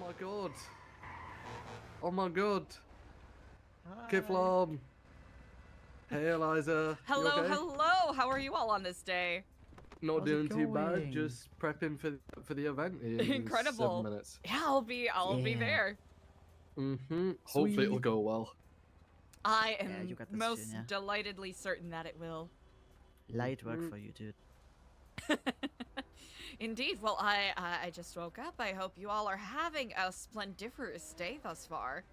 my god. Oh my god. Hi. Kiflom. Hey, Eliza. Hello, You okay? hello. How are you all on this day? Not How's it doing too bad. going? Just prepping for the event in Incredible. 7 minutes. Yeah, I'll be there. Hopefully it'll Sweet. go well. I Yeah, you am got this, most Junior. delightedly certain that it will. Light work for you, dude. Indeed. Well, I just woke up. I hope you all are having a splendiferous day thus far.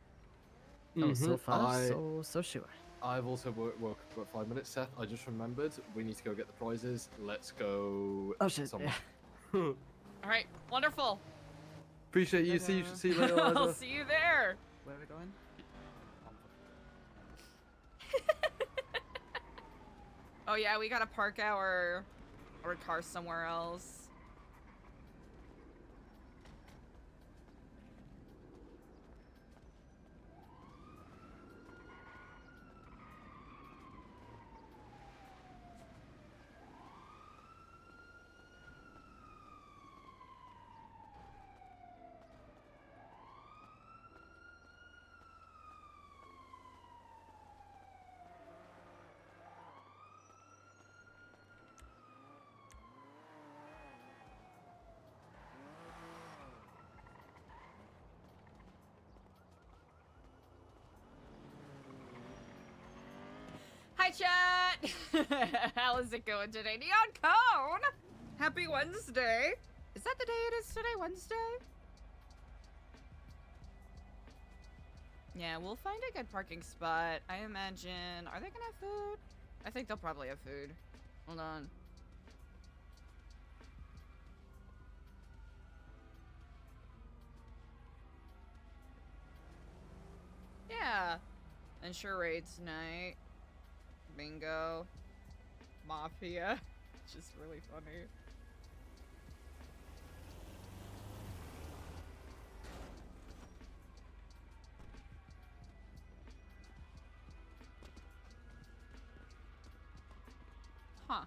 Oh, so far, I- so sure. I've also woke up about 5 minutes, Seth. I just remembered we need to go get the prizes. Let's go. Oh shit. somewhere. All right, wonderful. Appreciate you. See you later, Eliza. I'll see you there. Where are we going? Oh yeah, we gotta park our car somewhere else. Hi, chat! How is it going today? Neon Cone! Happy Wednesday! Is that the day it is today? Wednesday? Yeah, we'll find a good parking spot. I imagine... Are they gonna have food? I think they'll probably have food. Hold on. Yeah. And charades night. Bingo. Mafia. It's just really funny. Huh.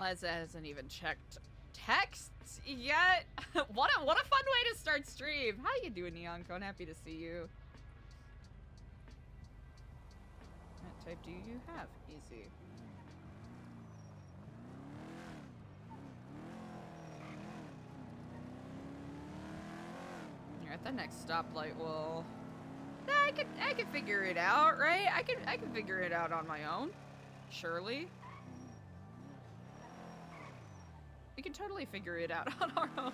Liza hasn't even checked texts yet. What a fun way to start stream. How you doing, Neon Cone? Happy to see you. What type do you have? Easy. You're at the next stoplight. Well, I can figure it out, right? I can figure it out on my own. Surely. We can totally figure it out on our own.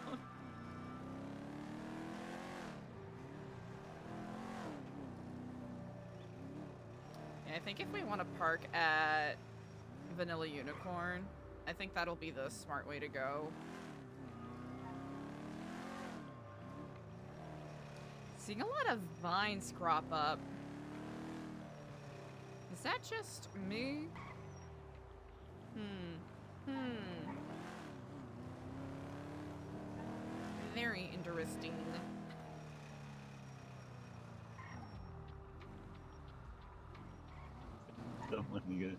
Yeah, I think if we want to park at Vanilla Unicorn, I think that'll be the smart way to go. Seeing a lot of vines crop up. Is that just me? Very interesting. Don't let me go.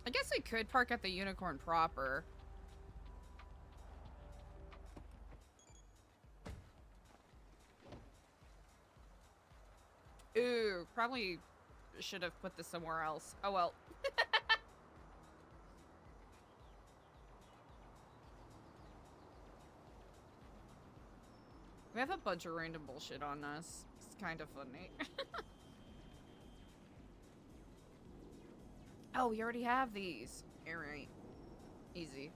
I guess I could park at the Unicorn proper. Ooh, probably should have put this somewhere else. Oh well. We have a bunch of random bullshit on us. It's kind of funny. Oh, we already have these. Alright. Easy.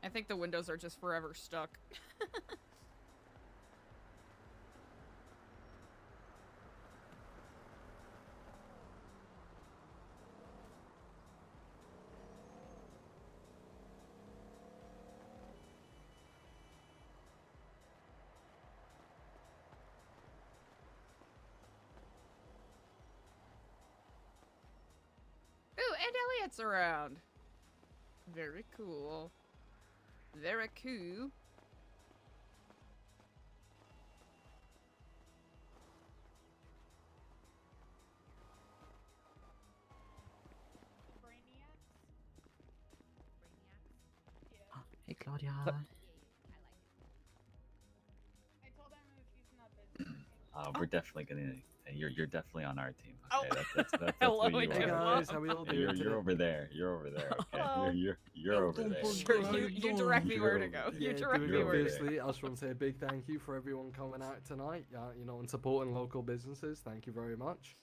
I think the windows are just forever stuck. Ooh, and Elliot's around. Very cool. Very cool. Hey, Claudia. We're definitely gonna. You're definitely on our team. Oh. Okay, that's Hello what you again, Hey are. Mom. guys, how we all Yeah, doing you're today? over there. You're over there. Okay, Oh. you're over there. Sure, you direct me where to go. Yeah, You direct me doing where to good. go. Firstly, I just want to say a big thank you for everyone coming out tonight. And supporting local businesses. Thank you very much.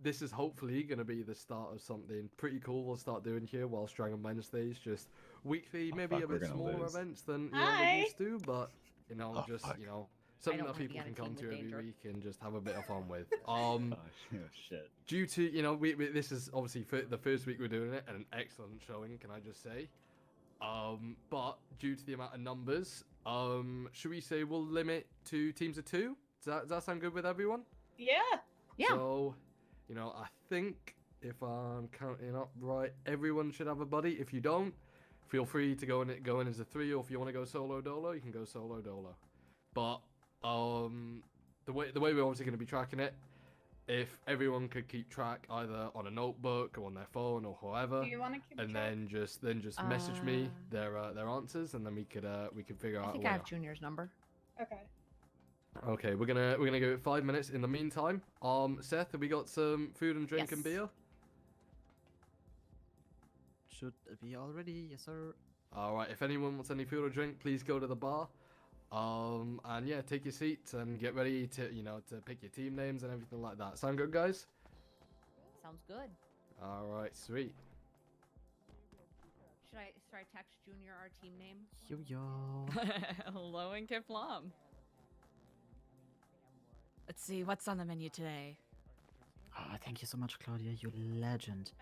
This is hopefully going to be the start of something pretty cool we'll start doing here. Welsh Dragon Wednesdays, just weekly, Oh, maybe fuck, a we're bit gonna smaller lose. events than Hi. we're used to, but Oh, just fuck. something don't that wanna be people on a can come team to with every danger. week and just have a bit of fun with. Oh shit. Due to we this is obviously the first week we're doing it, and an excellent showing, can I just say. But due to the amount of numbers, should we say we'll limit to teams of 2? Does that sound good with everyone? Yeah. Yeah. So, I think if I'm counting up right, everyone should have a buddy. If you don't, feel free to go in as a 3, or if you want to go solo dolo, you can go solo dolo. But the way we're obviously going to be tracking it, if everyone could keep track either on a notebook or on their phone or however, Do you want to keep and track? then just message me their answers, and then we could figure out. I think a I way. have Junior's number. Okay. Okay, we're gonna give it 5 minutes. In the meantime, Seth, have we got some food and drink and Yes. beer? Should be all ready? Yes, sir. All right. If anyone wants any food or drink, please go to the bar. And yeah, take your seats and get ready to to pick your team names and everything like that. Sound good, guys? Sounds good. All right, sweet. Should I text Junior our team name? Yo. Hello and Kiflam. Let's see, what's on the menu today? Oh, thank you so much, Claudia. You legend.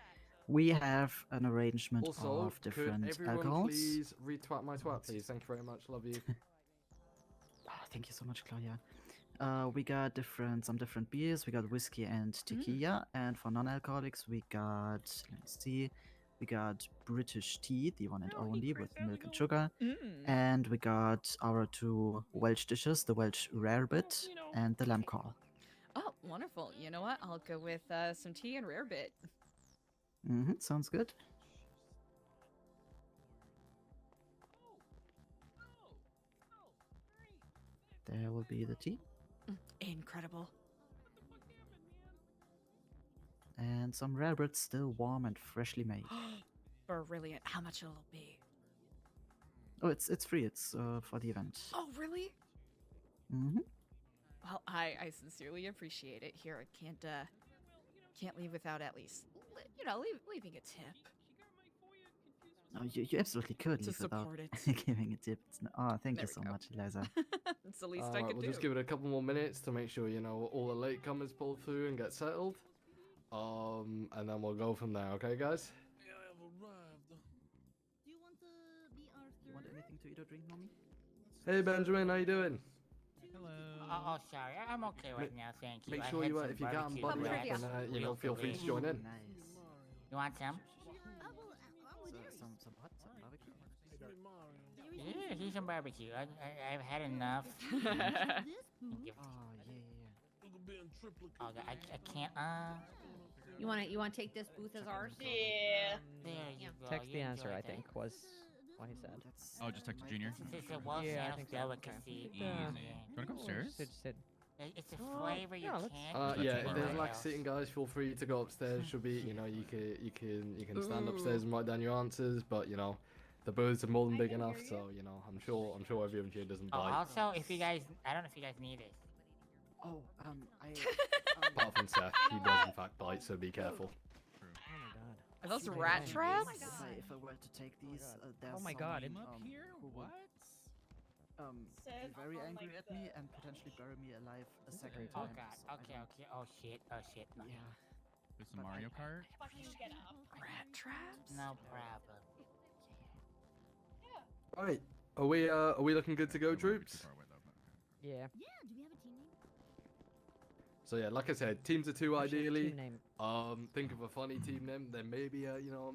We have an arrangement Also, of could different everyone alcohols. please retweet my twat, please? Thank you very much. Love you. Oh, thank you so much, Claudia. We got some different beers. We got whiskey and tequila, and for non-alcoholics, we got we got British tea, the one and only with milk and sugar, and we got our 2 Welsh dishes: the Welsh rarebit and the lamb call. Oh, wonderful. You know what? I'll go with some tea and rare bit. Sounds good. There will be the tea. Incredible. And some rarebit still warm and freshly made. Brilliant. How much it'll be? Oh, it's free. It's for the event. Oh, really? Mm-hmm. Well, I sincerely appreciate it. Here, I can't leave without at least, leaving a tip. Oh, you absolutely could To leave without support it. giving a tip. Oh, thank There you we so go. much, Eliza. It's the least I Alright, could we'll do. just give it a couple more minutes to make sure all the latecomers pull through and get settled. And then we'll go from there. Okay, guys? You want anything to eat or drink, mommy? Hey, Benjamin, how you doing? Oh, sorry. I'm okay right now, thank you. Make I sure had you, some if you got them barbecue buddy trivia. up, wraps, and real feel free to delicious. join in. Nice. You want some? Some what? Some barbecue? Yeah, here's some barbecue. I've had enough. Thank you. Oh, yeah. Oh, I can't. You wanna take this booth as ours? Yeah. There you go. Text you the answer, enjoyed I that. think, was what he said. That's Oh, just text to Junior? This is a Welsh Yeah, I Dragon think so. delicacy. Easy. Do you want to go Or upstairs? sit. It's a Oh, flavor you yeah, let's- can't Is Yeah, that if too there's far lack away? of sitting, guys, feel free to go upstairs. Should be, you know, you can stand upstairs and write down your answers. But you know, the booths are more than big enough, so you know, I'm sure everyone here doesn't Oh, bite. also, if you guys, I don't know if you guys need it. Oh, Apart from Seth, he does in fact bite, so be careful. True. Oh my god. Are those If I- rat if traps? I- If I were to take these, there's Oh my god, someone, Up here? who would, What? be very angry at me and potentially bury me alive a second Oh time. god. so I Okay. don't- Okay. Oh shit. Oh shit. Okay. Yeah. There's some Mario Kart? Rat traps? No problem. Right, are we looking good to go, It might be too troops? far away, though, but- Yeah. So yeah, like I said, teams of two Actually, ideally. team name. Think of a funny team name. Then maybe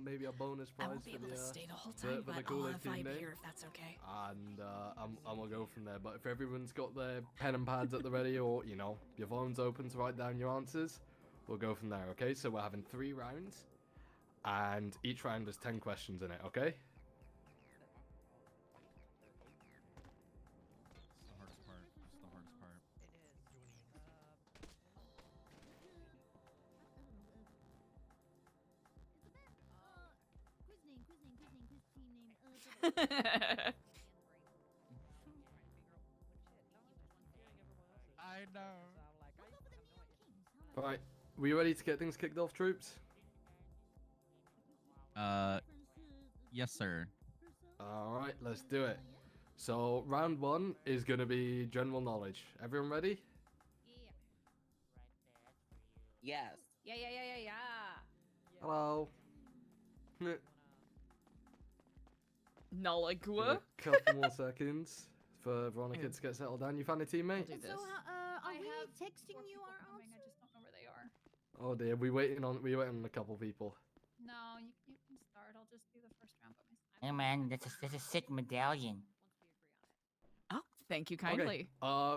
maybe a bonus I prize won't be for able the to stay the whole for- time, for the but I'll coolest team vibe name. here if that's okay. and we'll go from there. But if everyone's got their pen and pads at the ready, or you know your phone's open to write down your answers, we'll go from there. Okay, so we're having 3 rounds, and each round has 10 questions in it. Okay. It's the hardest part. It's the hardest part. I know. All right, we ready to get things kicked off, troops? Yes, sir. All right, let's do it. So round 1 is gonna be general knowledge. Everyone ready? Yes. Yeah. Hello. Noligua? Couple more seconds for Veronica to get settled down. You found a teammate? Do this. Are we texting you our I just don't know where they are. Oh dear, we waiting on a couple people. No, you can start. I'll just do the first round by myself. Hey man, that's a sick medallion. Oh, thank you kindly.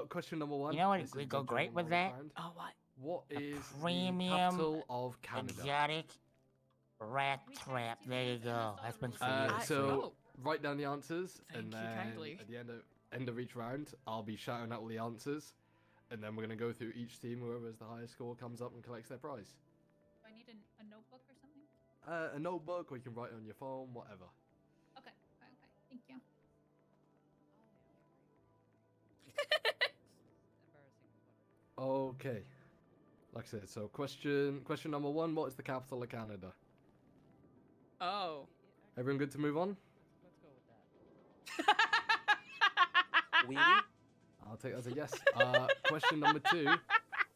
Question number 1. You know what This would is go the great general with knowledge that? round. Oh, what? What A is premium the capital of Canada? Exotic rat trap. There you go. That's been for you. So write down the answers, Thank and you then kindly. at the end of each round, I'll be shouting out all the answers, and then we're gonna go through each team. Whoever has the highest score comes up and collects their prize. Do I need a notebook or something? A notebook, or you can write it on your phone, whatever. Okay. Thank you. Okay. Like I said, so question number 1: what is the capital of Canada? Oh. Everyone good to move on? Oui, oui. I'll take that as a yes. Question number 2: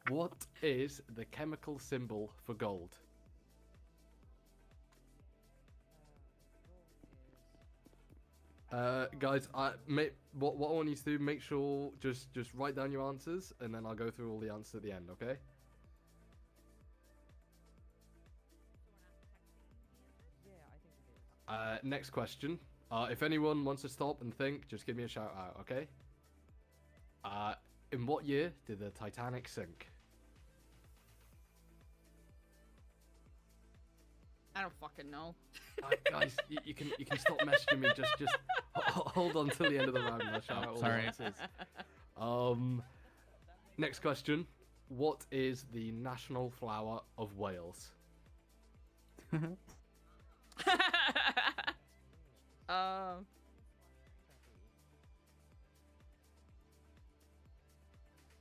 what is the chemical symbol for gold? Guys, what I want you to do, make sure just write down your answers, and then I'll go through all the answers at the end. Okay? Next question. If anyone wants to stop and think, just give me a shout out. Okay? In what year did the Titanic sink? I don't fucking know. Guys, you can stop messaging me. Just hold on till the end of the round. And I'll shout out all the Sorry. answers. Next question. What is the national flower of Wales?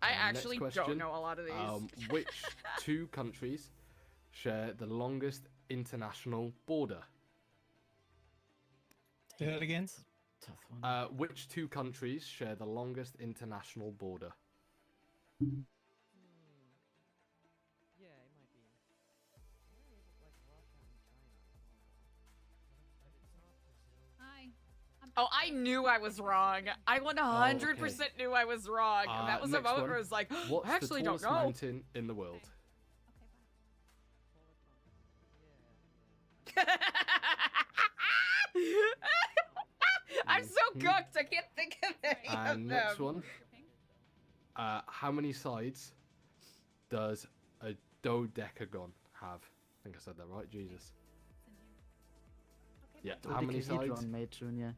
I Next actually question. don't know a lot of these. Which 2 countries share the longest international border? Say that again. Tough one. Which 2 countries share the longest international border? Hi. Oh, I knew I was wrong. I 100% knew I was wrong. And that was a next moment one. where I was like, What's I actually the don't tallest know. mountain in the world? I'm so Mhm. cooked. I can't think of any of And them. next one. How many sides does a dodecagon have? think I said that right. Jesus. Yeah. Oh, How many sides? Dodecahedron, mate, Junior.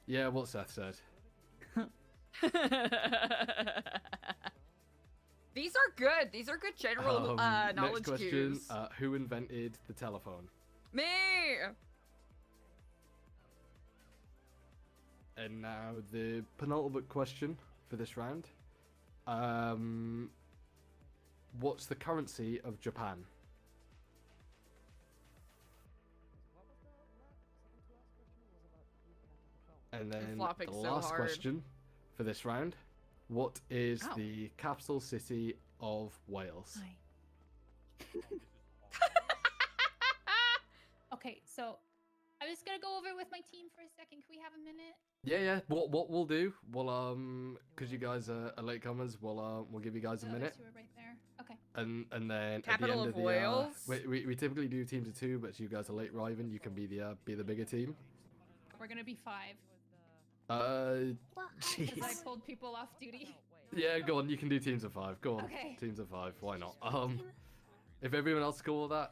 Yeah, what Seth said. These are good. These are good general knowledge Next question. cues. Who invented the telephone? Me. And now the penultimate question for this round. What's the currency of Japan? And then flopping the so last hard. question for this round. What is Ow. the capital city of Wales? Okay, so I was gonna go over with my team for a second. Can we have a minute? Yeah. What we'll do, we'll because you guys are latecomers, we'll give you guys a The other minute, two are right there. Okay. and then Capital at of the end Wales? of the we typically do teams of 2, but as you guys are late arriving, you can be the bigger team. We're gonna be 5. Jeez. Because I pulled people off duty. Yeah, go on. You can do teams of 5. Go on. Okay. Teams of 5. Why not? If everyone else cool with that,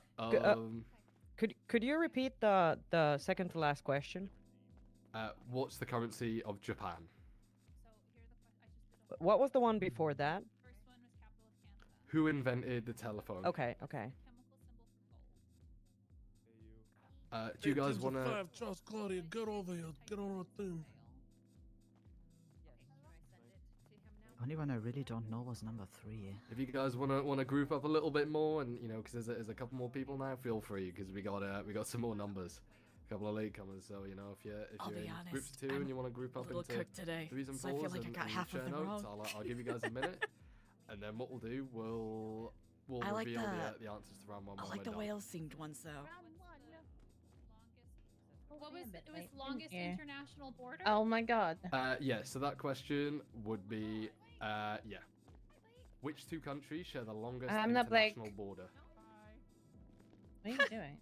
Could you repeat the second to last question? what's the currency of Japan? What was the one before that? First one was capital of Canada. Who invented the telephone? Okay. Chemical symbol for gold. Do you guys want to? Charles Claudia, get over here. Get on our team. Only one I really don't know was number 3. If you guys want to group up a little bit more, and because there's a couple more people now, feel free because we got some more numbers, a couple of latecomers. So if you're in groups of 2 and you want to group up into today, 3s and 4s and share notes, I'll give you guys a minute, and then what we'll do, we'll I like reveal the- the answers to round 1 I when like we're the done. whales themed ones though. What was it? Was longest international border? Oh my god. Yeah, so that question would be, which 2 countries share the longest I'm not Blake. international border? What are you doing?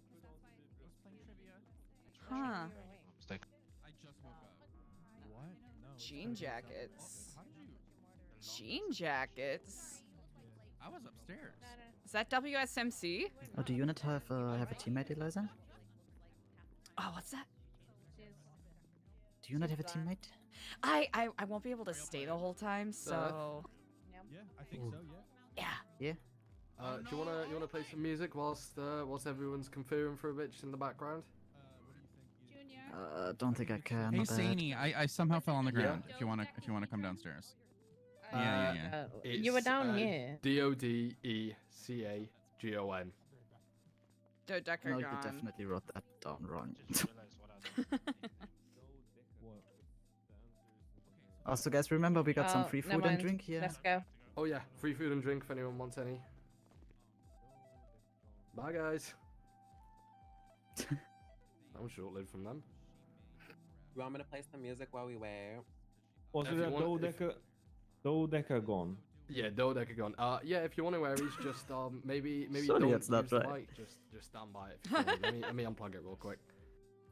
Huh. I just woke up. What? No. Jean jackets. How did you? Jean jackets. I was upstairs. Is that WSMC? Oh, do you not have a teammate, Eliza? Oh, what's that? Do you not have a teammate? I won't be able to stay the whole time, so Yeah, I think so. Yeah. yeah. Yeah. Do you wanna play some music whilst everyone's conferring for a bit just in the background? Junior. Don't think I can. Hey, my bad. Sani, I somehow fell on the Yeah. ground. If you wanna come downstairs. Yeah. You were It's, down here. Dodecagon. No, you Dodecagon. definitely wrote that down wrong. Also, guys, remember we got some free never food and mind. drink here. Let's go. Oh yeah, free food and drink if anyone wants any. Bye guys. That was short-lived from them. You want me to play some music while we wait? Was If it you a want- dodecagon? Yeah, Dodecagon. Yeah, if you want to wear these, just maybe Sorry, don't that's not use the right. mic. Just stand by it. If you want. let me unplug it real quick.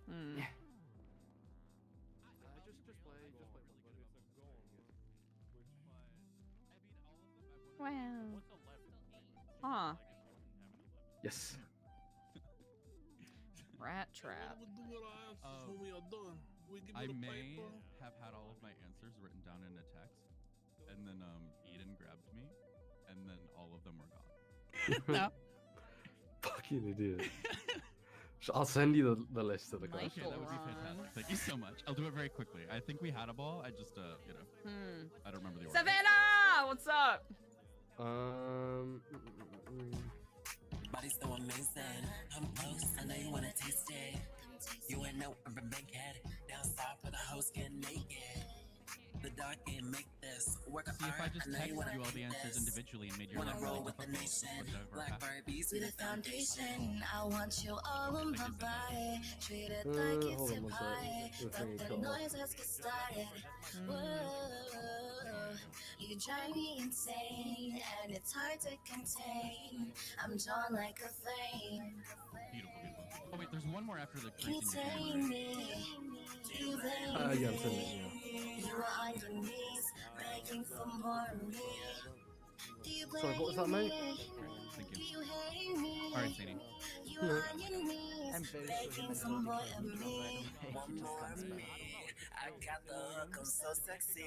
Hmm. Wow. Huh. Yes. Rat trap. I may have had all of my answers written down in a text, and then Eden grabbed me, and then all of them were gone. Fucking idiot. I'll send you the list of the questions. Okay, that would be fantastic. Thank you so much. I'll do it very quickly. I think we had a ball. I just I don't remember the order. Savannah, what's up? Body's so amazing. I'm close. I know you wanna taste it. You ain't no urban bankhead. Down south where the hoes get naked. The dark and make this work See, if I just know texted wanna you all the eat answers this. individually and made your Wanna life roll really with the difficult, nation. would never Like happen. Barbies with a foundation. I want you all on my body. Treat it Hold like on it's your one sec. party. The thing Let is the cut off. noise, let's get started. Whoa, you drive me insane, and it's hard to contain. I'm drawn like a flame. Beautiful, beautiful. Oh wait, there's one more after the Can you greasing take your me to the Yeah, I'm sending it. You are on your knees, begging for more of me. Sorry, what was that, mate? Thank you. Alright, Sadie. I'm very sure he meant to because he just comes back. I got the hook, I'm so sexy.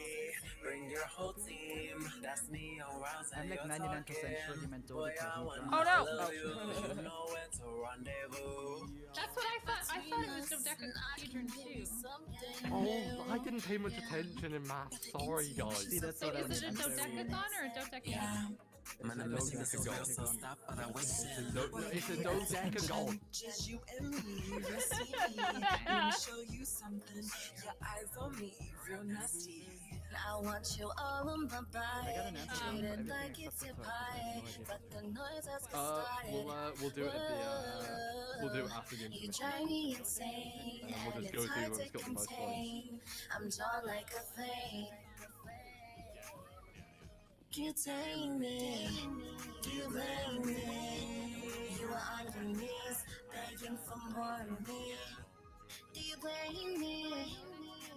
Bring your whole team. That's me on rounds. I'm like 99% sure he meant Dodi because he Oh no! Oh. You know where to rendezvous. That's what I thought. I thought it was dodecahedron too. Oh, I didn't pay much attention in math. Sorry, guys. See, that's So what I is it a meant. I'm sorry. dodecathon or a dodecahedron? Man, I'm missing this is real, so stop what I wish. It's a dodecagon. Just you and me, you'll see. Let me show you something. Your eyes on me, real nasty. I want you all on my body. Treat it like it's your pie. But the noise has started. We'll do it at the we'll do it after the You intermission. drive me insane. And then we'll just and go it's through hard who's to got the most points. contain. I'm drawn like a flame. You take me, you blame me. You are on your knees, begging for more of me. Do you blame me?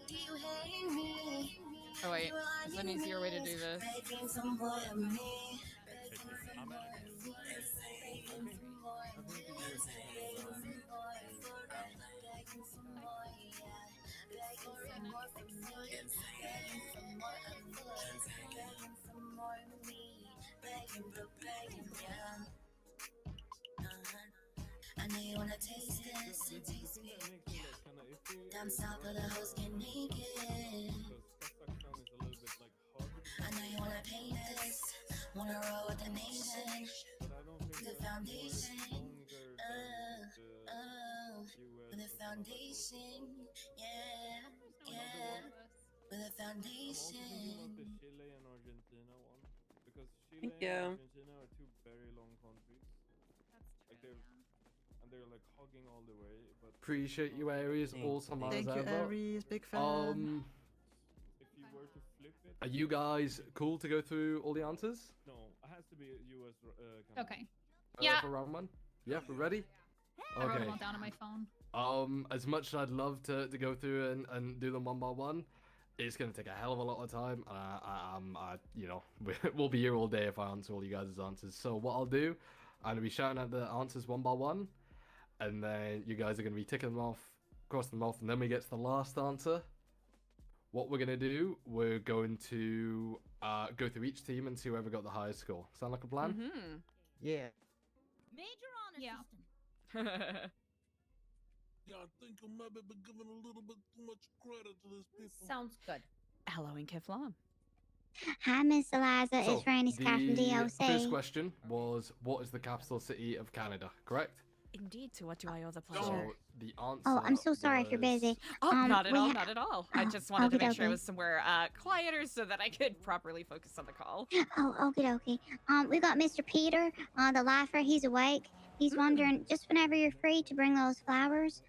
Do you hate me? Oh wait, there's an easier way to do this. Begging for more of me. Begging for more of me. Begging for more of me. Begging for more, begging for more, yeah. Begging for more from me. Begging for more of me. Begging for more of me. Begging, but begging, yeah. I know you wanna taste this, taste me. Down south where the hoes get naked. I know you wanna paint this, wanna roll with the nation. The foundation, with the foundation, yeah, yeah, with the foundation. Thank you. Argentina are two very long countries. Like they're like hugging all the way, but Appreciate you, Aries. Awesome as Thank you, ever. Aries. Big fan. if you were to flip it, Are you guys cool to go through all the answers? no, it has to be US. Canada. Okay. Yeah. For round one? Yeah, we're ready? I wrote Okay. them all down on my phone. As much as I'd love to go through and do them one by one, it's gonna take a hell of a lot of time. You know, we'll be here all day if I answer all you guys' answers. So what I'll do, I'm gonna be shouting out the answers one by one, and then you guys are gonna be ticking them off, crossing them off, and then we get to the last answer. What we're gonna do, we're going to go through each team and see whoever got the highest score. Sound like a plan? Mm-hmm. Yeah. Major honor Yeah. system. Yeah, I think I might be giving a little bit too much credit to these people. Sounds good. Hello in Kiflam. Hi, Miss Eliza. So, It's Randy Scott from the DLC. first question was, what is the capital city of Canada? Correct? Indeed, to what do I owe the pleasure? So the answer. Oh, I'm so sorry if you're was- busy. Oh, not at we all, ha- not at all. I Oh, just wanted to make sure I okey-dokey. was somewhere quieter so that I could properly focus on the call. Oh, okie dokie. We got Mr. Peter, the lifer. He's awake. He's wondering just whenever you're free to bring those flowers,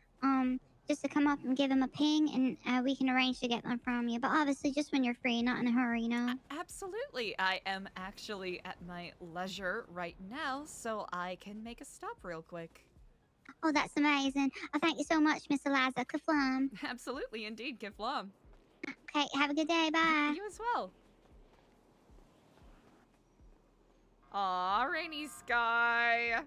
just to come up and give him a ping, and we can arrange to get them from you. But obviously, just when you're free, not in a hurry, you know. Absolutely. I am actually at my leisure right now, so I can make a stop real quick. Oh, that's amazing. Thank you so much, Miss Eliza. Kaflam. Absolutely, indeed, Kiflam. Okay, have a good day. Bye. You as well. Aw, rainy sky.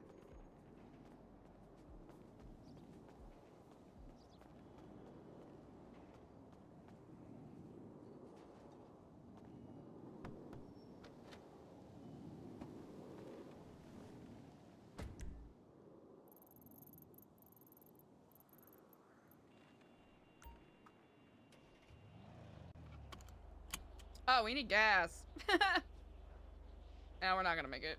Oh, we need gas. No, we're not gonna make it.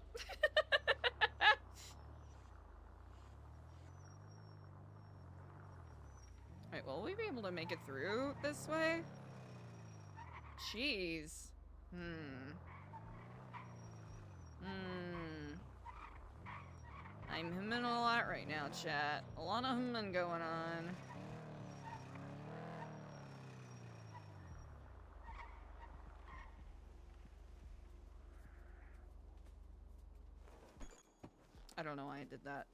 Wait, will we be able to make it through this way? Jeez. I'm humming a lot right now, chat. A lot of humming going on. I don't know why I did that.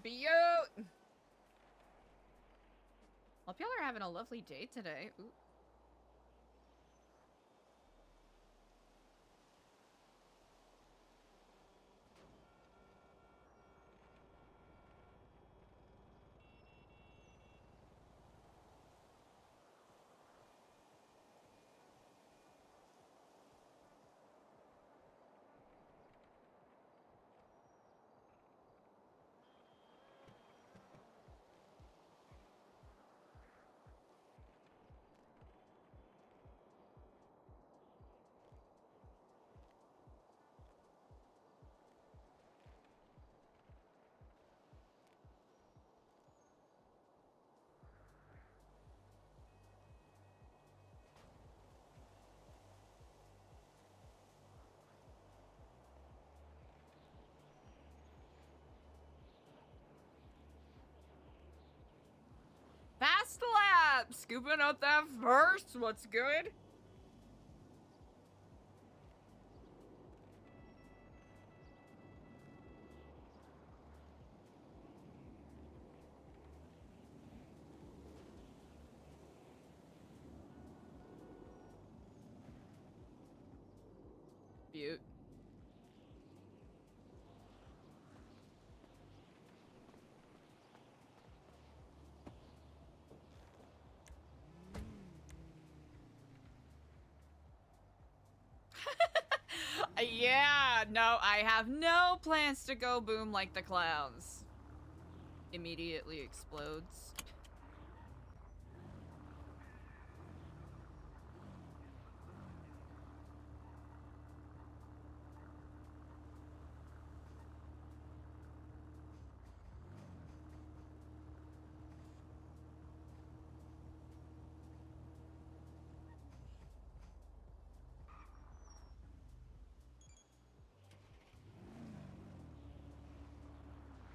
Beaut! Hope y'all are having a lovely day today. Ooh. Fast lap! Scooping up that first. What's good? Beaut. Yeah, no, I have no plans to go boom like the clowns. Immediately explodes.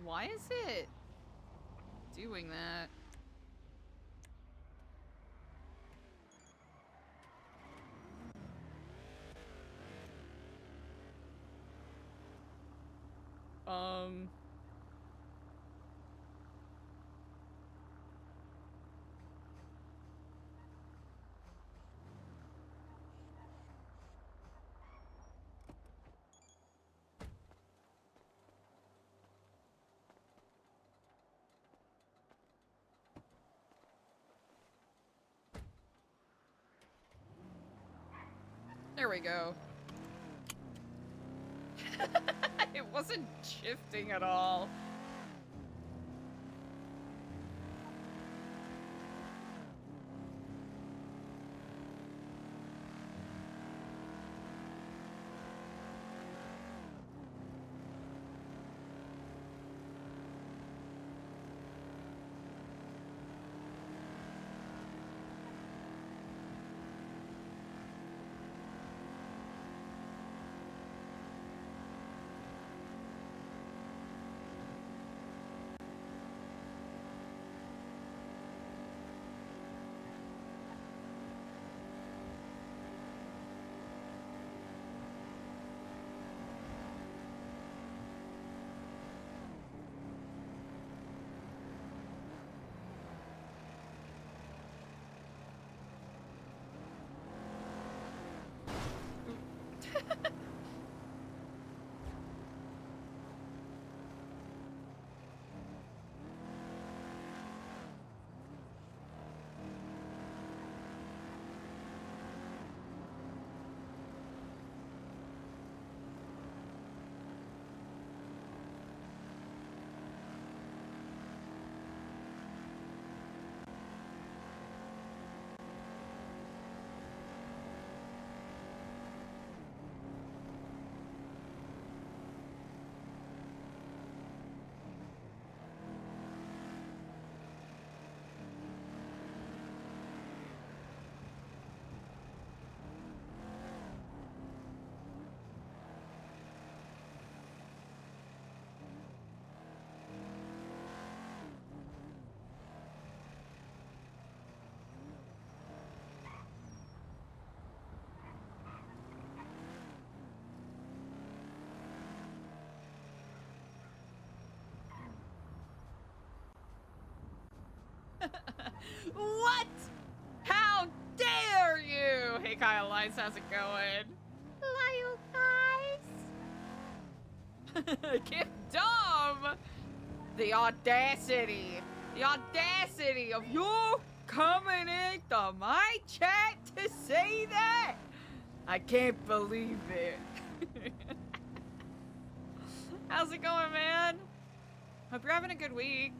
Why is it doing that? There we go. It wasn't shifting at all. What? How dare you? Hey, Kyle Lights, how's it going? Hello, guys. Kip Dom! The audacity of you coming into my chat to say that! I can't believe it. How's it going, man? Hope you're having a good week.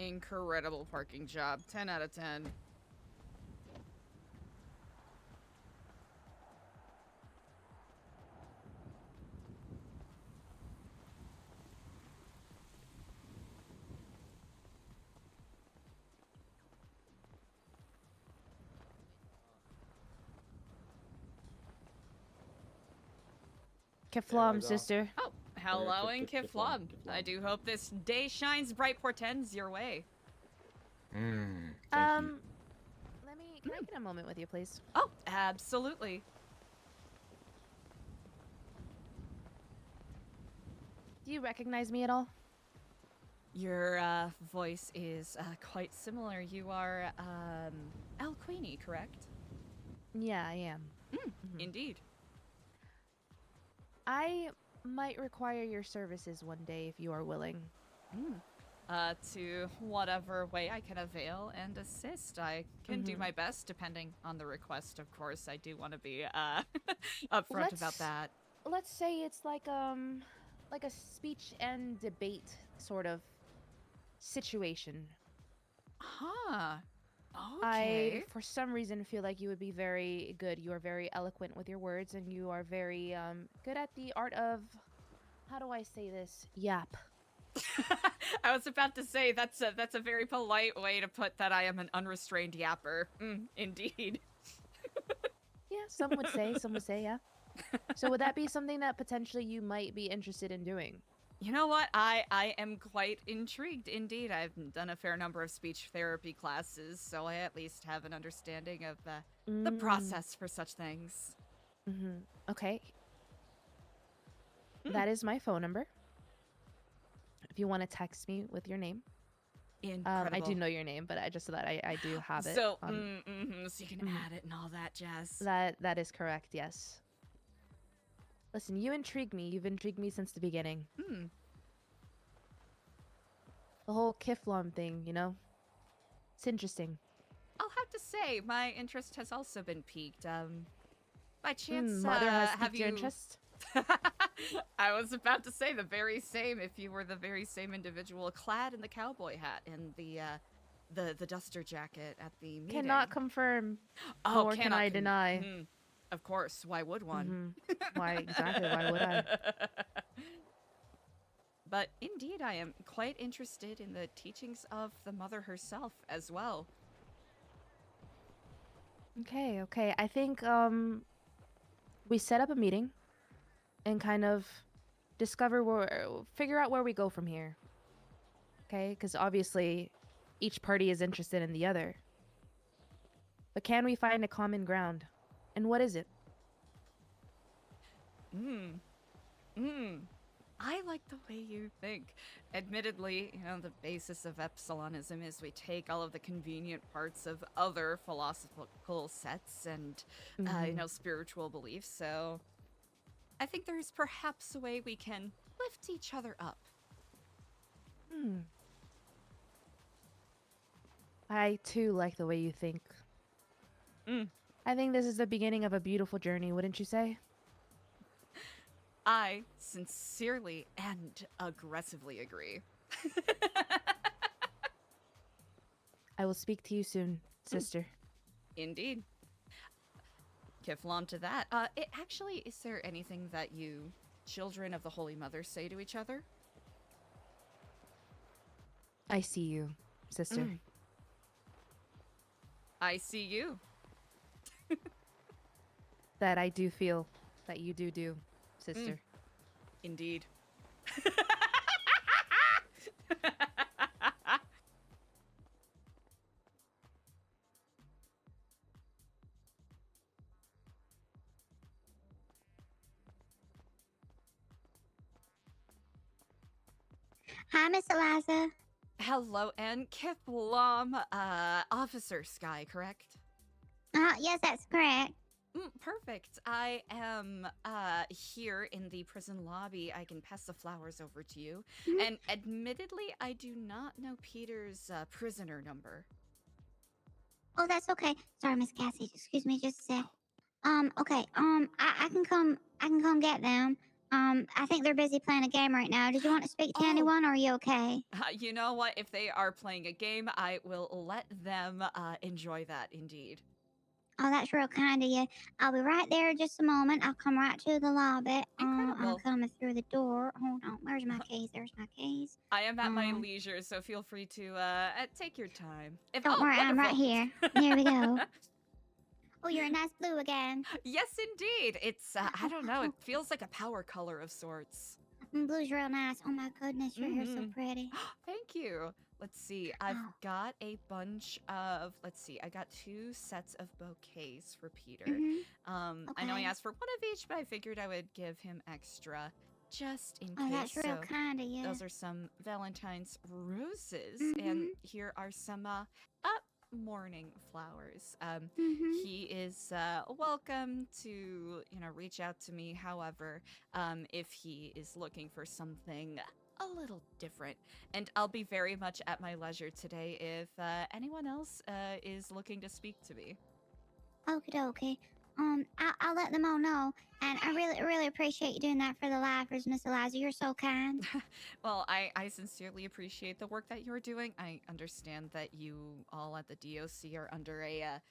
Incredible parking job. 10 out of 10. Keflom, sister. Oh, hello and Kif- Kiflom. Kiflom. I do hope this day shines bright portends your way. Thank you. Let me. Can I get a moment with you, please? Oh, absolutely. Do you recognize me at all? Your voice is quite similar. You are Al Queenie, correct? Yeah, I am. Indeed. I might require your services one day if you are willing. To whatever way I can avail and assist. I can do my best, depending on the request, of course. I do want to be upfront about that. Let's say it's like a speech and debate sort of situation. Huh. I, Okay. for some reason, feel like you would be very good. You are very eloquent with your words, and you are very good at the art of, how do I say this? Yap. I was about to say that's a very polite way to put that I am an unrestrained yapper. Indeed. Yeah, some would say, yeah. So would that be something that potentially you might be interested in doing? You know what? I am quite intrigued indeed. I've done a fair number of speech therapy classes, so I at least have an understanding of the process for such things. Okay. That is my phone number. If you want to text me with your name. Incredible. I do know your name, but I just so that I do have it. So, so you can add it and all that jazz. That is correct, yes. Listen, you intrigue me. You've intrigued me since the beginning. The whole Kiflom thing, you know? It's interesting. I'll have to say, my interest has also been piqued. By chance, Mother has have piqued your you... interest? I was about to say the very same if you were the very same individual clad in the cowboy hat and the duster jacket at the meeting. Cannot confirm. Oh, nor can I deny. Of course, why would one? Why exactly? Why would I? But indeed, I am quite interested in the teachings of the mother herself as well. Okay. I think we set up a meeting and kind of figure out where we go from here. Okay, because obviously each party is interested in the other. But can we find a common ground? And what is it? I like the way you think. Admittedly, you know, the basis of Epsilonism is we take all of the convenient parts of other philosophical sets and, you know, spiritual beliefs, so I think there's perhaps a way we can lift each other up. I too like the way you think. I think this is the beginning of a beautiful journey, wouldn't you say? I sincerely and aggressively agree. I will speak to you soon, sister. Indeed. Kiflom to that. Is there anything that you, children of the Holy Mother, say to each other? I see you, sister. I see you. That I do feel that you do, sister. Indeed. Hi, Miss Eliza. Hello, and Kithlam, Officer Sky, correct? Yes, that's correct. Perfect. I am here in the prison lobby. I can pass the flowers over to you. And admittedly, I do not know Peter's prisoner number. Oh, that's okay. Sorry, Miss Cassie. Excuse me just a sec. Okay. I can come get them. I think they're busy playing a game right now. Did you want to speak to anyone, or are you okay? You know what? If they are playing a game, I will let them enjoy that, indeed. Oh, that's real kind of you. I'll be right there in just a moment. I'll come right to the lobby. I'm coming through the door. Hold on. Where's my keys? There's my keys. I am at my leisure, so feel free to take your time. Don't worry, I'm right here. Here we go. Oh, you're a nice blue again. Yes, indeed. It's, I don't know, it feels like a power color of sorts. Blue's real nice. Oh my goodness, your hair's so pretty. Thank you. Let's see. I've got a bunch of, I got 2 sets of bouquets for Peter. I know he asked for 1 of each, but I figured I would give him extra just in case. Oh, that's real kind of you. Those are some Valentine's roses, and here are some morning flowers. He is welcome to, reach out to me. However, if he is looking for something a little different, and I'll be very much at my leisure today if anyone else is looking to speak to me. Okie dokie. I'll let them all know, and I really appreciate you doing that for the lifers, Miss Eliza. You're so kind. Well, I sincerely appreciate the work that you're doing. I understand that you all at the DOC are under a,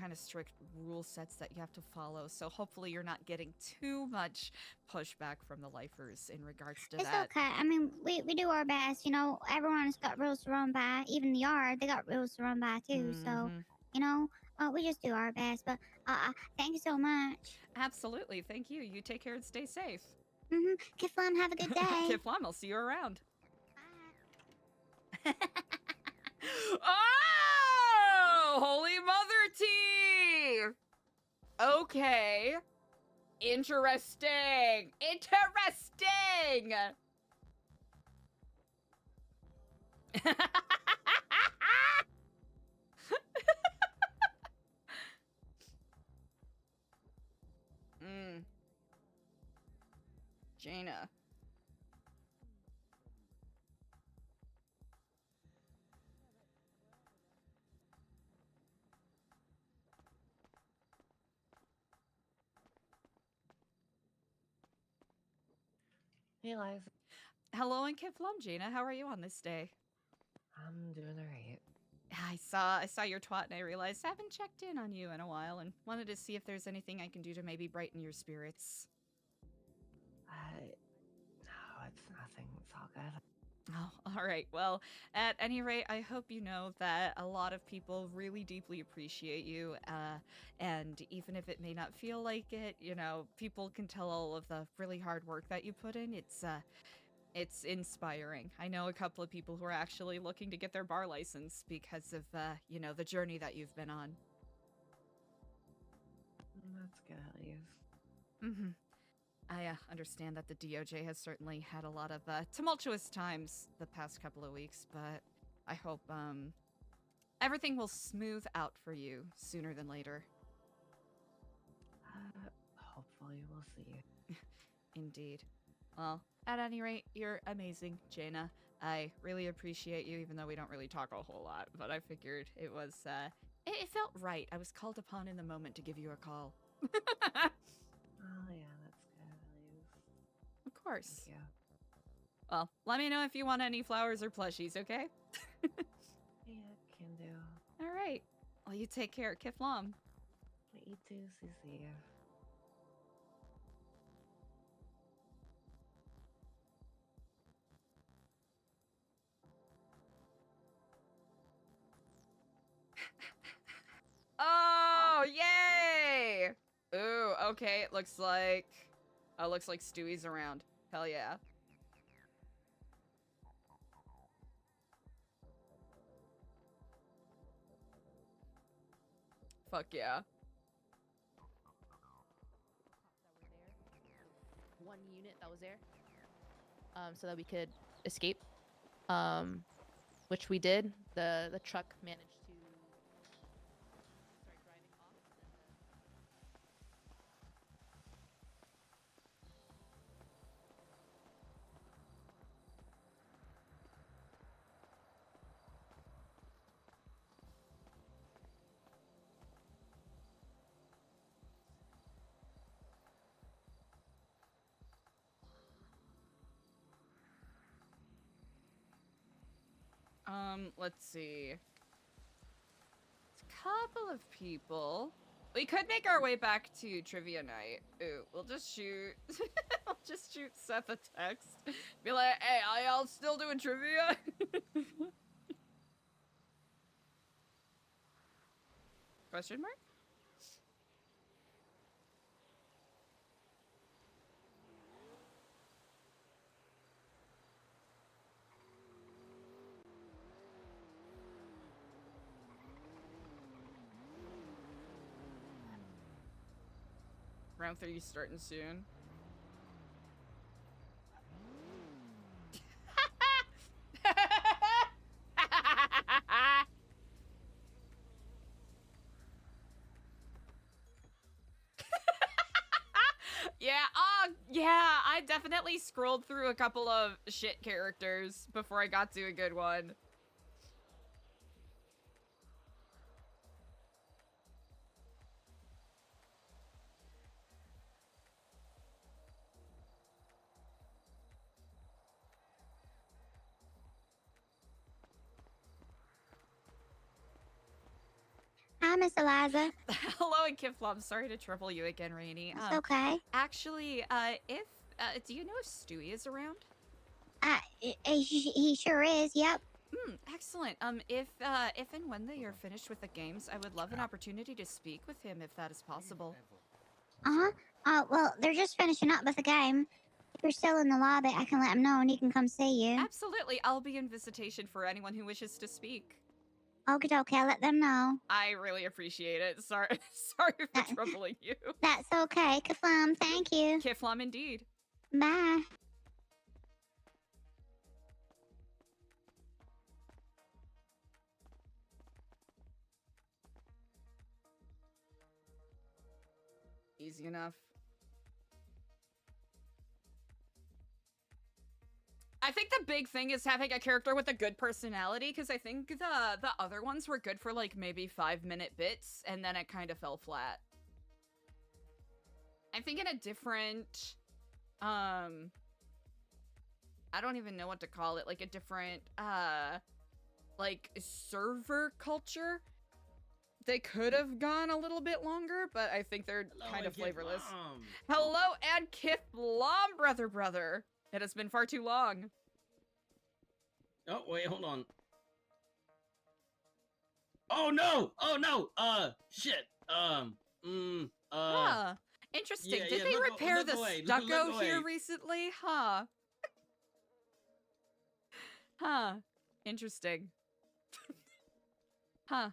kind of strict rule sets that you have to follow. So hopefully you're not getting too much pushback from the lifers in regards to that. It's okay. I mean, we do our best. Everyone's got rules to run by. Even the yard, they got rules to run by too. So, we just do our best. But thank you so much. Absolutely. Thank you. You take care and stay safe. Kiflam, have a good day. Kiflam, I'll see you around. Oh, Holy Mother Tea! Okay. Interesting. Jaina. Hey, Liza. Hello and Kiflam, Jaina. How are you on this day? I'm doing alright. I saw your twat and I realized I haven't checked in on you in a while and wanted to see if there's anything I can do to maybe brighten your spirits. No, it's nothing. It's all good. Oh, all right. Well, at any rate, I hope you know that a lot of people really deeply appreciate you. And even if it may not feel like it, people can tell all of the really hard work that you put in. It's inspiring. I know a couple of people who are actually looking to get their bar license because of, the journey that you've been on. That's good, at least. Mm-hmm. I understand that the DOJ has certainly had a lot of tumultuous times the past couple of weeks, but I hope everything will smooth out for you sooner than later. Hopefully, we'll see. Indeed. Well, at any rate, you're amazing, Jaina. I really appreciate you, even though we don't really talk a whole lot, but I figured it was, it felt right. I was called upon in the moment to give you a call. Oh, yeah, that's good, at least. Of course. Thank you. Well, let me know if you want any flowers or plushies, okay? Yeah, can do. All right. Well, you take care. Kiflam. You too, Cece. Okay, it looks like Stewie's around. Hell yeah. Fuck yeah. One unit that was there, so that we could escape, which we did. The truck managed to start driving off. Let's see. It's a couple of people. We could make our way back to trivia night. Ooh, we'll just shoot. I'll just shoot Seth a text. Be like, hey, are y'all still doing trivia? Question mark? Round 3 starting soon. Yeah, I definitely scrolled through a couple of shit characters before I got to a good one. Hi, Miss Eliza. Hello, and Kiflom. Sorry to trouble you again, Rainy. It's okay. Actually, do you know if Stewie is around? He sure is. Yep. Excellent. If and when they are finished with the games, I would love an opportunity to speak with him if that is possible. Well, they're just finishing up with the game. If you're still in the lobby, I can let him know and he can come see you. Absolutely. I'll be in visitation for anyone who wishes to speak. Okie dokie, I'll let them know. I really appreciate it. Sorry for troubling you. That's okay. Kaflam, thank you. Kiflam indeed. Bye. Easy enough. I think the big thing is having a character with a good personality, because I think the other ones were good for like maybe 5-minute bits, and then it kind of fell flat. I'm thinking a different, I don't even know what to call it, like a different, like server culture. They could have gone a little bit longer, but I think they're kind of flavorless. Hello, and Kiflam, brother. It has been far too long. Oh, wait, hold on. Oh, no! Oh, no! Shit. Interesting. Yeah, Did they look repair the away, stucco look here away. recently? Huh. Huh. Interesting. Huh.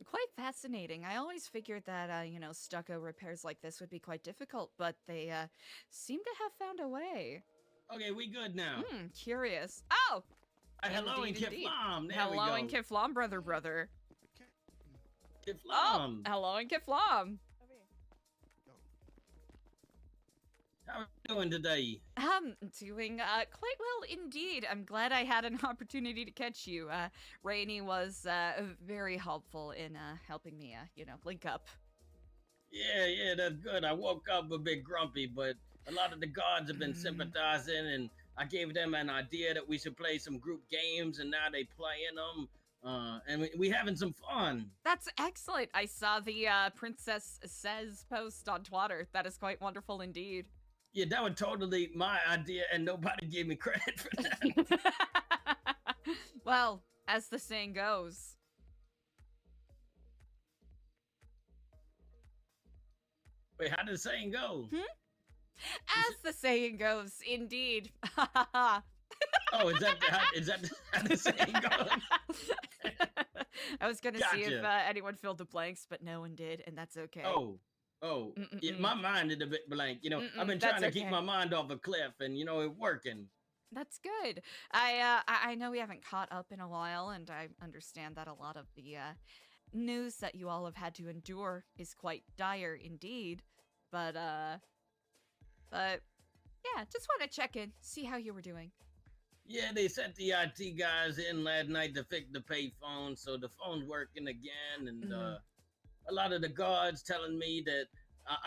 Quite fascinating. I always figured that, stucco repairs like this would be quite difficult, but they, seem to have found a way. Okay, we good now. Curious. Oh! Hello and Indeed. Kiflam. There we Hello go. and Kiflam, brother. Kiflam. Oh, hello and Kiflam. How are you doing today? Doing quite well indeed. I'm glad I had an opportunity to catch you. Rainy was very helpful in helping me, link up. Yeah, that's good. I woke up a bit grumpy, but a lot of the guards have been sympathizing, and I gave them an idea that we should play some group games, and now they playing them. And we having some fun. That's excellent. I saw the Princess Says post on Twitter. That is quite wonderful indeed. Yeah, that was totally my idea, and nobody gave me credit for that. Well, as the saying goes. Wait, how did the saying go? As the saying goes, indeed. Oh, is that how the saying goes? I was gonna see if Gotcha. anyone filled the blanks, but no one did, and that's okay. Yeah, my mind is a bit blank. You know, I've been that's trying to keep okay. my mind off a cliff, and you know, it working. That's good. I know we haven't caught up in a while, and I understand that a lot of the news that you all have had to endure is quite dire indeed. But yeah, just want to check in, see how you were doing. Yeah, they sent the IT guys in last night to fix the payphone, so the phone's working again, and a lot of the guards telling me that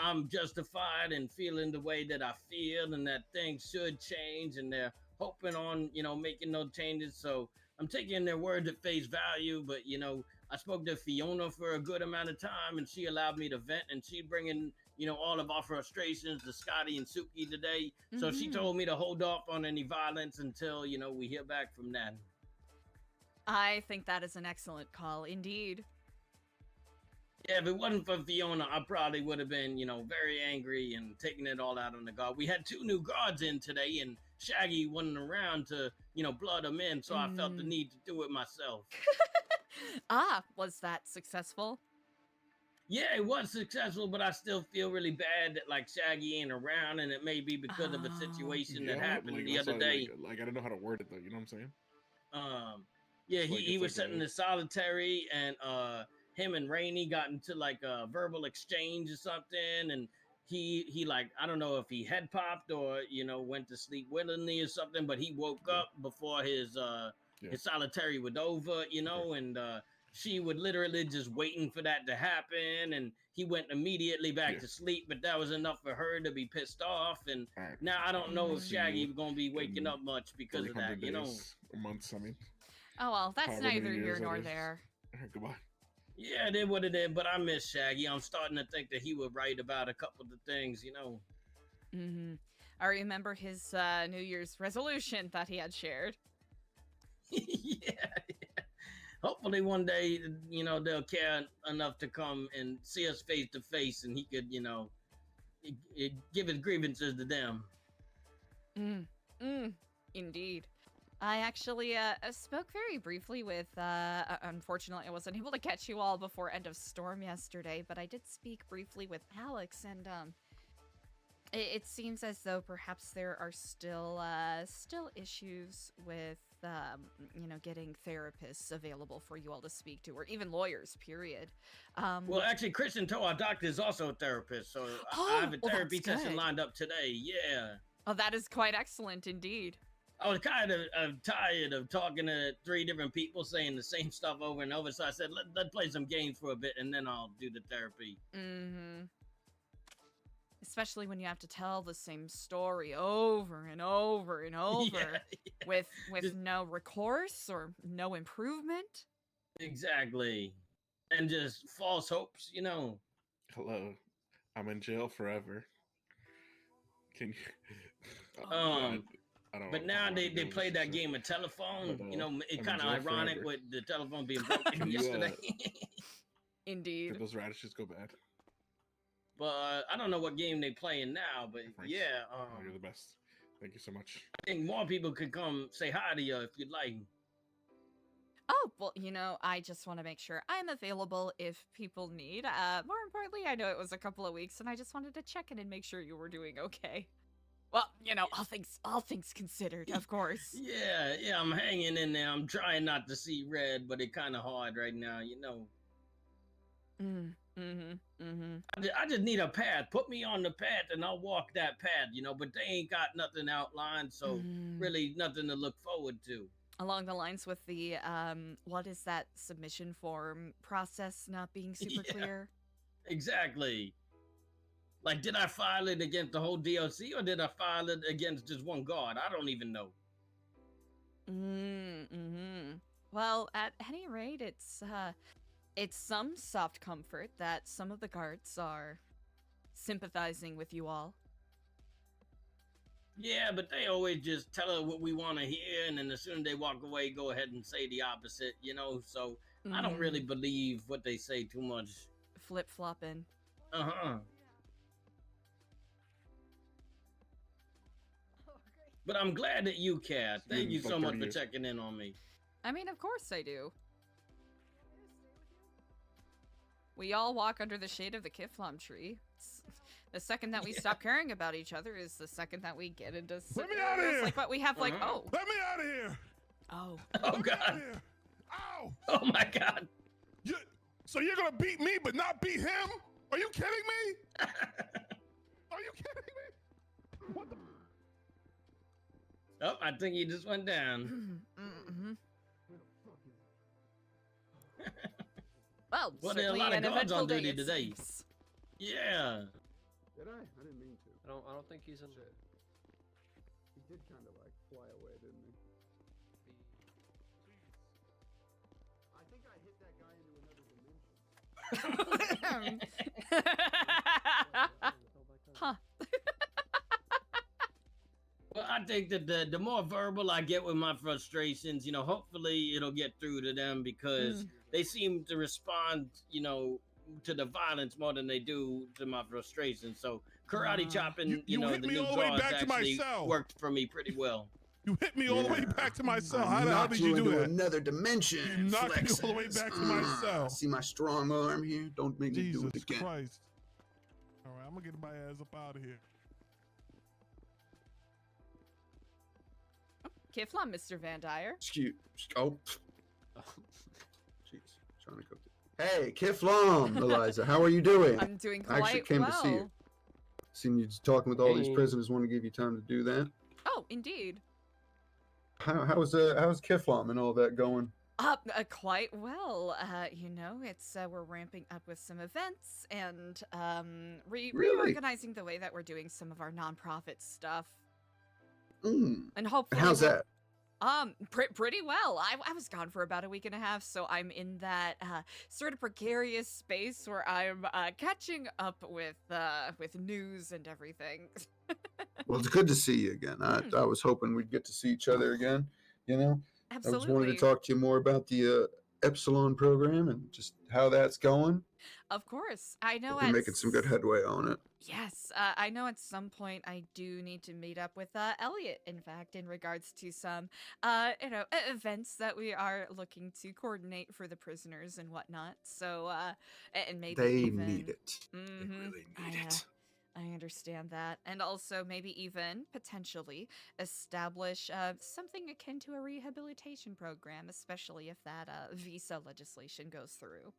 I'm justified in feeling the way that I feel, and that things should change, and they're hoping on, you know, making no changes. So I'm taking their word at face value, but you know, I spoke to Fiona for a good amount of time, and she allowed me to vent, and she bringing, you know, all of our frustrations to Scotty and Suki today. So she told me to hold off on any violence until, you know, we hear back from them. I think that is an excellent call, indeed. Yeah, if it wasn't for Fiona, I probably would have been, you know, very angry and taking it all out on the guard. We had 2 new guards in today, and Shaggy wasn't around to, you know, blood them in, so I felt the need to do it myself. Was that successful? Yeah, it was successful, but I still feel really bad that like Shaggy ain't around, and it may be because of a situation that happened like, the other day. Like I don't know how to word it though. You know what I'm saying? Yeah, It's like- he it's was like sitting in solitary, and him and Rainey got into like a verbal exchange or something, and he like, I don't know if he head popped or, you know, went to sleep willingly or something, but he woke up before his solitary was over, you know, and she would literally just waiting for that to happen, and he went immediately back to sleep, but that was enough for her to be pissed off, and now I don't know if Shaggy was gonna be waking up much because of that, you know. Months, I mean. Oh well, that's However many neither here years that nor is. there. Goodbye. Yeah, it is what it is, but I miss Shaggy. I'm starting to think that he would write about a couple of the things, you know. I remember his New Year's resolution that he had shared. yeah. Hopefully one day, you know, they'll care enough to come and see us face to face, and he could, you know, give his grievances to them. Indeed. I actually spoke very briefly with, unfortunately I wasn't able to catch you all before end of storm yesterday, but I did speak briefly with Alex, and it seems as though perhaps there are still issues with, you know, getting therapists available for you all to speak to, or even lawyers, period. Well, actually, Christian Toe, our doctor, is also a therapist, so I have a therapy that's session good. lined up today, yeah. Oh, that is quite excellent indeed. I was kind of tired of talking to 3 different people saying the same stuff over and over, so I said, let's play some games for a bit, and then I'll do the therapy. Especially when you have to tell the same story over and over and over with no recourse or no improvement. Exactly. And just false hopes, you know. Hello. I'm in jail forever. Can you... I don't But now they played that game of telephone. You know, it's kind of ironic with the telephone being broken yesterday. Indeed. Did those radishes go bad? But I don't know what game they playing now. But yeah, you're the best. Thank you so much. I think more people could come say hi to you if you'd like. Oh, well, you know, I just want to make sure I'm available if people need. More importantly, I know it was a couple of weeks, and I just wanted to check in and make sure you were doing okay. Well, you know, all things considered, of course. Yeah, I'm hanging in there. I'm trying not to see red, but it's kind of hard right now, you know. I just need a path. Put me on the path, and I'll walk that path, you know. But they ain't got nothing outlined, so really nothing to look forward to. Along the lines with the what is that submission form process not being super clear? Exactly. Like, did I file it against the whole DLC, or did I file it against just one guard? I don't even know. Well, at any rate, it's some soft comfort that some of the guards are sympathizing with you all. Yeah, but they always just tell us what we want to hear, and then as soon as they walk away, go ahead and say the opposite, you know? So I don't really believe what they say too much. Flip-flopping. But I'm glad that you care. Thank you been so about much 30 for years. checking in on me. I mean, of course I do. We all walk under the shade of the Kiflam tree. The second that we stop caring about each other is the second that we get into Let me out of here! like what we have like, oh. Let me out of here! Oh. Oh God. Ow! Oh my God. So you're gonna beat me but not beat him? Are you kidding me? Are you kidding me? What the? Oh, I think he just went down. Well, Well, there are a certainly lot of an guards on eventful day, duty it today. seems. Yeah. Did I? I didn't mean to. I don't think he's in there. He did kind of like fly away, didn't he? I think I hit that guy into another dimension. Huh. Well, I think that the more verbal I get with my frustrations, hopefully it'll get through to them because they seem to respond, to the violence more than they do to my frustrations. So karate chopping, you hit the me new all the way guards back to my actually cell. worked for me pretty well. You hit me all the way back to my cell. How Knocked did you do into that? another dimension. You knocked me all the way Flexes. back to my cell. See my strong arm here? Don't make me do Jesus it again. Christ. All right, I'm gonna get my ass up out of here. Kiflam, Mr. Van Dyer. Excuse. Oh. Jeez. Trying to cook it. Hey, Kiflam, Eliza. How are you doing? I'm doing I actually quite came to see you. well. Seen you talking with all these Hey. prisoners. Want to give you time to do that. Oh, indeed. How's Kiflam and all that going? Quite well. It's we're ramping up with some events and Really? reorganizing the way that we're doing some of our nonprofit stuff. And hopefully How's we'll- that? Pretty well. I was gone for about a week and a half, so I'm in that sort of precarious space where I'm catching up with news and everything. Well, it's good to see you again. I was hoping we'd get to see each other again. I just wanted Absolutely. to talk to you more about the Epsilon program and just how that's going. Of course, I know. We're making some good headway on it. Yes, I know at some point I do need to meet up with Elliot, in fact, in regards to some, events that we are looking to coordinate for the prisoners and whatnot. So, and maybe They even... need it. Mhm, They really need it. I understand that. And also maybe even, potentially, establish something akin to a rehabilitation program, especially if that visa legislation goes through.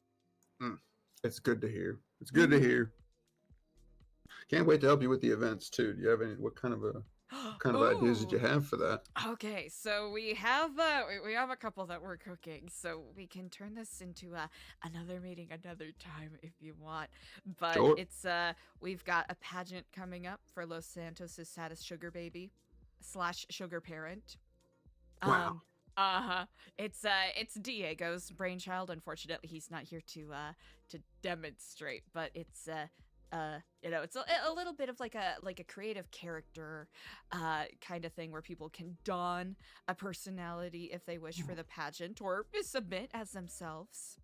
It's good to hear. It's good to hear. Can't wait to help you with the events too. Do you have any? What kind of ideas did you have for that? Okay, so we have a couple that we're cooking, so we can turn this into another meeting another time if you want. But Sure. it's we've got a pageant coming up for Los Santos' saddest sugar baby / sugar parent. Wow. It's Diego's brainchild. Unfortunately, he's not here to demonstrate, but it's it's a little bit of like a creative character kind of thing where people can don a personality if they wish for the pageant or submit as themselves.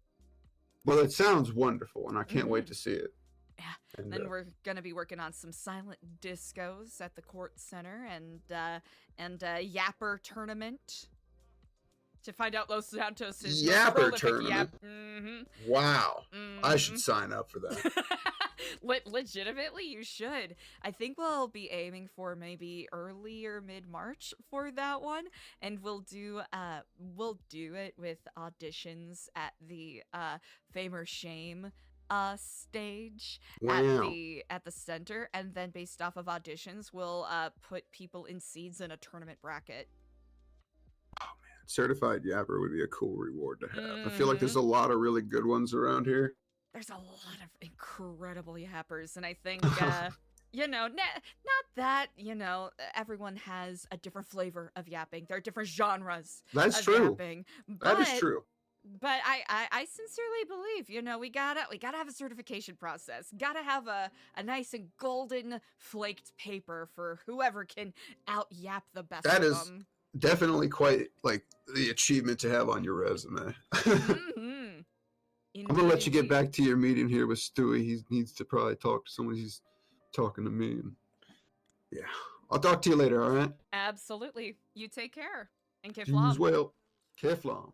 Well, it sounds wonderful, and I can't wait to see it. Yeah. And, Then we're gonna be working on some silent discos at the court center and a yapper tournament to find out Los Santos' most Yapper prolific tournament? Wow. I should sign up for that. Legitimately, you should. I think we'll be aiming for maybe early or mid-March for that one, and we'll do it with auditions at the Fame or Shame stage Wow. at the center, and then based off of auditions, we'll put people in seeds in a tournament bracket. Certified Yapper would be a cool reward to have. I feel like there's a lot of really good ones around here. There's a lot of incredible yappers, and I think, not that, everyone has a different flavor of yapping. There are different genres That's of true. yapping. That is true. But I sincerely believe, we gotta have a certification process. Gotta have a nice and golden flaked paper for whoever can out-yap the best That of is them. definitely quite like the achievement to have on your resume. I'm gonna let you get back to your meeting here with Stewie. He needs to probably talk to someone. He's talking to me. And yeah, I'll talk to you later. All right. Absolutely. You take care. And You as Kiflam. well. Keflam.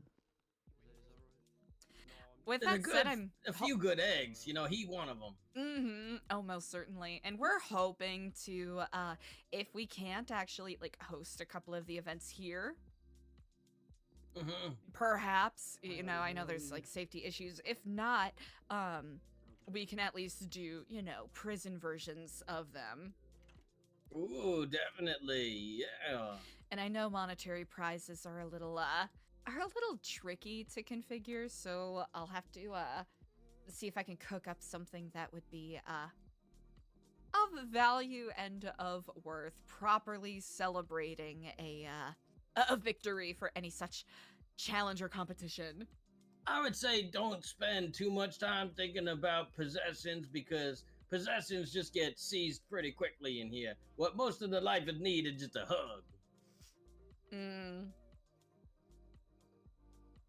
With There's that said, I'm a few good eggs. You know, he one of them. Oh, most certainly. And we're hoping to, if we can't actually like host a couple of the events here, perhaps, you know, I know there's like safety issues. If not, we can at least do, you know, prison versions of them. Ooh, definitely, yeah. And I know monetary prizes are a little tricky to configure, so I'll have to see if I can cook up something that would be of value and of worth, properly celebrating a victory for any such challenge or competition. I would say don't spend too much time thinking about possessions because possessions just get seized pretty quickly in here. What most of the life would need is just a hug.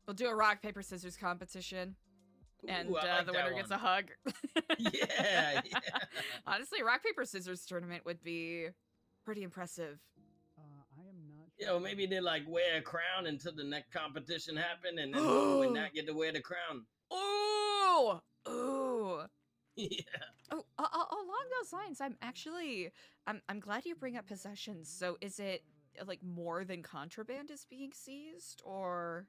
We'll do a rock, paper, scissors competition. And Ooh, I like the that winner gets a one. hug. Yeah. Honestly, rock, paper, scissors tournament would be pretty impressive. Yeah, well, maybe they like wear a crown until the next competition happen, and then whoever win that get to wear the crown. Ooh! Ooh! Yeah. Oh, along those lines, I'm glad you bring up possessions. So is it like more than contraband is being seized, or?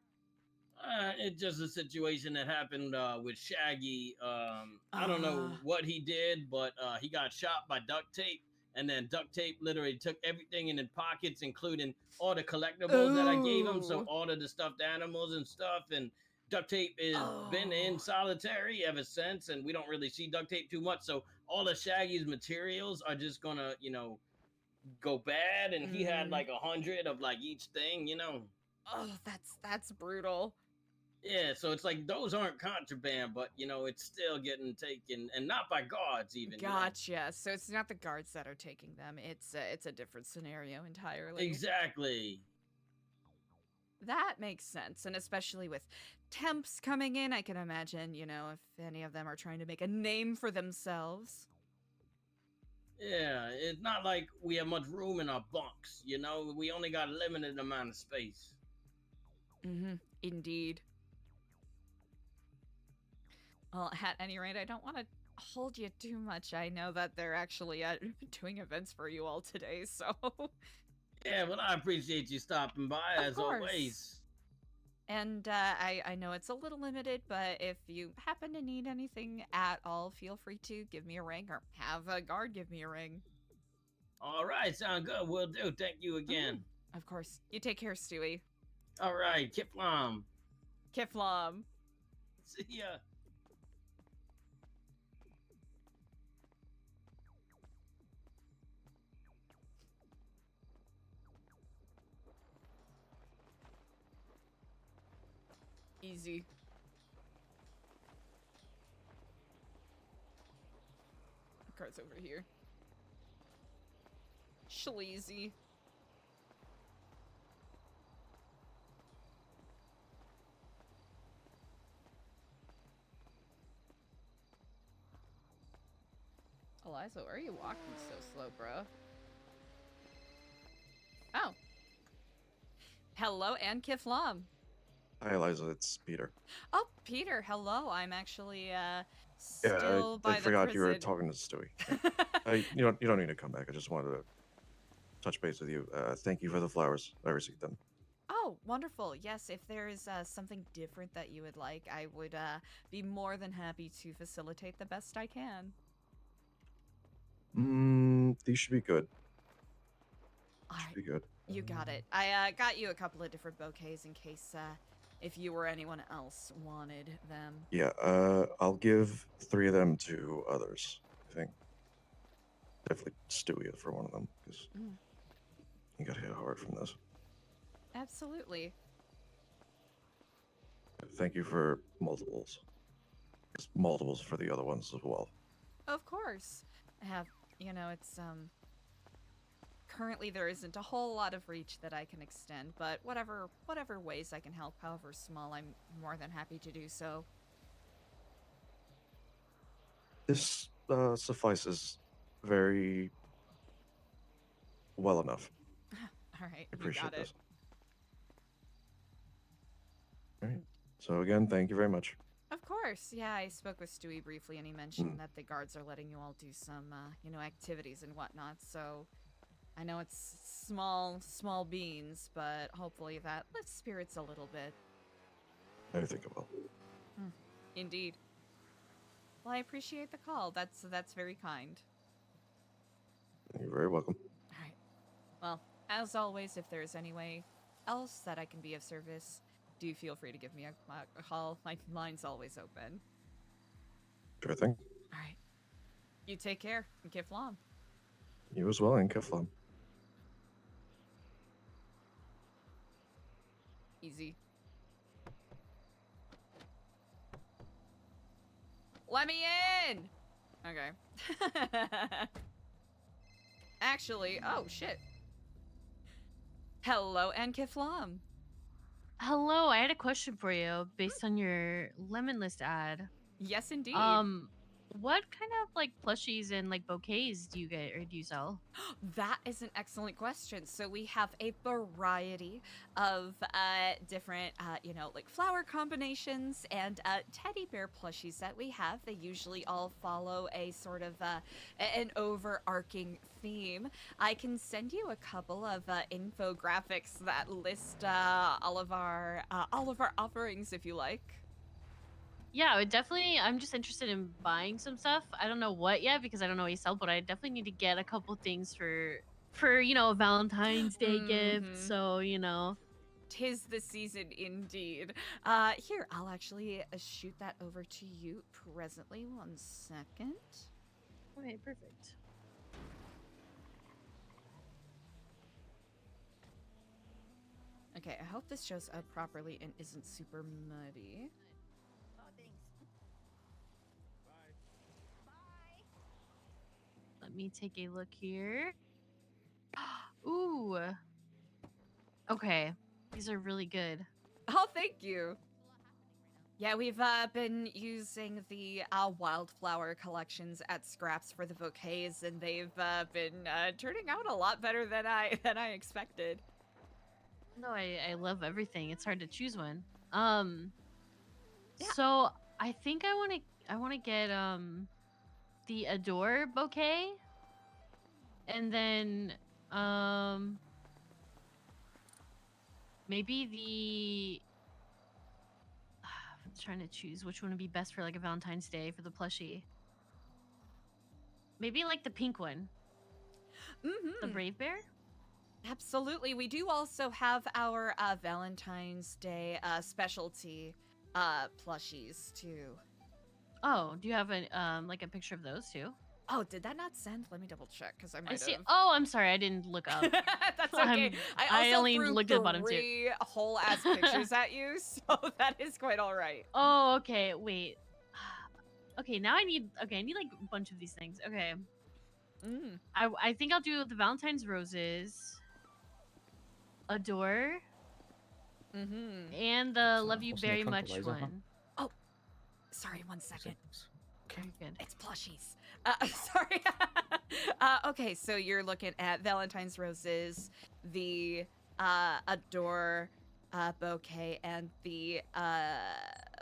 It's just a situation that happened with Shaggy. I don't know what he did, but he got shot by duct tape, and then duct tape literally took everything in his pockets, including all the collectibles that I gave him. So all of the stuffed animals and stuff, and duct tape has been in solitary ever since, and we don't really see duct tape too much. So all of Shaggy's materials are just gonna, you know, go bad, and he had like 100 of like each thing, you know. Oh, that's brutal. Yeah, so it's like those aren't contraband, but you know it's still getting taken, and not by guards even. Gotcha. So it's not the guards that are taking them. It's a different scenario entirely. Exactly. That makes sense, and especially with temps coming in, I can imagine, you know, if any of them are trying to make a name for themselves. Yeah, it's not like we have much room in our bunks. You know, we only got a limited amount of space. Indeed. Well, at any rate, I don't want to hold you too much. I know that they're actually doing events for you all today, so. Yeah, well, I appreciate you stopping by as always. And I know it's a little limited, but if you happen to need anything at all, feel free to give me a ring or have a guard give me a ring. All right, sound good. Will do. Thank you again. Of course. You take care, Stewie. All right, Kiflam. Kiflam. See ya. Easy. The card's over here. Sleazy. Eliza, why are you walking so slow, bro? Oh. Hello, and Kiflam. Hi, Eliza. It's Peter. Oh, Peter, hello. I'm actually Yeah, still by I the forgot you were prison. talking to Stewie. You don't need to come back. I just wanted to touch base with you. Thank you for the flowers. I received them. Oh, wonderful. Yes, if there is something different that you would like, I would be more than happy to facilitate the best I can. These should be good. Alright, Should be good. you got it. I got you a couple of different bouquets in case if you or anyone else wanted them. Yeah, I'll give 3 of them to others, I think. Definitely Stewie for one of them, because he got hit hard from this. Absolutely. Thank you for multiples. It's multiples for the other ones as well. Of course. I have, you know, it's currently there isn't a whole lot of reach that I can extend, but whatever ways I can help, however small, I'm more than happy to do so. This suffices very well enough. All right, I you appreciate got it. this. All right. So again, thank you very much. Of course, yeah. I spoke with Stewie briefly, and he mentioned that the guards are letting you all do some, activities and whatnot. So, I know it's small beans, but hopefully that lifts spirits a little bit. I think it will. Indeed. Well, I appreciate the call. That's very kind. You're very welcome. All right. Well, as always, if there's any way else that I can be of service, do feel free to give me a call. My line's always open. Sure thing. All right. You take care and Kiflam. You as well, and Keflam. Easy. Let me in! Okay. Actually, oh shit. Hello, Kiflam. Hello, I had a question for you based on your lemon list ad. Yes, indeed. What kind of like plushies and like bouquets do you get or do you sell? That is an excellent question. So we have a variety of different, like flower combinations and teddy bear plushies that we have. They usually all follow a sort of an overarching theme. I can send you a couple of infographics that list all of our offerings if you like. Yeah, I would definitely. I'm just interested in buying some stuff. I don't know what yet because I don't know what you sell, but I definitely need to get a couple things for a Valentine's Day gift. So Tis the season indeed. Here, I'll actually shoot that over to you presently. 1 second. Okay, perfect. Okay, I hope this shows up properly and isn't super muddy. Let me take a look here. Ooh. Okay, these are really good. Oh, thank you. Yeah, we've been using the wildflower collections at Scraps for the bouquets, and they've been turning out a lot better than I expected. No, I love everything. It's hard to choose one. So I think I want to get the Adore bouquet, and then maybe the I'm trying to choose which one would be best for like a Valentine's Day for the plushie. Maybe like the pink one. The Brave Bear? Absolutely. We do also have our Valentine's Day specialty plushies too. Oh, do you have a like a picture of those too? Oh, did that not send? Let me double check because I might I see. have. Oh, I'm sorry. I didn't look up. That's okay. I also only threw looked at the bottom too. 3 whole ass pictures at you, so that is quite all right. Oh, okay. Wait. Okay, now I need like a bunch of these things. Okay. I think I'll do the Valentine's roses, Adore, and the Love You Very Much one. Oh, sorry. 1 second. Okay, good. It's plushies. Sorry. Okay, so you're looking at Valentine's roses, the Adore bouquet, and the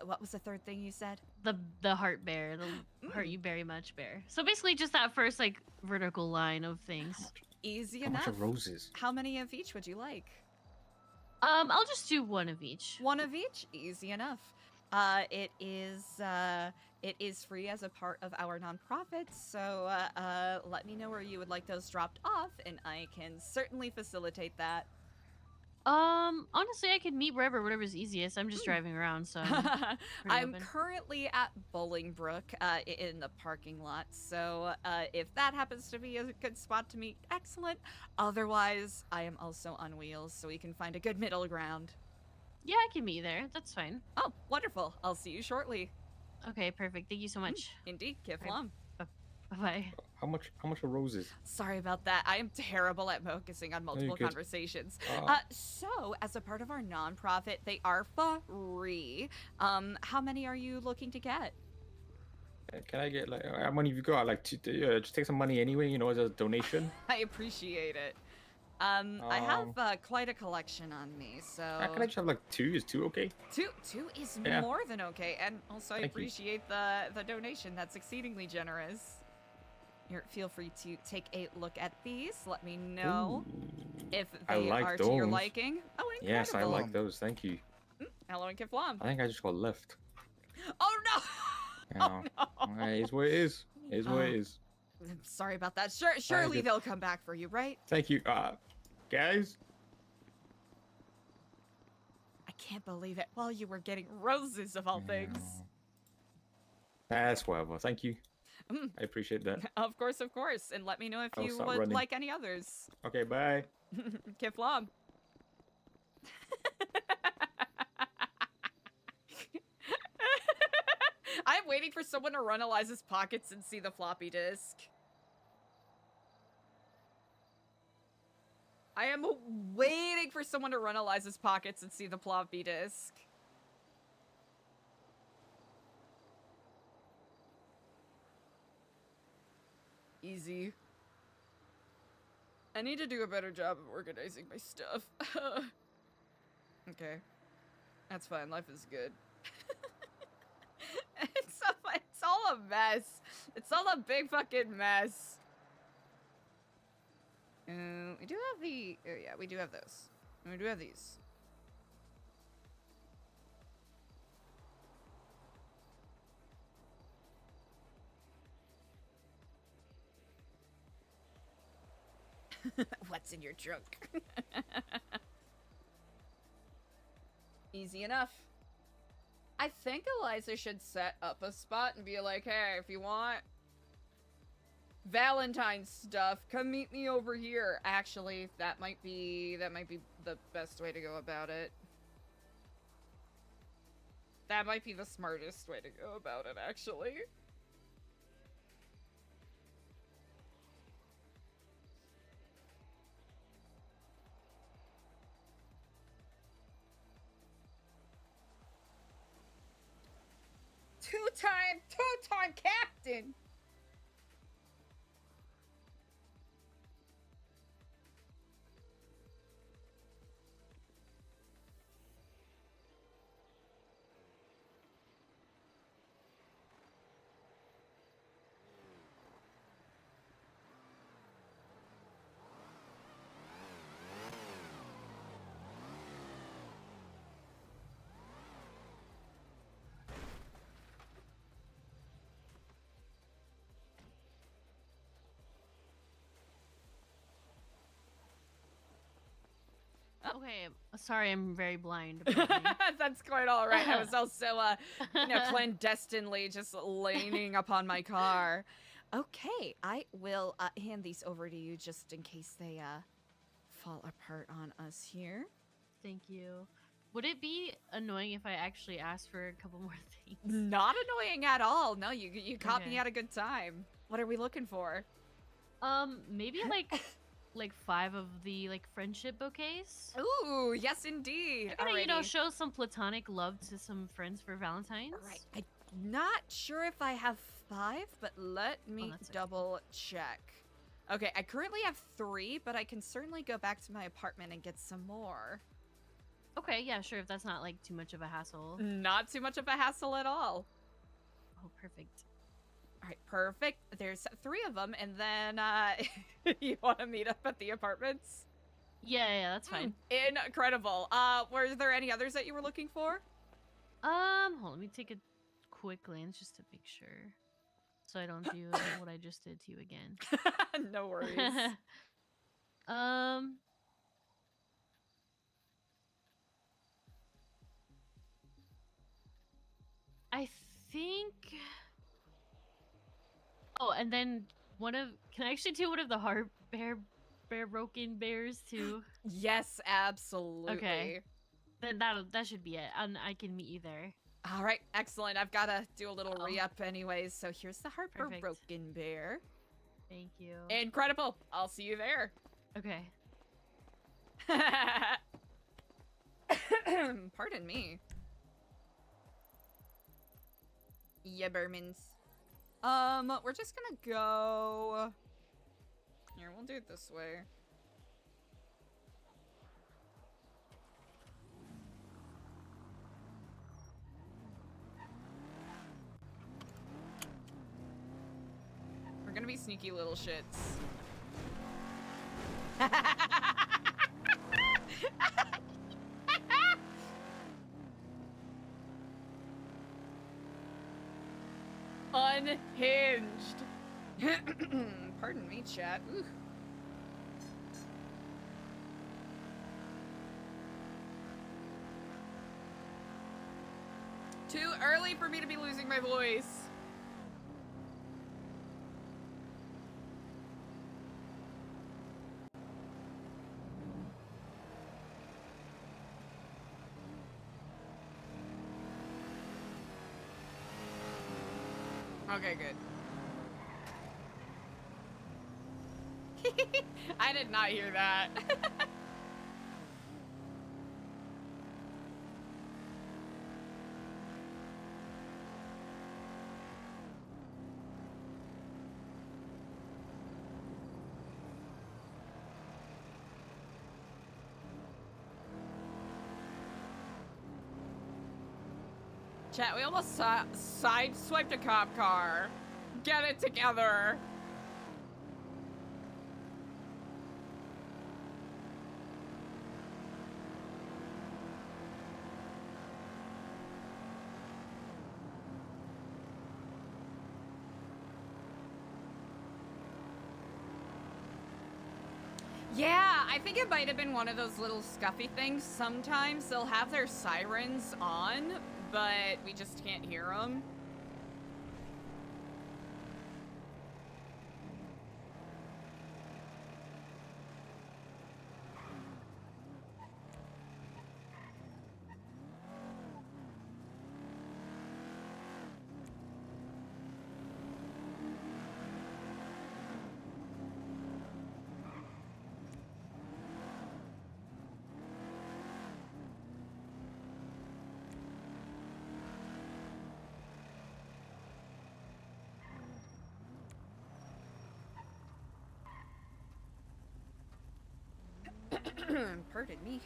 what was the third thing you said? The heart bear, the heart you very much bear. So basically, just that first like vertical line of things. Easy How enough. much of roses? How many of each would you like? I'll just do one of each. One of each. Easy enough. It is free as a part of our nonprofit, so let me know where you would like those dropped off, and I can certainly facilitate that. Honestly, I could meet whatever's easiest. I'm just driving around, so I'm currently at Bolingbrook in the parking lot, so if that happens to be a good spot to meet, excellent. Otherwise, I am also on wheels, so we can find a good middle ground. Yeah, I can meet there. That's fine. Oh, wonderful. I'll see you shortly. Okay, perfect. Thank you so much. Indeed, Kiflam. Bye-bye. How much are roses? Sorry about that. I am terrible at focusing on multiple good. conversations. Ah. So, as a part of our nonprofit, they are free. How many are you looking to get? Can I get how many have you got? Just take some money anyway, as a donation. I appreciate it. I have quite a collection on me, so Can I just have like 2? Is 2 okay? two is Yeah. more than okay, and also I Thank you. appreciate the donation. That's exceedingly generous. Here, feel free to take a look at these. Let me know if I they like are to your those. liking. Oh, incredible! Yes, I like those. Thank you. Hello and Kiflam. I think I just got left. Oh no! Oh, no. It is what it is. It is what it is. I'm sorry about that. Surely good. they'll come back for you, right? Thank you. Guys? I can't believe it. While you were getting roses of all things. That's whatever. Thank you. Mm. I appreciate that. Of course. And let me know if I'll you start would running. like any others. Okay, bye. Kiflam. I'm waiting for someone to run Eliza's pockets and see the floppy disk. I am waiting for someone to run Eliza's pockets and see the floppy disk. Easy. I need to do a better job of organizing my stuff. Okay. That's fine. Life is good. It's all a mess. It's all a big fucking mess. We do have the... Oh, yeah, we do have those. And we do have these. What's in your trunk? Easy enough. I think Eliza should set up a spot and be like, hey, if you want Valentine's stuff, come meet me over here. Actually, that might be the best way to go about it. That might be the smartest way to go about it, actually. Two-time captain! Okay, sorry, I'm very blind. That's quite all right. I was also, clandestinely just leaning upon my car. Okay, I will hand these over to you just in case they fall apart on us here. Thank you. Would it be annoying if I actually asked for a couple more things? Not annoying at all. No, you caught me Okay. at a good time. What are we looking for? Maybe like 5 of the friendship bouquets. Ooh, yes indeed. I'm gonna, Alrighty. show some platonic love to some friends for Valentine's. Right. I'm not sure if I have 5, but let me double check. Okay, I currently have 3, but I can certainly go back to my apartment and get some more. Okay, yeah, sure, if that's not too much of a hassle. Not too much of a hassle at all. Oh, perfect. All right, perfect. There's 3 of them, and then you want to meet up at the apartments? Yeah, that's fine. Incredible. Were there any others that you were looking for? Hold on, let me take a quick glance just to make sure, so I don't do what I just did to you again. No worries. I think. Oh, and then can I actually do one of the heart bear broken bears too? Yes, absolutely. Okay. Then that should be it. And I can meet you there. All right, excellent. I've got to do a little re-up anyways, so here's the heart broken bear. Thank you. Incredible. I'll see you there. Okay. Pardon me. Yeah, Bermans. We're just gonna go... Here, we'll do it this way. gonna be sneaky little shits. Unhinged. Pardon me, chat. Ooh. Too early for me to be losing my voice. Okay, good. I did not hear that. Chat, we almost sideswiped a cop car. Get it together. Yeah, I think it might have been one of those little scuffy things. Sometimes they'll have their sirens on, but we just can't hear them. Pardon me.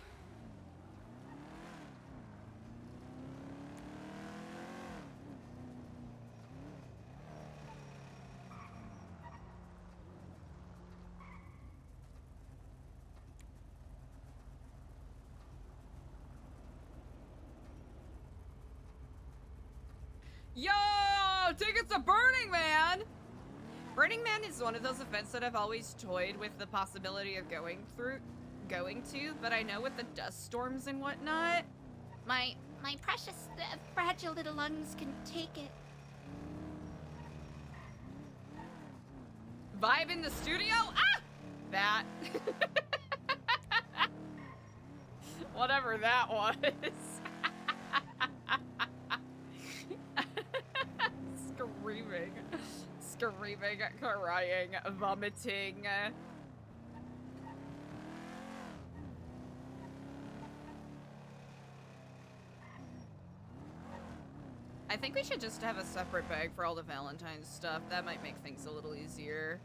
Yo! Tickets to Burning Man! Burning Man is one of those events that I've always toyed with the possibility of going to, but I know with the dust storms and whatnot, My precious, fragile little lungs can take it. vibe in the studio? Ah! That. Whatever that was. Screaming, crying, vomiting. I think we should just have a separate bag for all the Valentine's stuff. That might make things a little easier.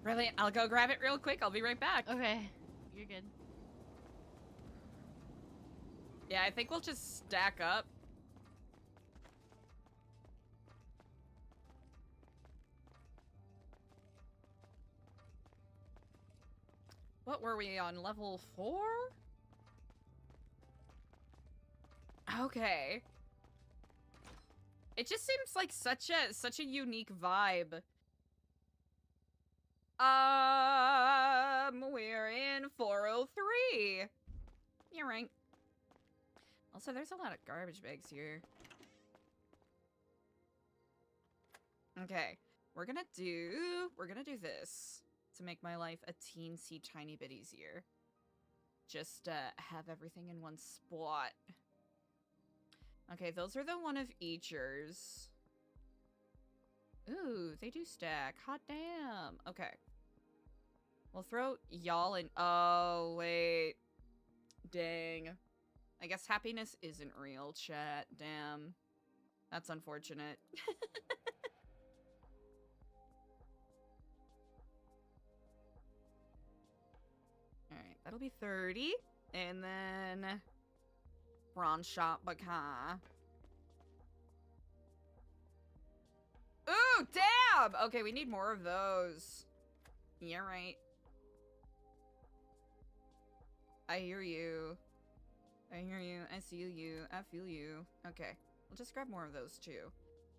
Brilliant. I'll go grab it real quick. I'll be right back. Okay. You're good. Yeah, I think we'll just stack up. What were we on? Level 4? Okay. It just seems like such a unique vibe. We're in 403. You're right. Also, there's a lot of garbage bags here. Okay, we're gonna do this to make my life a teensy tiny bit easier. Just have everything in one spot. Okay, those are the one of eachers. Ooh, they do stack. Hot damn. Okay. We'll throw y'all in. Oh, wait. Dang. I guess happiness isn't real, chat. Damn. That's unfortunate. Alright, that'll be 30. And then... Bronze shot baka. Ooh, damn! Okay, we need more of those. Yeah, right. I hear you. I hear you. I see you. I feel you. Okay. We'll just grab more of those too.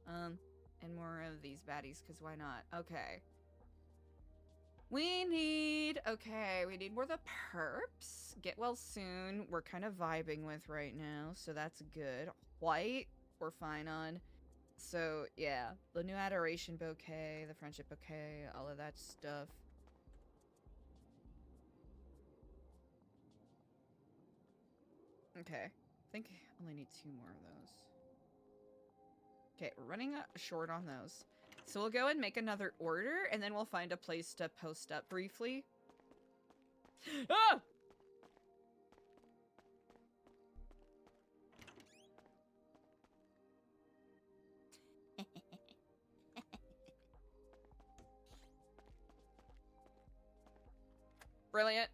And more of these baddies, because why not? Okay. We need more of the perps. Get well soon. We're kind of vibing with right now, so that's good. White, we're fine on. So, yeah. The new adoration bouquet, the friendship bouquet, all of that stuff. Okay. I think I only need 2 more of those. Okay, we're running short on those. So we'll go and make another order, and then we'll find a place to post up briefly. Ah! Brilliant.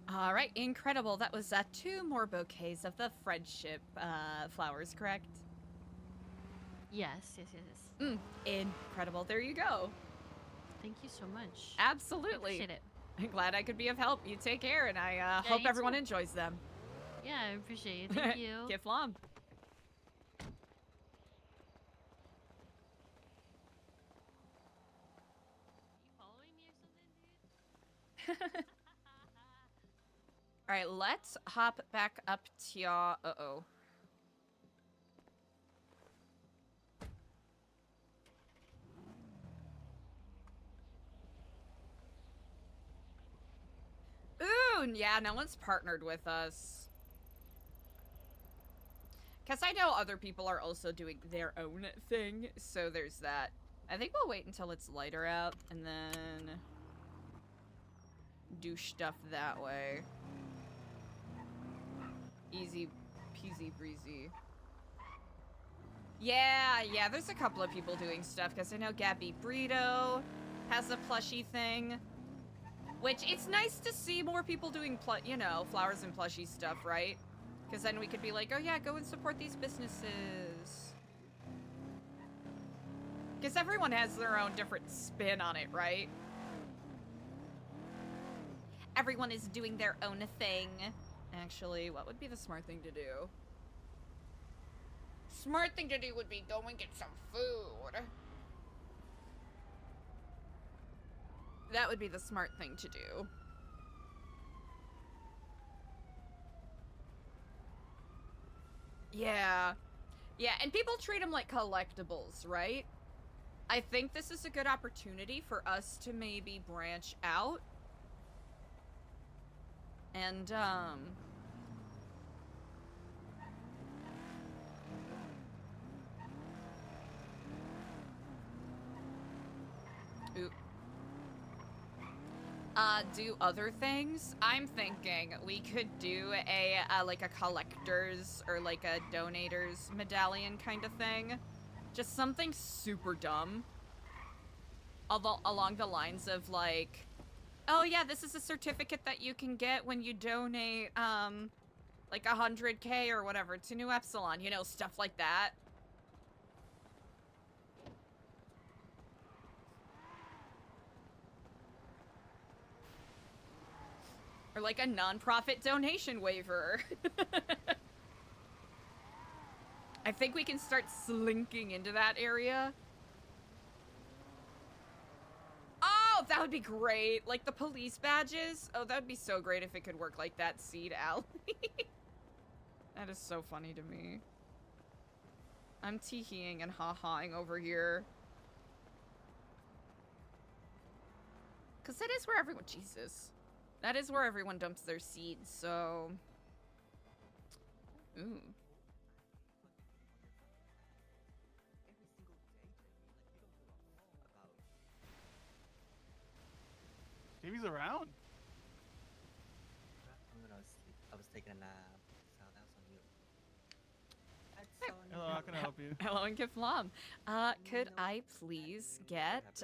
All right, incredible. That was 2 more bouquets of the friendship flowers, correct? Yes. Incredible. There you go. Thank you so much. Absolutely. Appreciate it. I'm glad I could be of help. You take care, and I hope you everyone too. enjoys them. Yeah, I appreciate it. Thank you. Get flom. All right, let's hop back up to y'all. Uh-oh. Ooh, yeah, no one's partnered with us. Because I know other people are also doing their own thing, so there's that. I think we'll wait until it's lighter out, and then do stuff that way. Easy peasy breezy. Yeah, there's a couple of people doing stuff, because I know Gabby Brito has a plushie thing. Which, it's nice to see more people doing, flowers and plushie stuff, right? Because then we could be like, oh yeah, go and support these businesses. Because everyone has their own different spin on it, right? Everyone is doing their own thing. Actually, what would be the smart thing to do? Smart thing to do would be go and get some food. That would be the smart thing to do. Yeah, and people treat them like collectibles, right? I think this is a good opportunity for us to maybe branch out. And, do other things. I'm thinking we could do a like a collector's or like a donator's medallion kind of thing. Just something super dumb. Along the lines of like, oh yeah, this is a certificate that you can get when you donate like 100K or whatever to New Epsilon, you know, stuff like that. Or like a non-profit donation waiver. I think we can start slinking into that area. Oh, That would be great. Like the police badges. Oh, that would be so great if it could work like that seed alley. That is so funny to me. I'm teeheeing and ha-haing over here. Because that is where everyone... Jesus. That is where everyone dumps their seeds, so... Ooh. Jamie's around. When I was taking a nap, so that was on you. Hello, how can I help you? Hello and Kiflam. Could I please get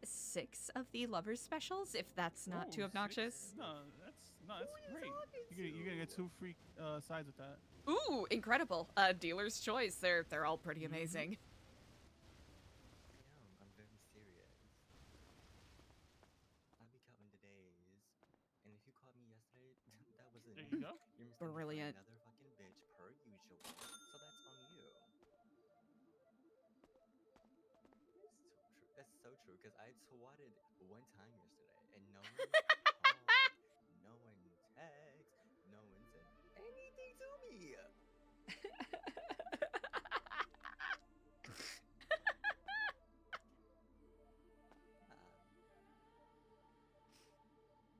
6 of the lovers specials, if that's not too obnoxious? No, that's great. You're gonna get 2 free sides with that. Ooh, incredible. Dealer's choice. They're all pretty amazing. I'm very serious. I'll be counting the days, and if you called me yesterday, that wasn't. There you go. You're mistaken for Brilliant. another fucking bitch per usual. So that's on you. That's so true, because I swatted one time yesterday, and no one called, no one texted, no one said anything to me.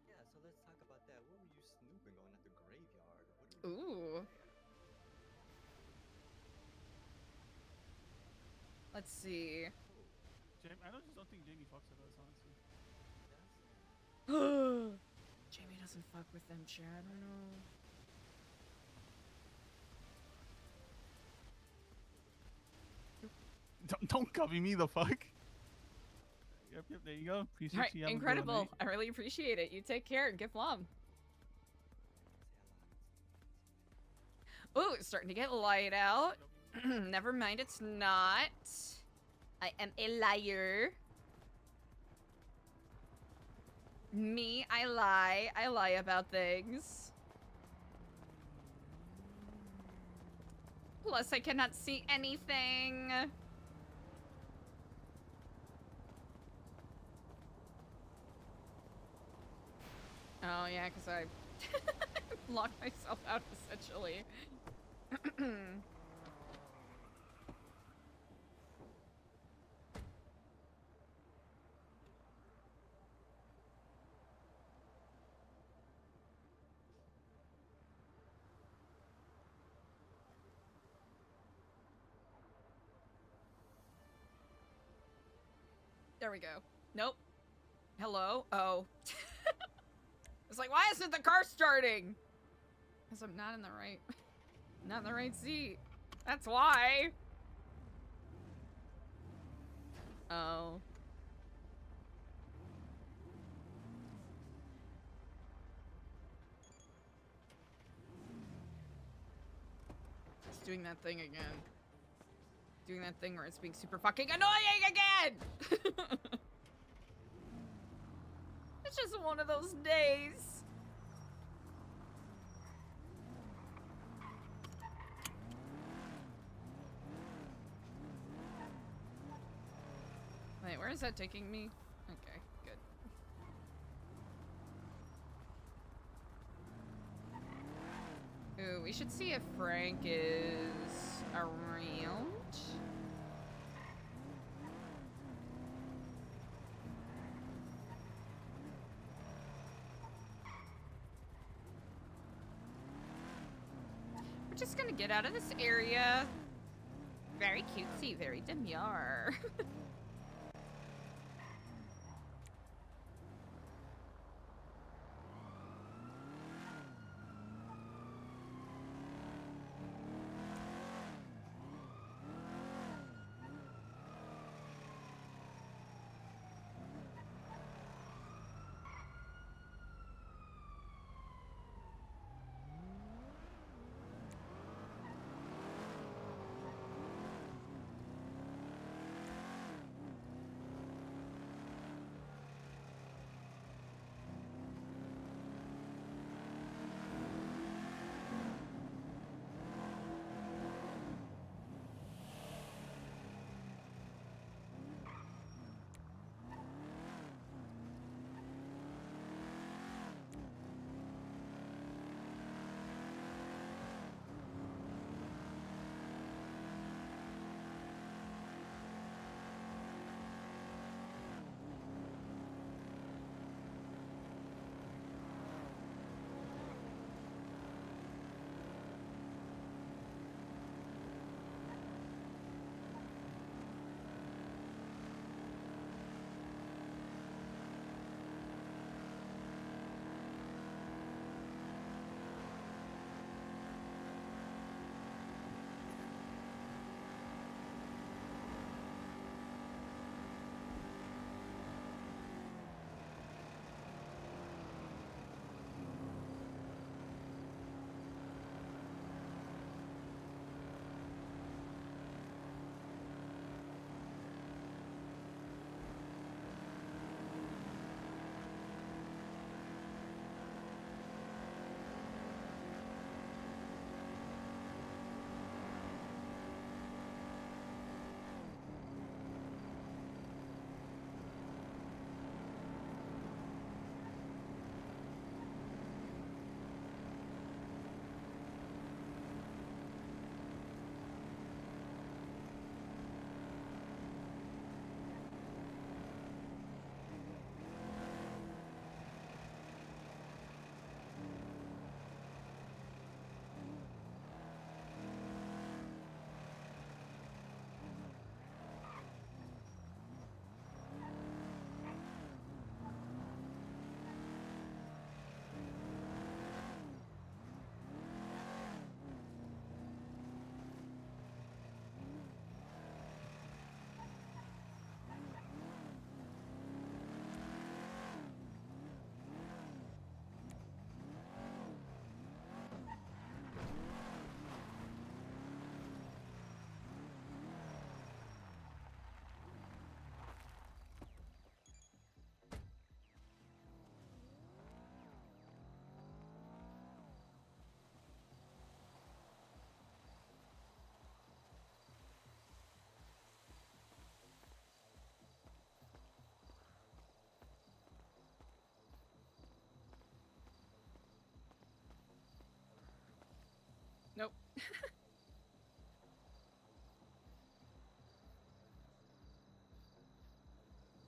Yeah, so let's talk about that. What were you snooping on at the graveyard? Ooh. Let's see. I just don't think Jamie fucks with us, honestly. Jamie doesn't fuck with them, Chad. I don't know. Don't copy me the fuck. Yep, there you go. Appreciate Alright, you having a good incredible. night. I really appreciate it. You take care and give love. Ooh, it's starting to get light out. Never mind, it's not. I am a liar. Me, I lie. I lie about things. Plus, I cannot see anything. Oh, yeah, because I locked myself out, essentially. There we go. Nope. Hello? Oh. It's like, why isn't the car starting? Because I'm not in the right seat. That's why. Oh. It's doing that thing again. Doing that thing where it's being super fucking annoying again! It's just one of those days. Wait, where is that taking me? Okay, good. Ooh, we should see if Frank is around. We're just gonna get out of this area. Very cutesy, very demure.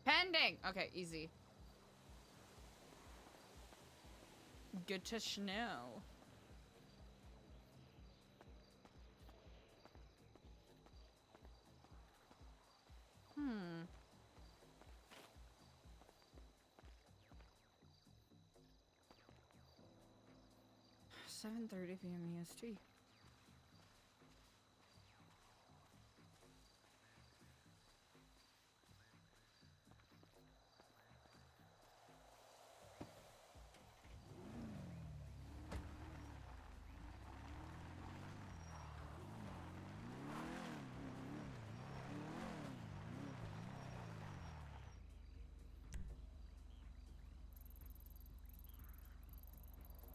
Pending. Okay, easy. Good to know. Hmm. $7:30 p.m. EST.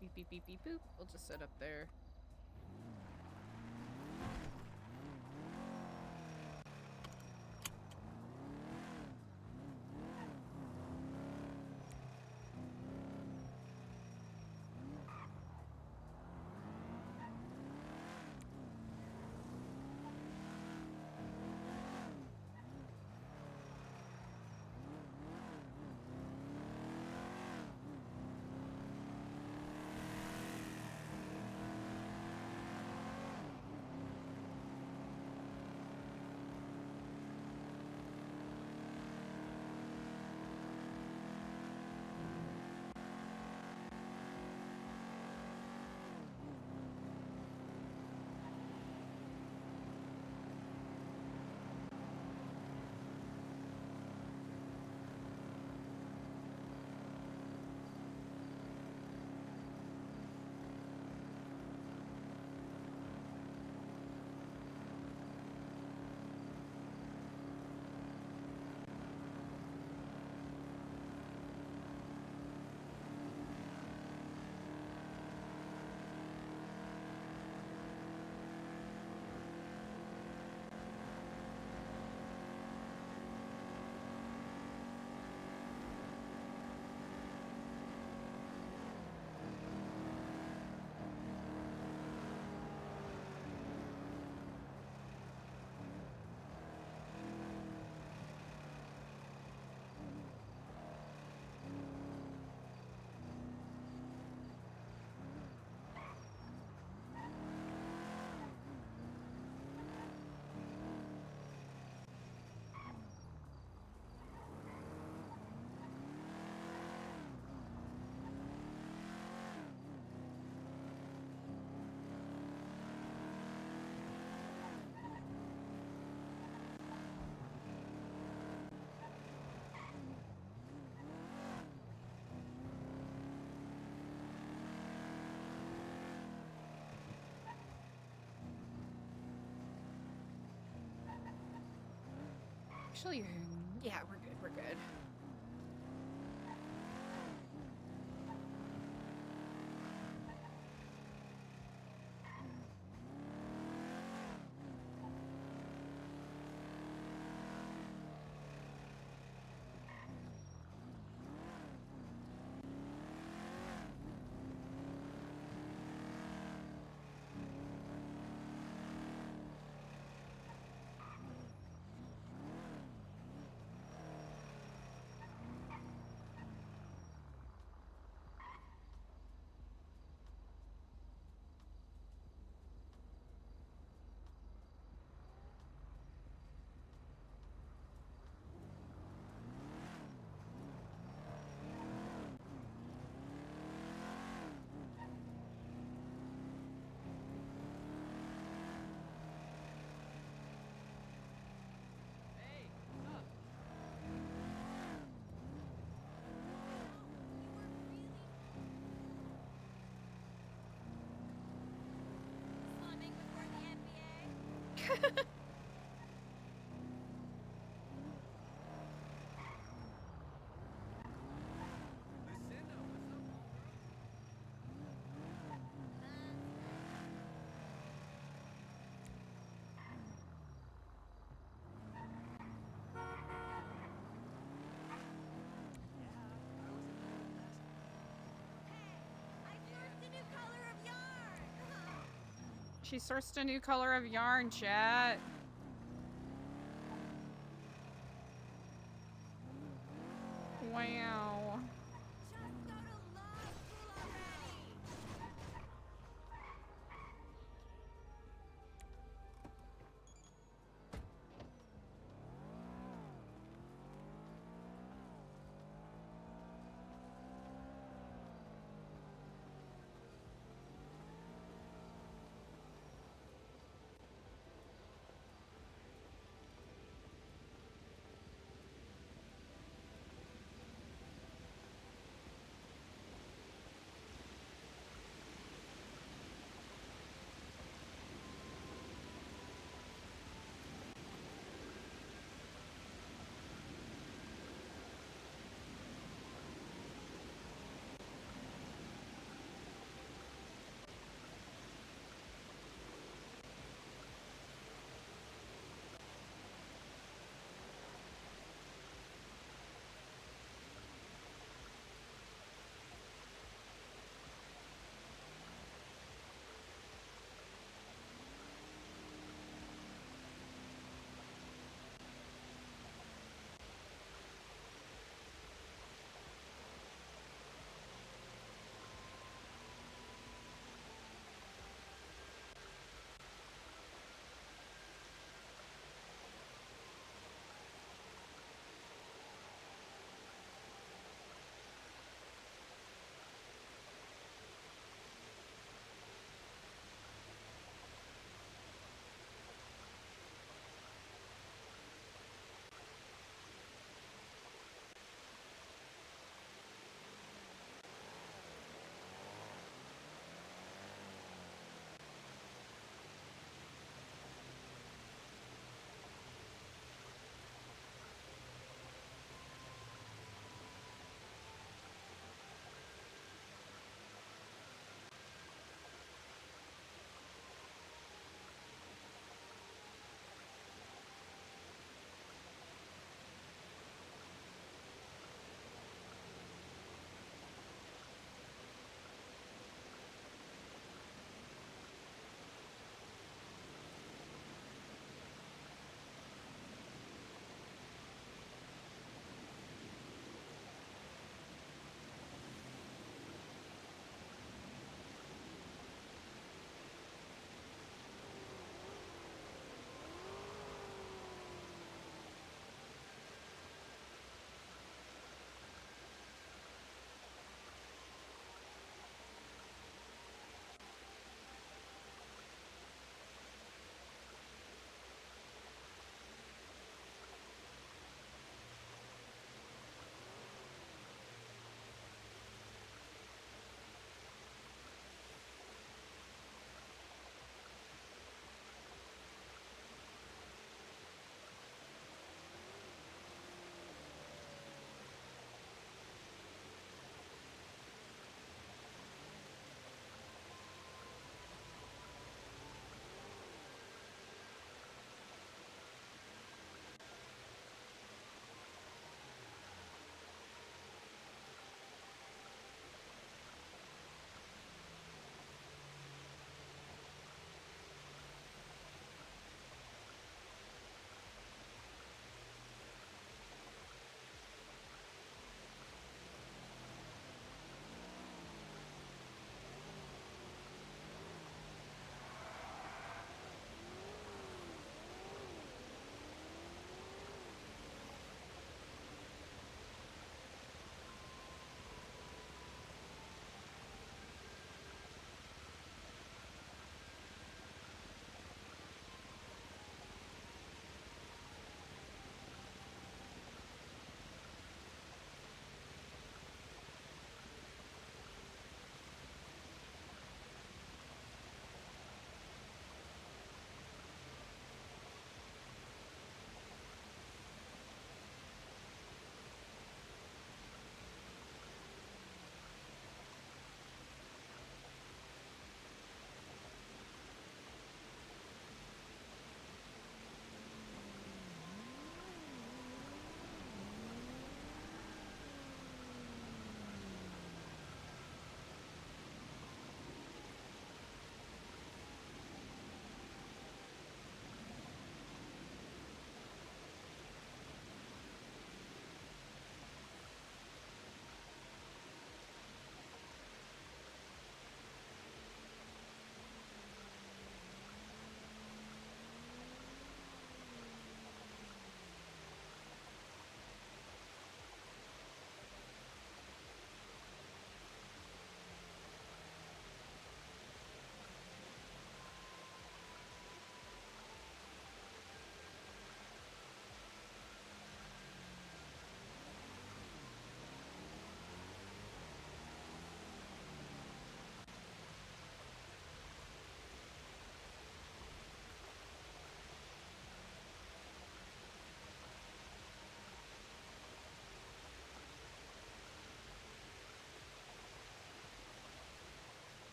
Beep beep beep beep boop. We'll just sit up there. Actually, yeah, we're good. We're good. She sourced a new color of yarn, chat. Wow.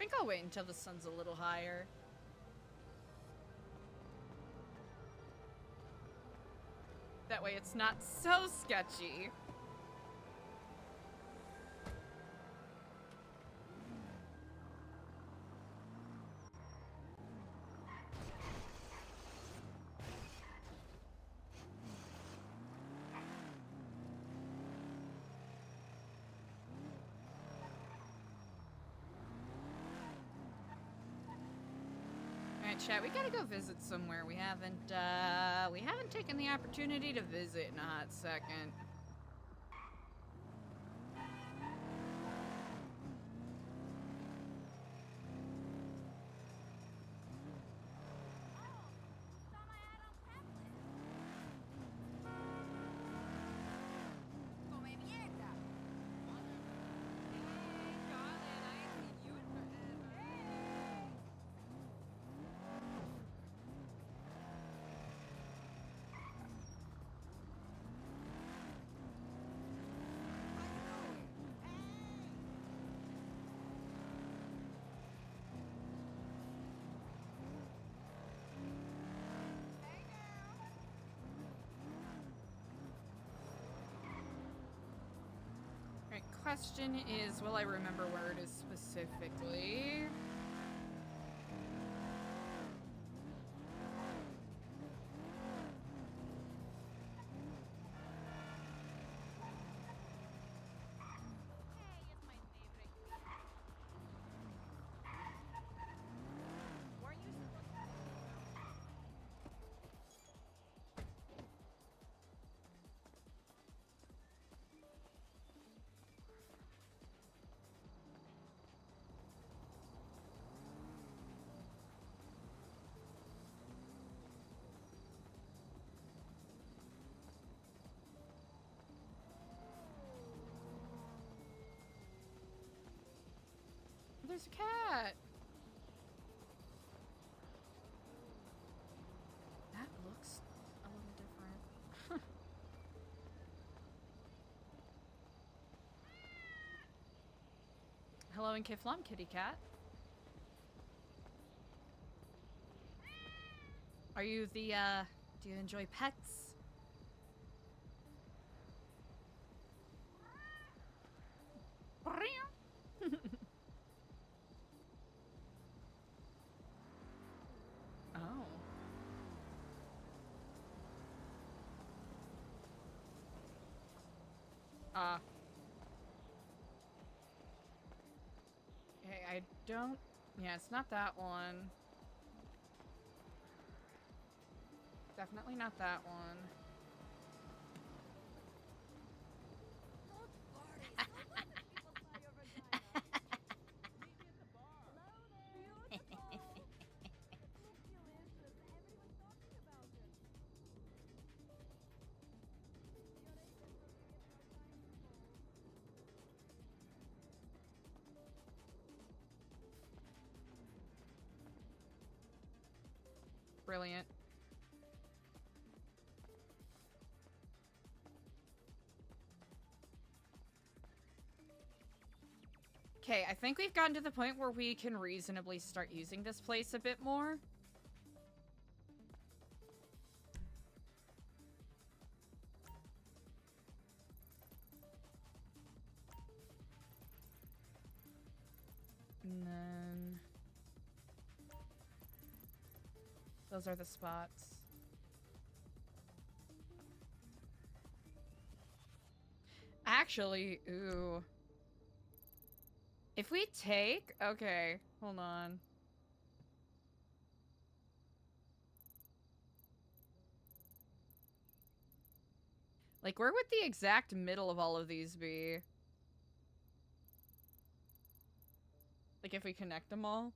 think I'll wait until the sun's a little higher. That way it's not so sketchy. Alright, chat, we gotta go visit somewhere. We haven't taken the opportunity to visit in a hot second. Right, question is, will I remember where it is specifically? There's a cat. That looks a little different. Hello and Kiflam, kitty cat. Are you the, do you enjoy pets? Oh. Okay, I don't... Yeah, it's not that one. Definitely not that one. Brilliant. Okay, I think we've gotten to the point where we can reasonably start using this place a bit more. And then... those are the spots. Actually, ooh. If we take... okay, hold on. Like, where would the exact middle of all of these be? Like, if we connect them all?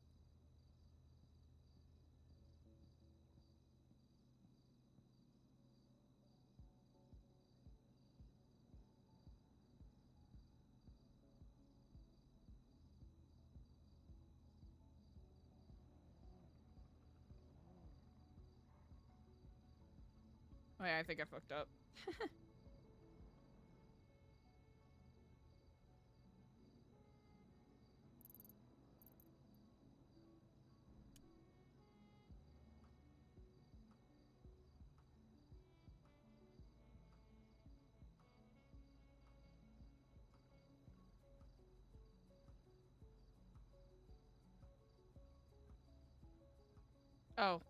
Oh yeah, I think I fucked up. Oh.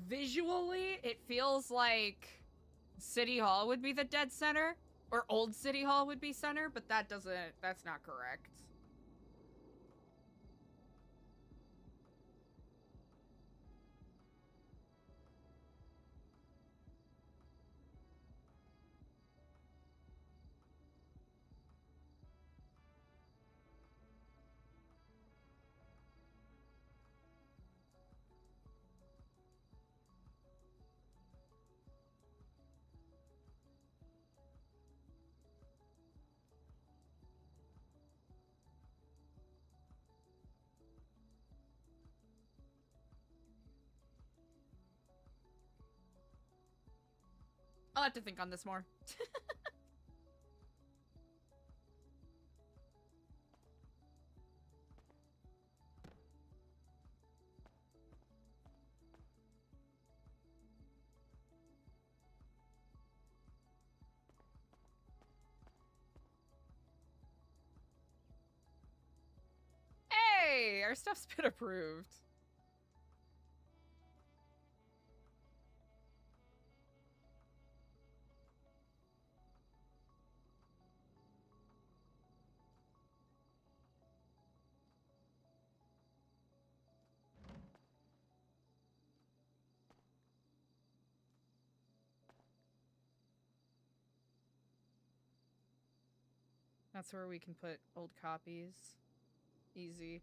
Visually, it feels like City Hall would be the dead center, or Old City Hall would be center, but that's not correct. I'll have to think on this more. Hey, our stuff's been approved. That's where we can put old copies. Easy.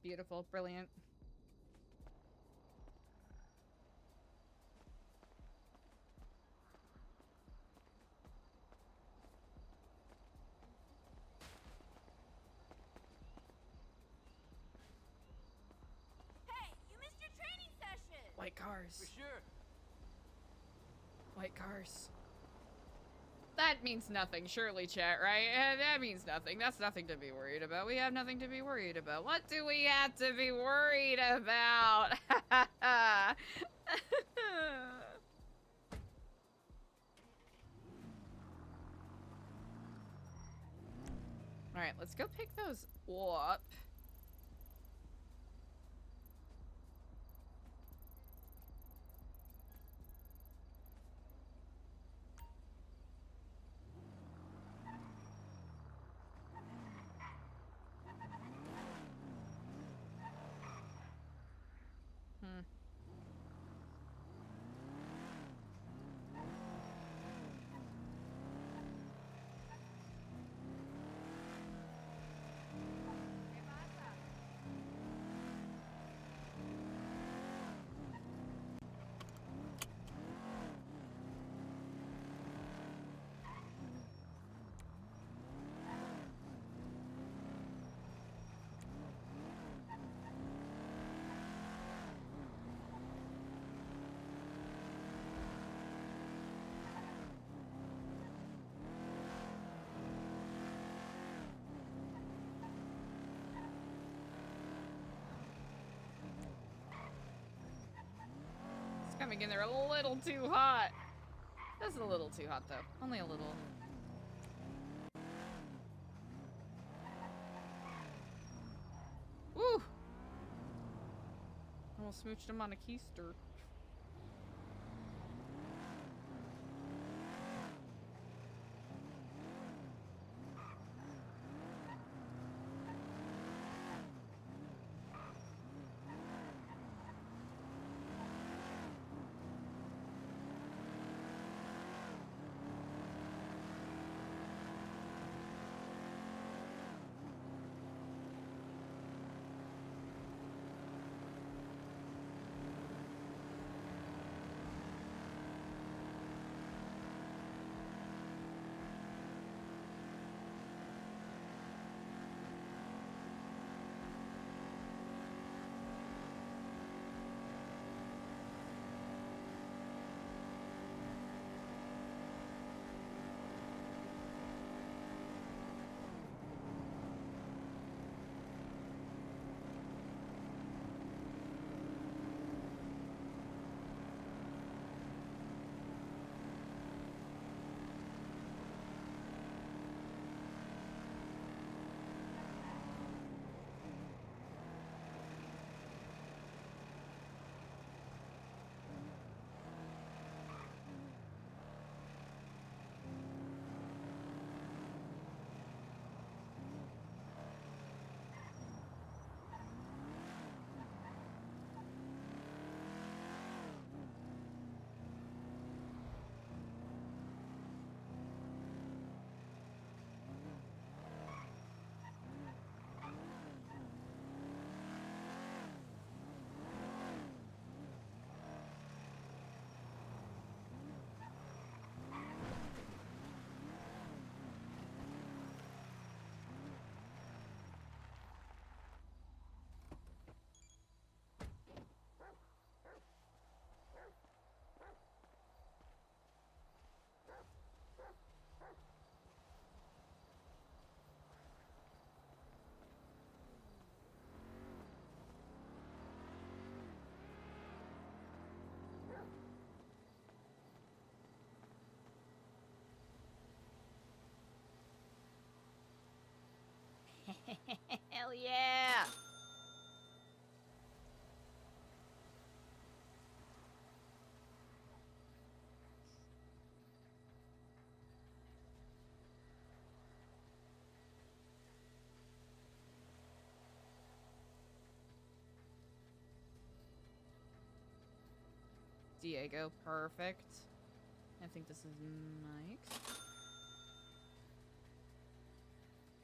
Beautiful, brilliant. Hey, you missed your training session. White cars. For sure. White cars. That means nothing, surely, chat, right? That means nothing. That's nothing to be worried about. We have nothing to be worried about. What do we have to be worried about? Alright, let's go pick those up. Coming in there a little too hot. That's a little too hot, though. Only a little. Woo! Almost smooched him on a keister. Diego. Perfect. I think this is Mike's.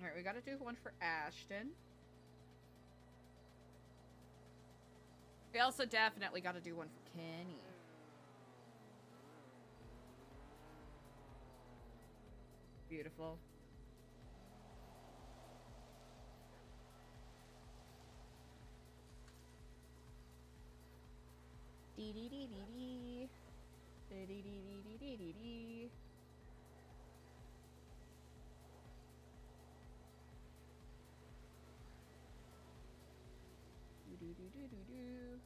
Alright, we gotta do one for Ashton. We also definitely gotta do one for Kenny. Beautiful. Dee dee dee dee dee. Dee dee dee dee dee dee dee. Do do do do do do.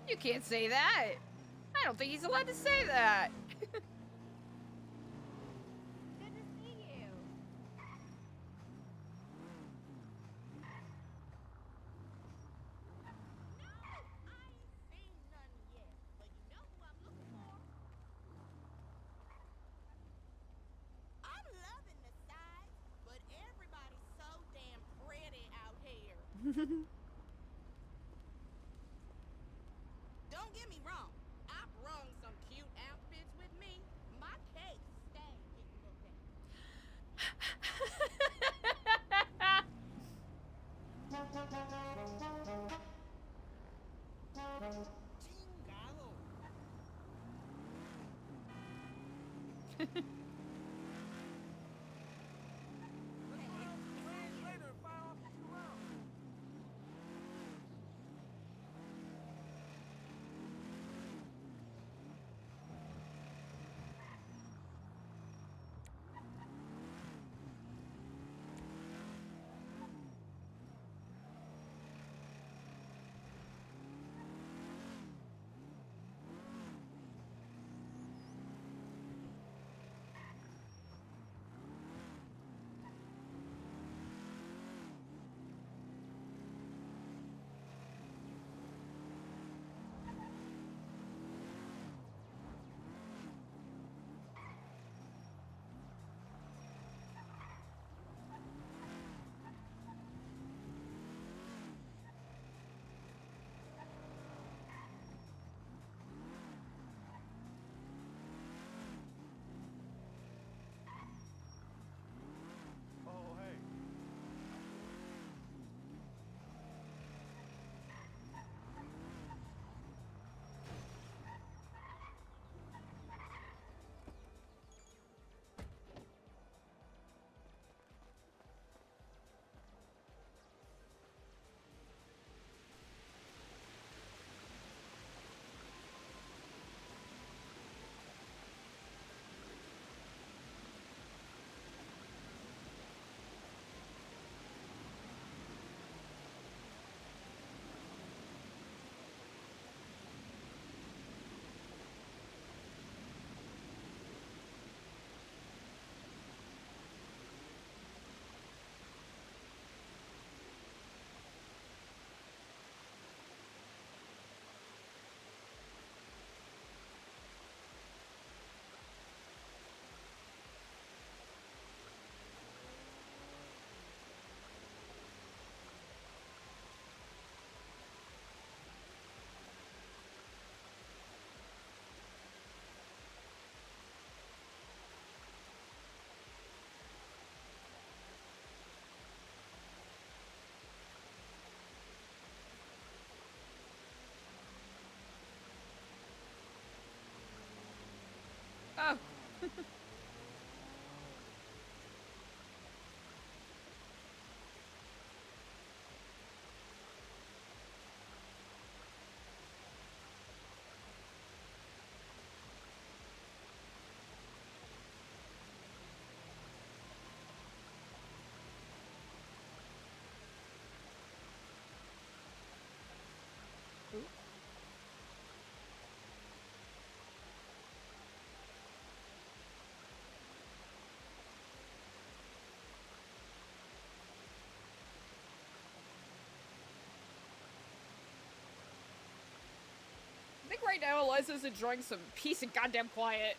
You can't say that. I don't think he's allowed to say that. Good to see you. I'm loving the sights, but everybody's so damn pretty out here. Don't get me wrong. I brung some cute outfits with me. My case stays getting looked at. Oh, hey. Oh. I think right now Eliza's enjoying some peace and goddamn quiet.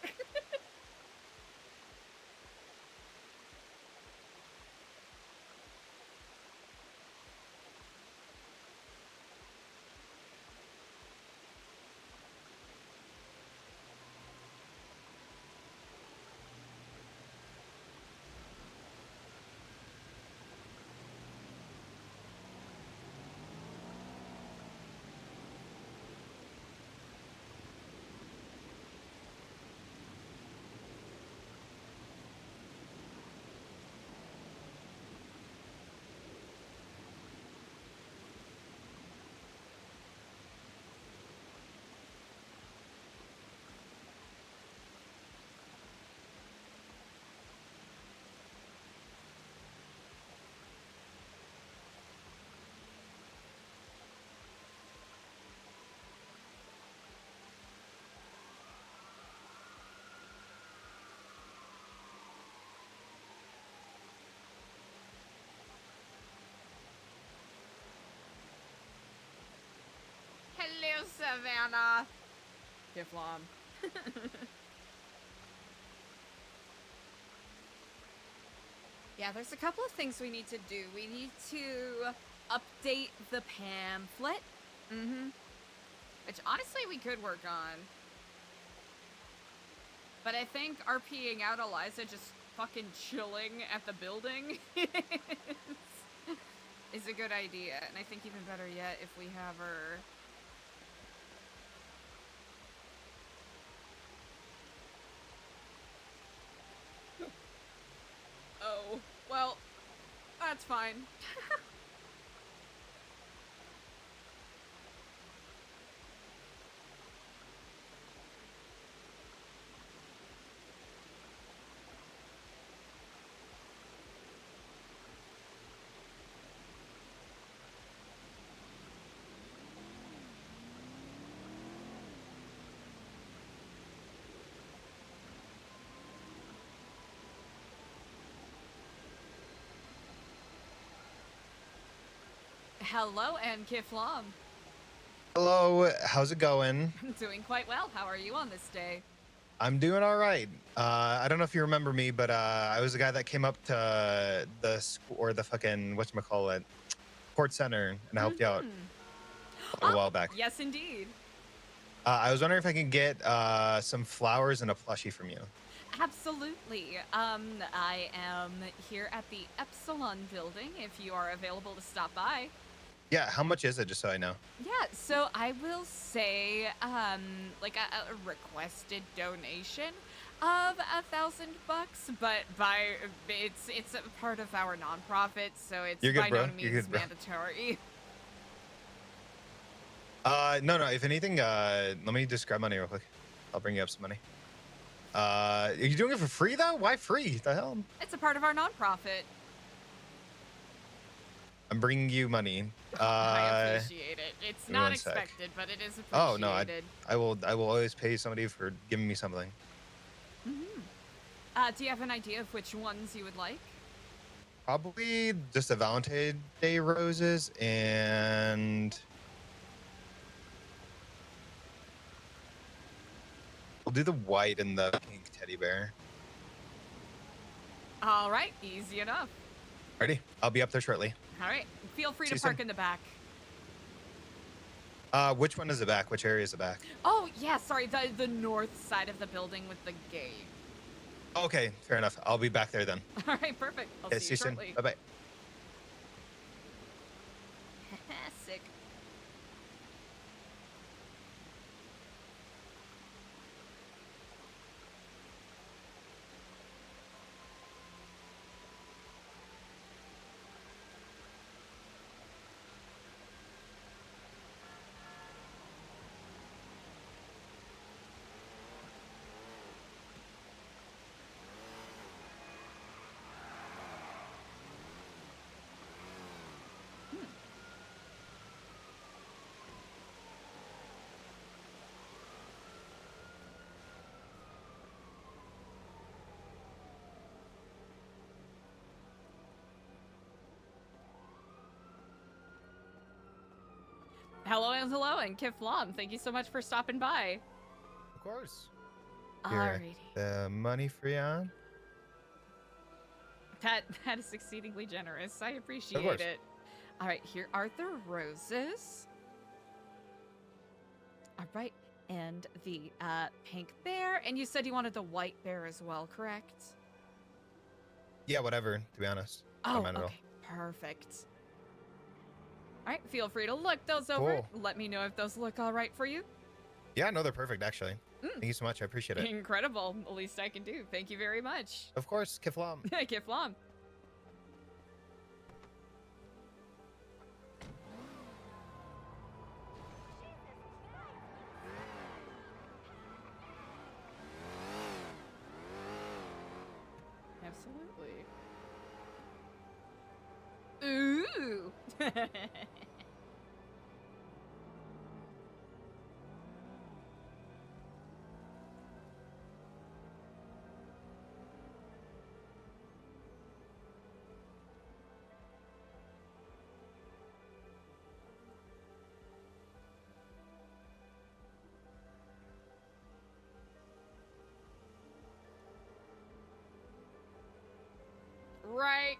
Savannah. Giflom. Yeah, there's a couple of things we need to do. We need to update the pamphlet. Which honestly we could work on. But I think RPing out Eliza just fucking chilling at the building is a good idea. And I think even better yet if we have her... Oh, well, that's fine. Hello, and Kiflam. Hello, how's it going? I'm doing quite well. How are you on this day? I'm doing all right. I don't know if you remember me, but I was the guy that came up to the fucking whatchamacallit, Port Center, and I helped you out a while back. Yes, indeed. I was wondering if I can get some flowers and a plushie from you. Absolutely. I am here at the Epsilon building if you are available to stop by. Yeah, how much is it, just so I know? Yeah, so I will say, like a requested donation of $1,000, but it's a part of our nonprofit, so it's You're good, by bro. no You're means good, bro. mandatory. No, if anything, let me just grab money real quick. I'll bring you up some money. Are you doing it for free though? Why free? The hell? It's a part of our nonprofit. I'm bringing you money. I appreciate it. It's give me not 1 sec. expected, but it is appreciated. Oh no, I will always pay somebody for giving me something. Do you have an idea of which ones you would like? Probably just the Valentine's Day roses and we'll do the white and the pink teddy bear. All right, easy enough. Ready? I'll be up there shortly. All right, feel free See to you park soon. in the back. Which one is the back? Which area is the back? Oh, yeah, sorry, the north side of the building with the gate. Okay, fair enough. I'll be back there then. All right, perfect. I'll Okay, see you soon. shortly. Bye bye. Sick. Hello, and Kiflam. Thank you so much for stopping by. Of course. Alrighty. The money for you. That is exceedingly generous. I appreciate course. it. All right, here are the roses. All right, and the pink bear. And you said you wanted the white bear as well, correct? Yeah, whatever, to be honest. Oh, Don't mind at all. okay, perfect. All right, feel free to look those over. Cool. Let me know if those look all right for you. Yeah, no, they're perfect, actually. Thank you so much. I appreciate it. Incredible. The least I can do. Thank you very much. Of course, Kiflam. Kiflam. Absolutely. Ooh.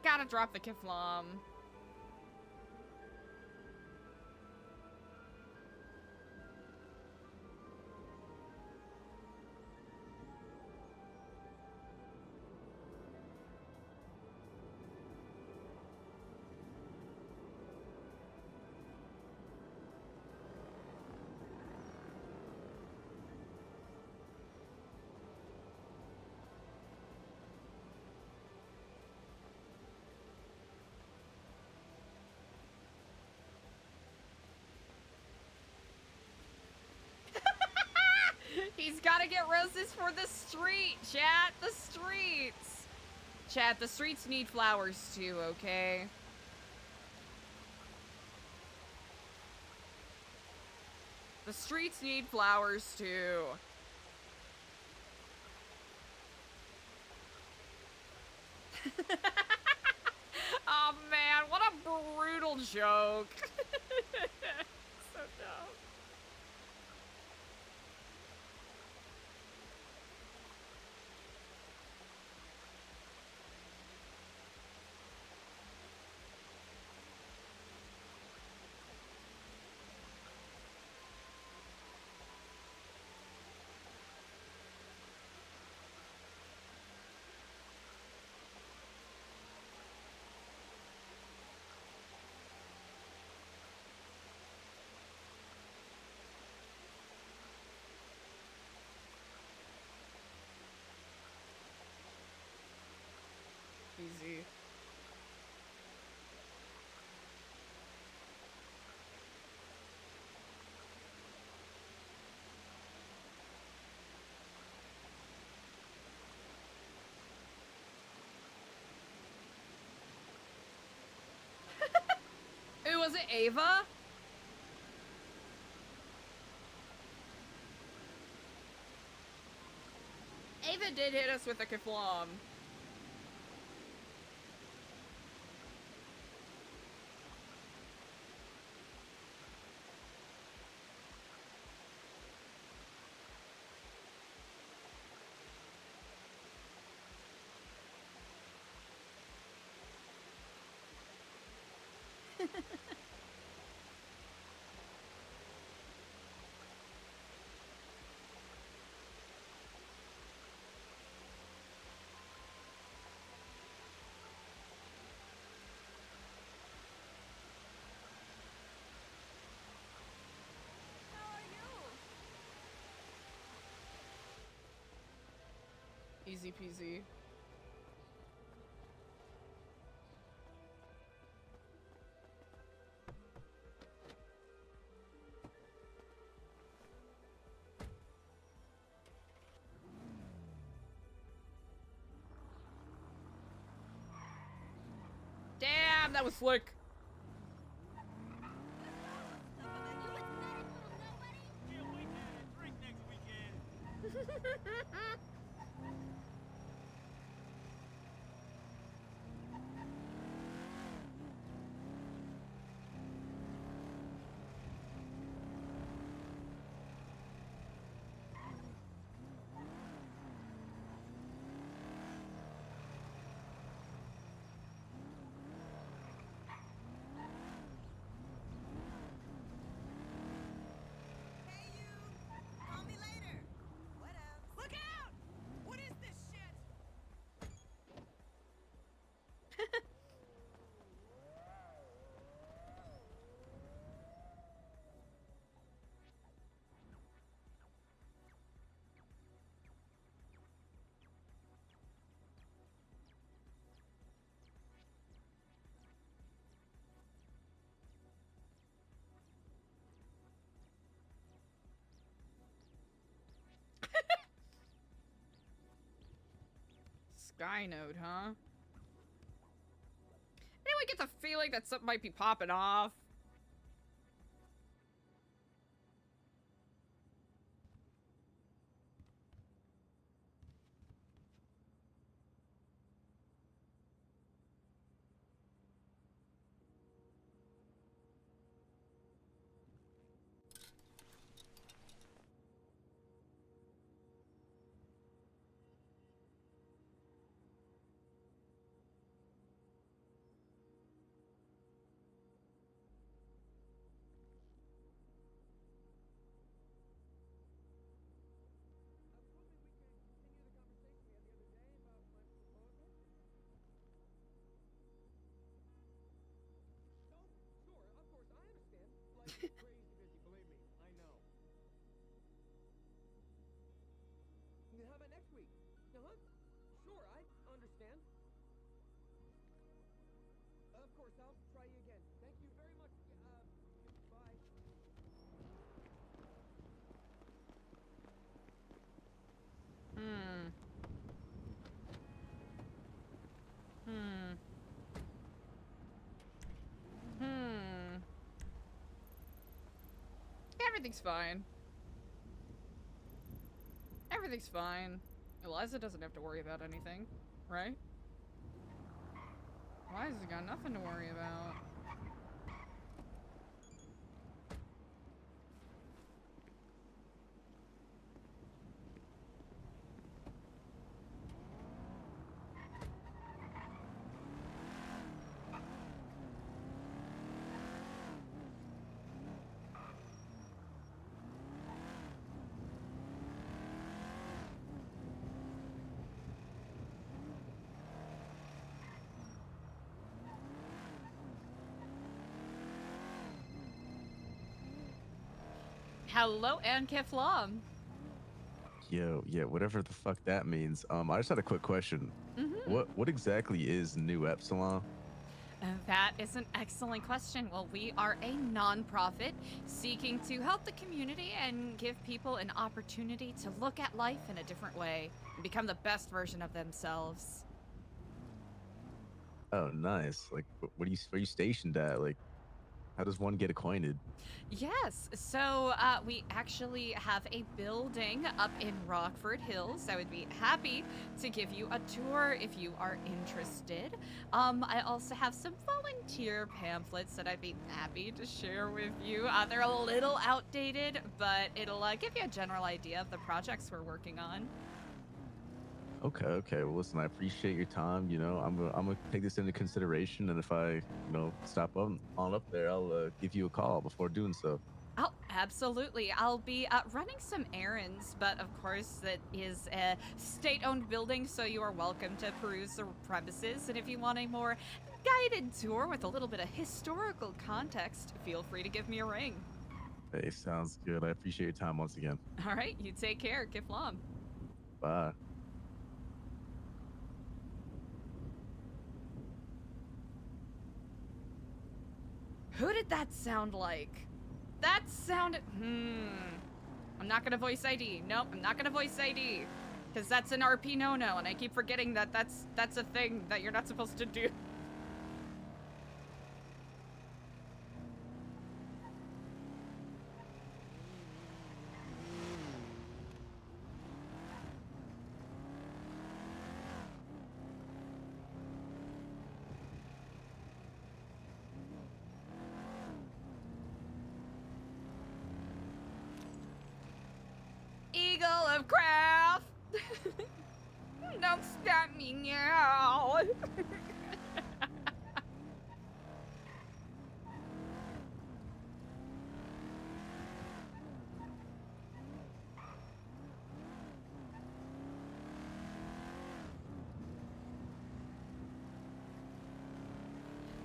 Gotta drop the Kiflam. He's gotta get roses for the street, chat. The streets. Chat, the streets need flowers too, okay? The streets need flowers too. Oh man, what a brutal joke. So dumb. Easy. Ooh, was it Ava? Ava did hit us with a Kiflam. Easy peasy. Damn, that was slick. Look out! What is this shit? Skynote, huh? Anyone get the feeling that something might be popping off? Everything's fine. Everything's fine. ELIZA doesn't have to worry about anything, right? ELIZA's got nothing to worry about. Hello, and Kiflam. Yo, yeah, whatever the fuck that means. I just had a quick question. What exactly is New Epsilon? That is an excellent question. Well, we are a non-profit seeking to help the community and give people an opportunity to look at life in a different way and become the best version of themselves. Oh, nice. Like, where are you stationed at? Like, how does one get acquainted? Yes, so we actually have a building up in Rockford Hills. I would be happy to give you a tour if you are interested. I also have some volunteer pamphlets that I'd be happy to share with you. They're a little outdated, but it'll give you a general idea of the projects we're working on. Okay. Well, listen, I appreciate your time. You know, I'm gonna take this into consideration, and if I, stop on up there, I'll give you a call before doing so. Oh, absolutely. I'll be running some errands, but of course that is a state-owned building, so you are welcome to peruse the premises. And if you want a more guided tour with a little bit of historical context, feel free to give me a ring. Hey, sounds good. I appreciate your time once again. All right, you take care. Kiflam. Bye. Who did that sound like? That sounded... I'm not gonna voice ID. Nope, I'm not gonna voice ID. Because that's an RP no-no, and I keep forgetting that that's a thing that you're not supposed to do. Eagle of craft! Don't stop me now!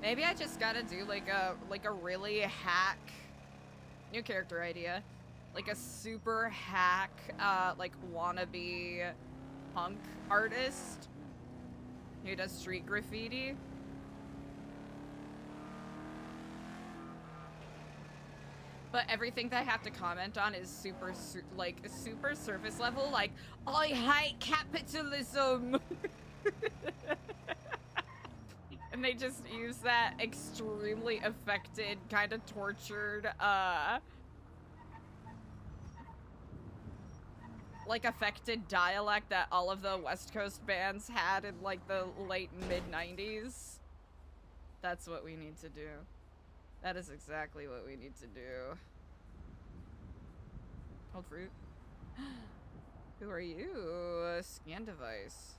Maybe I just gotta do like a really hack new character idea. Like a super hack, like wannabe punk artist who does street graffiti. But everything that I have to comment on is super surface level. Like, I hate capitalism. And they just use that extremely affected, kind of tortured, like affected dialect that all of the West Coast bands had in like the late mid-90s. That's what we need to do. That is exactly what we need to do. Hold fruit. Who are you? Scan device.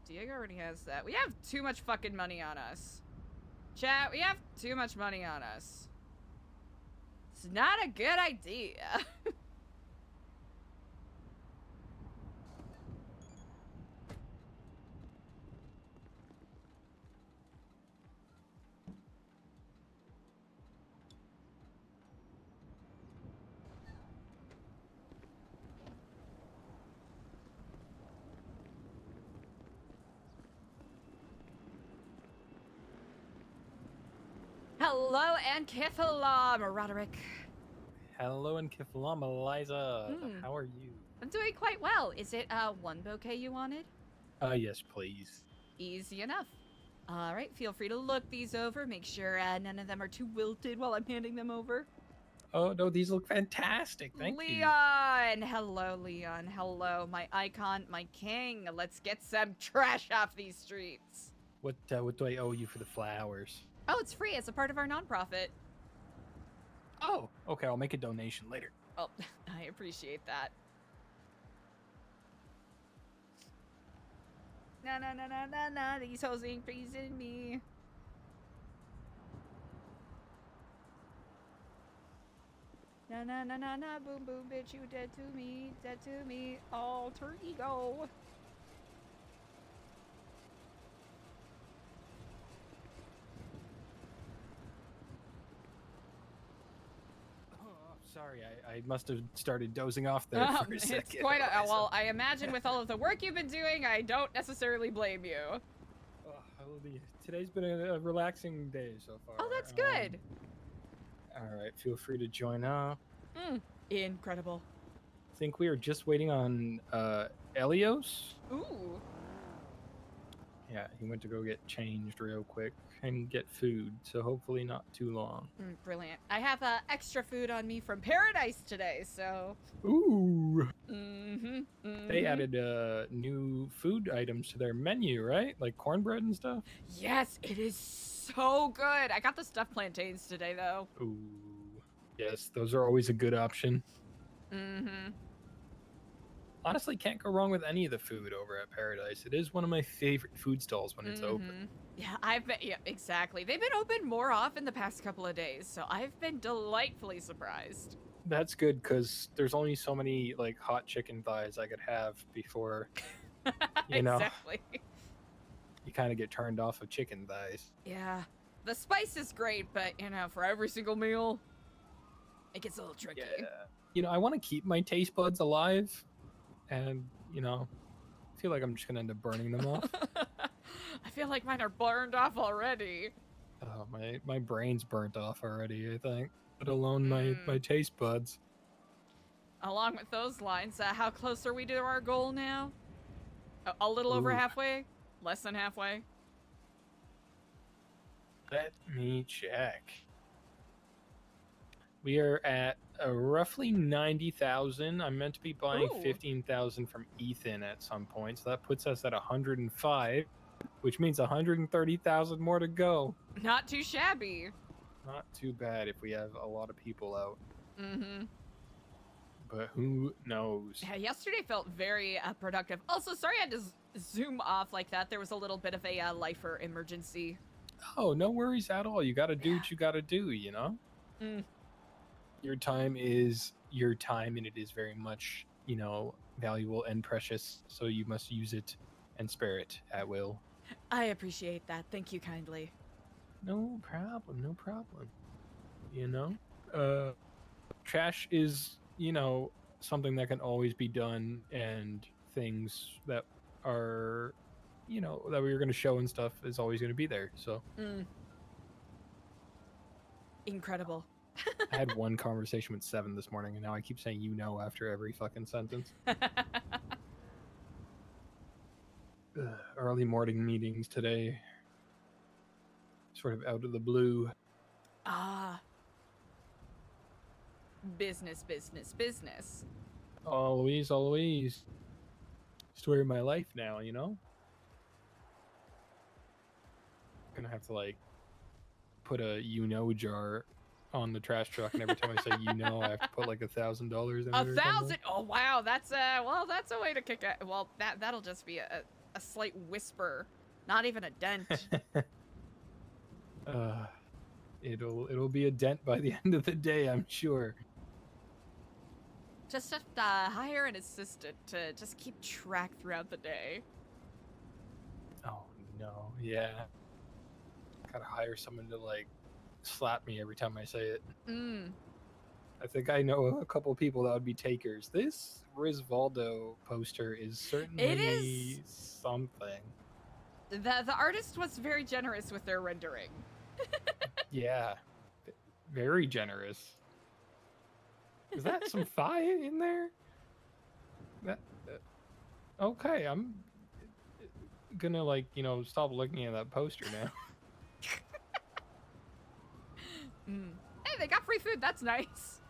Diego already has that. We have too much fucking money on us. Chat, we have too much money on us. It's not a good idea. Hello, and Kiflam, Roderick. Hello, and Kiflam, ELIZA. How are you? I'm doing quite well. Is it one bouquet you wanted? Yes, please. Easy enough. All right, feel free to look these over. Make sure none of them are too wilted while I'm handing them over. Oh no, these look fantastic. Thank you. Leon! Hello, Leon. Hello, my icon, my king. Let's get some trash off these streets. What do I owe you for the flowers? Oh, it's free. It's a part of our nonprofit. Oh, okay. I'll make a donation later. Oh, I appreciate that. Na, these hoes ain't pleasing me. Na, boom, boom, bitch, you dead to me, alter ego. Sorry, I must have started dozing off there for a second. It's quite a, well, I imagine with all of the work you've been doing, I don't necessarily blame you. Today's been a relaxing day so far. Oh, that's good. All right, feel free to join up. Incredible. I think we are just waiting on Elios. Ooh. Yeah, he went to go get changed real quick and get food, so hopefully not too long. Brilliant. I have extra food on me from Paradise today, so. Ooh. Mm-hmm. They added new food items to their menu, right? Like cornbread and stuff? Yes, it is so good. I got the stuffed plantains today, though. Ooh. Yes, those are always a good option. Mm-hmm. Honestly, can't go wrong with any of the food over at Paradise. It is one of my favorite food stalls when it's open. Yeah, yeah, exactly. They've been open more often the past couple of days, so I've been delightfully surprised. That's good because there's only so many like hot chicken thighs I could have before, you know, Exactly. you kind of get turned off of chicken thighs. Yeah, the spice is great, but you know, for every single meal, it gets a little tricky. Yeah. You know, I want to keep my taste buds alive, and you know, I feel like I'm just gonna end up burning them off. I feel like mine are burned off already. Oh, my brain's burnt off already, I think. Let alone my taste buds. Along with those lines, how close are we to our goal now? A little over halfway? Less than halfway? Let me check. We are at roughly 90,000. I'm meant to be buying 15,000 from Ethan at some point, so that puts us at 105, which means 130,000 more to go. Not too shabby. Not too bad if we have a lot of people out. Mm-hmm. But who knows? Yeah, yesterday felt very productive. Also, sorry I had to zoom off like that. There was a little bit of a lifer emergency. Oh, no worries at all. You gotta do what you gotta do, you know? Your time is your time, and it is very much, you know, valuable and precious, so you must use it and spare it at will. I appreciate that. Thank you kindly. No problem, no problem. You know? Trash is, you know, something that can always be done, and things that are, you know, that we're going to show and stuff is always going to be there, so. Incredible. I had one conversation with Seven this morning, and now I keep saying you know after every fucking sentence. Early morning meetings today. Sort of out of the blue. Ah. Business, business, business. Always, always. Story of my life now, you know? Gonna have to, like, put a you-know jar on the trash truck, and every time I say you know, I have to put like $1,000 in it. 1,000? Oh wow, that's well, that's a way to kick it. Well, that'll just be a slight whisper, not even a dent. It'll be a dent by the end of the day, I'm sure. Just have to hire an assistant to just keep track throughout the day. Oh no, yeah. Gotta hire someone to like slap me every time I say it. I think I know a couple people that would be takers. This Risvaldo poster is certainly something. The artist was very generous with their rendering. Yeah, very generous. Is that some thigh in there? That okay, gonna like stop looking at that poster now. Hey, they got free food. That's nice.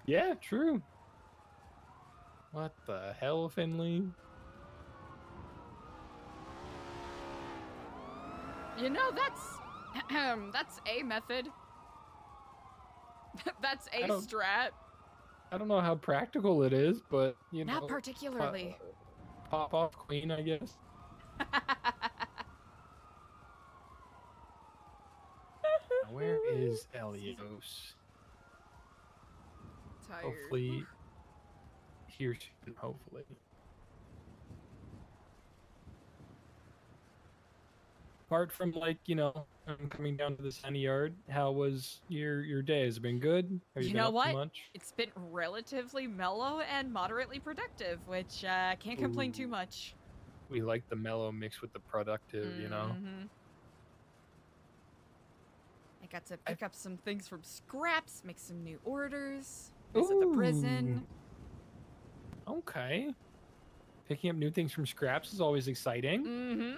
Yeah, true. What the hell, Finley? You know, that's a method. That's a strat. I don't know how practical it is, but Not particularly. Pop off queen, I guess. Now, where is Elios? Tired. Hopefully, here soon. Hopefully. Apart from I'm coming down to the sunny yard. How was your day? Has it been good? Have you You been know up what? to much? It's been relatively mellow and moderately productive, which can't complain too much. We like the mellow mixed with the productive, Mhm. I got to pick up some things from scraps, make some new orders, visit the prison. Okay. Picking up new things from scraps is always exciting. Mm-hmm.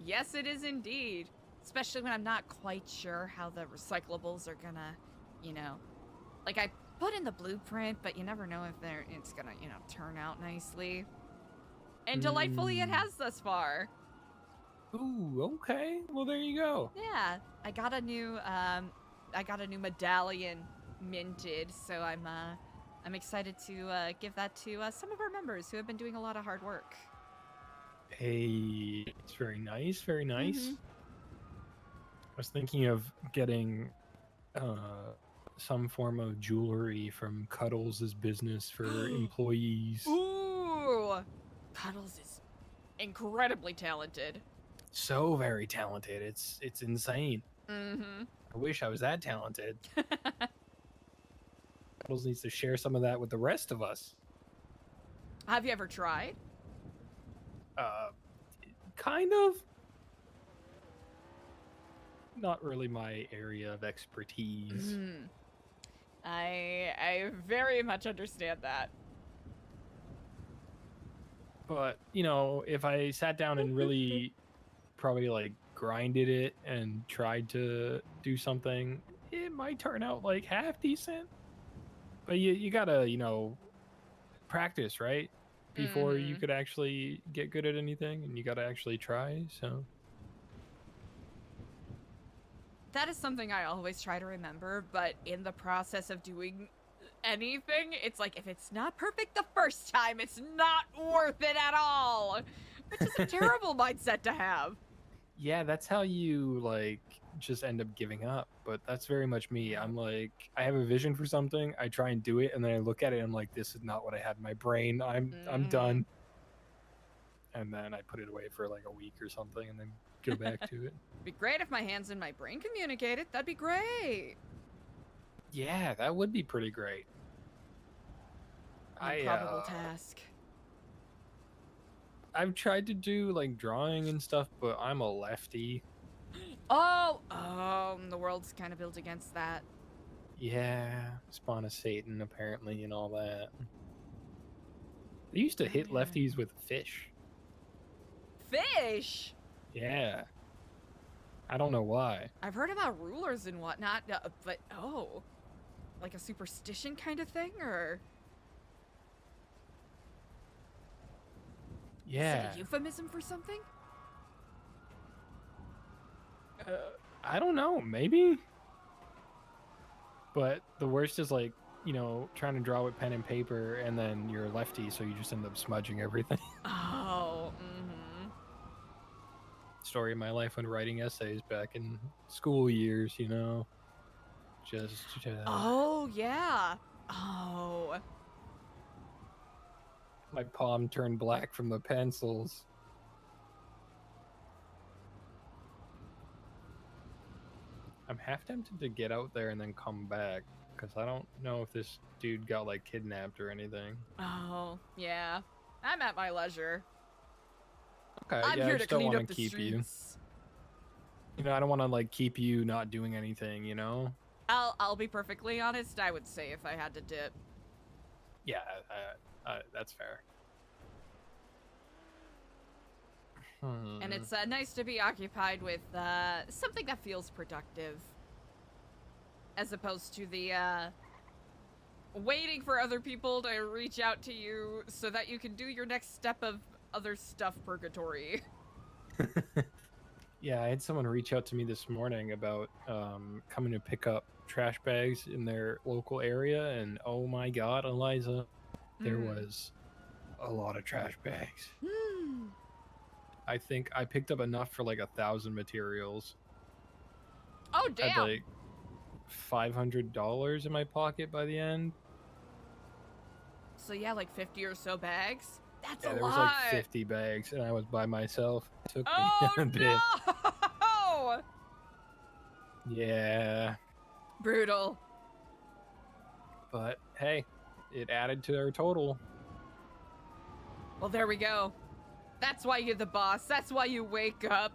Yes, it is indeed. Especially when I'm not quite sure how the recyclables are gonna, like I put in the blueprint, but you never know if it's gonna, turn out nicely. And delightfully it has thus far. Ooh, okay. Well, there you go. Yeah, I got a new medallion minted, so I'm excited to give that to some of our members who have been doing a lot of hard work. Hey, it's very nice, very nice. Mhm. I was thinking of getting some form of jewelry from Cuddles' business for employees. Ooh, Cuddles is incredibly talented. So very talented. It's insane. Mm-hmm. I wish I was that talented. Cuddles needs to share some of that with the rest of us. Have you ever tried? Kind of. Not really my area of expertise. I very much understand that. But, if I sat down and really probably grinded it and tried to do something, it might turn out half decent. But you gotta, practice, right? Before you could actually get good at anything, and you gotta actually try, so. That is something I always try to remember, but in the process of doing anything, it's like, if it's not perfect the first time, it's not worth it at all. Which is a terrible mindset to have. Yeah, that's how you, just end up giving up. But that's very much me. I'm I have a vision for something, I try and do it, and then I look at it and I'm like, this is not what I had in my brain. I'm done. And then I put it away for a week or something and then go back to it. It'd be great if my hands and my brain communicated. That'd be great. Yeah, that would be pretty great. Improbable task. I've tried to do drawing and stuff, but I'm a lefty. Oh, the world's kind of built against that. Yeah, spawn of Satan apparently and all that. They used to hit lefties with fish. Fish? Yeah. I don't know why. I've heard about rulers and whatnot, but like a superstition kind of thing, or? Yeah. Is it a euphemism for something? I don't know, maybe. But the worst is trying to draw with pen and paper, and then you're a lefty, so you just end up smudging everything. Oh, Story of my life when writing essays back in school years, Just. Oh, yeah. Oh. My palm turned black from the pencils. I'm half tempted to get out there and then come back, because I don't know if this dude got kidnapped or anything. Oh, yeah. I'm at my leisure. Okay, I'm yeah, here I to just don't clean want up to the keep streets. you. I don't want to keep you not doing anything, I'll be perfectly honest. I would say if I had to dip. Yeah, that's fair. And it's nice to be occupied with something that feels productive, as opposed to the waiting for other people to reach out to you so that you can do your next step of other stuff purgatory. Yeah, I had someone reach out to me this morning about coming to pick up trash bags in their local area, and oh my god, Eliza, there was a lot of trash bags. I think I picked up enough for like 1,000 materials. Oh, I had damn! like $500 in my pocket by the end. So yeah, like 50 or so bags? That's Yeah, a there lot! was like 50 bags, and I was by myself. It took me Oh, a bit. no! Yeah, Brutal. but hey, it added to our total. Well, there we go. That's why you're the boss. That's why you wake up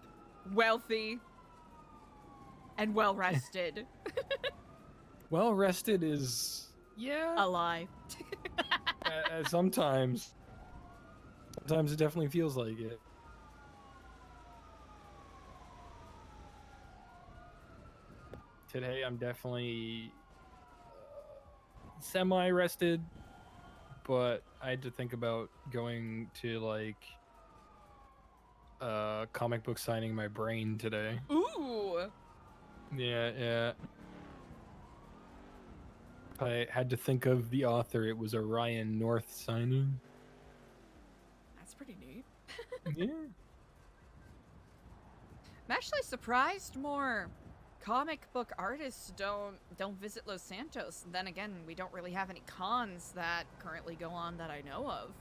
wealthy and well-rested. Well rested is, yeah, a lie. Sometimes it definitely feels like it. Today I'm definitely semi-rested, but I had to think about going to like comic book signing my brain today. Ooh! Yeah. I had to think of the author. It was a Ryan North signing. That's pretty neat. Yeah. I'm actually surprised more comic book artists don't visit Los Santos. Then again, we don't really have any cons that currently go on that I know of.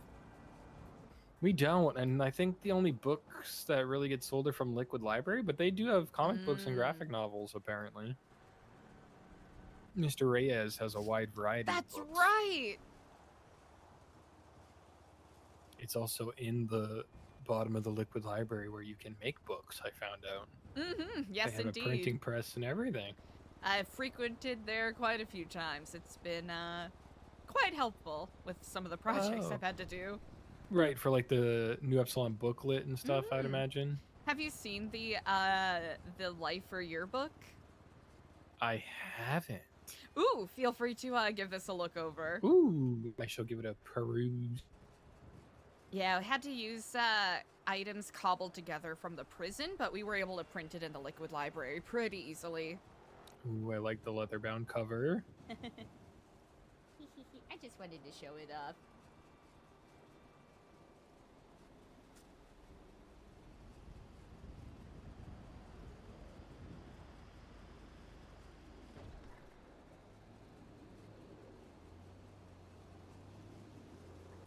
We don't, and I think the only books that really get sold are from Liquid Library, but they do have comic books and graphic novels, apparently. Mr. Reyes has a wide variety That's of books. right! It's also in the bottom of the Liquid Library where you can make books, I found out. Yes, they have indeed. a printing press and everything. I've frequented there quite a few times. It's been quite helpful with some of the projects Oh. I've had to do. Right, for like the New Epsilon booklet and stuff, I'd imagine. Have you seen the Lifer yearbook? I haven't. Ooh, feel free to give this a look over. Ooh, I shall give it a peruse. Yeah, I had to use items cobbled together from the prison, but we were able to print it in the Liquid Library pretty easily. Ooh, I like the leather-bound cover. I just wanted to show it off.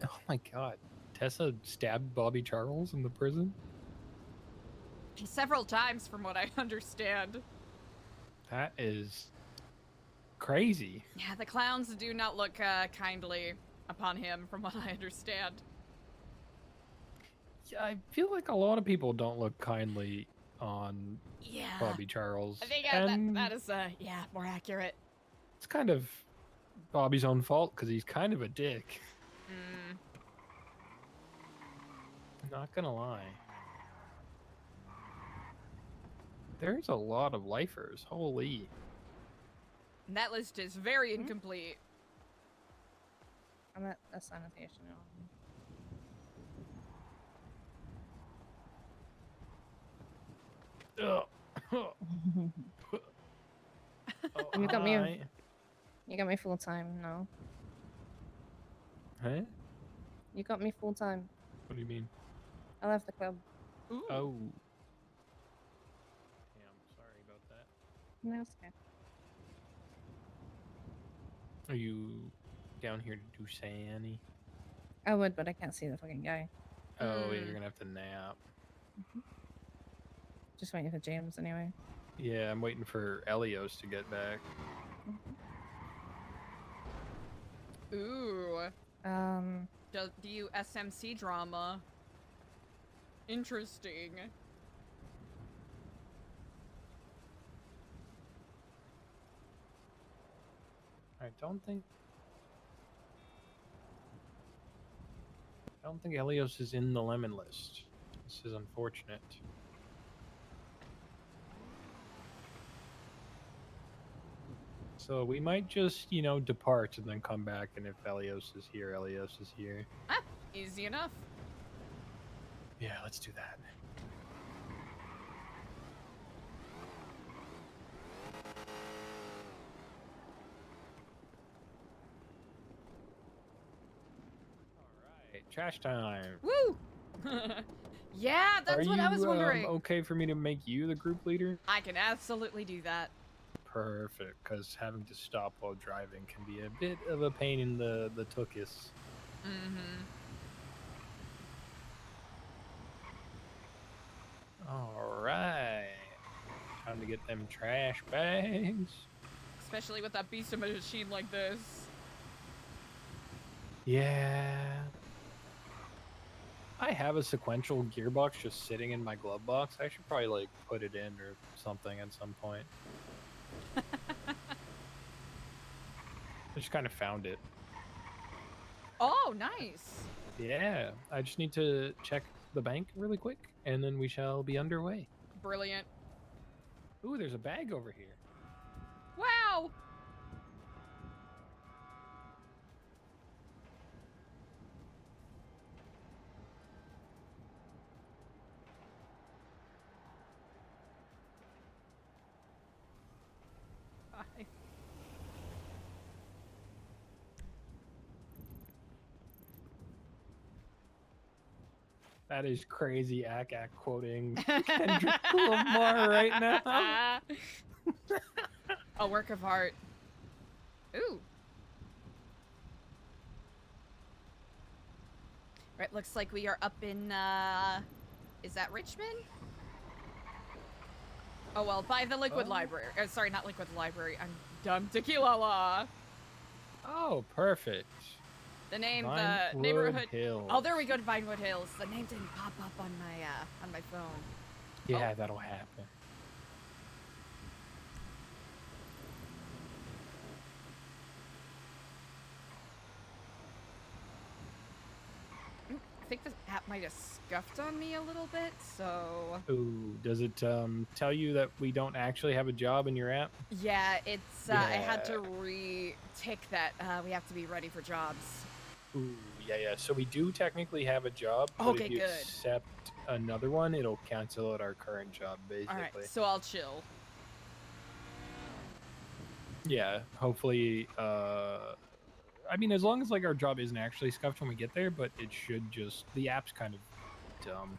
Oh my god. Tessa stabbed Bobby Charles in the prison? Several times, from what I understand. That is crazy. Yeah, the clowns do not look kindly upon him, from what I understand. Yeah, I feel like a lot of people don't look kindly on Bobby Charles. I think and that is, more accurate. it's kind of Bobby's own fault because he's kind of a dick. Not gonna lie. There's a lot of lifers. Holy. And that list is very incomplete. I'm at a sanitation Ugh. You got me. You got me full time now. Huh? You got me full time. What do you mean? I left the club. Ooh. Oh. Yeah, I'm sorry about that. No, it's okay. Are you down here to do Sandy? I would, but I can't see the fucking guy. Oh, yeah, you're gonna have to nap. Just waiting for James anyway. Yeah, I'm waiting for Elios to get back. Ooh. Do you SMC drama? Interesting. I don't think Elios is in the lemon list. This is unfortunate. So we might just, you know, depart and then come back, and if Elios is here, Elios is here. Ah, easy enough. Yeah, let's do that. Alright, trash time. Woo! Yeah, that's what I was wondering. Okay for me to make you the group leader? I can absolutely do that. Perfect, because having to stop while driving can be a bit of a pain in the tuchus. Mm-hmm. Alright. Time to get them trash bags. Especially with that beast of a machine like this. Yeah. I have a sequential gearbox just sitting in my glove box. I should probably like put it in or something at some point. I just kind of found it. Oh, nice. Yeah, I just need to check the bank really quick, and then we shall be underway. Brilliant. Ooh, there's a bag over here. Wow. Hi. That is crazy Ak quoting Kendrick Lamar right now. A work of art. Ooh. Right, looks like we are up in, is that Richmond? Oh, well, by the Liquid Library. Sorry, not Liquid Library. I'm dumb. Tequila Law. Oh, perfect. The name, Vinewood the neighborhood. Hills. Oh, there we go to Vinewood Hills. The name didn't pop up on my phone. Yeah, that'll happen. I think this app might have scuffed on me a little bit, so... Ooh, does it tell you that we don't actually have a job in your app? Yeah, it's, I had to re-tick that. We have to be ready for jobs. Ooh, yeah. So we do technically have a job, but Okay, if you good. accept another one, it'll cancel out our current job, basically. Alright, so I'll chill. Yeah, hopefully, I mean, as long as, like, our job isn't actually scuffed when we get there, but it should just... The app's kind of dumb.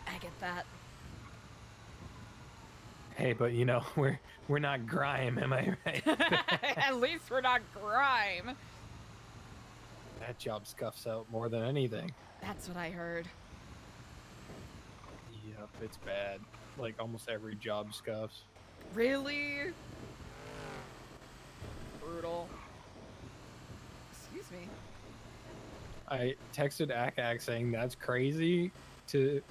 I get that. Hey, but, you know, we're not grime, am I right? At least we're not grime. That job scuffs out more than anything. That's what I heard. Yep, it's bad. Like, almost every job scuffs. Really? Brutal. Excuse me. I texted Ak saying that's crazy to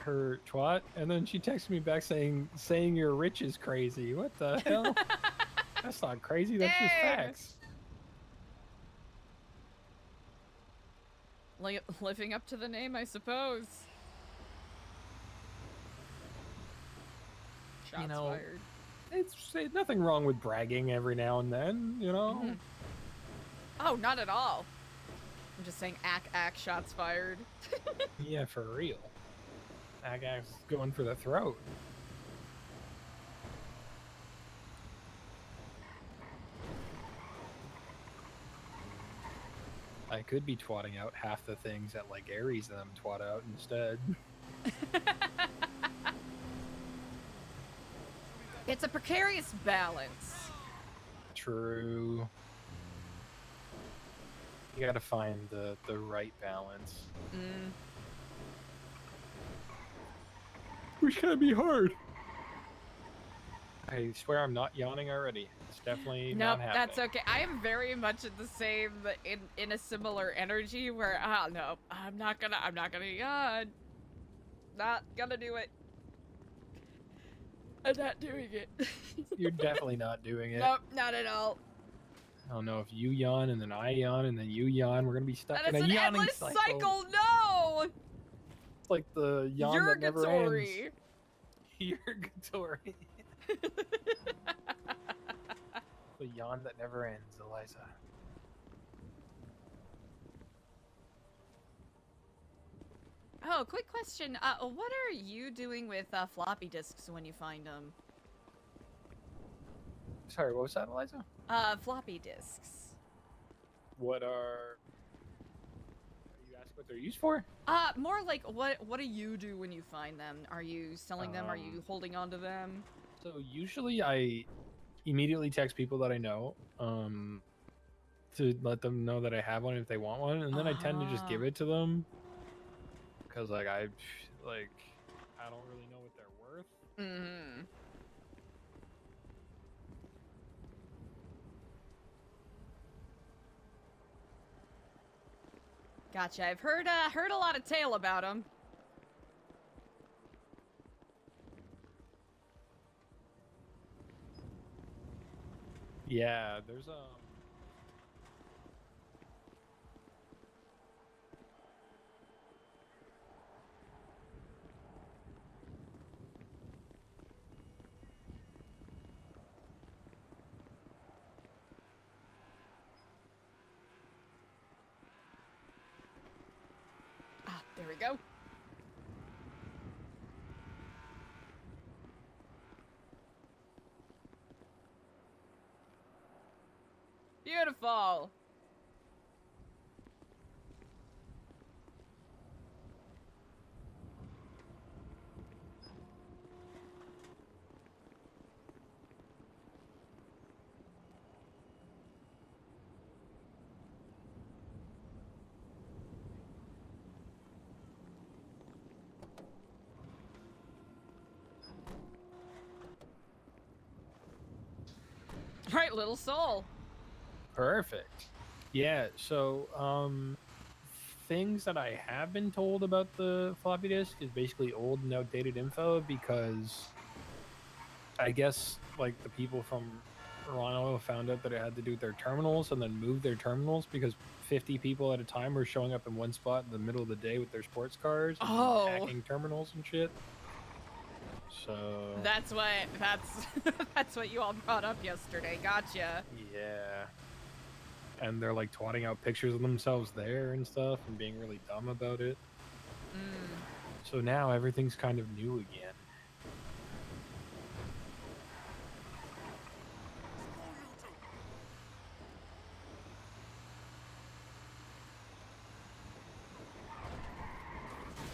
her twat, and then she texted me back saying you're rich is crazy. What the hell? That's not crazy, that's just facts. Living up to the name, I suppose. Shots fired. It's nothing wrong with bragging every now and then, you know? Mhm. Oh, not at all. I'm just saying Ak, shots fired. Yeah, for real. Ak's going for the throat. I could be twatting out half the things that, like, Aries them twat out instead. It's a precarious balance. True. You gotta find the right balance. Mm. Which can be hard. I swear I'm not yawning already. It's definitely Nope, not happening. that's okay. I am very much in the same, in a similar energy where, no, I'm not gonna yawn. Not gonna do it. I'm not doing it. You're definitely not doing it. Nope, not at all. I don't know if you yawn and then I yawn and then you yawn. We're gonna be stuck That in is a an yawning endless cycle. cycle, no! like the yawn that never ends. Yurgatory. Yurgatory. The yawn that never ends, Eliza. Oh, quick question. What are you doing with floppy disks when you find them? Sorry, what was that, Eliza? Floppy disks. What are you asking what they're used for? More like what do you do when you find them? Are you selling them? Are you holding on to them? So usually I immediately text people that I know, to let them know that I have one if they want one, and then I tend to just give it to them, because like I don't really know what they're worth. Mm-hmm. Gotcha. I've heard a lot of tale about them. Yeah, there's There we go. Beautiful. Right, little soul. perfect. Yeah, so things that I have been told about the floppy disk is basically old and outdated info, because I guess like the people from Toronto found out that it had to do with their terminals and then moved their terminals because 50 people at a time were showing up in one spot in the middle of the day with their sports cars and hacking terminals and shit. So That's what you all brought up yesterday. Gotcha. yeah. And they're like twatting out pictures of themselves there and stuff and being really dumb about it. So now everything's kind of new again.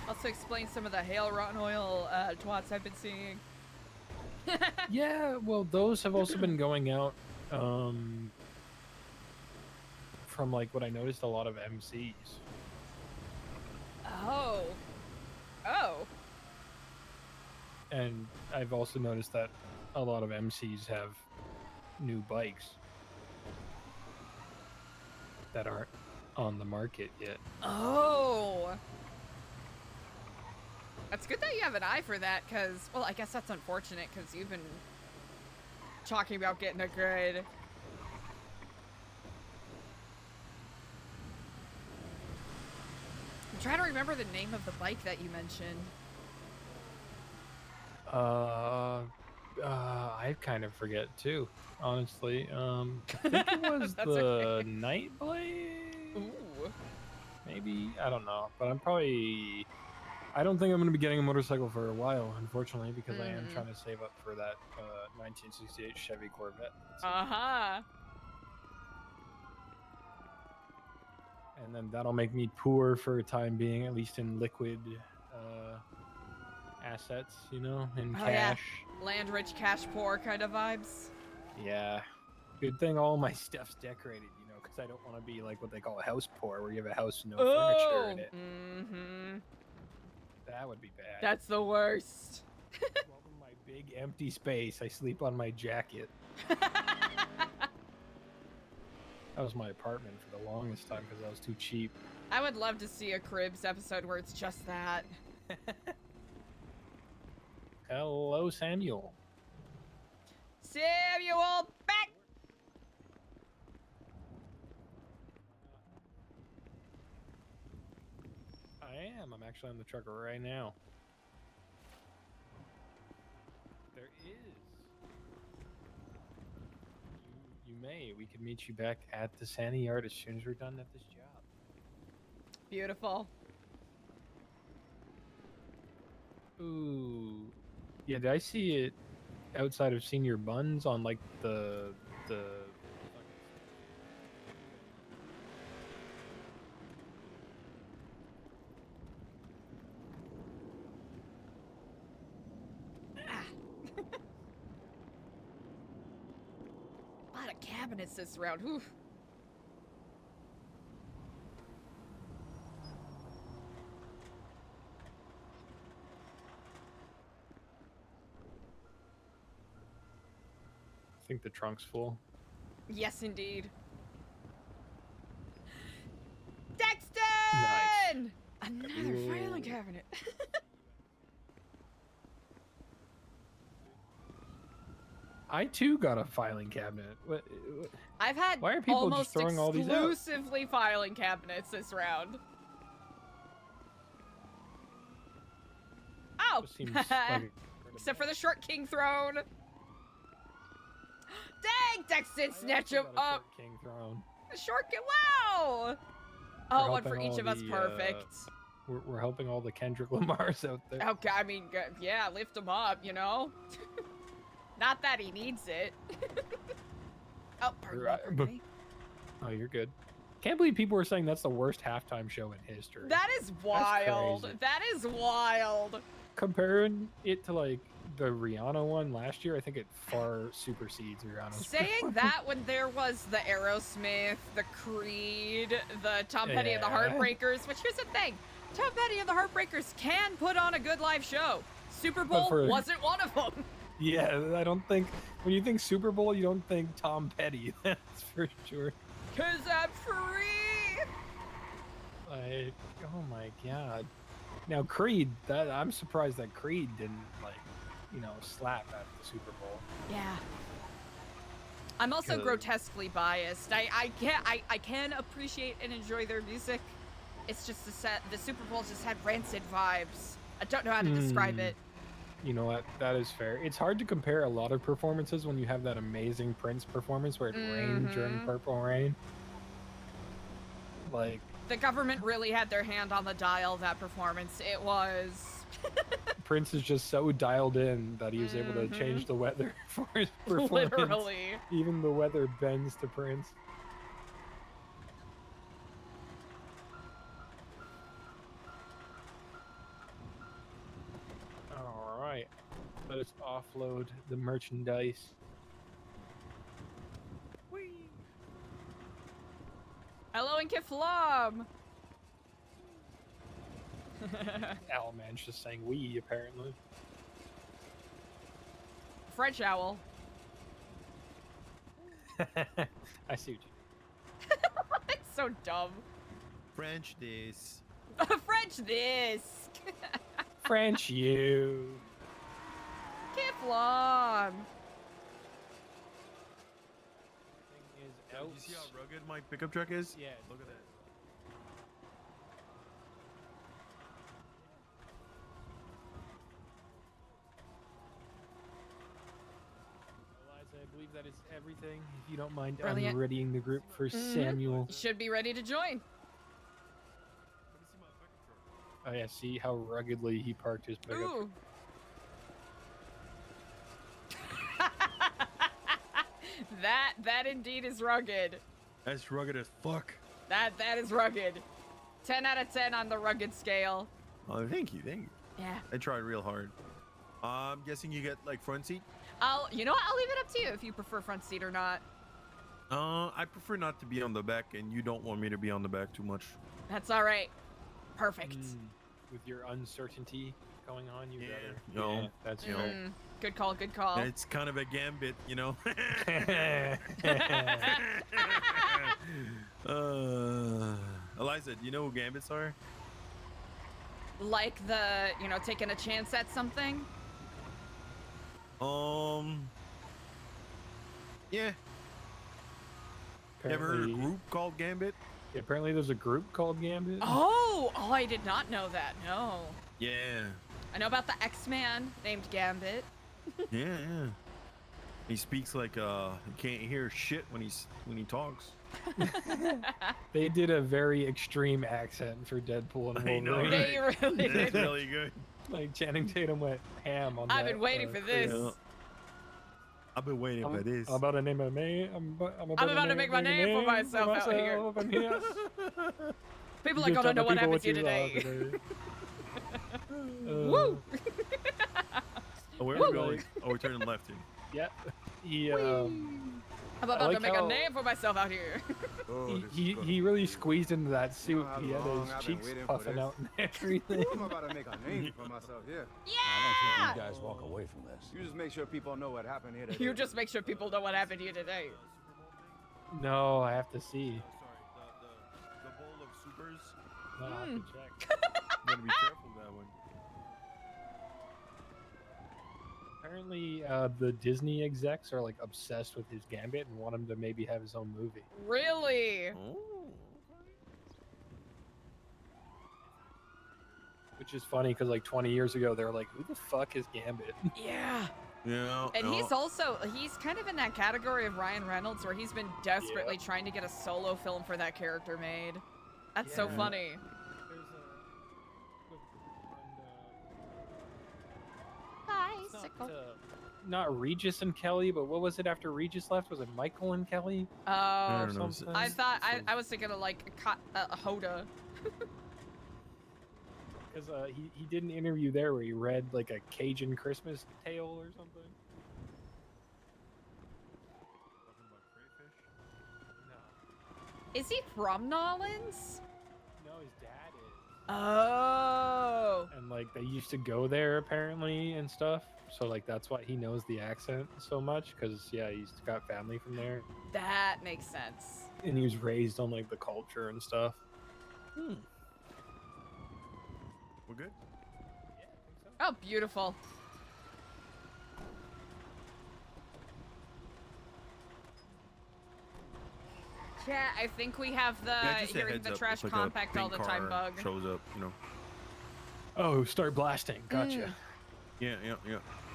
Also explain some of the hail rotten oil twats I've been seeing. Yeah, well, those have also been going out from like what I noticed a lot of MCs. Oh. And I've also noticed that a lot of MCs have new bikes that aren't on the market yet. Oh. That's good that you have an eye for that, because, well, I guess that's unfortunate, because you've been talking about getting a good... I'm trying to remember the name of the bike that you mentioned. I kind of forget too, honestly. I think it was That's the okay. Nightblade? Ooh. Maybe? I don't know. But I don't think I'm going to be getting a motorcycle for a while, unfortunately, because I am trying to save up for that 1968 Chevy Corvette. Uh-huh. And then that'll make me poor for a time being, at least in liquid assets, you know, in cash. Yeah. Land rich, cash poor kind of vibes. Yeah. Good thing all my stuff's decorated, you know, because I don't want to be like what they call a house poor, where you have a house with no furniture in it. Mm-hmm. That would be bad. That's the worst. Welcome to my big empty space. I sleep on my jacket. That was my apartment for the longest time because I was too cheap. I would love to see a Cribs episode where it's just that. Hello, Samuel. Samuel, back! I am. am. I'm actually on the truck right now. There is. You may. We could meet you back at the Santa Yard as soon as we're done at this job. Beautiful. Ooh. Yeah, did I see it outside of Senior Buns on like the A lot of cabinets this round. Whew. I think the trunk's full. Yes, indeed. Dexton! Nice. Another filing Ooh. cabinet. I too got a filing cabinet. What? I've had Why are people almost just throwing all these out? exclusively filing cabinets this round. Oh! Just seems like Except for the short king throne. Dang, Dexton, snatch him up. King throne. The short king, wow! Oh, one for each of us, perfect. We're helping all the Kendrick Lamars out there. Okay, I mean, yeah, lift him up, you know? Not that he needs it. Oh, pardon me. Oh, you're good. Can't believe people were saying that's the worst halftime show in history. That is wild. crazy. That is wild. Comparing it to like the Rihanna one last year, I think it far supersedes Rihanna's. Saying that when there was the Aerosmith, the Creed, the Tom Petty and the Yeah. Heartbreakers, which here's the thing, Tom Petty and the Heartbreakers can put on a good live show. Super Bowl wasn't one of them. Yeah, I don't think when you think Super Bowl, you don't think Tom Petty. That's for sure. 'Cause I'm free. Like, oh my god. Now Creed, that I'm surprised that Creed didn't slap at the Super Bowl. Yeah. I'm also 'Cause- grotesquely biased. I can appreciate and enjoy their music. It's just the Super Bowl just had rancid vibes. I don't know how to describe it. You know what? That is fair. It's hard to compare a lot of performances when you have that amazing Prince performance where it rained during Purple Rain. Like, The government really had their hand on the dial of that performance. It was... Prince is just so dialed in that he was able to change the weather for his performance. Literally. Even the weather bends to Prince. All right. Let us offload the merchandise. Hello and Kiflam! Owlman's just saying we, apparently. French owl. I see what you It's so dumb. French this. French this! French you. Kiflam! Do you see how rugged my pickup truck is? Yeah. Look at that. Eliza, I believe that is everything. If you don't mind Brilliant. unreadying the group for Samuel. You should be ready to join. Oh yeah, see how ruggedly he parked his pickup. Ooh. That indeed is rugged. That's rugged as fuck. That is rugged. 10 out of 10 on the rugged scale. Oh, thank you. Yeah. I tried real hard. I'm guessing you get like front seat. You know what? I'll leave it up to you if you prefer front seat or not. I prefer not to be on the back, and you don't want me to be on the back too much. That's all right. Perfect. With your uncertainty going on, you rather. No, Yeah, that's Mm, good call. Good call. It's kind of a gambit, you know. Eliza, do you know who gambits are? Like taking a chance at something. Yeah. You ever heard of a group called Gambit? Yeah, apparently there's a group called Gambit. Oh, Ooh! Oh, I did not know that. No. Yeah. I know about the X-Man named Gambit. Yeah. He speaks like you can't hear shit when he talks. They did a very extreme accent for Deadpool and I know, Wolverine. They really That's did. really good. Like Channing Tatum went ham on that. I've been waiting for this. Yeah. I've been waiting for this. I'm about to name a name. I'm about to make my name for myself out here. and yes. People You are just gonna tell the know what people happened to you you today. are today. Woo! Oh, where are Woo. we going? Oh, we're turning left here. Yeah. He I'm about I like to make how- a name for myself out here. he really squeezed into that suit. how He had long his I've been cheeks waiting for puffing this. out and everything. I'm about to make a name for myself here. Yeah! I don't think you guys walk away from this. You just make sure people know what happened here today. You just make sure people know what happened to you today. No, I have to see. The bowl of supers. No, I have to check. You gotta be careful with that one. Apparently, the Disney execs are like obsessed with his Gambit and want him to maybe have his own movie. Really? Which is funny because like 20 years ago they were like, "Who the fuck is Gambit?" Yeah. Yeah. And he's kind of in that category of Ryan Reynolds where he's been desperately trying to get a solo film for that character made. That's so Yeah. funny. Not, not Regis and Kelly, but what was it after Regis left? Was it Michael and Kelly? Oh, something? I thought I was thinking of like Hoda. Because he did an interview there where he read like a Cajun Christmas tale or something. Is he from Nolans? No, his dad is. Oh. And like they used to go there apparently and stuff. So like that's why he knows the accent so much. Because yeah, he's got family from there. That makes sense. And he was raised on like the culture and stuff. We're good. Oh, beautiful. Yeah, I think we have the Yeah, just a hearing heads the up, trash if, like, a compact all pink the time car bug. shows up, you know. Oh, start blasting. Gotcha. Yeah.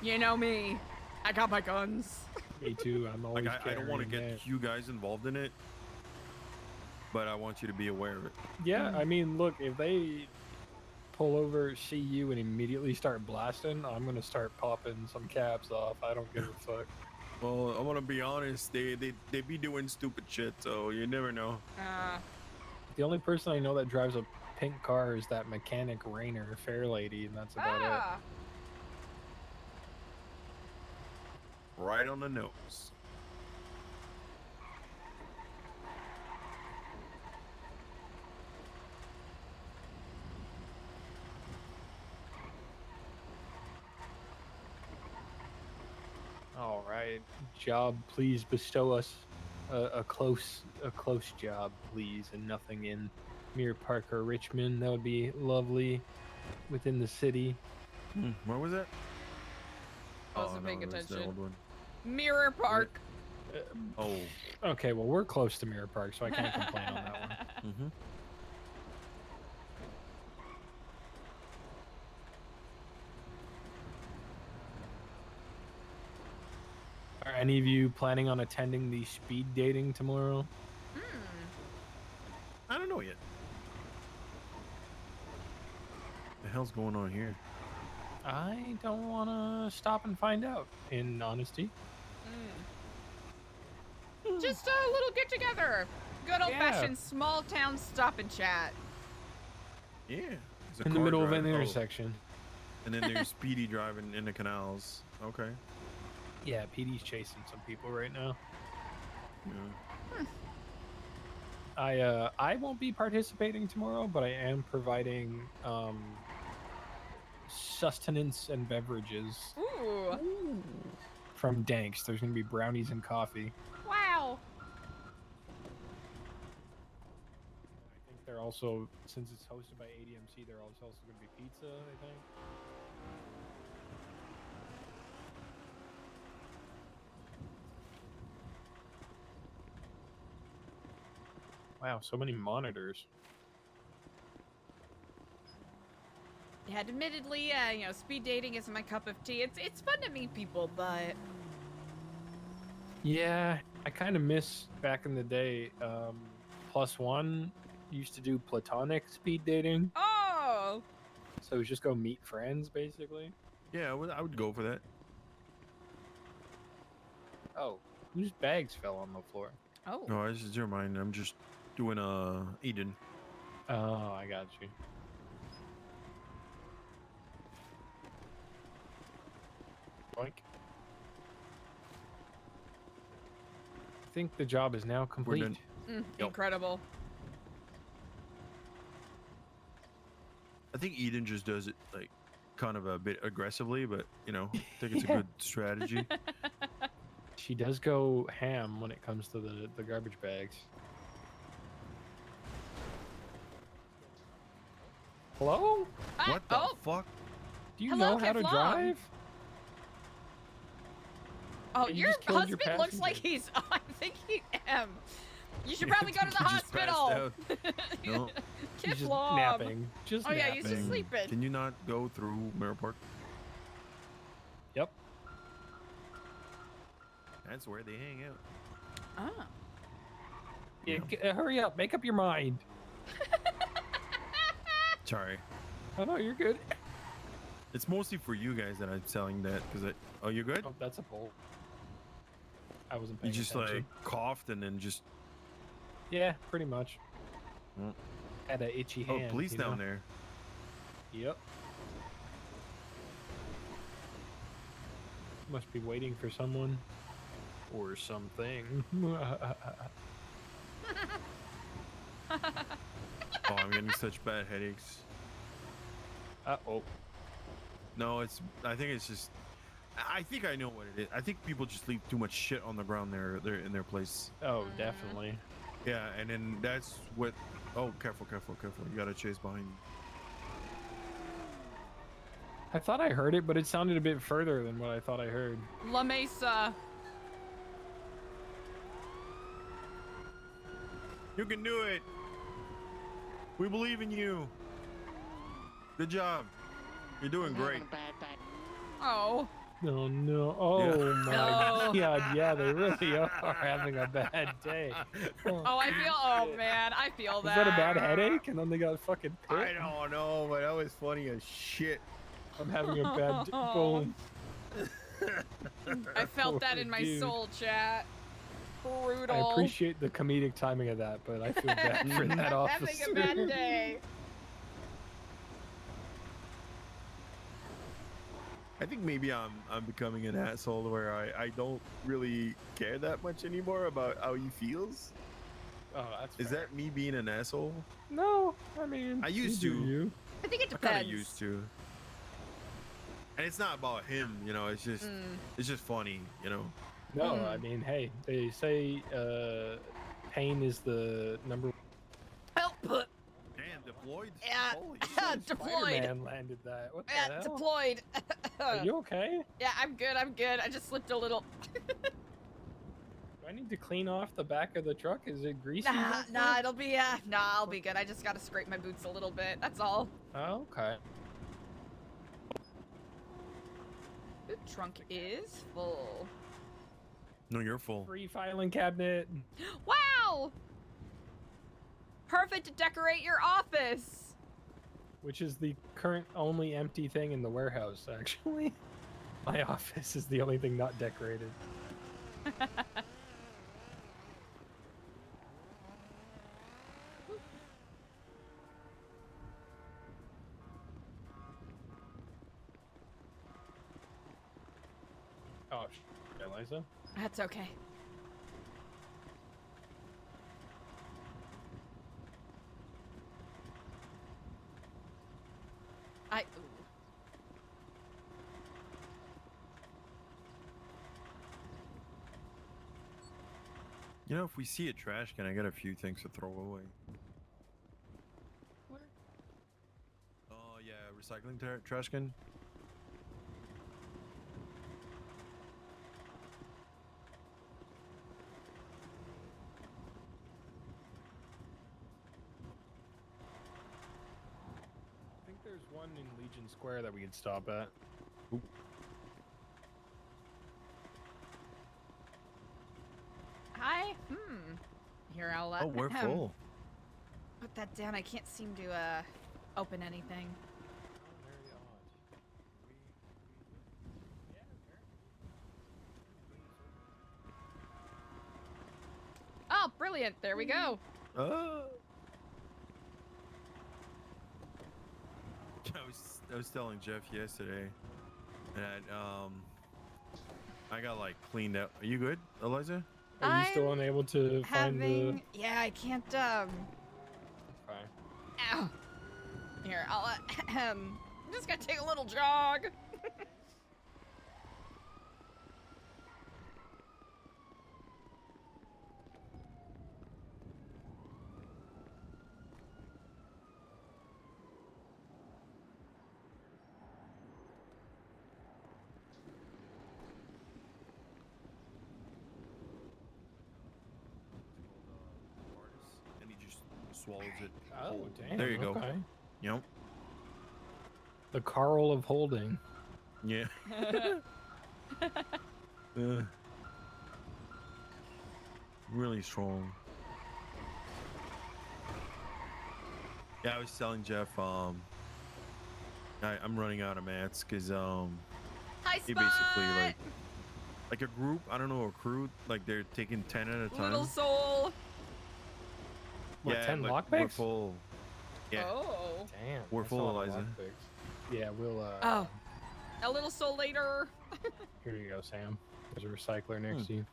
You know me. I got my guns. Me too. I'm always Like I don't want to carrying get you guys involved in it, but I want you to be aware of it. Yeah, I mean, look, if they pull over, see you, and immediately start blasting, I'm gonna start popping some caps off. I don't give a fuck. Well, I want to be honest. They be doing stupid shit, so you never know. The only person I know that drives a pink car is that mechanic Rainer, Fair Lady, and that's about it. Right on the nose. All right, job, please bestow us a close job, please, and nothing in Mirror Park or Richmond. That would be lovely within the city. Where was that? I wasn't paying it was the attention. old one. Mirror Park. Oh. Okay, well, we're close to Mirror Park, so I can't complain on that one. Mm-hmm. Are any of you planning on attending the speed dating tomorrow? I don't know yet. The hell's going on here? I don't want to stop and find out, in honesty. Just a little get together. Good old fashioned small town stop and chat. Yeah. There's a In the car middle of drive- an oh. intersection. And then there's Speedy driving in the canals. Okay. Yeah, PD's chasing some people right now. Yeah. I won't be participating tomorrow, but I am providing sustenance and beverages Ooh. from Danks. There's gonna be brownies and coffee. Wow. I think they're also, since it's hosted by ADMC, there also gonna be pizza, I think. Wow, so many monitors. Yeah, admittedly, speed dating isn't my cup of tea. It's fun to meet people, but Yeah, I kind of miss back in the day. +1 used to do platonic speed dating, oh, so it was just go meet friends basically. Yeah, I would go for that. Oh, whose bags fell on the floor? oh, No, this is your mind. I'm just doing Eden. Oh, I got you. Boink. I think the job is now complete. incredible. I think Eden just does it like kind of a bit aggressively, but I think it's a good strategy. She does go ham when it comes to the garbage bags. Hello? What the fuck? Do you Hello, know how to Kevlon. drive? Oh, You your just killed your husband looks like he's. I think he am. You should probably go to the He just passed hospital. out. No. He's just Kiflom. napping. Just Oh yeah, he's just napping. sleeping. Can you not go through Mirror Park? Yep. That's where they hang out. Oh. Yeah, hurry up. Make up your mind. Sorry. Oh, no, you're good. It's mostly for you guys that I'm selling that because oh, you're good. Oh, that's a bowl. I wasn't You paying just attention. like coughed and then just. Yeah, pretty much. Mm. Had a itchy Oh, hand. police you down know? there. Yep. Must be waiting for someone. Or something. Oh, I'm getting such bad headaches. Uh-oh. No, I think it's just. I think I know what it is. I think people just leave too much shit on the ground there in their place. Oh, definitely. Yeah, and then that's what. Oh, careful, careful, careful! You gotta chase behind you. I thought I heard it, but it sounded a bit further than what I thought I heard. La Mesa. You can do it. We believe in you. Good job. You're doing great. Oh. Oh no! Oh Yeah. my No. God! Yeah, they really are having a bad day. Oh, I feel. Oh man, I feel Was that. that a bad headache? And then they got fucking pit? I don't know, but that was funny as shit. I'm having a bad boom. I felt that in my Dude. soul, chat. Brutal. I appreciate the comedic timing of that, but I feel bad for that I'm officer. having a bad day. I think maybe I'm becoming an asshole where I don't really care that much anymore about how he feels. Oh, that's Is fair. that me being an asshole? No, I mean, I used you do to. you. I think it I kind depends. of used to. And it's not about him, it's just it's just funny, No, I mean, hey, they say pain is the number. Help. Damn, deployed. Yeah. Holy Deployed. Spider-Man landed that. What the Yeah, hell? deployed. Are you okay? Yeah, I'm good. I'm good. I just slipped a little. Do I need to clean off the back of the truck? Is it greasy? Nah, back nah, there? it'll be nah, I'll be good. I just gotta scrape my boots a little bit. That's all. Oh, okay. The trunk is full. No, you're full. Free filing cabinet. Wow! Perfect to decorate your office. Which is the current only empty thing in the warehouse, actually. My office is the only thing not decorated. Oh, Eliza? That's okay. Ooh. If we see a trash can, I got a few things to throw away. Where? Oh yeah, recycling trash can. I think there's one in Legion Square that we could stop at. Hi. Here, I'll Oh, we're full. put that down. I can't seem to open anything. Oh, brilliant. There we go. Oh. I was telling Jeff yesterday that I got like cleaned up. Are you good, Eliza? Are you still unable to find the? Yeah, I can't. Okay. Ow. Here, I'll. I'm just gonna take a little jog. And he just swallows it. Oh, damn. There you go. Okay. Yep. The Carl of Holding. Yeah. Really strong. Yeah, I was telling Jeff, I'm running out of mats because Hi, he Spot! basically like a group, I don't know, a crew, like they're taking 10 at a time. Little soul. What, Yeah, 10 like, lockpicks? we're full. Yeah. Oh. Damn. We're that's full, a lot of Eliza. lockpicks. Yeah, we'll. Oh. A little soul later. Here you go, Sam. There's a recycler next to you.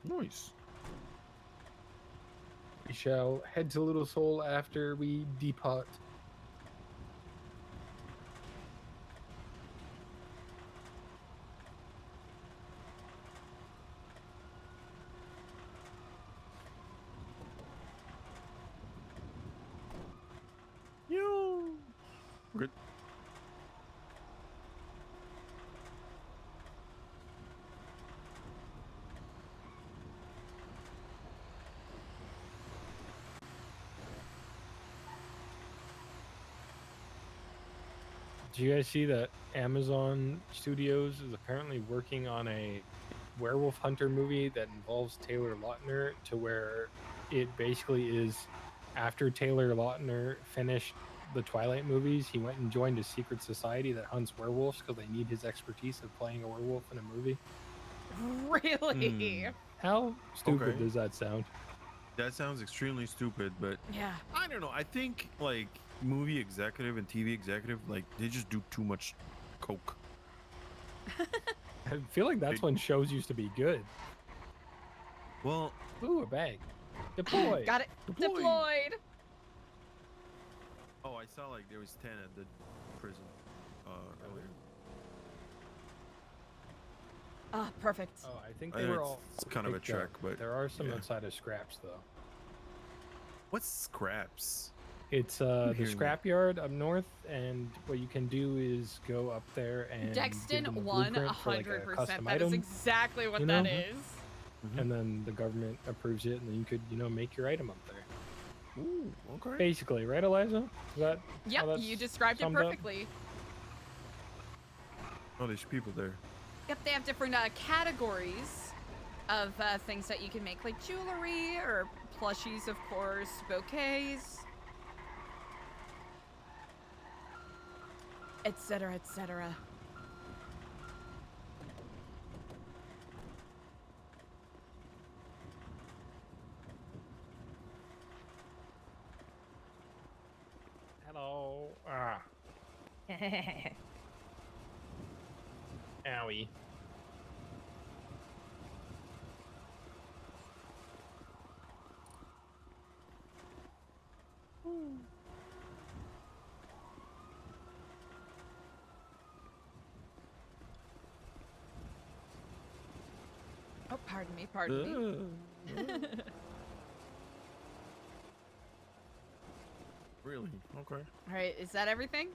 Nice. We shall head to Little Soul after we depot. You. Good. Do you guys see that Amazon Studios is apparently working on a werewolf hunter movie that involves Taylor Lautner, to where it basically is after Taylor Lautner finished the Twilight movies, he went and joined a secret society that hunts werewolves because they need his expertise of playing a werewolf in a movie. Really? How stupid Okay. does that sound? That sounds extremely stupid, but Yeah. I don't know. I think like movie executive and TV executive, like they just do too much coke. I feel like that's when shows used to be good. Well, ooh, a bag. Deploy. Got it. Deployed. Oh, I saw like there was 10 at the prison earlier. Ah, perfect. Oh, I think I they know were it's- all. it's kind of a picked up. trek, but there are some yeah. outside of scraps though. What's scraps? It's I'm the hearing scrapyard up north, and what you can do is go up there and Dexton give them a 100%. blueprint for like a custom That is item, exactly what you that know? is. and then the government approves it, and then you could, make your item up there. Ooh, okay. Basically, right, Eliza? Is that how Yep, that's you described it summed up? perfectly. Oh, there's people there. Yep, they have different categories of things that you can make, like jewelry or plushies, of course, bouquets, etc., etc. Hello. Ah. Owie. Oh, pardon me, pardon me. Really? Okay. All right, is that everything?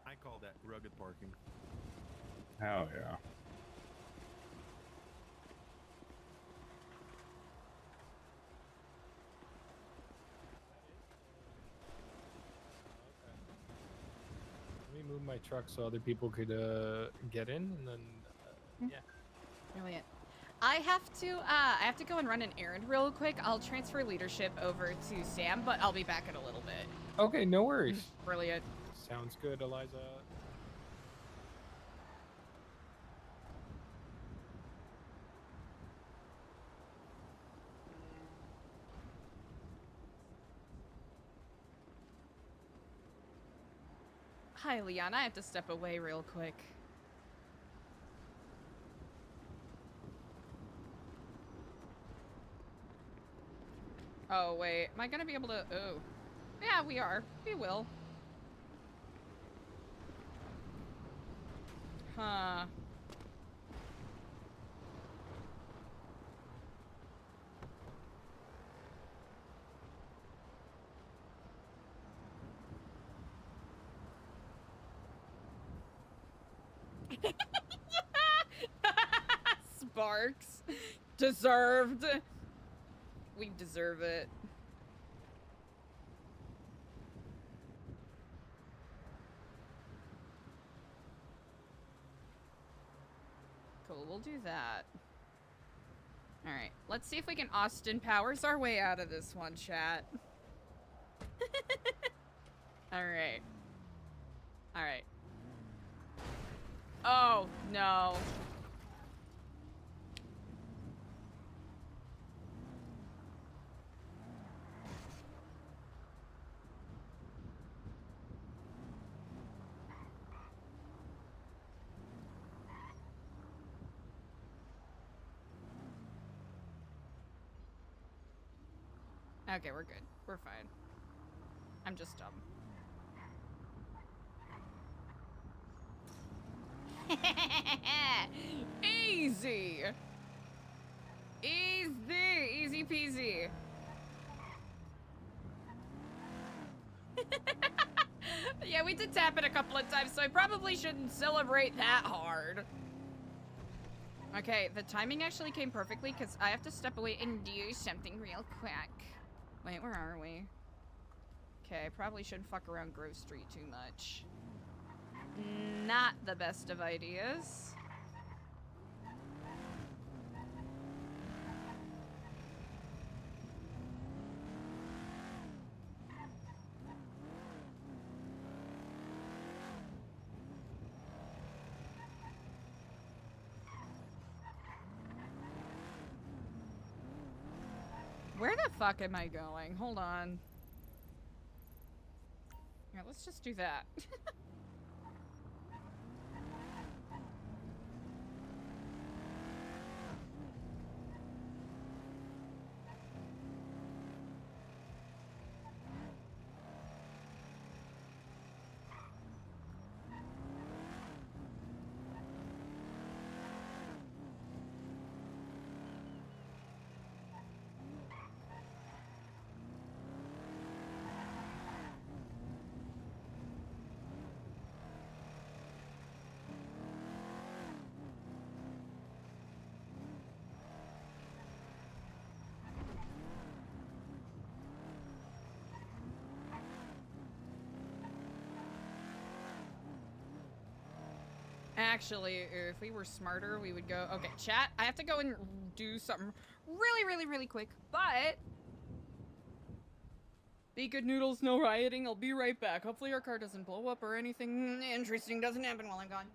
I call that rugged parking. Hell yeah. Let me move my truck so other people could get in, and then yeah. Brilliant. I have to go and run an errand real quick. I'll transfer leadership over to Sam, but I'll be back in a little bit. Okay, no worries. Brilliant. Sounds good, Eliza. Hi, Liana. I have to step away real quick. Oh, wait. Am I gonna be able to... Oh. Yeah, we are. We will. Huh. Sparks. Deserved. We deserve it. Cool, we'll do that. Alright, let's see if we can Austin Powers our way out of this one, chat. Alright. Alright. Oh, no. Okay, we're good. We're fine. I'm just dumb. Easy! Easy peasy. Yeah, we did tap it a couple of times, so I probably shouldn't celebrate that hard. Okay, the timing actually came perfectly because I have to step away and do something real quick. Wait, where are we? Okay, I probably shouldn't fuck around Grove Street too much. Not the best of ideas. Where the fuck am I going? Hold on. Yeah, let's just do that. Actually, if we were smarter, we would go... Okay, chat, I have to go and do something really quick, but... Be good noodles, no rioting. I'll be right back. Hopefully our car doesn't blow up or anything interesting doesn't happen while I'm gone.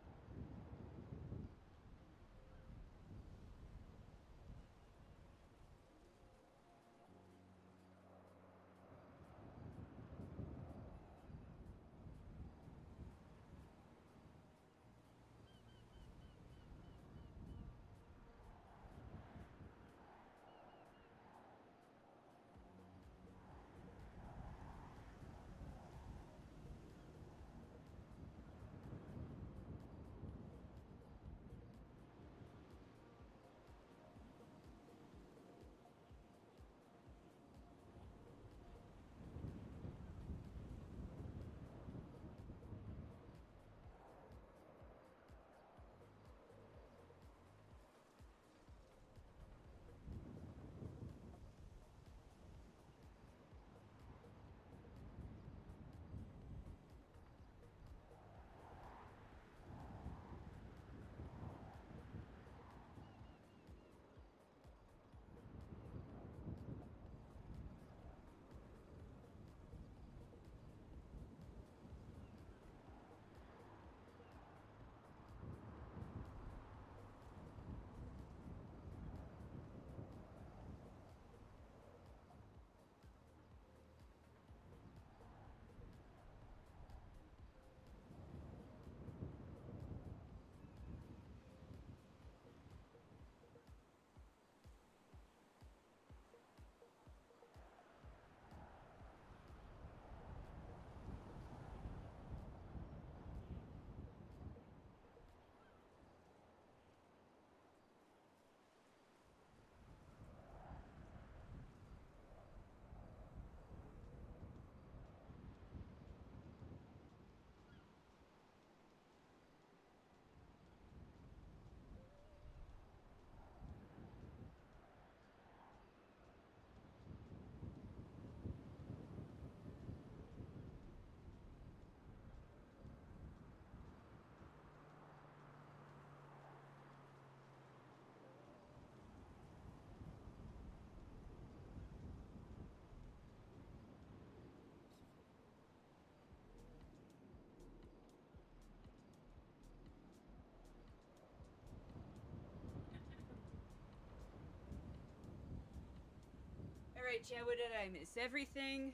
right, yeah, what did I miss? Everything?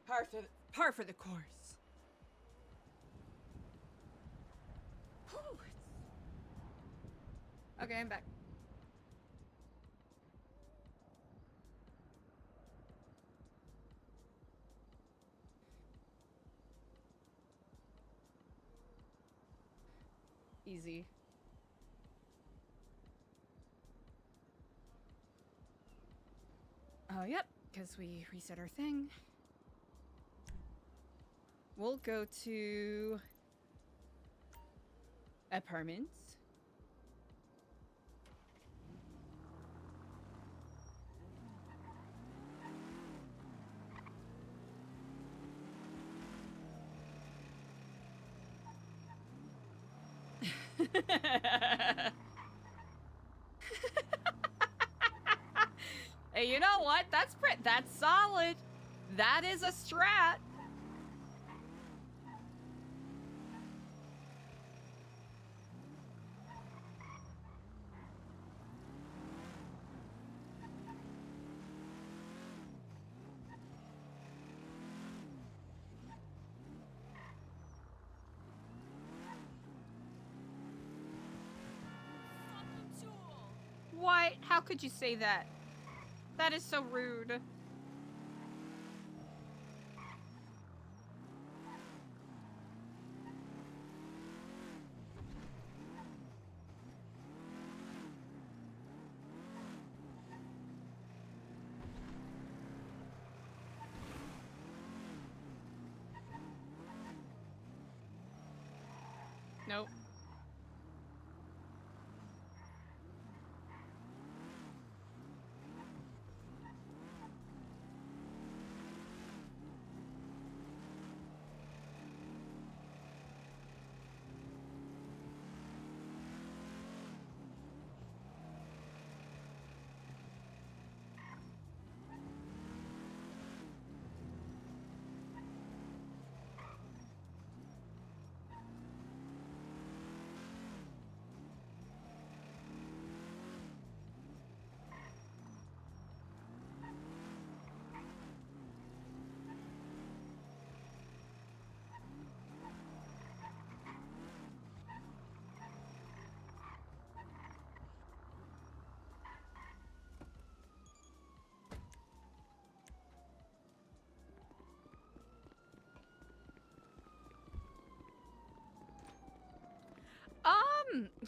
Par for the course. Whew. Okay, I'm back. Easy. Oh, yep, because we reset our thing. We'll go to apartments. Hey, you know what? That's solid. That is a strat. What? How could you say that? That is so rude. Nope.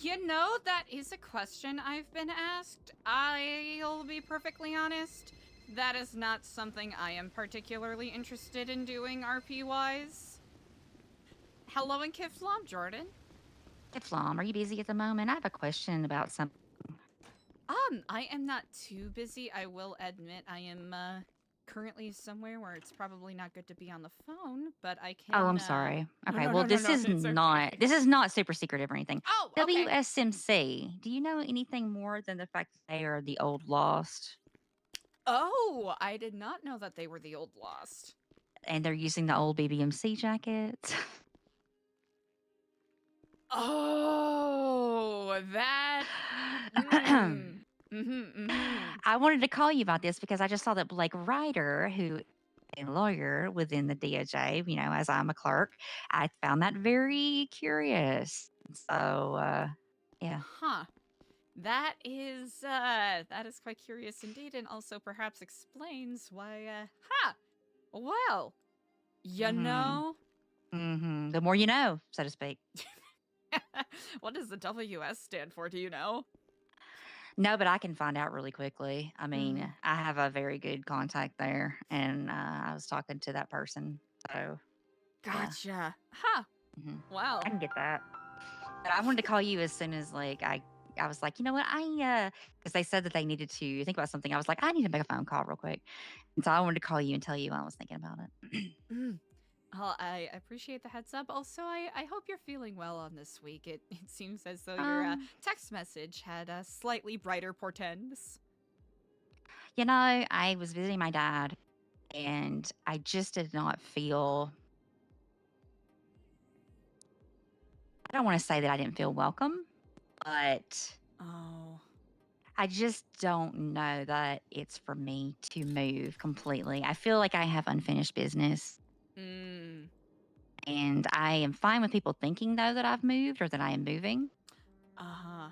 You know, that is a question I've been asked. I'll be perfectly honest. That is not something I am particularly interested in doing RP-wise. Hello and Kiflom, Jordan. Flom, are you busy at the moment? I have a question about something. I am not too busy. I will admit I am currently somewhere where it's probably not good to be on the phone, but I can. Oh, I'm sorry. Okay, No, well, no, this no, is it's not okay. this is not super secretive or anything. Oh, okay. WSMC. Do you know anything more than the fact that they are the old lost Oh, I did not know that they were the old Lost. and they're using the old BBMC jackets? Oh, that. I wanted to call you about this because I just saw that Blake Ryder, who is a lawyer within the DOJ, you know, as I'm a clerk, I found that very curious. So, yeah. Huh. That is quite curious indeed, and also perhaps explains why. Well, you know. The more you know, so to speak. What does the WS stand for? Do you know? No, but I can find out really quickly. I mean, I have a very good contact there, and I was talking to that person. So, gotcha. Huh. Wow. I can get that. But I wanted to call you as soon as like I was like, you know what, because they said that they needed to think about something. I was like, I need to make a phone call real quick, and so I wanted to call you and tell you I was thinking about it. Well, I appreciate the heads up. Also, I hope you're feeling well on this week. It seems as though your text message had slightly brighter portends. You know, I was visiting my dad, and I just did not feel. I don't want to say that I didn't feel welcome, but I just don't know that it's for me to move completely. I feel like I have unfinished business. Mm. And I am fine with people thinking, though, that I've moved or that I am moving. Uh-huh.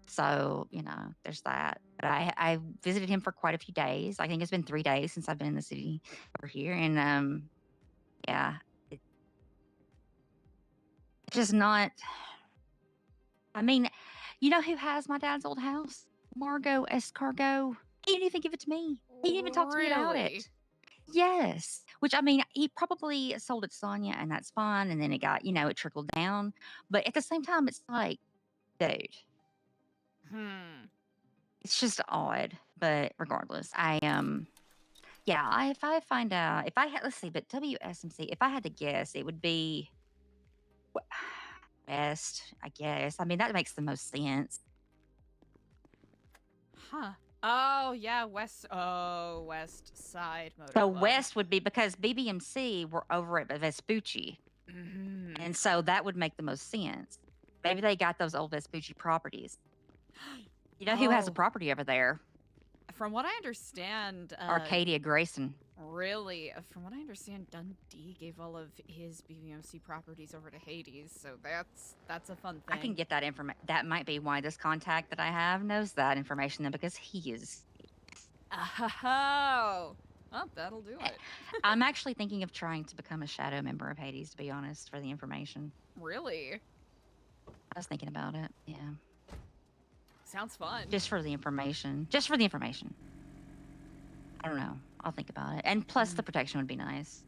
So, there's that. But I visited him for quite a few days. I think it's been 3 days since I've been in the city over here. And yeah, it's just not. I mean, you know who has my dad's old house? Margot Escargot. He didn't even give it to me. He didn't even talk to me about Really? it. Yes. Which, I mean, he probably sold it to Sonia, and that's fine. And then it got, it trickled down. But at the same time, it's like, dude, it's just odd. But regardless, if I find out, if I had, let's see, but WSMC, if I had to guess, it would be West, I guess. I mean, that makes the most sense. Huh. Oh, yeah, West Side Motor So Club. West would be because BBMC were over at Vespucci. And so that would make the most sense. Maybe they got those old Vespucci properties. You know who has a Oh. property over there? From what I understand, Arcadia Grayson. Really, from what I understand, Dundee gave all of his BVMC properties over to Hades, so that's a fun thing. I can get that information. That might be why this contact that I have knows that information, then, because he is. Oh, well, that'll do it. I'm actually thinking of trying to become a shadow member of Hades, to be honest, for the information. Really? I was thinking about it. Yeah. Sounds fun. Just for the information. Just for the information. I don't know. I'll think about it. And plus, the protection would be nice.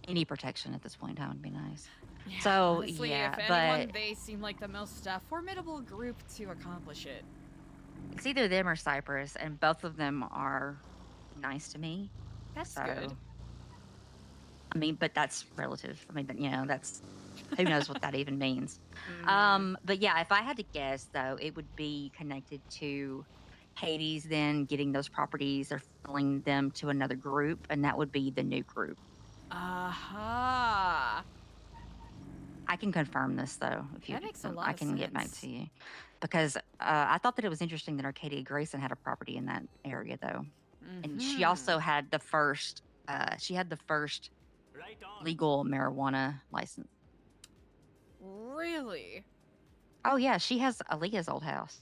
Any protection at this point in time would be nice. Yeah, So, honestly, yeah, if but anyone, they seem like the most formidable group to accomplish it. it's either them or Cypress, and both of them are nice to me. That's So, good. I mean, but that's relative. I mean, that's who knows what that even means. But yeah, if I had to guess, though, it would be connected to Hades, then getting those properties or filling them to another group, and that would be the new group. Aha. I can confirm this, though. If you, That makes a lot I of can get back sense. to you, because I thought that it was interesting that Arcadia Grayson had a property in that area, though, and she also had the first. She had the first legal marijuana license. Really? Oh yeah, she has Aaliyah's old house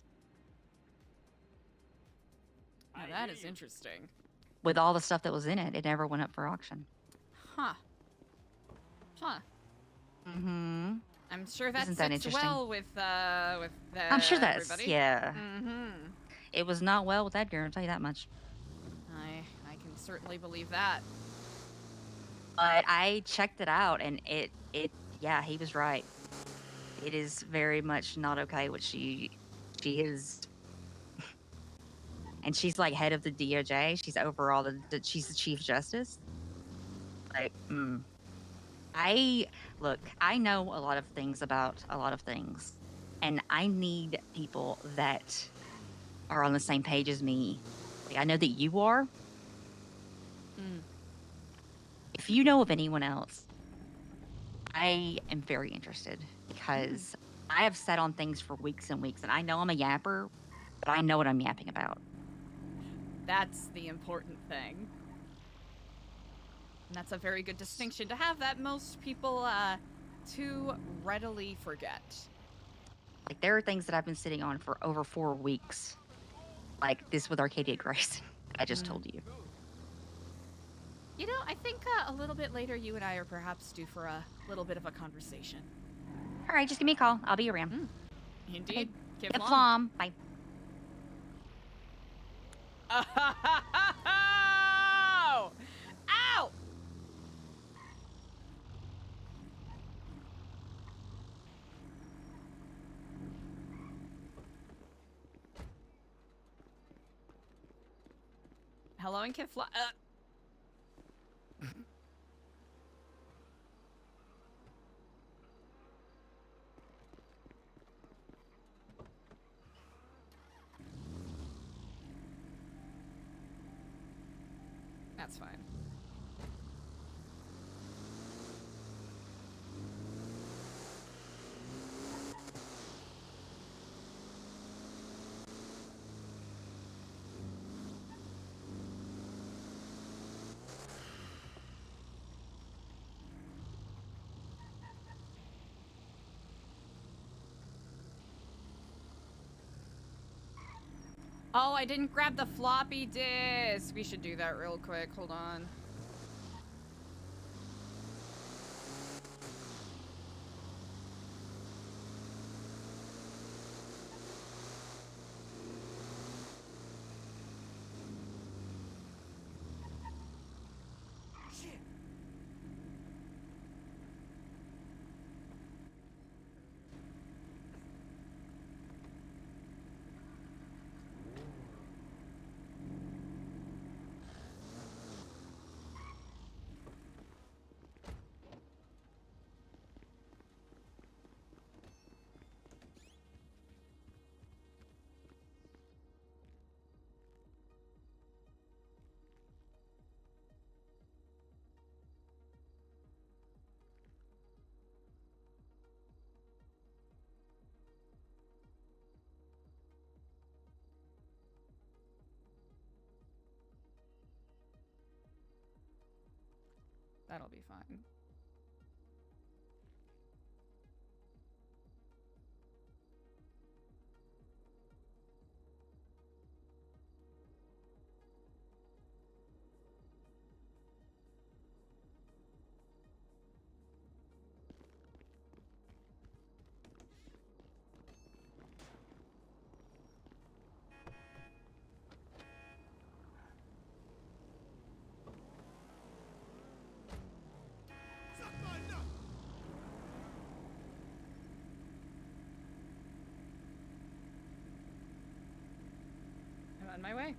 Now that is interesting. with all the stuff that was in it. It never went up for auction. Huh. Huh. Mm-hmm. I'm sure that Isn't that sits interesting? well with I'm sure that's everybody. yeah. Mm-hmm. It was not well with Edgar, I'll tell you that much. I can certainly believe that. But I checked it out, and it yeah, he was right. It is very much not okay what she is. And she's like head of the DOJ. She's over all she's the Chief Justice. Like, I know a lot of things about a lot of things, and I need people that are on the same page as me. Like, I know that you are. If you know of anyone else, I am very interested, because I have sat on things for weeks and weeks, and I know I'm a yapper, but I know what I'm yapping about. That's the important thing. And that's a very good distinction to have that most people too readily forget. Like, there are things that I've been sitting on for over 4 weeks, like this with Arcadia Grayson. I just told you. You know, I think a little bit later you and I are perhaps due for a little bit of a conversation. All right, just give me a call. I'll be around. Indeed. Get Flom. Bye. Ow! Ow! Hello and Kid Fly. That's fine. Oh, I didn't grab the floppy disk. We should do that real quick. Hold on. That'll be fine. I'm on my way.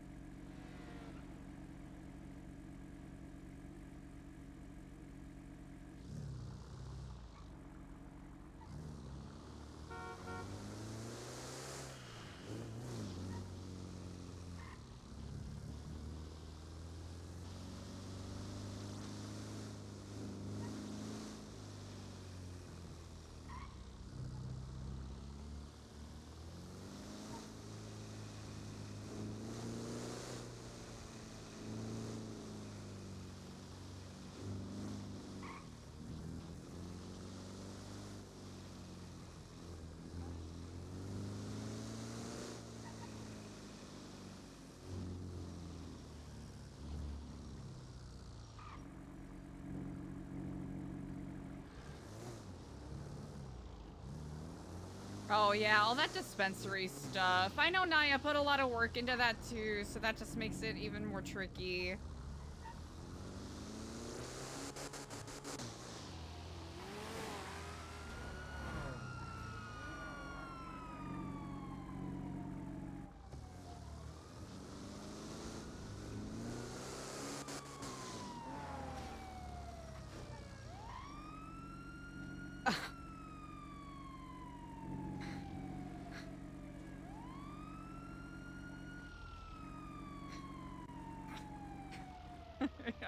Oh yeah, all that dispensary stuff. I know Naya put a lot of work into that too, so that just makes it even more tricky.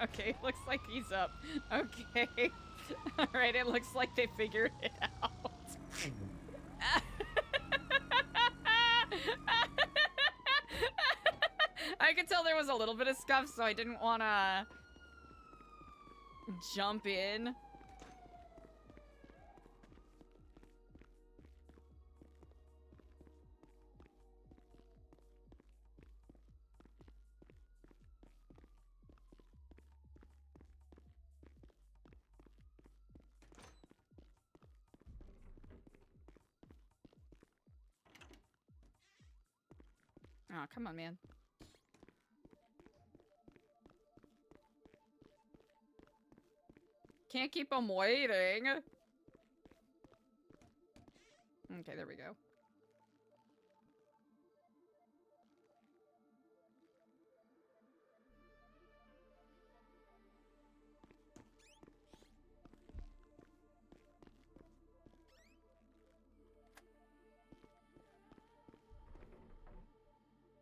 Okay, looks like he's up. Okay. Alright, it looks like they figured it out. I could tell there was a little bit of scuff, so I didn't want to jump in. Oh, come on, man. Can't keep them waiting. Okay, there we go.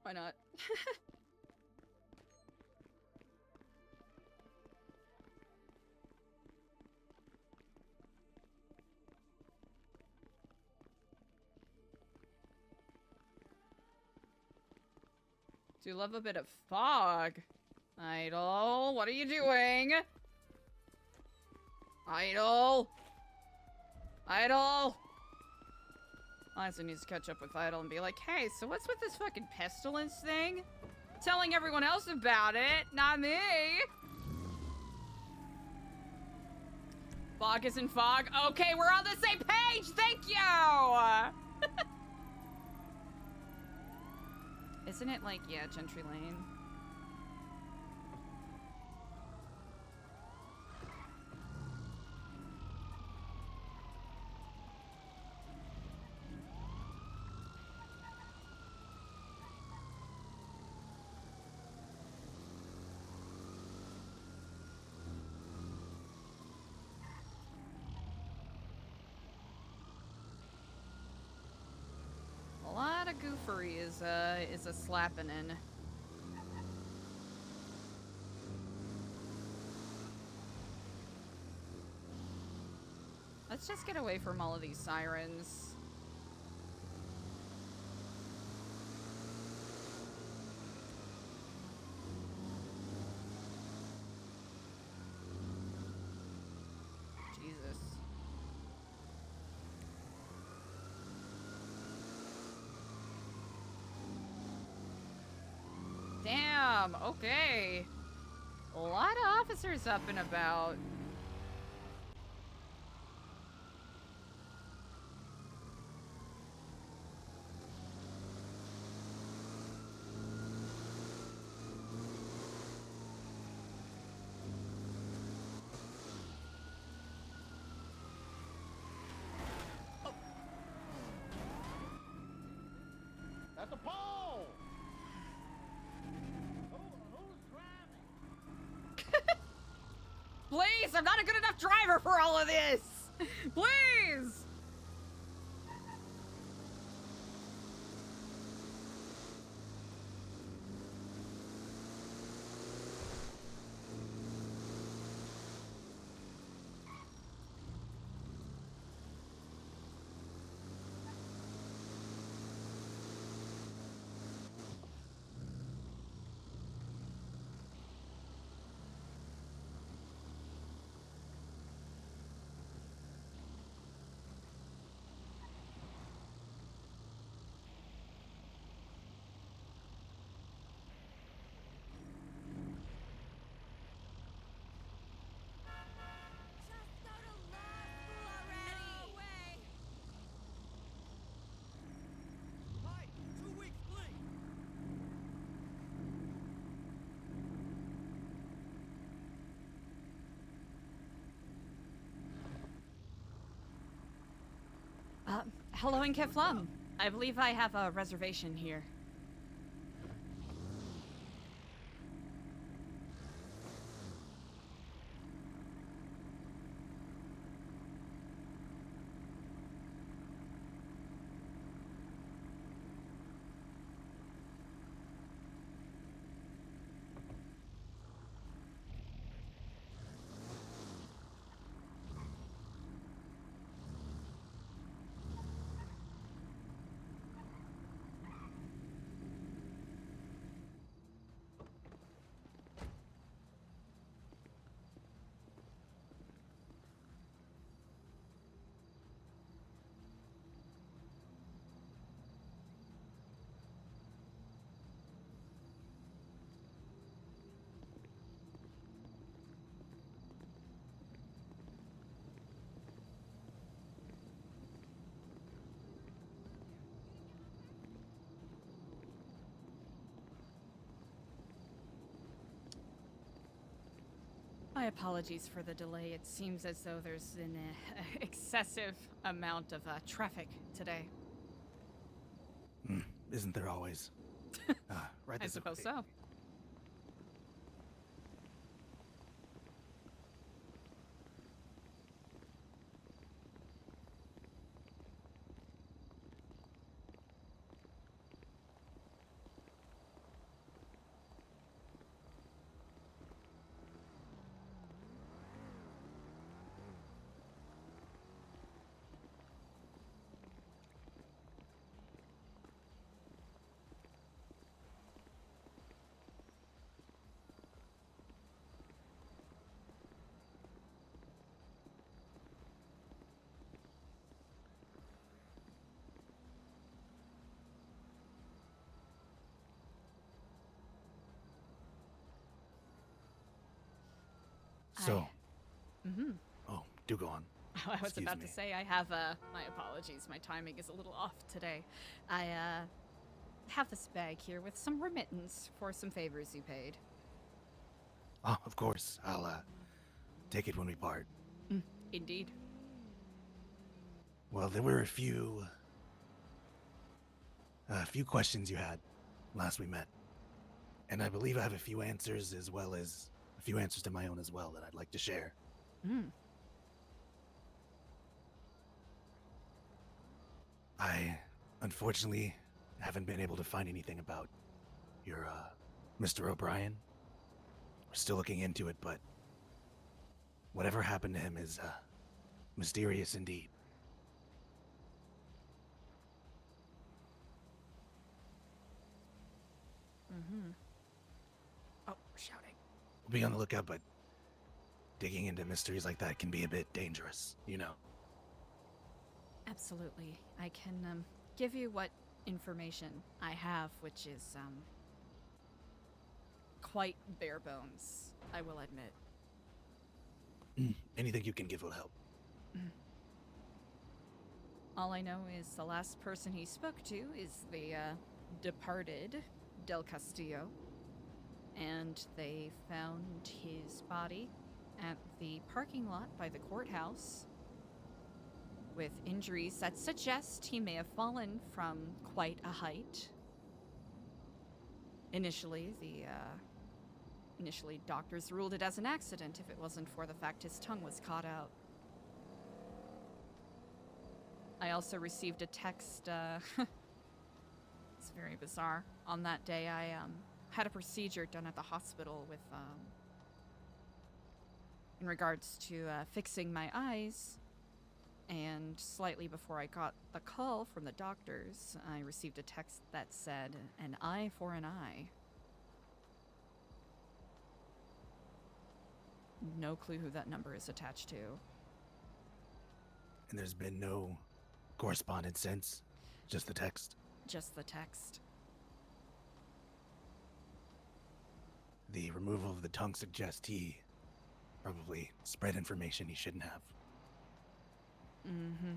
Why not? Do love a bit of fog. Idle, what are you doing? Idle. Idle. Liza needs to catch up with Idle and be like, hey, so what's with this fucking pestilence thing? Telling everyone else about it, not me. Fog isn't fog. Okay, we're on the same page. Thank you. Isn't it like, yeah, Gentry Lane? A lot of goofery is a slapping in. Let's just get away from all of these sirens. Jesus. Damn, okay. A lot of officers up and about. That's a pole! Please, I'm not a good enough driver for all of this! Please! Hello in Keflum. I believe I have a reservation here. My apologies for the delay. It seems as though there's an excessive amount of traffic today. Isn't there always? Right I suppose so. So, Mm-hmm. oh, do go on. I was Excuse about me. to say I have my apologies. My timing is a little off today. I have this bag here with some remittance for some favors you paid. Oh, of course. I'll take it when we part. Indeed. Well, there were a few questions you had last we met. And I believe I have a few answers as well as a few answers to my own as well that I'd like to share. I, unfortunately, haven't been able to find anything about your, Mr. O'Brien. We're still looking into it, but whatever happened to him is, mysterious indeed. Oh, shouting. We'll be on the lookout, but digging into mysteries like that can be a bit dangerous, you know. Absolutely. I can give you what information I have, which is quite bare bones, I will admit. Anything you can give will help. All I know is the last person he spoke to is the departed Del Castillo, and they found his body at the parking lot by the courthouse with injuries that suggest he may have fallen from quite a height. Initially, doctors ruled it as an accident if it wasn't for the fact his tongue was caught out. I also received a text, it's very bizarre. On that day, I had a procedure done at the hospital with, in regards to fixing my eyes. And slightly before I got the call from the doctors, I received a text that said, "An eye for an eye." No clue who that number is attached to. And there's been no correspondence since? Just the text? Just the text. The removal of the tongue suggests he probably spread information he shouldn't have. Mm-hmm.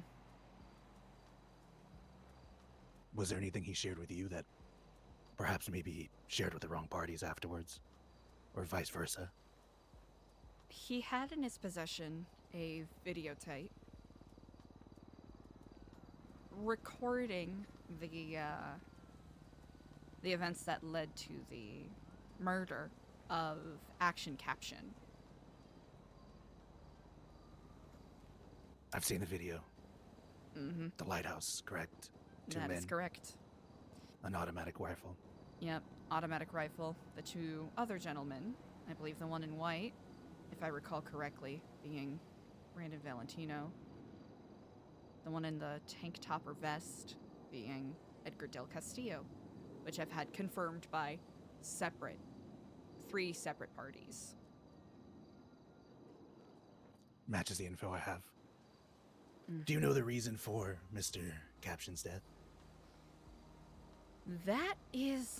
Was there anything he shared with you that perhaps maybe he shared with the wrong parties afterwards? Or vice versa? He had in his possession a videotape recording the events that led to the murder of Action Caption. I've seen the video. Mm-hmm. The lighthouse, correct? Two That men. is correct. An automatic rifle. Yep, automatic rifle. The two other gentlemen, I believe the one in white, if I recall correctly, being Brandon Valentino. The one in the tank top or vest being Edgar Del Castillo, which I've had confirmed by three separate parties. Matches the info I have. Do you know the reason for Mr. Caption's death? That is,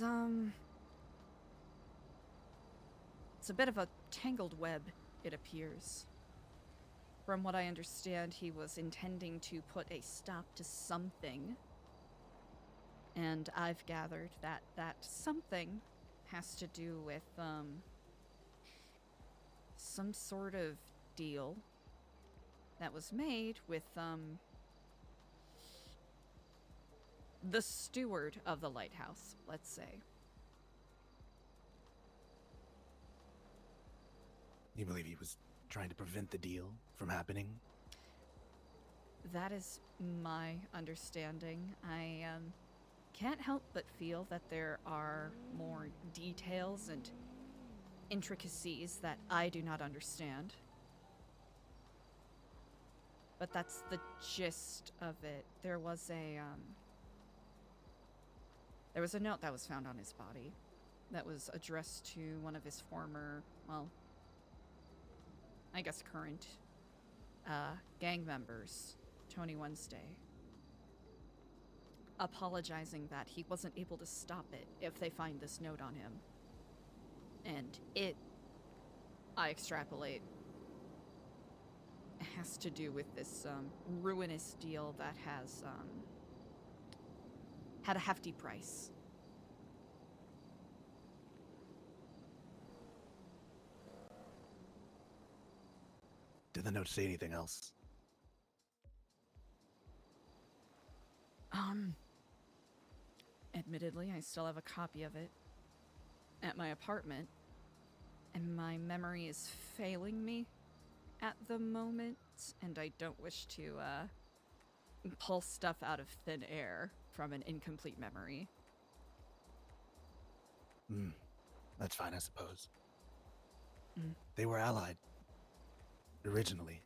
it's a bit of a tangled web, it appears. From what I understand, he was intending to put a stop to something. And I've gathered that that something has to do with, some sort of deal that was made with, the steward of the lighthouse, let's say. You believe he was trying to prevent the deal from happening? That is my understanding. I can't help but feel that there are more details and intricacies that I do not understand. But that's the gist of it. There was a note that was found on his body that was addressed to one of his former, well, I guess current gang members, Tony Wednesday, apologizing that he wasn't able to stop it if they find this note on him. And it, I extrapolate, has to do with this ruinous deal that has had a hefty price. Did the note say anything else? Admittedly, I still have a copy of it at my apartment, and my memory is failing me at the moment, and I don't wish to pull stuff out of thin air from an incomplete memory. That's fine, I suppose. Mm. They were allied originally.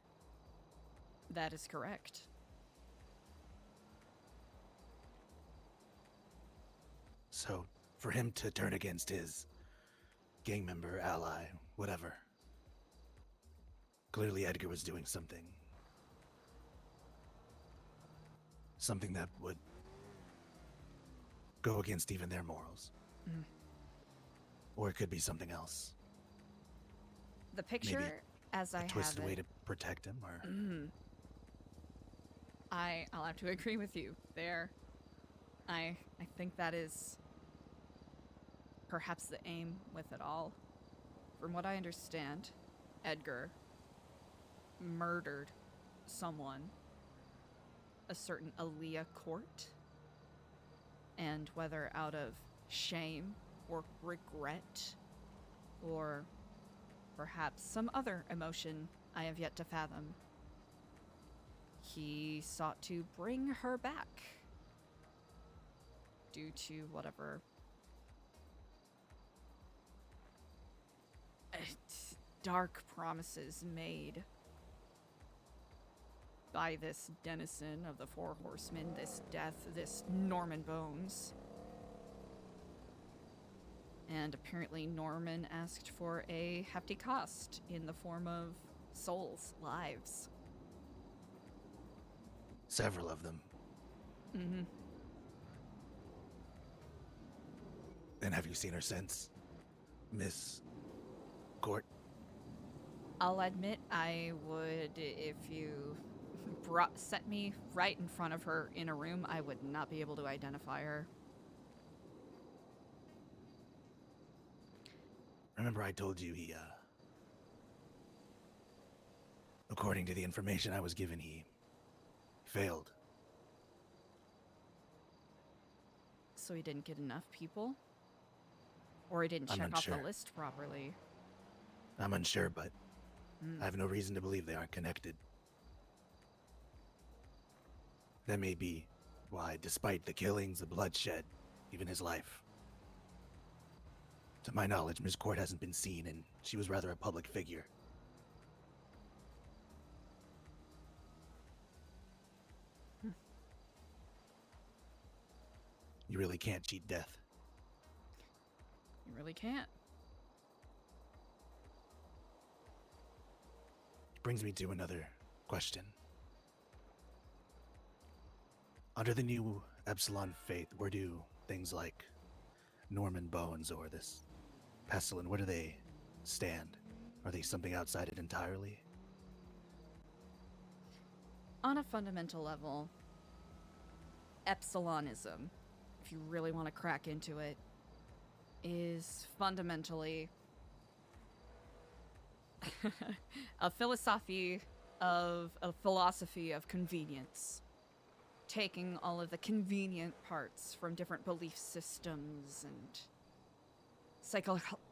That is correct. So, for him to turn against his gang member, ally, whatever, clearly Edgar was doing something. Something that would go against even their morals. Mm. Or it could be something else. The picture, Maybe as I a have twisted way it, to protect him, or... I'll have to agree with you there. I think that is perhaps the aim with it all. From what I understand, Edgar murdered someone, a certain Aaliyah Court, and whether out of shame or regret or perhaps some other emotion I have yet to fathom, he sought to bring her back due to whatever dark promises made by this denizen of the Four Horsemen, this death, this Norman Bones. And apparently Norman asked for a hefty cost in the form of souls, lives. Several of them. Mm-hmm. And have you seen her since, Miss Court? I'll admit I would, if you set me right in front of her in a room, I would not be able to identify her. Remember I told you he, according to the information I was given, he failed. So he didn't get enough people? Or he didn't I'm check off unsure. the list properly? I'm unsure, but Mm. I have no reason to believe they aren't connected. That may be why, despite the killings, the bloodshed, even his life, to my knowledge, Ms. Court hasn't been seen, and she was rather a public figure. You really can't cheat death. You really can't. Brings me to another question. Under the new Epsilon faith, where do things like Norman Bones or this Pestilent, where do they stand? Are they something outside it entirely? On a fundamental level, Epsilonism, if you really want to crack into it, is fundamentally a philosophy of convenience, taking all of the convenient parts from different belief systems and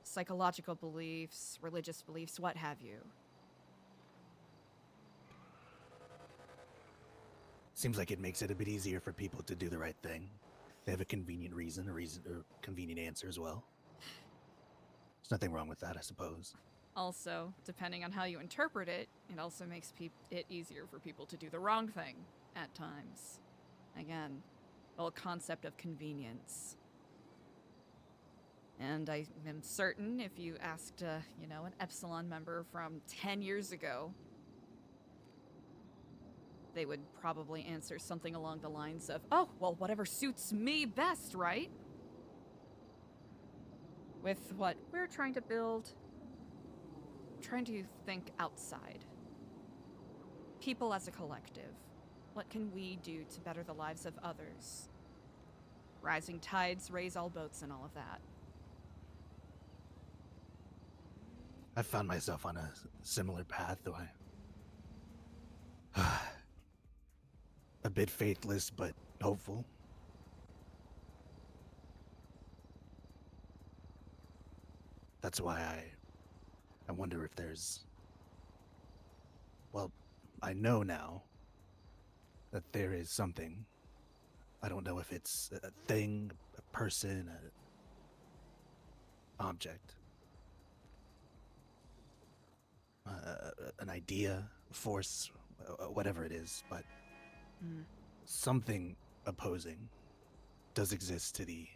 psychological beliefs, religious beliefs, what have you. Seems like it makes it a bit easier for people to do the right thing. They have a convenient reason or convenient answer as well. There's nothing wrong with that, I suppose. Also, depending on how you interpret it, it also makes it easier for people to do the wrong thing at times. Again, the whole concept of convenience. And I am certain if you asked, an Epsilon member from 10 years ago, they would probably answer something along the lines of, oh, well, whatever suits me best, right? With what we're trying to build, trying to think outside. people as a collective, what can we do to better the lives of others? Rising tides raise all boats and all of that. I found myself on a similar path, though a bit faithless, but hopeful. That's why I wonder if there's... Well, I know now that there is something. I don't know if it's a thing, a person, an object, an idea, a force, whatever it is, but something opposing does exist to the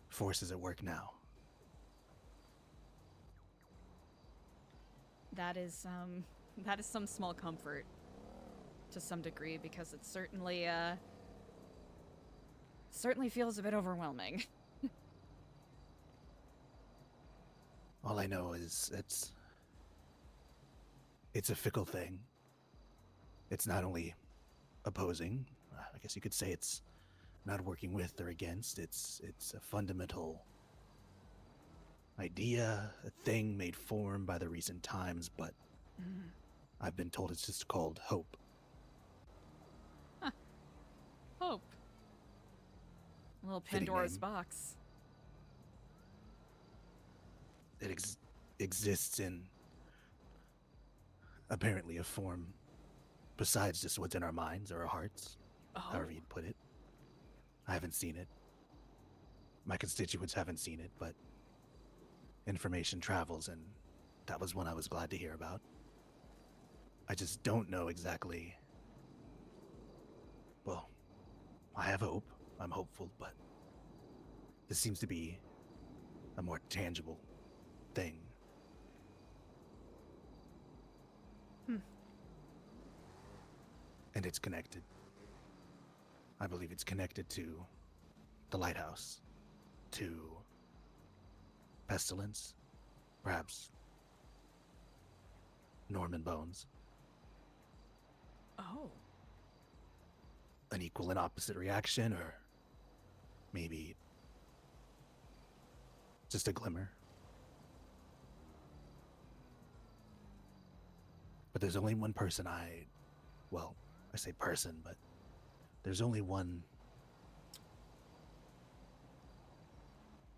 forces at work now. That is some small comfort to some degree, because it certainly feels a bit overwhelming. All I know is it's a fickle thing. It's not only opposing, I guess you could say it's not working with or against, it's a fundamental idea, a thing made form by the recent times, but I've been told it's just called hope. Huh. Hope. A little Fitting Pandora's name. box. It exists in apparently a form besides just what's in our minds or our hearts, however you'd put it. I haven't seen it. My constituents haven't seen it, but information travels, and that was one I was glad to hear about. I just don't know exactly. Well, I have hope. I'm hopeful, but this seems to be a more tangible thing. And it's connected. I believe it's connected to the lighthouse, to pestilence, perhaps Norman bones. Oh. An equal and opposite reaction, or maybe just a glimmer. But there's only one person I say person, but there's only one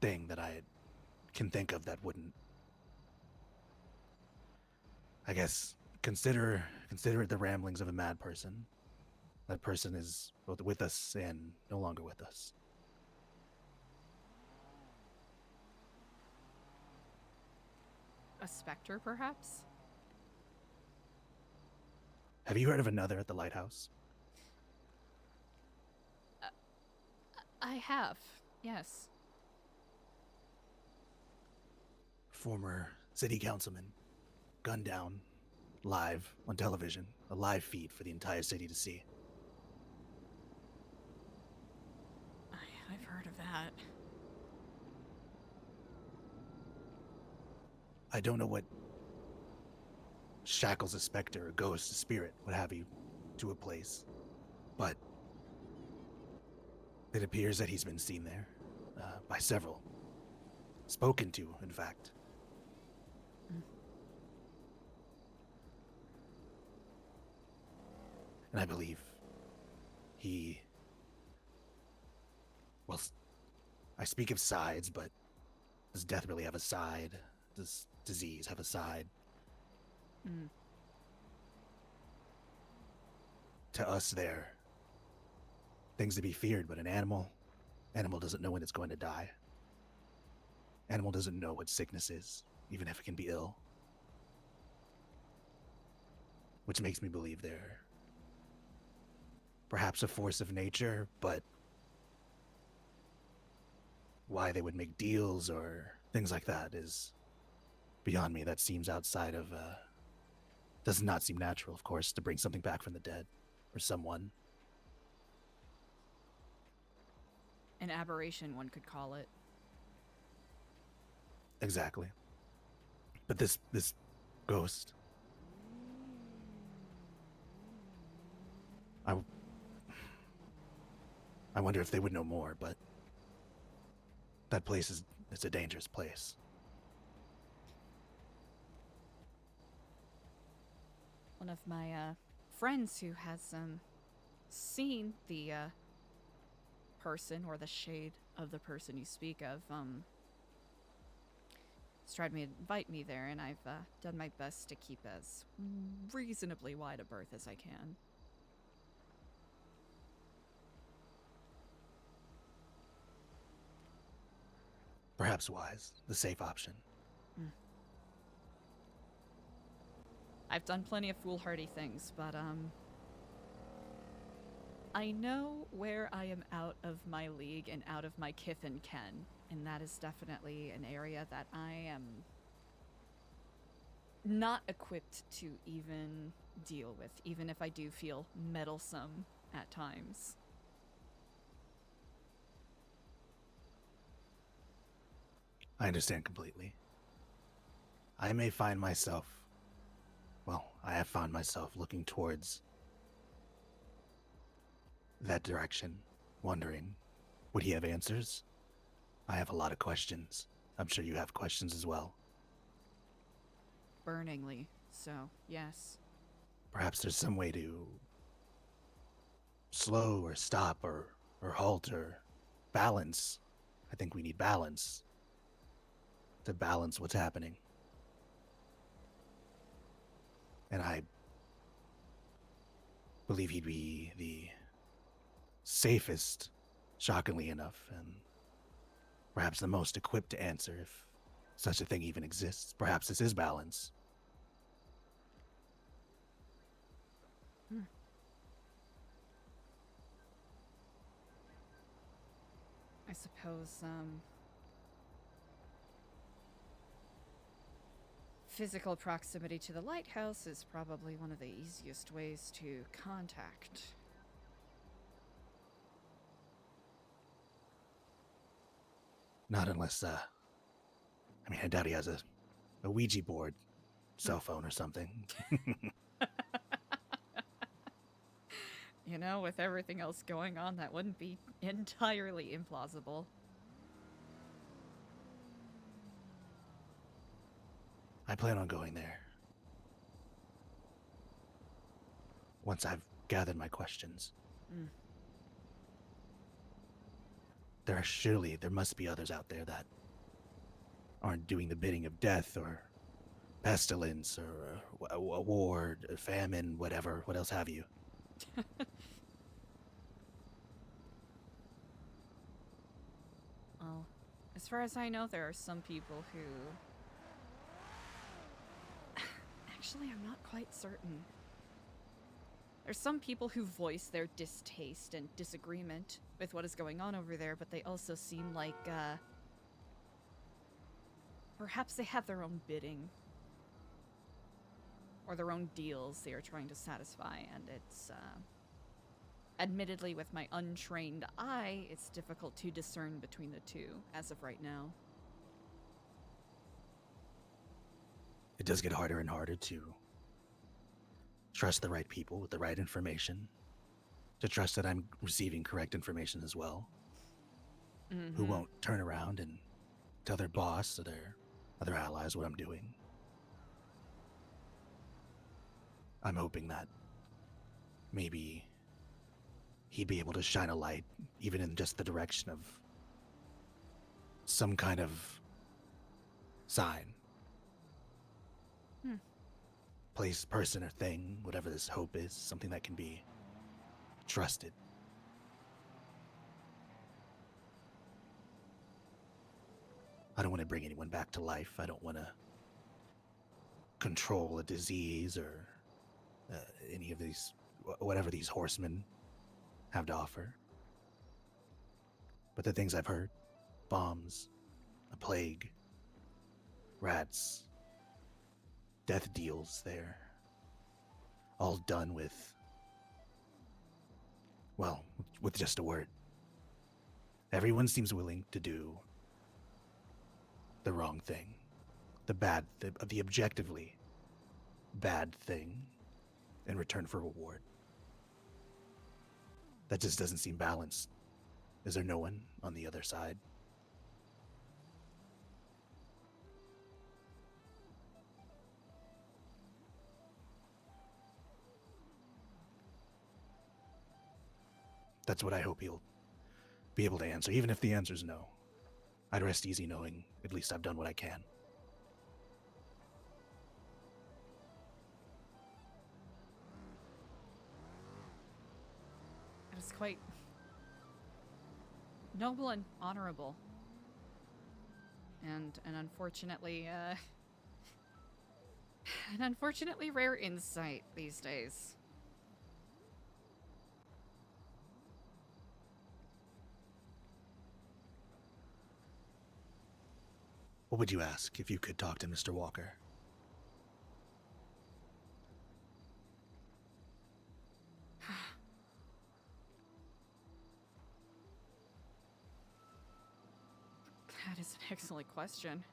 thing that I can think of that wouldn't, I guess, consider it the ramblings of a mad person. That person is both with us and no longer with us. A specter, perhaps? Have you heard of another at the lighthouse? I have, yes. Former city councilman, gunned down, live on television, a live feed for the entire city to see. I've heard of that. I don't know what shackles a specter, a ghost, a spirit, what have you, to a place, but it appears that he's been seen there by several. Spoken to, in fact. And I believe I speak of sides, but does death really have a side? Does disease have a side? To us, they're things to be feared, but an animal doesn't know when it's going to die. Animal doesn't know what sickness is, even if it can be ill. Which makes me believe they're perhaps a force of nature, but why they would make deals or things like that is beyond me. That seems outside of, does not seem natural, of course, to bring something back from the dead, or someone. An aberration, one could call it. Exactly. But this ghost, I wonder if they would know more, but that place is it's a dangerous place. One of my friends who has seen the person or the shade of the person you speak of has tried to invite me there, and I've done my best to keep as reasonably wide a berth as I can. Perhaps wise, the safe option. I've done plenty of foolhardy things, but I know where I am out of my league and out of my kith and ken, and that is definitely an area that I am not equipped to even deal with, even if I do feel meddlesome at times. I understand completely. I may find myself, well, I have found myself looking towards that direction, wondering, would he have answers? I have a lot of questions. I'm sure you have questions as well. Burningly so, yes. Perhaps there's some way to slow or stop or halt or balance. I think we need balance to balance what's happening. And I believe he'd be the safest, shockingly enough, and perhaps the most equipped to answer if such a thing even exists. Perhaps this is balance. I suppose, physical proximity to the lighthouse is probably one of the easiest ways to contact. Not unless, I doubt he has a Ouija board, cell phone or something. You know, with everything else going on, that wouldn't be entirely implausible. I plan on going there. Once I've gathered my questions. There must be others out there that aren't doing the bidding of death or pestilence or a war, a famine, whatever. What else have you? Well, as far as I know, there are some people who... Actually, I'm not quite certain. There's some people who voice their distaste and disagreement with what is going on over there, but they also seem like, perhaps they have their own bidding. Or their own deals they are trying to satisfy, and it's, admittedly, with my untrained eye, it's difficult to discern between the two, as of right now. It does get harder and harder to trust the right people with the right information, to trust that I'm receiving correct information as well, who won't turn around and tell their boss or their other allies what I'm doing. I'm hoping that maybe he'd be able to shine a light, even in just the direction of some kind of sign. Place, person, or thing, whatever this hope is, something that can be trusted. I don't want to bring anyone back to life. I don't want to control a disease or any of these, whatever these horsemen have to offer. But the things I've heard, bombs, a plague, rats, death deals there, all done with, well, with just a word. Everyone seems willing to do the wrong thing, the objectively bad thing in return for reward. That just doesn't seem balanced. Is there no one on the other side? That's what I hope he'll be able to answer, even if the answer's no. I'd rest easy knowing at least I've done what I can. It was quite noble and honorable. And an unfortunately rare insight these days. What would you ask if you could talk to Mr. Walker? That is an excellent question.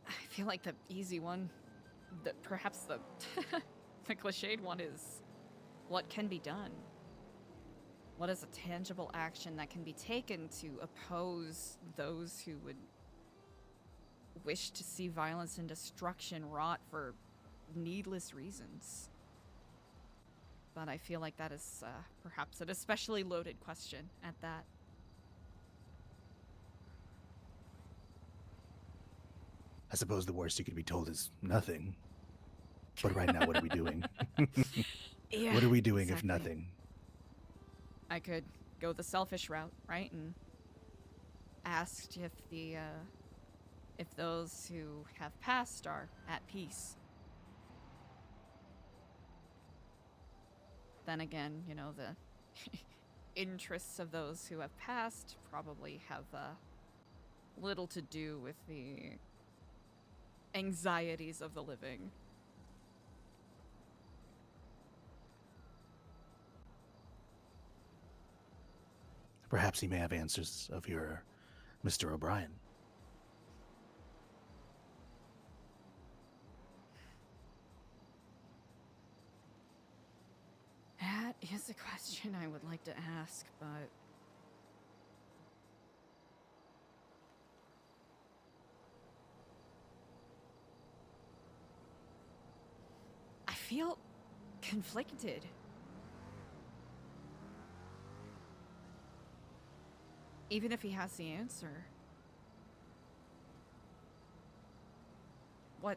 I feel like the easy one, perhaps the the cliched one, is what can be done? What is a tangible action that can be taken to oppose those who would wish to see violence and destruction wrought for needless reasons? But I feel like that is perhaps an especially loaded question at that. I suppose the worst you could be told is nothing. But right now, what are we doing? Yeah, what are we doing if exactly. nothing? I could go the selfish route, right, and asked if those who have passed are at peace. Then again, you know, the interests of those who have passed probably have little to do with the anxieties of the living. Perhaps he may have answers of your Mr. O'Brien. That is a question I would like to ask, but I feel conflicted. Even if he has the answer, what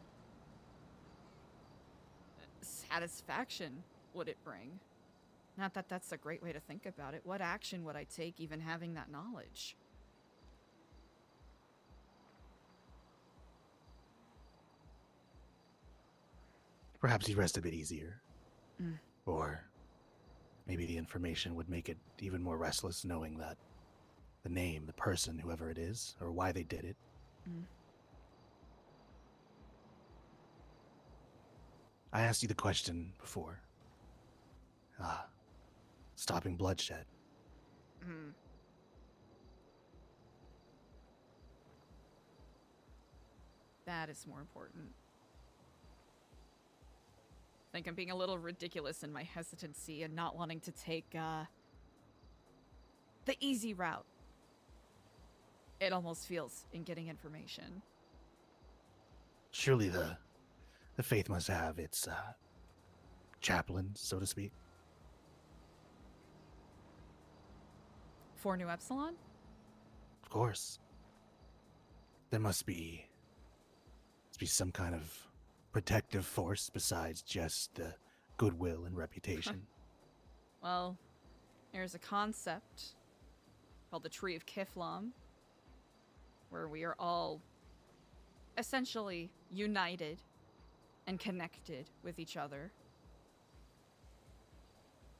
satisfaction would it bring? Not that that's a great way to think about it. What action would I take even having that knowledge? Perhaps he'd rest a bit easier. Mm. Or maybe the information would make it even more restless knowing that the name, the person, whoever it is, or why they did it. Mm. I asked you the question before. Stopping bloodshed. Mm. That is more important. I think I'm being a little ridiculous in my hesitancy and not wanting to take the easy route. It almost feels in getting information. Surely the faith must have its chaplain, so to speak. For New Epsilon? Of course. There must be some kind of protective force besides just the goodwill and reputation. Well, there's a concept called the Tree of Kiflam, where we are all essentially united and connected with each other.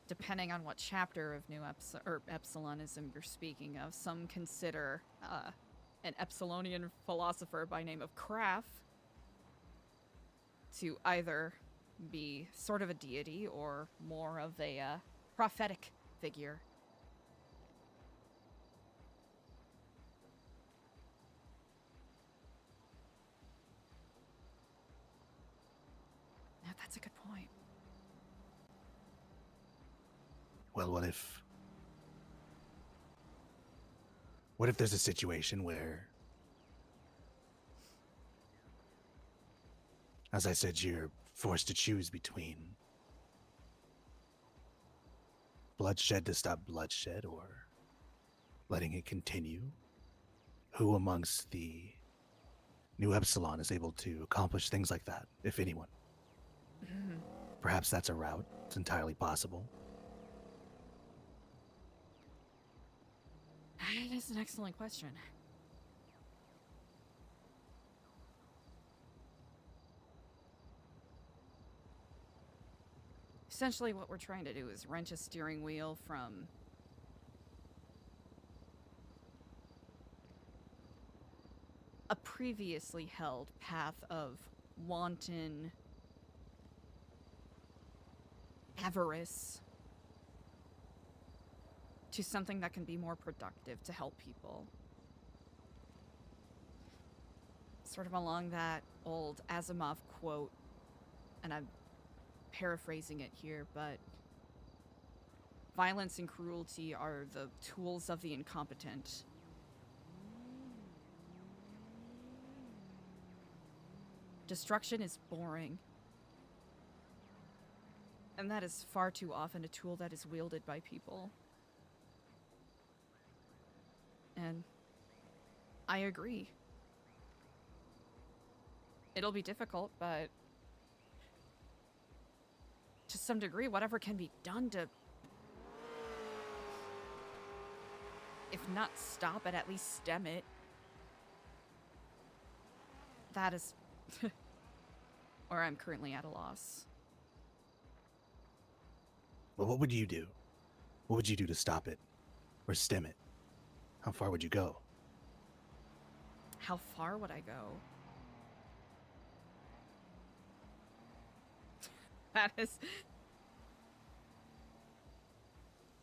Depending on what chapter of New Epsilonism you're speaking of, some consider an Epsilonian philosopher by name of Kraft to either be sort of a deity or more of a prophetic figure. That's a good point. Well, what if there's a situation where, as I said, you're forced to choose between bloodshed to stop bloodshed or letting it continue? Who amongst the New Epsilon is able to accomplish things like that, if anyone? Perhaps that's a route. It's entirely possible. That is an excellent question. Essentially, what we're trying to do is wrench a steering wheel from a previously held path of wanton avarice to something that can be more productive to help people. Sort of along that old Asimov quote, and I'm paraphrasing it here, but violence and cruelty are the tools of the incompetent. Destruction is boring. And that is far too often a tool that is wielded by people. And I agree. It'll be difficult, but to some degree, whatever can be done to, if not stop it, at least stem it. That is or I'm currently at a loss. Well, what would you do? What would you do to stop it or stem it? How far would you go? How far would I go?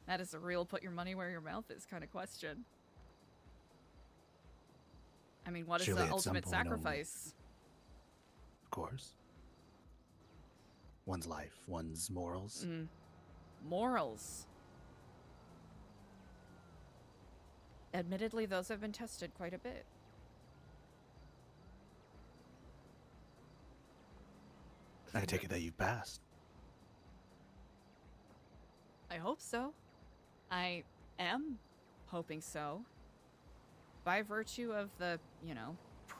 That is a real put your money where your mouth is kind of question. I mean, what is Surely the at some ultimate point only. sacrifice? Of course. One's life, one's morals. Morals. Admittedly, those have been tested quite a bit. I take it that you've passed. I hope so. I am hoping so. By virtue of the,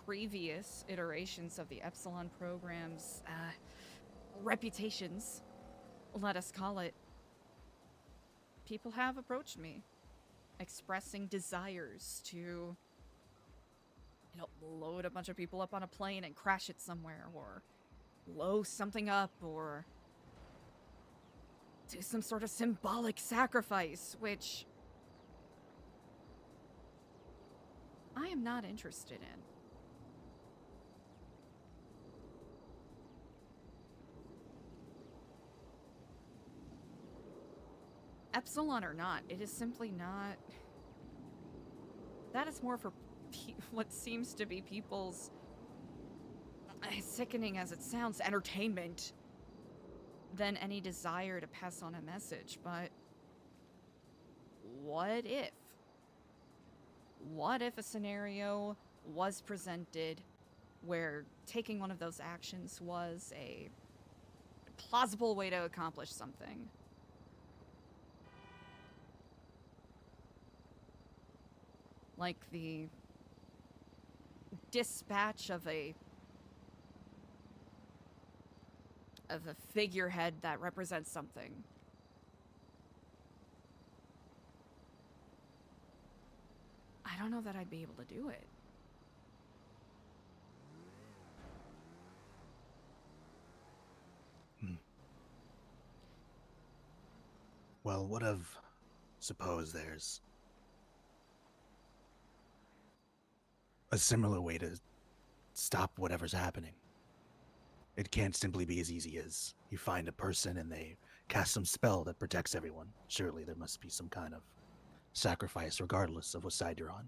previous iterations of the Epsilon program's reputations, let us call it, people have approached me, expressing desires to, load a bunch of people up on a plane and crash it somewhere, or blow something up, or do some sort of symbolic sacrifice, which I am not interested in. Epsilon or not, it is simply not. That is more for what seems to be people's, sickening as it sounds, entertainment than any desire to pass on a message. But what if? What if a scenario was presented where taking one of those actions was a plausible way to accomplish something? Like the dispatch of a figurehead that represents something. I don't know that I'd be able to do it. Well, what of, suppose there's a similar way to stop whatever's happening. It can't simply be as easy as you find a person and they cast some spell that protects everyone. Surely there must be some kind of sacrifice regardless of what side you're on.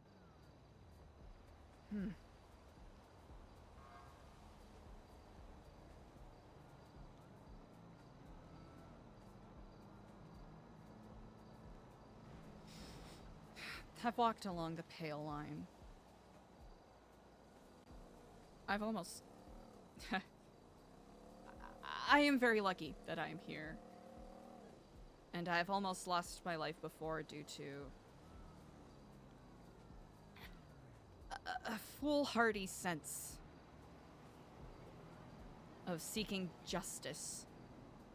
I've walked along the pale line. I've almost... I am very lucky that I am here. And I've almost lost my life before due to... a foolhardy sense of seeking justice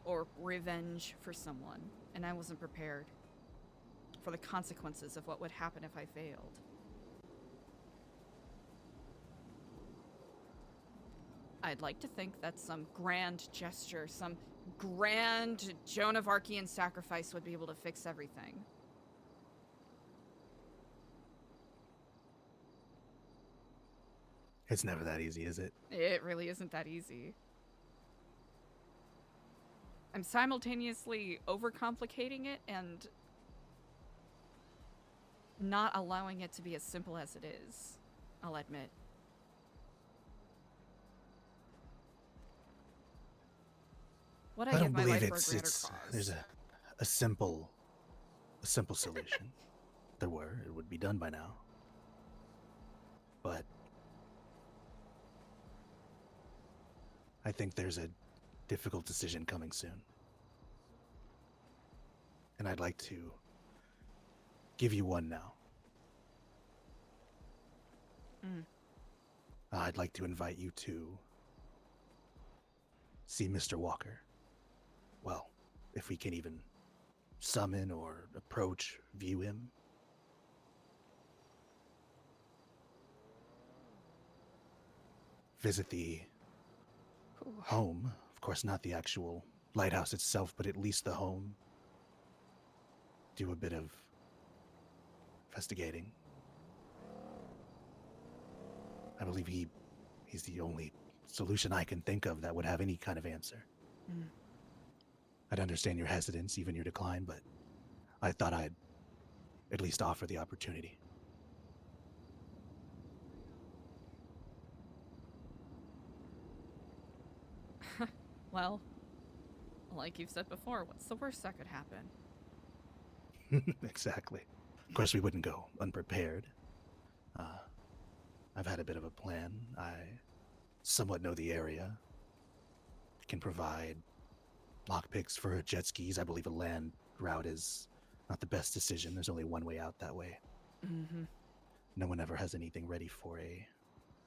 or revenge for someone, and I wasn't prepared for the consequences of what would happen if I failed. I'd like to think that some grand gesture, some grand Joan of Arcean sacrifice would be able to fix everything. It's never that easy, is it? It really isn't that easy. I'm simultaneously overcomplicating it and not allowing it to be as simple as it is, I'll admit. Would I don't give my believe life for a it's greater it's cause? there's a simple solution. If there were, it would be done by now. But I think there's a difficult decision coming soon. And I'd like to give you one now. I'd like to invite you to see Mr. Walker. Well, if we can even summon or approach, view him. Visit the home. Of course, not the actual lighthouse itself, but at least the home. Do a bit of investigating. I believe he's the only solution I can think of that would have any kind of answer. I'd understand your hesitance, even your decline, but I thought I'd at least offer the opportunity. Well, like you've said before, what's the worst that could happen? Exactly. Of course, we wouldn't go unprepared. I've had a bit of a plan. I somewhat know the area. I can provide lockpicks for jet skis. I believe a land route is not the best decision. There's only one way out that way. No one ever has anything ready for a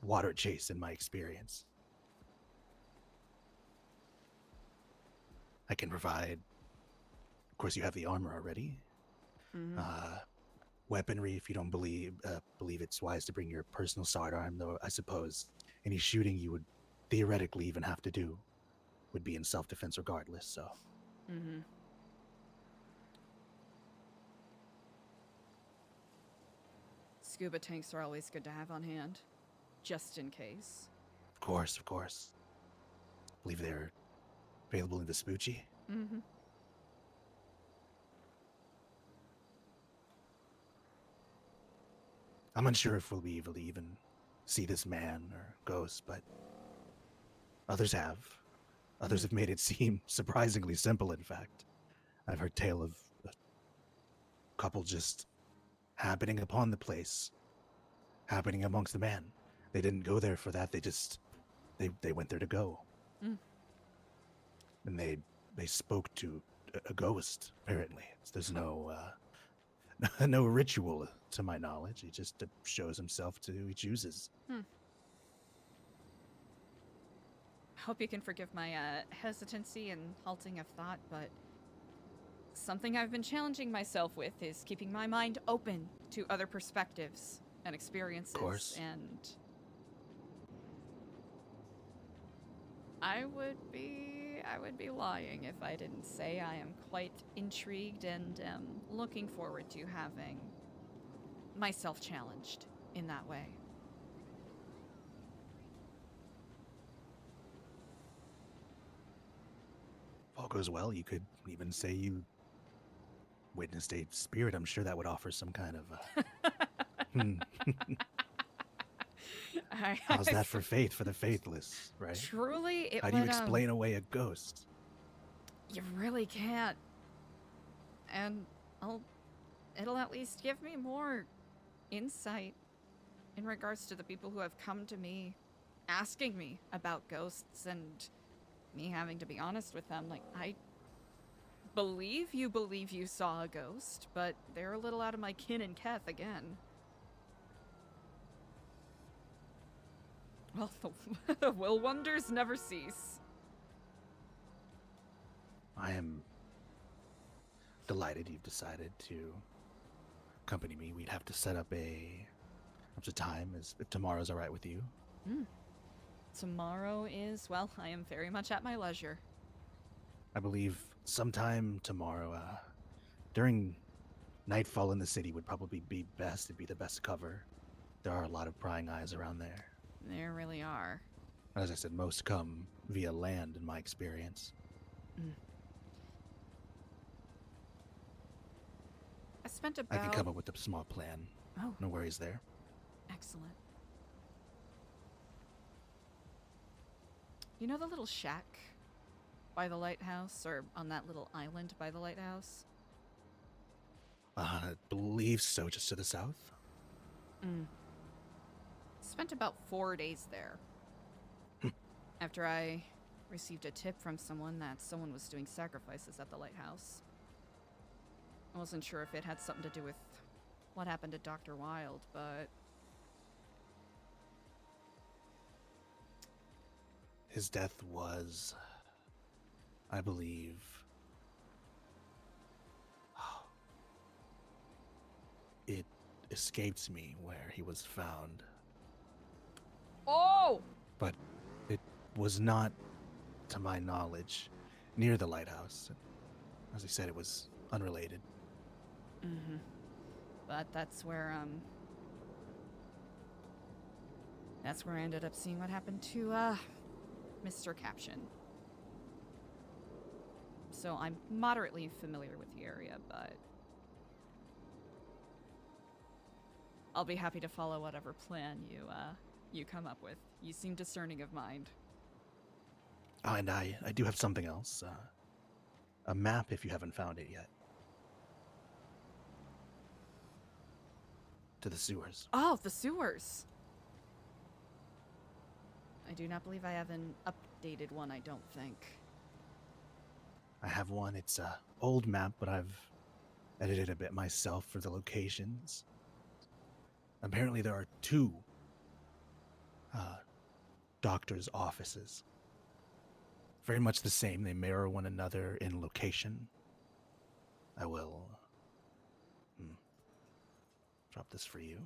water chase in my experience. I can provide, of course, you have the armor already. Weaponry, if you don't believe it's wise to bring your personal sidearm, though I suppose any shooting you would theoretically even have to do would be in self-defense regardless, so. Scuba tanks are always good to have on hand, just in case. Of course. I believe they're available in Vespucci. I'm unsure if we'll be able to even see this man or ghost, but others have. Others have made it seem surprisingly simple, in fact. I've heard tale of a couple just happening upon the place, happening amongst the men. They didn't go there for that, they went there to go. And they spoke to a ghost, apparently. There's no no ritual, to my knowledge. He just shows himself to who he chooses. Hope you can forgive my hesitancy and halting of thought, but something I've been challenging myself with is keeping my mind open to other perspectives and experiences. Of course. And I would be lying if I didn't say I am quite intrigued and am looking forward to having myself challenged in that way. If all goes well, you could even say you witnessed a spirit. I'm sure that would offer some kind of How's that for faith for the faithless, right? Truly, it How do you would, explain away a ghost? You really can't. And it'll at least give me more insight in regards to the people who have come to me asking me about ghosts and me having to be honest with them. Like, I believe you saw a ghost, but they're a little out of my kin and keth again. Well, the will wonders never cease. I am delighted you've decided to accompany me. We'd have to set up a time, as if tomorrow's all right with you. Tomorrow is, well, I am very much at my leisure. I believe sometime tomorrow, during nightfall in the city would probably be best. It'd be the best cover. There are a lot of prying eyes around there. There really are. As I said, most come via land in my experience. I spent about... I can come up with a small plan. Oh. No worries there. Excellent. You know the little shack by the lighthouse, or on that little island by the lighthouse? I believe so, just to the south. Spent about 4 days there. After I received a tip from someone that someone was doing sacrifices at the lighthouse. I wasn't sure if it had something to do with what happened to Dr. Wilde, but... His death was, I believe... It escapes me where he was found. Oh! But it was not, to my knowledge, near the lighthouse. As I said, it was unrelated. But that's where I ended up seeing what happened to, Mr. Caption. So I'm moderately familiar with the area, but I'll be happy to follow whatever plan you come up with. You seem discerning of mind. Oh, and I do have something else. A map, if you haven't found it yet. To the sewers. Oh, the sewers! I do not believe I have an updated one, I don't think. I have one. It's a old map, but I've edited a bit myself for the locations. Apparently there are 2 doctors' offices. Very much the same. They mirror one another in location. I will drop this for you.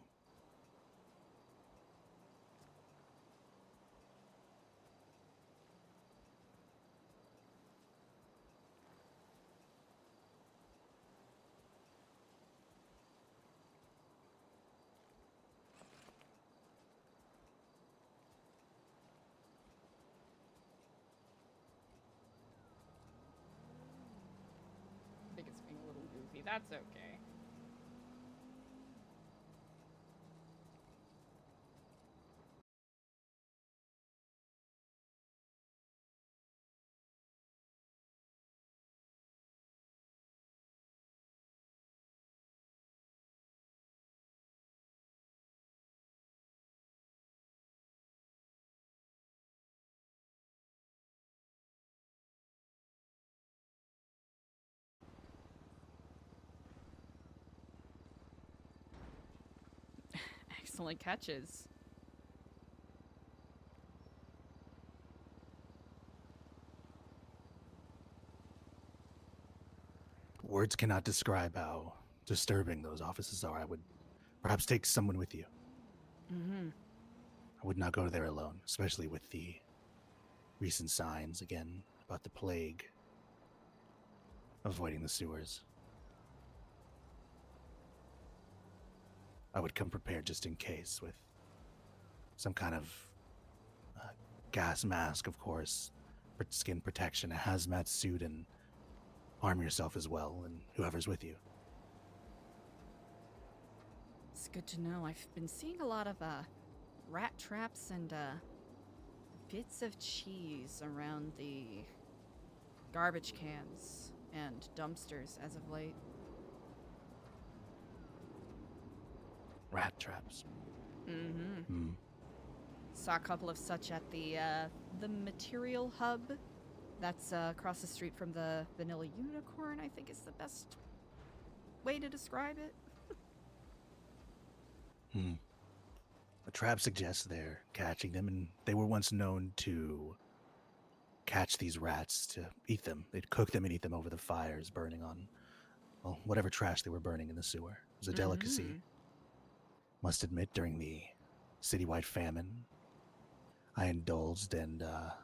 I think it's being a little goofy. That's okay. Excellent catches. Words cannot describe how disturbing those offices are. I would perhaps take someone with you. I would not go there alone, especially with the recent signs, again, about the plague. Avoiding the sewers. I would come prepared just in case, with some kind of gas mask, of course, skin protection, a hazmat suit, and arm yourself as well, and whoever's with you. It's good to know. I've been seeing a lot of rat traps and bits of cheese around the garbage cans and dumpsters as of late. Rat traps. Mm-hmm. Hmm. Saw a couple of such at the Material Hub. That's across the street from the Vanilla Unicorn, I think is the best way to describe it. Hmm. The trap suggests they're catching them, and they were once known to catch these rats to eat them. They'd cook them and eat them over the fires burning on, well, whatever trash they were burning in the sewer. It was a delicacy. Mhm. Must admit, during the citywide famine, I indulged, and,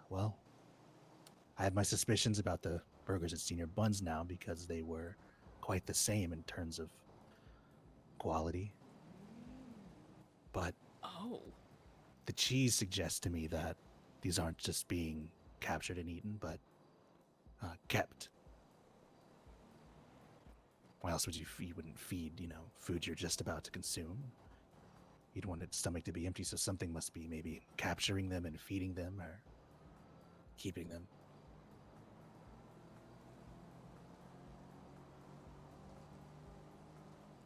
well, I have my suspicions about the burgers at Senior Buns now because they were quite the same in terms of quality. But Oh. the cheese suggests to me that these aren't just being captured and eaten, but kept. Why else would you wouldn't feed, food you're just about to consume? You'd want its stomach to be empty, so something must be maybe capturing them and feeding them or keeping them.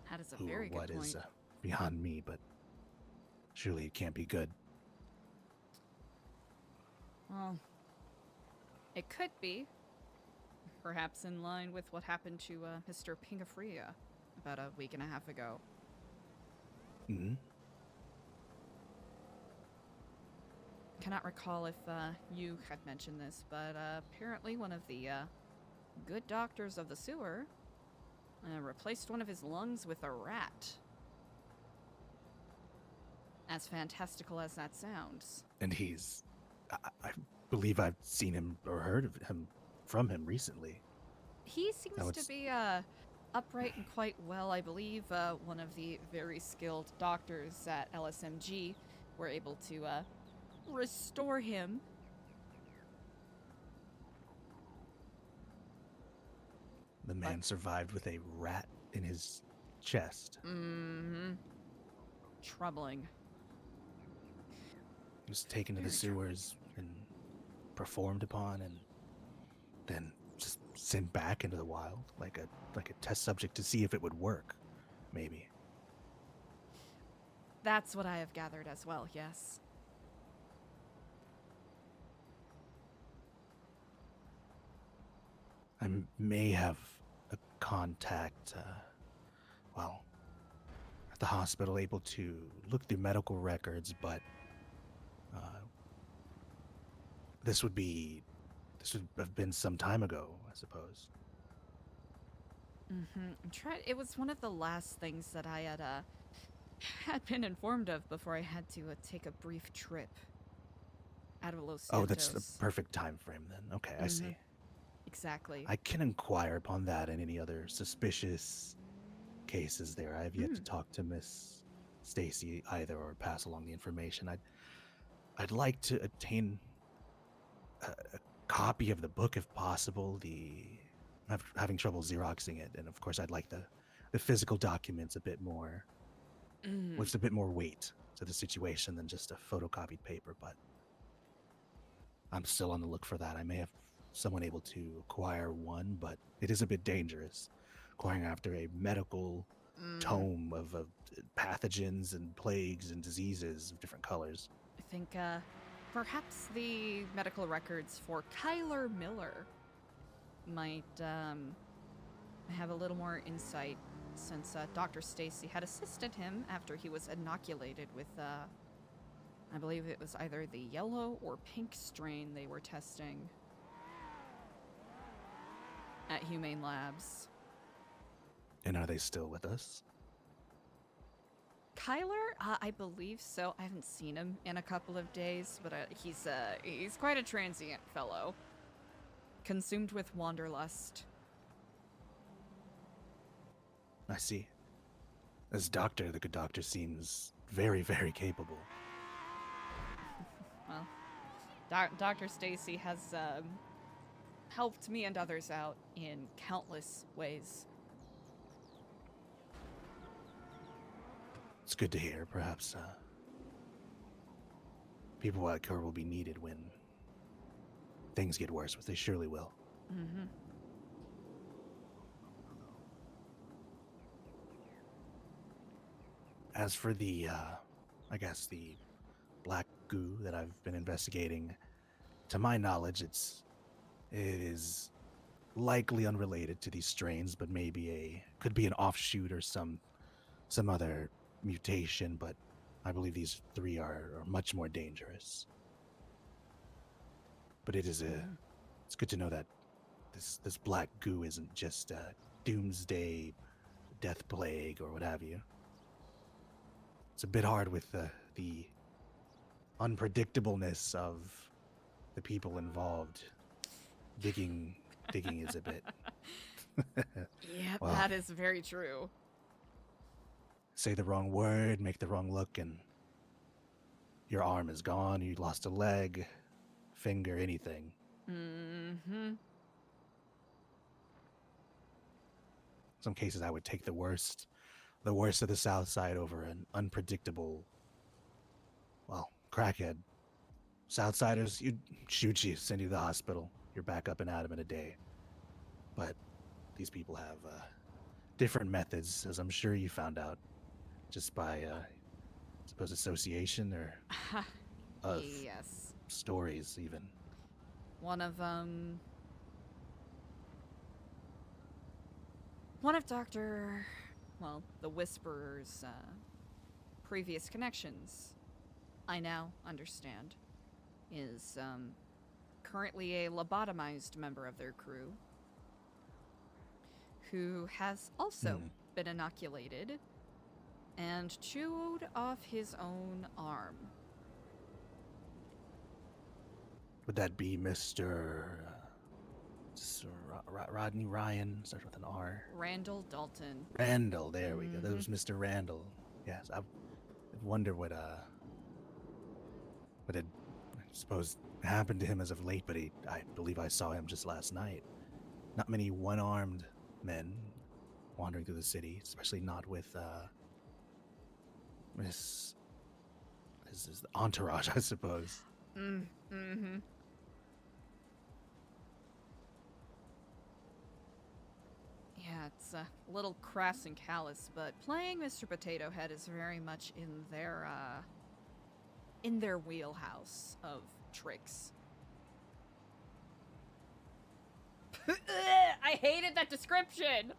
That is a Who or very good what point. is beyond me, but surely it can't be good. Well, it could be. Perhaps in line with what happened to Mr. Pingafria about a week and a half ago. Hmm. Cannot recall if you had mentioned this, but apparently one of the good doctors of the sewer replaced one of his lungs with a rat. As fantastical as that sounds. And I believe I've seen him or heard of him from him recently. He seems Now to it's- be upright and quite well. I believe one of the very skilled doctors at LSMG were able to restore him. The man survived with a rat in his chest. Mm-hmm. Troubling. He was taken to the sewers and performed upon, and then just sent back into the wild, like a test subject to see if it would work, maybe. That's what I have gathered as well, yes. I may have a contact, at the hospital, able to look through medical records, but this would have been some time ago, I suppose. Mm-hmm. It was one of the last things that I had been informed of before I had to take a brief trip out of Los Santos. Oh, that's the perfect time frame then. Okay, I see. Exactly. I can inquire upon that and any other suspicious cases there. I have yet to talk to Miss Stacy either or pass along the information. I'd like to obtain a copy of the book if possible. I'm having trouble Xeroxing it, and of course I'd like the physical documents a bit more, with a bit more weight to the situation than just a photocopied paper, but I'm still on the look for that. I may have someone able to acquire one, but it is a bit dangerous acquiring after a medical tome of pathogens and plagues and diseases of different colors. I think perhaps the medical records for Kyler Miller might have a little more insight, since Dr. Stacy had assisted him after he was inoculated with, I believe it was either the yellow or pink strain they were testing at Humane Labs. And are they still with us? Kyler, I believe so. I haven't seen him in a couple of days, but he's quite a transient fellow. Consumed with wanderlust. I see. As doctor, the good doctor seems very, very capable. Well, Dr. Stacy has helped me and others out in countless ways. It's good to hear. Perhaps people like her will be needed when things get worse, which they surely will. Mm-hmm. as for the, I guess the black goo that I've been investigating, to my knowledge, it is likely unrelated to these strains, but maybe could be an offshoot or some other mutation. But I believe these three are much more dangerous. But it's good to know that this black goo isn't just a doomsday death plague or what have you. It's a bit hard with the unpredictableness of the people involved. Digging is a bit. Yeah, Well, that is very true. say the wrong word, make the wrong look, and your arm is gone. You lost a leg, finger, anything. Mm-hmm. Some cases I would take the worst of the South Side over an unpredictable, well, crackhead. Southsiders, you'd shoot you, send you to the hospital. You're back up and at 'em in a day. But these people have different methods, as I'm sure you found out, just by, I suppose, association or of Yes. stories, even. One of Dr. Well, the Whisperer's previous connections, I now understand, is currently a lobotomized member of their crew who has also been inoculated and chewed off his own arm. Would that be Mr. Rodney Ryan? Starts with an R. Randall Dalton. Randall, there we go. That was Mr. Randall. Yes, I wonder what had, I suppose, happened to him as of late, but I believe I saw him just last night. Not many one-armed men wandering through the city, especially not with his entourage, I suppose. Mm-hmm. Yeah, it's a little crass and callous, but playing Mr. Potato Head is very much in their wheelhouse of tricks. I hated that description.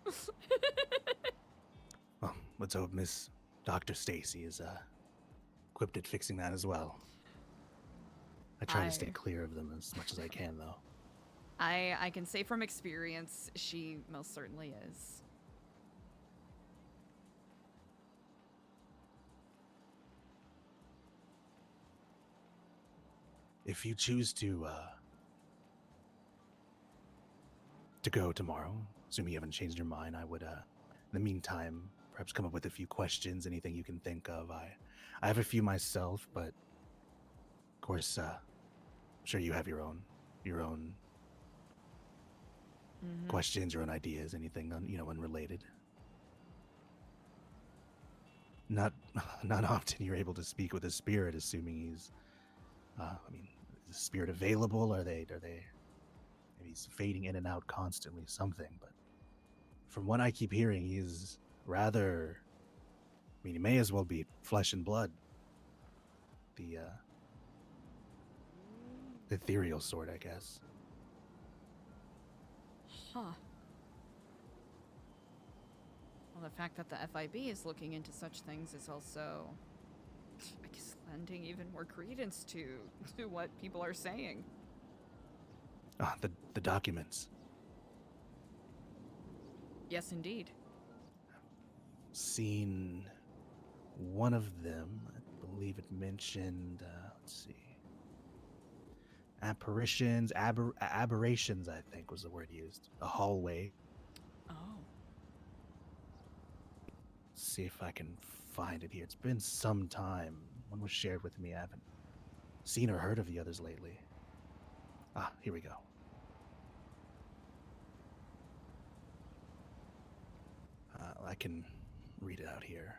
Well, let's hope Miss Dr. Stacy is equipped at fixing that as well. I try to stay clear of them as much as I can, though. I can say from experience, she most certainly is. If you choose to go tomorrow, assuming you haven't changed your mind, I would, in the meantime, perhaps come up with a few questions, anything you can think of. I have a few myself, but of course, I'm sure you have your own questions, your own ideas, anything unrelated. Not often you're able to speak with a spirit, assuming he's. Is the spirit available? Are they? Maybe he's fading in and out constantly. Something, but from what I keep hearing, he's rather. He may as well be flesh and blood. The ethereal sort, I guess. Huh. Well, the fact that the FIB is looking into such things is also, I guess, lending even more credence to what people are saying. The documents. Yes, indeed. Seen one of them. I believe it mentioned. Let's see. Apparitions, aberrations, I think was the word used. A hallway. Oh. See if I can find it here. It's been some time. One was shared with me. I haven't seen or heard of the others lately. Here we go. I can read it out here.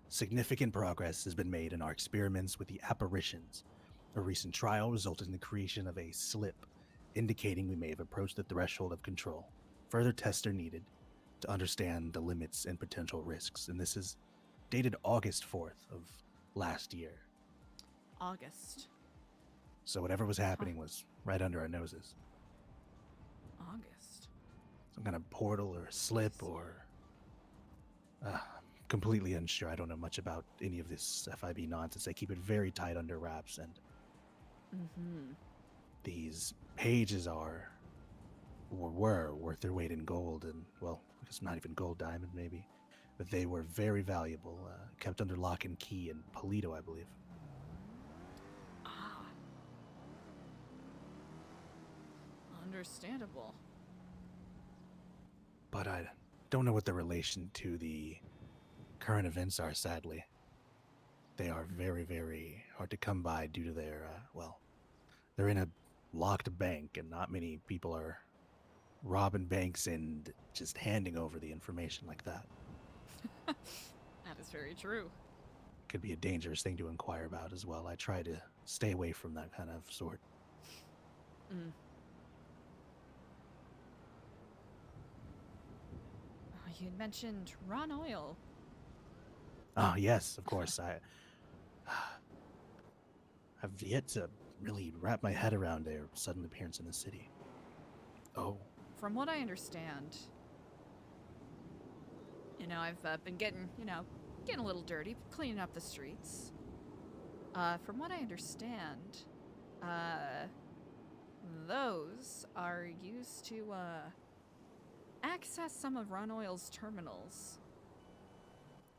Significant progress has been made in our experiments with the apparitions. A recent trial resulted in the creation of a slip, indicating we may have approached the threshold of control. Further tests are needed to understand the limits and potential risks, and this is dated August 4th of last year. August. So whatever was happening was right under our noses. August. Some kind of portal or slip or... completely unsure. I don't know much about any of this FIB nonsense. They keep it very tight under wraps, and these pages are, or were, worth their weight in gold, and, well, I guess not even gold, diamond maybe, but they were very valuable, kept under lock and key in Polito, I believe. Ah. Understandable. But I don't know what the relation to the current events are, sadly. They are very, very hard to come by due to their, well, they're in a locked bank, and not many people are robbing banks and just handing over the information like that. That is very true. Could be a dangerous thing to inquire about as well. I try to stay away from that kind of sort. You had mentioned Ron Oil. Oh, yes, of course. I've yet to really wrap my head around their sudden appearance in the city. Oh. From what I understand, I've been getting a little dirty, cleaning up the streets. From what I understand, those are used to, access some of Ron Oil's terminals.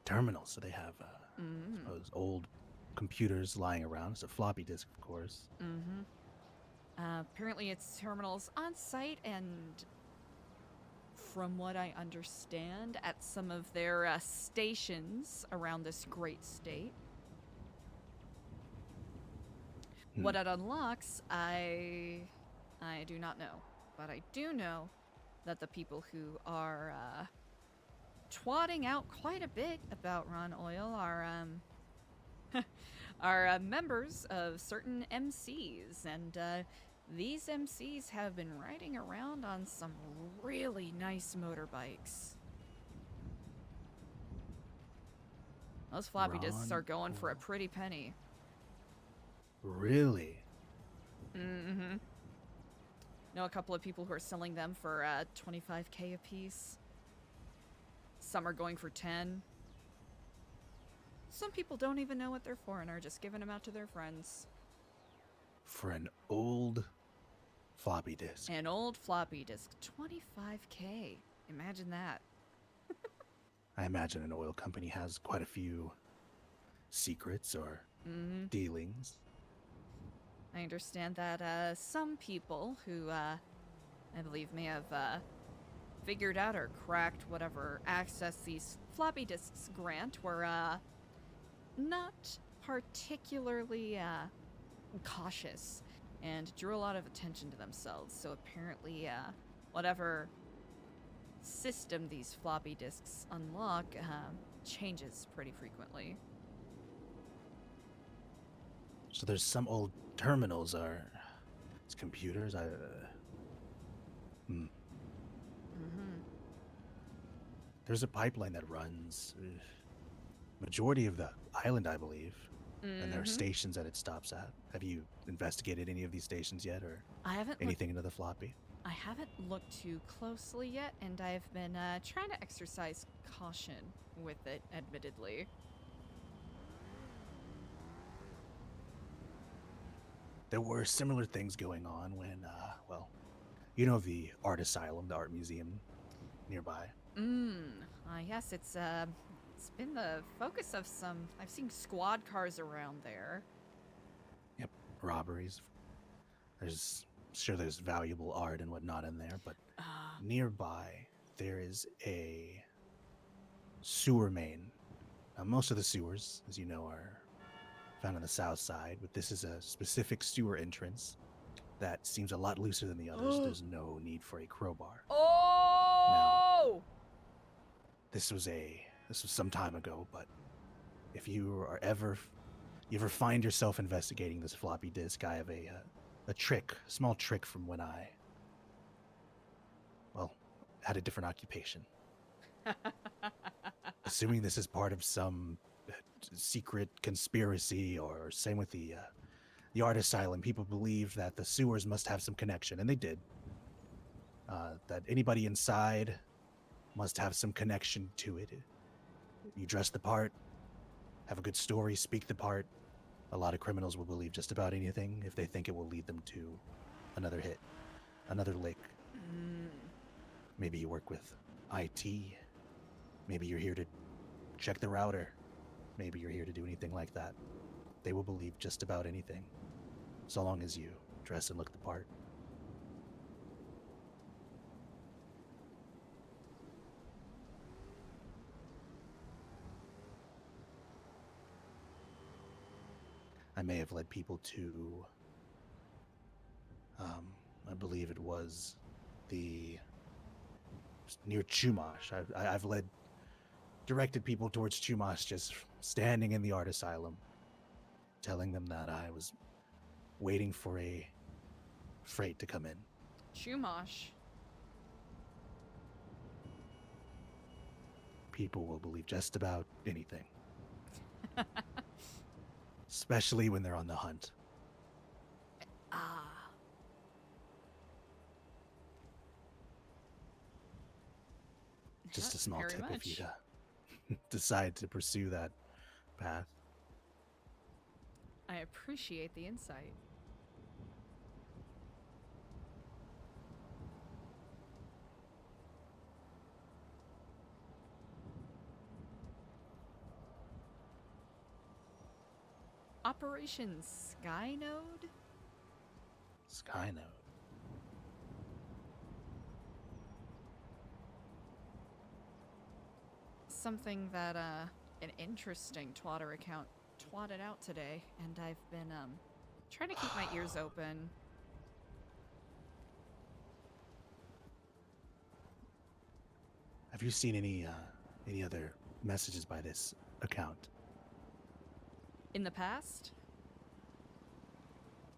Terminals, so they have, I suppose, old computers lying around. It's a floppy disk, of course. Apparently it's terminals on site, and from what I understand, at some of their stations around this great state. What it unlocks, I do not know. But I do know that the people who are twatting out quite a bit about Ron Oil are members of certain MCs, and these MCs have been riding around on some really nice motorbikes. Those floppy disks are going for a pretty penny. Really? Know a couple of people who are selling them for $25K a piece. Some are going for 10. Some people don't even know what they're for and are just giving them out to their friends. For an old floppy disk. An old floppy disk, $25K. Imagine that. I imagine an oil company has quite a few secrets or dealings. I understand that some people who I believe may have figured out or cracked whatever access these floppy disks grant were not particularly cautious and drew a lot of attention to themselves. So apparently whatever system these floppy disks unlock changes pretty frequently. So there's some old terminals it's computers. There's a pipeline that runs majority of the island, I believe, and there are stations that it stops at. Have you investigated any of these stations yet, or I haven't anything into the floppy? I haven't looked too closely yet, and I've been trying to exercise caution with it, admittedly. There were similar things going on when, well, you know the art asylum, the art museum nearby. Yes, it's been the focus of some. I've seen squad cars around there. Yep, robberies. There's valuable art and whatnot in there, but nearby there is a sewer main. Now, most of the sewers, as you know, are found on the south side, but this is a specific sewer entrance that seems a lot looser than the others. There's no need for a crowbar. Oh! This was some time ago, but if you ever find yourself investigating this floppy disk, I have a small trick from when I, well, had a different occupation. Assuming this is part of some secret conspiracy, or same with the art asylum. People believed that the sewers must have some connection, and they did. That anybody inside must have some connection to it. You dress the part, have a good story, speak the part. A lot of criminals will believe just about anything if they think it will lead them to another hit, another lick. Maybe you work with IT. Maybe you're here to check the router. Maybe you're here to do anything like that. They will believe just about anything, so long as you dress and look the part. I may have led people to, I believe it was near Chumash. I've directed people towards Chumash, just standing in the art asylum, telling them that I was waiting for a freight to come in. Chumash. People will believe just about anything. Especially when they're on the hunt. Just a small Very tip if much. you decide to pursue that path. I appreciate the insight. Operation Skynode? Skynode. Something that an interesting Twitter account twatted out today, and I've been trying to keep my ears open. Have you seen any other messages by this account? In the past?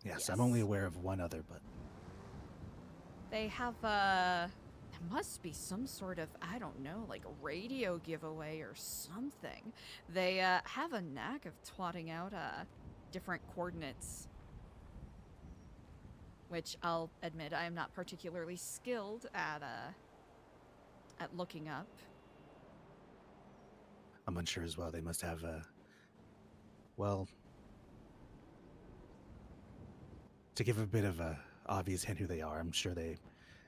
Yes, I'm only aware of one other, but They have there must be some sort of, I don't know, like a radio giveaway or something. They have a knack of twatting out different coordinates, which I'll admit I am not particularly skilled at looking up. I'm unsure as well. They must have well, to give a bit of a obvious hint who they are, I'm sure they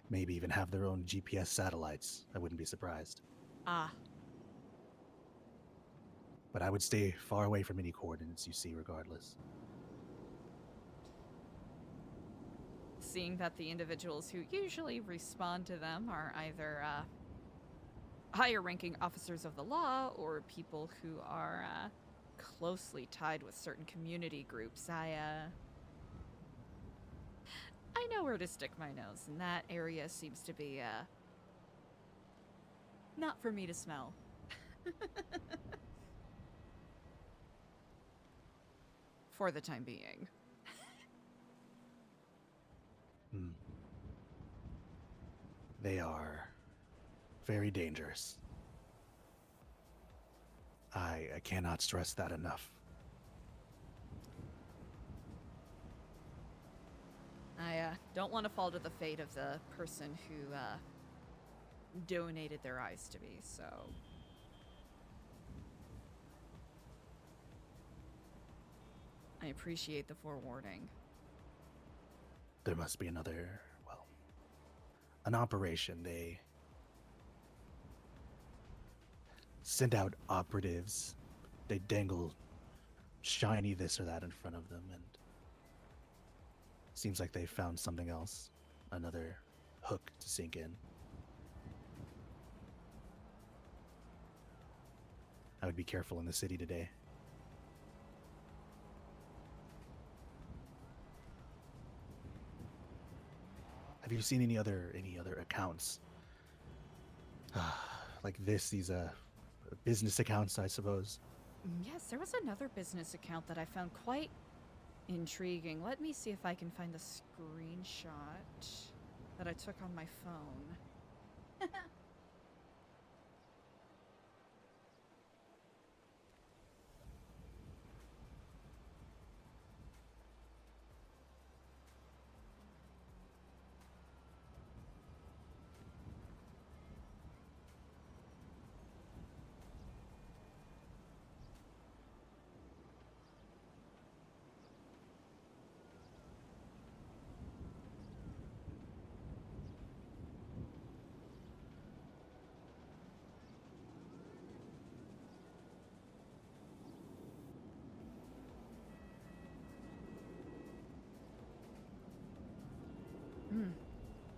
maybe even have their own GPS satellites. I wouldn't be surprised. Ah. But I would stay far away from any coordinates you see regardless. Seeing that the individuals who usually respond to them are either higher ranking officers of the law or people who are closely tied with certain community groups, I know where to stick my nose, and that area seems to be not for me to smell. For the time being. They are very dangerous. I cannot stress that enough. I don't want to fall to the fate of the person who donated their eyes to me, so... I appreciate the forewarning. There must be another, well, an operation. They send out operatives. They dangle shiny this or that in front of them, and seems like they found something else, another hook to sink in. I would be careful in the city today. Have you seen any other accounts like this? These business accounts, I suppose. Yes, there was another business account that I found quite intriguing. Let me see if I can find the screenshot that I took on my phone.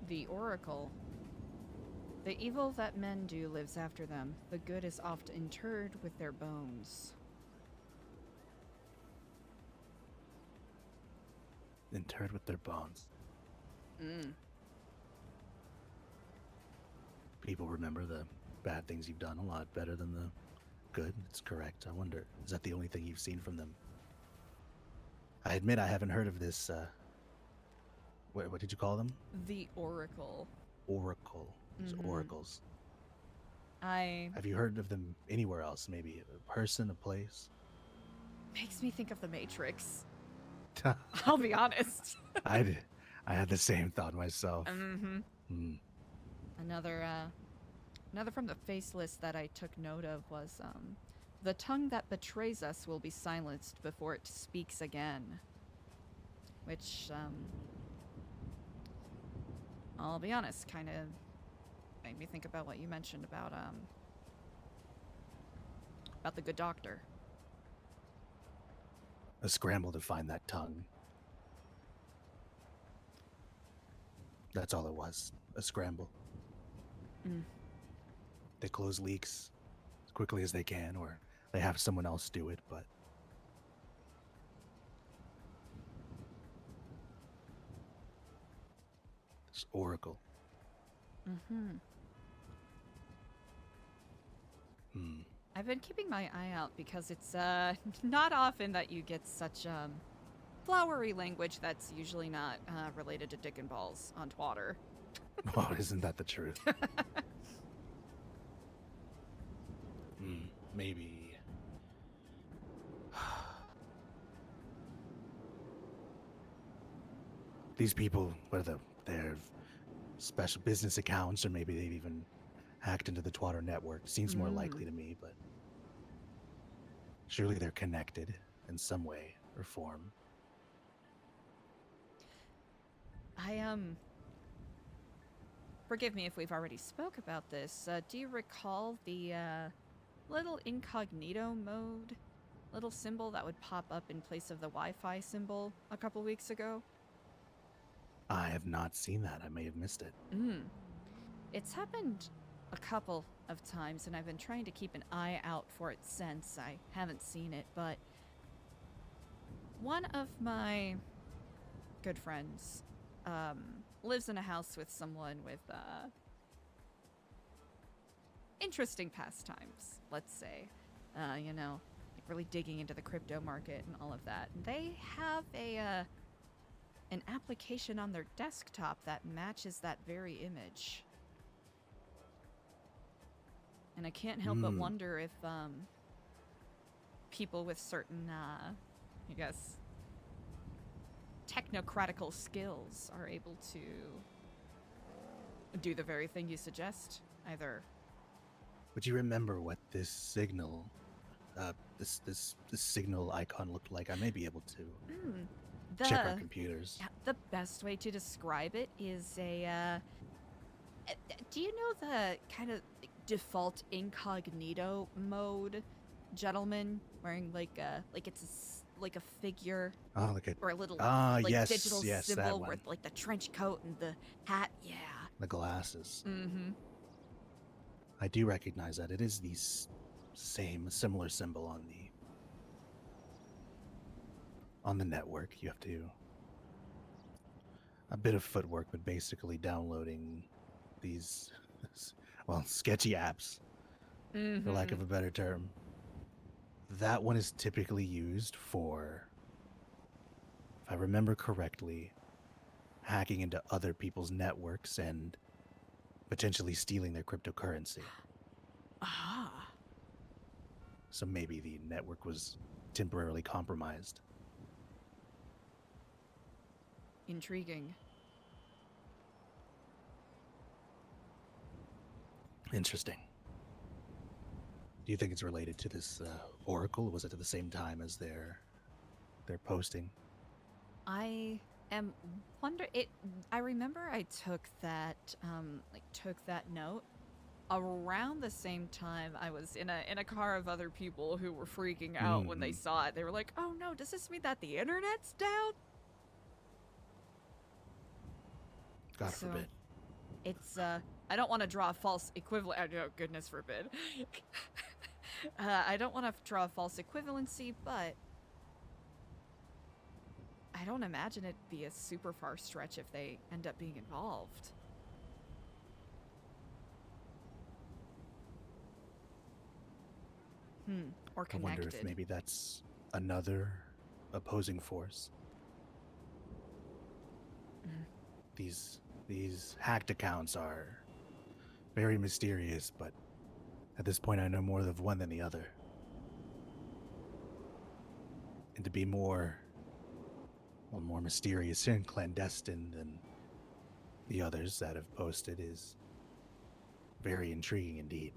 The Oracle. The evil that men do lives after them. The good is oft interred with their bones. Interred with their bones. People remember the bad things you've done a lot better than the good. It's correct. I wonder, is that the only thing you've seen from them? I admit I haven't heard of this, what did you call them? The Oracle. Oracle. There's oracles. Have you heard of them anywhere else? Maybe a person, a place? Makes me think of the Matrix. I'll be honest. I had the same thought myself. Another from the face list that I took note of was the tongue that betrays us will be silenced before it speaks again. Which I'll be honest, kind of made me think about what you mentioned about the good doctor. A scramble to find that tongue. That's all it was. A scramble. They close leaks as quickly as they can, or they have someone else do it, but this Oracle. I've been keeping my eye out because it's not often that you get such flowery language that's usually not related to dick and balls on Twitter. Oh, isn't that the truth? Maybe. These people, whether they're special business accounts or maybe they've even hacked into the Twitter network, seems more likely to me, but surely they're connected in some way or form. Forgive me if we've already spoke about this. Do you recall the little incognito mode? Little symbol that would pop up in place of the Wi-Fi symbol a couple weeks ago? I have not seen that. I may have missed it. It's happened a couple of times, and I've been trying to keep an eye out for it since. I haven't seen it, but one of my good friends lives in a house with someone with interesting pastimes, let's say. You know, like really digging into the crypto market and all of that. They have an application on their desktop that matches that very image. And I can't help but wonder if people with certain, I guess, technocratical skills are able to do the very thing you suggest. Either. Would you remember what this signal, this signal icon looked like? I may be able to check our computers. Yeah, the best way to describe it is a. Do you know the kind of default incognito mode, gentlemen, wearing like a figure, or a little yes, digital that symbol one. with like the trench coat and the hat? Yeah. The glasses. Mm-hmm. I do recognize that. It is the similar symbol on the network. You have to a bit of footwork, but basically downloading these sketchy apps, for lack of a better term. That one is typically used for, if I remember correctly, hacking into other people's networks and potentially stealing their cryptocurrency. So maybe the network was temporarily compromised. Intriguing. Interesting. Do you think it's related to this Oracle? Was it at the same time as their posting? I am I remember I took that note around the same time. I was in a car of other people who were freaking out when they saw it. They were like, "Oh no, does this mean that the internet's down?" God So, forbid. It's I don't want to draw a false equivalent. Oh, goodness forbid. I don't want to draw a false equivalency, but I don't imagine it'd be a super far stretch if they end up being involved. Or I connected. wonder if maybe that's another opposing force. These hacked accounts are very mysterious, but at this point I know more of one than the other. And to be more mysterious and clandestine than the others that have posted is very intriguing indeed.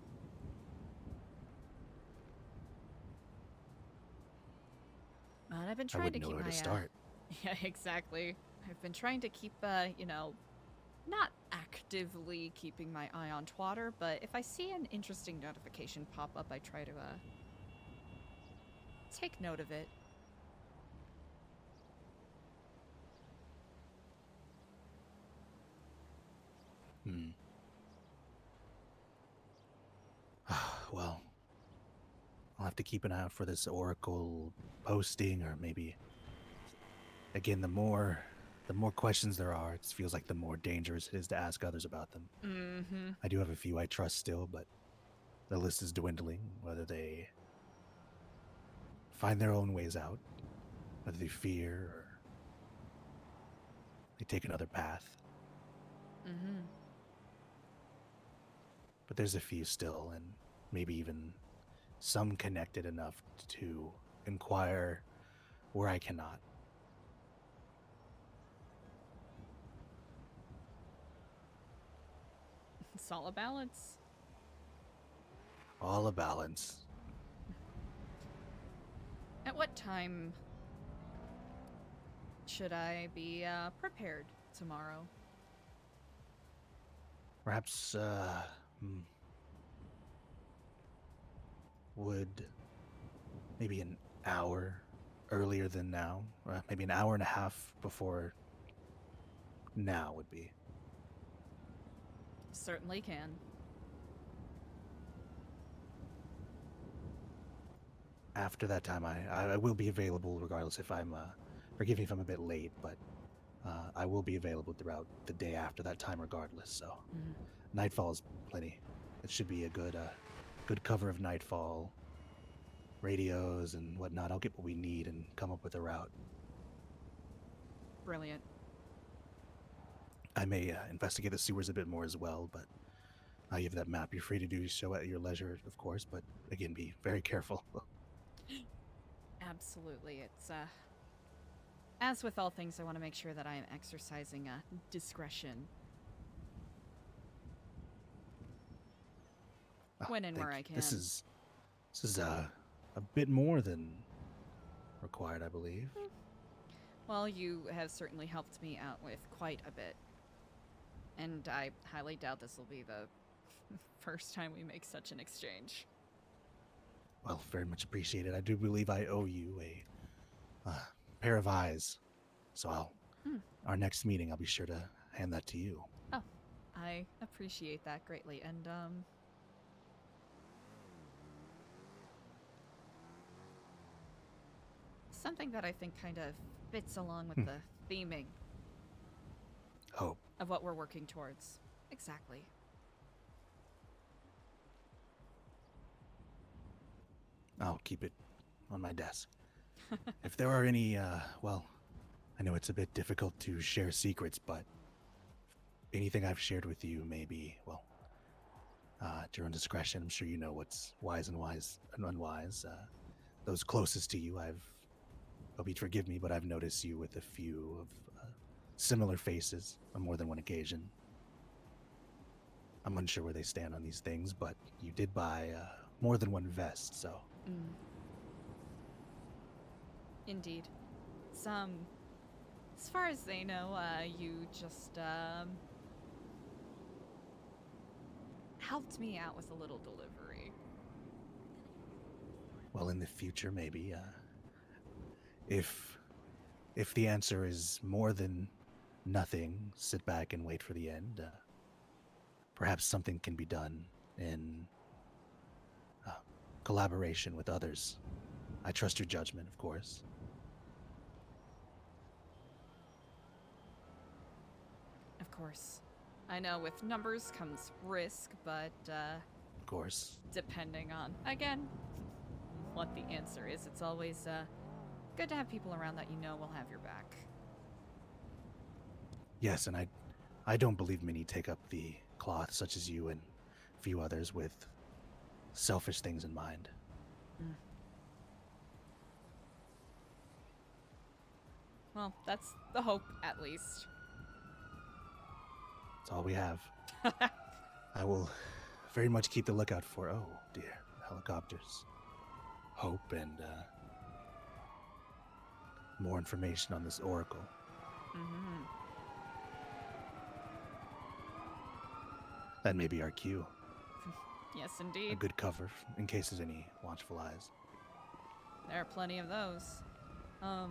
And I've been I trying to wouldn't know keep where my to start. yeah, exactly. I've been trying to keep you know, not actively keeping my eye on Twitter, but if I see an interesting notification pop up, I try to take note of it. Well, I'll have to keep an eye out for this Oracle posting, or maybe again, the more questions there are, it feels like the more dangerous it is to ask others about them. Mm-hmm. I do have a few I trust still, but the list is dwindling. Whether they find their own ways out, whether they fear or they take another path. Mm-hmm. But there's a few still, and maybe even some connected enough to inquire where I cannot. It's all a balance. All a balance. At what time should I be prepared tomorrow? Perhaps, would maybe an hour earlier than now, maybe an hour and a half before now would be. Certainly can. After that time, I will be available regardless if I'm, forgive me if I'm a bit late, but I will be available throughout the day after that time regardless, so. Nightfall is plenty. It should be a good cover of Nightfall, radios and whatnot. I'll get what we need and come up with a route. Brilliant. I may investigate the sewers a bit more as well, but you have that map. You're free to do so at your leisure, of course, but again, be very careful. Absolutely. It's as with all things, I want to make sure that I am exercising discretion when and where I can. This is a bit more than required, I believe. Well, you have certainly helped me out with quite a bit. And I highly doubt this will be the first time we make such an exchange. Well, very much appreciated. I do believe I owe you a pair of eyes. So our next meeting, I'll be sure to hand that to you. Oh, I appreciate that greatly. And, something that I think kind of fits along with the theming of what we're working towards. Exactly. I'll keep it on my desk. If there are any, well, I know it's a bit difficult to share secrets, but anything I've shared with you may be, well, at your own discretion. I'm sure you know what's wise and unwise. Those closest to you, hope you'd forgive me, but I've noticed you with a few of similar faces on more than one occasion. I'm unsure where they stand on these things, but you did buy more than one vest, so. Indeed. As far as they know, you just helped me out with a little delivery. Well, in the future, maybe. If the answer is more than nothing, sit back and wait for the end. Perhaps something can be done in collaboration with others. I trust your judgment, of course. Of course. I know with numbers comes risk, but Of course. depending on, again, what the answer is, it's always good to have people around that you know will have your back. Yes, and I don't believe many take up the cloth, such as you and a few others, with selfish things in mind. Mm. Well, that's the hope, at least. That's all we have. I will very much keep the lookout for, oh dear, helicopters. Hope and more information on this oracle. Mm-hmm. That may be our cue. Yes, A indeed. good cover in case there's any watchful eyes. There are plenty of those. Huh.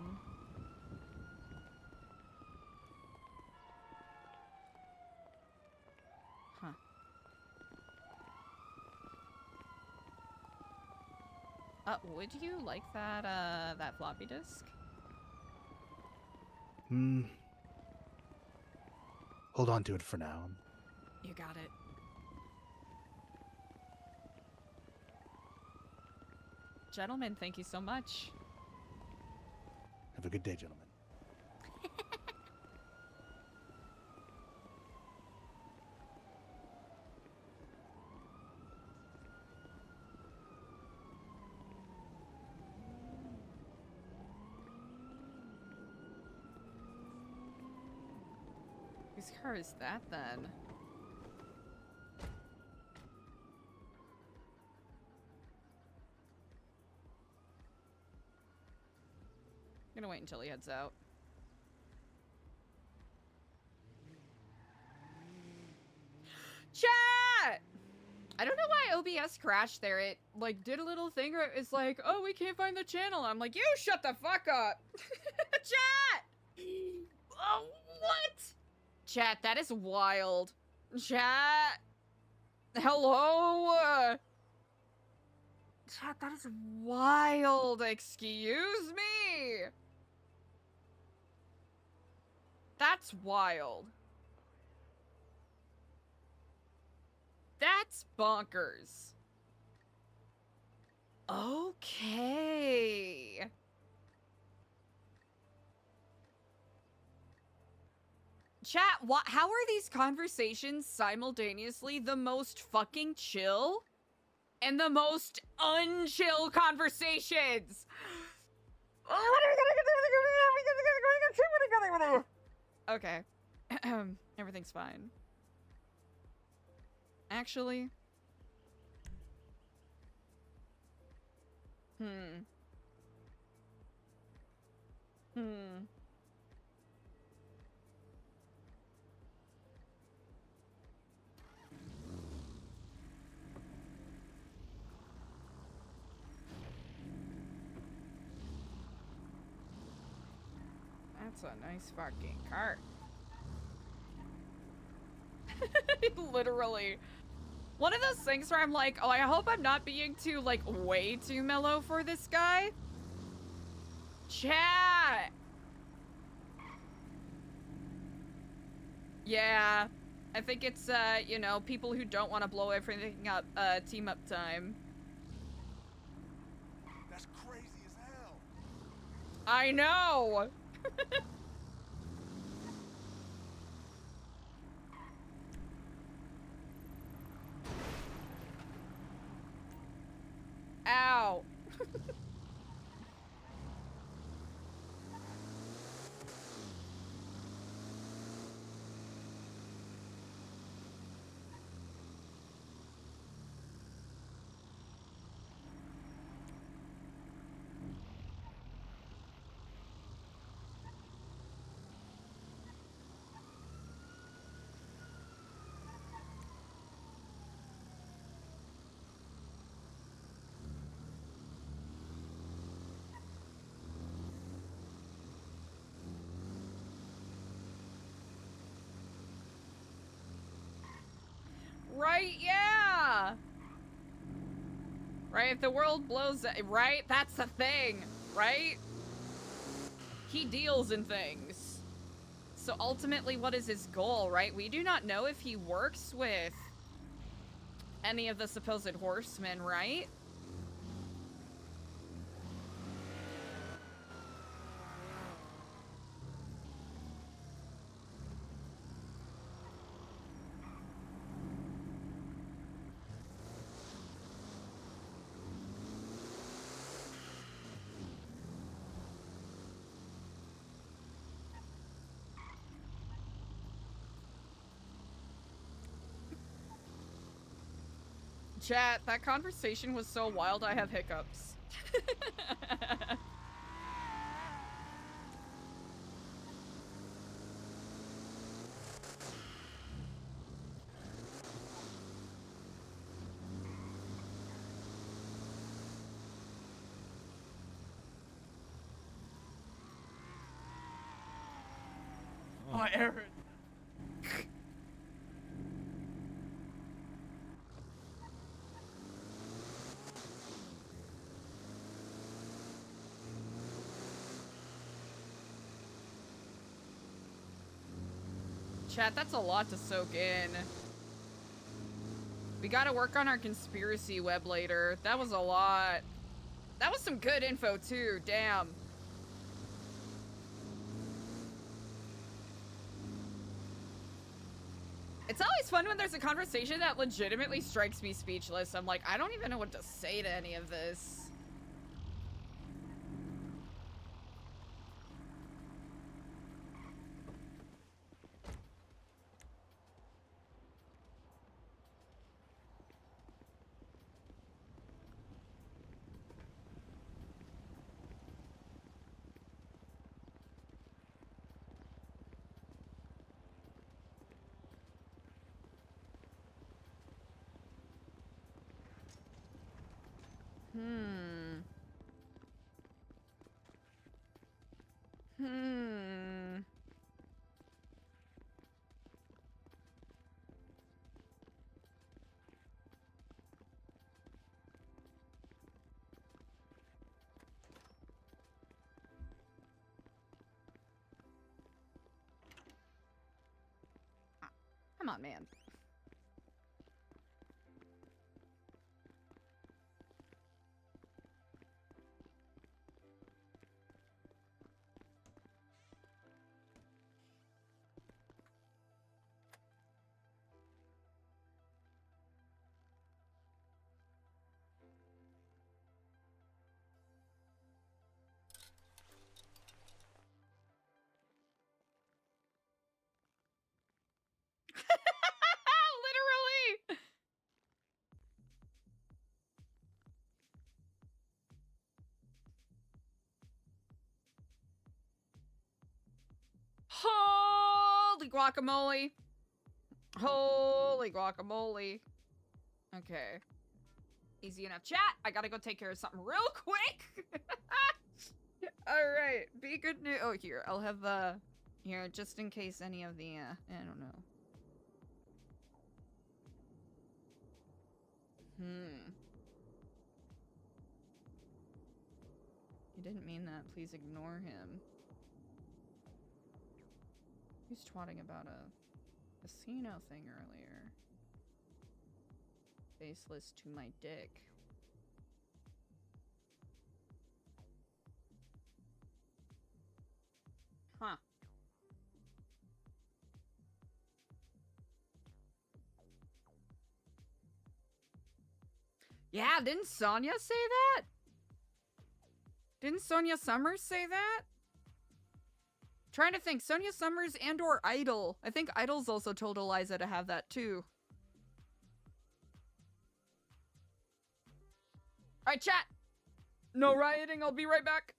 Would you like that, that floppy disk? Hold on to it for now. You got it. Gentlemen, thank you so much. Have a good day, gentlemen. Whose car is that then? I'm gonna wait until he heads out. Chat! I don't know why OBS crashed there. It, like, did a little thing where it's like, oh, we can't find the channel. I'm like, you shut the fuck up! Chat! Oh, what? Chat, that is wild. Chat! Hello? Chat, that is wild. Excuse me? That's wild. That's bonkers. Okay. Chat, how are these conversations simultaneously the most fucking chill and the most unchill conversations? Okay. Everything's fine. Actually. Hmm. That's a nice fucking cart. Literally. One of those things where I'm like, oh, I hope I'm not being too, like, way too mellow for this guy. Chat! Yeah. I think it's, you know, people who don't want to blow everything up, team up time. That's crazy as hell. I know! Ow. Right? Yeah. Right? If the world blows, right? That's the thing, right? He deals in things. So ultimately, what is his goal, right? We do not know if he works with any of the supposed horsemen, right? Chat, that conversation was so wild I have hiccups. Oh, Aaron. Chat, that's a lot to soak in. We gotta work on our conspiracy web later. That was a lot. That was some good info too, damn. It's always fun when there's a conversation that legitimately strikes me speechless. I'm like, I don't even know what to say to any of this. Come on, man. Literally. Holy guacamole. Holy guacamole. Okay. Easy enough. Chat, I gotta go take care of something real quick. Alright. Be good news. Oh, here. I'll have, here, just in case any of the, I don't know. He didn't mean that. Please ignore him. He was twatting about a casino thing earlier. Faceless to my dick. Huh. Yeah, didn't Sonya say that? Didn't Sonya Summers say that? Trying to think, Sonya Summers and or Idol. I think Idol's also told Eliza to have that too. Alright, chat. No rioting, I'll be right back.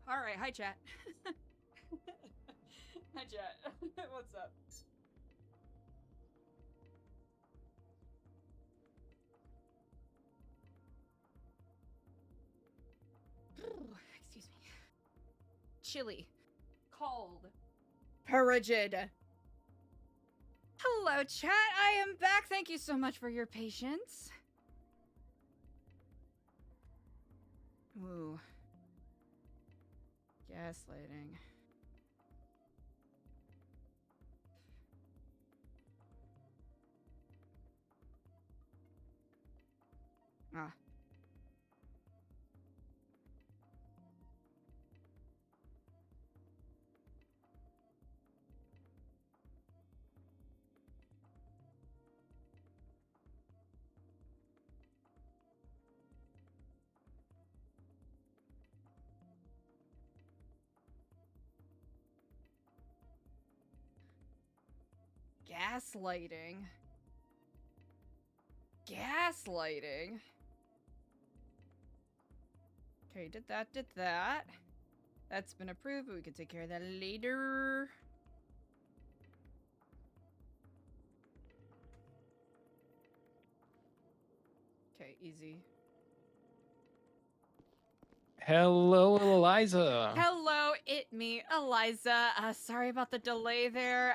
All right, hi chat. Hi chat. What's up? Ooh, excuse me. Chilly. Cold. Frigid. Hello, chat. I am back. Thank you so much for your patience. Ooh. Gaslighting. Ah. Gaslighting. Gaslighting. Okay, did that. That's been approved, but we can take care of that later. Okay, easy. Hello, Eliza. Hello, me, Eliza. Sorry about the delay there.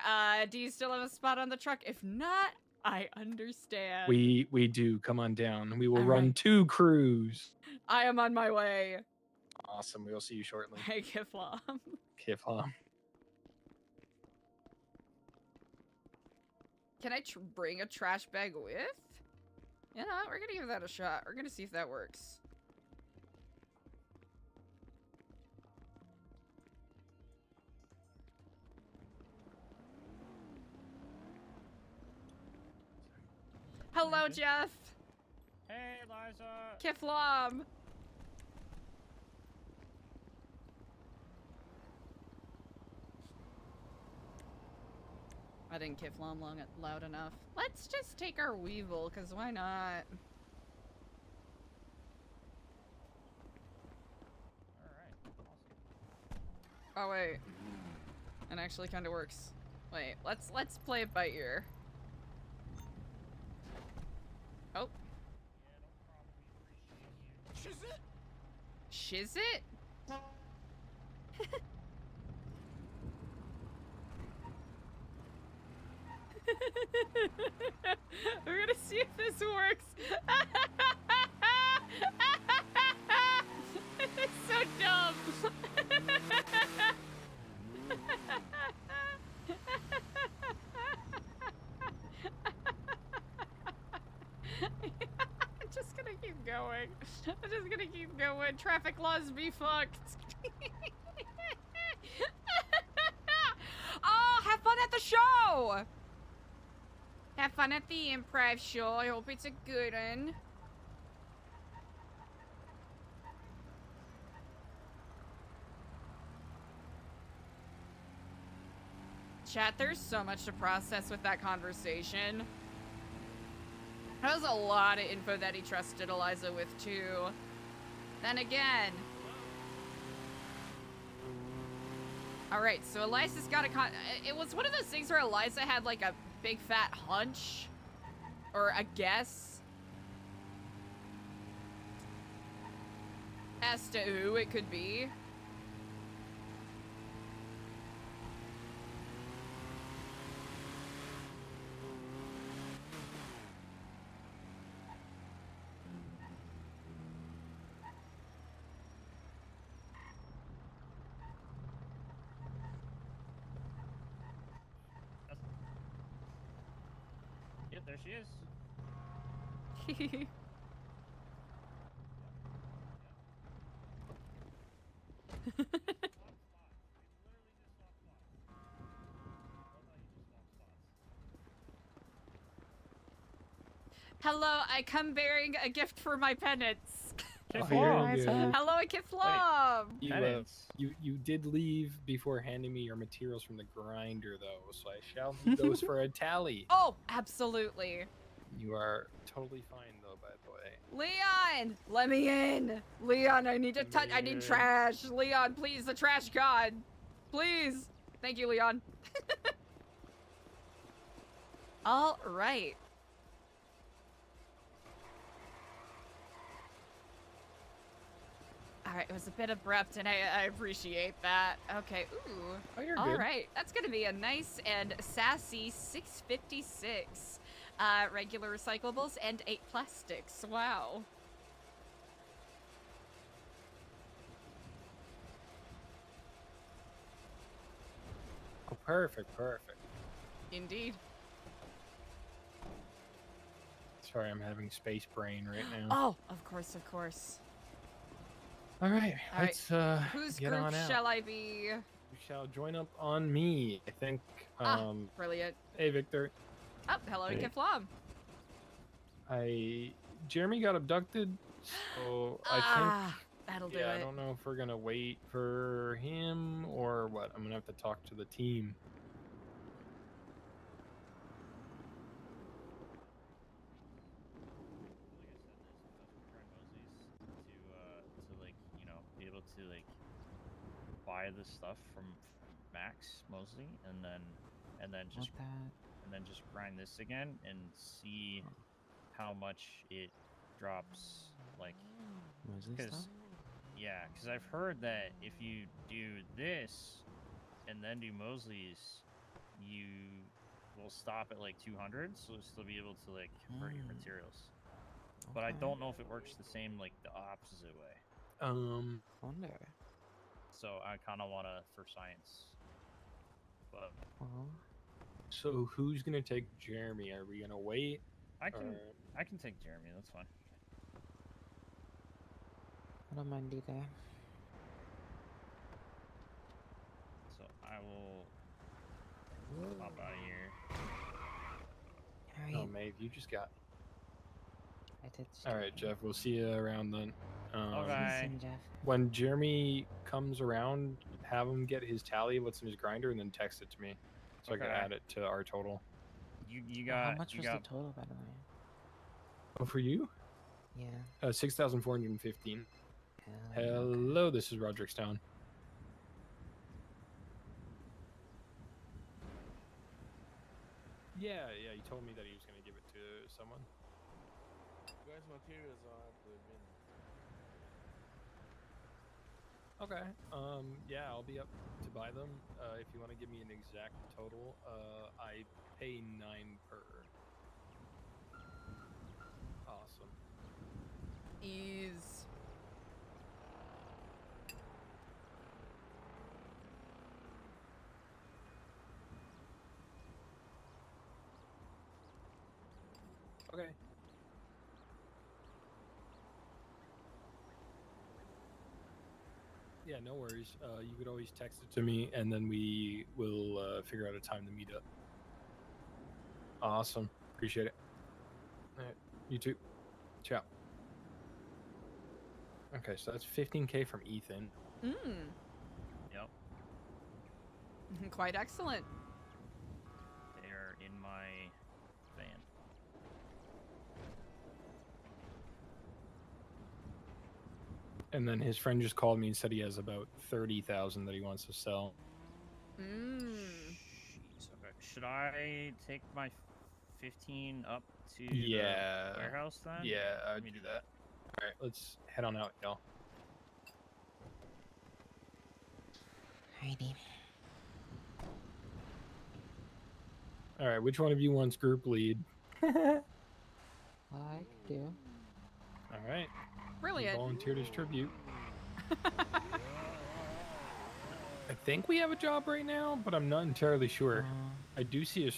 Do you still have a spot on the truck? If not, I understand. We do. Come on down. We will All run right. 2 crews. I am on my way. Awesome. We will see you shortly. Hey, Kiflam. Kiflam. Can I bring a trash bag with? You know, we're gonna give that a shot. We're gonna see if that works. Hello, Jeff. Hey, Eliza. Kiflam. I didn't Kiflam loud enough. Let's just take our Weevil, because why not? Oh, wait. It actually kind of works. Wait, let's play it by ear. Oh. Shiz it? We're gonna see if this works. It's so dumb. I'm just gonna keep going. I'm just gonna keep going. Traffic laws be fucked. Oh, have fun at the show! Have fun at the improv show. I hope it's a good one. Chat, there's so much to process with that conversation. That was a lot of info that he trusted Eliza with, too. Then again... Alright, so Eliza's got a it was one of those things where Eliza had, like, a big fat hunch. Or a guess. As to who it could be. Yep, there she is. Hello, I come bearing a gift for my penance. Oh, you're good. Hello, Kiflam. You did leave before handing me your materials from the grinder, though, so I shall need those for a tally. Oh, absolutely. You are totally fine, though, by the way. Leon, let me in. Leon, I need to touch. I need trash. Leon, please, the trash god. Please. Thank you, Leon. All right. All right, it was a bit abrupt, and I appreciate that. Okay, ooh. Oh, you're All good. right, that's gonna be a nice and sassy 656. Regular recyclables and 8 plastics. Wow. Oh, perfect, perfect. Indeed. Sorry, I'm having space brain right now. Oh, of course, of course. All right, All let's Whose get group on out. shall I be? You shall join up on me. I think. Brilliant. Hey, Victor. Oh, hello, Hey. Kiflam. Jeremy got abducted, so I think. That'll do Yeah, I it. don't know if we're gonna wait for him or what. I'm gonna have to talk to the team. To like, you know, be able to like buy the stuff from Max Mosley and then just grind this again and see how much it drops, like, because I've heard that if you do this and then do Mosley's, you will stop at like 200, so you'll still be able to like convert your materials. But I don't know if it works the same like the opposite way. Wonder. So I kind of want to for science. But So who's gonna take Jeremy? Are we gonna wait? I can take Jeremy. That's fine. I don't mind either. So I will pop out of here. Oh, Maeve, you just got. I did. All right, Jeff. We'll see you around then. Okay. See you, Jeff. When Jeremy comes around, have him get his tally of what's in his grinder, and then text it to me, so I can Okay. add it to our total. You How got much you was got the total, by the way? Oh, for you? Yeah. 6,415. Hello, this is Roderick Stone. Yeah, he told me that he was gonna give it to someone. You guys' materials are at the bin. Okay. Yeah, I'll be up to buy them. If you want to give me an exact total, I pay 9 per. Awesome. Ease. Okay. Yeah, no worries. You could always text it to me, and then we will figure out a time to meet up. Awesome. Appreciate it. All right. You too. Ciao. Okay, so that's 15K from Ethan. Yep. Quite excellent. They are in my van. And then his friend just called me and said he has about 30,000 that he wants to sell. Jeez, okay. Should I take my 15 up to Yeah. the warehouse then? Yeah, Let I'd me do that. All right, let's head on out, y'all. Alrighty. All right, which one of you wants group lead? I could do. All right. Brilliant. Volunteer distribute. I think we have a job right now, but I'm not entirely sure. I do see a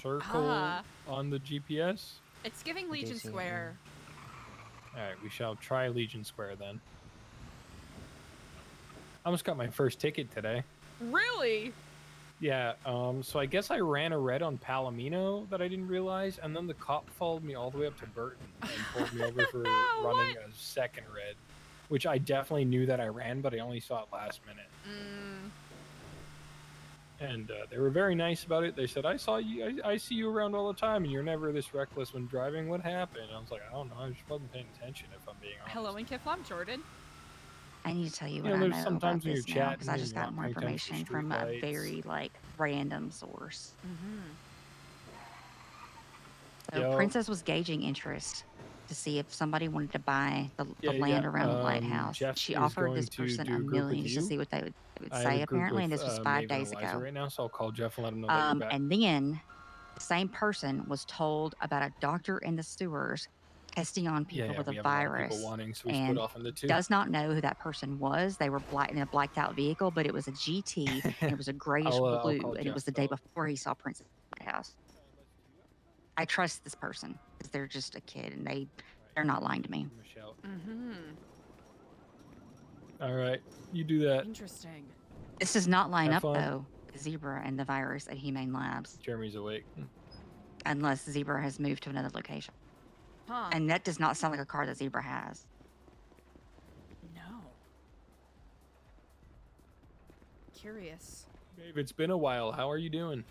circle on the GPS. It's giving do Legion see it, Square. All right, we shall try Legion Square then. I almost got my first ticket today. Really? Yeah, so I guess I ran a red on Palomino that I didn't realize, and then the cop followed me all the way up to Burton and pulled me over for running a second red, which I definitely knew that I ran, but I only saw it last minute. And they were very nice about it. They said, "I saw you. I see you around all the time, and you're never this reckless when driving. What happened?" I was like, "I don't know. I just wasn't paying attention. If I'm being honest." Hello, Inkif. I'm Jordan. I need to tell you You what know, I there's know about sometimes when this you're now chatting because I and just you're got not more paying attention to information from a streetlights. very like random source. So Yo. Princess was gauging interest to see if somebody wanted to buy the Yeah, land yeah. around the lighthouse. Jeff She is offered this going to person do a a group with million just to you. see what they would I have say a group apparently, and with this was 5 Maven and days Eliza ago. right now, so I'll call Jeff and let him know that you're back. And then the same person was told about a doctor in the sewers testing on people Yeah, with we a have a lot of people virus wanting, so we split and off into two. does not know who that person was. They were black in a blacked out vehicle, but it was a GT and it was a grayish I'll blue, call and it Jeff, was the day before he saw Princess at the house. I trust this person because they're just a kid and they're not lying to me. Michelle. Mm-hmm. All right, you do that. Interesting. This does not line Have up fun. though. Zebra and the virus at Humane Labs, Jeremy's awake. unless Zebra has moved to another location. Huh. And that does not sound like a car that Zebra has. No. Curious. Babe, it's been a while. How are you doing?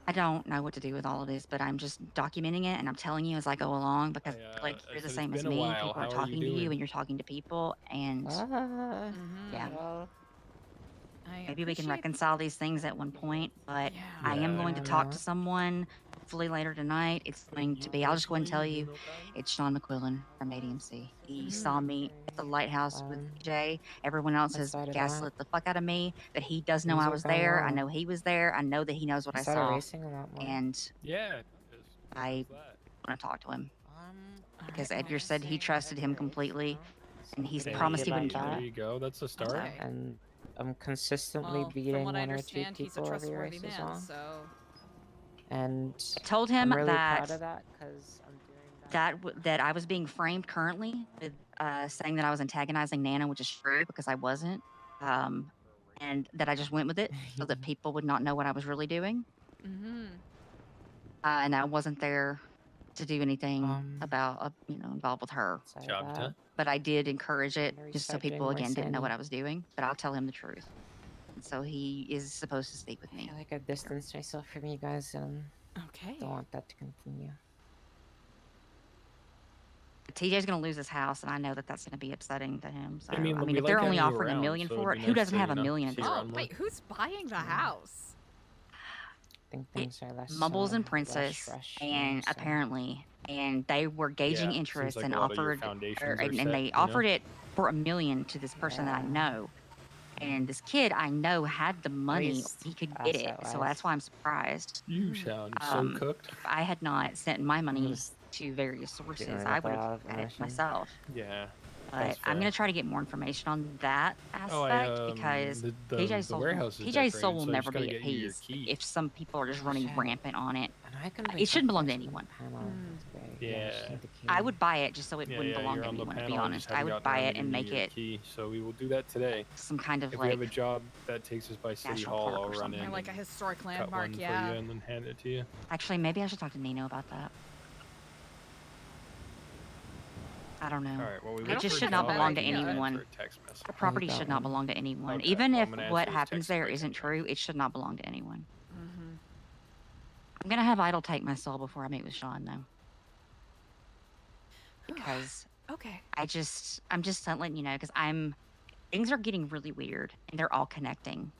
I don't know what to do with all of this, but I'm just documenting it and I'm telling you as I go along because like I you're the said same it's as been a me. while. People How are are you talking to you doing? and you're talking to people, and yeah. Well, Maybe we can appreciate- reconcile these things at one point, but Yeah. I am going to Yeah. talk to someone hopefully later tonight. It's going to be, I'll just go and tell you, it's Sean McQuillan from ADMC. He saw me at the lighthouse with Jay. Everyone else has Outside of gaslit the fuck out of me, but he does know things I are was going there. I well. know he was there. I know that he knows what I started saw. racing a lot more. And Yeah. I want to talk to him. Because Alright, Edgar said he trusted him completely, and he's Hey, promised he like wouldn't kill There me. you go. That's a start. Okay. And I'm consistently Well, beating from what I one or two understand, he's a people every trustworthy race as man, well. so And I told him I'm really that proud of that because I'm doing that I was being framed currently with saying that I was antagonizing Nana, which is true because I wasn't, and that I just went with it so that people would not know what I was really doing, and I wasn't there to do anything about involved with her. Job done. But I did encourage it gonna just so restart doing people more again didn't know what standing. I was doing. But I'll tell him the truth. And so he is supposed to speak with I me. feel like I've distanced myself from you guys and okay. don't want that to continue. TJ's going to lose his house, and I know that that's going to be upsetting to him. So I mean, we if like they're having only you offering around, $1 million so for it'd it, be who nice doesn't to, have you $1 know, million? see you Oh, around more. wait, who's buying the house? I think things are less Mumbles and less Princess, rush and now, so- apparently, and they were gauging Yeah, seems interest like and a lot of your offered, foundations are and set, they you know? offered it for $1 million to this person that I Yeah. know. And this kid I know had the money; least he could get it. asset So wise. that's why I'm surprised. You sound so cooked. If I had not sent my money Just to various sources, rid I of would a lot have of had it emotion. myself. Yeah. But That's I'm fair. gonna try to get more information on that Oh, aspect because the TJ's soul, warehouse is TJ's soul decorated, will so I never just gotta be at get you your peace key. if some people are just running shit. rampant on it. And I can It shouldn't belong to on the anyone. panel today. Yeah. I just need the key. I would buy it just so it Yeah, wouldn't yeah, belong you're to on the anyone. To be panel. honest, Just I haven't would gotten buy around it to and giving make you your it key, so we will do that today. some kind of If like we have a job that takes us by City National Hall, Park or I'll run something. in Or like a and historic cut landmark, one yeah. for you and then hand it to you. Actually, maybe I should talk to Nino about that. I don't know. All right. Well, we It look just for a should not job belong to and then anyone. for a text message. The property that should not one. belong to anyone. Okay, Even well, if I'm gonna what answer his happens text there right isn't now. true, it should not belong to anyone. I'm gonna have Idle take my soul before I meet with Sean, though, because Okay. I'm just letting you know because things are getting really weird and they're all connecting,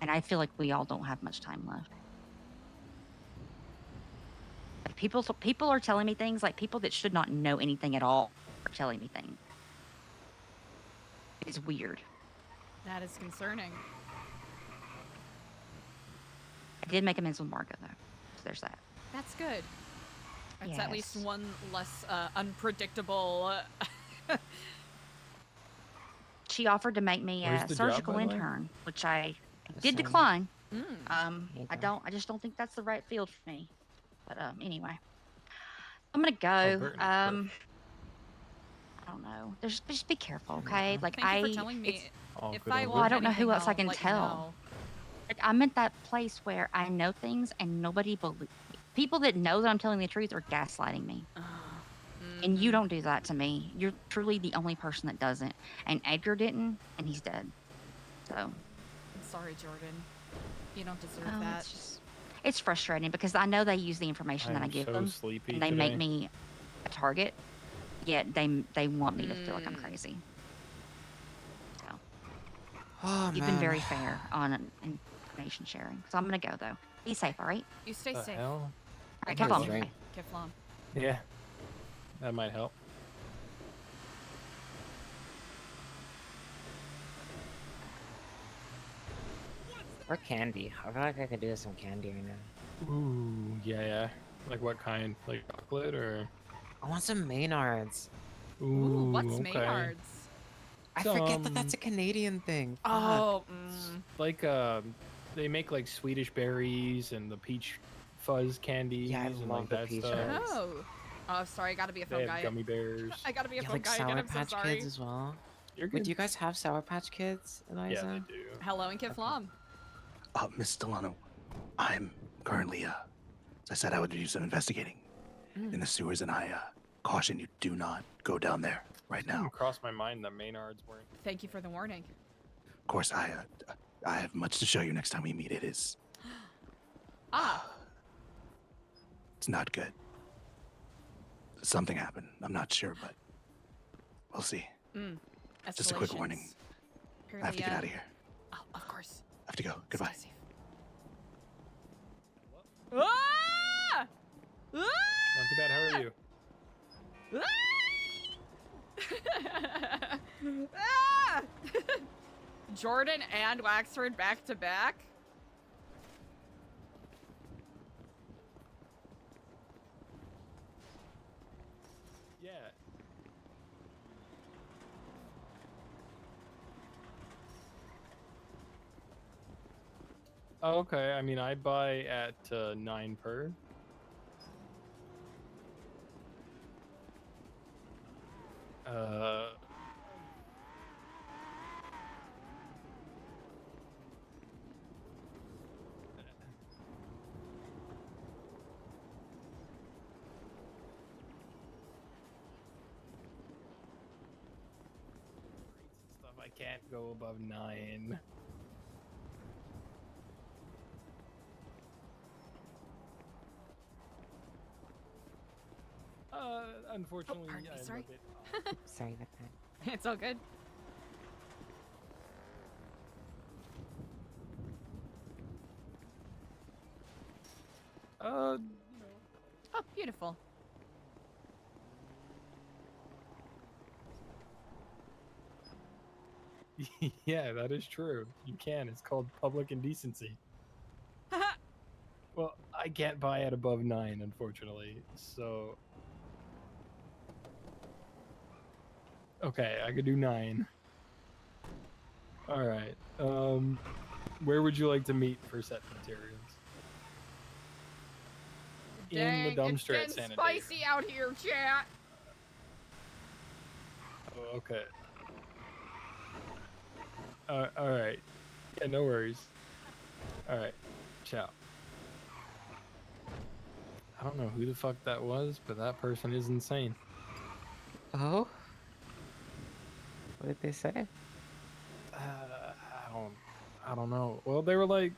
and I feel like we all don't have much time left. Like people are telling me things like people that should not know anything at all are telling me things. It's weird. That is concerning. I did make amends with Margo though, so there's that. That's good. It's at least Yes. one less unpredictable. She offered to make me Where's a the job, surgical by the way? intern, which I did Listen. decline. There you I go. just don't think that's the right field for me. But anyway, I'm gonna Oh, go. Burton, I don't know. Just be careful, okay? Like Thank you for telling me. All If good, I all well, I want don't know who anything, else I I'll can let you tell. know. Like I'm at that place where I know things and nobody believes. People that know that I'm telling the truth are gaslighting me. And you don't do that to me. You're truly the only person that doesn't. And Edgar didn't, and he's dead. So I'm sorry, Jordan. You don't deserve Oh, that. it's frustrating because I know they use the information that I I'm give so them, sleepy and they make today. me a target. Yet they want me to feel like I'm crazy. So Oh, you've been very fair on information sharing. So I'm gonna go though. Be safe, all right? You stay The safe. hell? All right, Have come a on. drink. Kiflom. Yeah, that might help. Or candy. I feel like I could do with some candy right now. Ooh, yeah. Like what kind? Like chocolate or? I want some Maynards. Ooh, what's okay. Maynard's? I forget that that's a Canadian thing. Fuck. Oh, Like they make like Swedish berries and the peach fuzz candies Yeah, I and love like the that peach stuff. fuzz. Oh, sorry, I gotta be a They phone have guy. gummy bears. I gotta be a Yeah, phone like guy again. Sour I'm so Patch sorry. Kids as well. You're Wait, good. do you guys have Sour Patch Kids, Eliza? Yeah, they do. Hello and Kiflom. Miss Stellano, I'm currently, as I said, I would do some investigating in the sewers, and I caution you, do not go down there right now. Didn't cross my mind that Maynards weren't. Thank you for the warning. Of course, I have much to show you next time we meet. It is, it's not good. Something happened. I'm not sure, but we'll see. Just a quick warning. I have to get out of here. Oh, of course. I have to go. Goodbye. Ah! Not too bad. How are you? Ah! Jordan and Waxford back to back. Yeah. Oh, okay. I mean, I buy at 9 per. Stuff I can't go above 9. Unfortunately, pardon me, I'm sorry. a bit Sorry about that. It's all good. Oh, beautiful. Yeah, that is true. You can. It's called public indecency. Well, I can't buy at above 9, unfortunately. So, okay, I could do 9. All right. Where would you like to meet for set materials? Dang, In the dumpster at it's getting Sanitator. spicy out here, chat. Oh, okay. All right. Yeah, no worries. All right. Ciao. I don't know who the fuck that was, but that person is insane. Oh? What did they say? I don't know. Well, they were like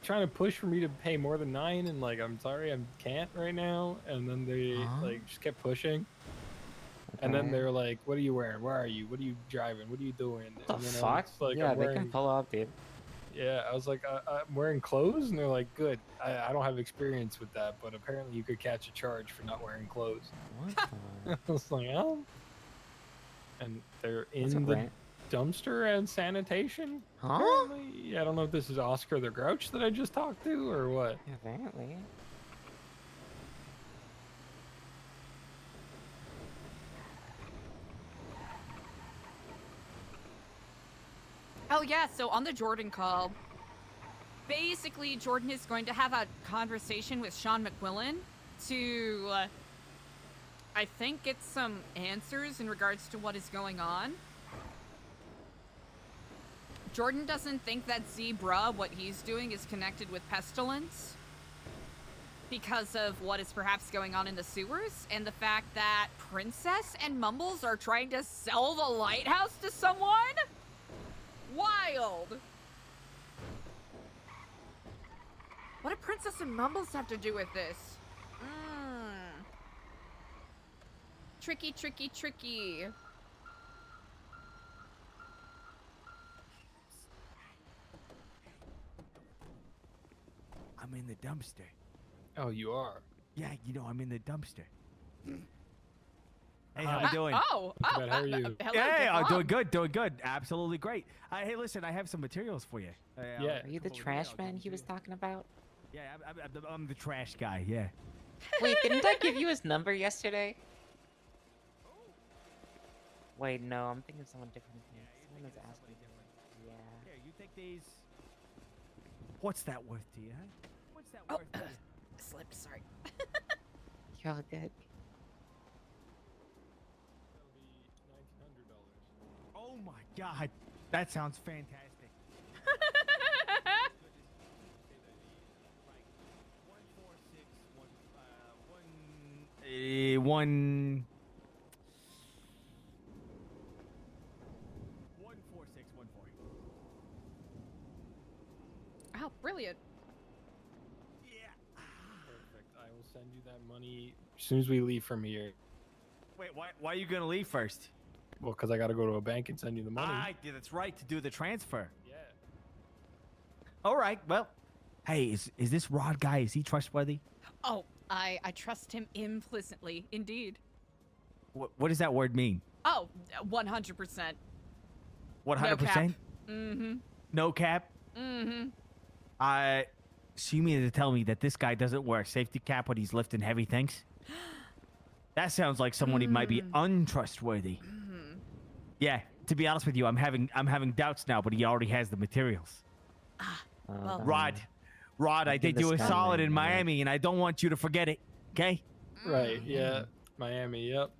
trying to push for me to pay more than 9, and like, I'm sorry, I can't right now. And then they like just kept pushing. And then Okay. they're like, "What are you wearing? Where are you? What are you driving? What are you doing?" What And the then I fuck? was like, Yeah, I'm they wearing, can pull up, dude. Yeah, I was like, I'm wearing clothes, and they're like, "Good. I don't have experience with that, but apparently you could catch a charge for not wearing clothes." What the? I was like, "Oh." And they're What's in a the rant? dumpster and sanitation. Huh? Apparently. I don't know if this is Oscar the Grouch that I just talked to or what. Apparently. Oh yeah, so on the Jordan call, basically Jordan is going to have a conversation with Sean McQuillan to, I think, get some answers in regards to what is going on. Jordan doesn't think that Zebra, what he's doing, is connected with Pestilence because of what is perhaps going on in the sewers, and the fact that Princess and Mumbles are trying to sell the lighthouse to someone? Wild! What do Princess and Mumbles have to do with this? Tricky, tricky, tricky. I'm in the dumpster. Oh, you are? Yeah, you know, I'm in the dumpster. Hey, Hi. how we doing? Not bad, how are you? Hello, Hey, get doing on. good, doing good. Absolutely great. Hey, listen, I have some materials for you. Yeah. Are you the trash man he was talking about? Yeah, I'm the trash guy, yeah. Wait, didn't I give you his number yesterday? Wait, no, I'm thinking someone different. Someone was asking. Yeah. Here, you take these. What's that worth to you, huh? What's that worth to you? Slipped, sorry. You're all good. Oh my god, that sounds fantastic. One 14614. Oh, brilliant. Perfect. I will send you that money as soon as we leave from here. Wait, why are you gonna leave first? Well, because I got to go to a bank and send you the money. Yeah, that's right, to do the transfer. Yeah. All right, well, hey, is this Rod guy, is he trustworthy? Oh, I trust him implicitly, indeed. What does that word mean? Oh, 100%. 100%? Mm-hmm. No cap? Mm-hmm. So you mean to tell me that this guy doesn't wear a safety cap when he's lifting heavy things? That sounds like someone who might be untrustworthy. Yeah, to be honest with you, I'm having doubts now, but he already has the materials. Well, Rod, I did you a this guy solid name, in right? Miami, and I don't want you to forget it. Okay? Right. Yeah. Miami. Yep.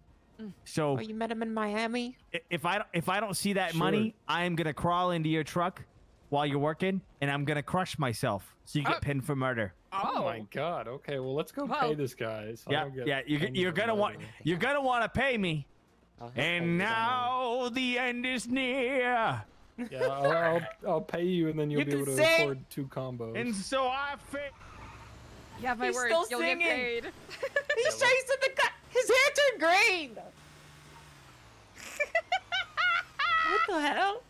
So Oh, you met him in Miami? if I don't see that Sure. money, I am gonna crawl into your truck while you're working, and I'm gonna crush myself so you get pinned for murder. Oh my God. Okay. Well, let's go pay this guy. So I Yeah, don't get yeah. pennies You're for gonna want to pay me. Oh, he'll pay you, And don't now the end is near. Yeah, I'll pay you, and then you'll You be can able to sing. afford 2 combos. And so I You have my He's word. still You'll singing. get paid. He's chasing the guy. His hair turned green. What the hell?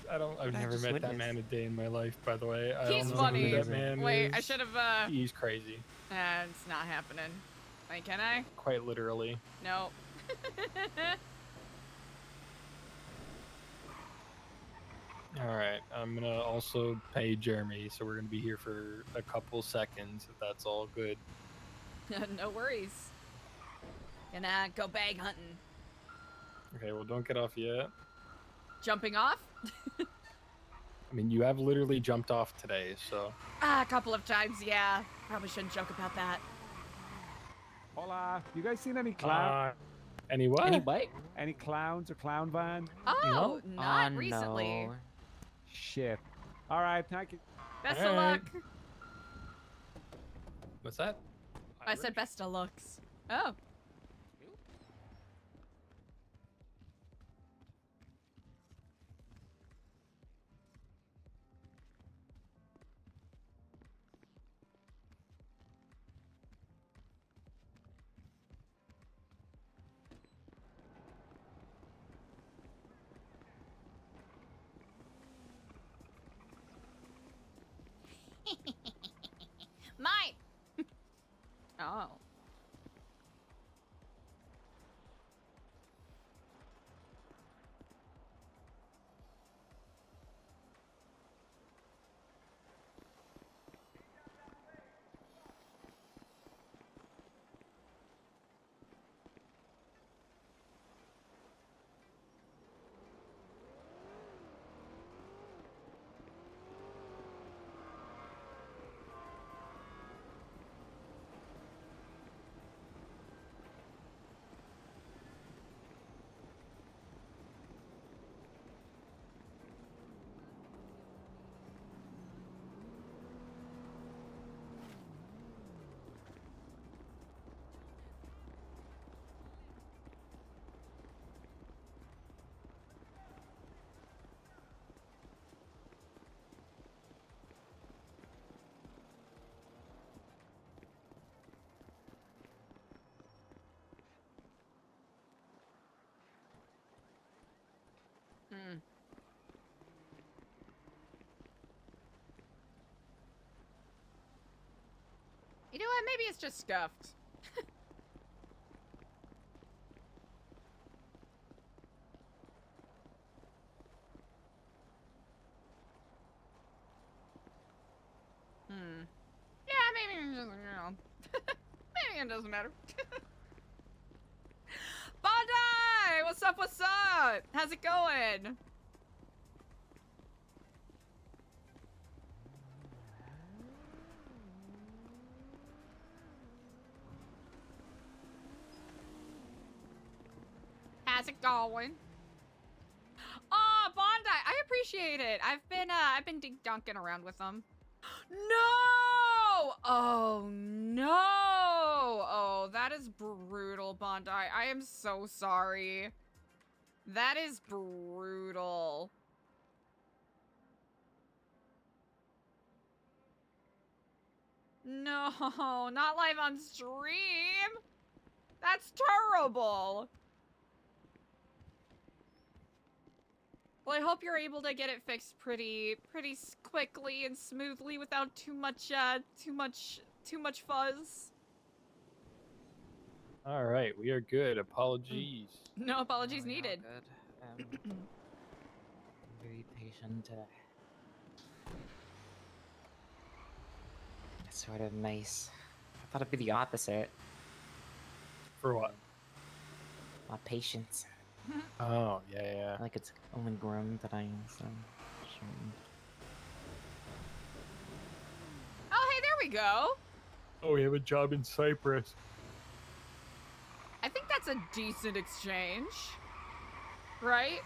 I've I never just met that witnessed? man a day in my life, by the way. I He's don't know funny. who that man Wait, is. I should have. He's crazy, It's not happening. Wait, can I? quite literally. No. All right, I'm gonna also pay Jeremy, so we're gonna be here for a couple seconds, if that's all good. No worries. Gonna go bag hunting. Okay, well, don't get off yet. Jumping off? I mean, you have literally jumped off today, so. A couple of times, yeah. Probably shouldn't joke about that. Hola. You guys seen any clowns? Any what? Any what? Any clowns or clown van? Oh, No? not recently. No. Shit. All right, thank you. Best All of right. luck. What's that? I said best of looks. Oh. Mine. Oh. maybe it's just scuffed. Yeah, maybe, you know. Maybe it doesn't matter. Bandai! What's up, what's up? How's it going? How's it going? Oh, Bondi, I appreciate it. I've been dink-dunking around with them. No! Oh, no! Oh, that is brutal, Bondi. I am so sorry. That is brutal. No, not live on stream. That's terrible. Well, I hope you're able to get it fixed pretty quickly and smoothly without too much fuzz. All right, we are good. Apologies. No apologies needed. Good. Very patient. Sort of nice. I thought it'd be the opposite. For what? My patience. Oh, yeah. Like it's only grown that I am so shortened. Oh, hey, there we go. Oh, we have a job in Cyprus. I think that's a decent exchange. Right?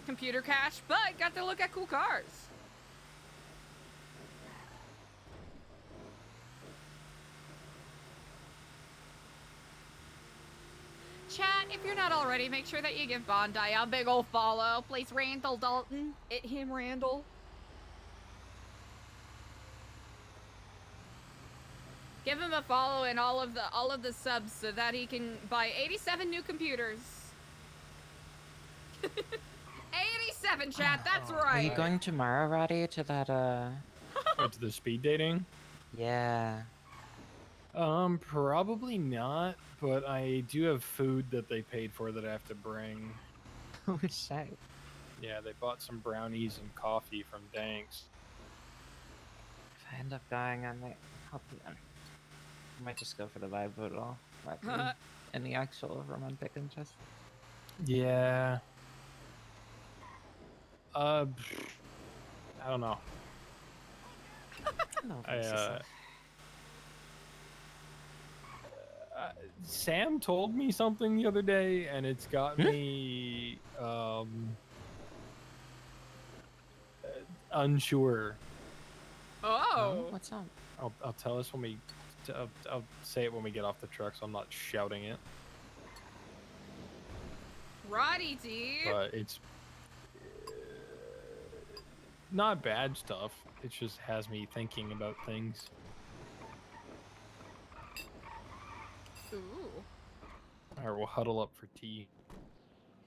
Computer cash, but got to look at cool cars. Chat, if you're not already, make sure that you give Bondi a big ol' follow. Please, Randall Dalton. It him, Randall. Give him a follow and all of the subs so that he can buy 87 new computers. 87, chat. That's Are right. you going tomorrow, Roddy, to that Oh, to the speed dating? Yeah. Probably not, but I do have food that they paid for that I have to bring. Oh, shit. Yeah, they bought some brownies and coffee from Danks. If I end up dying, I might help you then. I might just go for the vibe vote all. In the actual romantic interest. Yeah. I don't know. Sam told me something the other day, and it's got me unsure. Oh. What's up? I'll tell us when we. I'll say it when we get off the truck, so I'm not shouting it. Roddy D. But it's not bad stuff. It just has me thinking about things. Ooh. All right, we'll huddle up for tea.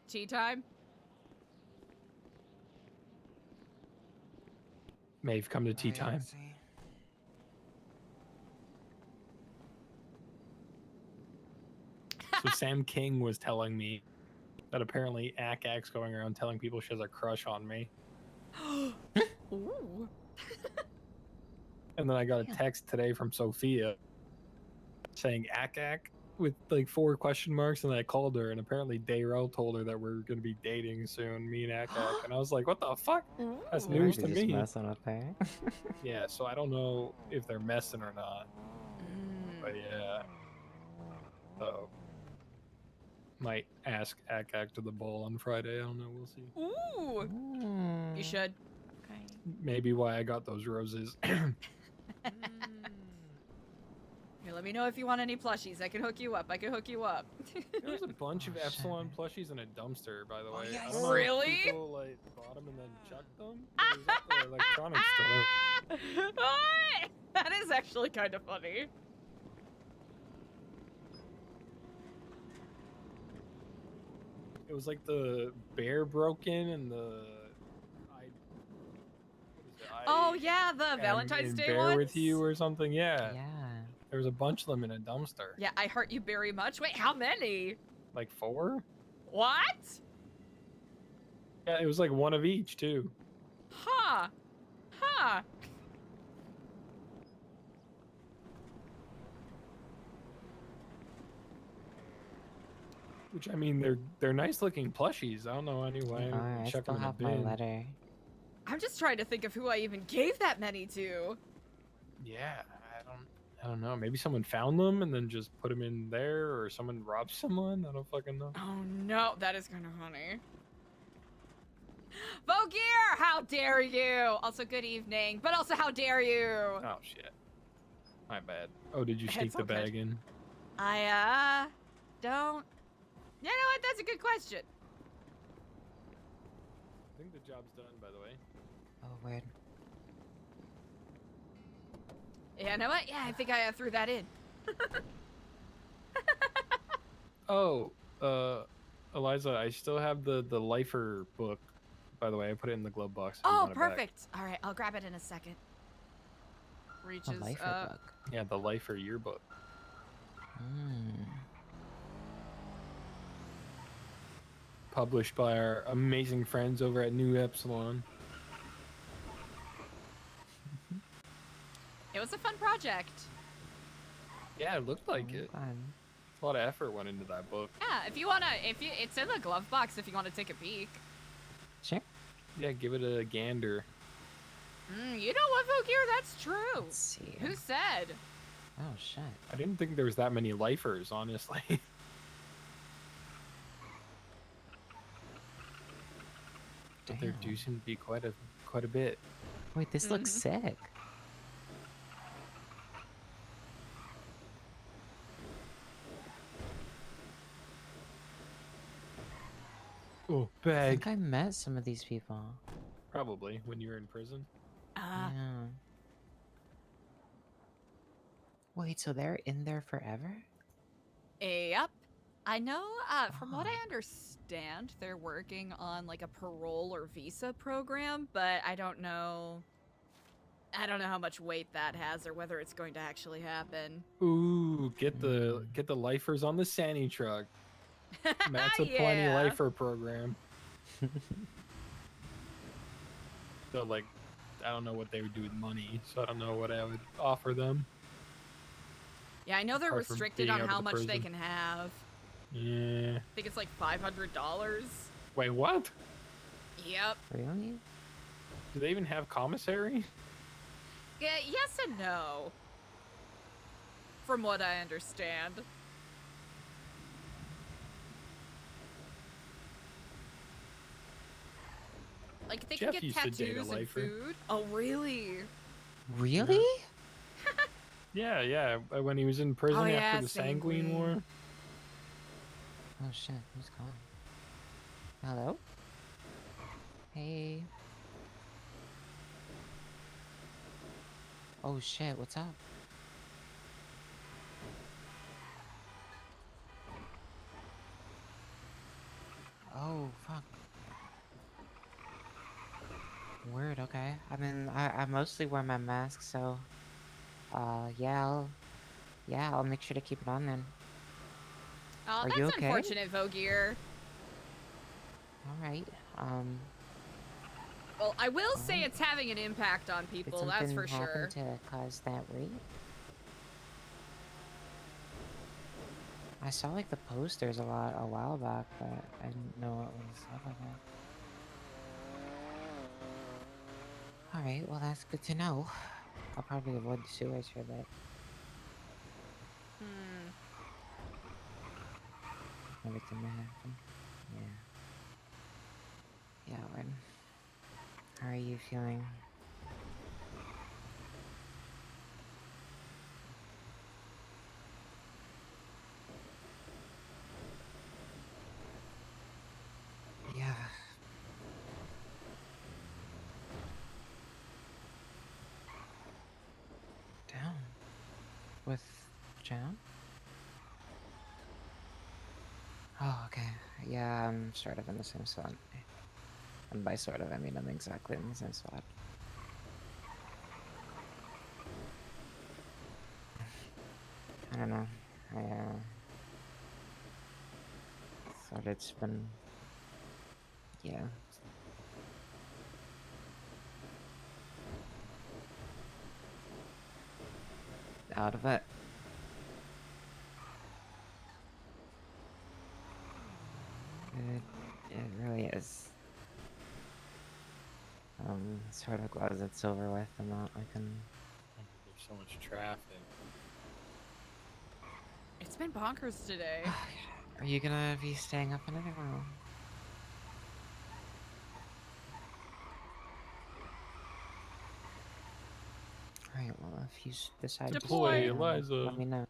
Tea time? Maeve, come to tea time. So Sam King was telling me that apparently Akak's going around telling people she has a crush on me. Ooh. And then I got a text today from Sophia saying Akak with like 4 question marks, and I called her, and apparently Dayrell told her that we're gonna be dating soon, me and Akak, and I was like, what the fuck? That's news to me. Messing with her. Yeah, so I don't know if they're messing or not. But yeah. So might ask Akak to the bowl on Friday. I don't know. We'll see. Ooh. You should. Okay. Maybe why I got those roses. Here, let me know if you want any plushies. I can hook you up. There's a bunch of Epsilon plushies in a dumpster, by the way. yes. I don't know Really? If people like bought them and then chucked them. It was at the electronics store. That is actually kind of funny. It was like the bear broken and the Oh yeah, the and- Valentine's and Day Bear ones? with you or something. Yeah. Yeah. There was a bunch of them in a dumpster. Yeah, I heart you very much. Wait, how many? Like 4? What? Yeah, it was like one of each too. Huh. Huh. Which I mean, they're nice looking plushies. I don't know anyway. I Chuck still them in a have my bin. letter. I'm just trying to think of who I even gave that many to. Yeah, I don't know. Maybe someone found them and then just put them in there, or someone robbed someone. I don't fucking know. Oh no, that is kind of funny. Vogear, how dare you? Also, good evening, but also, how dare you? Oh shit. My bad. Oh, did you sneak It's the okay. bag in? I, don't. You know what? That's a good question. I think the job's done, by the way. Oh, weird. Yeah, you know what? Yeah, I think I threw that in. Oh, Eliza, I still have the Lifer book. By the way, I put it in the glove box. if you Oh, want it back. perfect. All right, I'll grab it in a second. Reaches Lifer up. book. Yeah, the Lifer yearbook. Published by our amazing friends over at New Epsilon. It was a fun project. Yeah, it looked like it. A lot of effort went into that book. Yeah, it's in the glove box if you want to take a peek. Sure. Yeah, give it a gander. You know what, Vogear? That's true. Let's see. Who said? Oh, shit. I didn't think there was that many lifers, honestly. But there do seem to be quite a bit. Wait, this looks sick. Oh, I bag. think I met some of these people. Probably when you were in prison. Yeah. Wait, so they're in there forever? Yep. I know, from what I understand, they're working on like a parole or visa program, but I don't know how much weight that has or whether it's going to actually happen. Ooh, get the lifers on the Sandy truck. That's a plenty Yeah. lifer program. So like, I don't know what they would do with money, so I don't know what I would offer them. Yeah, I know they're Apart from restricted being on out of how the much they prison. can have. Yeah. I think it's like $500. Wait, what? Yep. Really? Do they even have commissary? Yeah, yes and no. From what I understand. Like they Jeff can get used to date a tattoos and lifer. food. Oh, really? Really? Yeah. When he was in prison Oh, after yeah, the Sanguine Sanguine. War. Oh shit, who's calling? Hello? Hey. Oh shit, what's up? Oh fuck. Word, okay. I mean, I mostly wear my mask, so yeah, I'll make sure to keep it on then. Oh, Are that's you okay? unfortunate, Vogear. Alright, Well, I will say it's having an impact on did people, something that's for happen sure. to cause that rate? I saw like the posters a while back, but I didn't know what was up with it. Alright, well that's good to know. I'll probably avoid the sewers for a bit. Everything may happen. Yeah, Win. How are you feeling? Yeah. Down. With Jam? Oh, okay. Yeah, I'm sort of in the same spot. And by sort of, I mean I'm exactly in the same spot. I don't know. I thought it's been, yeah. Out of it. It really is. Sort of glad it's over with. I'm not looking. There's so much traffic. It's been bonkers today. Are you gonna be staying up in anything? Alright, well, if you decide Deploy, to Eliza. let me know.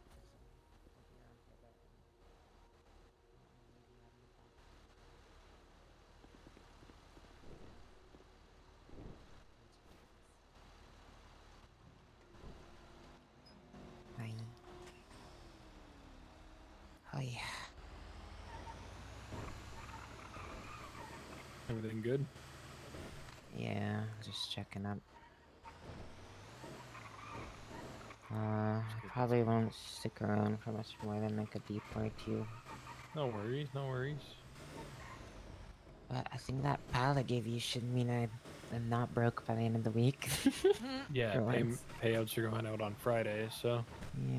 Bye. Oh, yeah. Everything good? Yeah, just checking up. Probably won't stick around for much more than like a deep or two. No worries, no worries. But I think that pal I gave you should mean I'm not broke by the end of the week. Yeah, For once. payouts are going out on Friday, so Yeah.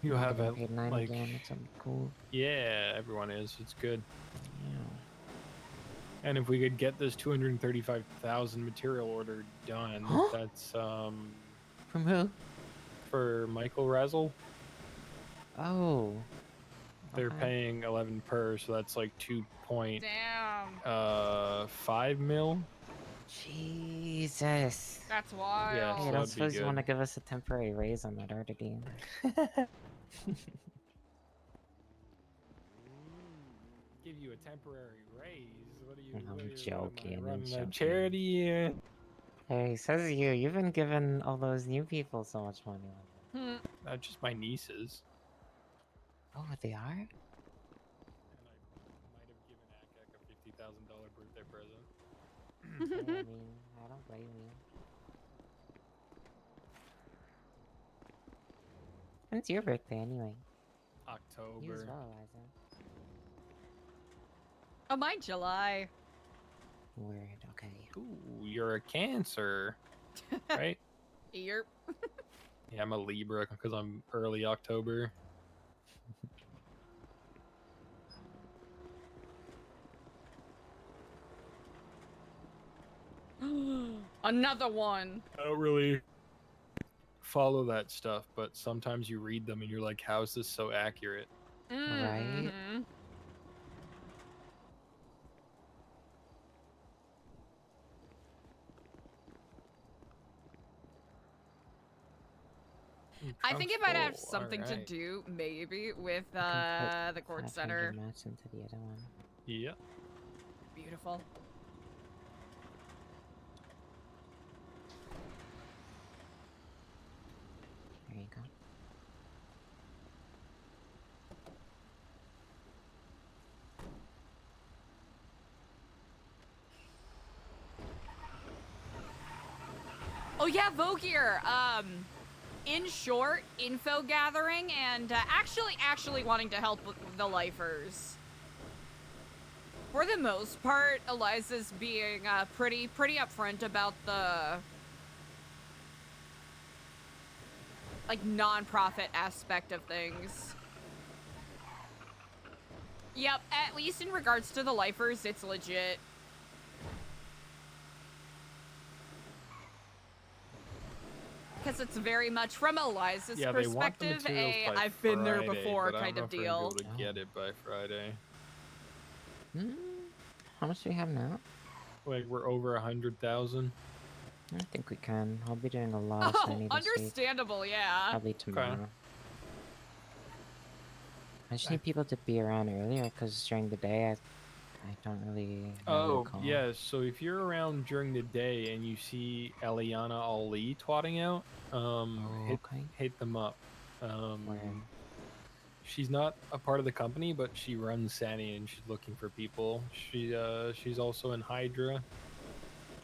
you have Getting it paid 9 like again. It's something cool. yeah, everyone is. It's good. Yeah. And if we could get this 235,000 material order done, that's From who? For Michael Razzle. Oh. They're Okay. paying 11 per, so that's like 2.5 Damn. mil. Jesus. That's wild. Yeah, Hey, so I don't that'd be suppose you good. want to give us a temporary raise on that order, do you? Give you a temporary raise. What are you? I'm what are you- joking. What am I I'm running joking. a charity? Hey, says you. You've been giving all those new people so much money. Not just my nieces. Oh, they are? And I might have given Akak a $50,000 birthday present. Hey, I mean, I don't blame you. When's your birthday anyway? October. You as well, Eliza. Oh, mine July. Weird, okay. Ooh, you're a Cancer, right? Yep. Yeah, I'm a Libra because I'm early October. Another one. I don't really follow that stuff, but sometimes you read them and you're like, how is this so accurate? Right? Mhm. I think it might have Control, something to alright. do, maybe, with I can the put court 500 center. mats into the other one. Yep. Beautiful. There you go. Oh yeah, Vogier. In short, info gathering and actually wanting to help with the lifers. For the most part, Eliza's being pretty upfront about the like non-profit aspect of things. Yep, at least in regards to the lifers, it's legit. Because it's very much from Eliza's Yeah, they want the perspective, materials by I've been there Friday, before but I kind don't of know if we're gonna deal. be able to get it by Friday. How much do we have now? Like we're over 100,000. I think we can. I'll be doing a lot of Oh, signing this week. understandable, yeah. Probably tomorrow. I just need people to be around earlier because during the day I don't really have Oh, a call. yeah, so if you're around during the day and you see Eliana Ali twatting out, hit them up. She's not a part of the company, but she runs Sani and she's looking for people. She's also in Hydra.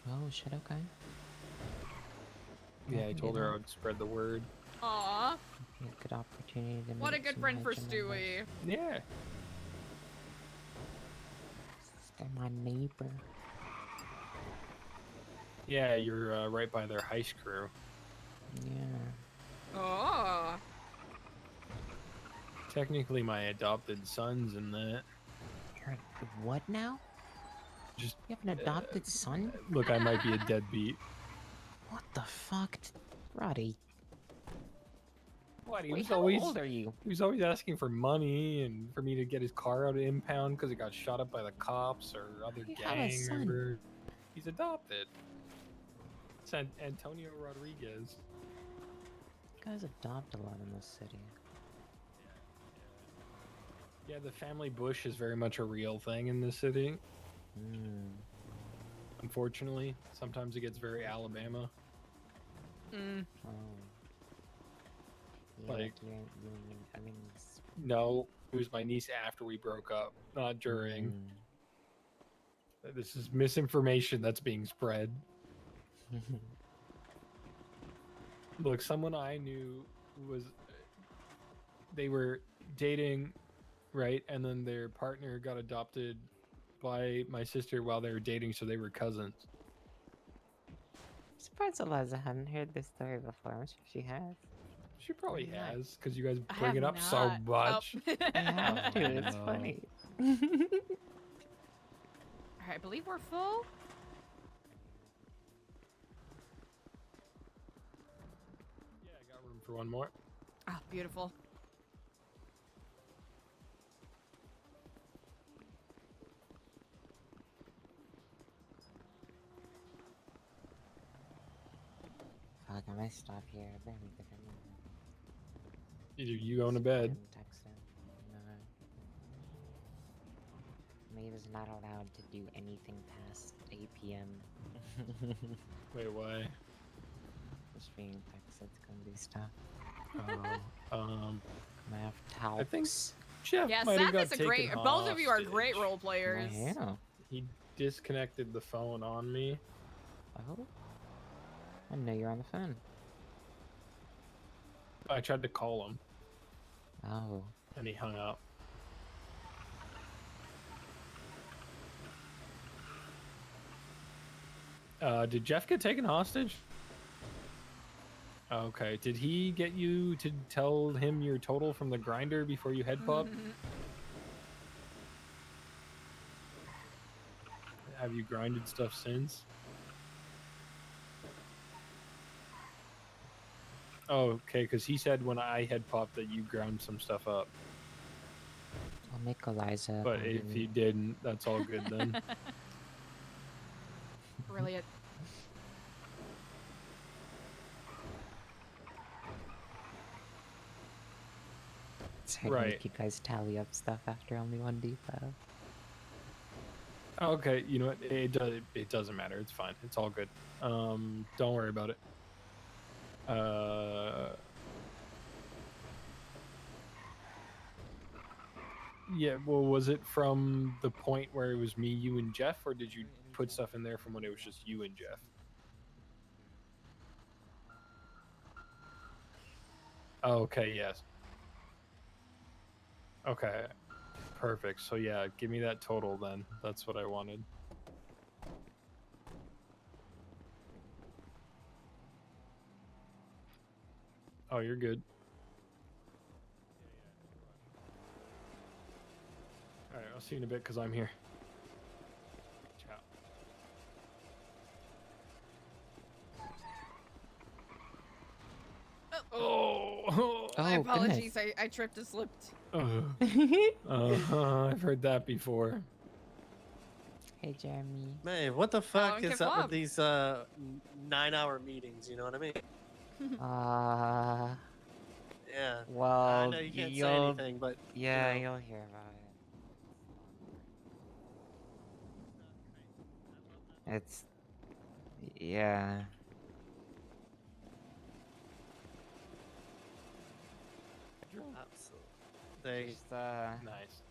Oh shit, okay. Yeah, I can told do her I that. would spread the word. Aw, Good opportunity to what a meet good some friend for legend members. Stewie. Yeah. They're my neighbor. Yeah, you're right by their heist crew. Yeah. Oh. Technically, my adopted son's in that. You're what now? Just You have an adopted son? look, I might be a deadbeat. What the fuck, Roddy? What? He Wait, was how always old are you? He was always asking for money and for me to get his car out of impound because it got shot up by the cops or other You have a gang son. member. He's adopted. It's Antonio Rodriguez. You guys adopt a lot in this city. Yeah, the family bush is very much a real thing in this city. Unfortunately, sometimes it gets very Alabama. Mm. Oh. Yeah, Like- I mean, No, it was my niece after we broke up, not during. This is misinformation that's being spread. Look, someone I knew was. They were dating, right? And then their partner got adopted by my sister while they were dating, so they were cousins. I'm surprised Eliza hadn't heard this story before. I'm sure she has. She probably Yeah. has, because you guys I bring have it up so not. much. I have to. It's no. funny. Alright, I believe we're full. Yeah, I got room for one more. Oh, beautiful. Fuck, I might stop here. I barely think I need Either you going to bed. text him. No. Maeve's not allowed to do anything past 8 p.m. Wait, why? Just being texted to come do stuff. I have towels. I think Jeff Yeah, might have Seth got is a taken great. Both of you are great hostage. role players. Yeah. He disconnected the phone on me. Oh? I didn't know you were on the phone. I tried to call him, Oh. and he hung up. Did Jeff get taken hostage? Okay. Did he get you to tell him your total from the grinder before you head popped? Have you grinded stuff since? Oh, okay, because he said when I head popped that you ground some stuff up. I'll make Eliza. But if you didn't, that's all good then. Brilliant. Right. Make you guys tally up stuff after only one depot. Okay, you know what? It doesn't matter. It's fine. It's all good. Don't worry about it. Yeah, well, was it from the point where it was me, you, and Jeff, or did you put stuff in there from when it was just you and Jeff? Oh, okay, yes. Okay, perfect. So yeah, give me that total then. That's what I wanted. Oh, you're good. All right, I'll see you in a bit because I'm here. Ciao. Oh, My apologies. I tripped and slipped. I've heard that before. Hey, Jeremy. Man, what the fuck give is up up. with these 9-hour meetings? You know what I mean? Yeah. Well, I know you can't say anything, but yeah, you know. you'll hear about it. It's yeah. Absolutely. Just, nice.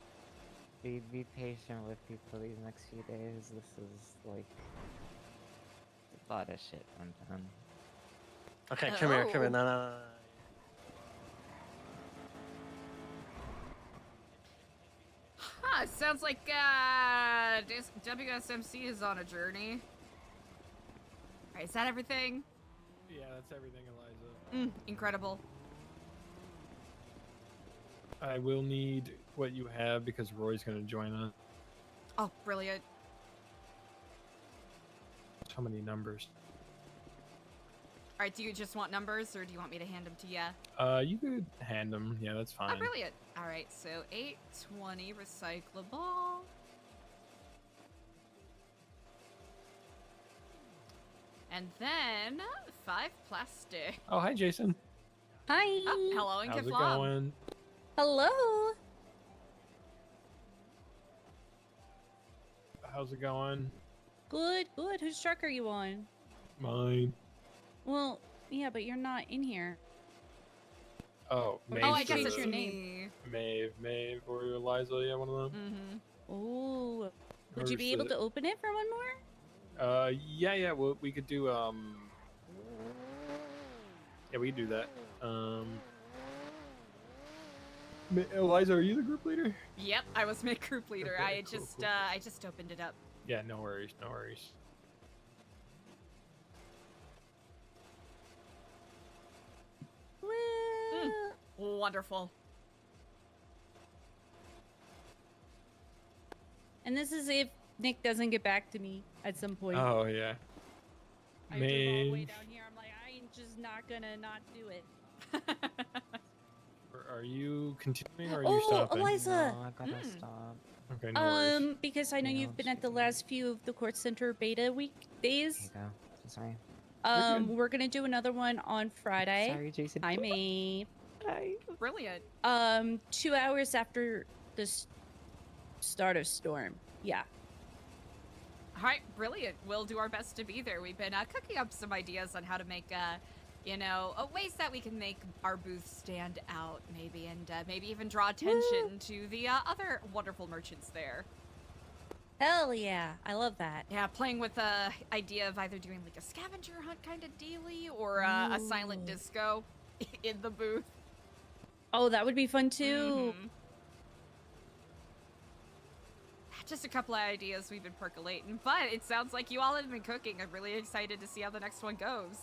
Be patient with people these next few days. This is like a lot of shit went down. Okay, come here, come here. No. sounds like WSMC is on a journey. All right, is that everything? Yeah, that's everything, Eliza. Incredible. I will need what you have because Roy's going to join us. Oh, brilliant. How many numbers? All right, do you just want numbers, or do you want me to hand them to you? You could hand them. Yeah, that's fine. Oh, brilliant. All right, so 820 recyclable. And then 5 plastic. Oh, hi, Jason. Hi. Oh, hello, and How's it Keflam. going? Hello. How's it going? Good, good. Whose truck are you on? Mine. Well, yeah, but you're not in here. Oh, Maeve. Oh, I guess Change it's your name. me. Maeve, or Eliza, yeah, one of them. Mm-hmm. Oh, would you be Where's able the- to open it for one more? Yeah, well, we could do, yeah, we could do that. Eliza, are you the group leader? Yep, I was made group leader. Okay, I cool, just cool. I just opened it up. Yeah, no worries, no worries. Wonderful. And this is if Nick doesn't get back to me at some point. Oh, yeah. I drove all the way Maeve, down here. I'm like, I ain't just not gonna not do it. are you continuing or are you stopping? Eliza. No, I gotta stop. Okay, no worries. Because I know Yeah, you've been at the last few of the court center beta weekdays. There you go. Sorry. We're gonna do another one on Friday. Sorry, Jason. Hi, Maeve. Brilliant. 2 hours after the start of storm. Yeah. All right, brilliant. We'll do our best to be there. We've been cooking up some ideas on how to make, ways that we can make our booth stand out, maybe, and maybe even draw attention to the other wonderful merchants there. Hell yeah. I love that. Yeah, playing with the idea of either doing like a scavenger hunt kind of dealy or a silent Ooh. disco in the booth. Oh, that would be fun too. Mhm. Just a couple of ideas we've been percolating, but it sounds like you all have been cooking. I'm really excited to see how the next one goes.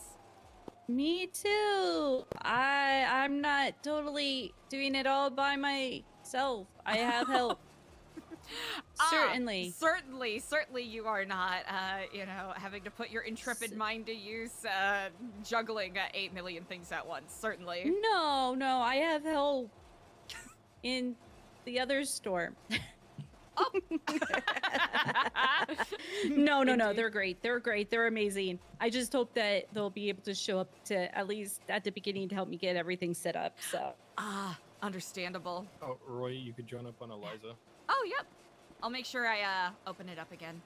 Me too. I'm not totally doing it all by myself. I have help. Certainly. Certainly you are not, having to put your intrepid mind to use, juggling 8 million things at once. Certainly. No, I have help in the other storm. No, they're great. They're great. They're amazing. I just hope that they'll be able to show up to at least at the beginning to help me get everything set up. So. Understandable. Oh, Roy, you could join up on Eliza. Oh, yep. I'll make sure I open it up again.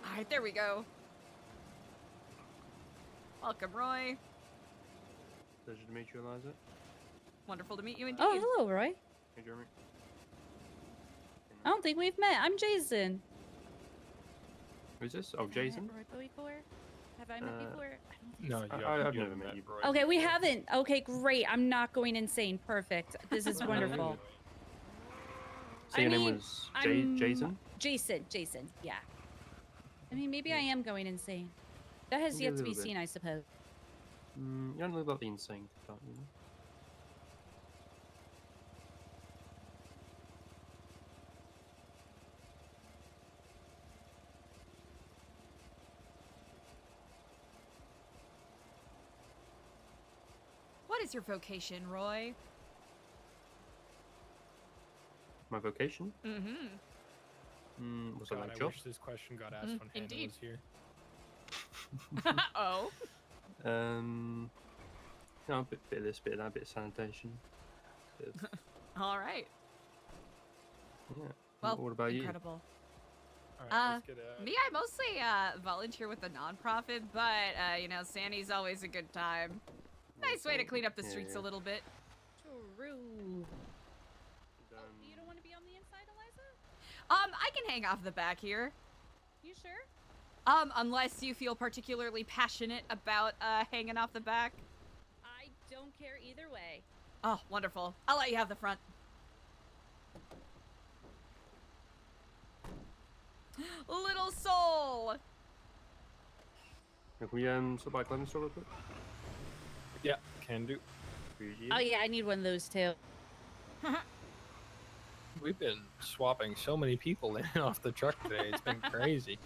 All right, there we go. Welcome, Roy. Pleasure to meet you, Eliza. Wonderful to meet you indeed. Oh, hello, Roy. Hey, Jeremy. I don't think we've met. I'm Jason. Who's this? Oh, Jason? Have I met before? No, I've never met you. Roy. Okay, we haven't. Okay, great. I'm not going insane. Perfect. This is wonderful. So your name was Jason? Jason, yeah. I mean, maybe I am going insane. That has Maybe a yet to be little bit. seen, I suppose. You don't look like the insane type, you know? What is your vocation, Roy? My vocation? Mm-hmm. Was I God, like I job? wish this question got asked when Hannah indeed. was here. Oh. A bit of this, bit of that, bit of sanitation. Bit of, All right. yeah. Well, What about incredible. All right, let's get Me, I mostly volunteer with a nonprofit, but Sandy's always a good time. Nice way to clean up the streets a little bit. True. Oh, you don't want to be on the inside, Eliza? I can hang off the back here. You sure? Unless you feel particularly passionate about hanging off the back. I don't care either way. Oh, wonderful. I'll let you have the front. Little soul. Can we stop by Clemens store real quick? Yeah, can do. Oh yeah, I need one of those too. We've been swapping so many people in and off the truck today. It's been crazy.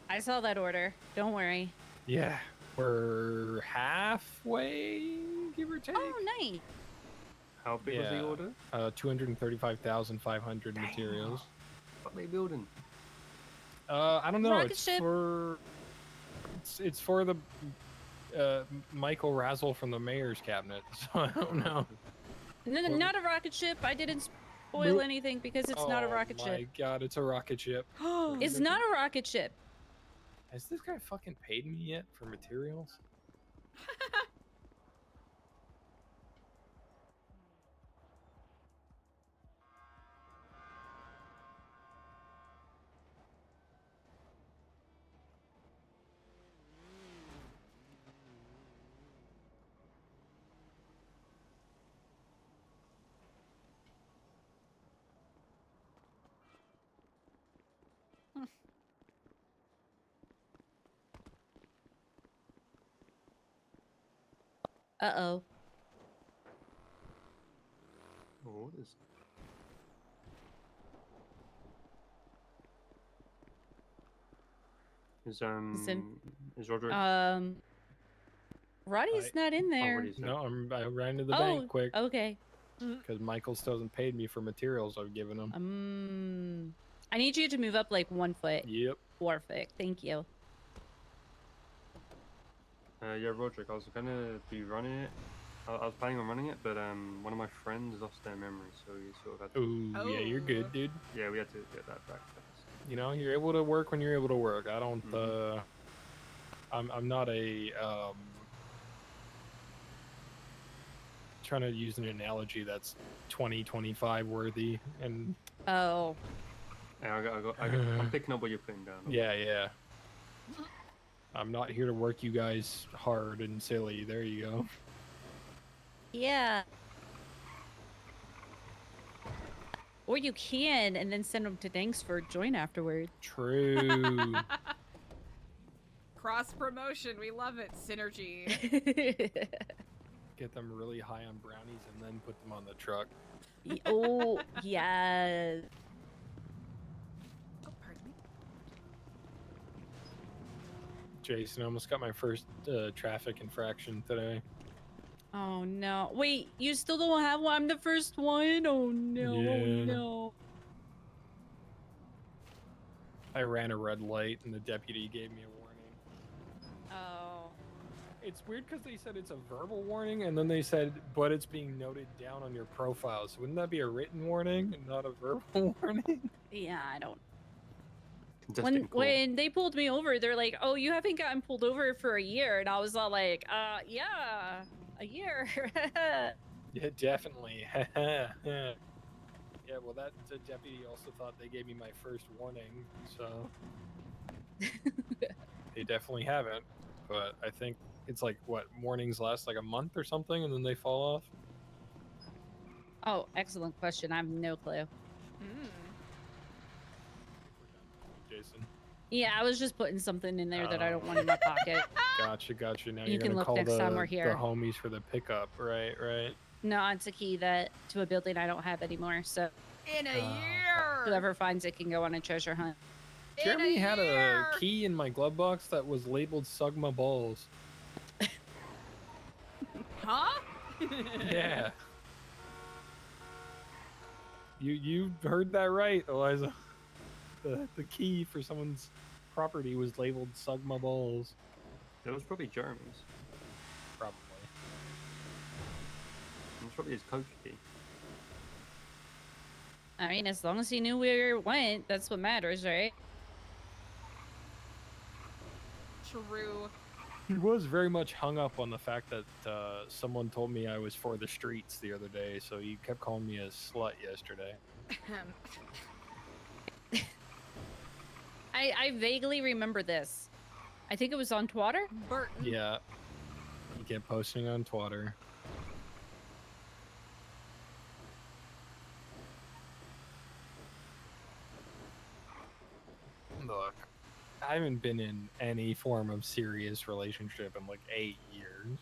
I saw that order. Don't worry. Yeah, we're halfway, give or take. Oh, nice. How big was the order? 235,500 materials. What are they building? I don't know. Rocket It's ship. for it's for the Michael Razzle from the mayor's cabinet. So I don't know. No, not a rocket ship. I didn't spoil anything because it's not a rocket Oh my ship. god, it's a rocket ship. It's not a rocket ship. Has this guy fucking paid me yet for materials? Uh-oh. Oh, what is? Is Roderick? Roddy's not in there. No, I ran to the Oh, bank quick. okay. Because Michael still hasn't paid me for materials I've given him. I need you to move up like 1 foot. Yep. Perfect. Thank you. Yeah, Roderick. I was gonna be running it. I was planning on running it, but one of my friends lost their memory, so he sort of had to. Ooh, yeah, you're good, dude. Yeah, we had to get that back first. You know, you're able to work when you're able to work. I don't. I'm not a. Trying to use an analogy that's 2025 worthy, and. Oh. Yeah, I'm picking up what you're putting down. Yeah. I'm not here to work you guys hard and silly. There you go. Yeah. Or you can, and then send them to Danks for a join afterward. True. Cross promotion. We love it. Synergy. Get them really high on brownies and then put them on the truck. Oh, yes. Oh, pardon me. Jason, I almost got my first traffic infraction today. Oh, no. Wait, you still don't have one? I'm the first one? Oh, no. Oh, Yeah. no. I ran a red light and the deputy gave me a warning. Oh. It's weird because they said it's a verbal warning and then they said, but it's being noted down on your profile. So wouldn't that be a written warning and not a verbal warning? Yeah, I don't. Contestant cool. When they pulled me over, they're like, oh, you haven't gotten pulled over for a year. And I was all like, yeah, a year. Yeah, definitely. Yeah, well, that the deputy also thought they gave me my first warning, so they definitely haven't. But I think it's like what warnings last like a month or something, and then they fall off. Oh, excellent question. I have no clue. Jason. Yeah, I was just putting something in there that I don't want in my pocket. Gotcha. Now You you're can gonna look call next the, time we're here. the homies for the pickup, right? No, it's a key that to a building I don't have anymore. So In a year. whoever finds it can go on a treasure hunt. Jeremy had a key in my glove box that was labeled "Sug my balls." Huh? Yeah. You heard that right, Eliza. The key for someone's property was labeled "Sug my balls." That was probably Jeremy's. Probably. It was probably his coach key. I mean, as long as he knew where it went, that's what matters, right? True. He was very much hung up on the fact that someone told me I was for the streets the other day, so he kept calling me a slut yesterday. I vaguely remember this. I think it was on Twitter. Burton. Yeah. He kept posting on Twitter. Look, I haven't been in any form of serious relationship in like 8 years.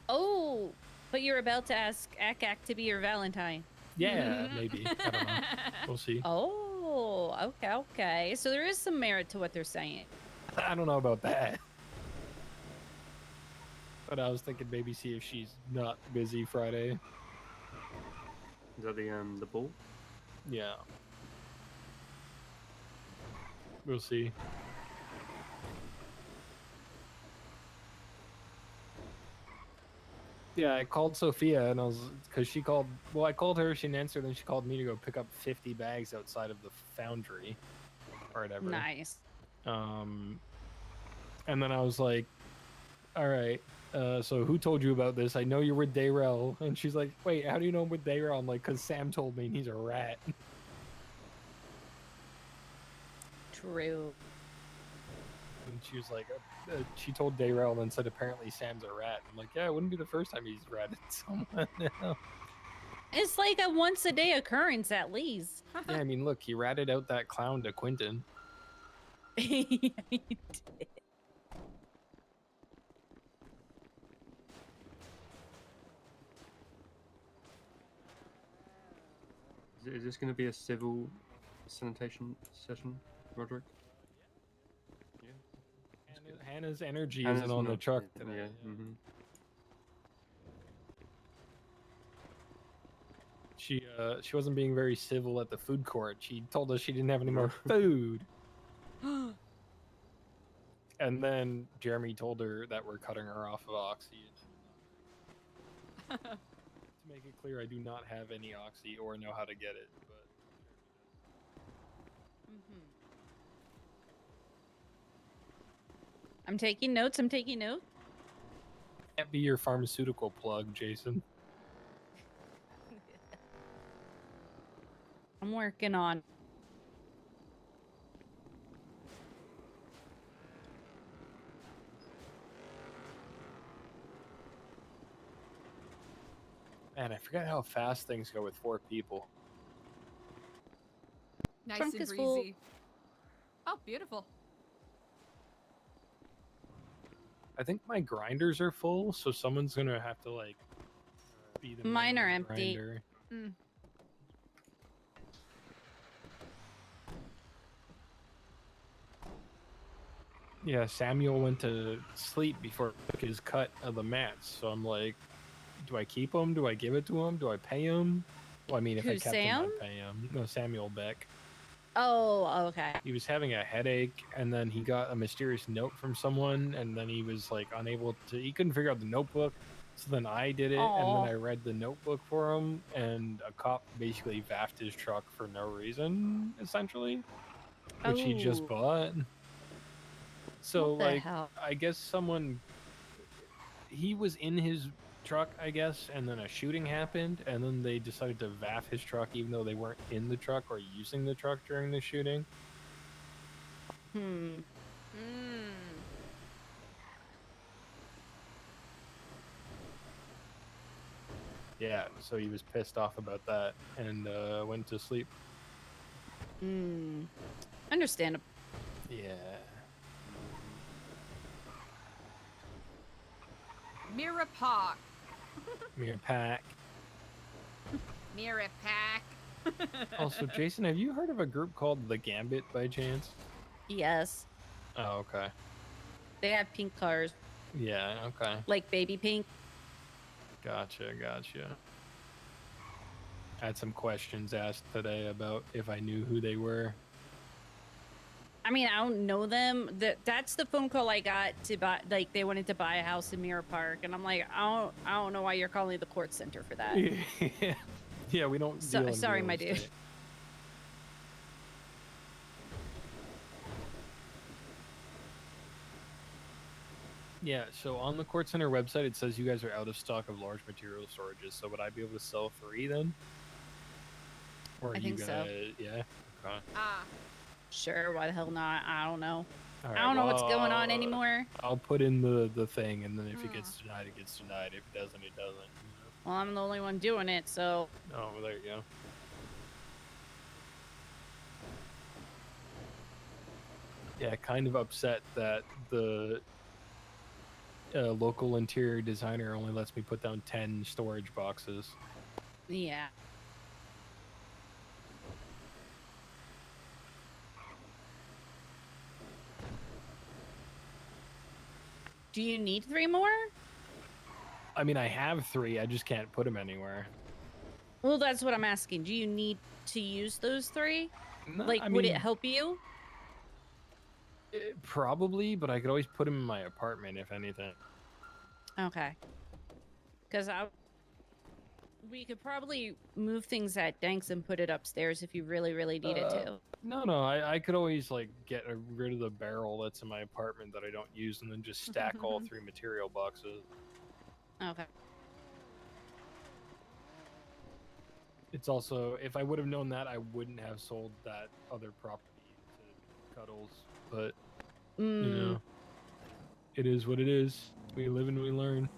Oh, but you're about to ask Akak to be your Valentine. Yeah, maybe. I don't know. We'll see. Oh, okay. So there is some merit to what they're saying. I don't know about that. But I was thinking maybe see if she's not busy Friday. Is that the ball? Yeah. We'll see. Yeah, I called Sophia and I was because she called. Well, I called her. She didn't answer. Then she called me to go pick up 50 bags outside of the foundry, or whatever. Nice. And then I was like, "All right. So who told you about this? I know you're with Dayrell." And she's like, "Wait, how do you know I'm with Dayrell?" I'm like, "Cause Sam told me and he's a rat." True. And she was like, she told Dayrell and then said apparently Sam's a rat. I'm like, yeah, it wouldn't be the first time he's ratted someone. It's like a once a day occurrence at least. Yeah, I mean, look, he ratted out that clown to Quentin. He did. Is this going to be a civil sanitation session, Roderick? Hannah's energy Hannah's isn't on the not- truck yeah, today. Yeah. Mm-hmm. She wasn't being very civil at the food court. She told us she didn't have any more food. And then Jeremy told her that we're cutting her off of Oxy. To make it clear, I do not have any Oxy or know how to get it. But I'm taking notes. can't be your pharmaceutical plug, Jason. I'm working on. Man, I forgot how fast things go with 4 people. Nice Trunk and is full. breezy. Oh, beautiful. I think my grinders are full, so someone's gonna have to like be the Mine main are empty. grinder. Mm. Yeah, Samuel went to sleep before he took his cut of the mats, so I'm like, do I keep him? Do I give it to him? Do I pay him? Well, I mean, if I Who, kept him, Sam? I'd pay him. No, Samuel Beck. Oh, okay. He was having a headache, and then he got a mysterious note from someone, and then he was like unable to. He couldn't figure out the notebook, so then I did it, and Aw. then I read the notebook for him, and a cop basically vaffed his truck for no reason, essentially, which he just Oh. bought. So What the like, hell? I guess someone. He was in his truck, I guess, and then a shooting happened, and then they decided to vaff his truck even though they weren't in the truck or using the truck during the shooting. Hmm. Yeah, so he was pissed off about that and went to sleep. Hmm. Understandable. Yeah. Mirror Park. Mirror pack. Mirror Pack. Also, Jason, have you heard of a group called The Gambit by chance? Yes. Oh, okay. They have pink cars, Yeah, okay. like baby pink. Gotcha. I had some questions asked today about if I knew who they were. I mean, I don't know them. That's the phone call I got to buy. Like, they wanted to buy a house in Mirror Park, and I'm like, I don't know why you're calling the court center for that. Yeah, we don't. deal in Sorry, real my dude. estate. Yeah, so on the Court Center website, it says you guys are out of stock of large material storages. So would I be able to sell 3 then? Or are I you think so. gonna? Yeah. Okay. Sure, why the hell not? I don't know. All I right, don't know what's going on well, anymore. I'll put in the thing, and then if it gets denied, it gets denied. If it doesn't, it doesn't. Well, I'm the only one doing it, so. Oh, well, there you go. Yeah, kind of upset that the local interior designer only lets me put down 10 storage boxes. Yeah. Do you need 3 more? I mean, I have 3. I just can't put them anywhere. Well, that's what I'm asking. Do you need to use those 3? No, Like, I would it mean- help you? Probably, but I could always put them in my apartment if anything. Okay. Because we could probably move things at Danks and put it upstairs if you really, really needed to. No, I could always like get rid of the barrel that's in my apartment that I don't use, and then just stack all 3 material boxes. Okay. It's also, if I would have known that, I wouldn't have sold that other property to Cuddles. But you know, it is what it is. We live and we learn.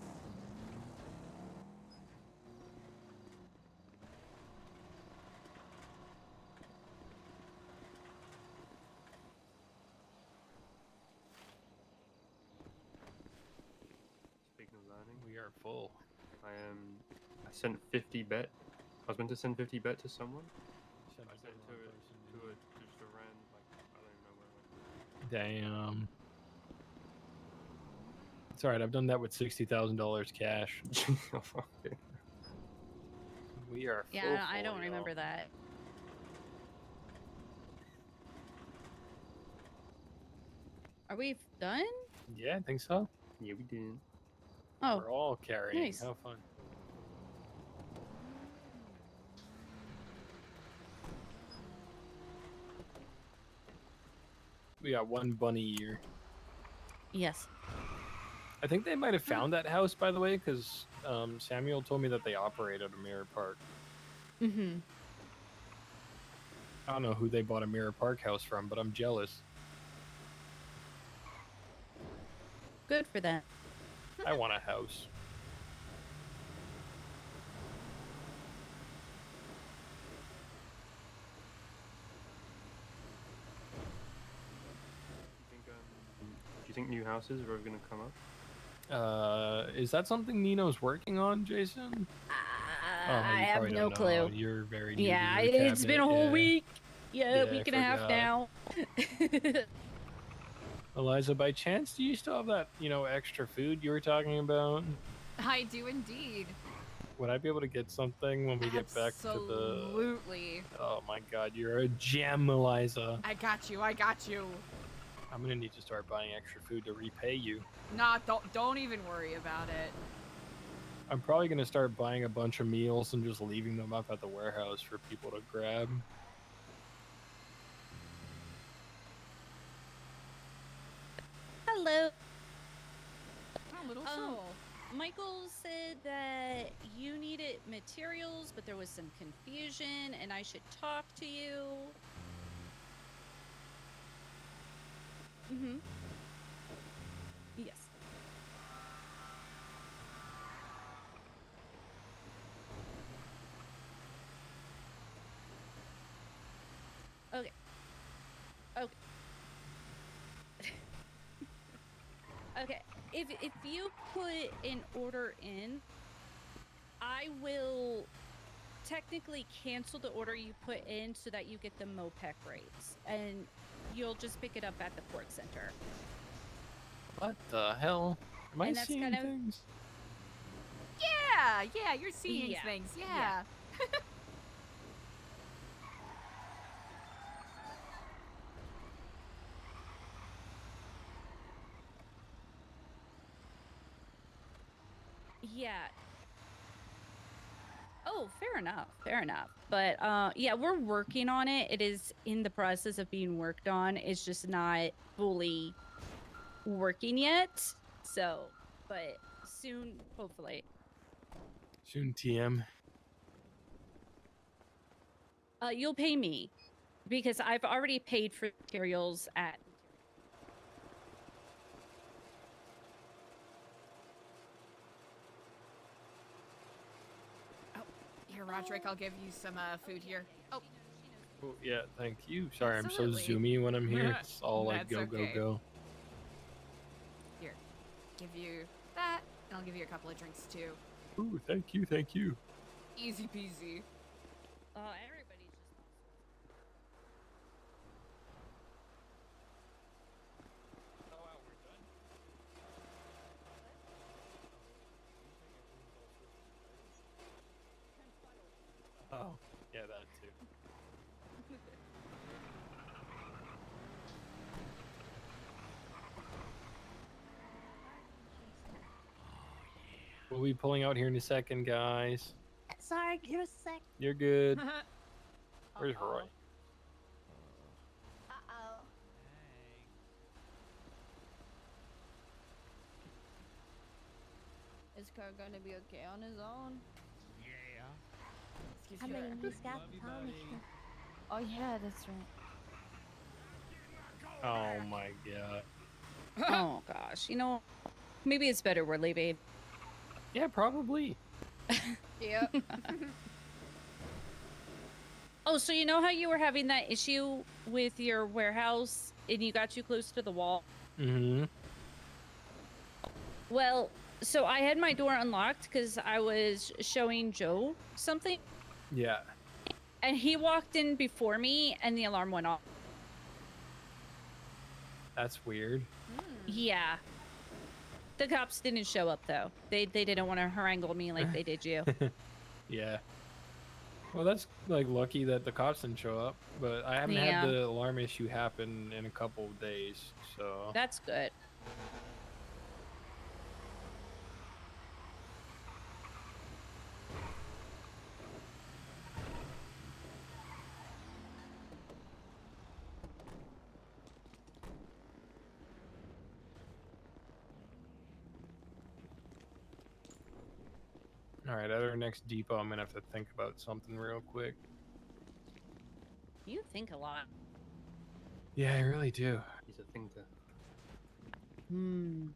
Speaking of learning, we are full. I sent 50 bet. I was meant to send 50 bet to someone. I sent it to just a random, like, I don't even know where it went. Damn. It's alright, I've done that with $60,000 cash. We are full. Yeah, I full, don't remember y'all. that. Are we done? Yeah, I think so. Yeah, we did. Oh, We're all carrying. nice. How fun. We got 1 bunny year. Yes. I think they might have found that house, by the way, because Samuel told me that they operate at a Mirror Park. Mm-hmm. I don't know who they bought a Mirror Park house from, but I'm jealous. Good for them. I want a house. Do you think new houses are ever going to come up? Is that something Nino's working on, Jason? Oh, you I have probably no don't know. clue. You're very new Yeah, to your it's been a cabinet, whole yeah. week. Yeah, Yeah, a week and a half forgot. now. Eliza, by chance, do you still have that, extra food you were talking about? I do indeed. Would I be able to get something when we get back to the... Absolutely. Oh my god, you're a gem, Eliza. I got you. I got you. I'm gonna need to start buying extra food to repay you. Nah, don't even worry about it. I'm probably gonna start buying a bunch of meals and just leaving them up at the warehouse for people to grab. Hello. Oh, little soul. Michael said that you needed materials, but there was some confusion, and I should talk to you. Mm-hmm. Yes. Okay. Okay. Okay. If you put an order in, I will technically cancel the order you put in so that you get the MOPEC rates, and you'll just pick it up at the port center. What the hell? Am I And that's seeing kind of- things? Yeah, you're seeing Yeah, things. yeah. Yeah. Yeah. Oh, fair enough. Fair enough. But yeah, we're working on it. It is in the process of being worked on. It's just not fully working yet. So, but soon, hopefully. Soon, TM. You'll pay me because I've already paid for materials at. Here, Roderick, I'll give you some food here. Oh, Oh, yeah, thank you. Sorry, I'm so Absolutely. zoomy when I'm here. It's all like That's go, okay. go, go. Here, give you that, and I'll give you a couple of drinks too. Ooh, thank you, thank you. Easy peasy. Oh, everybody's just Oh, yeah, that too. We'll be pulling out here in a second, guys. Sorry, give us a sec. You're good. Where's Roy? Uh-oh. Is Kurt gonna be okay on his own? Excuse I me. mean, he's got Tommy. Oh yeah, that's right. Oh my god. Oh gosh, you know, maybe it's better we're leaving. Yeah, probably. Yep. Oh, so you know how you were having that issue with your warehouse and you got too close to the wall? Mm-hmm. Well, so I had my door unlocked because I was showing Joe something, Yeah. and he walked in before me and the alarm went off. That's weird. Yeah. The cops didn't show up though. They didn't want to harangue me like they did you. Yeah. Well, that's like lucky that the cops didn't show up, but I haven't Yeah. had the alarm issue happen in a couple of days, so. That's good. All right, at our next depot, I'm gonna have to think about something real quick. You think a lot. Yeah, I really do. He's a thinker. Hmm.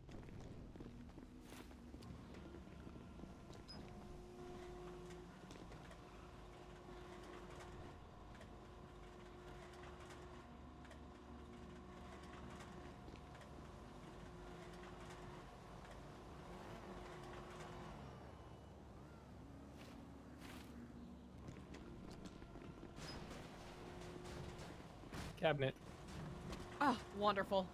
Cabinet. Oh, wonderful.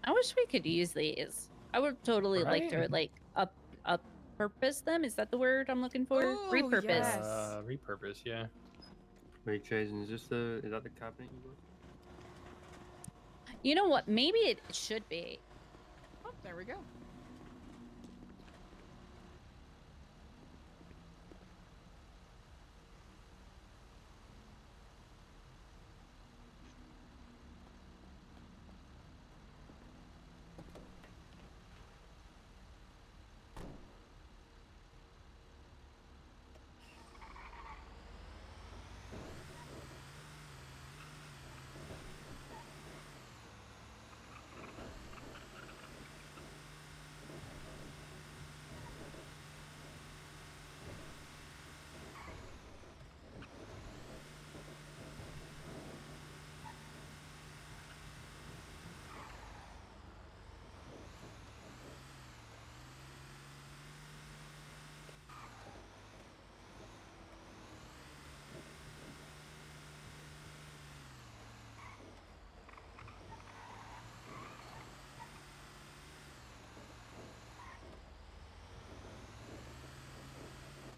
I wish we could use these. I would totally like to Right? like up purpose them. Is that the word I'm looking for? Ooh, Repurpose. yes. Repurpose, yeah. Wait, Jason, is that the cabinet you got? You know what? Maybe it should be. Oh, there we go.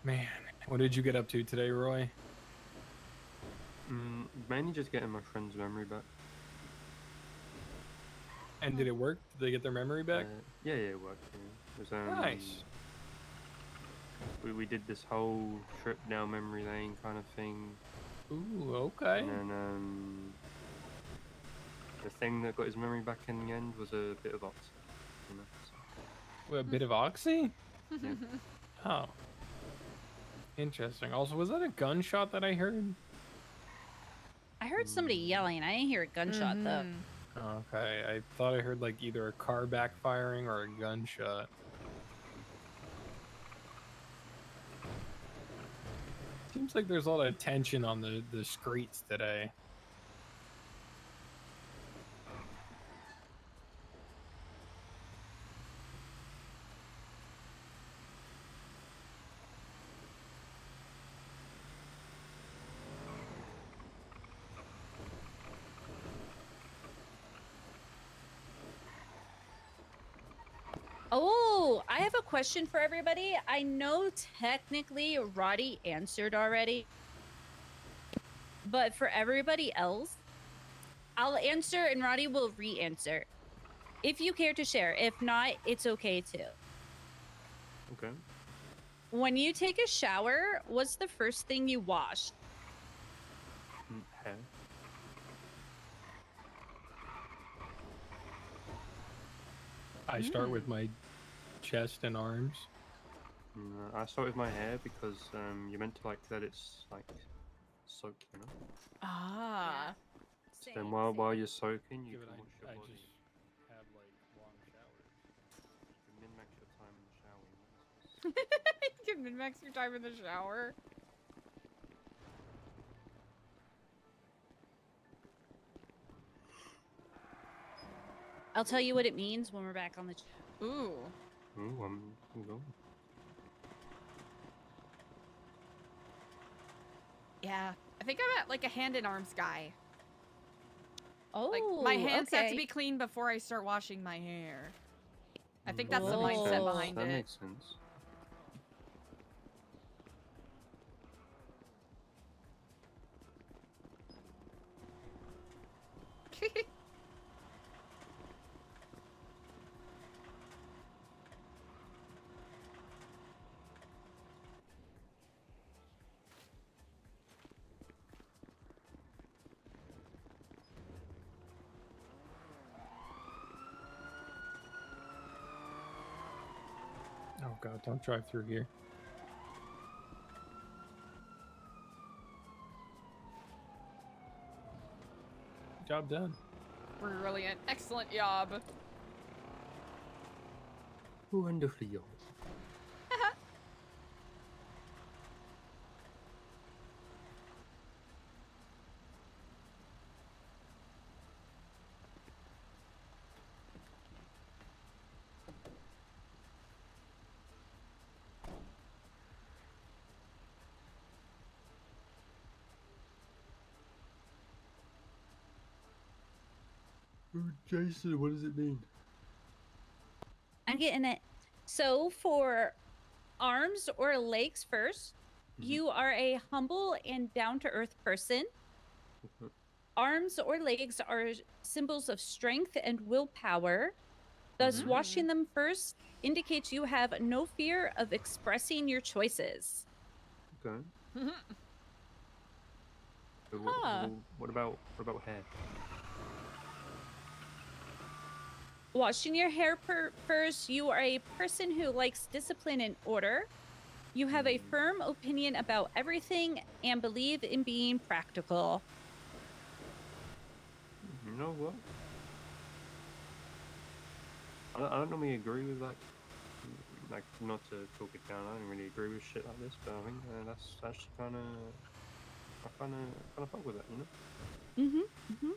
Man, what did you get up to today, Roy? Mainly just getting my friend's memory back. And did it work? Did they get their memory back? Yeah, it worked. Yeah. It was, Nice. We did this whole trip down memory lane kind of thing. Ooh, okay. And then the thing that got his memory back in the end was a bit of oxy. You know, so. A bit of oxy? Yeah. Oh. Interesting. Also, was that a gunshot that I heard? I heard somebody yelling. I didn't hear a gunshot though. Okay, I thought I heard like either a car backfiring or a gunshot. Seems like there's a lot of tension on the streets today. Oh, I have a question for everybody. I know technically Roddy answered already, but for everybody else, I'll answer and Roddy will re-answer. If you care to share. If not, it's okay too. Okay. When you take a shower, what's the first thing you wash? Hair. I start with my chest and arms. I start with my hair because you're meant to like let it like soak, you know. Ah. So then while you're soaking, you can wash your I body. just have like long showers. You can min-max your time in the shower. You know? You can min-max your time in the shower. I'll tell you what it means when we're back on the Ooh. Ooh, go. Yeah. I think I'm at like a hand and arms guy. Oh, like my hands have to okay. be clean before I start washing my hair. I think that's the mindset behind that it. makes sense. Oh god, don't drive through here. Job done. Brilliant. Excellent job. Wonderful job. Jason, what does it mean? I'm getting it. So for arms or legs first, you are a humble and down-to-earth person. Arms or legs are symbols of strength and willpower. Thus, washing them first indicates you have no fear of expressing your choices. Okay. Huh. What about hair? Washing your hair first, you are a person who likes discipline and order. You have a firm opinion about everything and believe in being practical. You know what? I don't normally agree with like not to talk it down. I don't really agree with shit like this, but I think that's actually kind of fuck with it, you know.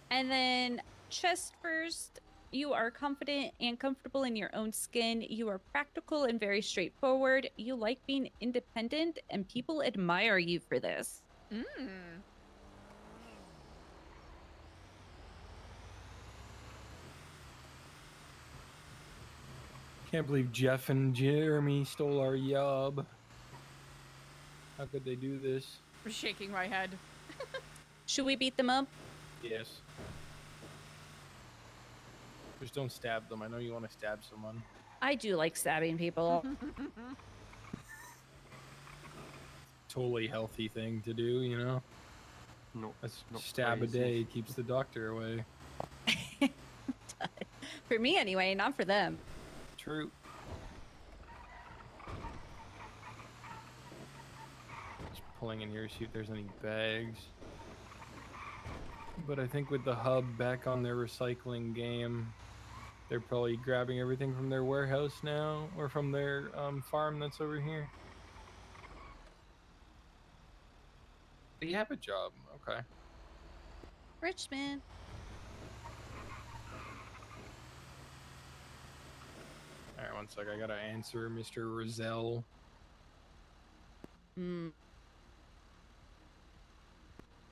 And then chest first, you are confident and comfortable in your own skin. You are practical and very straightforward. You like being independent, and people admire you for this. Can't believe Jeff and Jeremy stole our yob. How could they do this? I'm shaking my head. Should we beat them up? Yes. Just don't stab them. I know you want to stab someone. I do like stabbing people. Totally healthy thing to do, you know? No, not stab crazy. a day keeps the doctor away. For me anyway, not for them. True. Just pulling in here to see if there's any bags. But I think with the hub back on their recycling game, they're probably grabbing everything from their warehouse now, or from their farm that's over here. You have a job. Okay. Richmond. All right, one sec. I gotta answer Mr. Roselle.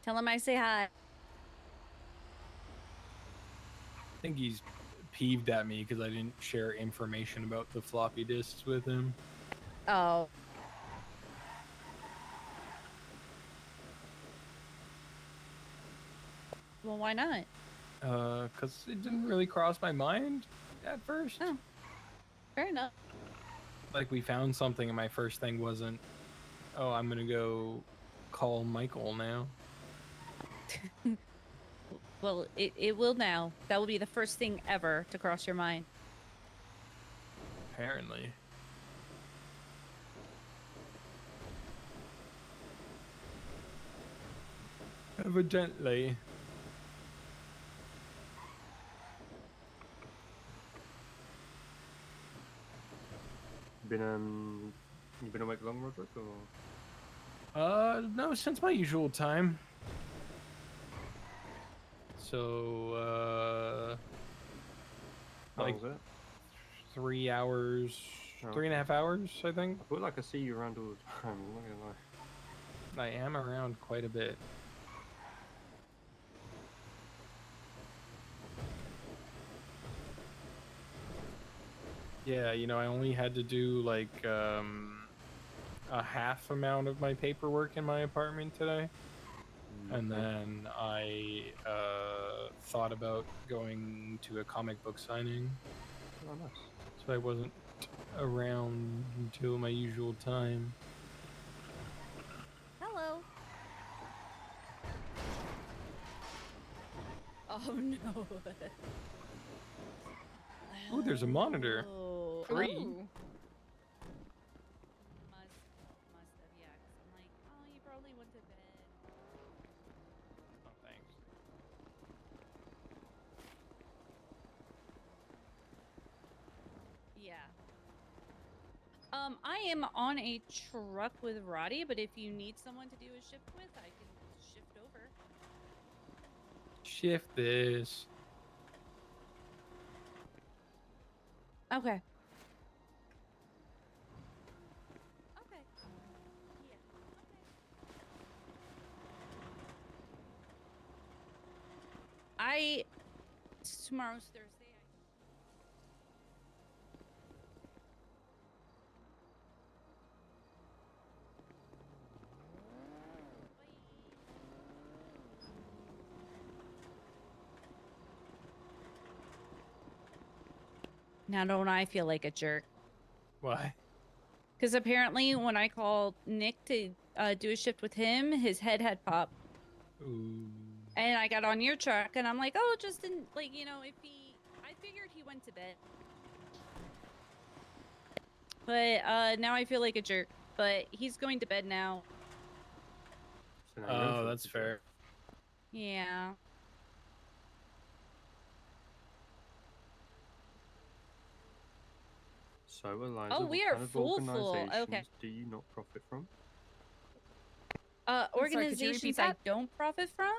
Tell him I say hi. I think he's peeved at me because I didn't share information about the floppy disks with him. Oh. Well, why not? Because it didn't really cross my mind at first. Oh. Fair enough. Like, we found something and my first thing wasn't, oh, I'm gonna go call Michael now. Well, it will now. That will be the first thing ever to cross your mind. Apparently. Evidently. You been awake long, Roderick, or? No, since my usual time. So, How like long was it? 3 hours, Oh. 3.5 hours, I think. I feel like I see you around all the time. I'm not gonna lie. I am around quite a bit. Yeah, you know, I only had to do like a half amount of my paperwork in my apartment today. And then I thought about going to a comic book signing. Oh, nice. So I wasn't around until my usual time. Hello. Oh no. Ooh, there's a monitor. Oh. 3. Must have, yeah. 'Cause I'm like, oh, you probably went to bed. Oh, thanks. Yeah. I am on a truck with Roddy, but if you need someone to do a shift with, I can shift over. Shift this. Okay. Tomorrow's Thursday. Now don't I feel like a jerk? Why? Because apparently when I called Nick to do a shift with him, his head had popped. Ooh. And I got on your truck, and I'm like, oh, just didn't, like, you know, if he... I figured he went to bed. But now I feel like a jerk. But he's going to bed now. So now you're in Oh, for that's it. fair. Yeah. So, Eliza, Oh, what we are kind of full. organizations Okay. do you not profit from? sorry, could you Organizations repeat I that? don't profit from?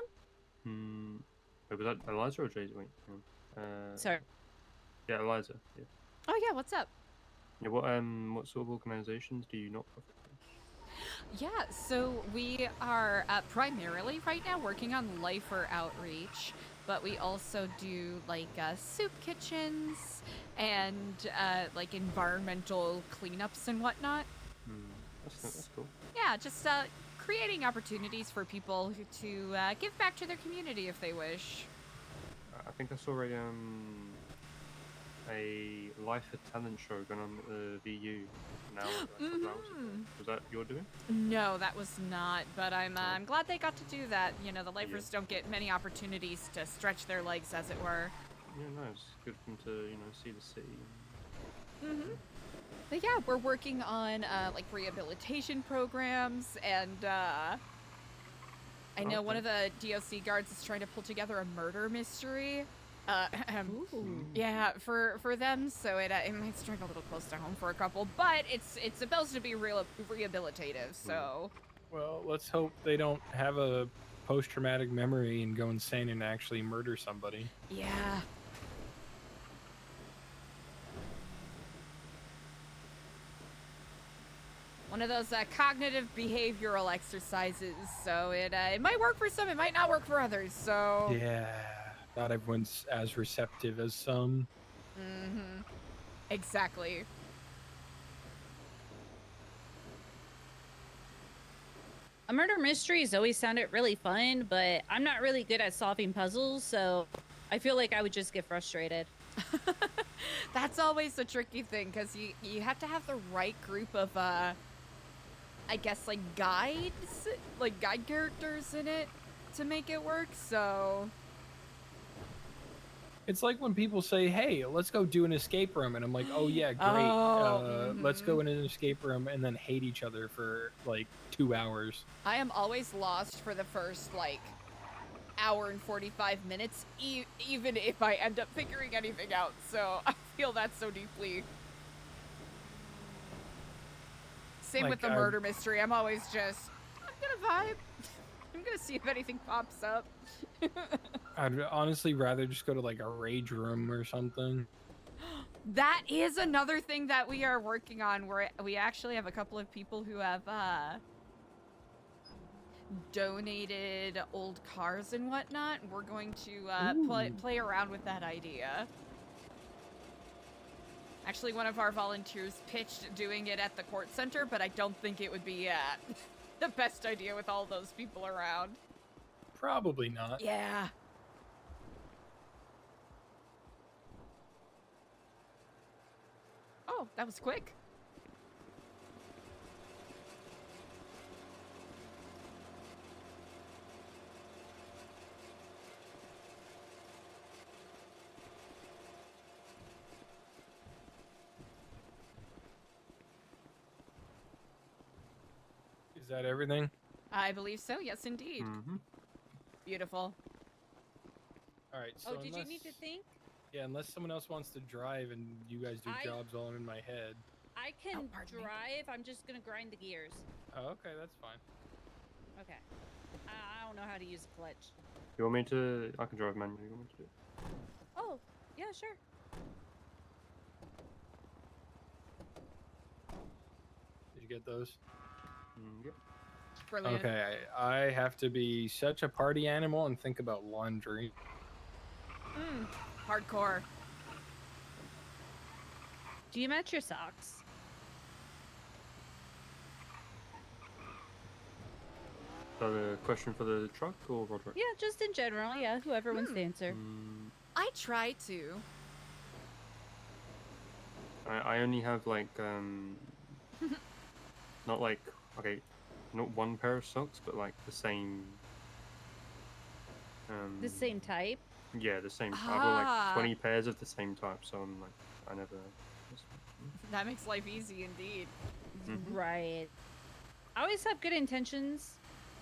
Wait, was that Eliza or Jay's? Wait. Sorry. Yeah, Eliza. Yeah. Oh yeah, what's up? Yeah. What sort of organizations do you not profit from? Yeah, so we are primarily right now working on lifer outreach, but we also do like soup kitchens and like environmental cleanups and whatnot. That's cool. Yeah, just creating opportunities for people to give back to their community if they wish. I think I saw a Life of Talent show going on at the VU now. Like, a couple hours ago. Was that your doing? No, that was not, but I'm glad they got to do that. You know, the lifers don't get many opportunities to stretch their legs, as it were. Yeah, no, it's good for them to see the city. But yeah, we're working on like rehabilitation programs, and I know one of the DOC guards is trying to pull together a murder mystery. Yeah, for them, so it might strike a little close to home for a couple, but it's supposed to be real rehabilitative, so. Well, let's hope they don't have a post-traumatic memory and go insane and actually murder somebody. Yeah. One of those cognitive behavioral exercises. So it might work for some, it might not work for others. So Yeah, not everyone's as receptive as some. Mm-hmm. Exactly. A murder mystery has always sounded really fun, but I'm not really good at solving puzzles, so I feel like I would just get frustrated. That's always the tricky thing, because you have to have the right group of, I guess, like, guides? Like, guide characters in it to make it work, so... It's like when people say, hey, let's go do an escape room. And I'm like, oh, yeah, great. Let's go in an escape room and then hate each other for, like, 2 hours. I am always lost for the first, like, hour and 45 minutes, even if I end up figuring anything out. So I feel that so deeply. Same with the murder mystery. I'm always just, I'm gonna vibe. I'm gonna see if anything pops up. I'd honestly rather just go to, like, a rage room or something. That is another thing that we are working on, where we actually have a couple of people who have donated old cars and whatnot. We're going to play around with that idea. Actually, one of our volunteers pitched doing it at the court center, but I don't think it would be the best idea with all those people around. Probably not. Yeah. Oh, that was quick. Is that everything? I believe so. Yes, indeed. Mm-hmm. Beautiful. All right. So Did you need to think? Yeah, unless someone else wants to drive and you guys do jobs all in my head. I can drive. I'm just gonna grind the gears. Oh, okay, that's fine. Okay. I don't know how to use a clutch. You want me to? I can drive manually. You want me to do it? Oh, yeah, sure. Did you get those? Yep. Brilliant. Okay, I have to be such a party animal and think about laundry. Hardcore. Do you match your socks? So the question for the truck or Roderick? Yeah, just in general. Yeah, whoever wants to answer. I try to. I only have like not like not one pair of socks, but like the same. The same type. Yeah, the same. I've got like 20 pairs of the same type, so I'm like I never. That makes life easy indeed. Right. I always have good intentions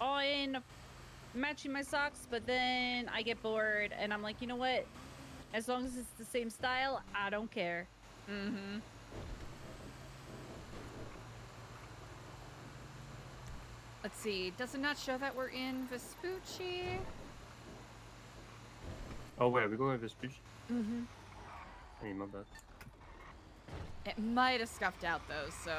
on matching my socks, but then I get bored and I'm like, you know what? As long as it's the same style, I don't care. Mm-hmm. Let's see. Does it not show that we're in Vespucci? Oh wait, we go over Vespucci. Mm-hmm. Hey, my bad. It might have scuffed out though, so...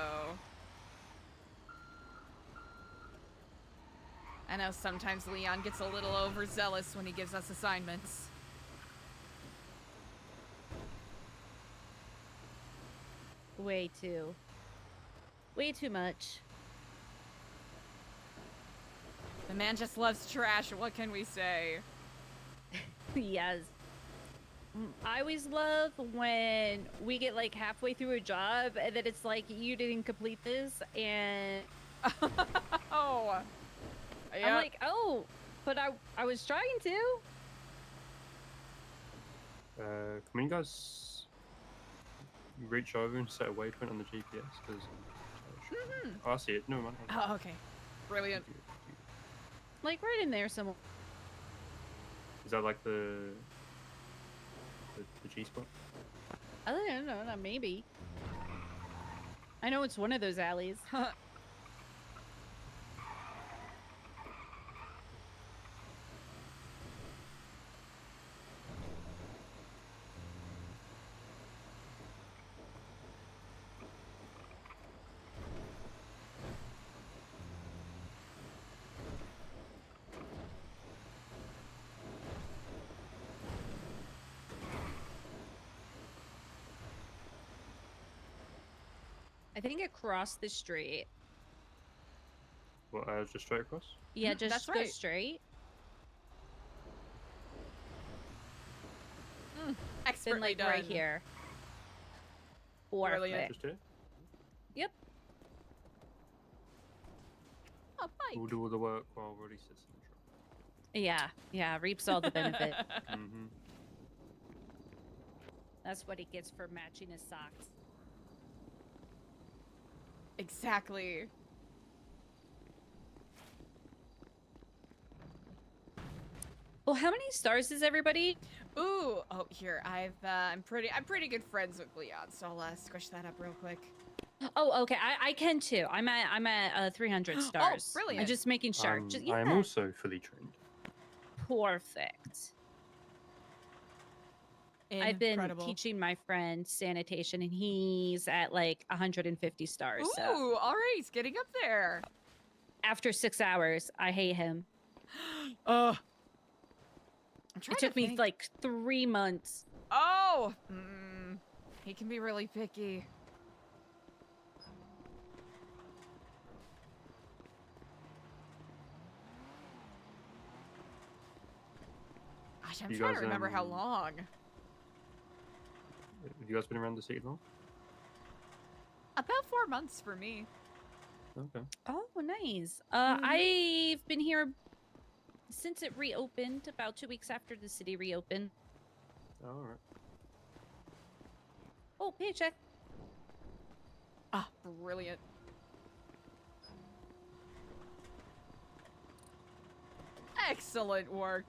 I know sometimes Leon gets a little overzealous when he gives us assignments. Way too much. The man just loves trash, what can we say? Yes. I always love when we get like halfway through a job and then it's like, you didn't complete this, and oh, I'm yep. like, oh, but I was trying to. Can you guys reach over and set a waypoint on the GPS? Because I see it. No, man. Oh, okay. Brilliant. Like right in there somewhere. Is that like the G spot? I don't know, maybe. I know it's one of those alleys. I think across the street. What? Just straight across? Yeah, just That's go right. straight. Then Expertly like done. right here. Brilliant. Perfect. Just here? Yep. Oh, Mike. We'll do all the work while Roddy sits in the truck. Yeah, reaps all the benefit. Mm-hmm. That's what he gets for matching his socks. Exactly. Well, how many stars is everybody? Ooh, oh here, I'm pretty good friends with Leon, so I'll squish that up real quick. Oh, okay. I can too. I'm at 300 stars. brilliant. I'm just making sure. Just, yeah. I'm also fully trained. Perfect. I've been Incredible. teaching my friend sanitation, and he's at like 150 stars. Ooh, So all right, he's getting up there. after 6 hours, I hate him. I'm It trying took to me think. like 3 months. Oh, he can be really picky. Gosh, I'm You trying guys, to remember how um, long. Have you guys been around the city long? About 4 months for me. Okay. Oh, nice. I've been here since it reopened, about 2 weeks after the city reopened. All right. Oh, paycheck. Ah, brilliant. Excellent work.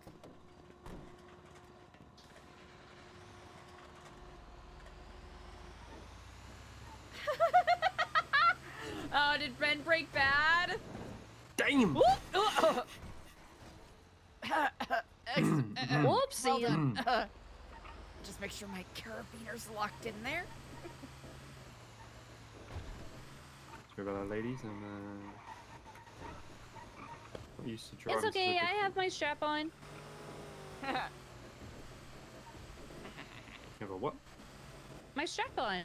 Oh, did Ben break bad? Damn! Whoopsie. Well done. Just make sure my carabiner's locked in there. Sorry about that, ladies. I'm not used to driving. It's okay. I have my strap on. You have a what? My strap on.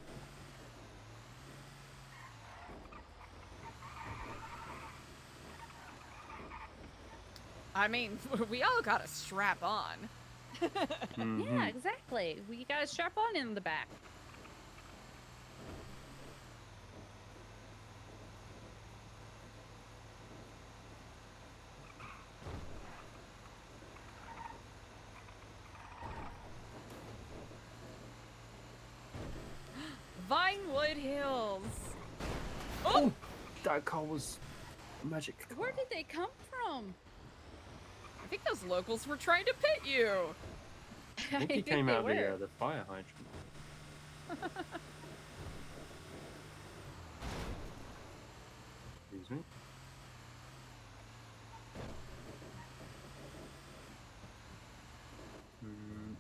I mean, we all got a strap on. Yeah, exactly. We got a strap on in the back. Vinewood Hills. Oh, that car was magic. Where did they come from? I think those locals were trying to pit you. I think he came out of the fire hydrant. Excuse me.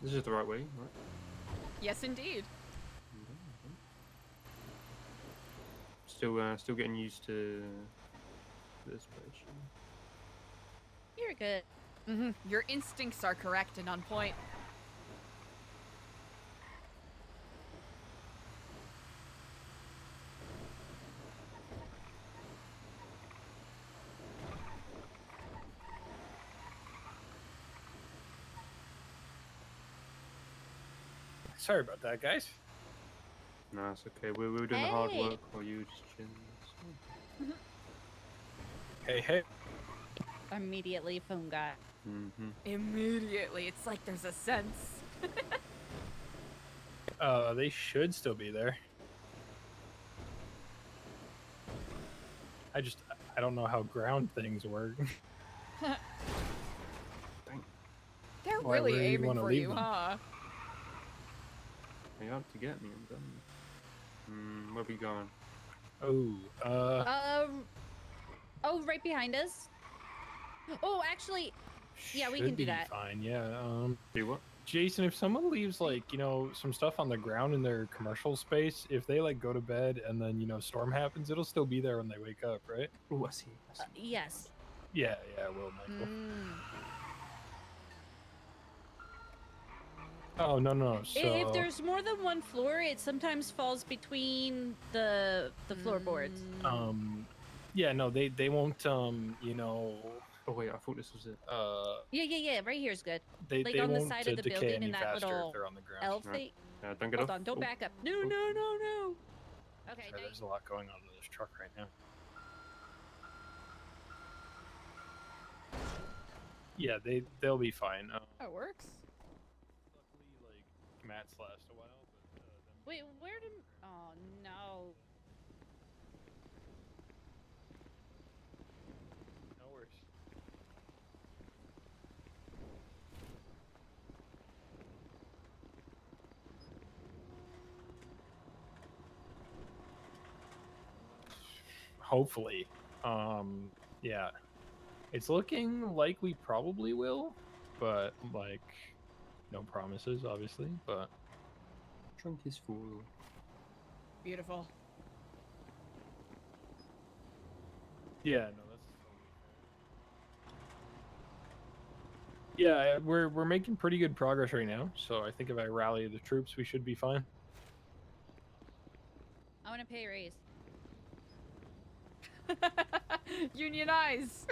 This is the right way, right? Yes, indeed. Still getting used to this place. You're good. Your instincts are correct and on point. Sorry about that, guys. No, it's okay. We were doing the hard work while you were just chilling. Hey. Immediately phone guy. Immediately. It's like there's a sense. They should still be there. I don't know how ground things work. They're Why really would you aiming wanna for leave you, them? huh? They out to get me, I'm done. Where we going? Oh, right behind us. Oh, actually, yeah, we Should can do be that. Fine, yeah. Do what? Jason, if someone leaves some stuff on the ground in their commercial space, if they go to bed and then storm happens, it'll still be there when they wake up, right? Oh, I see. Yes. Yeah, I will, Michael. Oh no no. If So there's more than one floor, it sometimes falls between the floorboards. yeah, no, they won't you know. Oh wait, I thought this was it. Yeah. Right here is good. They Like they on the won't side of the decay building any in that faster if little they're on the ground. elf Right. thing. Don't get Hold off. on, don't Oh, back up. No. Okay, Sorry, now there's a lot going on in this truck right now. Yeah, they'll be fine. That works. Luckily, like Matt's last a while, but wait, where did? Oh no. no worries. Hopefully, yeah, it's looking like we probably will, but like, no promises, obviously. But trunk is full. Beautiful. yeah, no, that's totally fair. Yeah, we're making pretty good progress right now. So I think if I rally the troops, we should be fine. I want to pay a raise. Unionize.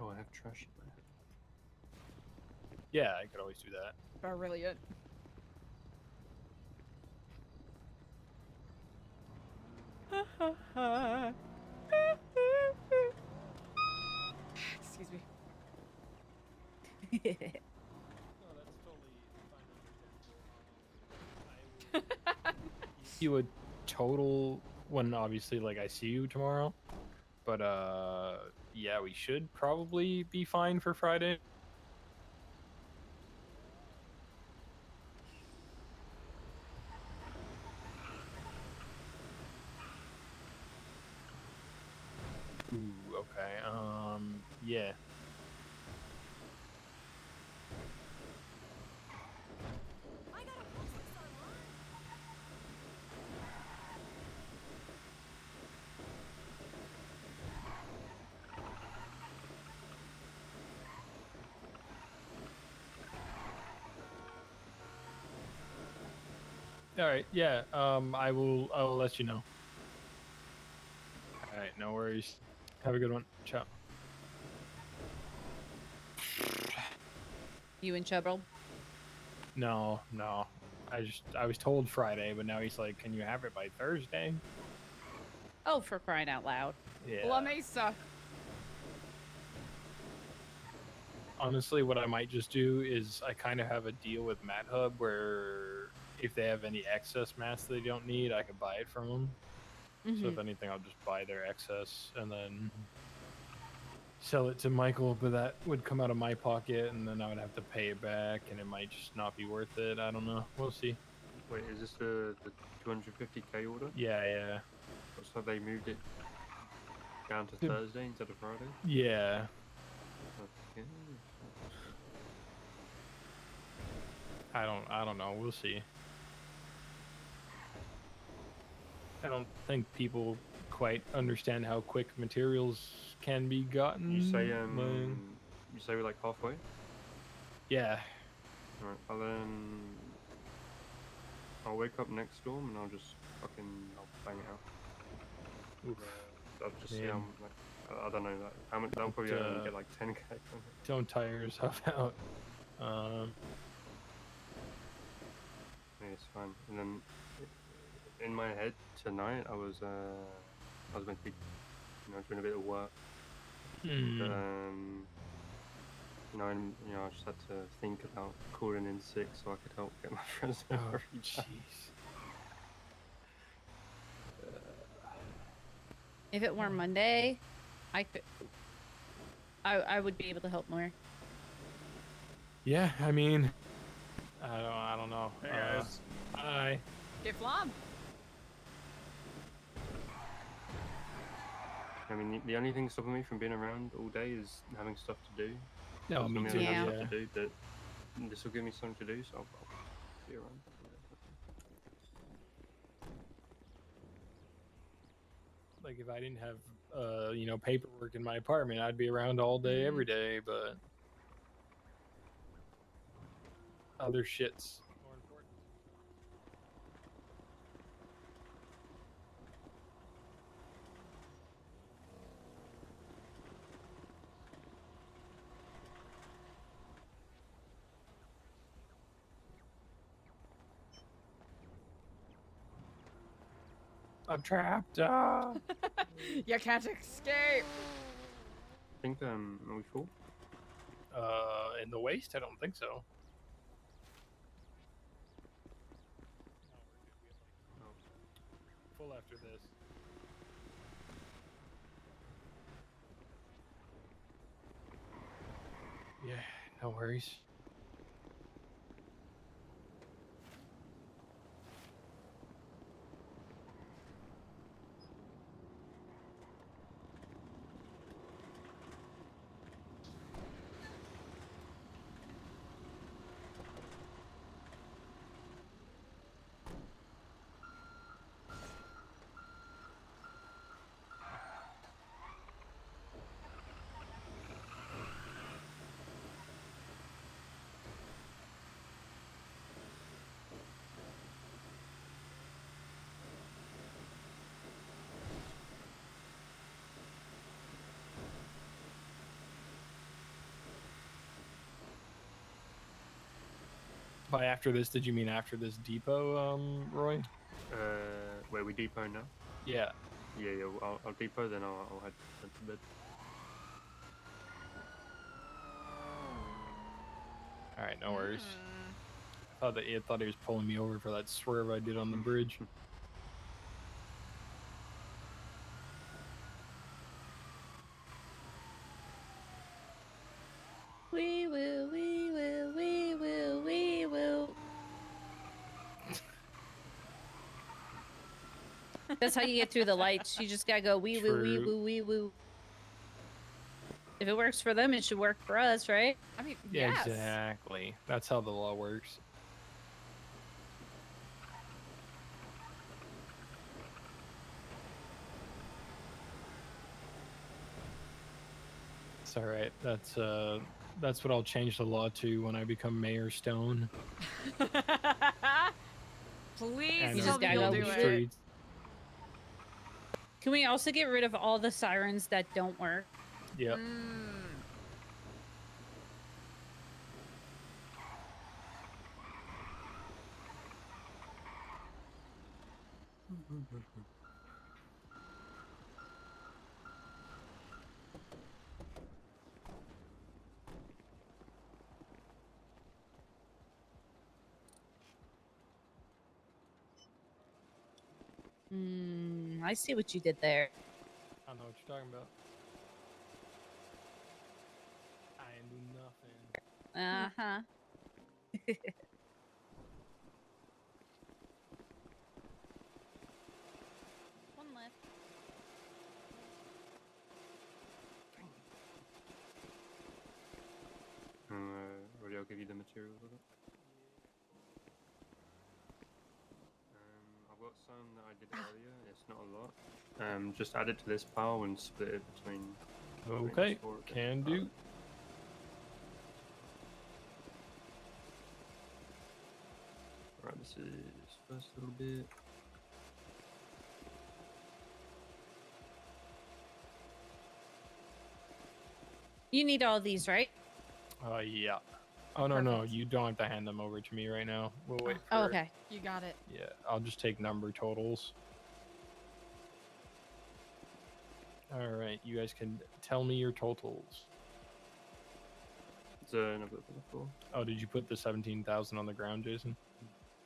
Oh, I have trash in there. Yeah, I could always do that. Brilliant. Excuse me. You a total when obviously like I see you tomorrow, but yeah, we should probably be fine for Friday. Ooh, okay. Yeah. All right. Yeah. I will let you know. All right. No worries. Have a good one. Ciao. You in trouble? No. I was told Friday, but now he's like, "Can you have it by Thursday?" Oh, for crying out loud. Yeah. La Mesa. Honestly, what I might just do is I kind of have a deal with Matt Hub where if they have any excess mats they don't need, I could buy it from them. So if anything, I'll just buy their excess and then sell it to Michael, but that would come out of my pocket and then I would have to pay it back and it might just not be worth it. I don't know. We'll see. Wait, is this the 250k order? Yeah. So they moved it down to Thursday instead of Friday? Yeah. Okay. I don't know. We'll see. I don't think people quite understand how quick materials can be gotten. You say like- you say we're like halfway? Yeah. Alright, I'll wake up next storm and I'll just I'll bang it out. Oof. I'll just see Man. how like I don't know that how much they'll probably only get like 10k from it. Don't tire yourself out. Yeah, it's fine. And then in my head tonight, I was meant to be, doing a bit of work. Hmm. And I just had to think about calling in sick so I could help get my friends Oh, over. jeez. If it were Monday, I would be able to help more. Yeah, I mean, I don't know. Hey, guys. Hi. Get flom. I mean, the only thing stopping me from being around all day is having stuff to do. No, So me I too. have Yeah. stuff to do, but this will give me something to do, so I'll be around. Like if I didn't have paperwork in my apartment, I'd be around all day, every day. But Other shit's more important. I'm trapped. Ah. You can't escape. I think are we full? In the waist? I don't think so. Full after this. Yeah, no worries. By after this, did you mean after this depot, Roy? Where we depot now? Yeah. Yeah, yeah. I'll depot, then I'll head to bed. All right, no worries. I thought he was pulling me over for that swerve I did on the bridge. We will, we will, we will, we will. That's how you get through the lights. You just gotta go wee woo, wee woo, wee woo. If it works for them, it should work for us, right? I mean, Yeah, yes. exactly. That's how the law works. It's all right. That's what I'll change the law to when I become Mayor Stone. Please And tell me you'll do it. streets. Can we also get rid of all the sirens that don't work? Yep. I see what you did there. I don't know what you're talking about. I ain't do nothing. Uh-huh. One left. Really, I'll give you the materials of it. I've got some that I did earlier. It's not a lot. Just add it to this pile and split it between. Okay, can do. Right, this is first little bit. You need all these, right? Yeah. Oh, no, you don't have to hand them over to me right now. We'll wait for Oh, okay. You got it. Yeah, I'll just take number totals. All right, you guys can tell me your totals. Oh, did you put the 17,000 on the ground, Jason?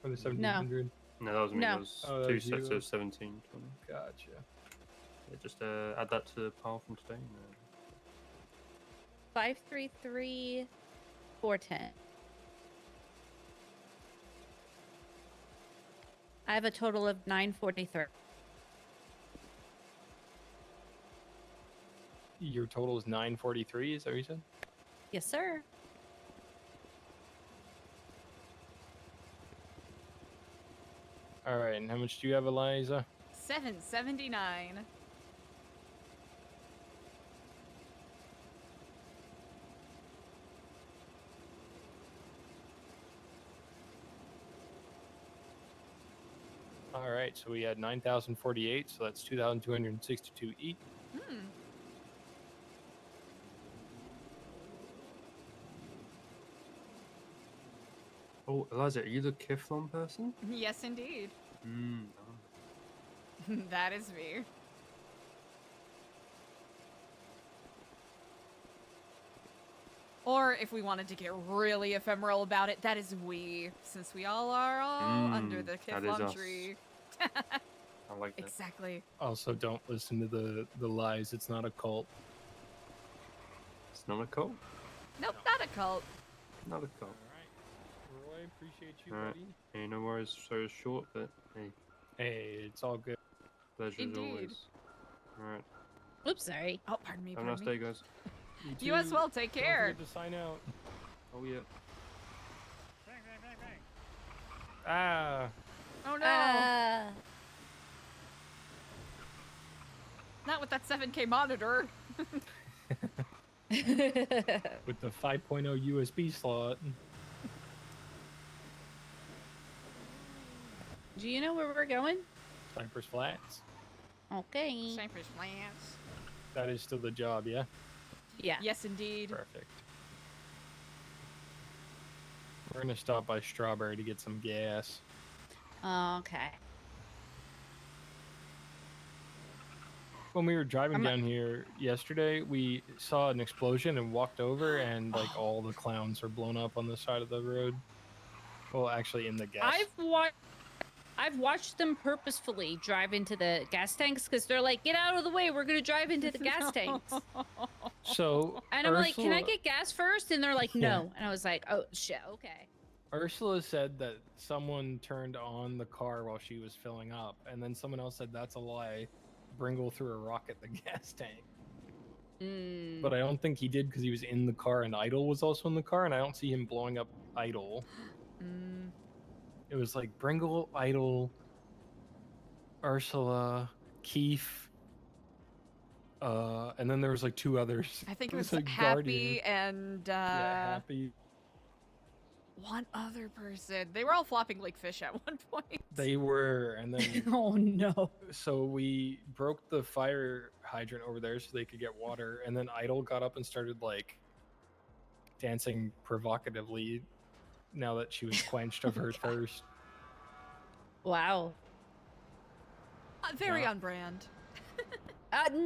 Or the 1,700? No, that was me. No. That was Oh, that two was sets you. of 17, 20. Gotcha. Yeah, just add that to the pile from today. 533 410. I have a total of 943. Your total is 943, is that what you said? Yes, sir. All right, and how much do you have, Eliza? 779. All right, so we had 9,048, so that's 2,262 each. Hmm. Oh, Eliza, are you the Kiflon person? Yes, indeed. Hmm. That is me. Or if we wanted to get really ephemeral about it, that is we, since we all are under the that is Kiflon us. tree. I like that. Exactly. Also, don't listen to the lies. It's not a cult. It's not a cult? Nope, not a cult. Not a cult. Roy, appreciate you, Alright. buddy. Hey, no worries. So short, but hey. Hey, it's all good. Pleasure as Indeed. always. Alright. Oops, sorry. Oh, pardon me. Have a nice day, guys. You as well. Take care. Don't forget to sign out. Oh, yeah. Ah. Oh no. Not with that 7K monitor. With the 5.0 USB slot. Do you know where we're going? Cypress Flats. Okay. Cypress Flats. That is still the job, yeah? Yeah. Yes, indeed. Perfect. We're gonna stop by Strawberry to get some gas. Okay. When we were driving down here yesterday, we saw an explosion and walked over, and like all the clowns are blown up on the side of the road. Well, actually, in the gas. I've watched them purposefully drive into the gas tanks because they're like, "Get out of the way! We're gonna drive into the gas tanks." So And I'm like, "Can I Ursula- get gas first?" And they're like, "No." And I was like, "Oh shit, okay." Ursula said that someone turned on the car while she was filling up, and then someone else said that's a lie. Bringle threw a rock at the gas tank. But I don't think he did because he was in the car, and Idol was also in the car, and I don't see him blowing up Idol. It was like Bringle, Idol, Ursula, Keith, and then there was like two others. I think it was like Happy Guardian. and Yeah, Happy. one other person. They were all flopping like fish at one point. They were, and then oh no. So we broke the fire hydrant over there so they could get water, and then Idol got up and started like dancing provocatively now that she was quenched of her thirst. Wow. Very on brand.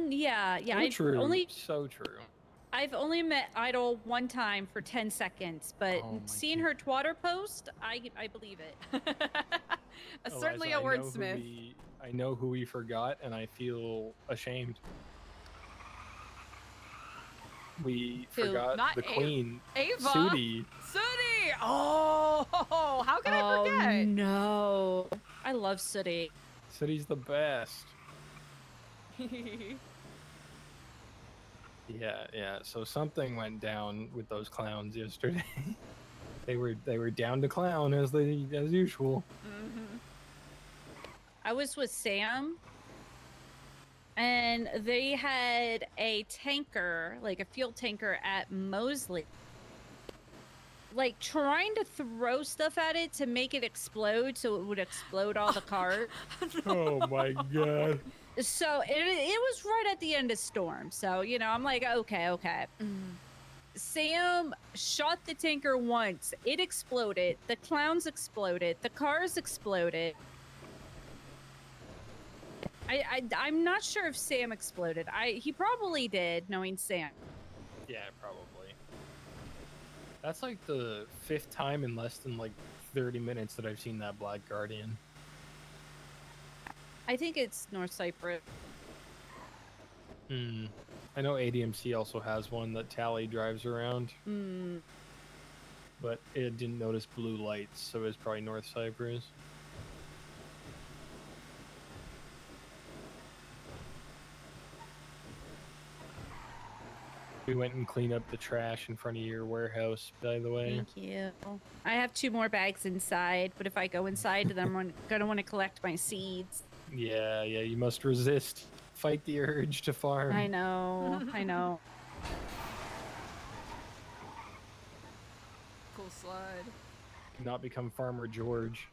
Yeah. So true. So true. I've only met Idol one time for 10 seconds, but seeing her Twitter post, I believe it. Certainly a Eliza, wordsmith. I know who we forgot, and I feel ashamed. We Who? forgot Not the queen, Ava. Sudi. Sooty! Oh, how can I forget? No. I love Sooty. Sudi's the best. Yeah. So something went down with those clowns yesterday. they were down to clown as usual. I was with Sam, and they had a tanker, like a fuel tanker at Mosley, like trying to throw stuff at it to make it explode so it would explode all the cars. Oh my god. So it was right at the end of storm. So, you know, I'm like, okay. Sam shot the tanker once. It exploded. The clowns exploded. The cars exploded. I'm not sure if Sam exploded. He probably did, knowing Sam. Yeah, probably. That's like the 5th time in less than like 30 minutes that I've seen that Black Guardian. I think it's North Cyprus. I know ADMC also has one that Tally drives around, but it didn't notice blue lights, so it's probably North Cyprus. We went and cleaned up the trash in front of your warehouse, by the way. Thank you. I have 2 more bags inside, but if I go inside, then I'm gonna want to collect my seeds. Yeah, you must resist. Fight the urge to farm. I know. Cool slide. Do not become Farmer George.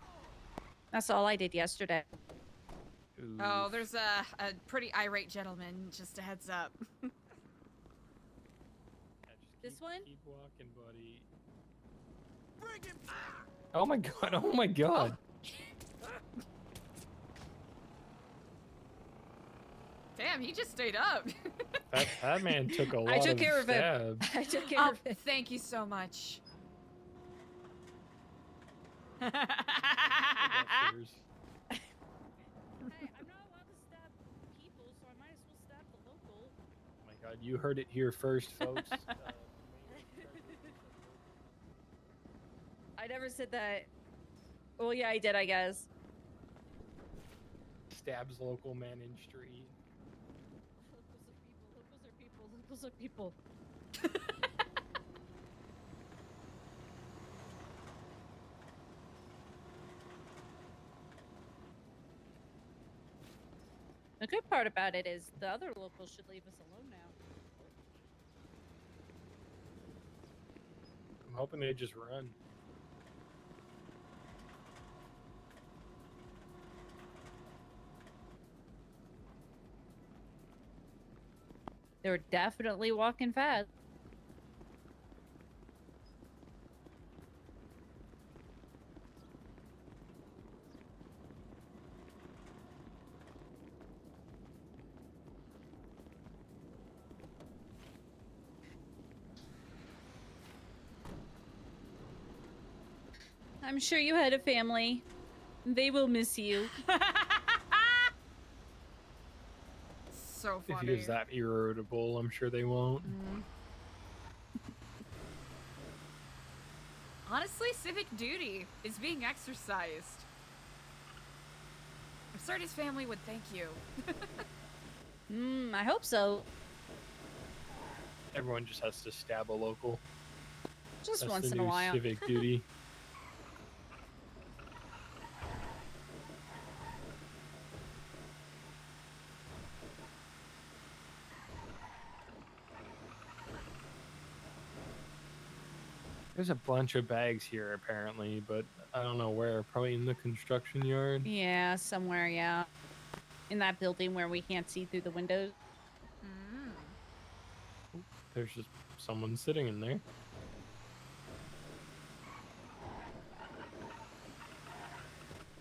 That's all I did yesterday. Oh, there's a pretty irate gentleman. Just a heads up. This one? Keep walking, buddy. Oh my god! Oh my god! Damn, he just stayed up. That man took a lot I took of care of him. stabs. I took care of him. Thank you so much. Hey, I'm not allowed to stab people, so I might as well stab the local. Oh my god, you heard it here first, folks. I never said that. Well, yeah, I did, I guess. Stabs local man in street. Locals are people. The good part about it is the other locals should leave us alone now. I'm hoping they just run. They were definitely walking fast. I'm sure you had a family. They will miss you. So If funny. he is that irritable, I'm sure they won't. Honestly, civic duty is being exercised. I'm certain his family would thank you. I hope so. Everyone just has to stab a local. Just That's once the in a new while. Civic duty. There's a bunch of bags here apparently, but I don't know where. Probably in the construction yard. Yeah, somewhere, yeah. In that building where we can't see through the windows. There's just someone sitting in there.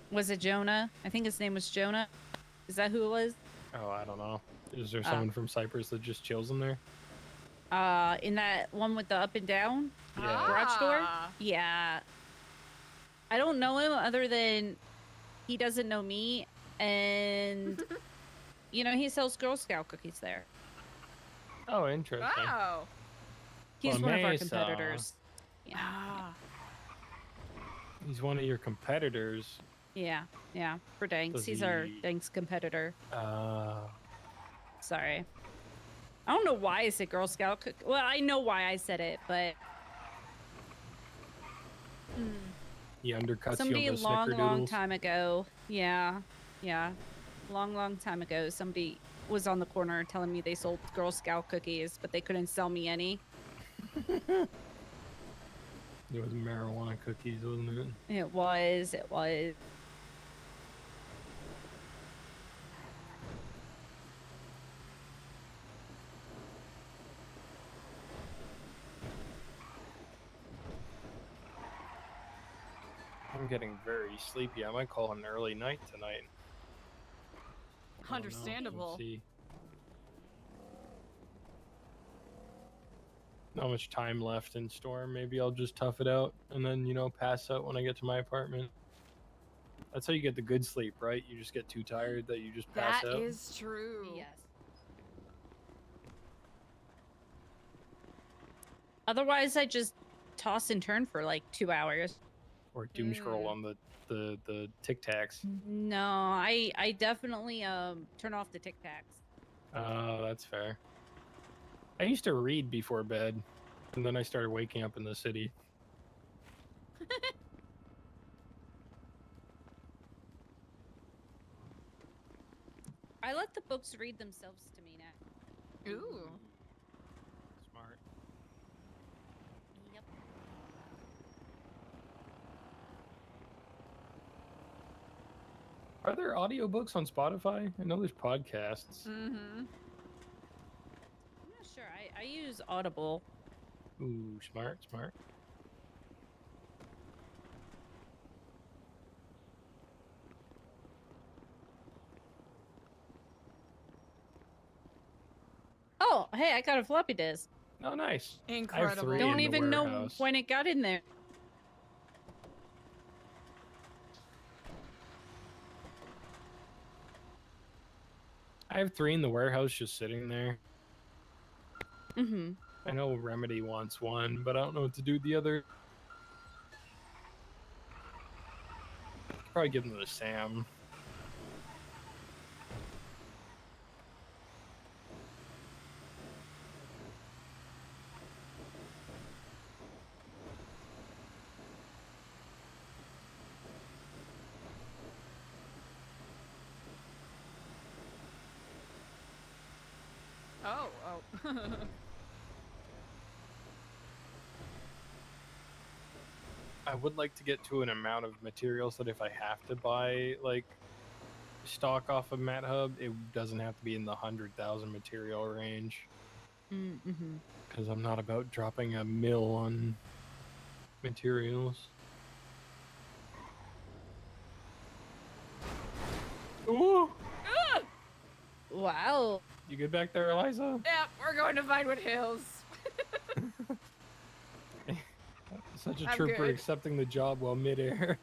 Was it Jonah? I think his name was Jonah. Is that who it was? Oh, I don't know. Is there someone from Cyprus that just chills in there? In that one with the up and down Yeah. garage door? Yeah. I don't know him other than he doesn't know me, and you know, he sells Girl Scout cookies there. Oh, interesting. Wow. He's Well, one of our Mesa. competitors. Yeah. He's one of your competitors. Yeah, yeah. For Danks. Does He's our he- Danks competitor. Uh, Sorry. I don't know why I said Girl Scout cook. Well, I know why I said it, but he undercuts somebody you on the long snickerdoodles. time ago. Yeah, long time ago, somebody was on the corner telling me they sold Girl Scout cookies, but they couldn't sell me any. It was marijuana cookies, wasn't it? It was. I'm getting very sleepy. I might call an early night tonight. I don't know. Understandable. We'll see. Not much time left in Storm. Maybe I'll just tough it out and then, you know, pass out when I get to my apartment. That's how you get the good sleep, right? You just get too tired that you just pass That out. is true. Yes. Otherwise, I just toss and turn for like 2 hours. Or doom scroll on the Tic Tacs. No, I definitely turn off the Tic Tacs. Oh, that's fair. I used to read before bed, and then I started waking up in the city. I let the books read themselves to me now. Ooh. Smart. Yep. Are there audiobooks on Spotify? I know there's podcasts. Mm-hmm. I'm not sure. I use Audible. Ooh, smart. Oh, hey, I got a floppy disk. Oh, nice. I have Incredible. 3 Don't in the even know warehouse. when it got in there. I have 3 in the warehouse just sitting there. Mm-hmm. I know Remedy wants one, but I don't know what to do with the other. Probably give them to Sam. Oh. I would like to get to an amount of materials that if I have to buy like stock off of Matt Hub, it doesn't have to be in the 100,000 material range. Mm-hmm. Because I'm not about dropping a mill on materials. Ooh! Wow. You good back there, Eliza? Yeah, we're going to Vinewood Hills. Such a I'm trooper good. accepting the job while midair.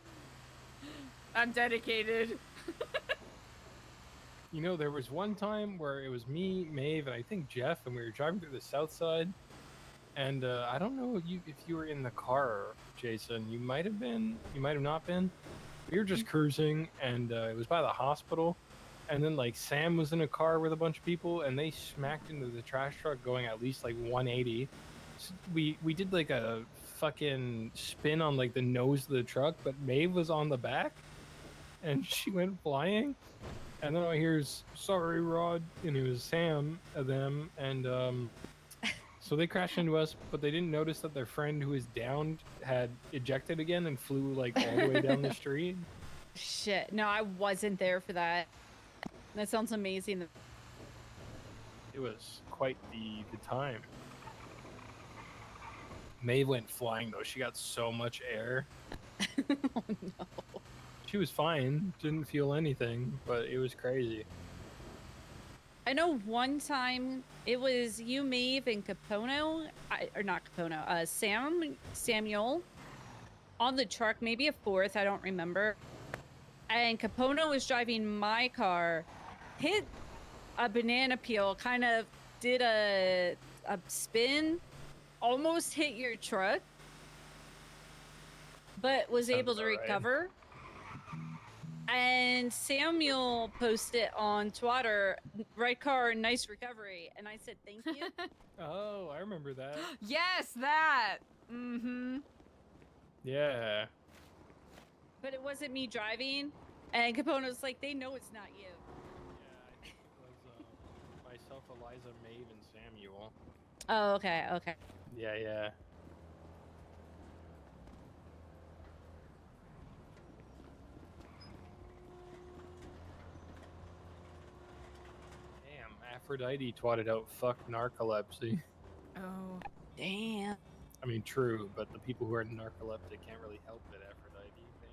I'm dedicated. You know, there was one time where it was me, Maeve, and I think Jeff, and we were driving through the south side. And I don't know if you were in the car, Jason. You might have been. You might have not been. We were just cruising, and it was by the hospital. And then, like, Sam was in a car with a bunch of people, and they smacked into the trash truck going at least, like, 180. So we did, like, a fucking spin on, like, the nose of the truck, but Maeve was on the back, and she went flying. And then I hears, "Sorry, Rod," and it was Sam of them, and so they crashed into us, but they didn't notice that their friend who was downed had ejected again and flew like all the way down the street. Shit. No, I wasn't there for that. That sounds amazing. It was quite the time. Maeve went flying though. She got so much air. Oh no. She was fine, didn't feel anything, but it was crazy. I know one time it was you, Maeve, and Capono, or not Capono, Samuel, on the truck, maybe a fourth, I don't remember. And Capono was driving my car, hit a banana peel, kind of did a spin, almost hit your truck, but was able to recover. And Samuel posted on Twitter, "Right car, nice recovery." And I said, "Thank you." Oh, I remember that. Yes, that. Mm-hmm. Yeah. But it wasn't me driving. And Capone's like, "They know it's not you." Yeah, I think it was myself, Eliza, Maeve, and Samuel. Oh, okay, okay. Yeah. Damn, Aphrodite twatted out fuck narcolepsy. Oh. Damn. I mean, true, but the people who are narcoleptic can't really help it, Aphrodite. Damn.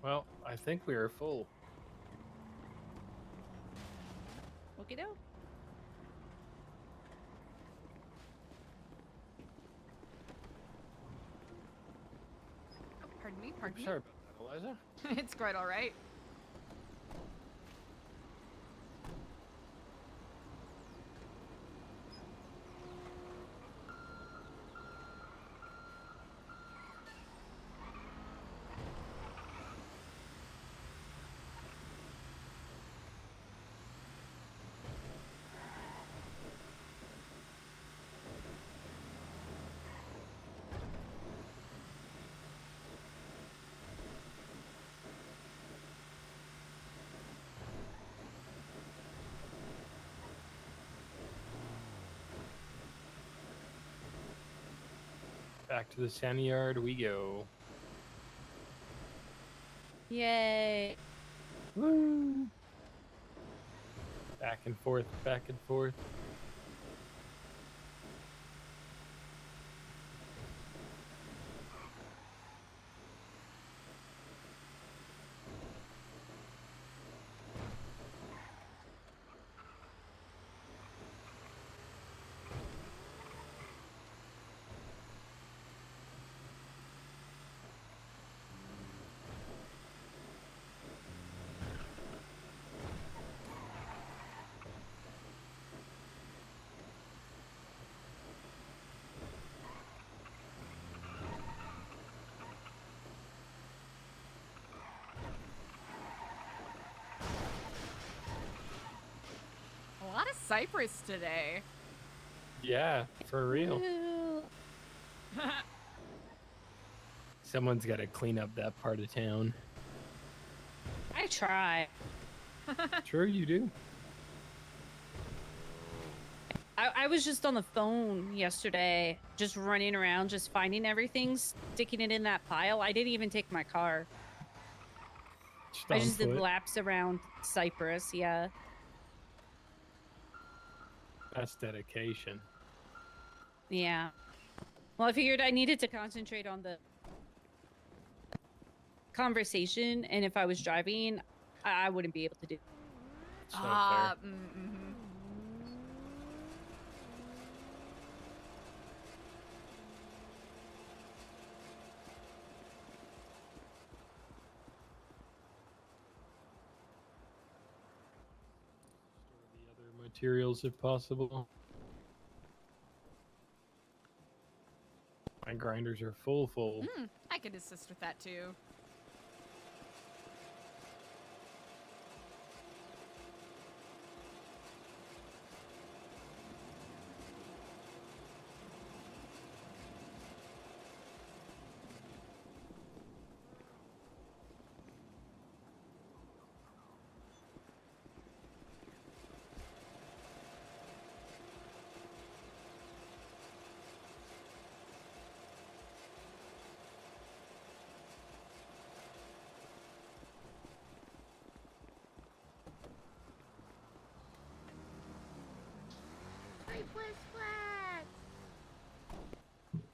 Well, I think we are full. Okie doke. Oh, pardon me. Sorry about that, Eliza. It's quite all right. Back to the sand yard we go. Yay. Woo! Back and forth, back and forth. A lot of cypress today. Yeah, for real. Someone's got to clean up that part of town. I try. Sure you do. I was just on the phone yesterday, just running around, just finding everything, sticking it in that pile. I didn't even take my car. I just did laps around Cyprus, yeah. That's dedication. Yeah. Well, I figured I needed to concentrate on the conversation, and if I was driving, I wouldn't be able to do it. So fair. Materials if possible. My grinders are full. I could assist with that too.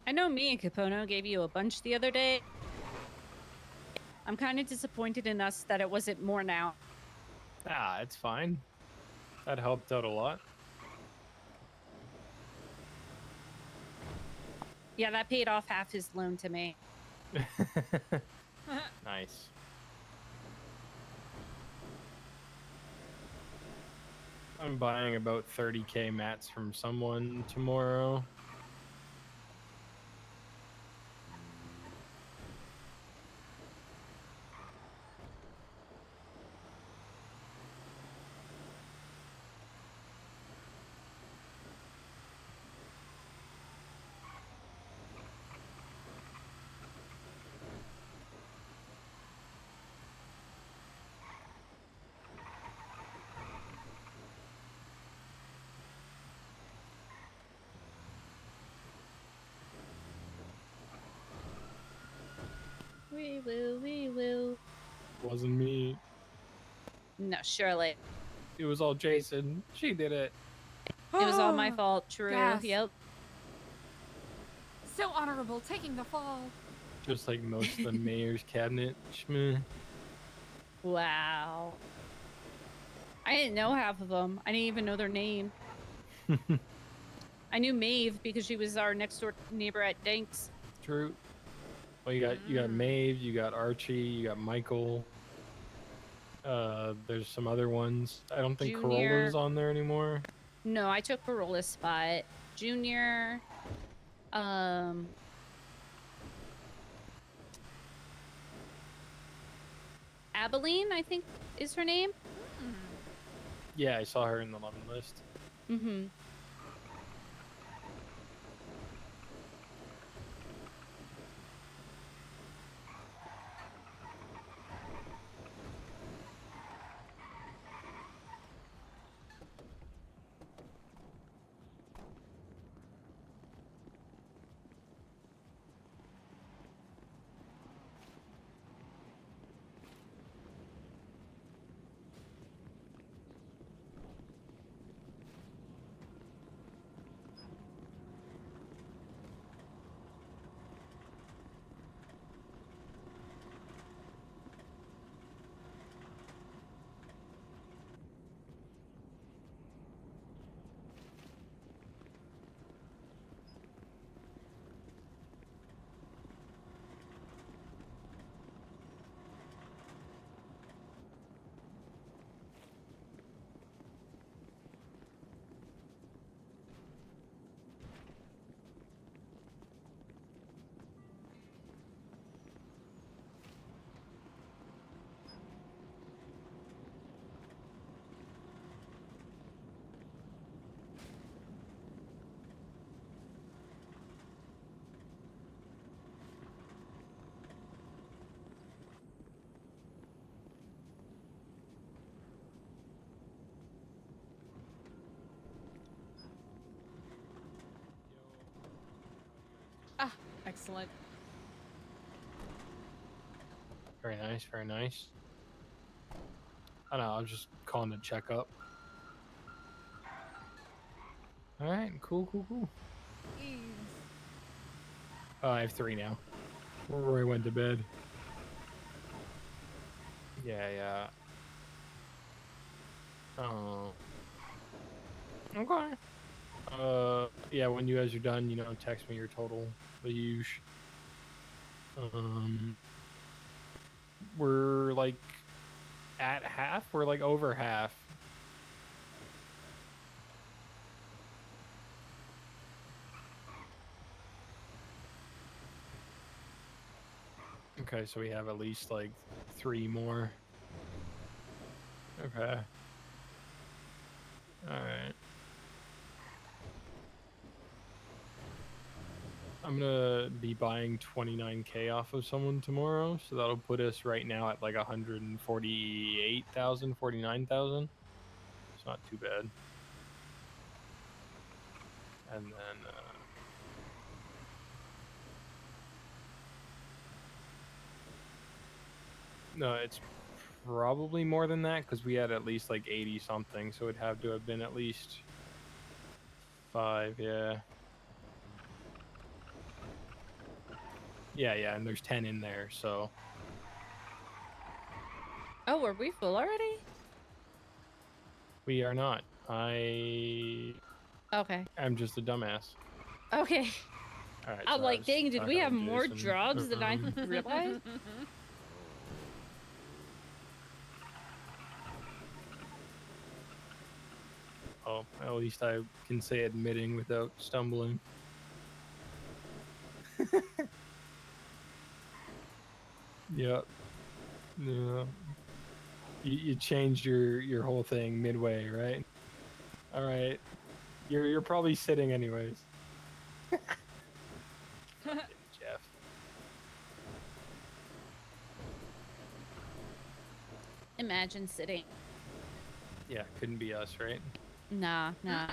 I know me and Capono gave you a bunch the other day. I'm kind of disappointed in us that it wasn't more now. Ah, it's fine. That helped out a lot. Yeah, that paid off half his loan to me. Nice. I'm buying about 30k mats from someone tomorrow. We will. Wasn't me. No, surely. It was all Jason. She did it. It was all my fault, true. Yes. Yep. So honorable, taking the fall. Just like most of the mayor's cabinet. Shmeh. Wow. I didn't know half of them. I didn't even know their name. I knew Maeve because she was our next door neighbor at Danks. True. Well, you got Maeve, you got Archie, you got Michael. There's some other ones. I don't think Junior. Corolla's on there anymore. No, I took Corolla's spot. Junior. Abilene, I think is her name. Yeah, I saw her in the 11 list. Mm-hmm. Excellent. Very nice, very nice. I don't know, I was just calling to check up. Alright, cool, cool, cool. Oh, I have 3 now. Roy went to bed. Yeah, yeah. Oh. Okay. Yeah, when you guys are done, you know, text me your total, the usual. We're like at half. We're like over half. Okay, so we have at least like 3 more. Okay. All right. I'm gonna be buying 29K off of someone tomorrow, so that'll put us right now at like 148,000, 49,000. It's not too bad. And then no, it's probably more than that because we had at least like 80 something, so it'd have to have been at least 5, yeah. Yeah, and there's 10 in there, so. Oh, are we full already? We are not. I Okay. am just a dumbass. Okay. All right. I'm so I like, was dang, did we talking have to more Jason. jobs than I realized? Oh, at least I can say admitting without stumbling. Yep. Yeah. You changed your whole thing midway, right? All right. You're probably sitting anyways. Jeff. Imagine sitting. Yeah, couldn't be us, right? Nah. Yeah,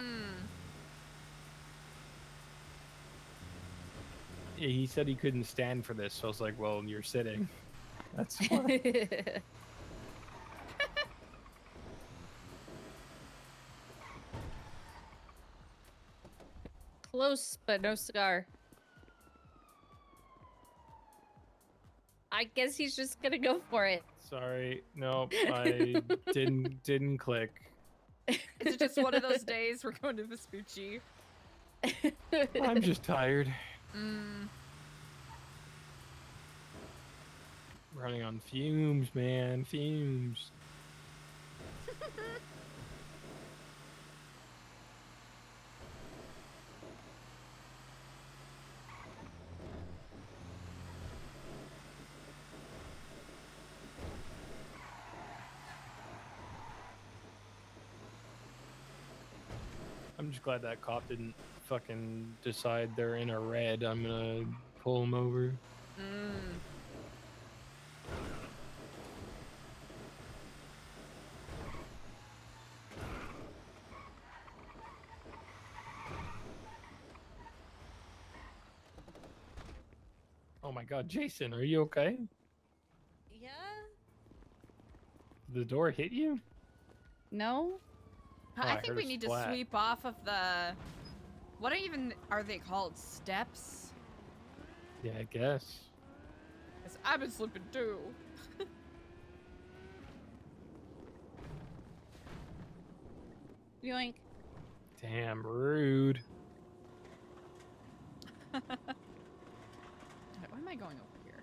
he said he couldn't stand for this, so I was like, well, you're sitting. That's fine. Close, but no cigar. I guess he's just gonna go for it. Sorry, nope, I didn't click. Is it just one of those days we're going to Vespucci? I'm just tired. Running on fumes, man, fumes. I'm just glad that cop didn't fucking decide they're in a red. I'm gonna pull him over. Oh my god, Jason, are you okay? Yeah? Did the door hit you? No? Oh, I I think heard we a need splat. to sweep off of the... What even are they called? Steps? Yeah, I guess. 'Cause I've been slipping too. Yoink. Damn rude. Why am I going over here?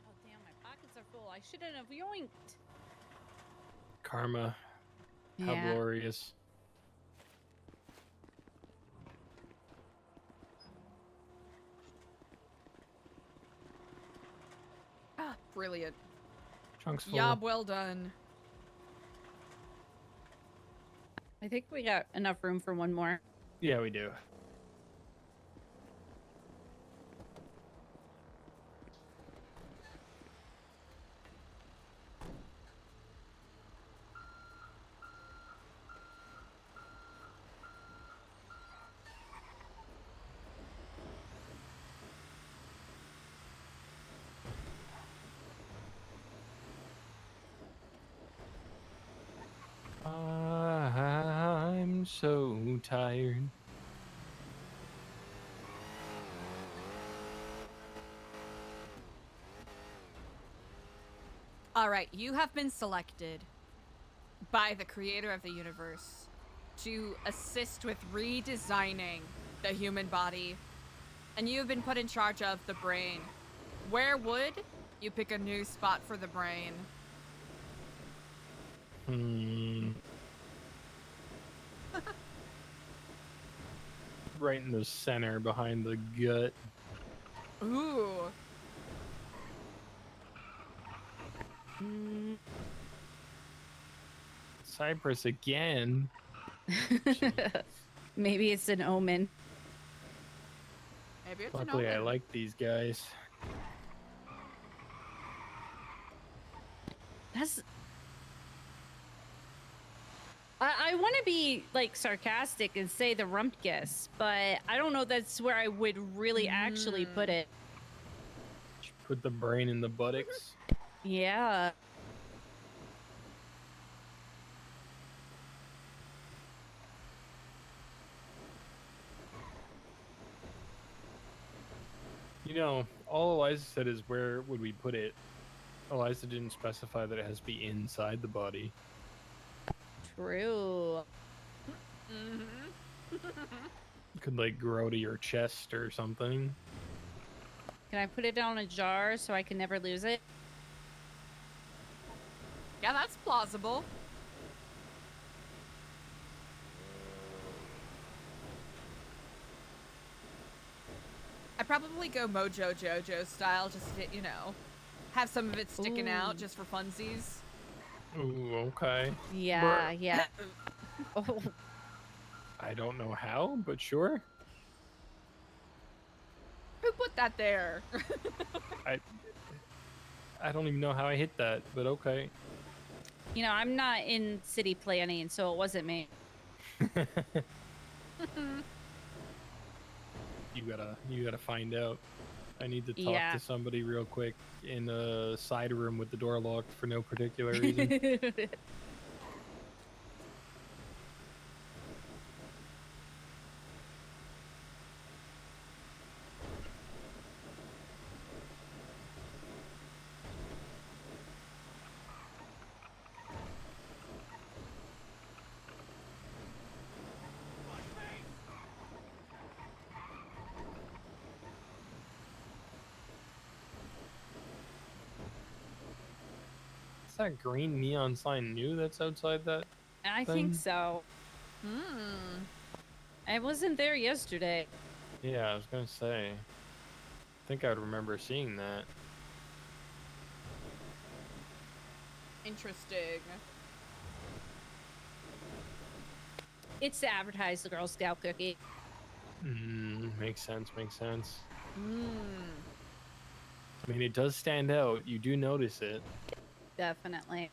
Oh, damn, my pockets are full. I shouldn't have yoinked. Karma. How Yeah. glorious. Ah, brilliant. Trunk's full. Job well done. I think we got enough room for one more. Yeah, we do. I'm so tired. All right, you have been selected by the creator of the universe to assist with redesigning the human body, and you have been put in charge of the brain. Where would you pick a new spot for the brain? Right in the center, behind the gut. Ooh. Cypress again. Maybe it's an omen. Maybe it's an Luckily, I omen. like these guys. That's. I want to be like sarcastic and say the Rumpkus, but I don't know that's where I would really actually put it. Put the brain in the buttocks. Yeah. You know, all Eliza said is where would we put it. Eliza didn't specify that it has to be inside the body. True. It could like grow to your chest or something. Can I put it down a jar so I can never lose it? Yeah, that's plausible. I'd probably go Mojo Jojo style, just to, you know, have some of it sticking out Ooh. just for funsies. Ooh, okay. Yeah, yeah. Oh. I don't know how, but sure. Who put that there? I don't even know how I hit that, but okay. You know, I'm not in city planning, so it wasn't me. You gotta find out. I need to talk Yeah. to somebody real quick in a side room with the door locked for no particular reason. Is that green neon sign new that's outside that? I thing? think so. I wasn't there yesterday. Yeah, I was gonna say. I think I would remember seeing that. Interesting. It's to advertise the Girl Scout cookie. Makes sense, makes sense. I mean, it does stand out. You do notice it. Definitely.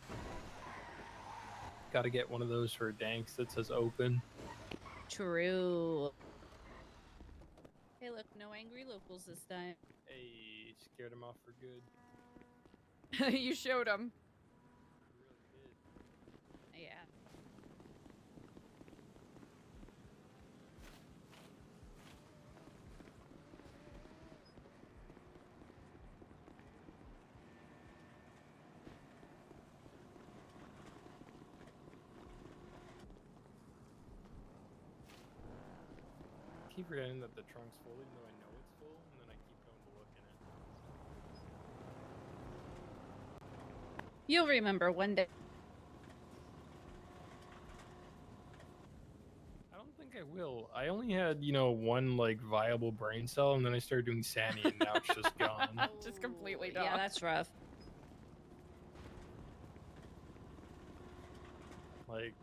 Gotta get one of those for Danks that says open. True. Hey, look, no angry locals this time. Hey, scared him off for good. You showed him. Yeah. I keep forgetting that the trunk's full, even though I know it's full, and then I keep going to look in it. You'll remember one day. I don't think I will. I only had, you know, one like viable brain cell, and then I started doing Sandy, and now it's just gone. Just completely done. Yeah, that's rough. Like,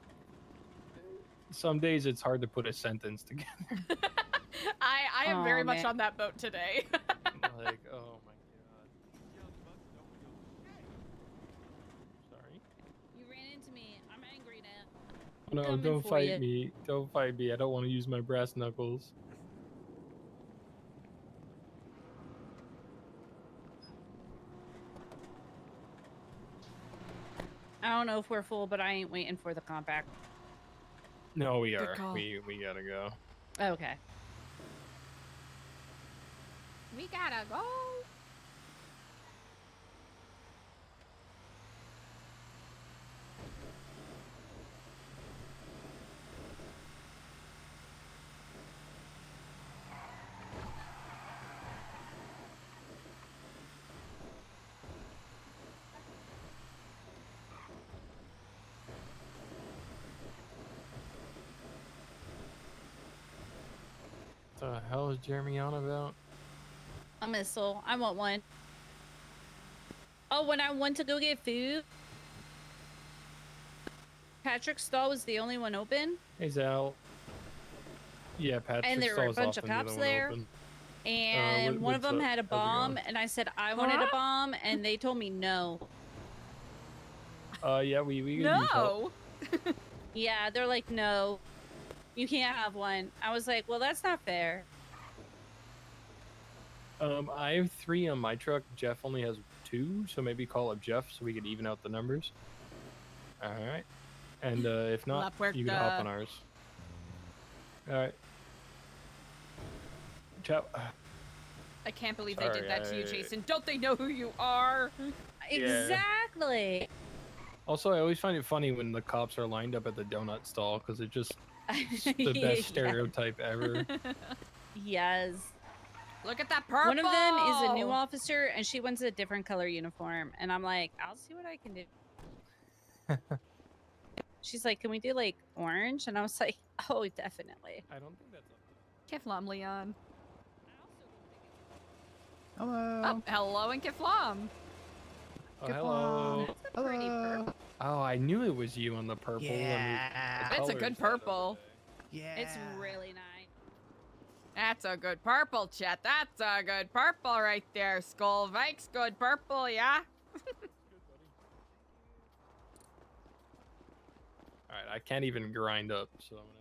some days it's hard to put a sentence together. I am very Aw, much man. on that boat today. Like, oh my god. Sorry. You ran into me. I'm angry now. No, Coming don't for fight you. me. Don't fight me. I don't want to use my brass knuckles. I don't know if we're full, but I ain't waiting for the compact. No, we Good are. call. We gotta go. Okay. We gotta go. What the hell is Jeremy on about? A missile. I want one. Oh, when I went to go get food, Patrick's stall was the only one open, Hey, Zal. Yeah, Patrick. and there were a bunch of cops there. And one of them had a bomb, and I said I wanted a bomb, and they told me no. Yeah, we could use help. No. Yeah, they're like, no, you can't have one. I was like, well, that's not fair. I have 3 on my truck. Jeff only has 2, so maybe call up Jeff so we could even out the numbers. All right. And if not, La you can hop puerta. on ours. All right. Ciao. I can't believe they Sorry, did that to you, I- Jason. Don't they know who you are? Exactly. Also, I always find it funny when the cops are lined up at the donut stall because it just the best stereotype ever. Yes. Look at that purple. One of them is a new officer, and she wants a different color uniform. And I'm like, I'll see what I can do. She's like, can we do like orange? And I was like, oh, definitely. I don't think that's Kiflam Leon. Hello. Oh, hello and Kiflam. Oh, hello. That's a pretty purple. Oh, I knew it was you on the purple. It's a colors good that other purple. day. Yeah. It's really nice. That's a good purple, chat. That's a good purple right there. Skull Vikes, good purple, yeah? All right, I can't even grind up, so I'm gonna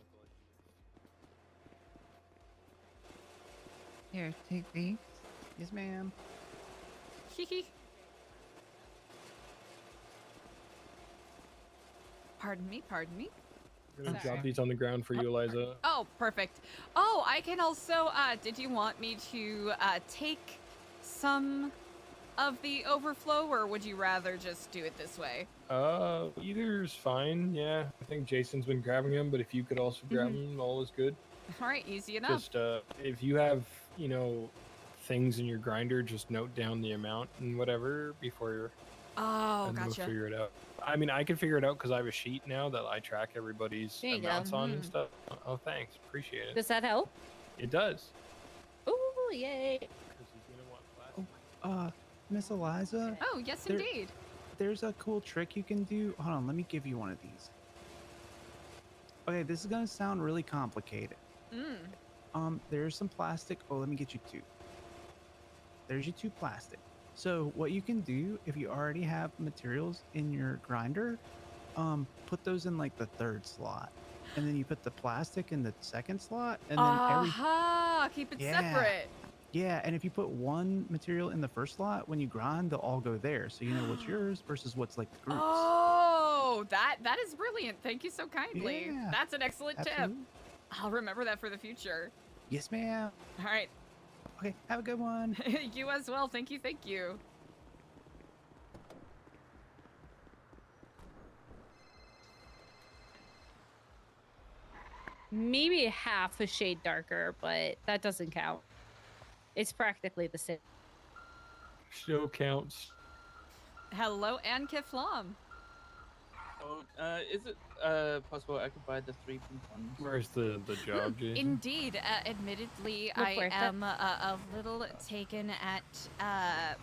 have to Here, take these. Yes, ma'am. Pardon me, pardon me. I'm gonna drop these on the ground for you, Eliza. Oh, perfect. Oh, I can also, did you want me to take some of the overflow, or would you rather just do it this way? Either's fine. Yeah, I think Jason's been grabbing them, but if you could also grab them, all is good. All right, easy enough. Just if you have, things in your grinder, just note down the amount and whatever before you're. Oh, and gotcha. We'll figure it out. I mean, I can figure it out because I have a sheet now that I track everybody's There you go. amounts on and stuff. Oh, thanks, appreciate it. Does that help? It does. Ooh, yay. Miss Eliza? Oh, yes, there- indeed. There's a cool trick you can do. Hold on, let me give you one of these. Okay, this is gonna sound really complicated. There's some plastic. Oh, let me get you 2. There's your 2 plastic. So what you can do if you already have materials in your grinder, put those in like the 3rd slot, and then you put the plastic in the 2nd slot, and then Aha! Keep it separate. Yeah, and if you put one material in the 1st slot, when you grind, they'll all go there, so you know what's yours versus what's like the group's. Oh, that is brilliant. Thank you so kindly. Yeah, That's an excellent tip. absolutely. I'll remember that for the future. Yes, ma'am. All right. Okay, have a good one. You as well. Thank you. Thank you. Maybe half a shade darker, but that doesn't count. It's practically the same. Still counts. Hello, and Kiflam. Oh, is it possible I could buy the 3 coupons? Where's the job, Jason? Indeed, admittedly, Look I worth it. am a little taken at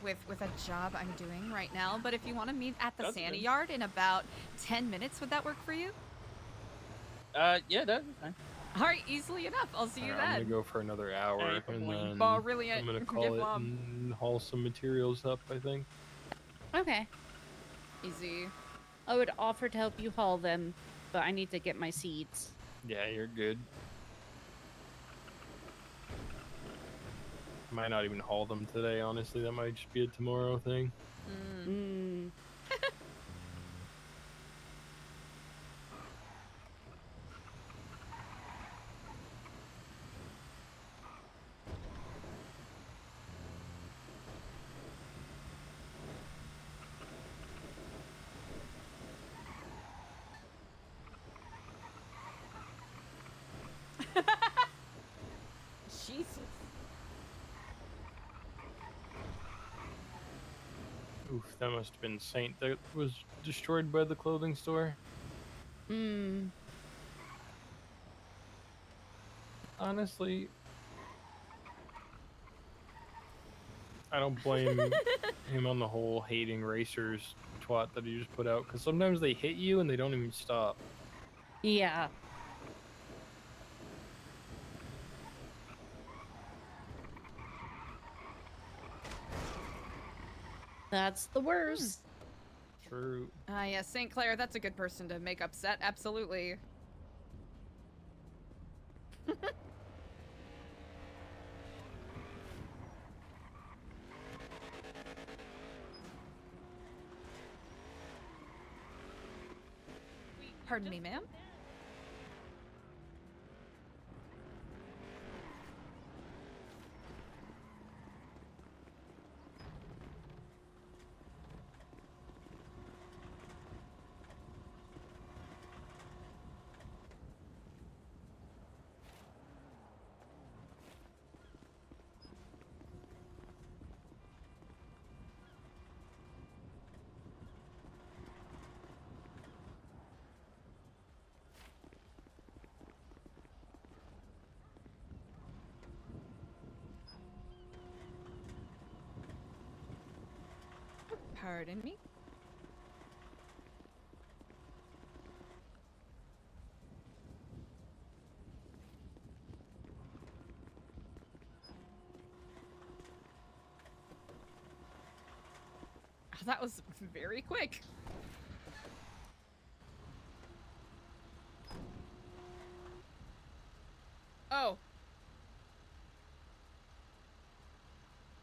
with a job I'm doing right now. But if you want to meet at the That's Santa good. Yard in about 10 minutes, would that work for you? Yeah, that'd be fine. All right, easily enough. I'll see you Alright, I'm then. gonna go for another hour, and then Brilliant. I'm gonna Give call it up. and haul some materials up, I think. Okay. Easy. I would offer to help you haul them, but I need to get my seeds. Yeah, you're good. Might not even haul them today, honestly. That might just be a tomorrow thing. Mm. Jesus. Oof, that must have been Saint that was destroyed by the clothing store. Mm. Honestly, I don't blame him on the whole hating racers twat that he just put out, because sometimes they hit you and they don't even stop. Yeah. That's the worst. True. Yeah, St. Clair, that's a good person to make upset. Absolutely. Pardon me, ma'am? Pardon me? That was very quick. Oh.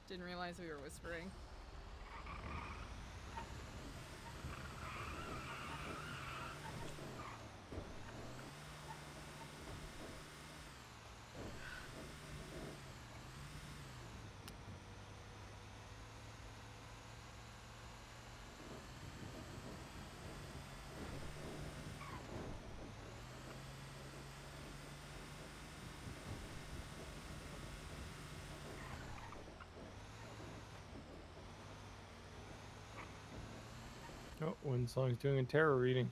Didn't realize we were whispering. Oh, Windsong's doing a tarot reading.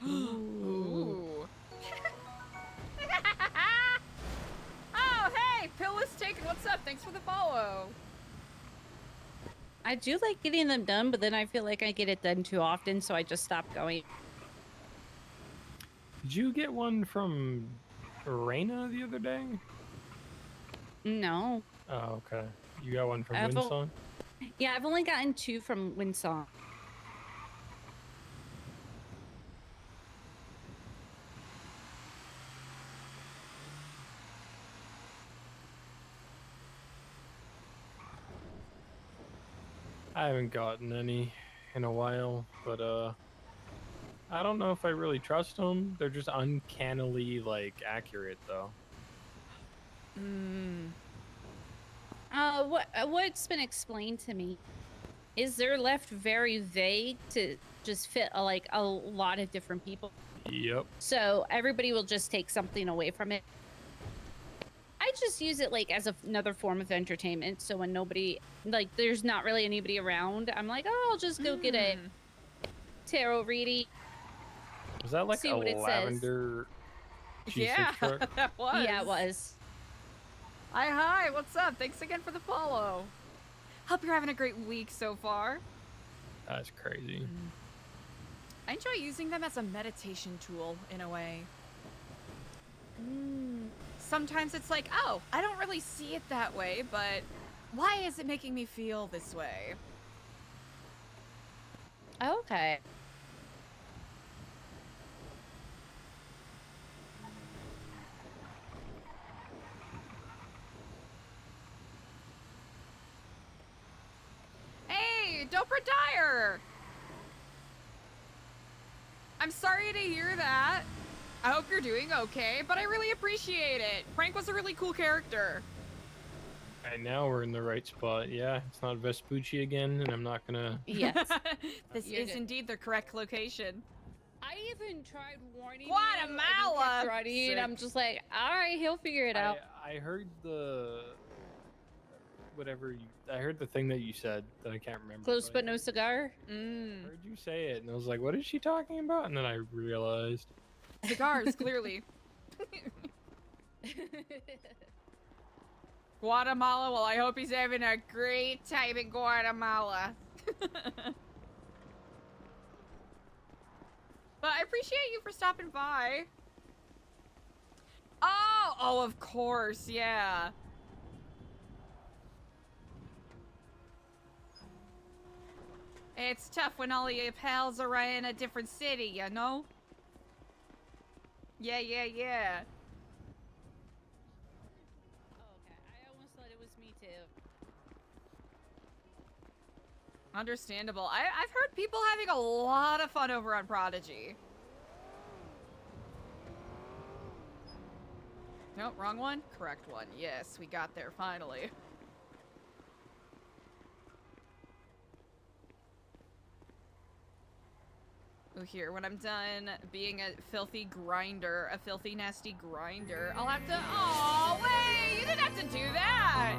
Ooh. Oh, hey, Pill is taken. What's up? Thanks for the follow. I do like getting them done, but then I feel like I get it done too often, so I just stop going. Did you get one from Reina the other day? No. Oh, okay. You got one from I've o- Windsong? Yeah, I've only gotten 2 from Windsong. I haven't gotten any in a while, but I don't know if I really trust them. They're just uncannily like accurate though. What's been explained to me is they're left very vague to just fit like a lot of different people. Yep. So everybody will just take something away from it. I just use it like as another form of entertainment. So when nobody, like, there's not really anybody around, I'm like, oh, I'll just go get a tarot reading. Was that like See a what it says. lavender Yeah, G6 truck? that was. Yeah, it was. Hi, what's up? Thanks again for the follow. Hope you're having a great week so far. That's crazy. I enjoy using them as a meditation tool in a way. Sometimes it's like, oh, I don't really see it that way, but why is it making me feel this way? Okay. Hey, Dobra Dyer! I'm sorry to hear that. I hope you're doing okay, but I really appreciate it. Frank was a really cool character. And now we're in the right spot. Yeah, it's not Vespucci again, and I'm not gonna. Yes. This You're is good. indeed the correct location. I even tried warning Guatemala! you. Running. I'm just like, all right, he'll figure it out. I heard the whatever you. I heard the thing that you said that I can't remember. Close but no cigar. I heard you say it, and I was like, "What is she talking about?" And then I realized. Cigars, clearly. Guatemala, well, I hope he's having a great time in Guatemala. But I appreciate you for stopping by. Oh, of course, yeah. It's tough when all your pals are in a different city, you know? Yeah. Okay, I almost thought it was me too. Understandable. I've heard people having a lot of fun over on Prodigy. No, wrong one? Correct one. Yes, we got there finally. Oh, here, when I'm done being a filthy grinder, a filthy nasty grinder, I'll have to— oh, wait! You didn't have to do that!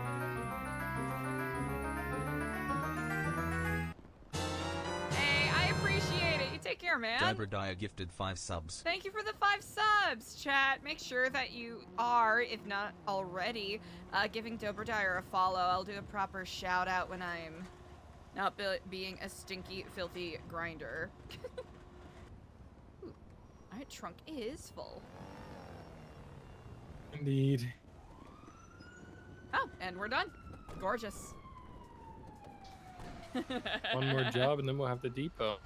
Hey, I appreciate it. You take care, man. Dobra Dyer gifted 5 subs. Thank you for the 5 subs, chat. Make sure that you are, if not already, giving Dobra Dyer a follow. I'll do a proper shout out when I'm not being a stinky, filthy grinder. Ooh, my trunk is full. Indeed. Oh, and we're done. Gorgeous. One more job, and then we'll have the depot.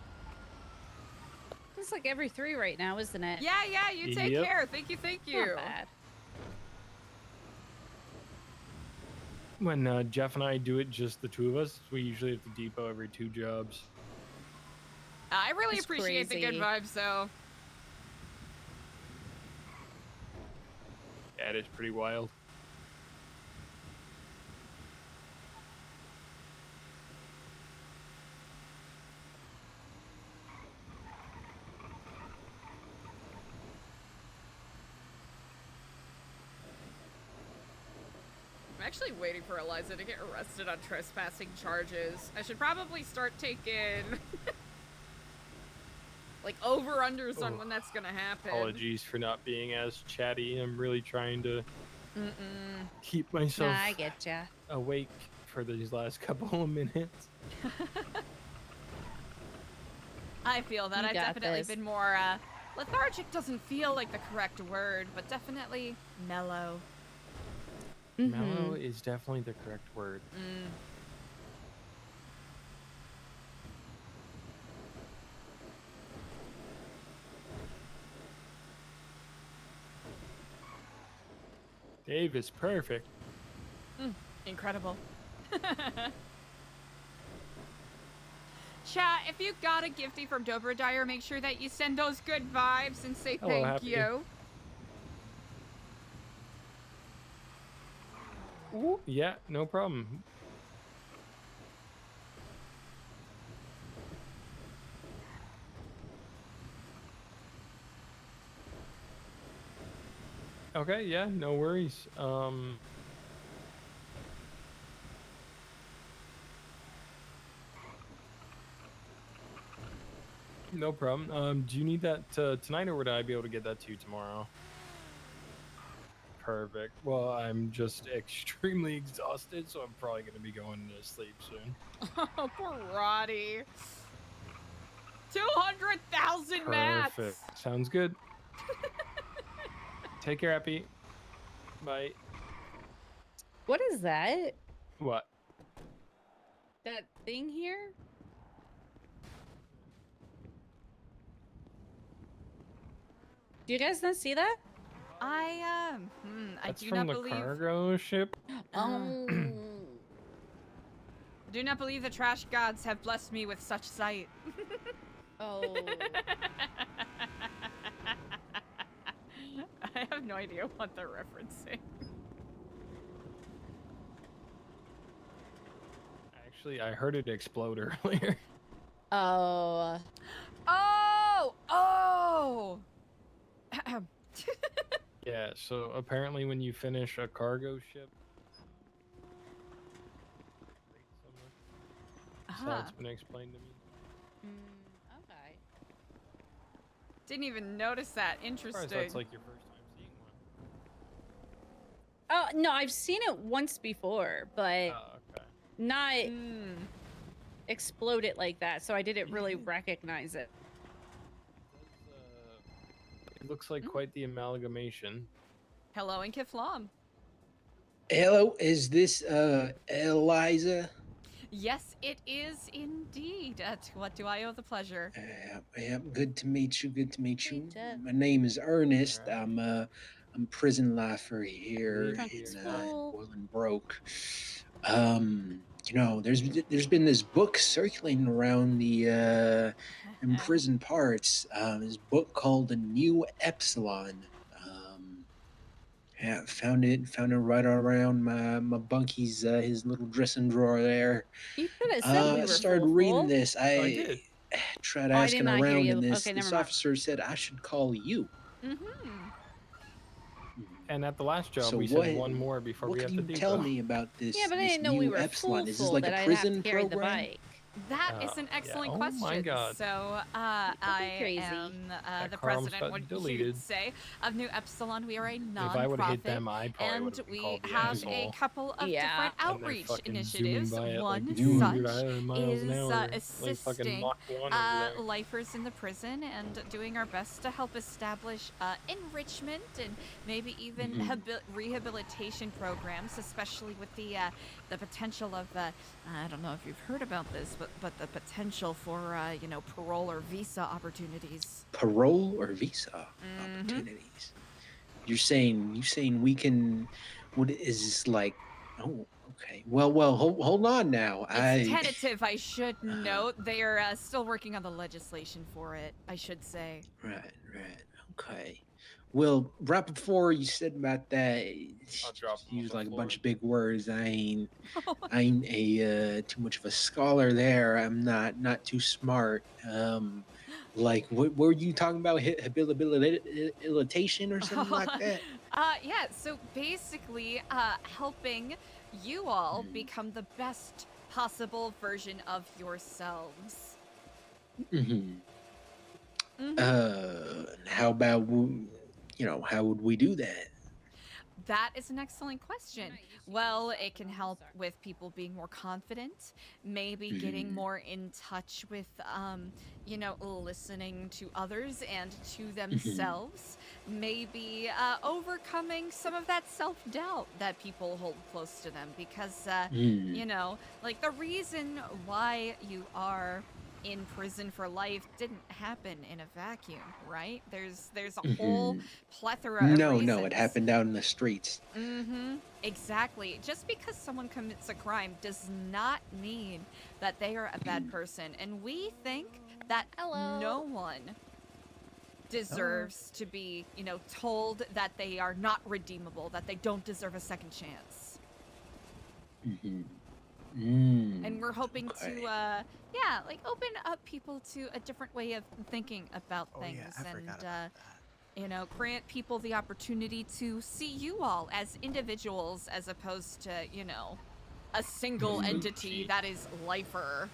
It's like every 3 right now, isn't it? Yeah, you take Yep. care. Thank you. Not bad. When Jeff and I do it, just the 2 of us, we usually have to depot every 2 jobs. I really That's appreciate the good crazy. vibes, though. Yeah, it is pretty wild. I'm actually waiting for ELIZA to get arrested on trespassing charges. I should probably start taking like over-unders on when that's gonna happen. Apologies for not being as chatty. I'm really trying to keep myself Nah, I get ya. awake for these last couple of minutes. I feel that. You I've got definitely this. been more lethargic doesn't feel like the correct word, but definitely mellow. Mellow is definitely the correct word. Dave is perfect. Incredible. Chat, if you got a gifty from Dobra Dyer, make sure that you send those good vibes and say Hello, thank Happy. you. Ooh, yeah, no problem. Okay, yeah, no worries. No problem. Do you need that tonight, or would I be able to get that to you tomorrow? Perfect. Well, I'm just extremely exhausted, so I'm probably going to be going to sleep soon. Oh, poor Roddy. 200,000 mats. Perfect. Sounds good. Take care, Epi. Bye. What is that? What? That thing here? Do you guys not see that? I That's do from not the believe. cargo ship. Oh. Do not believe the trash gods have blessed me with such sight. Oh. I have no idea what they're referencing. Actually, I heard it explode earlier. Oh. Oh! Yeah, so apparently when you finish a cargo ship, that's how it's been explained to me. Okay. Didn't even notice that. As far Interesting. as that's like your first time seeing Oh, no, I've seen it once before, but okay. not explode it like that, so I didn't really recognize it. It looks like quite the amalgamation. Hello, and Kiflam. Hello, is this ELIZA? Yes, it is indeed. What do I owe the pleasure? Yeah, good to meet you. Good to meet you. My name is Ernest. I'm prison lifer here in Bolingbroke. You know, there's been this book circulating around the imprisoned parts. This book called The New Epsilon. Yeah, found it right around my bunky's his little dressing drawer there. You could have said we were started full, reading fool. this. I did. tried Oh, I did asking not hear around, you. and this Okay, never this mind. officer said I should call you. And at the last job, So we what- said one more before we What have can to you do. tell me about this? Yeah, but I this didn't know new we were Epsilon? Is this full, like that a I'd have prison to carry the program? bike. That is an Yeah. excellent Oh question. my God. So, I crazy. am That the column's president, got would you deleted. say, of New Epsilon. We are a nonprofit, If I would've hit them, I probably and would've been we called the have asshole. a couple of Yeah. different And they're outreach fucking zooming initiatives. by it One like such miles an is hour, like fucking assisting Mach 1 over there. lifers in the prison and doing our best to help establish enrichment and maybe even rehabilitation programs, especially with the potential of I don't know if you've heard about this, but the potential for you know, parole or visa opportunities. Parole or visa opportunities? You're saying we can? What is this like? Oh, okay. Well, hold on now. It's tentative, I should note. They are still working on the legislation for it, I should say. Right. Okay. Well, right before you said about that, you used like a bunch of big words. I ain't a too much of a scholar there. I'm not too smart. Like what were you talking about? Habilitation or something like that? Yeah, so basically, helping you all become the best possible version of yourselves. How about how would we do that? That is an excellent question. Well, it can help with people being more confident, maybe getting more in touch with, you know, listening to others and to themselves, maybe overcoming some of that self-doubt that people hold close to them because, you know, like the reason why you are in prison for life didn't happen in a vacuum, right? There's a whole plethora of No, reasons. it happened out in the streets. Exactly. Just because someone commits a crime does not mean that they are a bad person. And we think that no one deserves to be, you know, told that they are not redeemable, that they don't deserve a second chance. And we're hoping to, yeah, like open up people to a different way of thinking about things and, you know, grant people the opportunity to see you all as individuals as opposed to, you know, a single entity that is lifer.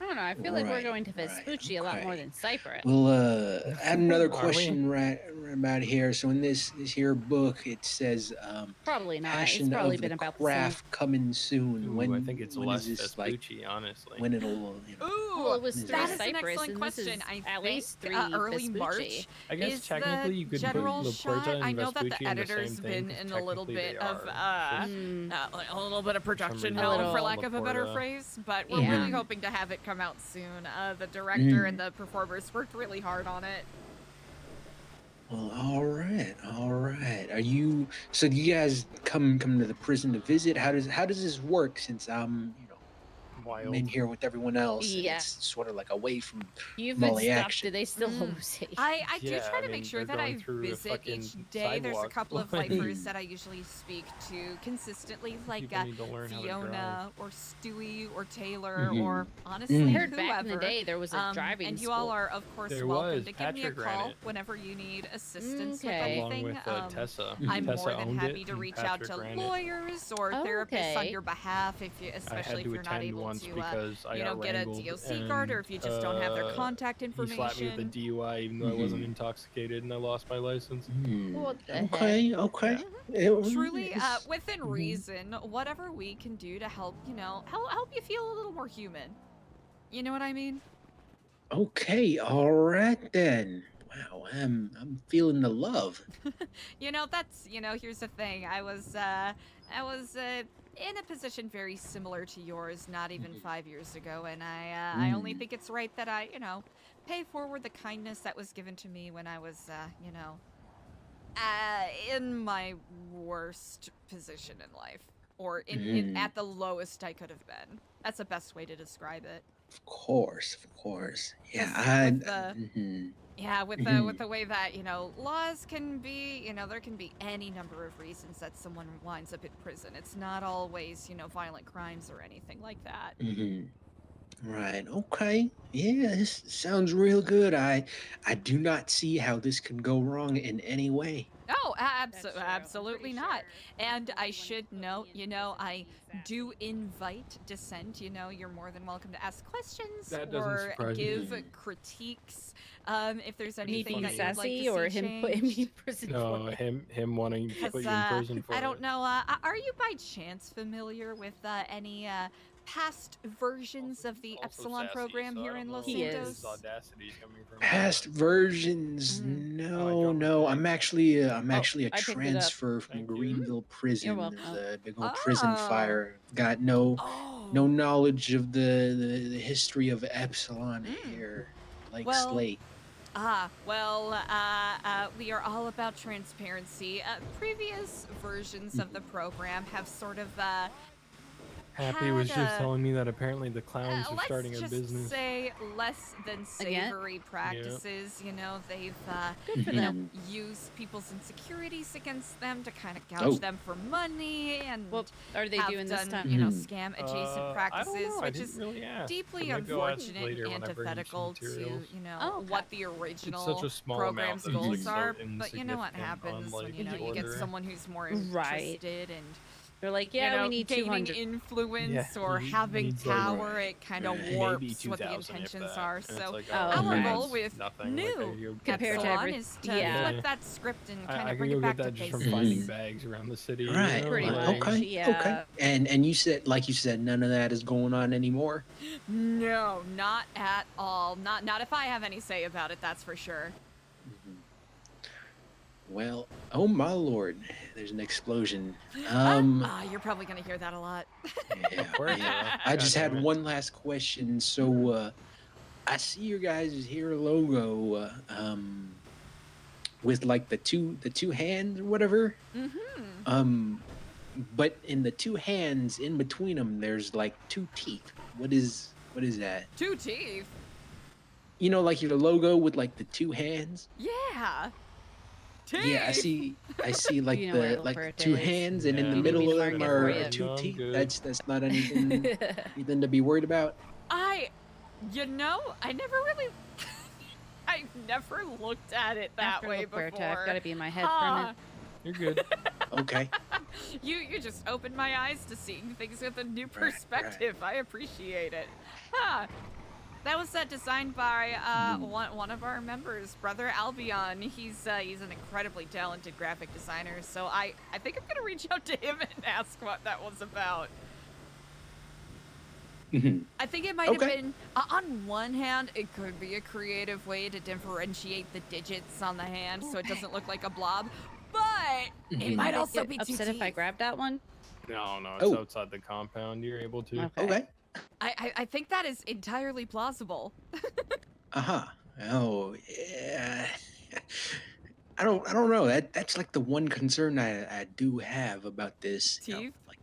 I don't know. I feel like we're going to Vespucci a lot more than Cyprus. Well, I had another Are we? question right about here. So in this here book, it says Probably not. It's Passion probably of been the about the same. Craft coming soon. Ooh, when I think it's when less is this like? Vespucci, honestly. When it'll Well, it was when is through it? That is an Cyprus, excellent and question. this is I at think least 3 early Vespucci. March I guess is technically the you could general put La Puerta shot. and I know that Vespucci the in the editor's same thing, been 'cause in a little technically bit they of are. a little bit of production reason, hell, for La lack of a better Puerta. phrase. But we're Yeah. really hoping to have it come out soon. The director and the performers worked really hard on it. Well, all right. Are you? So do you guys come to the prison to visit? How does this work? Since I'm I'm in here with everyone else, and Yeah. it's sort of like away from You've all been the stopped. action. Do they still oversee? I do Yeah, try I to make mean, sure they're that I going through a visit each fucking day. There's a sidewalk. couple of lifers that I usually speak to consistently, like People need to learn how to Fiona or Stewie or Taylor or honestly I heard whoever. back in the day there was a driving and you school. all are of course There welcome was. to give me a Patrick ran call it. whenever you need assistance Okay. with Along anything. with Tessa. I'm Tessa more than owned happy it, to and reach out to Patrick ran it. lawyers or Oh, therapists on okay. your behalf, if you, I especially had if to you're not attend able once to, because I got get a wrangled, DOC card, or if you just don't have their and, contact He information. slapped me with a DUI even though I wasn't intoxicated and I lost my license. What the heck? Okay. Truly, within reason, whatever we can do to help, help you feel a little more human. You know what I mean? Okay, all right then. Wow, I'm feeling the love. That's here's the thing. I was in a position very similar to yours not even 5 years ago, and I only think it's right that I pay forward the kindness that was given to me when I was in my worst position in life, or in at the lowest I could have been. That's the best way to describe it. Of course. Yeah, With the way that laws can be, there can be any number of reasons that someone winds up in prison. It's not always violent crimes or anything like that. Right. Okay. Yeah, this sounds real good. I do not see how this can go wrong in any way. Oh, absolutely not. And I should note, I do invite dissent. You're more than welcome to ask questions That doesn't or surprise me. give critiques. If there's anything that you'd like sassy to or see him putting me in prison No, for it? him wanting to put you in prison for I it. don't know. Are you by chance familiar with any past versions of the Epsilon sassy, program so I here don't in know Los where Santos? his audacity is coming from. Past versions? No. I'm actually a I picked it up. transfer from Greenville Prison. welcome. There's a big old prison fire. Got no knowledge of the history of Epsilon here, like Slate. We are all about transparency. Previous versions of the program have sort of Happy was had just a- telling me that apparently the clowns are let's starting a just business. say less than Again? savory practices. They've Good for them. used people's insecurities against them to kind of gouge them for money, and What are they have doing this done, time? scam adjacent I don't practices, know. I which didn't is really ask. deeply I'm gonna go ask unfortunate later and when I bring you some antithetical to materials. what the original such a small program's amount that it's, goals like, so are. But you know what insignificant happens on, when like, the you get order. someone who's more Right. interested and They're like, yeah, we need gaining 200. influence Yeah, or he having needs, like, power. It kind of maybe warps what the 2,000 if intentions that. are. And it's So like, our nice. goal with Nothing. new Compared to Epsilon every- is to yeah. flip that script and I kind can of bring go it back get to that just from basics. finding bags around the city. you Right. know, Pretty like- much. Okay. Yeah. Okay. And you said, like you said, none of that is going on anymore. No, not at all. Not if I have any say about it. That's for sure. Well, oh my lord, there's an explosion. You're probably gonna hear that a lot. Yeah. I just had one last question. So, I see your guys' here logo, with like the two hands or whatever. But in the two hands, in between them, there's like two teeth. What is that? 2 teeth. Like your logo with like the two hands. Yeah. Teeth. Yeah, I see like You know where the it two is. hands, and in Yeah. the You need me middle to of them mark it for are you? two No, I'm teeth. good. That's not anything to be worried about. I never really. I've never looked at it that After way Roberta, before. I've got to be in my head for a Huh. minute. You're good. Okay. You just opened my eyes to seeing things with a new perspective. I appreciate it. Huh. That was designed by one of our members, Brother Albion. He's an incredibly talented graphic designer, so I think I'm gonna reach out to him and ask what that was about. I think it might have been, on one hand, it could be a creative way to differentiate the digits on the hand so it doesn't look like a blob, but it might also be too upset if I deep. grab that one. No, it's outside the compound. You're able to. Okay. I think that is entirely plausible. Oh, yeah. I don't know. That's like the one concern I do have about this. You know, Teeth? like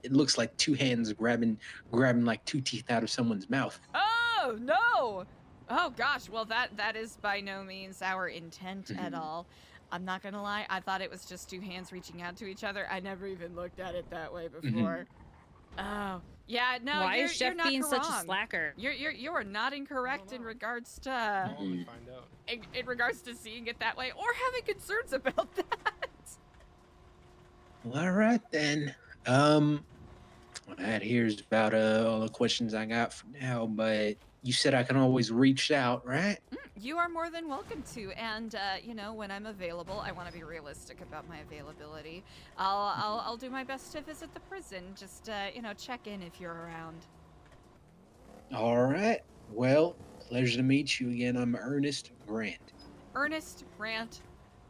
it looks like two hands grabbing like two teeth out of someone's mouth. Oh, no! Oh, gosh. Well, that is by no means our intent at all. I'm not gonna lie. I thought it was just two hands reaching out to each other. I never even looked at it that way before. Oh, yeah. No, Why you're, is you're Jeff not being such a wrong. slacker? You are not incorrect in regards to Find out. in regards to seeing it that way or having concerns about that. Well, all right then. Well, that here's about all the questions I got for now. But you said I can always reach out, right? You are more than welcome to, and you know, when I'm available, I want to be realistic about my availability. I'll do my best to visit the prison. Just you know, check in if you're around. All right. Well, pleasure to meet you again. I'm Ernest Grant. Ernest Grant,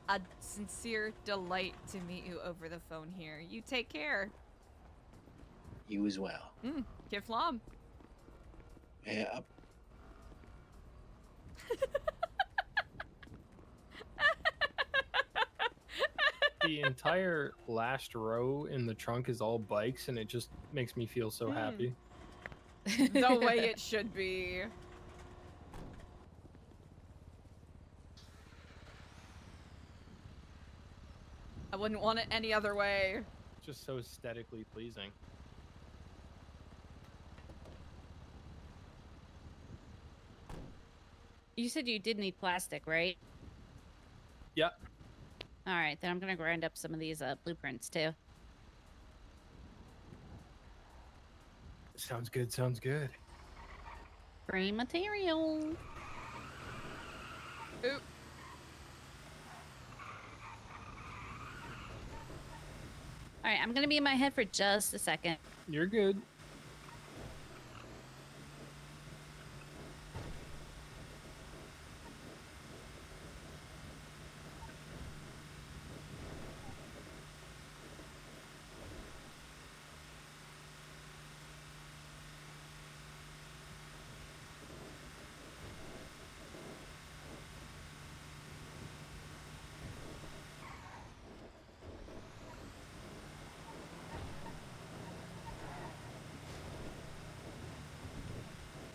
a sincere delight to meet you over the phone here. You take care. You as well. Kiflam. Yeah. The entire last row in the trunk is all bikes, and it just makes me feel so happy. The way it should be. I wouldn't want it any other way. Just so aesthetically pleasing. You said you did need plastic, right? Yep. All right, then I'm gonna grind up some of these blueprints too. Sounds good. Sounds good. Free material. Oop. All right, I'm gonna be in my head for just a second. You're good.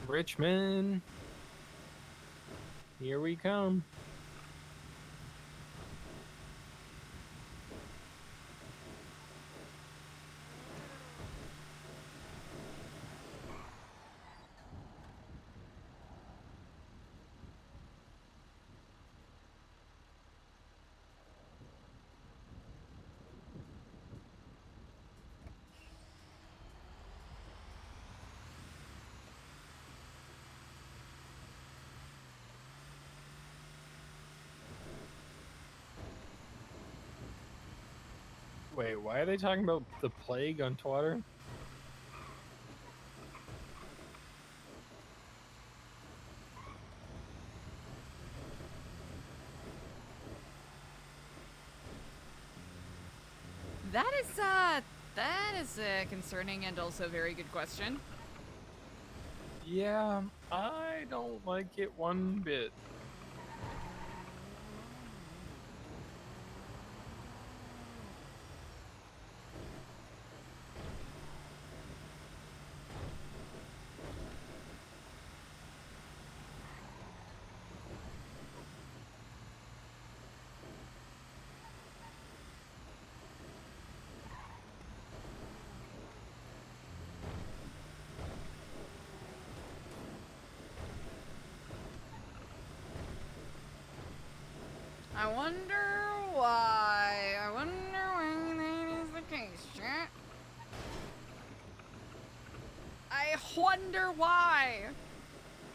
Richmond. Here we come. Wait, why are they talking about the plague on Twitter? That is a concerning and also very good question. Yeah, I don't like it one bit. I wonder why. I wonder why that is the case, chat. I wonder why.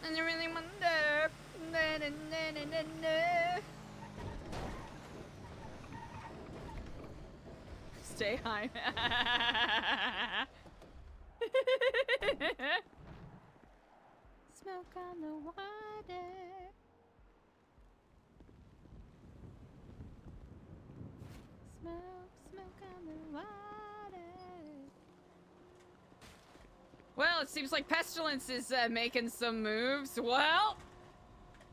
And I really wonder. Na, na, na, na, na, na. Stay high. Smoke on the water. Smoke on the water. Well, it seems like Pestilence is making some moves. Well,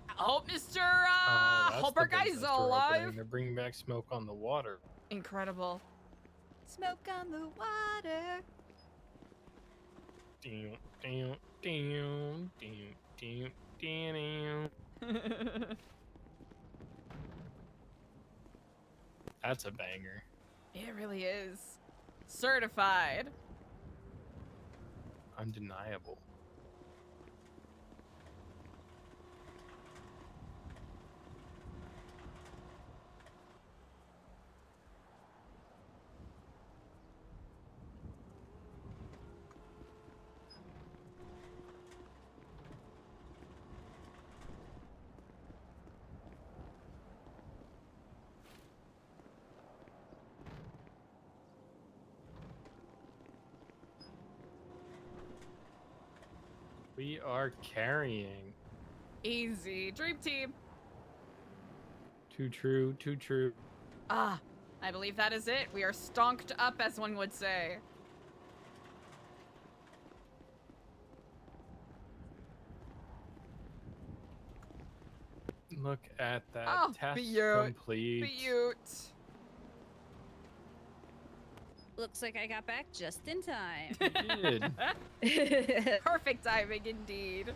I hope Mr. Hopper guy's alive. They're bringing back Smoke on the Water. Incredible. Smoke on the water. Damn, damn, damn, damn, damn, damn. That's a banger. It really is. Certified. Undeniable. We are carrying. Easy. Dream team. Too true, too true. Ah, I believe that is it. We are stonked up, as one would say. Look at that. Oh, Task beaut. complete. Beaut. Looks like I got back just in time. You did. Perfect timing indeed.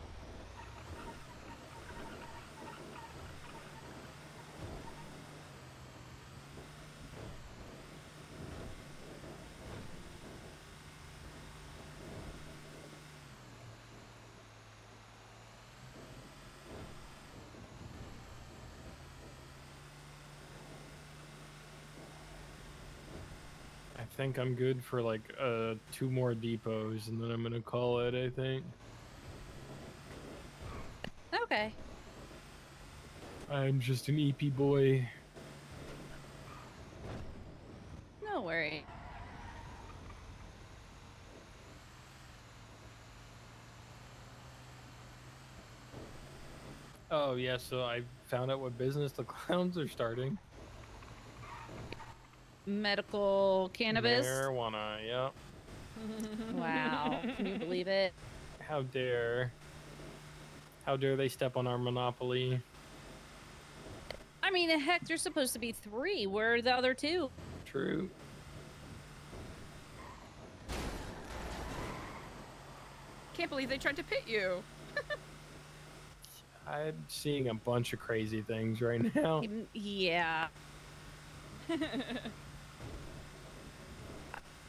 I think I'm good for like 2 more depots and then I'm gonna call it, I think. Okay. I'm just an EP boy. No worry. Oh yeah, so I found out what business the clowns are starting. Medical cannabis. Marijuana, yep. Wow. Can you believe it? How dare. How dare they step on our monopoly. I mean, heck, there's supposed to be 3. Where are the other 2? True. Can't believe they tried to pit you. I'm seeing a bunch of crazy things right now. Yeah.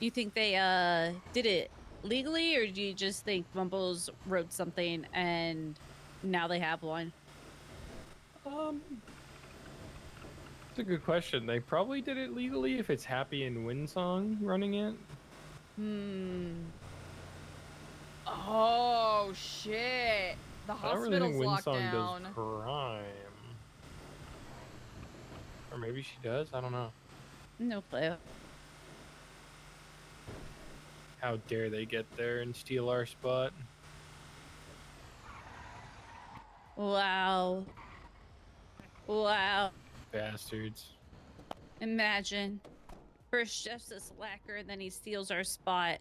You think they did it legally, or do you just think Mumbles wrote something and now they have one? That's a good question. They probably did it legally if it's Happy and Windsong running it. Oh shit! The I don't really hospital's think locked Windsong down. does crime. Or maybe she does? I don't know. No clue. How dare they get there and steal our spot? Wow. Wow. Bastards. Imagine. First Jeff's a slacker, and then he steals our spot.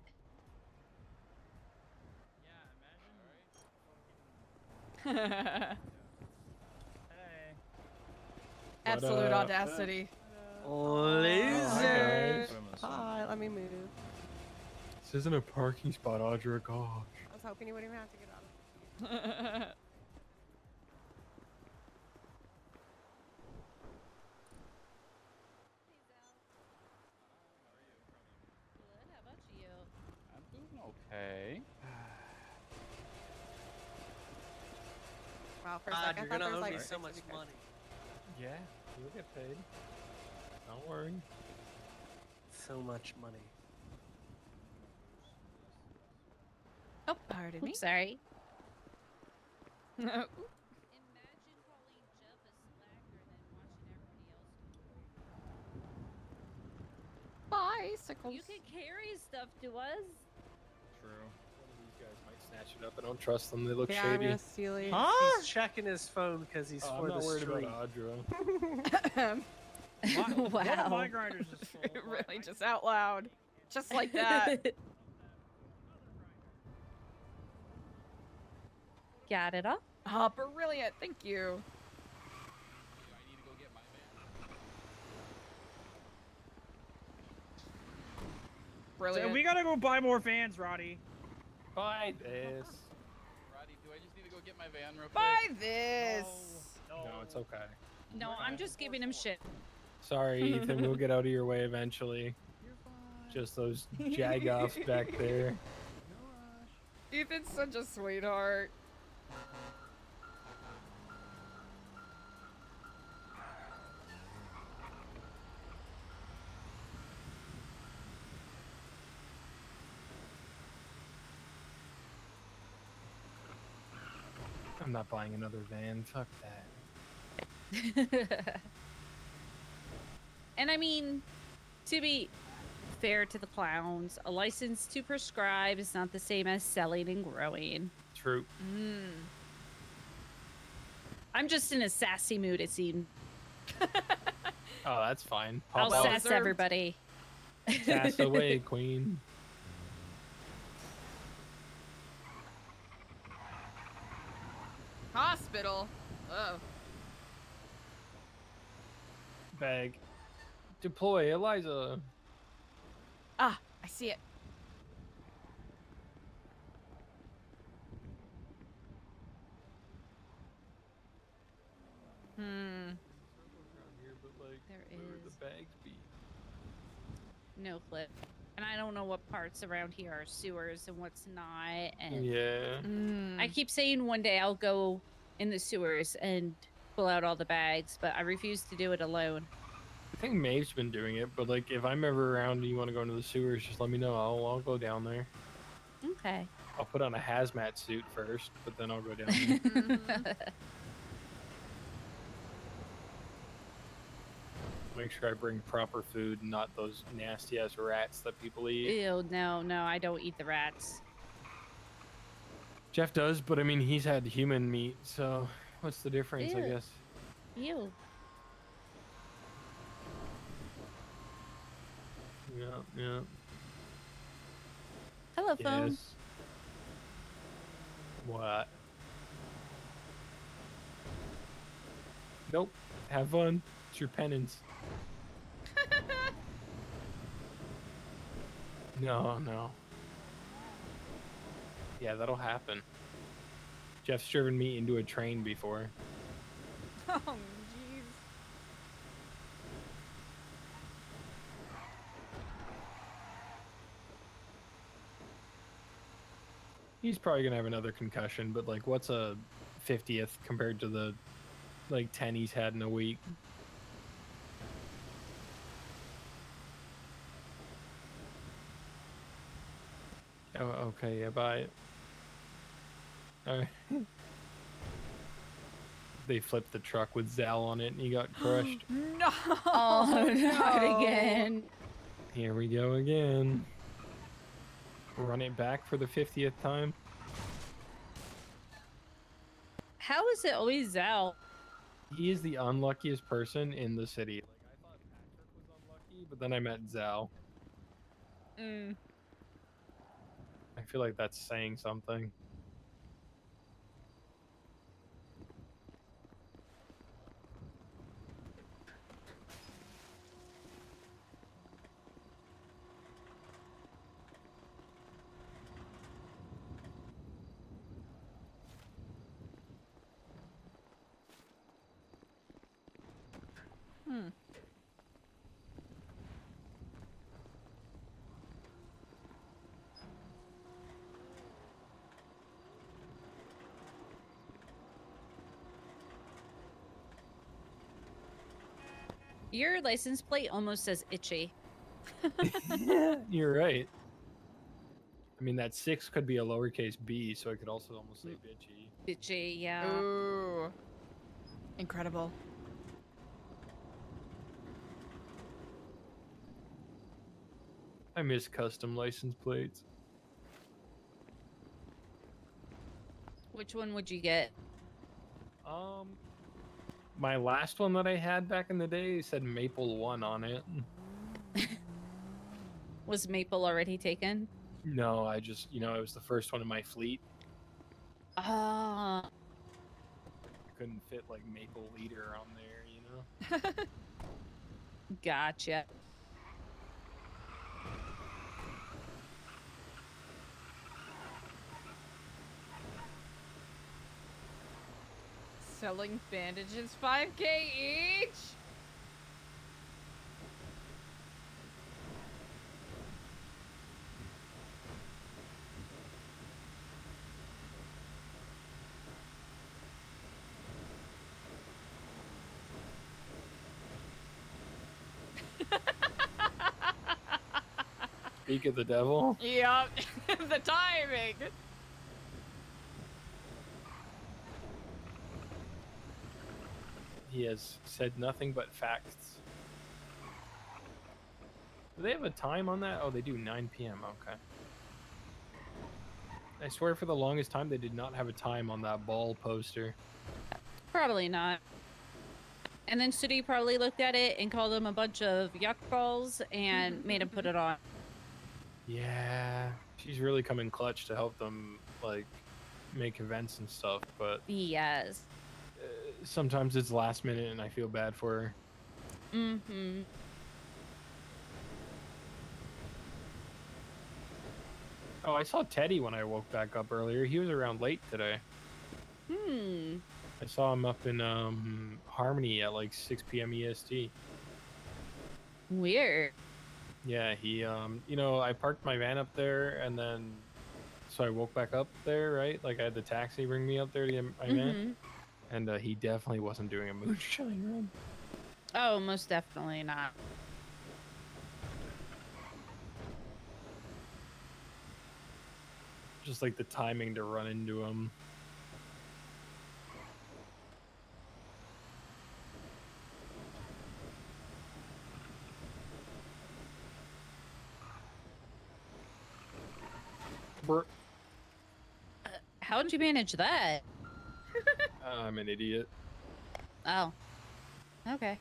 Absolute audacity. Laser. Hi, let me move. This isn't a parking spot, Audra. Gosh. I was hoping you wouldn't even have to get out. How about you? I'm doing okay. Wow, for a God, second, I you're thought gonna there was owe like me so much money. Yeah, you'll get paid. Don't worry. So much money. Oh, pardon me. Oops, sorry. Bicycles. You can carry stuff to us. True. One of these guys might snatch it up. I don't trust them. They look Yeah, I'm shady. gonna steal it. Huh? He's checking his phone because he's Oh, for I'm not the worried street. about Audra. One of my Wow. grinders is full. Really, just out loud. Just like that. Got it all. Oh, brilliant. Thank you. Brilliant. So we gotta go buy more vans, Roddy. Buy this. Roddy, do I just need to go get my van real quick? Buy this. No, it's okay. No, I'm just giving him shit. Sorry, Ethan. We'll get out of your way eventually. Just those jagoffs back there. Ethan's such a sweetheart. I'm not buying another van. Fuck that. And I mean, to be fair to the clowns, a license to prescribe is not the same as selling and growing. True. I'm just in a sassy mood, it seems. Oh, that's fine. I'll Pop out. sass everybody. Sass away, queen. Hospital. Oh. Bag. Deploy, Eliza. Ah, I see it. There Where the is bags be? no clip. And I don't know what parts around here are sewers and what's not. And Yeah. I keep saying one day I'll go in the sewers and pull out all the bags, but I refuse to do it alone. I think Maeve's been doing it, but like if I'm ever around and you want to go into the sewers, just let me know. I'll go down there. Okay. I'll put on a hazmat suit first, but then I'll go down there. Make sure I bring proper food, not those nasty ass rats that people eat. Ew, no, I don't eat the rats. Jeff does, but I mean he's had human meat, so what's the difference? I Ew. guess. Ew. Yeah. Hello, phone. Yes. What? Nope. Have fun. It's your penance. No. Yeah, that'll happen. Jeff's driven me into a train before. Oh, jeez. He's probably gonna have another concussion, but like, what's a 50th compared to the like 10 he's had in a week? Oh, okay, yeah, buy it. Alright. They flipped the truck with Zal on it and he got crushed. No. Oh, not again. Here we go again. Run it back for the 50th time. How is it always Zal? He is the unluckiest person in the city. Like, I thought Patrick was unlucky, but then I met Zal. I feel like that's saying something. Your license plate almost says itchy. You're right. I mean, that 6 could be a lowercase b, so I could also almost say bitchy. Bitchy, yeah. Ooh. Incredible. I miss custom license plates. Which one would you get? My last one that I had back in the day said Maple 1 on it. Was Maple already taken? No, I just, it was the first one in my fleet. Ah. I couldn't fit like Maple Leader on there, Gotcha. Selling bandages 5K each? Speak of the devil. Yep. The timing. He has said nothing but facts. Do they have a time on that? Oh, they do 9 p.m. Okay. I swear for the longest time they did not have a time on that ball poster. Probably not. And then Sudi probably looked at it and called them a bunch of yuck balls and made him put it on. Yeah, she's really coming clutch to help them like make events and stuff, but yes, sometimes it's last minute and I feel bad for her. Mm-hmm. Oh, I saw Teddy when I woke back up earlier. He was around late today. I saw him up in Harmony at like 6 p.m. EST. Weird. Yeah, he I parked my van up there and then so I woke back up there, right? Like I had the taxi bring me up there to get my van. And he definitely wasn't doing a moonshine run. Oh, most definitely not. Just like the timing to run into him. How did you manage that? I'm an idiot. Oh. Okay.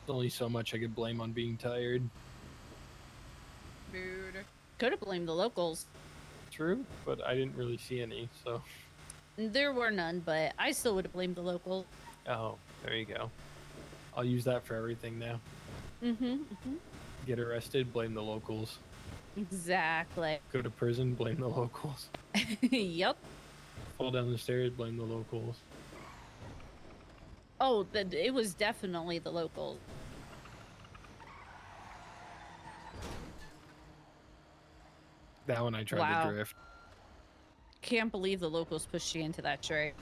There's only so much I could blame on being tired. Dude. Could have blamed the locals. True, but I didn't really see any, so. There were none, but I still would have blamed the locals. Oh, there you go. I'll use that for everything now. Get arrested, blame the locals. Exactly. Go to prison, blame the locals. Yep. Fall down the stairs, blame the locals. Oh, it was definitely the locals. That one I tried to drift. Can't believe the locals pushed you into that trade.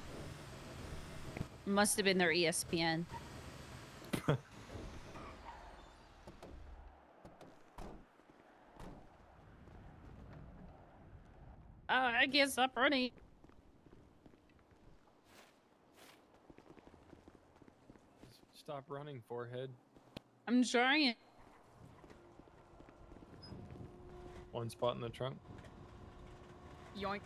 Must have been their ESPN. I can't stop running. Stop running, forehead. I'm trying. One spot in the trunk. Yoink.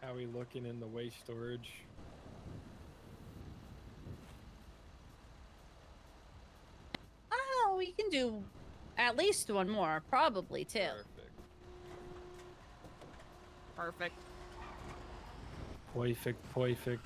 How we looking in the waste storage? Oh, we can do at least one more, probably two. Perfect. Perfect. Perfect.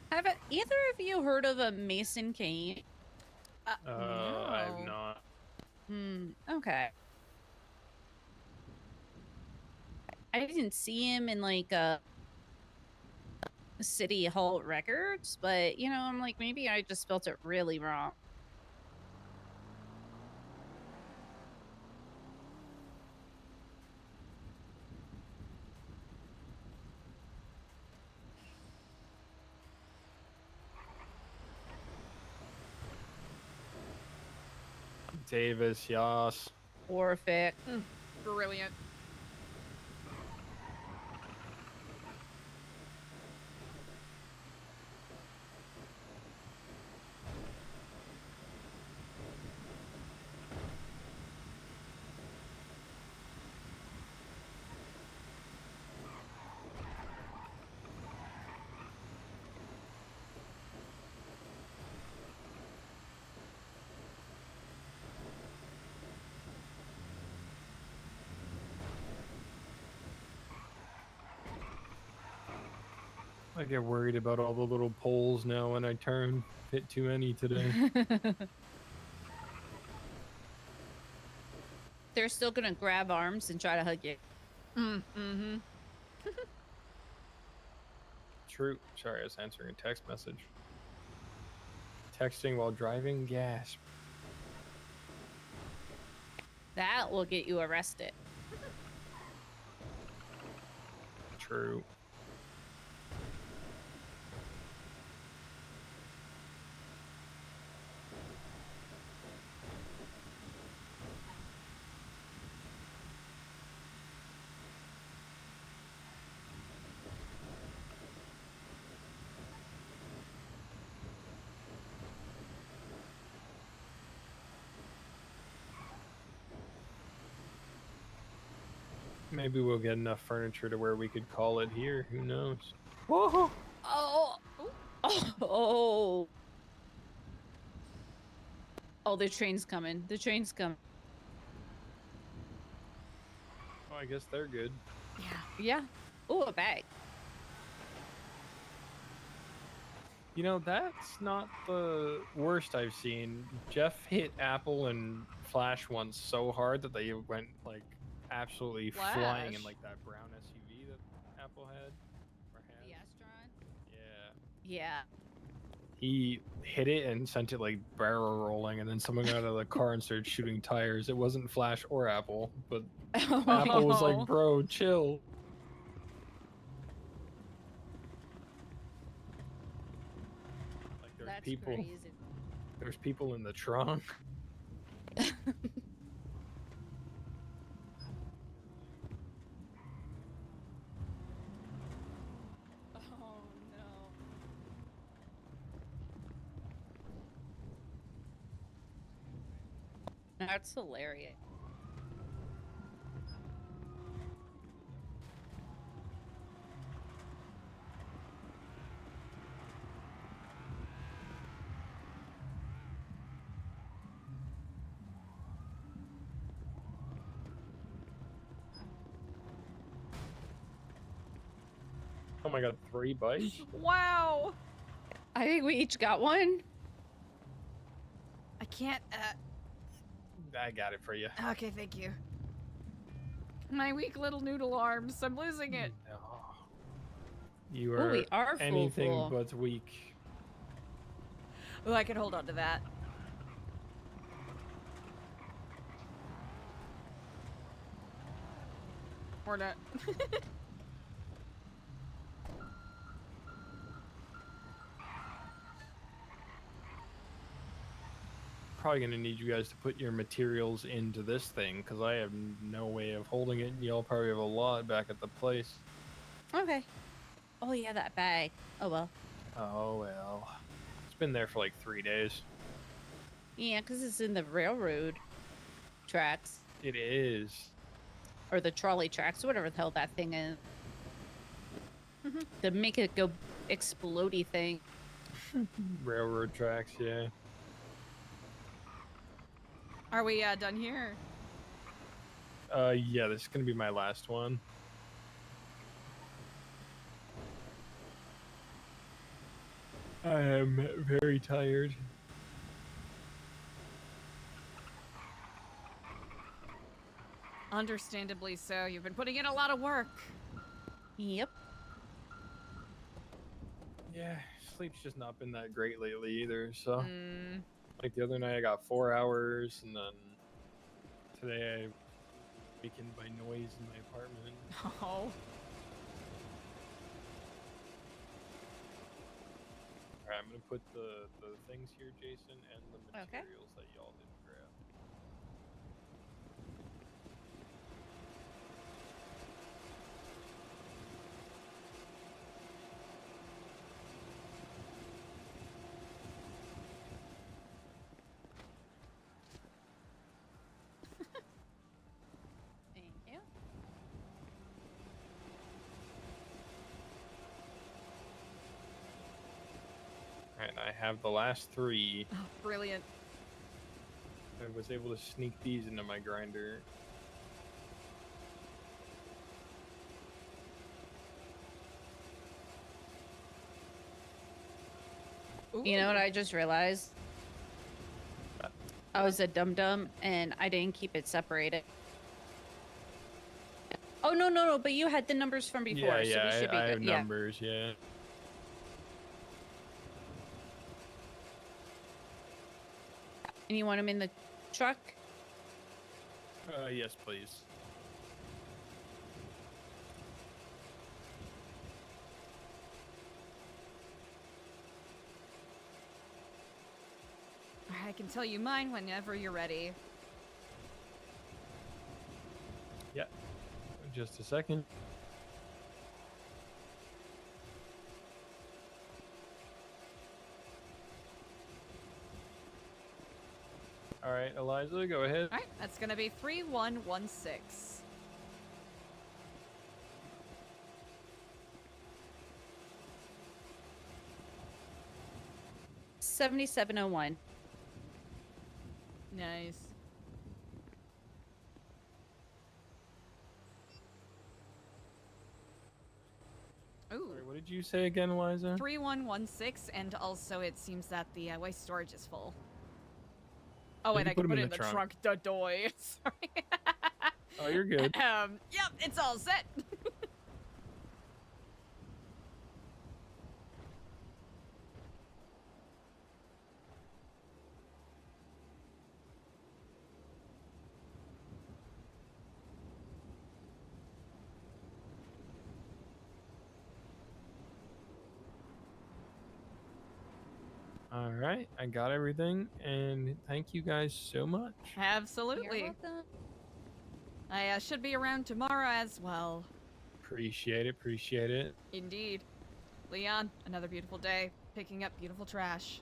Have either of you heard of a Mason Kane? I have not. Okay. I didn't see him in like City Hall records, but you know, I'm like, maybe I just spelt it really wrong. Davis, yas. Perfect. Brilliant. I get worried about all the little poles now when I turn. Hit too many today. They're still gonna grab arms and try to hug you. Mm-hmm. True. Sorry, I was answering a text message. Texting while driving? Gasp. That will get you arrested. True. Maybe we'll get enough furniture to where we could call it here. Who knows? Whoa! Oh! Oh, the train's coming. The train's coming. Oh, I guess they're good. Yeah. Oh, a bag. You know, that's not the worst I've seen. Jeff hit Apple and Flash once so hard that they went like absolutely flying in like that brown SUV that Apple had or has. The Astron? Yeah. Yeah. He hit it and sent it like barrel rolling, and then someone got out of the car and started shooting tires. It wasn't Flash or Apple, but Apple was like, "Bro, chill." Like there's That's people. crazy. There's people in the trunk. Oh no. That's hilarious. Oh my god, 3 bikes? Wow. I think we each got one. I can't. I got it for you. Okay, thank you. My weak little noodle arms. I'm losing it. You Oh, are, we are anything full. but weak. Oh, I can hold on to that. Or not. Probably gonna need you guys to put your materials into this thing because I have no way of holding it. And y'all probably have a lot back at the place. Okay. Oh yeah, that bag. Oh well. Oh well. It's been there for like 3 days. Yeah, because it's in the railroad tracks. It is. Or the trolley tracks, whatever the hell that thing is. To make it go explodey thing. Railroad tracks, yeah. Are we done here? Yeah, this is gonna be my last one. I am very tired. Understandably so. You've been putting in a lot of work. Yep. Yeah, sleep's just not been that great lately either, so. Like the other night I got 4 hours, and then today I wakened by noise in my apartment. Oh. Alright, I'm gonna put the things here, Jason, and the materials that y'all didn't grab. Thank you. Alright, I have the last 3. Oh, brilliant. I was able to sneak these into my grinder. You know what I just realized? I was a dum-dum and I didn't keep it separated. Oh, no, but you had the numbers from before, Yeah, so yeah, we should be I good. have numbers, yeah. And you want them in the truck? Yes, please. I can tell you mine whenever you're ready. Yeah. Just a second. All right, Eliza, go ahead. All right, that's gonna be 3116. $77.01. Nice. Ooh. Sorry, what did you say again, Eliza? 3116, and also it seems that the waste storage is full. Oh, You wait, can I can put 'em put it in in the the trunk. trunk. Doy. Sorry. Oh, you're good. Yep, it's all set. All right, I got everything, and thank you guys so much. Absolutely. You're welcome. I should be around tomorrow as well. Appreciate it, appreciate it. Indeed. Leon, another beautiful day, picking up beautiful trash.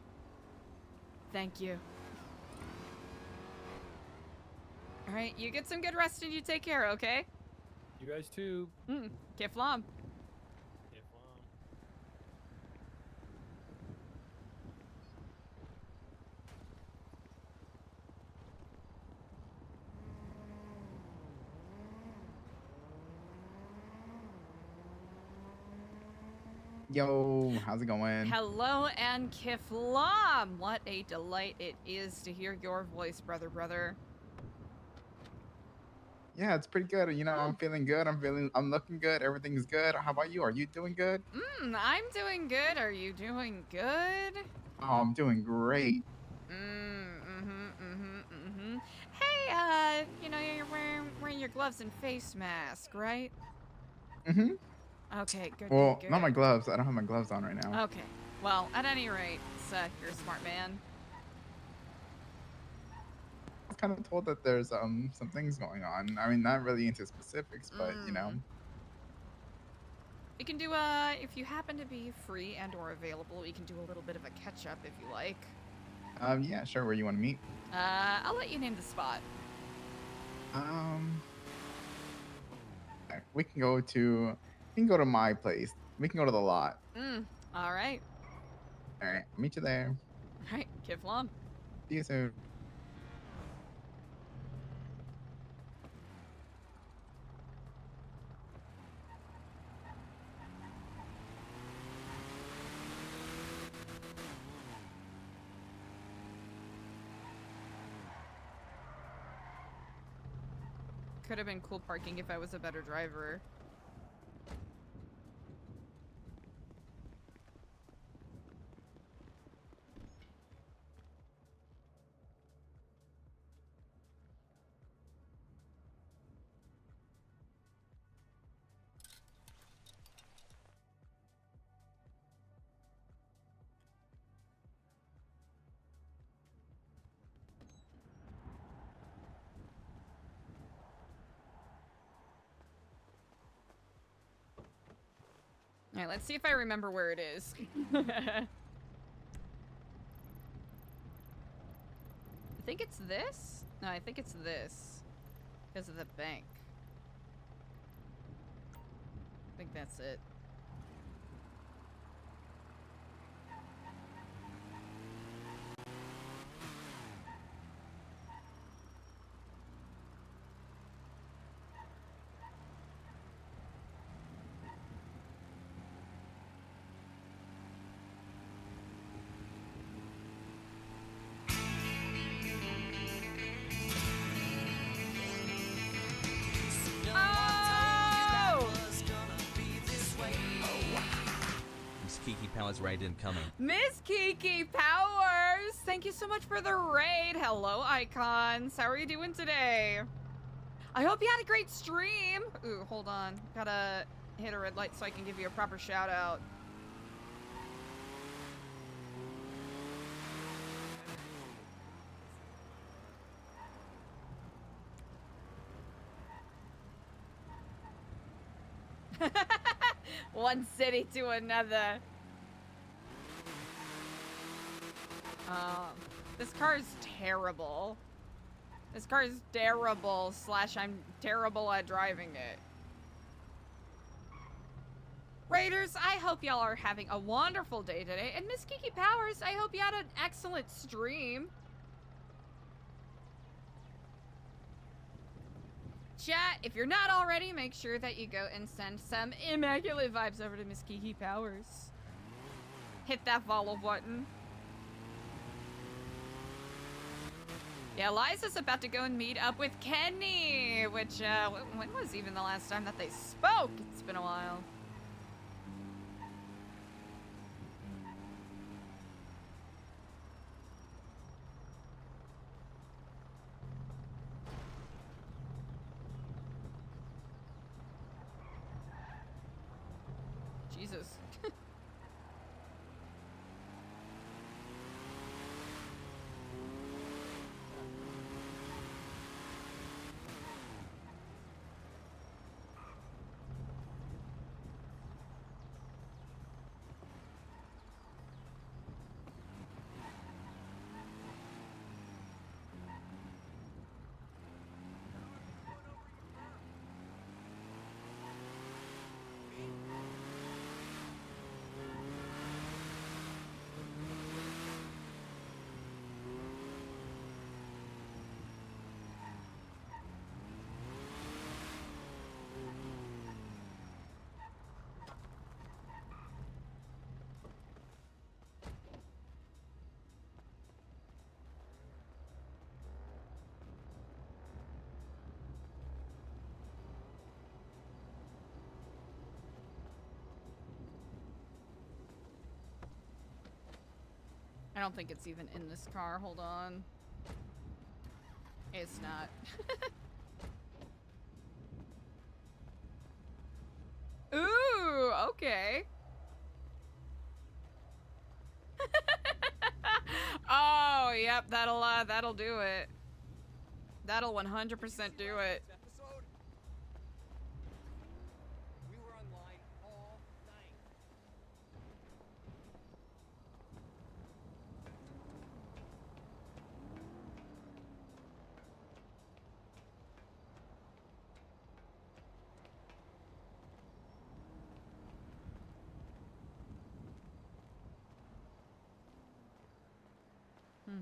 Thank you. All right, you get some good rest and you take care, okay? You guys too. Kiflam. Yo, how's it going? Hello and Kiflam. What a delight it is to hear your voice, brother. Yeah, it's pretty good. You know, I'm feeling good. I'm looking good. Everything's good. How about you? Are you doing good? I'm doing good. Are you doing good? Oh, I'm doing great. Hey, you know, you're wearing your gloves and face mask, right? Mm-hmm. Okay, good, Well, good, not my good. gloves. I don't have my gloves on right now. Okay. Well, at any rate, Seth, you're a smart man. I was kind of told that there's some things going on. I mean, not really into specifics, but you know. We can do if you happen to be free and or available, we can do a little bit of a catch up if you like. Yeah, sure. Where you want to meet? I'll let you name the spot. We can go to my place. We can go to the lot. All right. All right, I'll meet you there. All right, Kiflom. See you soon. Could have been cool parking if I was a better driver. All right, let's see if I remember where it is. I think it's this? No, I think it's this. Because of the bank. I think that's it. Miss Kiki Powers raid incoming. Miss Kiki Powers! Thank you so much for the raid. Hello, icons. How are you doing today? I hope you had a great stream. Ooh, hold on. Gotta hit a red light so I can give you a proper shout out. One city to another. This car is terrible. This car is terrible, / I'm terrible at driving it. Raiders, I hope y'all are having a wonderful day today. And Miss Kiki Powers, I hope you had an excellent stream. Chat, if you're not already, make sure that you go and send some immaculate vibes over to Miss Kiki Powers. Hit that follow button. Yeah, Eliza's about to go and meet up with Kenny, which, when was even the last time that they spoke? It's been a while. Jesus. I don't think it's even in this car. Hold on. It's not. Ooh, okay. Oh, yep, that'll do it. That'll 100% do it. We were online all night. Hmm.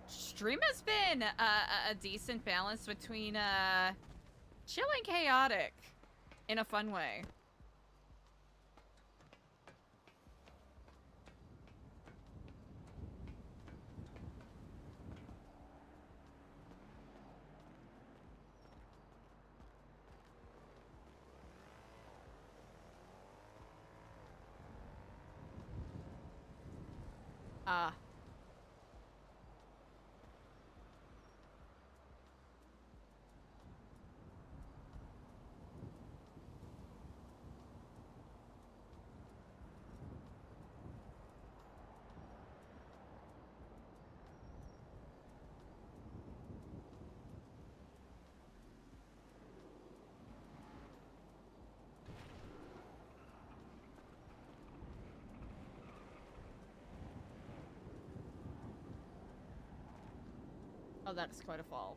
Stream has been a decent balance between chill and chaotic in a fun way. Ah. Oh, that's quite a fall.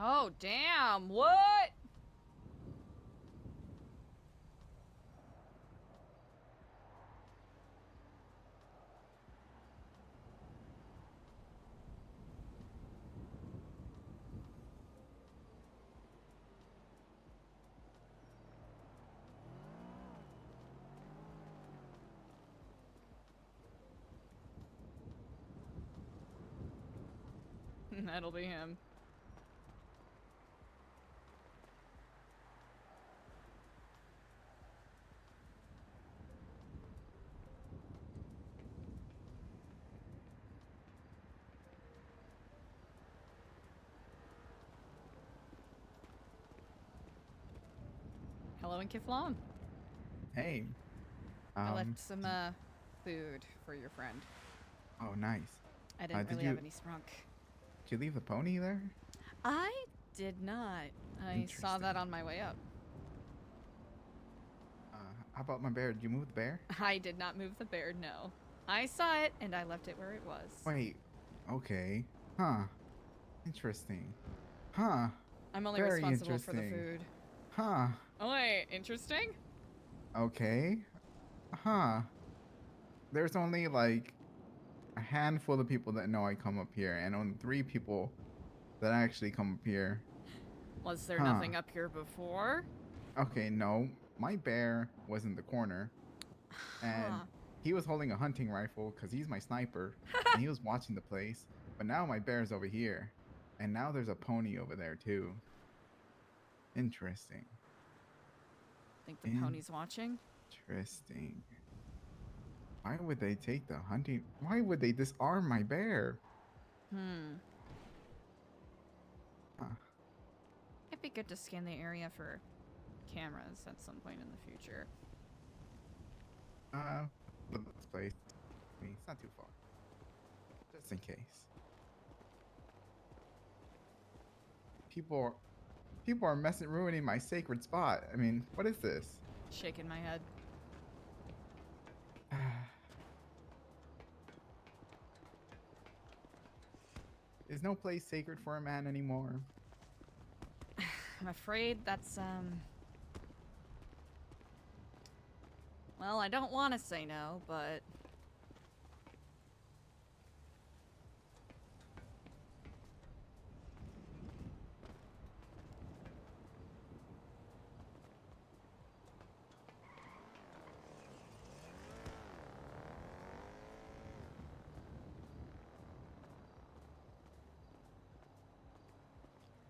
Oh, damn. What? That'll be him. Hello and Kiflon. Hey. I left some food for your friend. Oh, nice. I didn't really have any sprunk. Did you leave the pony there? I did not. I saw that on my way up. How about my bear? Did you move the bear? I did not move the bear, no. I saw it and I left it where it was. Wait. Okay. Huh. Interesting. Huh. I'm only Very responsible for the interesting. food. Huh. Oh, wait, interesting? Okay. Huh. There's only like a handful of people that know I come up here, and only 3 people that actually come up here. Was there nothing up here before? Okay, no. My bear was in the corner, and he was holding a hunting rifle because he's my sniper, and he was watching the place. But now my bear's over here, and now there's a pony over there too. Interesting. Think the pony's watching? Interesting. Why would they take the hunting? Why would they disarm my bear? It'd be good to scan the area for cameras at some point in the future. But this place, I mean, it's not too far. Just in case. People are ruining my sacred spot. I mean, what is this? Shaking my head. Is no place sacred for a man anymore? I'm afraid that's, well, I don't want to say no, but...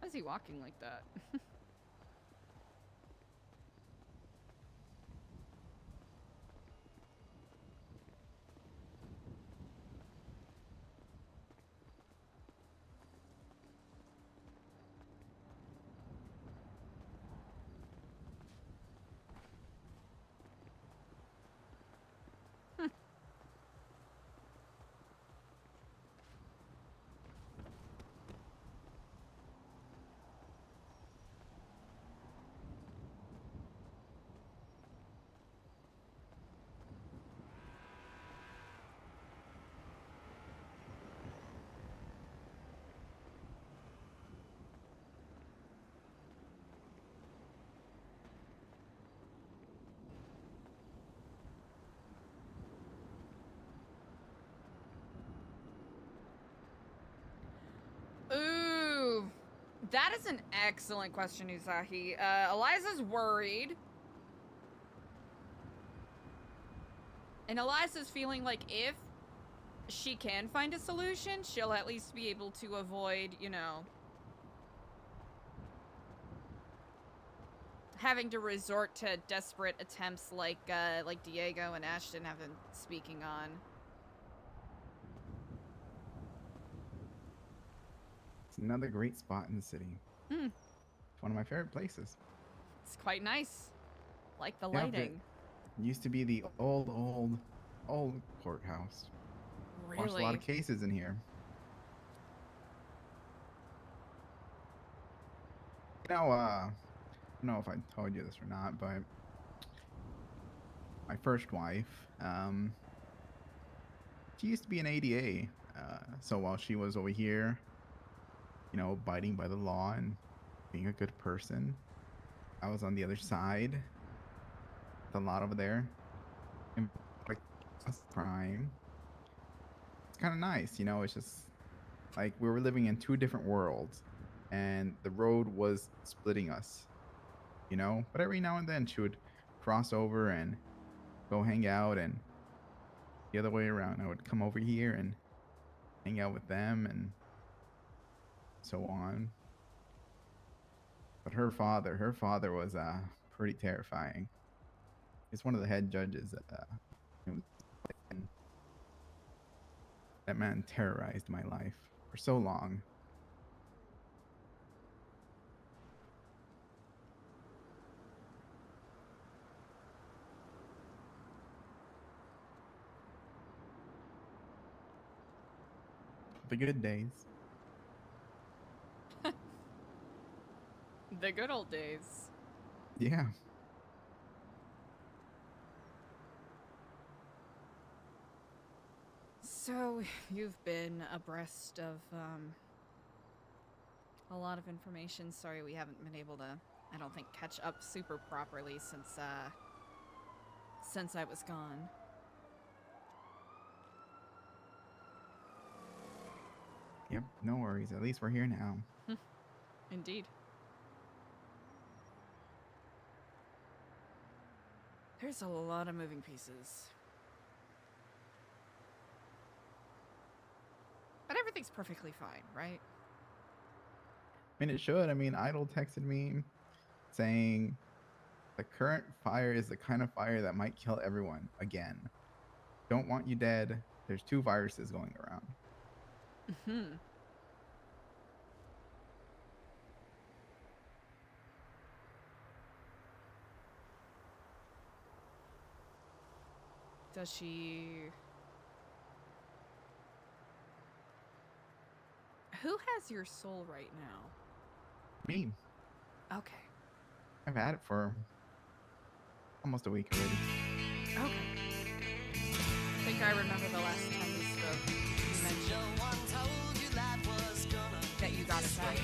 Why is he walking like that? Ooh, that is an excellent question, Usahi. Eliza's worried. And Eliza's feeling like if she can find a solution, she'll at least be able to avoid, you know, having to resort to desperate attempts like Diego and Ashton have been speaking on. It's another great spot in the city. Hmm. It's one of my favorite places. It's quite nice. Like the Yeah, lighting. It used to be the old courthouse. Watched a lot of cases in here. You know, I don't know if I told you this or not, but my first wife, she used to be an ADA. So while she was over here, you know, abiding by the law and being a good person, I was on the other side, the lot over there, and like crime. It's kind of nice, you know. It's just like we were living in two different worlds, and the road was splitting us, you know. But every now and then she would cross over and go hang out, and the other way around, I would come over here and hang out with them, and so on. But her father was pretty terrifying. He's one of the head judges. That man terrorized my life for so long. The good days. The good old days. Yeah. So, you've been abreast of, a lot of information. Sorry we haven't been able to, I don't think, catch up super properly since I was gone. Yep, no worries. At least we're here now. Indeed. There's a lot of moving pieces. But everything's perfectly fine, right? I mean, it should. I mean, Idol texted me saying the current fire is the kind of fire that might kill everyone again. Don't want you dead. There's 2 viruses going around. Mm-hmm. Does she... Who has your soul right now? Me. Okay. I've had it for almost a week already. Okay. I think I remember the last time we spoke. You mentioned... sight.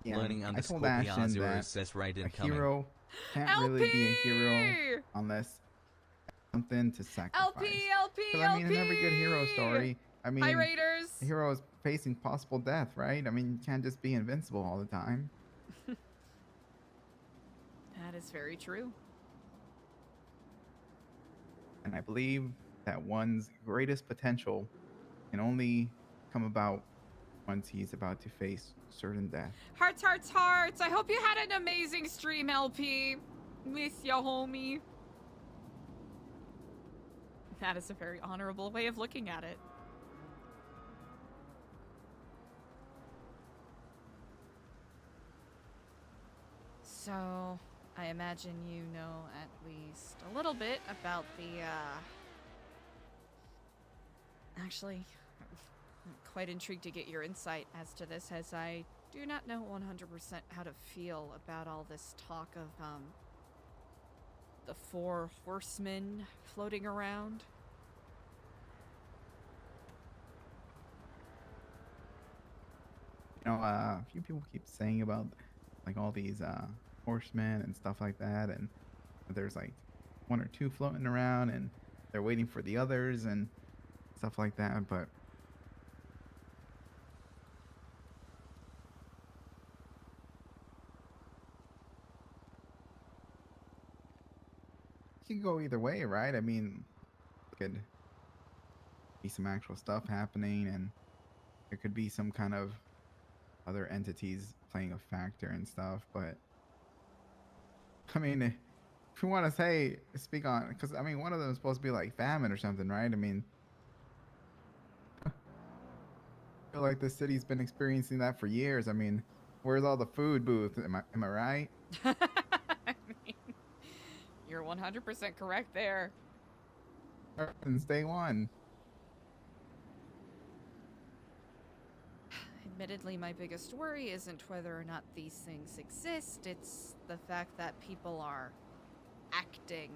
Yeah, Learning on I the told Ashton Scorpions, that says right a incoming. hero can't really be a hero unless something to sacrifice. LP. 'Cause, I mean, in every good hero story, I mean, Hi, Raiders. the hero is facing possible death, right? I mean, you can't just be invincible all the time. That is very true. And I believe that one's greatest potential can only come about once he's about to face certain death. Hearts. I hope you had an amazing stream, LP. Miss ya, homie. That is a very honorable way of looking at it. So, I imagine you know at least a little bit about the, Actually, I'm quite intrigued to get your insight as to this, as I do not know 100% how to feel about all this talk of, the 4 horsemen floating around. You know, a few people keep saying about like all these horsemen and stuff like that, and there's like 1 or 2 floating around, and they're waiting for the others and stuff like that. But it could go either way, right? I mean, could be some actual stuff happening, and there could be some kind of other entities playing a factor and stuff. But I mean, if you want to speak on, because I mean, one of them is supposed to be like famine or something, right? I mean, I feel like the city's been experiencing that for years. I mean, where's all the food booth? Am I right? I mean, you're 100% correct there. Since day one. Admittedly, my biggest worry isn't whether or not these things exist, it's the fact that people are acting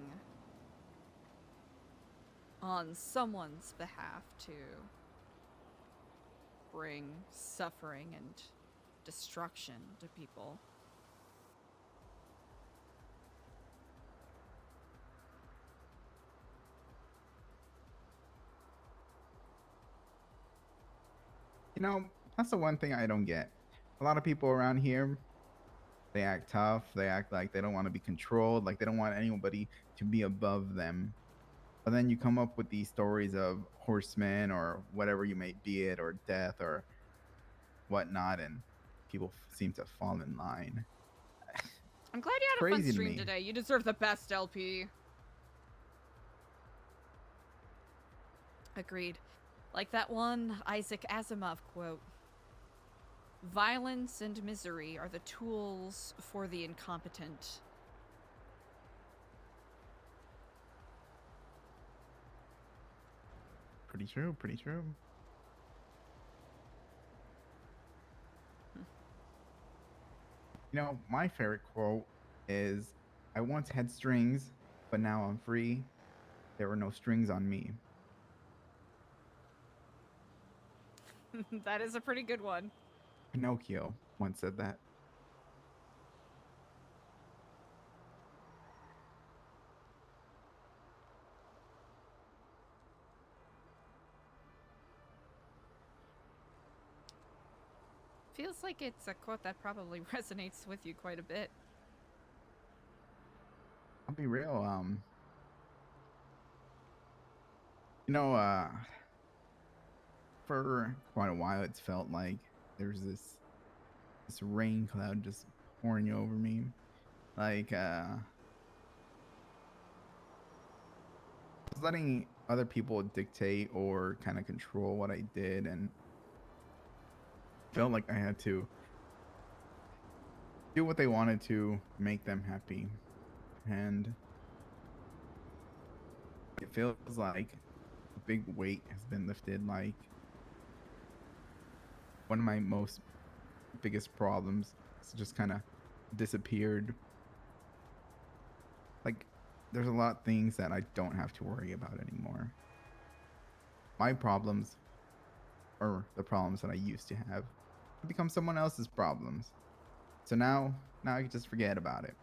on someone's behalf to bring suffering and destruction to people. You know, that's the one thing I don't get. A lot of people around here, they act tough. They act like they don't want to be controlled, like they don't want anybody to be above them. But then you come up with these stories of horsemen or whatever you may be it, or death or whatnot, and people seem to fall in line. I'm glad you had a fun Crazy to stream me. today. You deserve the best, LP. Agreed. Like that one Isaac Asimov quote. Violence and misery are the tools for the incompetent. Pretty true, pretty true. You know, my favorite quote is, I once had strings, but now I'm free. There were no strings on me. That is a pretty good one. Pinocchio once said that. Feels like it's a quote that probably resonates with you quite a bit. I'll be real, you know, for quite a while it's felt like there's this rain cloud just pouring over me. Like, I was letting other people dictate or kind of control what I did, and felt like I had to do what they wanted to make them happy. And it feels like a big weight has been lifted. Like, one of my biggest problems has just kind of disappeared. Like, there's a lot of things that I don't have to worry about anymore. My problems are the problems that I used to have. it becomes someone else's problems. So now you can just forget about it.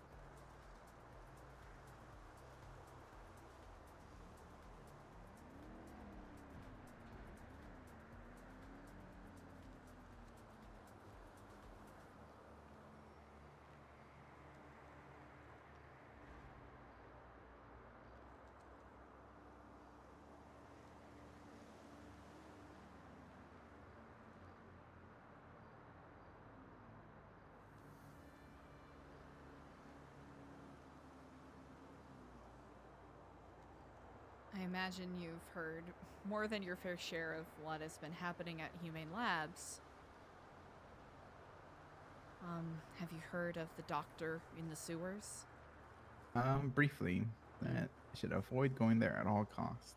I imagine you've heard more than your fair share of what has been happening at Humane Labs. Have you heard of the doctor in the sewers? Briefly, that I should avoid going there at all costs.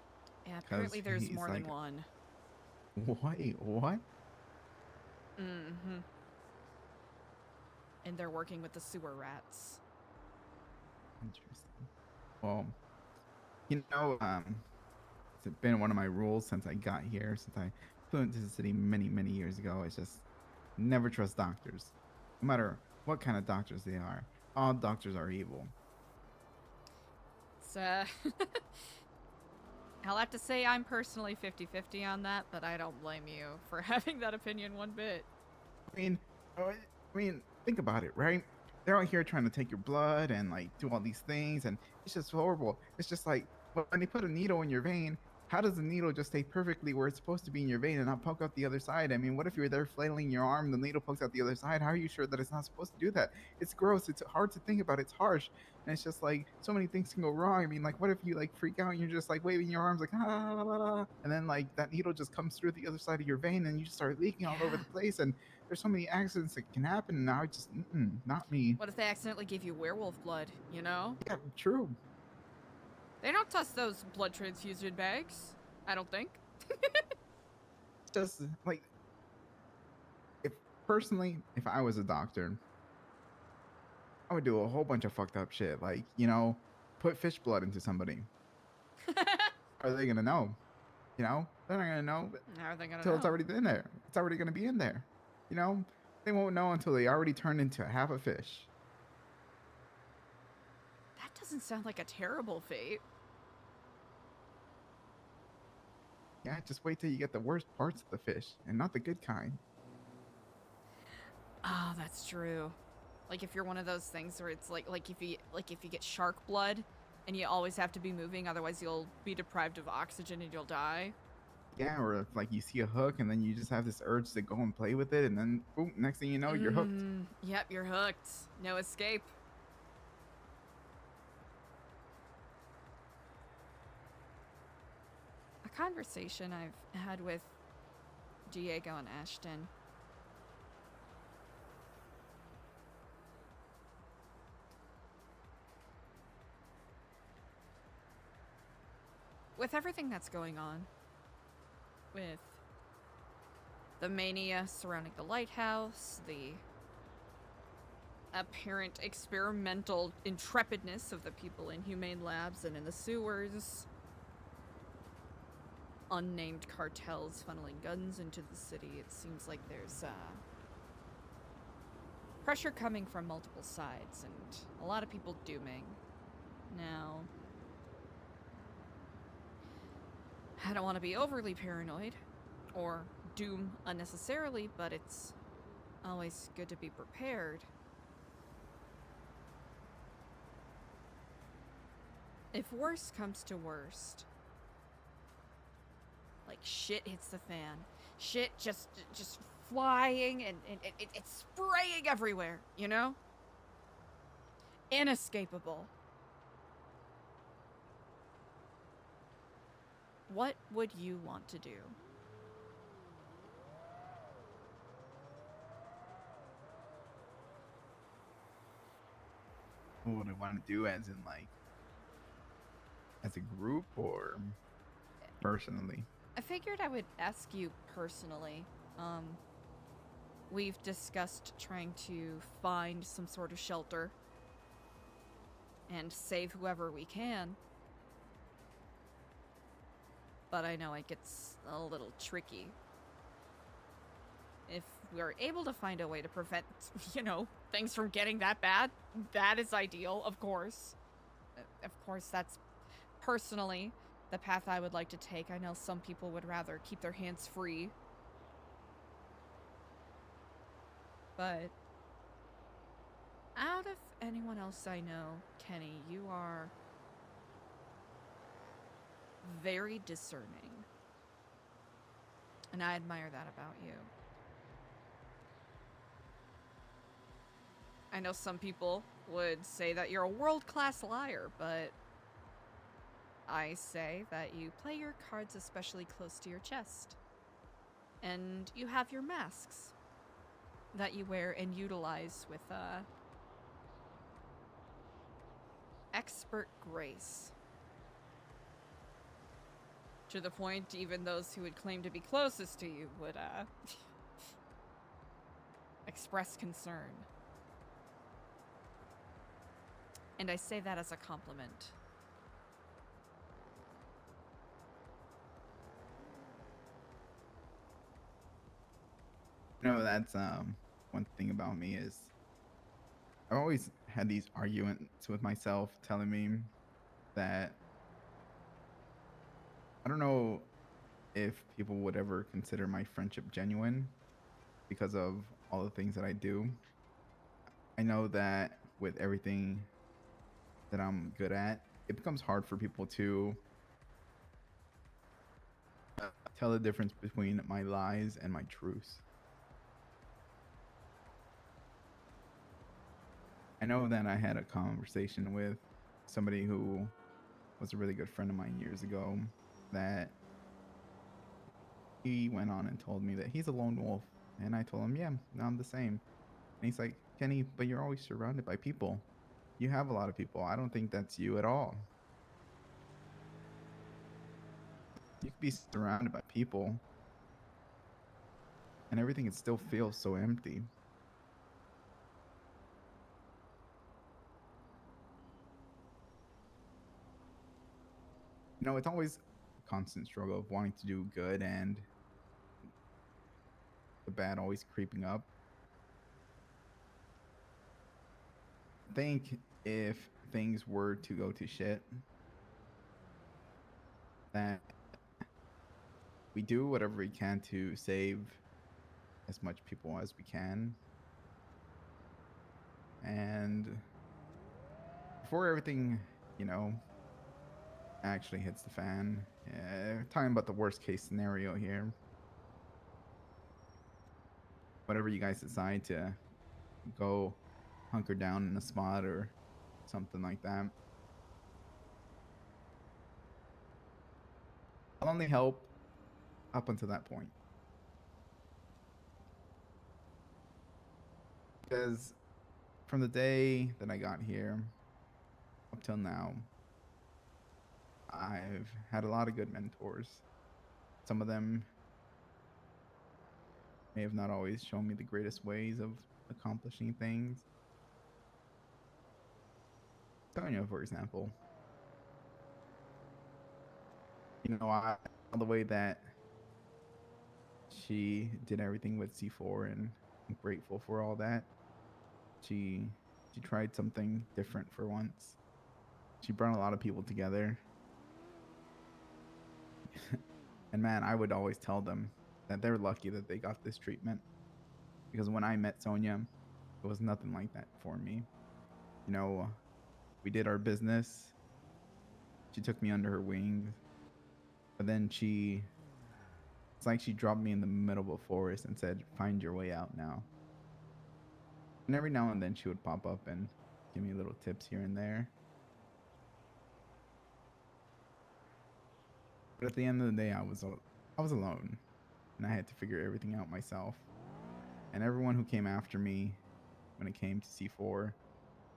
Yeah, apparently 'Cause there's he's more than like- one. Wait, what? Mm-hmm. And they're working with the sewer rats. Interesting. Well, it's been one of my rules since I got here, since I flew into the city many, many years ago. It's just never trust doctors. No matter what kind of doctors they are. All doctors are evil. It's, I'll have to say I'm personally 50-50 on that, but I don't blame you for having that opinion one bit. I mean, think about it, right? They're out here trying to take your blood and like do all these things, and it's just horrible. It's just like when they put a needle in your vein, how does the needle just stay perfectly where it's supposed to be in your vein and not poke out the other side? I mean, what if you're there flailing your arm, the needle pokes out the other side? How are you sure that it's not supposed to do that? It's gross. It's hard to think about. It's harsh. And it's just like so many things can go wrong. I mean, like, what if you like freak out and you're just like waving your arms like, ah, la, la, la, and then like that needle just comes through the other side of your vein and you just start leaking all over the place. And there's so many accidents that can happen. And now I just, not me. What if they accidentally give you werewolf blood, you know? Yeah, true. They don't touch those blood transfusion bags, I don't think. Just like, if I was a doctor, I would do a whole bunch of fucked up shit, like, put fish blood into somebody. Are they gonna know? They're not gonna know How are they gonna until know? it's already in there. It's already gonna be in there. They won't know until they already turned into half a fish. That doesn't sound like a terrible fate. Yeah, just wait till you get the worst parts of the fish and not the good kind. Oh, that's true. Like if you're one of those things where it's like if you get shark blood and you always have to be moving, otherwise you'll be deprived of oxygen and you'll die. Yeah, or if like you see a hook and then you just have this urge to go and play with it, and then boom, next thing you know, you're hooked. Yep, you're hooked. No escape. A conversation I've had with Diego and Ashton. With everything that's going on, with the mania surrounding the lighthouse, the apparent experimental intrepidness of the people in Humane Labs and in the sewers, unnamed cartels funneling guns into the city, it seems like there's pressure coming from multiple sides and a lot of people dooming. Now, I don't want to be overly paranoid or doom unnecessarily, but it's always good to be prepared. If worst comes to worst, like shit hits the fan, shit just flying and it's spraying everywhere, Inescapable. What would you want to do? What would I want to do, as in like, as a group or personally? I figured I would ask you personally. We've discussed trying to find some sort of shelter and save whoever we can. But I know it gets a little tricky. if we're able to find a way to prevent, things from getting that bad, that is ideal, of course. Of course, that's personally the path I would like to take. I know some people would rather keep their hands free. But out of anyone else I know, Kenny, you are very discerning. And I admire that about you. I know some people would say that you're a world-class liar, but I say that you play your cards especially close to your chest. And you have your masks that you wear and utilize with expert grace. To the point even those who would claim to be closest to you would express concern. And I say that as a compliment. That's one thing about me is I've always had these arguments with myself telling me that I don't know if people would ever consider my friendship genuine because of all the things that I do. I know that with everything that I'm good at, it becomes hard for people to tell the difference between my lies and my truths. I know that I had a conversation with somebody who was a really good friend of mine years ago that he went on and told me that he's a lone wolf. And I told him, yeah, I'm the same. And he's like, Kenny, but you're always surrounded by people. You have a lot of people. I don't think that's you at all. You could be surrounded by people and everything can still feel so empty. It's always a constant struggle of wanting to do good and the bad always creeping up. I think if things were to go to shit, that we do whatever we can to save as much people as we can. And before everything, actually hits the fan, talking about the worst case scenario here, whatever you guys decide to go hunker down in a spot or something like that, I'll only help up until that point. Because from the day that I got here up till now, I've had a lot of good mentors. Some of them may have not always shown me the greatest ways of accomplishing things. Sonia, for example. The way that she did everything with C4, and I'm grateful for all that. She tried something different for once. She brought a lot of people together. And man, I would always tell them that they're lucky that they got this treatment. Because when I met Sonia, it was nothing like that for me. We did our business. She took me under her wing. But then it's like she dropped me in the middle of a forest and said, find your way out now. And every now and then she would pop up and give me little tips here and there. But at the end of the day, I was alone, and I had to figure everything out myself. And everyone who came after me when it came to C4,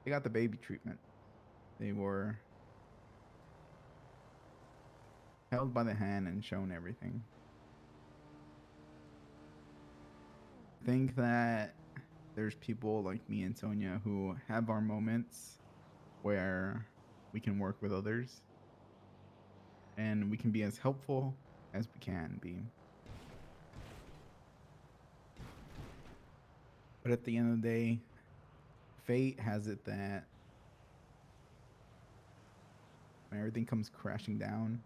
they got the baby treatment. They were held by the hand and shown everything. I think that there's people like me and Sonia who have our moments where we can work with others and we can be as helpful as we can be. But at the end of the day, fate has it that when everything comes crashing down,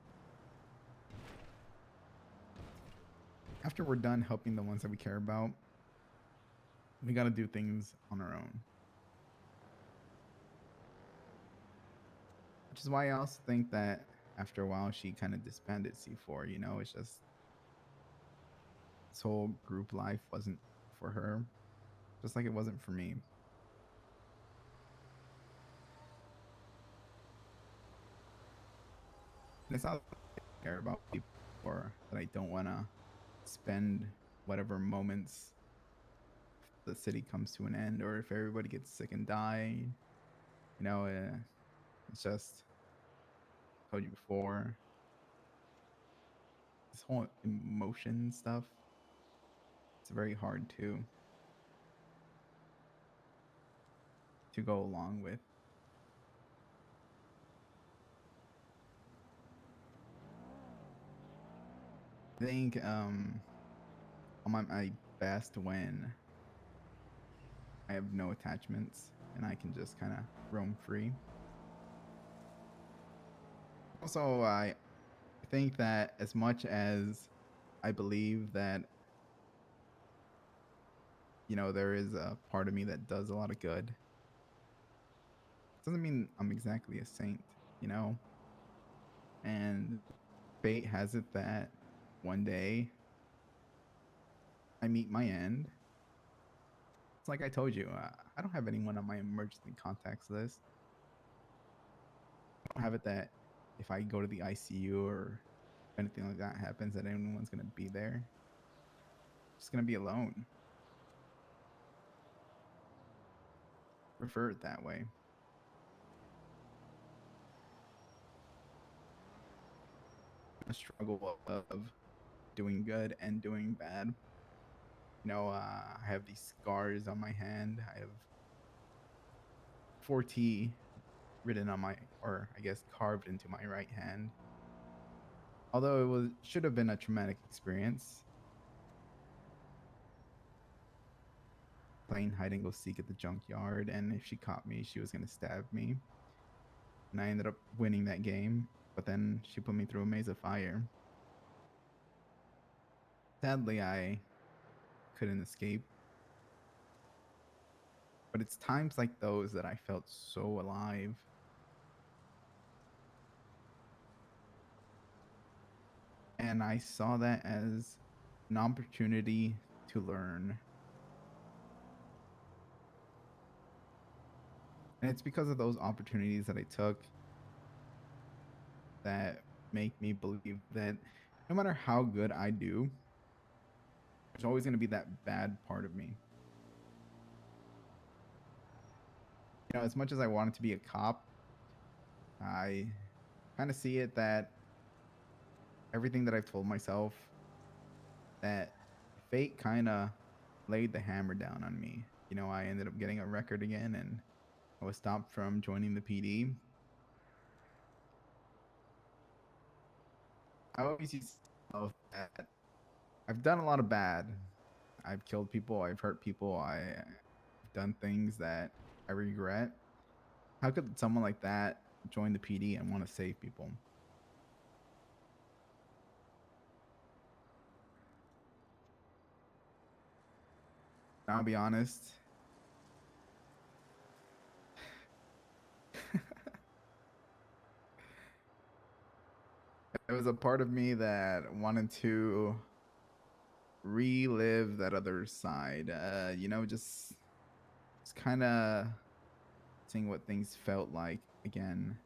after we're done helping the ones that we care about, we got to do things on our own. Which is why I also think that after a while she kind of disbanded C4, you know, it's just this whole group life wasn't for her, just like it wasn't for me. And it's not that I care about people or that I don't want to spend whatever moments the city comes to an end, or if everybody gets sick and die, you know, it's just, I told you before, this whole emotion stuff, it's very hard to go along with. I think I'm at my best when I have no attachments and I can just kind of roam free. Also, I think that as much as I believe that, you know, there is a part of me that does a lot of good, doesn't mean I'm exactly a saint, you know? And fate has it that one day I meet my end. It's like I told you, I don't have anyone on my emergency contacts list. I don't have it that if I go to the ICU or anything like that happens, that anyone's going to be there. I'm just going to be alone. Prefer it that way. A struggle of doing good and doing bad. You know, I have these scars on my hand. I have 4T written on my, or I guess carved into my right hand. Although it should have been a traumatic experience. Playing hide and go seek at the junkyard, and if she caught me, she was gonna stab me. And I ended up winning that game, but then she put me through a maze of fire. Sadly, I couldn't escape. But it's times like those that I felt so alive. And I saw that as an opportunity to learn. And it's because of those opportunities that I took that make me believe that no matter how good I do, there's always going to be that bad part of me. You know, as much as I wanted to be a cop, I kind of see it that everything that I've told myself, that fate kind of laid the hammer down on me. You know, I ended up getting a record again, and I was stopped from joining the PD. I always used to know that I've done a lot of bad. I've killed people, I've hurt people, I've done things that I regret. How could someone like that join the PD and want to save people? I'll be honest. There was a part of me that wanted to relive that other side. You know, just kind of seeing what things felt like again.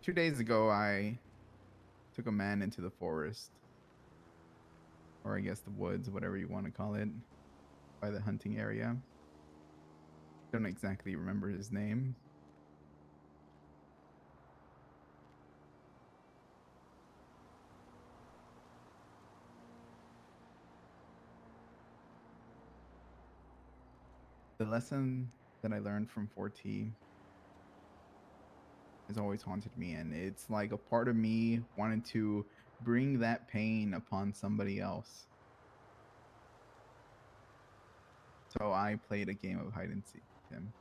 2 days ago, I took a man into the forest. Or I guess the woods, whatever you want to call it, by the hunting area. Don't exactly remember his name. The lesson that I learned from 4T has always haunted me, and it's like a part of me wanted to bring that pain upon somebody else. So I played a game of hide and seek with him.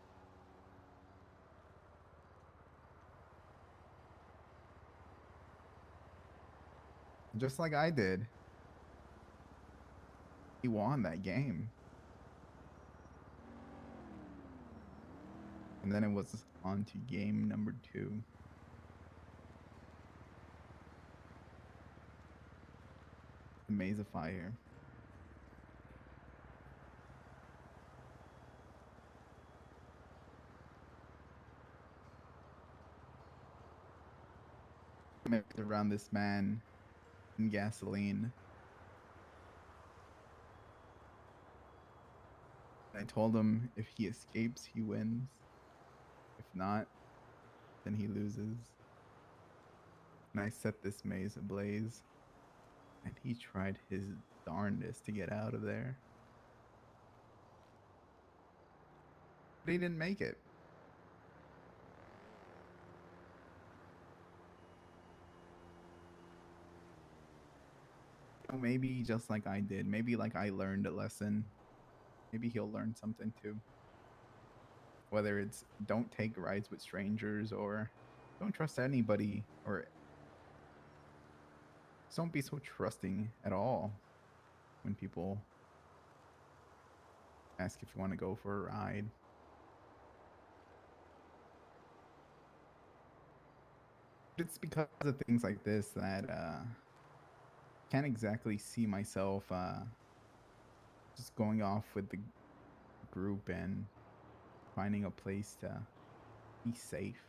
Just like I did. He won that game. And then it was on to game number 2. The Maze of Fire. Around this man in gasoline. I told him if he escapes, he wins. If not, then he loses. And I set this maze ablaze, and he tried his darndest to get out of there. But he didn't make it. Maybe just like I did, maybe like I learned a lesson. Maybe he'll learn something too. Whether it's don't take rides with strangers or don't trust anybody or don't be so trusting at all when people ask if you want to go for a ride. It's because of things like this that can't exactly see myself just going off with the group and finding a place to be safe.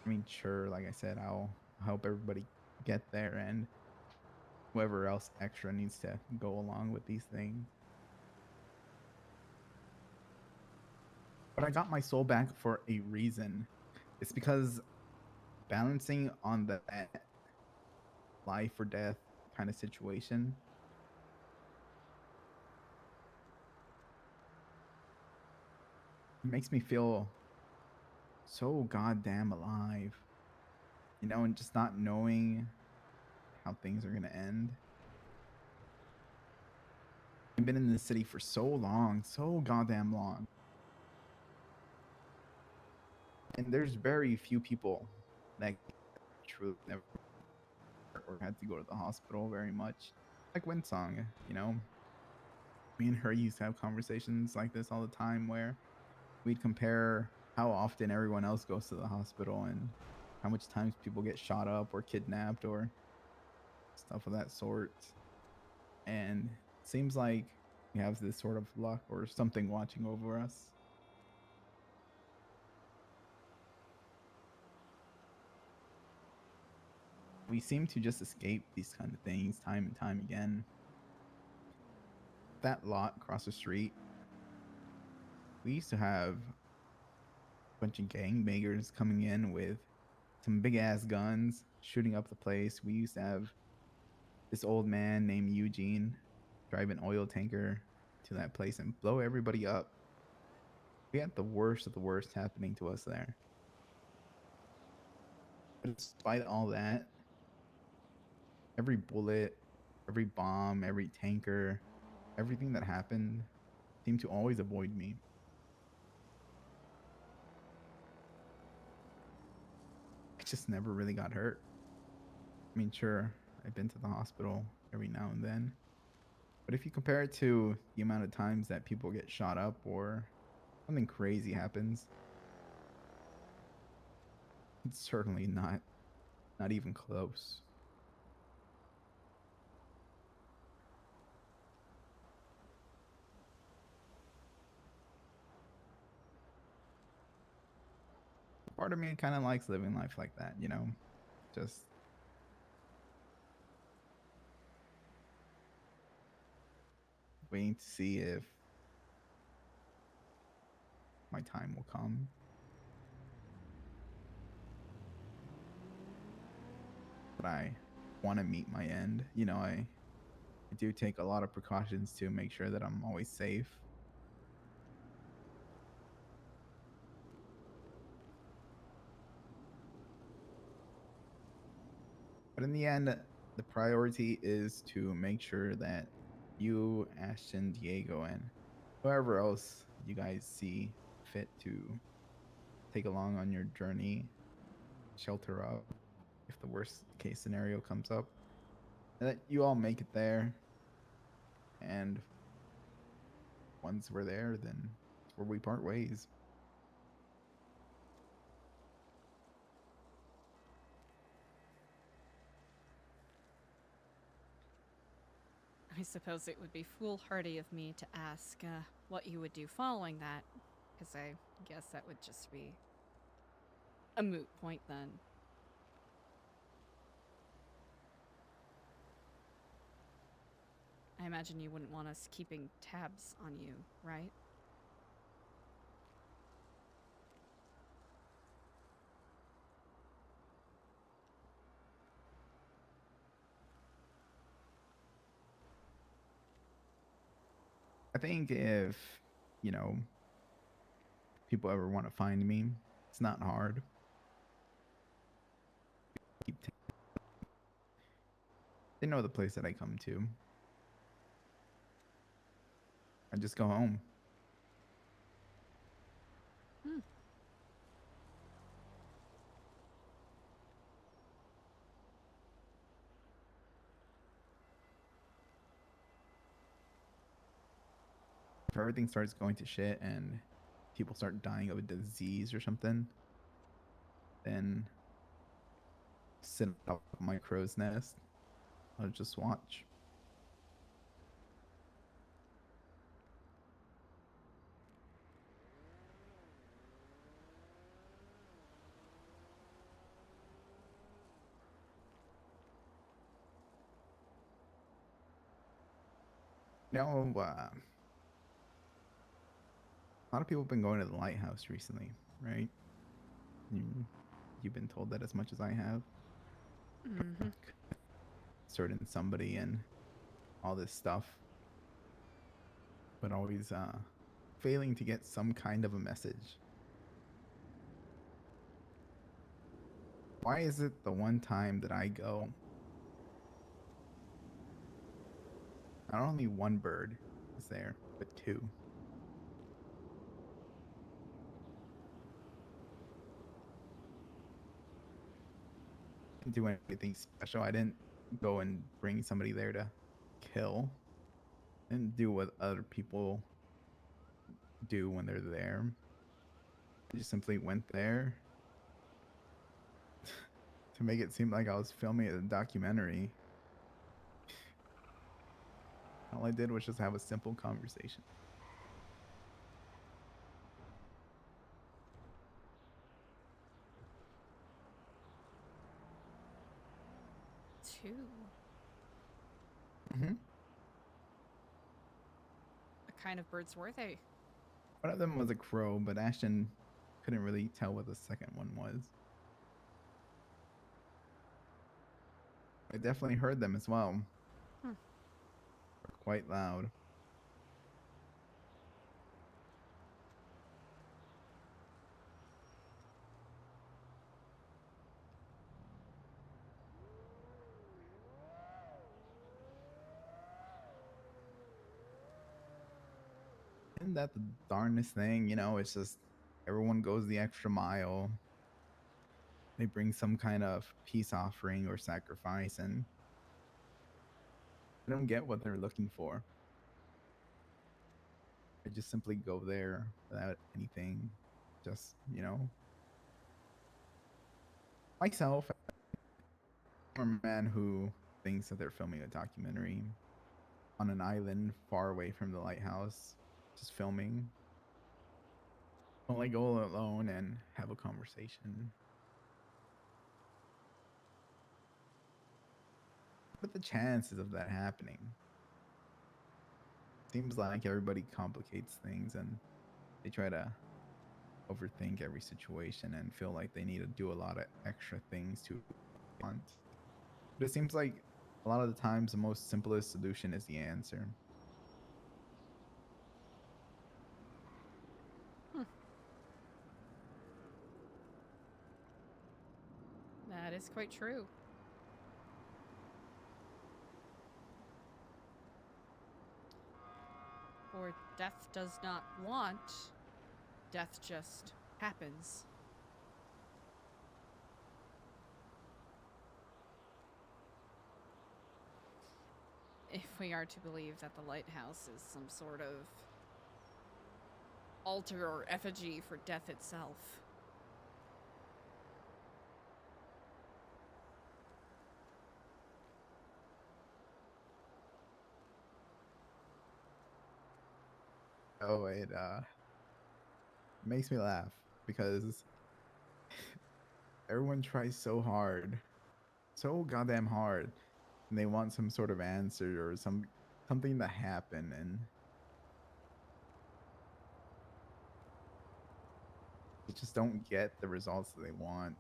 I mean, sure, like I said, I'll help everybody get there, and whoever else extra needs to go along with these things. But I got my soul back for a reason. It's because balancing on that life or death kind of situation, it makes me feel so goddamn alive, you know, and just not knowing how things are gonna end. I've been in this city for so long, so goddamn long, and there's very few people that truly never or had to go to the hospital very much. Like Winsong, you know, me and her used to have conversations like this all the time where we'd compare how often everyone else goes to the hospital and how much times people get shot up or kidnapped or stuff of that sort. And it seems like we have this sort of luck or something watching over us. We seem to just escape these kind of things time and time again. That lot across the street, we used to have a bunch of gangbangers coming in with some big ass guns shooting up the place. We used to have this old man named Eugene drive an oil tanker to that place and blow everybody up. We had the worst of the worst happening to us there. But despite all that, every bullet, every bomb, every tanker, everything that happened seemed to always avoid me. I just never really got hurt. I mean, sure, I've been to the hospital every now and then. But if you compare it to the amount of times that people get shot up or something crazy happens, it's certainly not even close. Part of me kind of likes living life like that, you know, just waiting to see if my time will come. But I want to meet my end. You know, I do take a lot of precautions to make sure that I'm always safe. But in the end, the priority is to make sure that you, Ashton, Diego, and whoever else you guys see fit to take along on your journey, shelter up if the worst case scenario comes up, and that you all make it there. And once we're there, then it's where we part ways. I suppose it would be foolhardy of me to ask what you would do following that, because I guess that would just be a moot point then. I imagine you wouldn't want us keeping tabs on you, right? I think if, you know, people ever want to find me, it's not hard. They know the place that I come to. I just go home. If everything starts going to shit and people start dying of a disease or something, then sit up my crow's nest. I'll just watch. You know, a lot of people have been going to the lighthouse recently, right? You've been told that as much as I have. Mm-hmm. Certain somebody and all this stuff, but always failing to get some kind of a message. Why is it the one time that I go, not only one bird is there, but two? Didn't do anything special. I didn't go and bring somebody there to kill. Didn't do what other people do when they're there. I just simply went there to make it seem like I was filming a documentary. All I did was just have a simple conversation. Two. Mm-hmm. What kind of birds were they? One of them was a crow, but Ashton couldn't really tell what the second one was. I definitely heard them as well. Hmm. They're quite loud. Isn't that the darndest thing? You know, it's just everyone goes the extra mile. They bring some kind of peace offering or sacrifice, and they don't get what they're looking for. They just simply go there without anything. Just, you know. Myself, I'm a man who thinks that they're filming a documentary on an island far away from the lighthouse, just filming. Well, I go alone and have a conversation. What are the chances of that happening? Seems like everybody complicates things and they try to overthink every situation and feel like they need to do a lot of extra things to want. But it seems like a lot of the times the most simplest solution is the answer. That is quite true. For death does not want, death just happens. If we are to believe that the lighthouse is some sort of altar or effigy for death itself. Oh, it makes me laugh because everyone tries so hard, so goddamn hard, and they want some sort of answer or something to happen, and they just don't get the results that they want.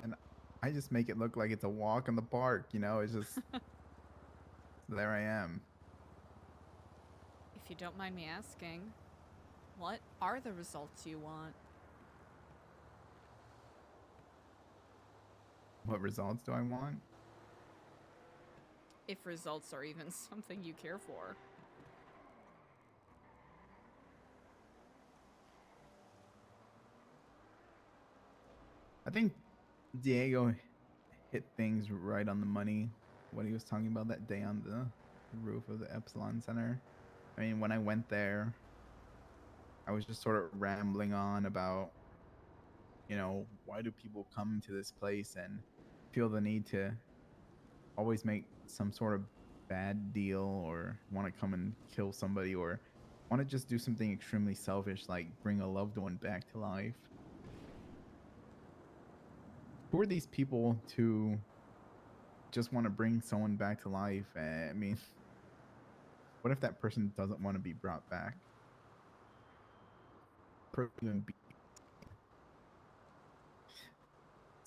And I just make it look like it's a walk in the park, you know? It's just there I am. If you don't mind me asking, what are the results you want? What results do I want? If results are even something you care for. I think Diego hit things right on the money when he was talking about that day on the roof of the Epsilon Center. I mean, when I went there, I was just sort of rambling on about, you know, why do people come to this place and feel the need to always make some sort of bad deal or want to come and kill somebody or want to just do something extremely selfish like bring a loved one back to life. Who are these people to just want to bring someone back to life? I mean, what if that person doesn't want to be brought back? It's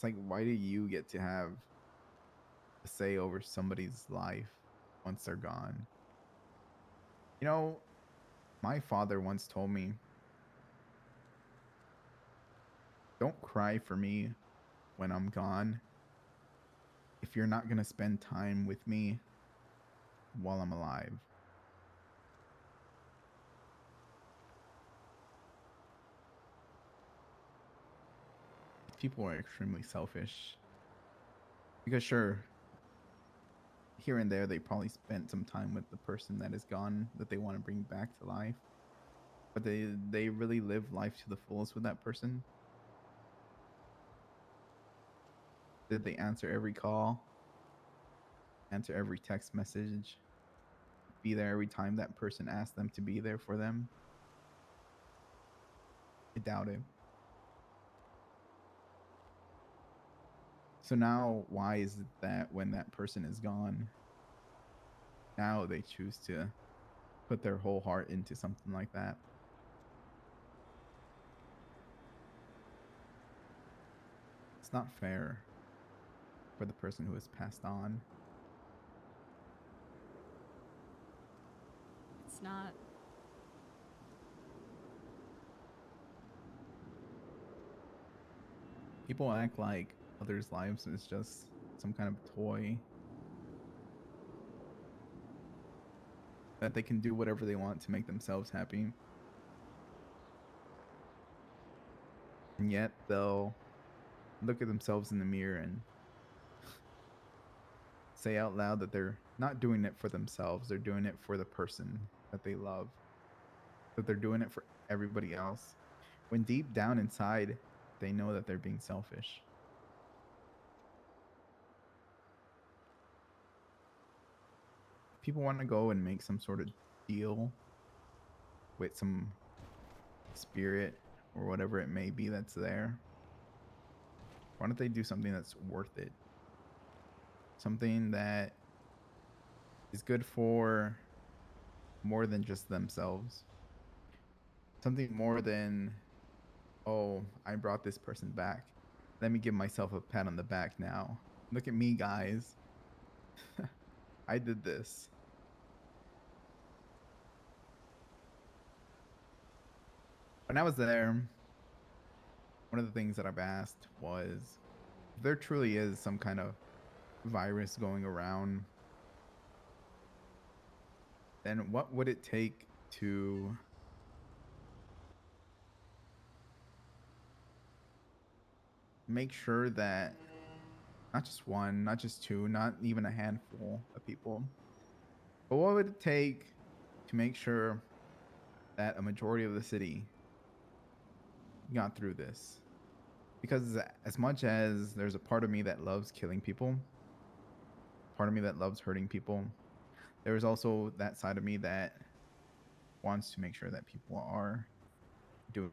like, why do you get to have a say over somebody's life once they're gone? You know, my father once told me, don't cry for me when I'm gone if you're not going to spend time with me while I'm alive. People are extremely selfish. Because sure, here and there they probably spent some time with the person that is gone that they want to bring back to life. But they really live life to the fullest with that person. Did they answer every call? Answer every text message? Be there every time that person asked them to be there for them? I doubt it. So now, why is it that when that person is gone, now they choose to put their whole heart into something like that? It's not fair for the person who has passed on. It's not. People act like others' lives is just some kind of toy that they can do whatever they want to make themselves happy. And yet they'll look at themselves in the mirror and say out loud that they're not doing it for themselves. They're doing it for the person that they love. That they're doing it for everybody else. When deep down inside, they know that they're being selfish. People want to go and make some sort of deal with some spirit or whatever it may be that's there. Why don't they do something that's worth it? Something that is good for more than just themselves. Something more than, oh, I brought this person back. Let me give myself a pat on the back now. Look at me, guys. I did this. When I was there, one of the things that I've asked was if there truly is some kind of virus going around, then what would it take to make sure that not just one, not just two, not even a handful of people, but what would it take to make sure that a majority of the city got through this? Because as much as there's a part of me that loves killing people, part of me that loves hurting people, there's also that side of me that wants to make sure that people are doing.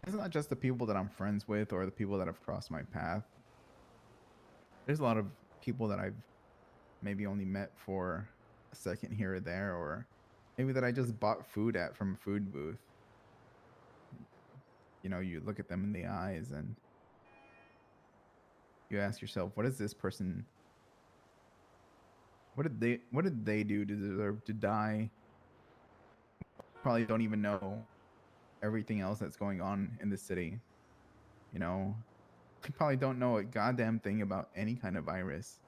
It's not just the people that I'm friends with or the people that have crossed my path. There's a lot of people that I've maybe only met for a second here or there, or maybe that I just bought food at from a food booth. You know, you look at them in the eyes and you ask yourself, what is this person? What did they do to deserve to die? Probably don't even know everything else that's going on in the city. You know, they probably don't know a goddamn thing about any kind of virus.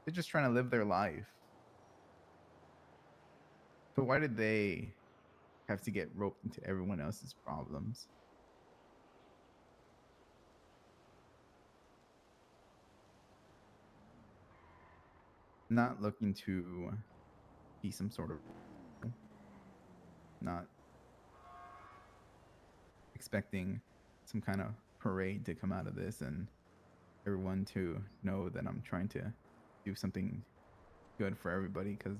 They're just trying to live their life. But why did they have to get roped into everyone else's problems? Not looking to be some sort of, not expecting some kind of parade to come out of this and everyone to know that I'm trying to do something good for everybody, because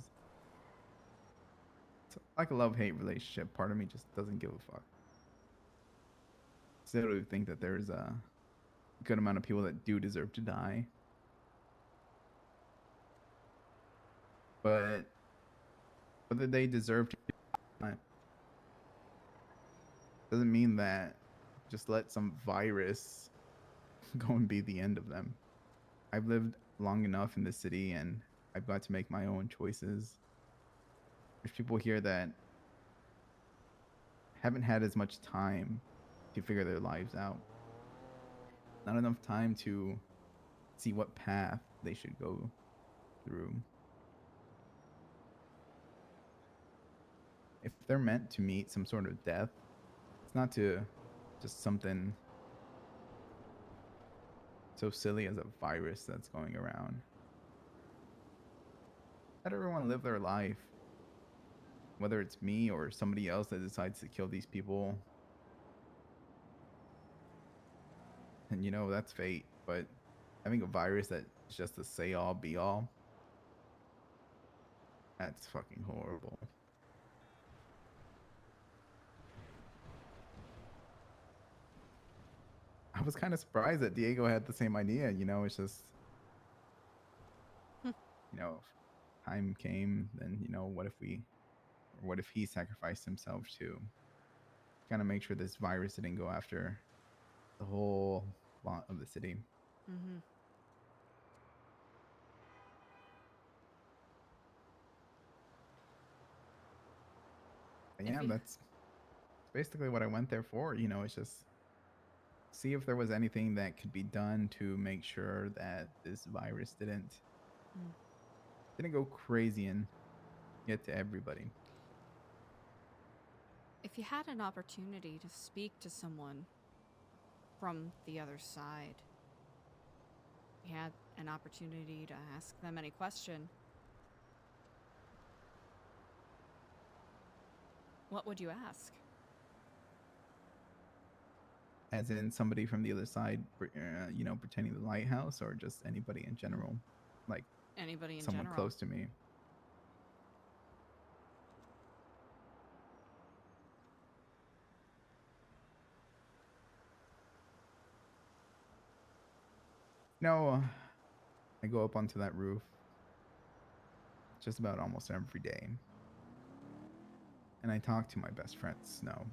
it's like a love-hate relationship. Part of me just doesn't give a fuck. Still do think that there's a good amount of people that do deserve to die. But whether they deserve to die doesn't mean that just let some virus go and be the end of them. I've lived long enough in this city and I've got to make my own choices. There's people here that haven't had as much time to figure their lives out. Not enough time to see what path they should go through. If they're meant to meet some sort of death, it's not to just something so silly as a virus that's going around. Let everyone live their life. Whether it's me or somebody else that decides to kill these people. And you know, that's fate. But having a virus that's just a say-all, be-all, that's fucking horrible. I was kind of surprised that Diego had the same idea. You know, it's just, you know, if time came, then, you know, what if he sacrificed himself to kind of make sure this virus didn't go after the whole lot of the city. Mm-hmm. But yeah, that's basically what I went there for. You know, it's just see if there was anything that could be done to make sure that this virus didn't go crazy and get to everybody. If you had an opportunity to speak to someone from the other side, you had an opportunity to ask them any question, what would you ask? As in somebody from the other side, you know, pretending the lighthouse, or just anybody in general, like anybody in someone general close to me. No, I go up onto that roof just about almost every day, and I talk to my best friend Snow.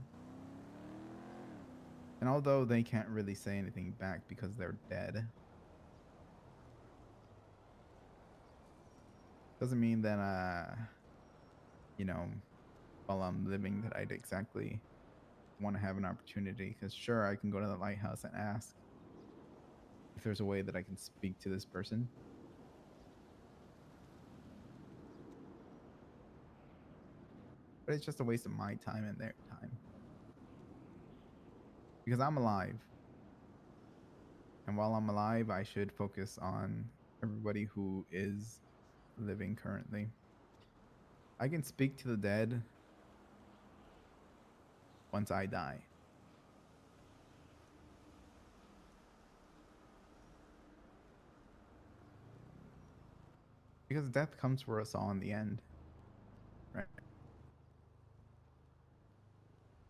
And although they can't really say anything back because they're dead, doesn't mean that, you know, while I'm living, that I'd exactly want to have an opportunity. Because sure, I can go to the lighthouse and ask, if there's a way that I can speak to this person. But it's just a waste of my time and their time. Because I'm alive. And while I'm alive, I should focus on everybody who is living currently. I can speak to the dead once I die. Because death comes for us all in the end. Right?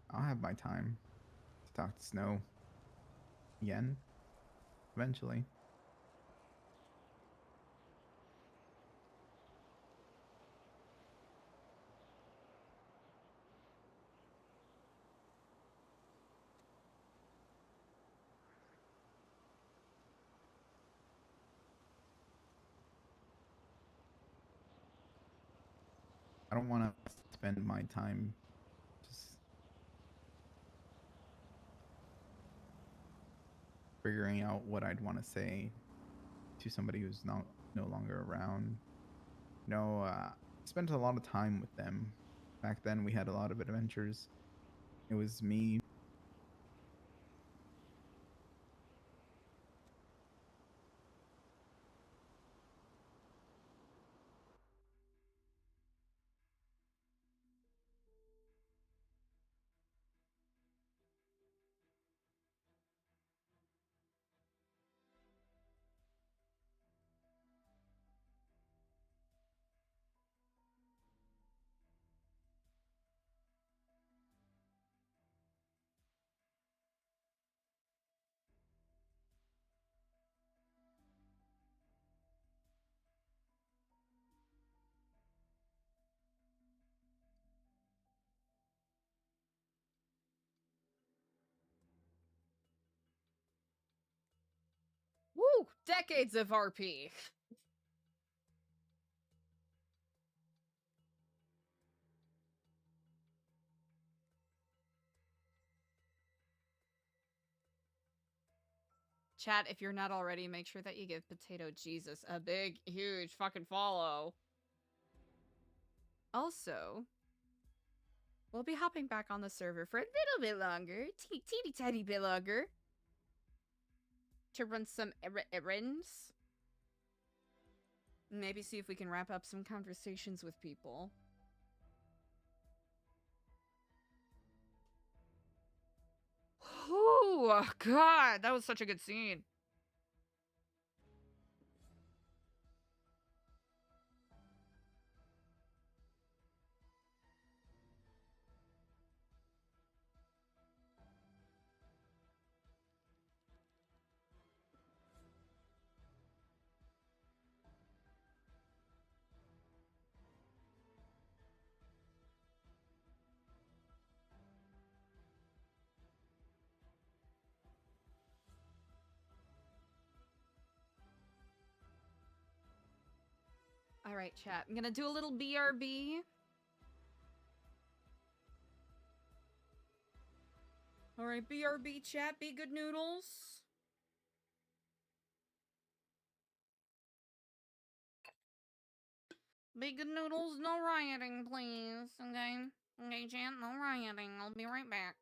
I'll have my time to talk to Snow again, eventually. I don't want to spend my time just figuring out what I'd want to say to somebody who's no longer around. You know, spent a lot of time with them. Back then, we had a lot of adventures. It was me. Woo! Decades of RP. Chat, if you're not already, make sure that you give Potato Jesus a big, huge fucking follow. Also, we'll be hopping back on the server for a little bit longer, teeny tiny bit longer, to run some errands. Maybe see if we can wrap up some conversations with people. Oh, God, that was such a good scene. All right, chat. I'm gonna do a little BRB. All right, BRB chat. Be good noodles. Be good noodles. No rioting, please. Okay. Okay, chat. No rioting. I'll be right back.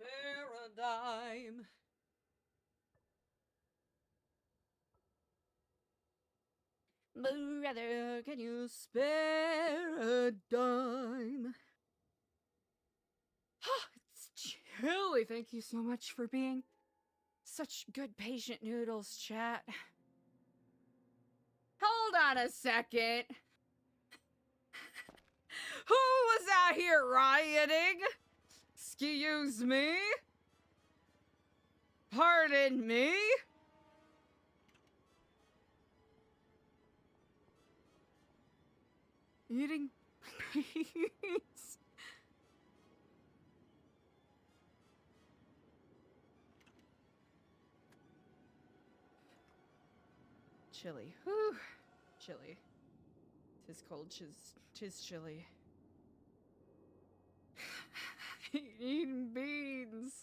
spare a dime? Brother, can you spare a dime? It's chilly. Thank you so much for being such good patient noodles, chat. Hold on a second. Who was out here rioting? Excuse me? Pardon me? Eating beans? Chilly. Whew. Chilly. Tis cold, tis chilly. Eating beans.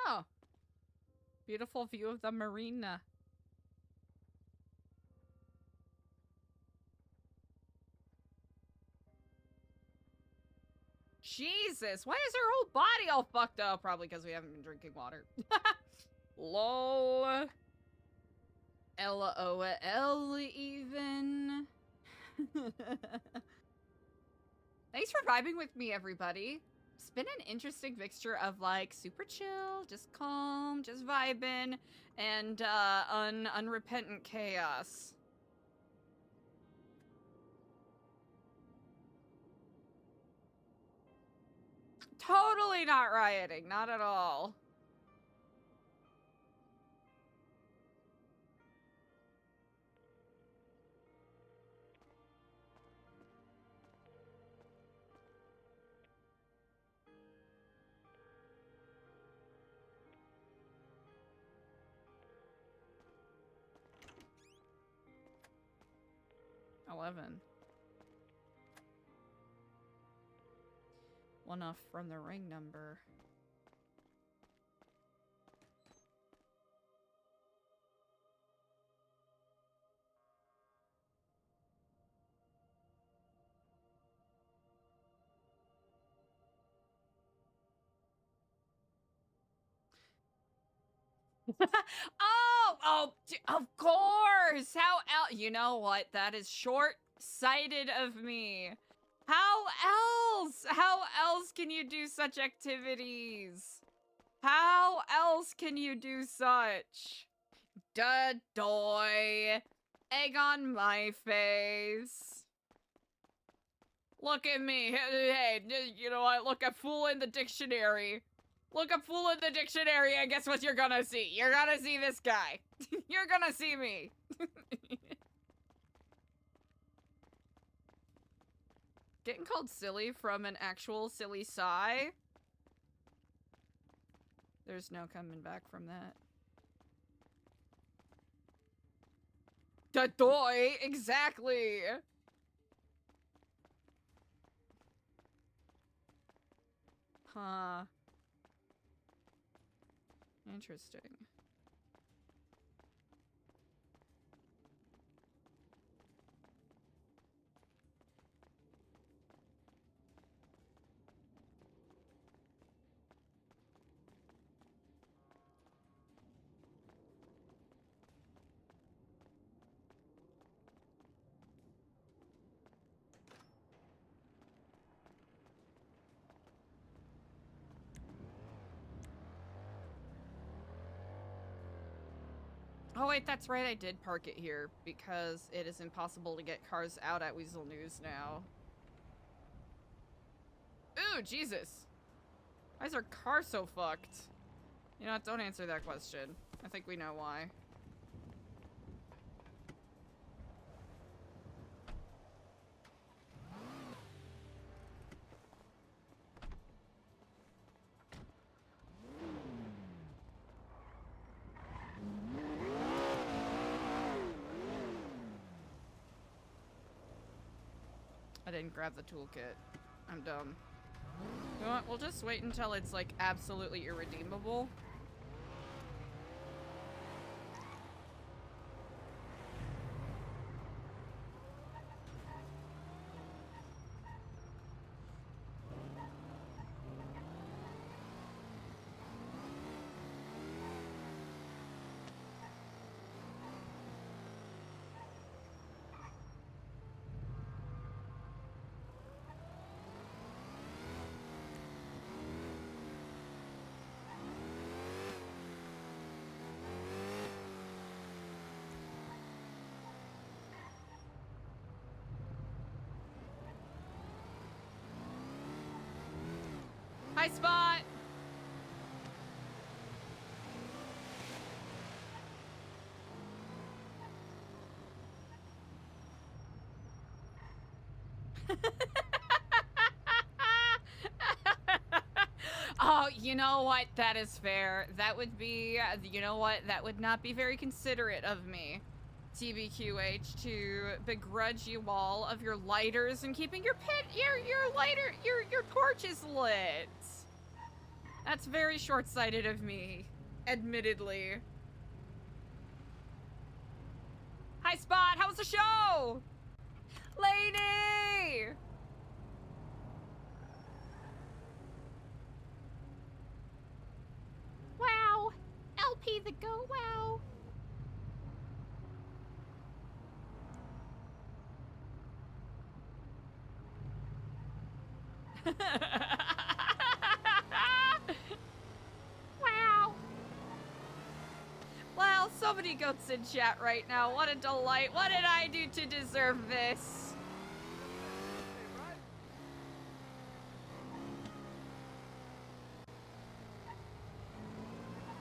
Oh. Beautiful view of the marina. Jesus, why is her whole body all fucked up? Probably because we haven't been drinking water. Lol. LOL even. Thanks for vibing with me, everybody. It's been an interesting mixture of like super chill, just calm, just vibing, and unrepentant chaos. Totally not rioting, not at all. One off from the ring number. Of course! You know what? That is short-sighted of me. How else? How else can you do such activities? How else can you do such? Doy. Egg on my face. Look at me. Hey, you know what? Look up fool in the dictionary. Look up fool in the dictionary and guess what you're gonna see? You're gonna see this guy. You're gonna see me. Getting called silly from an actual silly sigh? There's no coming back from that. The toy, exactly. Huh. Interesting. Oh wait, that's right, I did park it here because it is impossible to get cars out at Weasel News now. Ooh, Jesus. Why is our car so fucked? You know what, don't answer that question. I think we know why. I didn't grab the toolkit. I'm dumb. You know what? We'll just wait until it's like absolutely irredeemable. Hi, Spot! Oh, you know what? That is fair. That would be, you know what? That would not be very considerate of me, TBQH, to begrudge you all of your lighters and keeping your your torches lit. That's very short-sighted of me, admittedly. Hi, Spot! How's the show? Lady! Wow. LP the go wow. Wow. Wow, so many goats in chat right now. What a delight. What did I do to deserve this?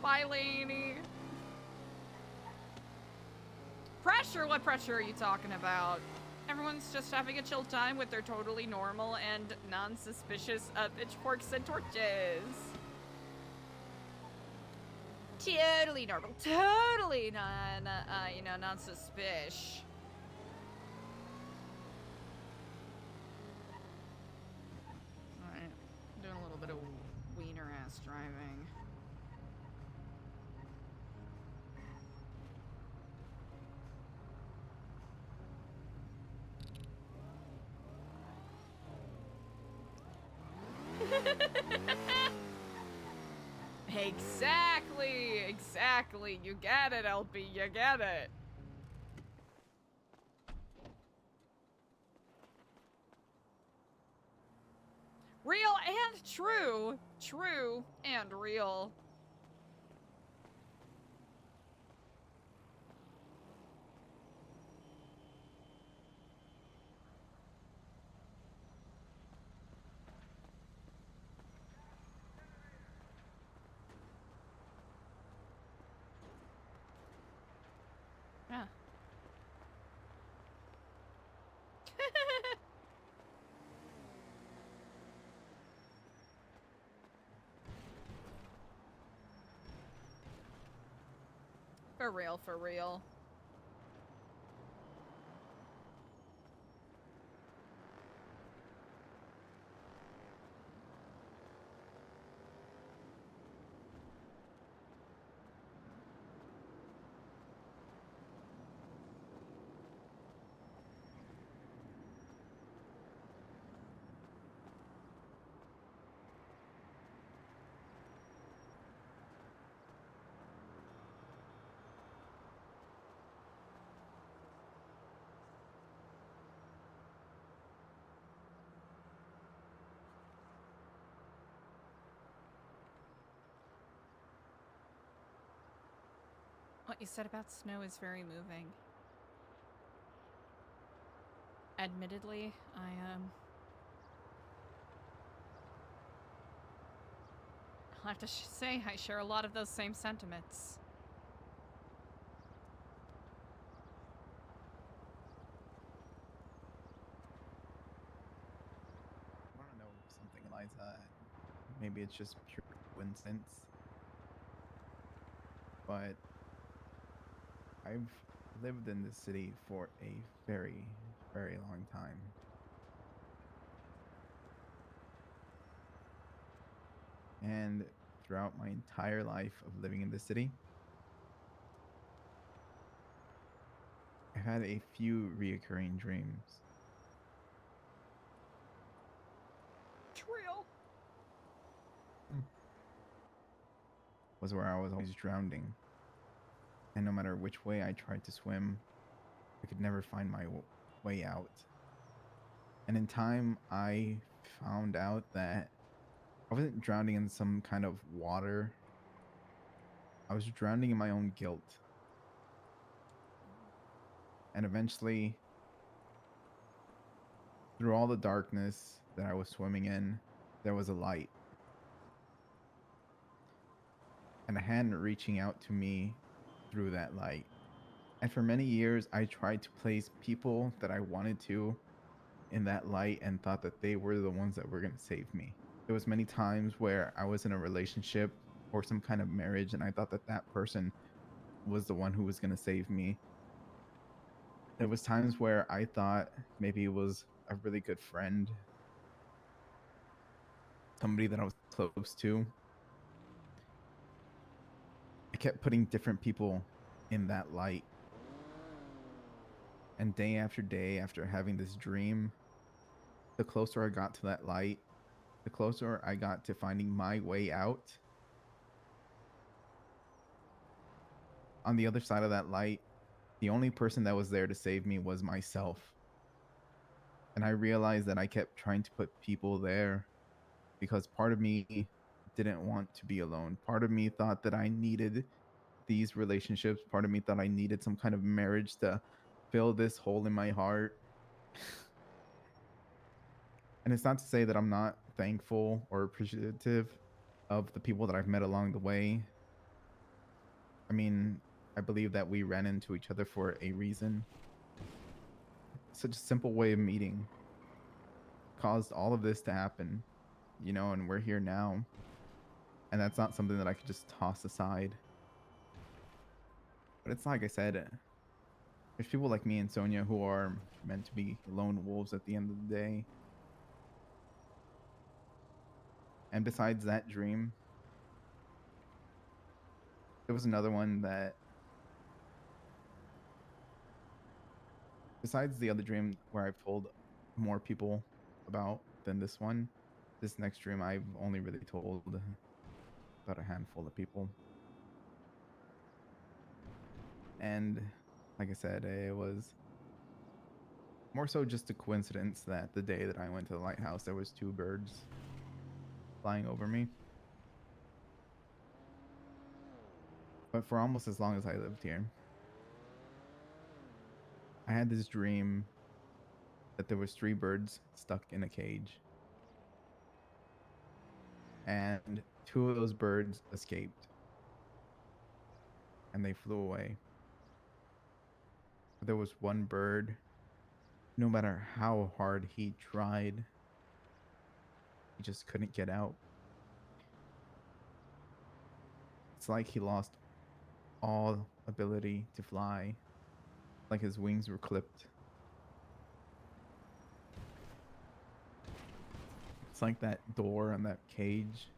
Bye, Lainey. Pressure? What pressure are you talking about? Everyone's just having a chill time with their totally normal and non-suspicious pitchforks and torches. Totally normal. Totally non-suspicious. Alright. Doing a little bit of wiener-ass driving. Exactly. You get it, LP. You get it. Real and true. True and real. Yeah. For real, for real. What you said about snow is very moving. Admittedly, I'll have to say I share a lot of those same sentiments. I want to know something, Eliza. Maybe it's just pure coincidence, but I've lived in this city for a very, very long time. And throughout my entire life of living in the city, I've had a few reoccurring dreams. Trill. Was where I was always drowning. And no matter which way I tried to swim, I could never find my way out. And in time, I found out that I wasn't drowning in some kind of water. I was drowning in my own guilt. And eventually, through all the darkness that I was swimming in, there was a light. And a hand reaching out to me through that light. And for many years, I tried to place people that I wanted to in that light and thought that they were the ones that were going to save me. There was many times where I was in a relationship or some kind of marriage and I thought that that person was the one who was going to save me. There was times where I thought maybe it was a really good friend, somebody that I was close to. I kept putting different people in that light. And day after having this dream, the closer I got to that light, the closer I got to finding my way out. On the other side of that light, the only person that was there to save me was myself. And I realized that I kept trying to put people there because part of me didn't want to be alone. Part of me thought that I needed these relationships. Part of me thought I needed some kind of marriage to fill this hole in my heart. And it's not to say that I'm not thankful or appreciative of the people that I've met along the way. I mean, I believe that we ran into each other for a reason. Such a simple way of meeting caused all of this to happen, you know, and we're here now. And that's not something that I could just toss aside. But it's like I said, there's people like me and Sonia who are meant to be lone wolves at the end of the day. And besides that dream, there was another one that, besides the other dream where I've told more people about than this one, this next dream I've only really told about a handful of people. And like I said, it was more so just a coincidence that the day that I went to the lighthouse, there was 2 birds flying over me. But for almost as long as I lived here, I had this dream that there was 3 birds stuck in a cage. And 2 of those birds escaped. And they flew away. But there was one bird, no matter how hard he tried, he just couldn't get out. It's like he lost all ability to fly, like his wings were clipped. It's like that door on that cage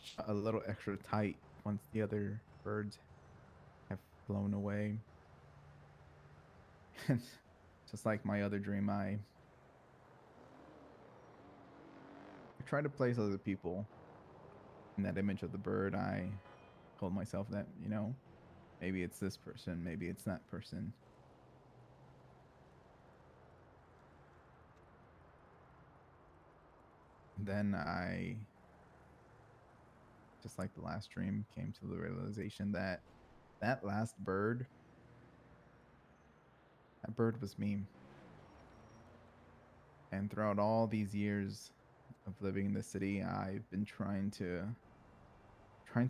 shut a little extra tight once the other birds have flown away. And just like my other dream, I tried to place other people in that image of the bird. I told myself that, you know, maybe it's this person, maybe it's that person. Then I, just like the last dream, came to the realization that that last bird, that bird was me. And throughout all these years of living in the city, I've been trying to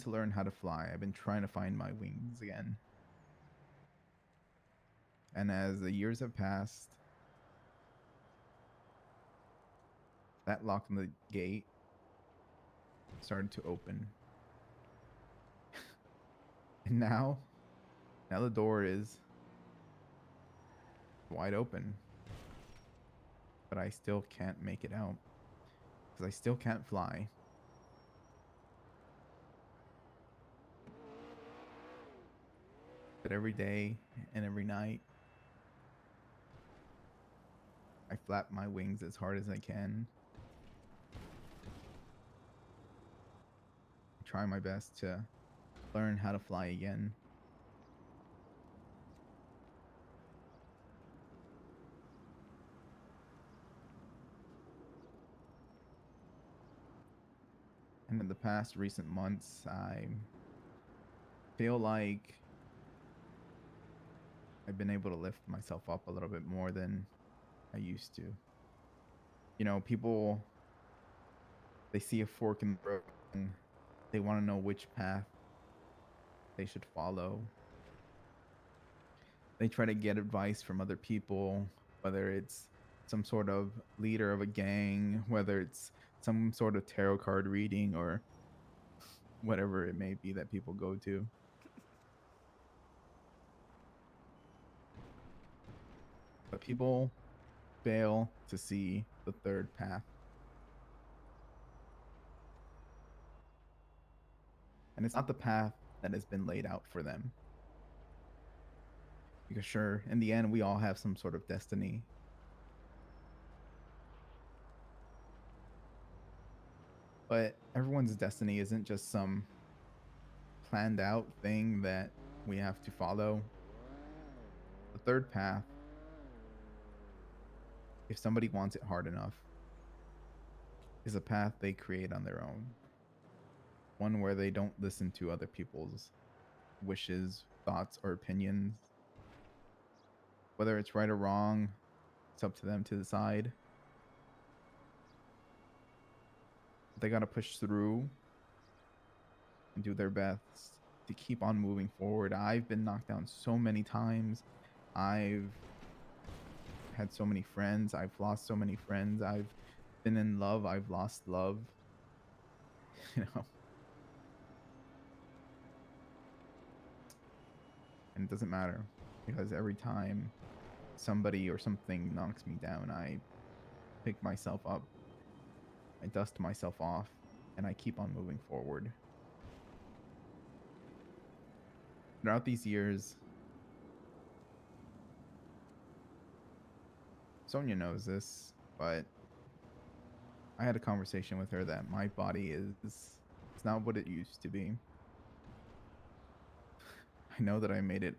learn how to fly. I've been trying to find my wings again. And as the years have passed, that lock on the gate started to open. And now the door is wide open. But I still can't make it out. Because I still can't fly. But every day and every night, I flap my wings as hard as I can. I try my best to learn how to fly again. And in the past recent months, I feel like I've been able to lift myself up a little bit more than I used to. You know, people, they see a fork in the road and they want to know which path they should follow. They try to get advice from other people, whether it's some sort of leader of a gang, whether it's some sort of tarot card reading or whatever it may be that people go to. But people fail to see the third path. And it's not the path that has been laid out for them. Because sure, in the end, we all have some sort of destiny. But everyone's destiny isn't just some planned out thing that we have to follow. The third path, if somebody wants it hard enough, is a path they create on their own. One where they don't listen to other people's wishes, thoughts, or opinions. Whether it's right or wrong, it's up to them to decide. They gotta push through and do their best to keep on moving forward. I've been knocked down so many times. I've had so many friends. I've lost so many friends. I've been in love. I've lost love. You know. And it doesn't matter, because every time somebody or something knocks me down, I pick myself up. I dust myself off, and I keep on moving forward. Throughout these years, Sonia knows this, but I had a conversation with her that my body is it's not what it used to be. I know that I made it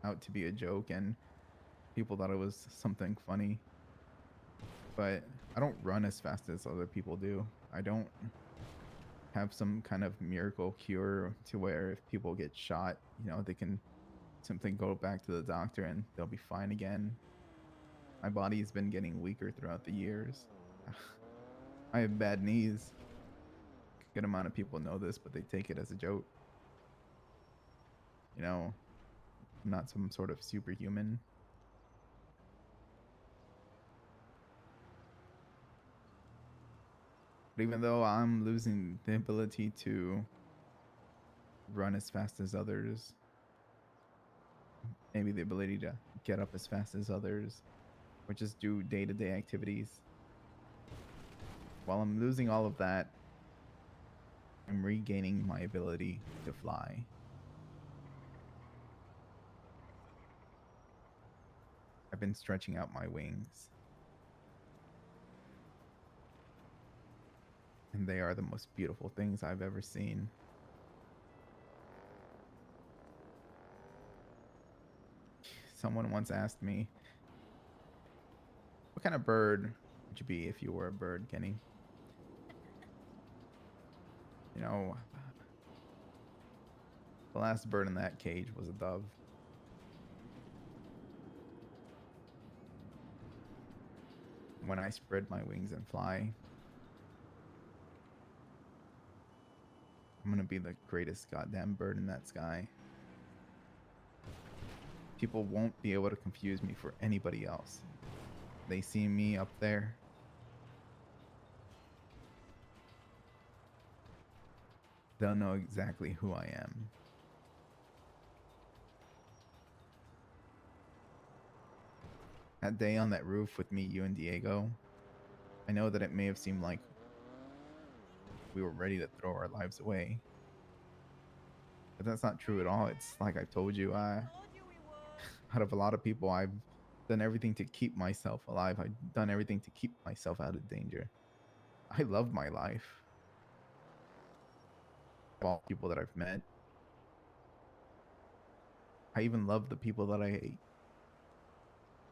out to be a joke, and people thought it was something funny. But I don't run as fast as other people do. I don't have some kind of miracle cure to where if people get shot, you know, they can simply go back to the doctor and they'll be fine again. My body's been getting weaker throughout the years. I have bad knees. A good amount of people know this, but they take it as a joke. You know, I'm not some sort of superhuman. But even though I'm losing the ability to run as fast as others, maybe the ability to get up as fast as others, or just do day-to-day activities, while I'm losing all of that, I'm regaining my ability to fly. I've been stretching out my wings. And they are the most beautiful things I've ever seen. Someone once asked me, what kind of bird would you be if you were a bird, Kenny? You know, The last bird in that cage was a dove. When I spread my wings and fly, I'm gonna be the greatest goddamn bird in that sky. People won't be able to confuse me for anybody else. They see me up there. They'll know exactly who I am. That day on that roof with me, you, and Diego, I know that it may have seemed like we were ready to throw our lives away. But that's not true at all. It's like I told you, out of a lot of people, I've done everything to keep myself alive. I've done everything to keep myself out of danger. I love my life. All people that I've met. I even love the people that I hate.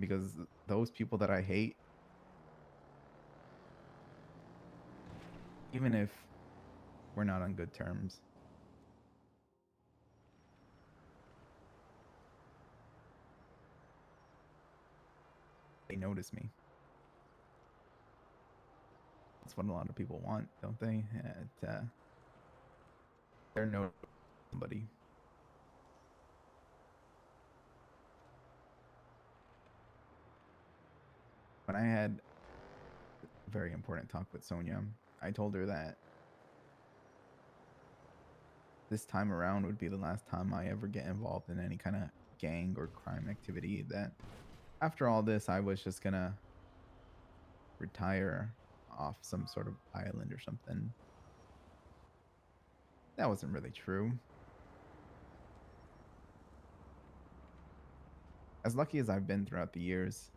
Because those people that I hate, even if we're not on good terms, they notice me. That's what a lot of people want, don't they? They're no somebody. When I had a very important talk with Sonia, I told her that this time around would be the last time I ever get involved in any kind of gang or crime activity. That after all this, I was just gonna retire off some sort of island or something. That wasn't really true. As lucky as I've been throughout the years,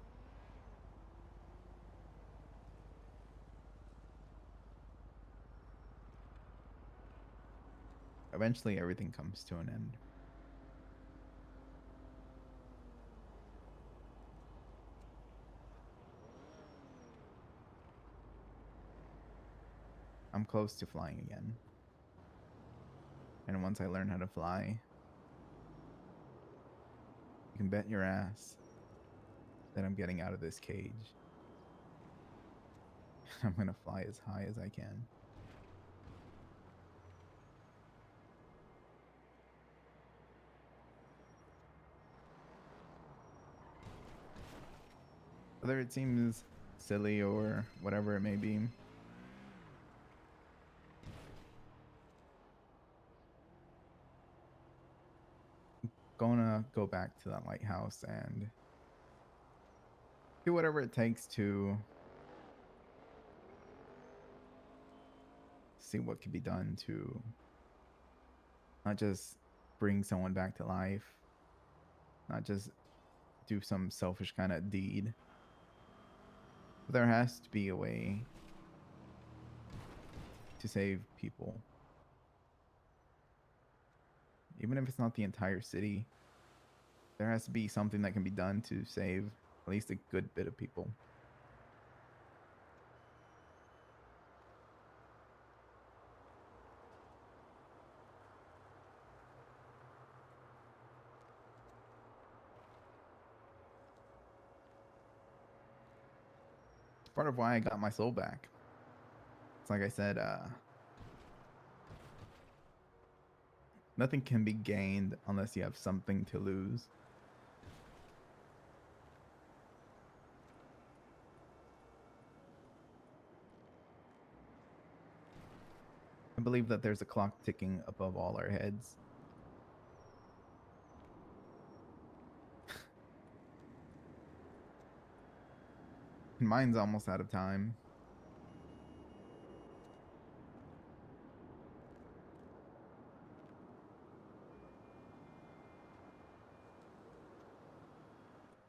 eventually everything comes to an end. I'm close to flying again. And once I learn how to fly, you can bet your ass that I'm getting out of this cage. I'm gonna fly as high as I can. Whether it seems silly or whatever it may be, I'm gonna go back to that lighthouse and do whatever it takes to see what can be done to not just bring someone back to life, not just do some selfish kind of deed. But there has to be a way to save people. Even if it's not the entire city, there has to be something that can be done to save at least a good bit of people. It's part of why I got my soul back. It's like I said, nothing can be gained unless you have something to lose. I believe that there's a clock ticking above all our heads. Mine's almost out of time.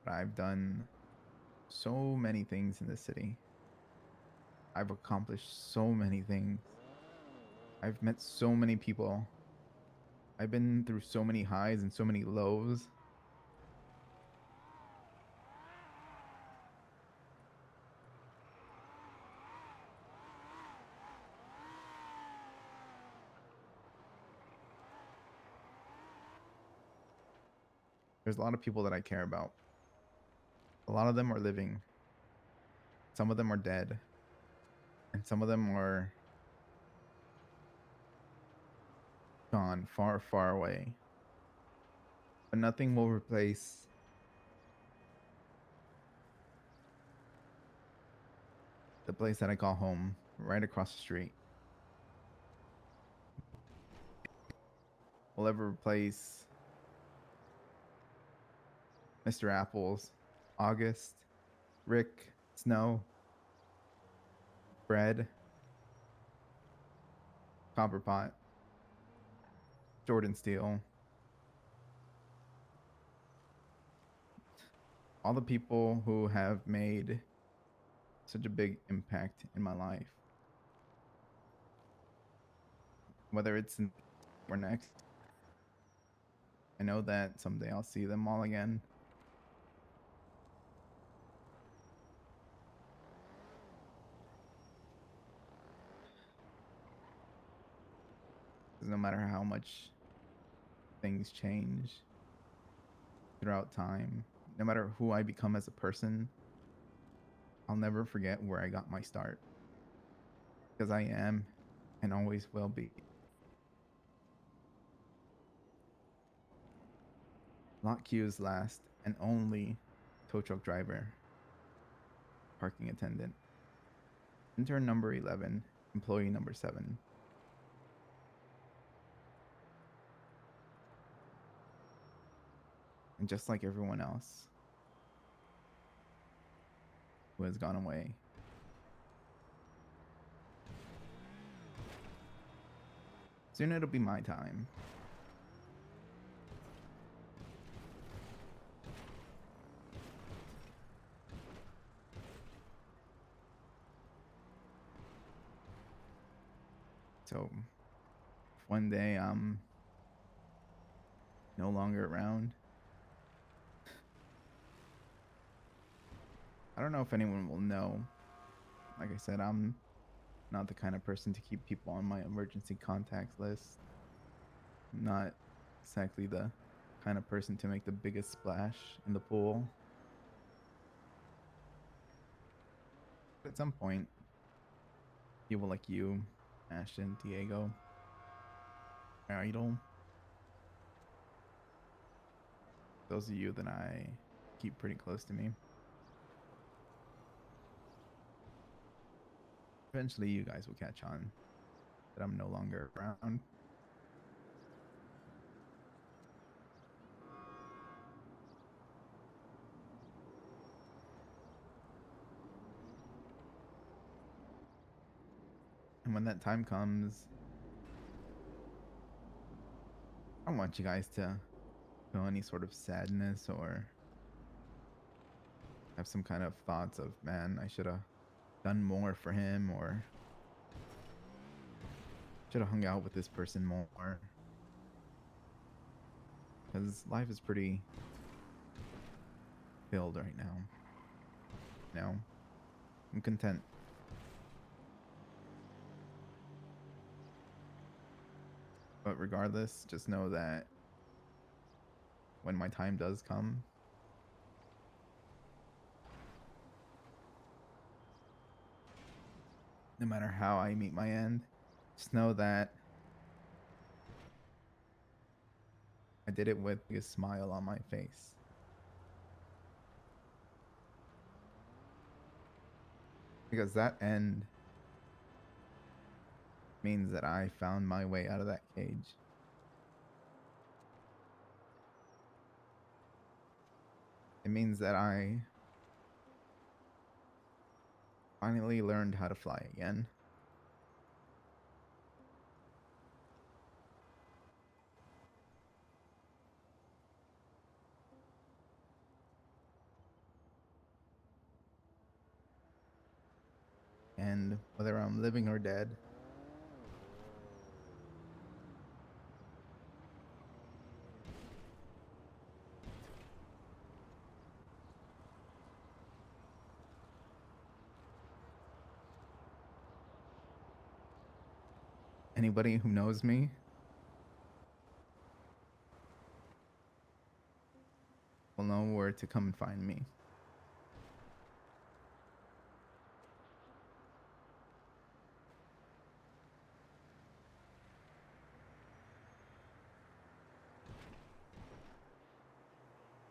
But I've done so many things in this city. I've accomplished so many things. I've met so many people. I've been through so many highs and so many lows. There's a lot of people that I care about. A lot of them are living. Some of them are dead. And some of them are gone far, far away. But nothing will replace the place that I call home, right across the street. Will ever replace Mr. Apples, August, Rick, Snow, Bread, Copperpot, Jordan Steele. All the people who have made such a big impact in my life. Whether it's in or next. I know that someday I'll see them all again. No matter how much things change throughout time, no matter who I become as a person, I'll never forget where I got my start. Because I am and always will be. Lot queues last and only tow truck driver, parking attendant, intern number 11, employee number 7. And just like everyone else who has gone away, soon it'll be my time. So, if one day I'm no longer around, I don't know if anyone will know. Like I said, I'm not the kind of person to keep people on my emergency contacts list. I'm not exactly the kind of person to make the biggest splash in the pool. But at some point, people like you, Ashton, Diego, Idol, those of you that I keep pretty close to me, eventually you guys will catch on that I'm no longer around. And when that time comes, I don't want you guys to feel any sort of sadness or have some kind of thoughts of, man, I should have done more for him, or should have hung out with this person more. Because life is pretty filled right now. You know, I'm content. But regardless, just know that when my time does come, no matter how I meet my end, just know that I did it with a smile on my face. Because that end means that I found my way out of that cage. It means that I finally learned how to fly again. And whether I'm living or dead, anybody who knows me people know where to come and find me.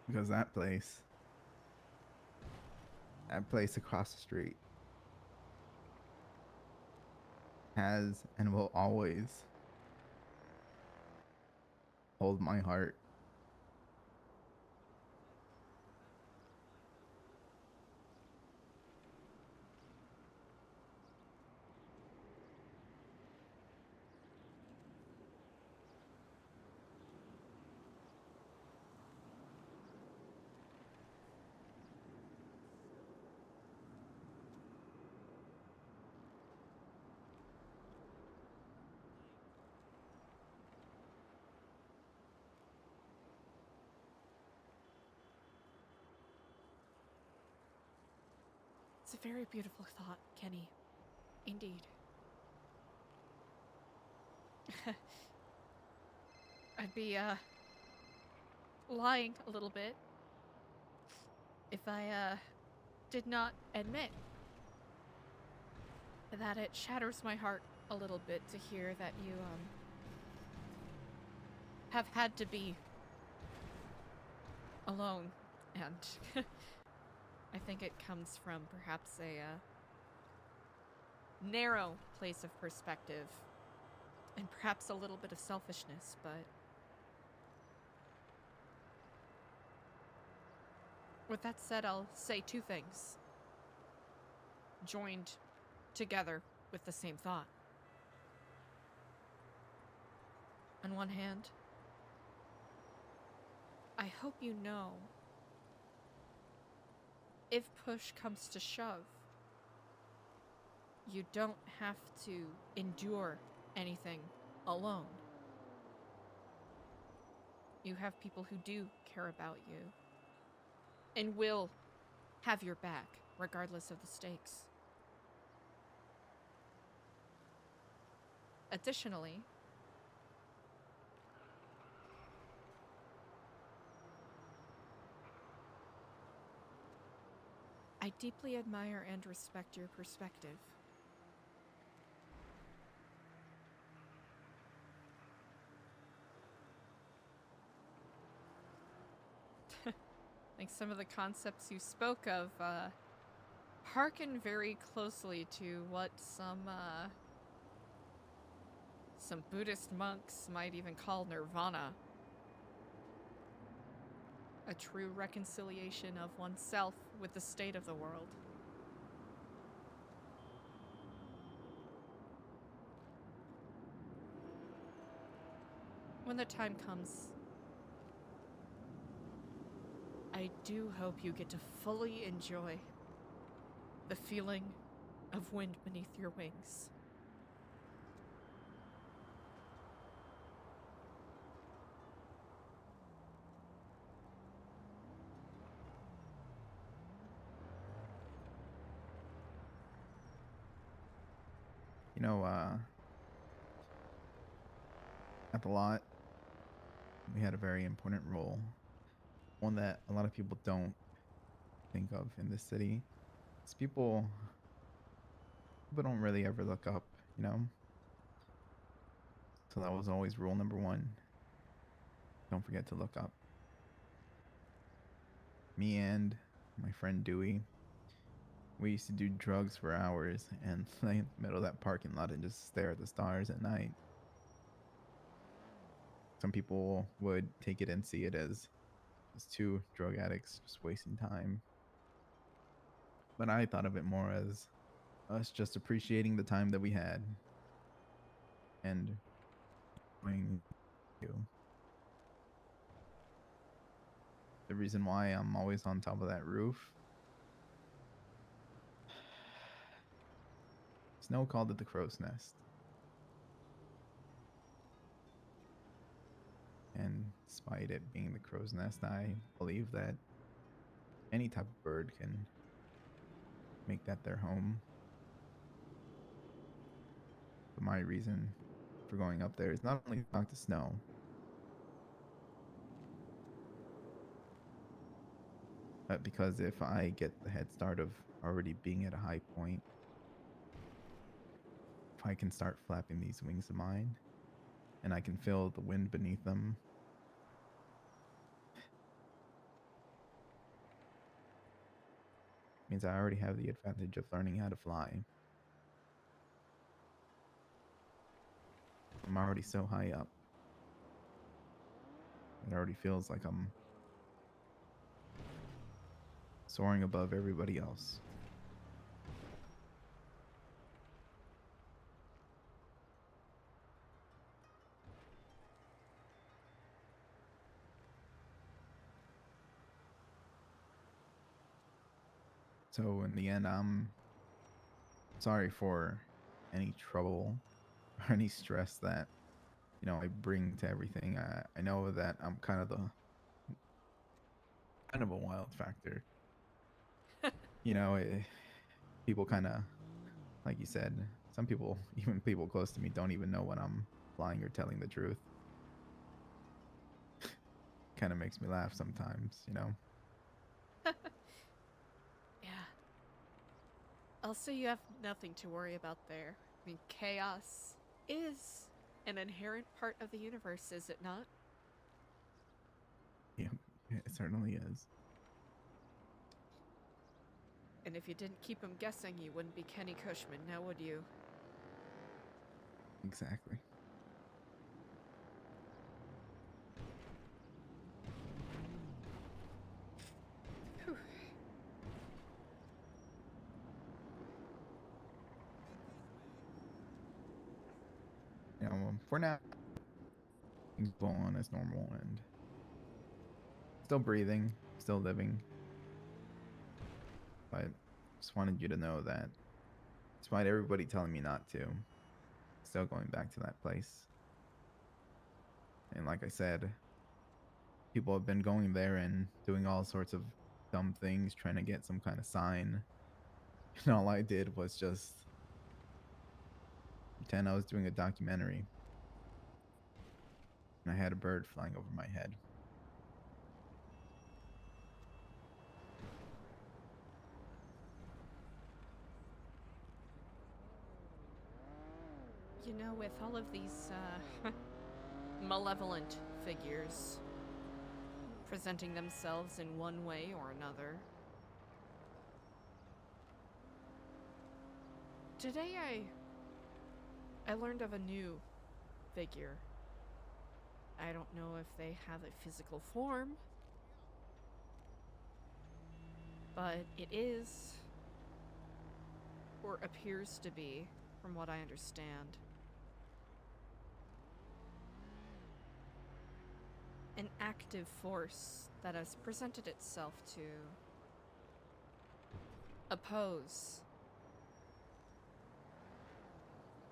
Because that place across the street has and will always hold my heart. It's a very beautiful thought, Kenny. Indeed. I'd be, lying a little bit if I, did not admit that it shatters my heart a little bit to hear that you, have had to be alone, and I think it comes from perhaps a narrow place of perspective and perhaps a little bit of selfishness, but with that said, I'll say two things joined together with the same thought. On one hand, I hope you know, if push comes to shove, you don't have to endure anything alone. You have people who do care about you and will have your back regardless of the stakes. Additionally, I deeply admire and respect your perspective. I think some of the concepts you spoke of harken very closely to what some Buddhist monks might even call nirvana. A true reconciliation of oneself with the state of the world. When the time comes, I do hope you get to fully enjoy the feeling of wind beneath your wings. You know, at the lot, we had a very important role. One that a lot of people don't think of in this city. It's people don't really ever look up, you know? So that was always rule number one. Don't forget to look up. Me and my friend Dewey, we used to do drugs for hours and lay in the middle of that parking lot and just stare at the stars at night. Some people would take it and see it as two drug addicts just wasting time. But I thought of it more as us just appreciating the time that we had and enjoying you. The reason why I'm always on top of that roof. Snow called it the crow's nest. And despite it being the crow's nest, I believe that any type of bird can make that their home. But my reason for going up there is not only to talk to Snow, because if I get the head start of already being at a high point, if I can start flapping these wings of mine, and I can feel the wind beneath them, means I already have the advantage of learning how to fly. I'm already so high up. It already feels like I'm soaring above everybody else. So in the end, I'm sorry for any trouble or any stress that, you know, I bring to everything. I know that I'm kind of a wild factor. You know, people kind of, like you said, some people, even people close to me, don't even know when I'm lying or telling the truth. Kind of makes me laugh sometimes, you know. Yeah. Also, you have nothing to worry about there. I mean, chaos is an inherent part of the universe, is it not? Yeah, it certainly is. And if you didn't keep him guessing, you wouldn't be Kenny Cushman, now would you? Exactly. Whew. You know, for now, things go on as normal and still breathing, still living. But just wanted you to know that despite everybody telling me not to, still going back to that place. And like I said, people have been going there and doing all sorts of dumb things, trying to get some kind of sign. And all I did was just pretend I was doing a documentary. And I had a bird flying over my head. You know, with all of these malevolent figures presenting themselves in one way or another, today I learned of a new figure. I don't know if they have a physical form, but it is, or appears to be, from what I understand, an active force that has presented itself to oppose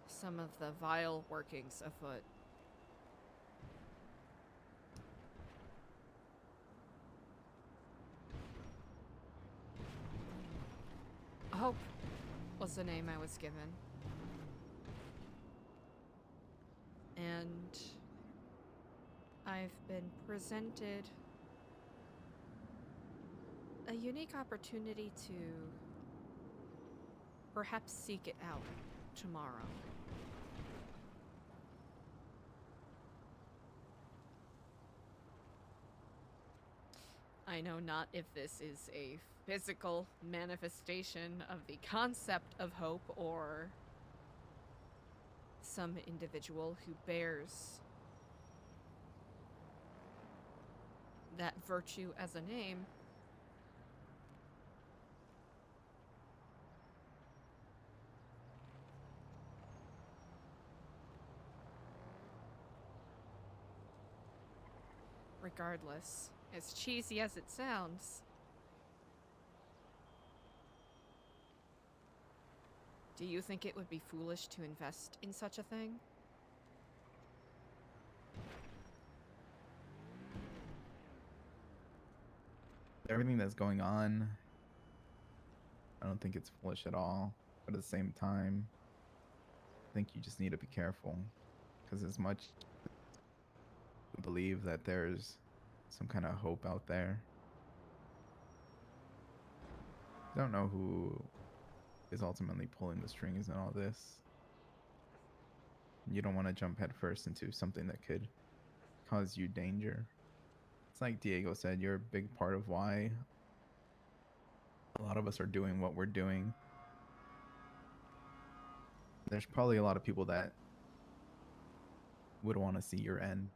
some of the vile workings afoot. Hope was the name I was given. And I've been presented a unique opportunity to perhaps seek it out tomorrow. I know not if this is a physical manifestation of the concept of hope or some individual who bears that virtue as a name. Regardless, as cheesy as it sounds, do you think it would be foolish to invest in such a thing? Everything that's going on, I don't think it's foolish at all. But at the same time, I think you just need to be careful. Because as much as you believe that there's some kind of hope out there, don't know who is ultimately pulling the strings in all this. You don't want to jump headfirst into something that could cause you danger. It's like Diego said, you're a big part of why a lot of us are doing what we're doing. There's probably a lot of people that would want to see your end.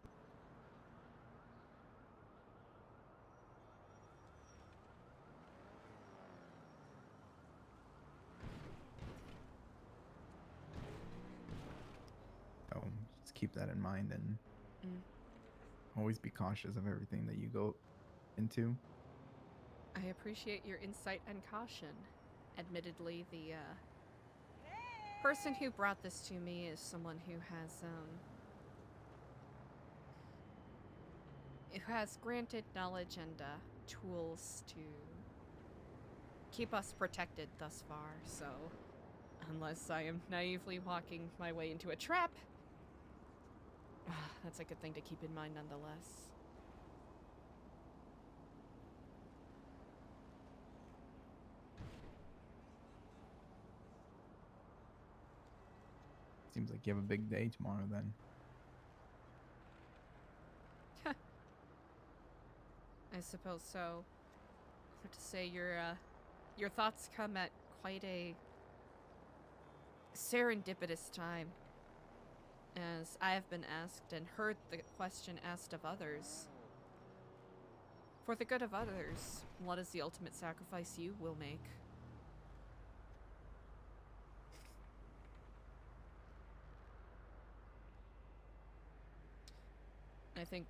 So just keep that in mind and always be cautious of everything that you go into. I appreciate your insight and caution. Admittedly, the person who brought this to me is someone who has granted knowledge and tools to keep us protected thus far, so unless I am naively walking my way into a trap, that's a good thing to keep in mind nonetheless. Seems like you have a big day tomorrow then. I suppose so. I have to say your thoughts come at quite a serendipitous time, as I have been asked and heard the question asked of others. For the good of others, what is the ultimate sacrifice you will make? I think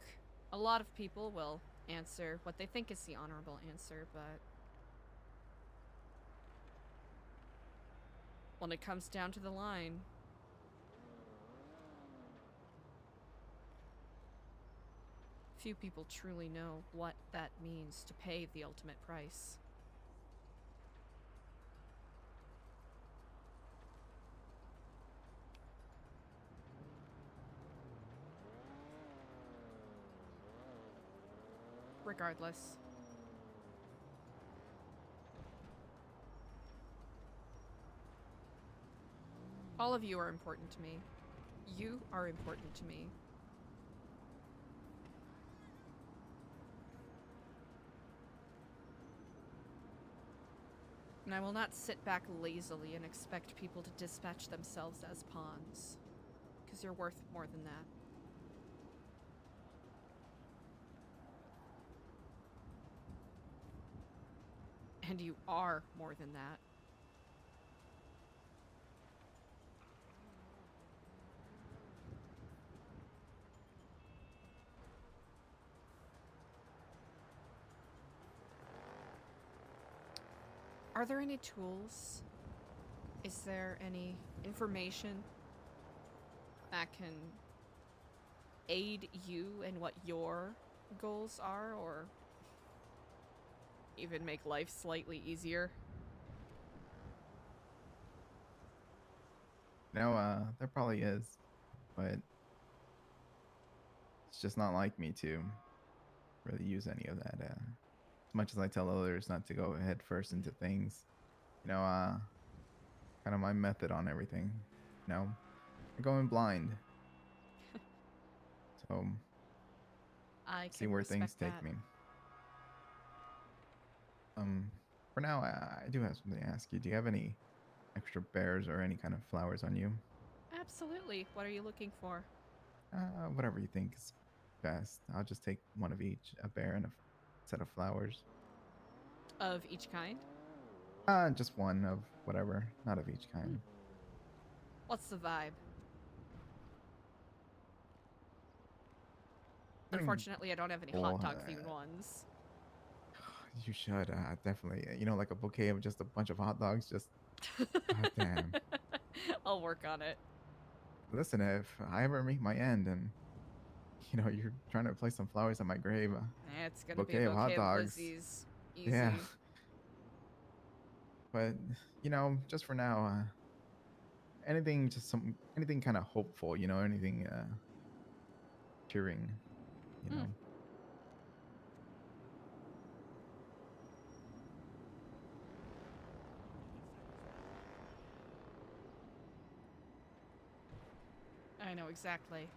a lot of people will answer what they think is the honorable answer, but when it comes down to the line, few people truly know what that means to pay the ultimate price. Regardless, all of you are important to me. You are important to me. And I will not sit back lazily and expect people to dispatch themselves as pawns, because you're worth more than that. And you are more than that. Are there any tools? Is there any information that can aid you in what your goals are, or even make life slightly easier? No, there probably is, but it's just not like me to really use any of that. As much as I tell others not to go head first into things, kind of my method on everything, I go in blind. So, I see can where respect things take that. me. For now, I do have something to ask you. Do you have any extra bears or any kind of flowers on you? Absolutely. What are you looking for? Whatever you think is best. I'll just take one of each, a bear and a set of flowers. Of each kind? Just one of whatever, not of each kind. What's the vibe? I mean, Unfortunately, I don't have any hot dog themed ones. You should definitely, like a bouquet of just a bunch of hot dogs. Just, god damn. I'll work on it. Listen, if I ever meet my end and you're trying to place some flowers at my grave, It's gonna bouquet be a of hot bouquet dogs. of Lizzies. Easy. Yeah. But just for now, anything kind of hopeful, anything cheering, know exactly.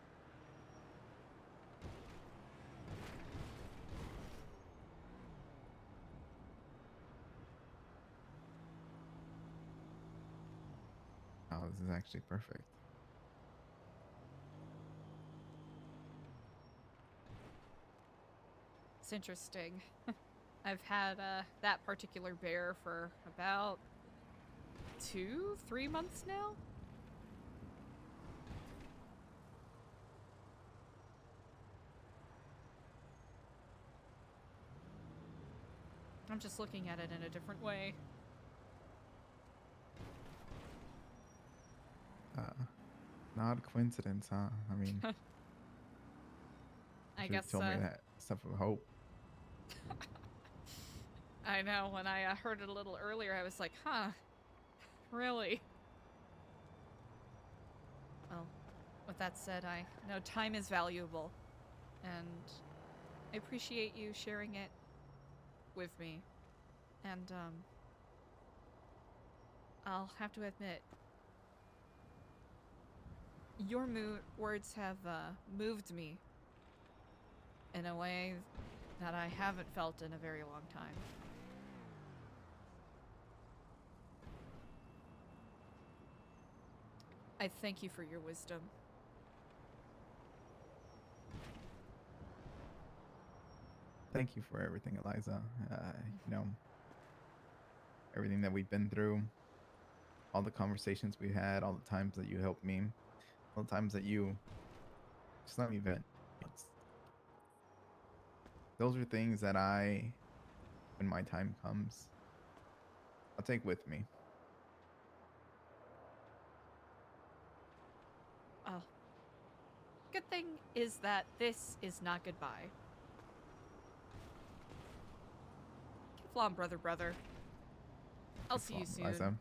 Oh, this is actually perfect. It's interesting. I've had that particular bear for about 2-3 months now. I'm just looking at it in a different way. Not a coincidence, huh? I mean, I should've guess told me that stuff with hope. I know, when I heard it a little earlier, I was like, huh, really? Well, with that said, I know time is valuable, and I appreciate you sharing it with me. And, I'll have to admit, your words have moved me in a way that I haven't felt in a very long time. I thank you for your wisdom. Thank you for everything, Eliza. You know, everything that we've been through, all the conversations we had, all the times that you helped me, all the times that you just let me vent. Those are things that when my time comes, I'll take with me. Oh. Good thing is that this is not goodbye. Flom, brother. I'll see you soon. Eliza.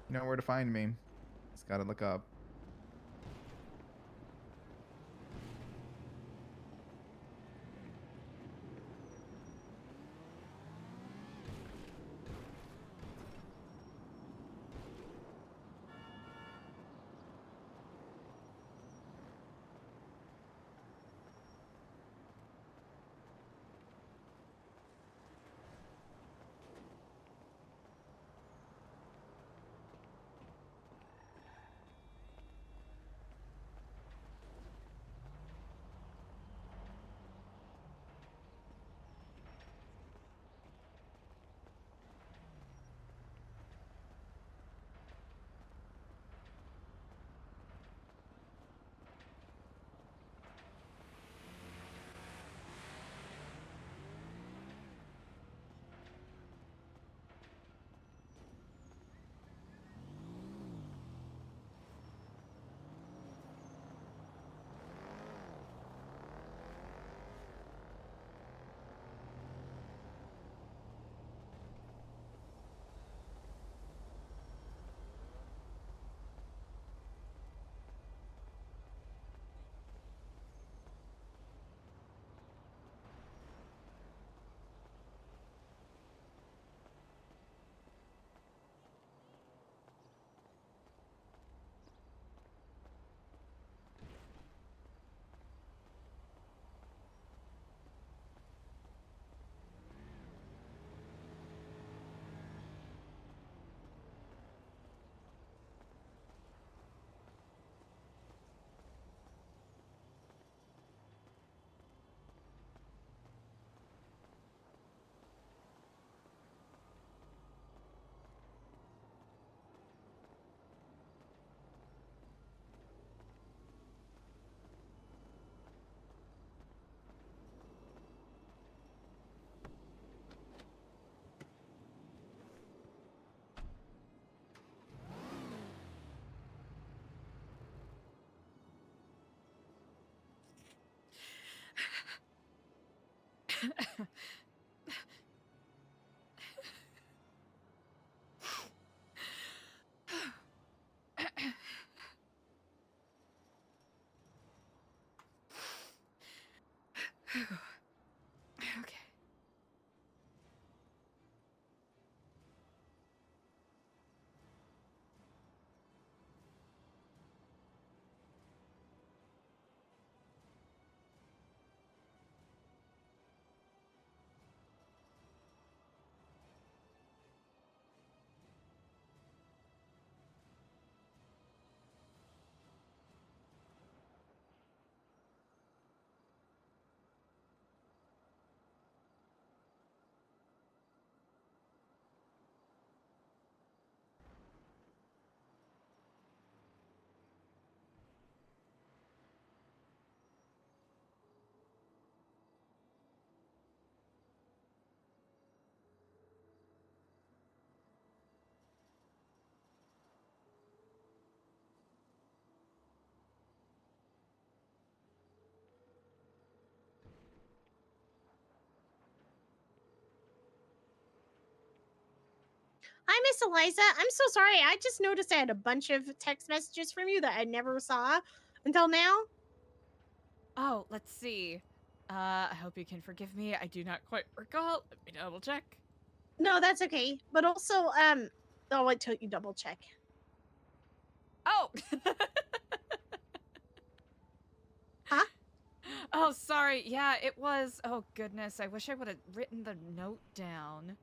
You know where to find me. Just gotta look up. Okay. Hi, Miss Eliza. I'm so sorry. I just noticed I had a bunch of text messages from you that I never saw until now. Oh, let's see. I hope you can forgive me. I do not quite recall. Let me double check. No, that's okay. But also, I'll wait till you double check. Oh! Huh? Oh, sorry. Yeah, it was. Oh, goodness. I wish I would have written the note down.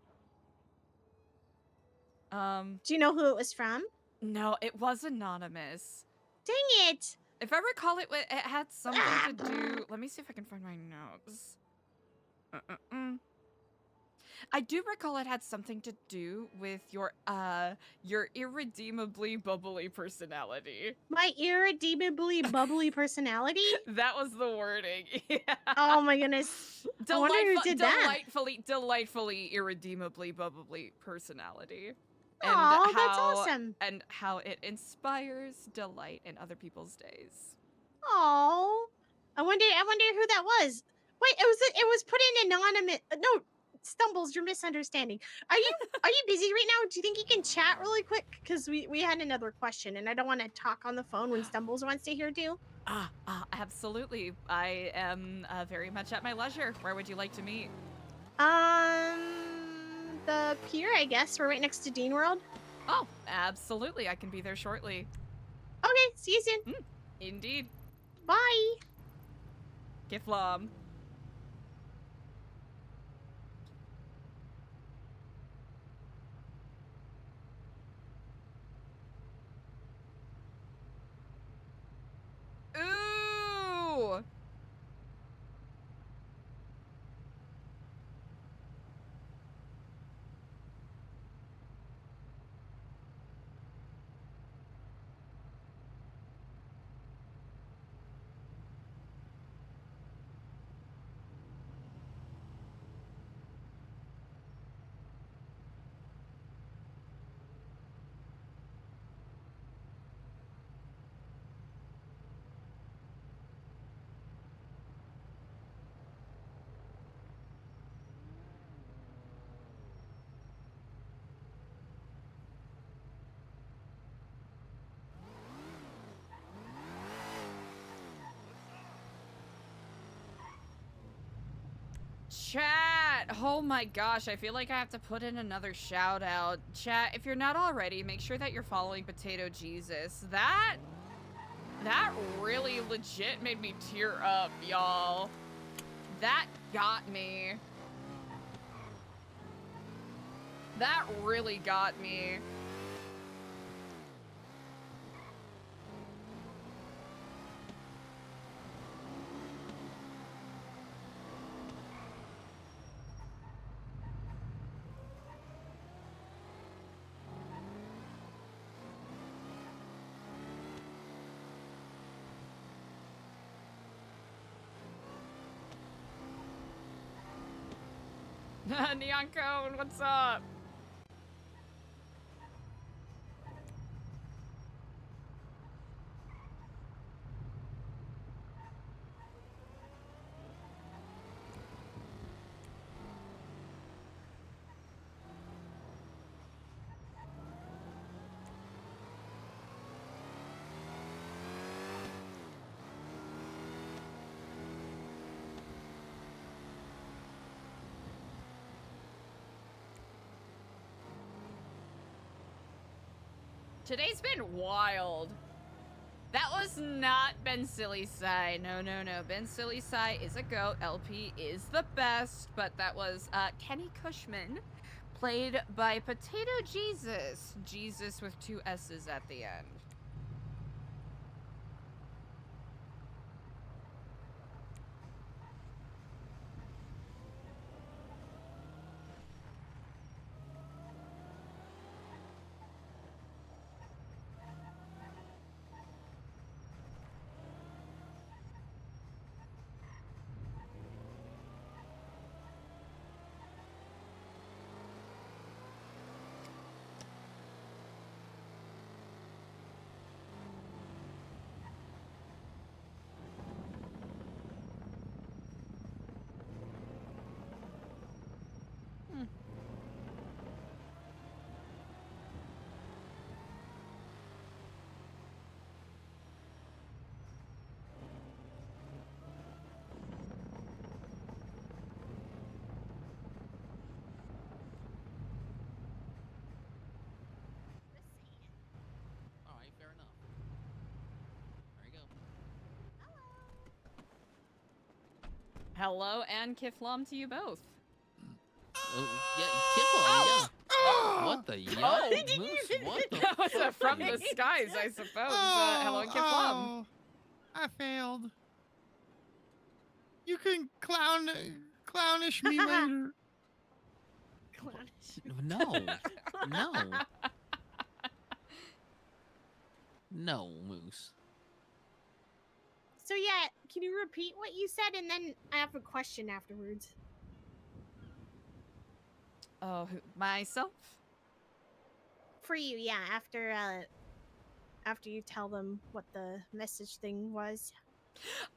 Do you know who it was from? No, it was anonymous. Dang it! If I recall, it had something to do. Let me see if I can find my notes. I do recall it had something to do with your irredeemably bubbly personality. My irredeemably bubbly personality? That was the wording. Yeah. Oh my goodness. I wonder who did that. Delightfully irredeemably bubbly personality. Oh, that's awesome. And how it inspires delight in other people's days. Oh, I wonder who that was. Wait, it was put in anonymous. No, Stumbles, you're misunderstanding. Are you busy right now? Do you think you can chat really quick? Because we had another question, and I don't want to talk on the phone when Stumbles wants to hear too. Absolutely. I am very much at my leisure. Where would you like to meet? The pier, I guess. We're right next to Dean World. Oh, absolutely. I can be there shortly. Okay, see you soon. Indeed. Bye. Giflam. Ooh! Chat! Oh my gosh, I feel like I have to put in another shout out. Chat, if you're not already, make sure that you're following Potato Jesus. That really legit made me tear up, y'all. That got me. That really got me. Neon Cone, what's up? Today's been wild. That was not Ben Silly Sai. No. Ben Silly Sai is a goat. LP is the best. But that was Kenny Cushman, played by Potato Jesus. Jesus with 2 S's at the end. Hello and Kiflam to you both. What the yuck? Oh, Moose, what the that was fuck from is- the skies, I suppose. Hello and Kiflam. Oh, I failed. You can clownish me later. No. No, Moose. So yeah, can you repeat what you said, and then I have a question afterwards. Oh, myself? For you, yeah. After you tell them what the message thing was.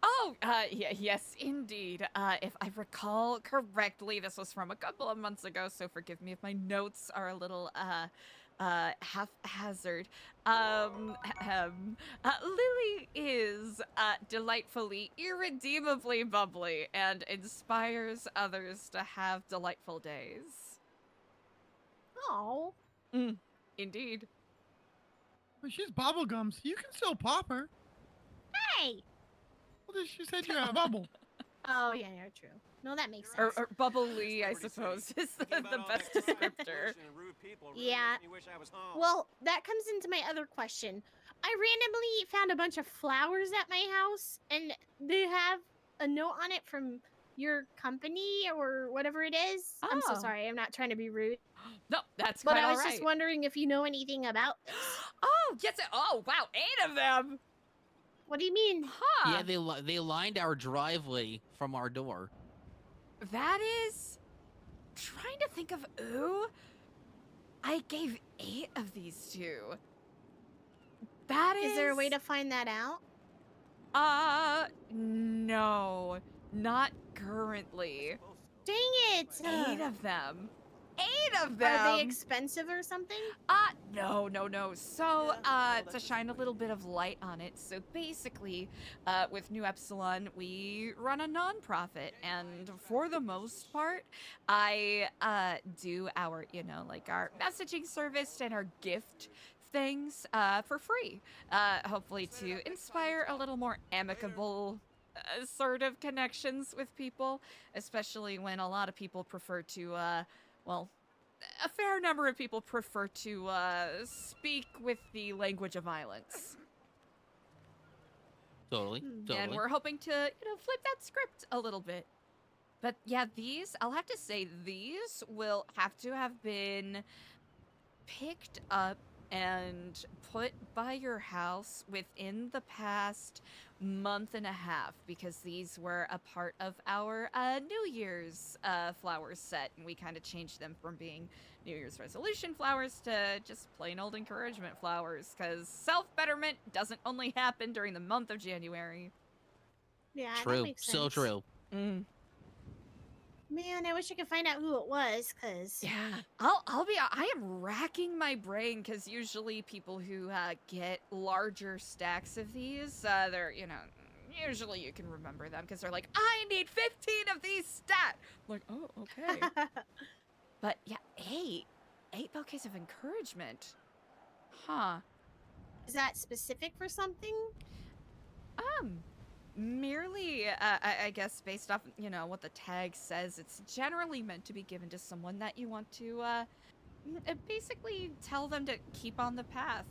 Oh, yes, indeed. If I recall correctly, this was from a couple of months ago, so forgive me if my notes are a little, haphazard. Lily is, delightfully, irredeemably bubbly and inspires others to have delightful days. Oh. Indeed. But she's bubblegum, so you can still pop her. Hey! Well, she said you're a bubble. Oh, yeah, true. No, that makes sense. Or bubbly, I suppose, is the best descriptor. Yeah. Well, that comes into my other question. I randomly found a bunch of flowers at my house, and they have a note on it from your company or whatever it is. I'm so Oh. sorry. I'm not trying to be rude. No, that's But quite I was all just right. wondering if you know anything about this. Oh, yes. Oh, wow. 8 of them. What do you mean? Huh. Yeah, they lined our driveway from our door. That is... Trying to think of who I gave 8 of these to. That is... Is there a way to find that out? No. Not currently. Dang it! 8 of them. 8 of them! Are they expensive or something? No. So, to shine a little bit of light on it, so basically, with New Epsilon, we run a nonprofit, and for the most part, I, do our, our messaging service and our gift things, for free. Hopefully to inspire a little more amicable sort of connections with people, especially when a lot of people prefer to, well, a fair number of people prefer to speak with the language of violence. Totally. And we're hoping to, flip that script a little bit. But yeah, I'll have to say, these will have to have been picked up and put by your house within the past month and a half, because these were a part of our New Year's flowers set, and we kind of changed them from being New Year's resolution flowers to just plain old encouragement flowers, because self-betterment doesn't only happen during the month of January. Yeah, that True. makes So sense. true. Man, I wish I could find out who it was, cause yeah, I am racking my brain, because usually people who get larger stacks of these, they're, usually you can remember them because they're like, I need 15 of these stat. I'm like, oh, okay. But yeah, 8 bouquets of encouragement. Huh. Is that specific for something? Merely, I guess, based off, what the tag says, it's generally meant to be given to someone that you want to, basically tell them to keep on the path.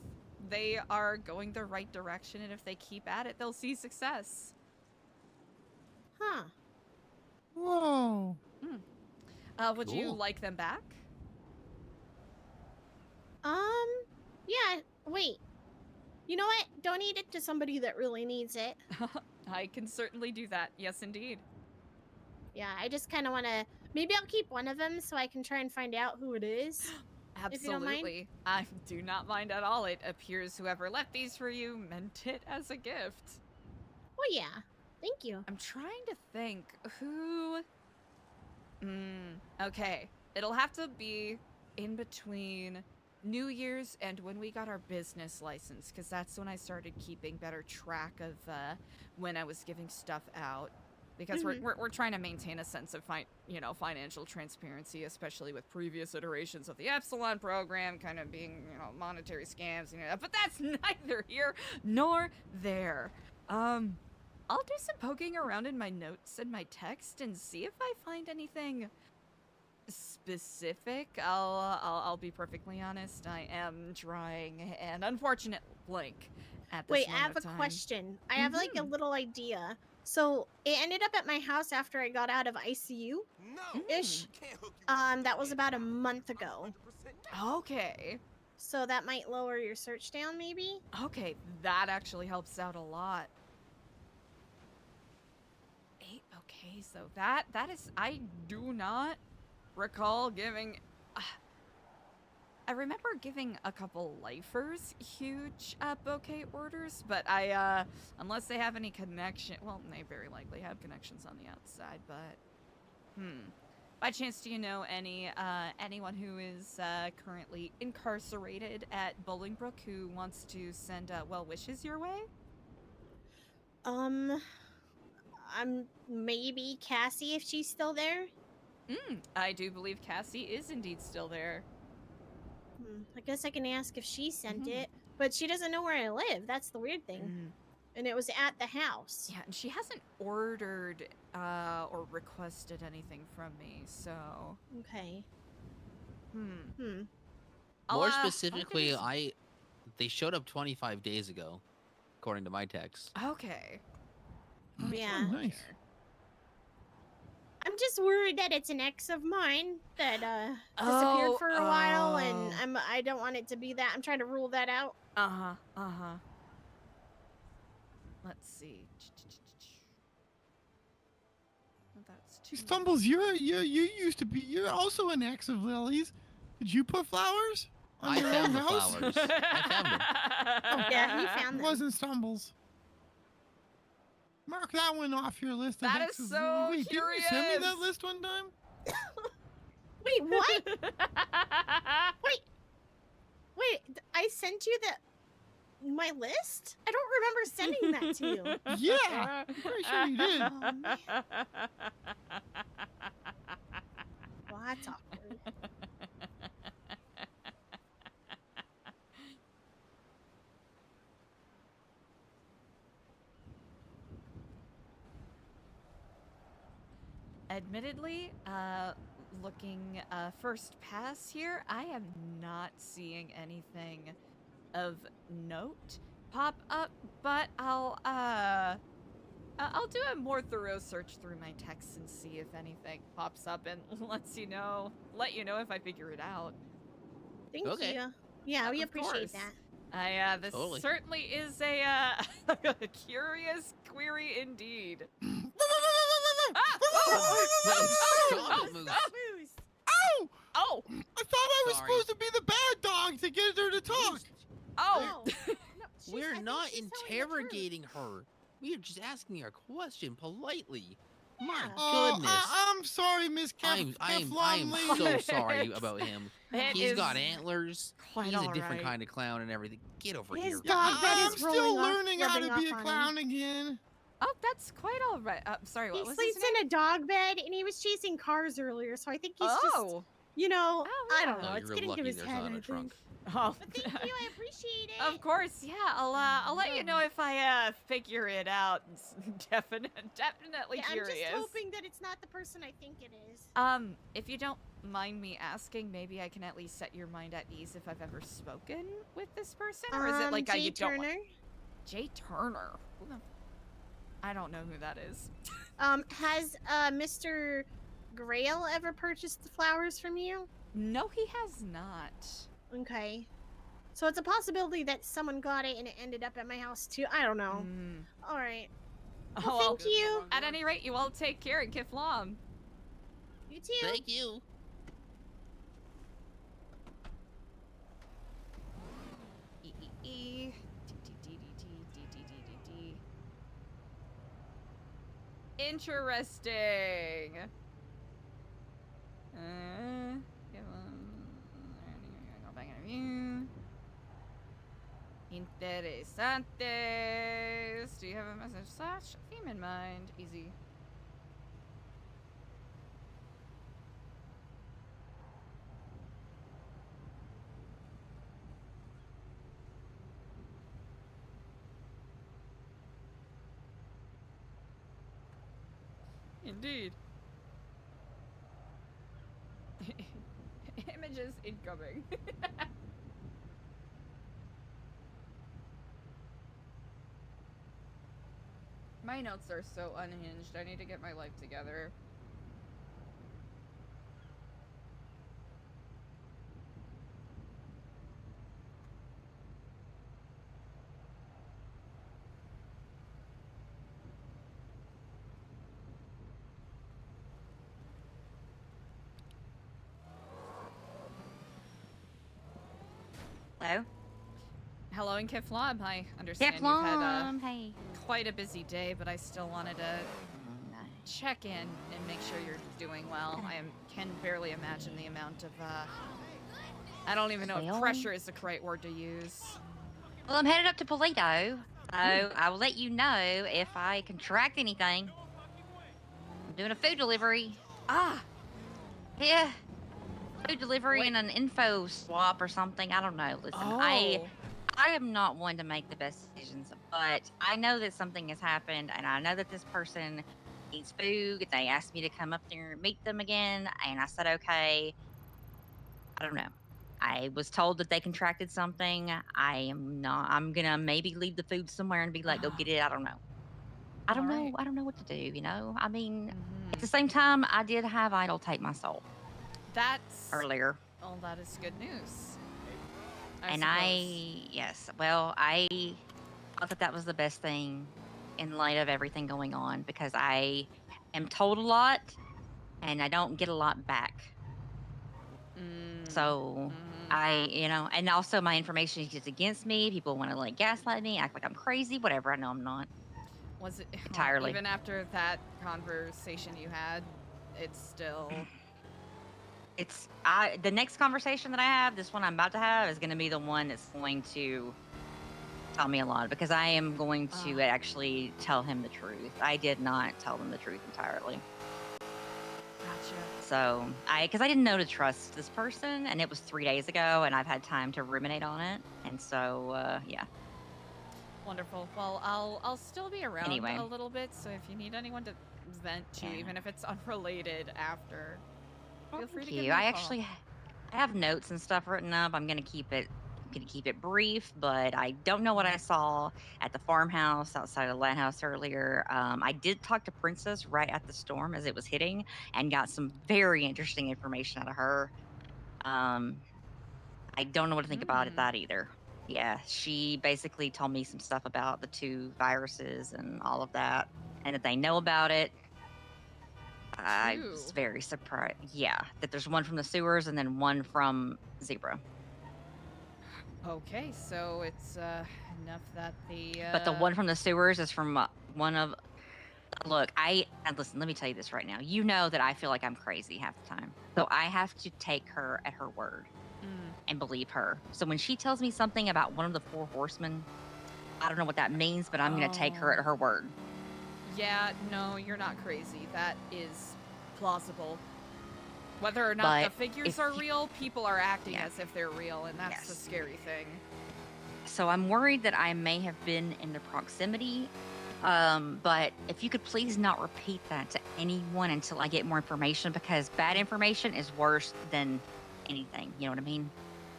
They are going the right direction, and if they keep at it, they'll see success. Huh. Whoa. Would you Cool. like them back? Yeah, wait. You know what? Donate it to somebody that really needs it. I can certainly do that. Yes, indeed. Yeah, I just kind of want to... Maybe I'll keep one of them so I can try and find out who it is. If you don't mind. Absolutely. I do not mind at all. It appears whoever left these for you meant it as a gift. Well, yeah. Thank you. I'm trying to think who... Okay. It'll have to be in between New Year's and when we got our business license, because that's when I started keeping better track of when I was giving stuff out. Because we're trying to maintain a sense of financial transparency, especially with previous iterations of the Epsilon program kind of being monetary scams, but that's neither here nor there. I'll do some poking around in my notes and my text and see if I find anything specific. I'll be perfectly honest. I am drawing an unfortunate blank at this Wait, I moment have a of time. question. I have like a little idea. So it ended up at my house after I got out of ICU ish. That was about a month ago. Okay. So that might lower your search down, maybe? Okay, that actually helps out a lot. 8, okay, so that is, I do not recall giving, I remember giving a couple lifers huge bouquet orders, but I, unless they have any connection, well, they very likely have connections on the outside, but, by chance, do you know anyone who is currently incarcerated at Bolingbrook who wants to send well wishes your way? I'm maybe Cassie if she's still there. I do believe Cassie is indeed still there. I guess I can ask if she sent it, but she doesn't know where I live. That's the weird thing. And it was at the house. Yeah, and she hasn't ordered or requested anything from me, so. Okay. More specifically, they showed up 25 days ago, according to my text. Okay. Yeah. Nice. I'm just worried that it's an ex of mine that disappeared for a while, and I don't want it to be that. I'm trying to rule that out. Let's see. That's too. Stumbles, you used to be. You're also an ex of Lily's. Did you put flowers on your own house? Flowers. I found them. Oh, yeah, he found them. Wasn't Stumbles. Mark that one off your list. That of is exes. so Wait, didn't you send me that curious. list one time? Wait, what? Wait, I sent you my list? I don't remember sending that to you. Yeah, I'm pretty sure you did. Oh, man. Well, that's awkward. Admittedly, looking first pass here, I am not seeing anything of note pop up, but I'll do a more thorough search through my texts and see if anything pops up and let you know if I figure it out. Thank you. Yeah, we appreciate that. This Totally. certainly is a a curious query indeed. Ow! Oh! I thought I was Sorry. supposed to be the bad dog to get her to talk. Oh! We're not interrogating her. We are just asking her a question politely. My goodness. I'm sorry, Miss I'm Keflon so sorry about him. It He's is got antlers. quite He's a all different right. kind of clown and everything. Get over His here. dog bed I'm is still rolling off, learning how to rubbing be a off on clown him. again. Oh, that's quite all right. Sorry, what He was sleeps his name? in a dog bed, and he was chasing cars earlier, so I think he's just, Oh. you know, Oh, I don't yeah. know. No, It's you're getting to lucky his there's head, not I a think. trunk. Oh. But thank you, I appreciate it. Of course, yeah. I'll let you know if I figure it out. Definitely Yeah, I'm curious. just hoping that it's not the person I think it is. If you don't mind me asking, maybe I can at least set your mind at ease if I've ever spoken with this person, or is it like Jay you don't? Turner. Jay Turner. Who the? I don't know who that is. Has Mr. Grail ever purchased the flowers from you? No, he has not. Okay. So it's a possibility that someone got it and it ended up at my house too. I don't know. All right. Well, well, thank you. At any rate, you all take care and Kiflam. You too. Thank you. Interesting. Interesantes. Do you have a message slash theme in mind? Easy. Indeed. Images incoming. My notes are so unhinged. I need to get my life together. Hello? Hello and Kiflom. I understand you've had hey. quite a busy day, but I still wanted to check in and make sure you're doing well. Can barely imagine the amount of, I don't even know if pressure is the correct word to use. Well, I'm headed up to Polito, so I will let you know if I contract anything. I'm doing a food delivery. Ah! Yeah. Food delivery and an info swap or something. I don't know. Listen, I am not one to make the best decisions, but I know that something has happened, and I know that this person needs food. They asked me to come up there and meet them again, and I said, okay. I don't know. I was told that they contracted something. I'm gonna maybe leave the food somewhere and be like, go get it. I don't know. I don't know. I don't know what to do, you know? I mean, at the same time, I did have Idol take my soul. That's earlier. Oh, that is good news. I thought that that was the best thing in light of everything going on because I am told a lot and I don't get a lot back. So and also my information is against me. People want to like gaslight me, act like I'm crazy, whatever. I know I'm not. Was it entirely? Even after that conversation you had, it's still. The next conversation that I have, this one I'm about to have, is going to be the one that's going to tell me a lot because I am going to actually tell him the truth. I did not tell them the truth entirely. Gotcha. So because I didn't know to trust this person, and it was 3 days ago, and I've had time to ruminate on it, and so yeah. Wonderful. Well, I'll still be around Anyway. a little bit, so if you need anyone to vent to, even if it's unrelated after, feel free to give me a I call. I have notes and stuff written up. I'm gonna keep it brief, but I don't know what I saw at the farmhouse outside of the lighthouse earlier. I did talk to Princess right at the storm as it was hitting and got some very interesting information out of her. I don't know what to think about it that either. Yeah, she basically told me some stuff about the 2 viruses and all of that, and that they know about it. I was very surprised. Yeah, that there's one from the sewers and then one from Zebra. Okay, so it's enough that the. But the one from the sewers is from one of. Look, and listen. Let me tell you this right now. You know that I feel like I'm crazy half the time, so I have to take her at her word and believe her. So when she tells me something about one of the 4 horsemen, I don't know what that means, but I'm going to take her at her word. Yeah, no, you're not crazy. That is plausible. Whether or not the figures are real, people are acting as if they're real, and that's the scary thing. So I'm worried that I may have been in the proximity, but if you could please not repeat that to anyone until I get more information, because bad information is worse than anything. You know what I mean?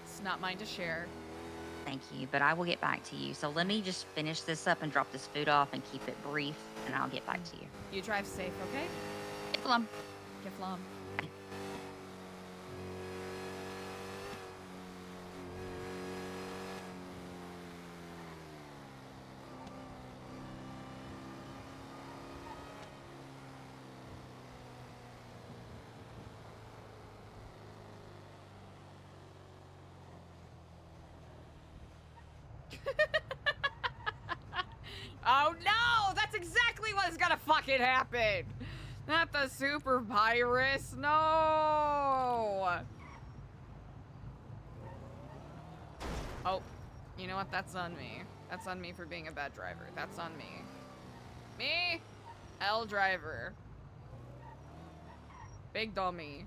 It's not mine to share. Thank you, but I will get back to you. So let me just finish this up and drop this food off and keep it brief, and I'll get back to you. You drive safe, okay? Kiflom. Kiflom. Oh no! That's exactly what's gonna fucking happen! Not the super virus, no! Oh, you know what? That's on me. That's on me for being a bad driver. That's on me. Me? L driver. Big dummy.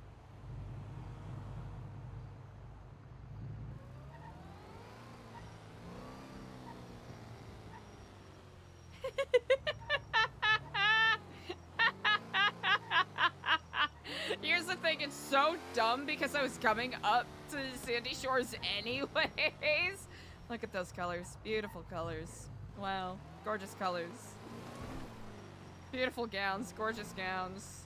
Here's the thing, it's so dumb because I was coming up to Sandy Shores anyways. Look at those colors. Beautiful colors. Wow. Gorgeous colors. Beautiful gowns. Gorgeous gowns.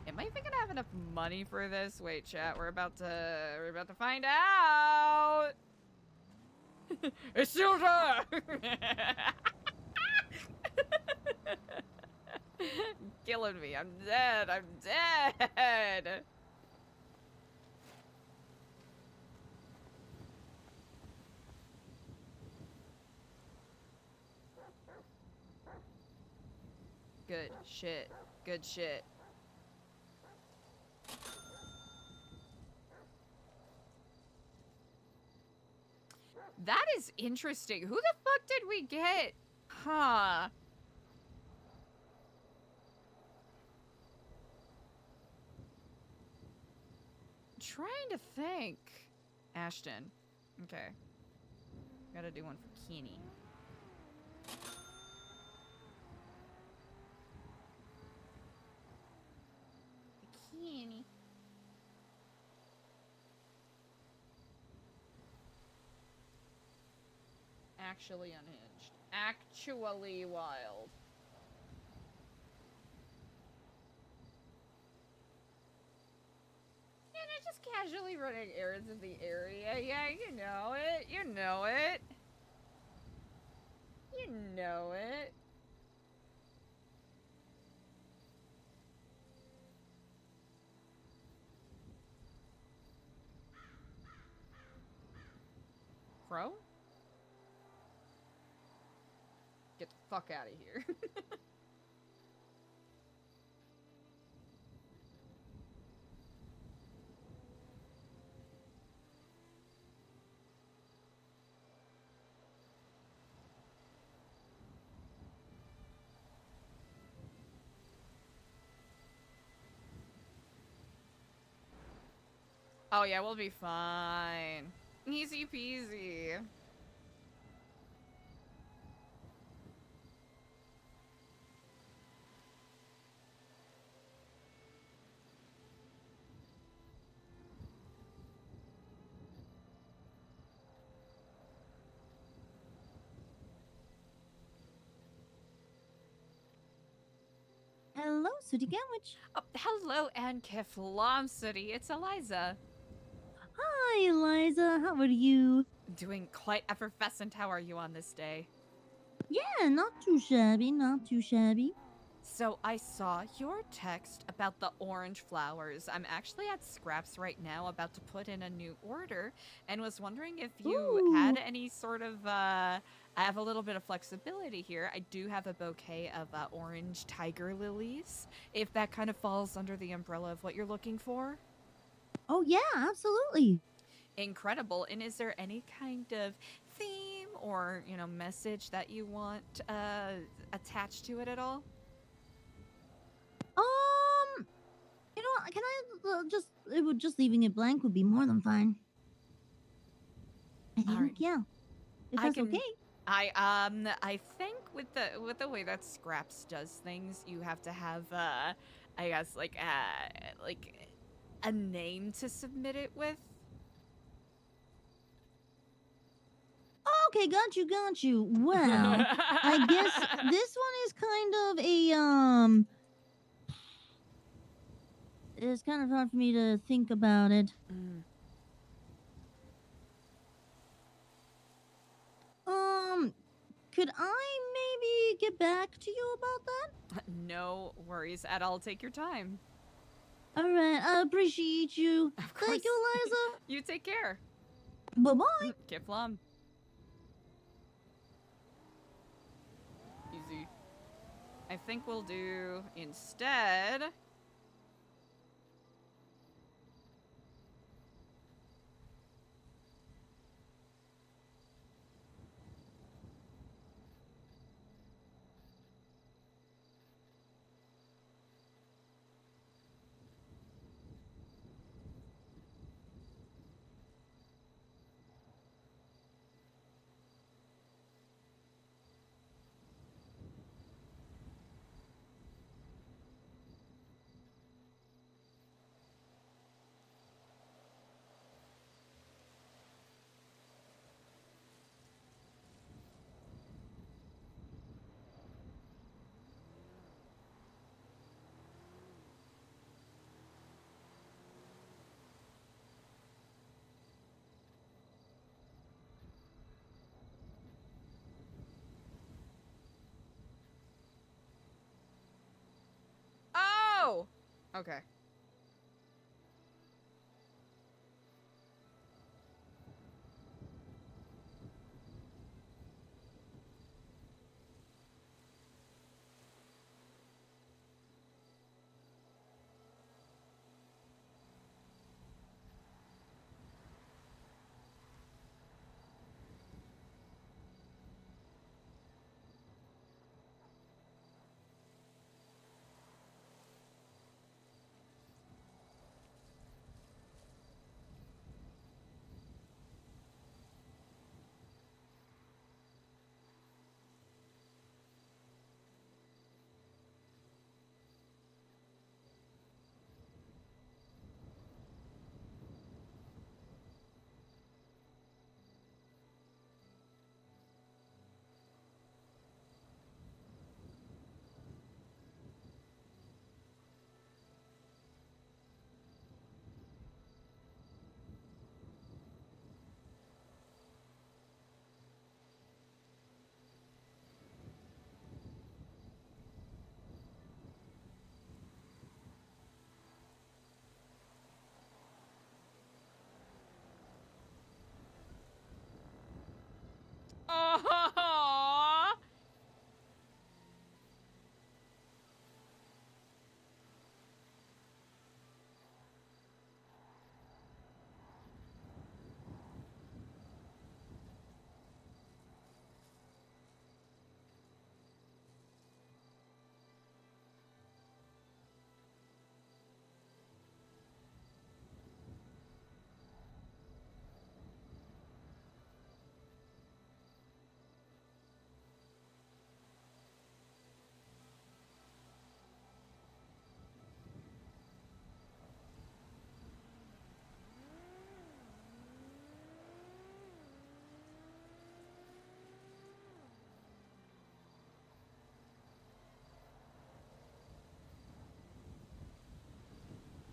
Am I even gonna have enough money for this? Wait, chat. We're about to find out. It's still there. Killing me. I'm dead. I'm dead. Good shit. Good shit. That is interesting. Who the fuck did we get? Huh. Trying to think. Ashton. Okay. Gotta do one for Keeney. Keeney. Actually unhinged. Actually wild. Yeah, they're just casually running errands in the area. Yeah, you know it. You know it. You know it. Crow? Get the fuck out of here. Oh yeah, we'll be fine. Easy peasy. Hello, Sooty Sandwich. Oh, hello, and Keflam City. It's Eliza. Hi, Eliza. How are you? Doing quite effervescent. How are you on this day? Yeah, not too shabby, not too shabby. So I saw your text about the orange flowers. I'm actually at Scraps right now about to put in a new order and was wondering if you had any sort of, I have a little bit of flexibility here. I do have a bouquet of orange tiger lilies, if that kind of falls under the umbrella of what you're looking for. Oh, yeah, absolutely. Incredible. And is there any kind of theme or, you know, message that you want attached to it at all? You know what? Can I just leaving it blank would be more than fine. I think, yeah. If that's okay. I think with the way that Scraps does things, you have to have I guess like a name to submit it with. Okay, got you. Well, I guess this one is kind of a it's kind of hard for me to think about it. Could I maybe get back to you about that? No worries at all. Take your time. All right, I appreciate you. Thank you, Eliza. You take care. Bye-bye. Kiflam. Easy. I think we'll do instead. Okay. Oh.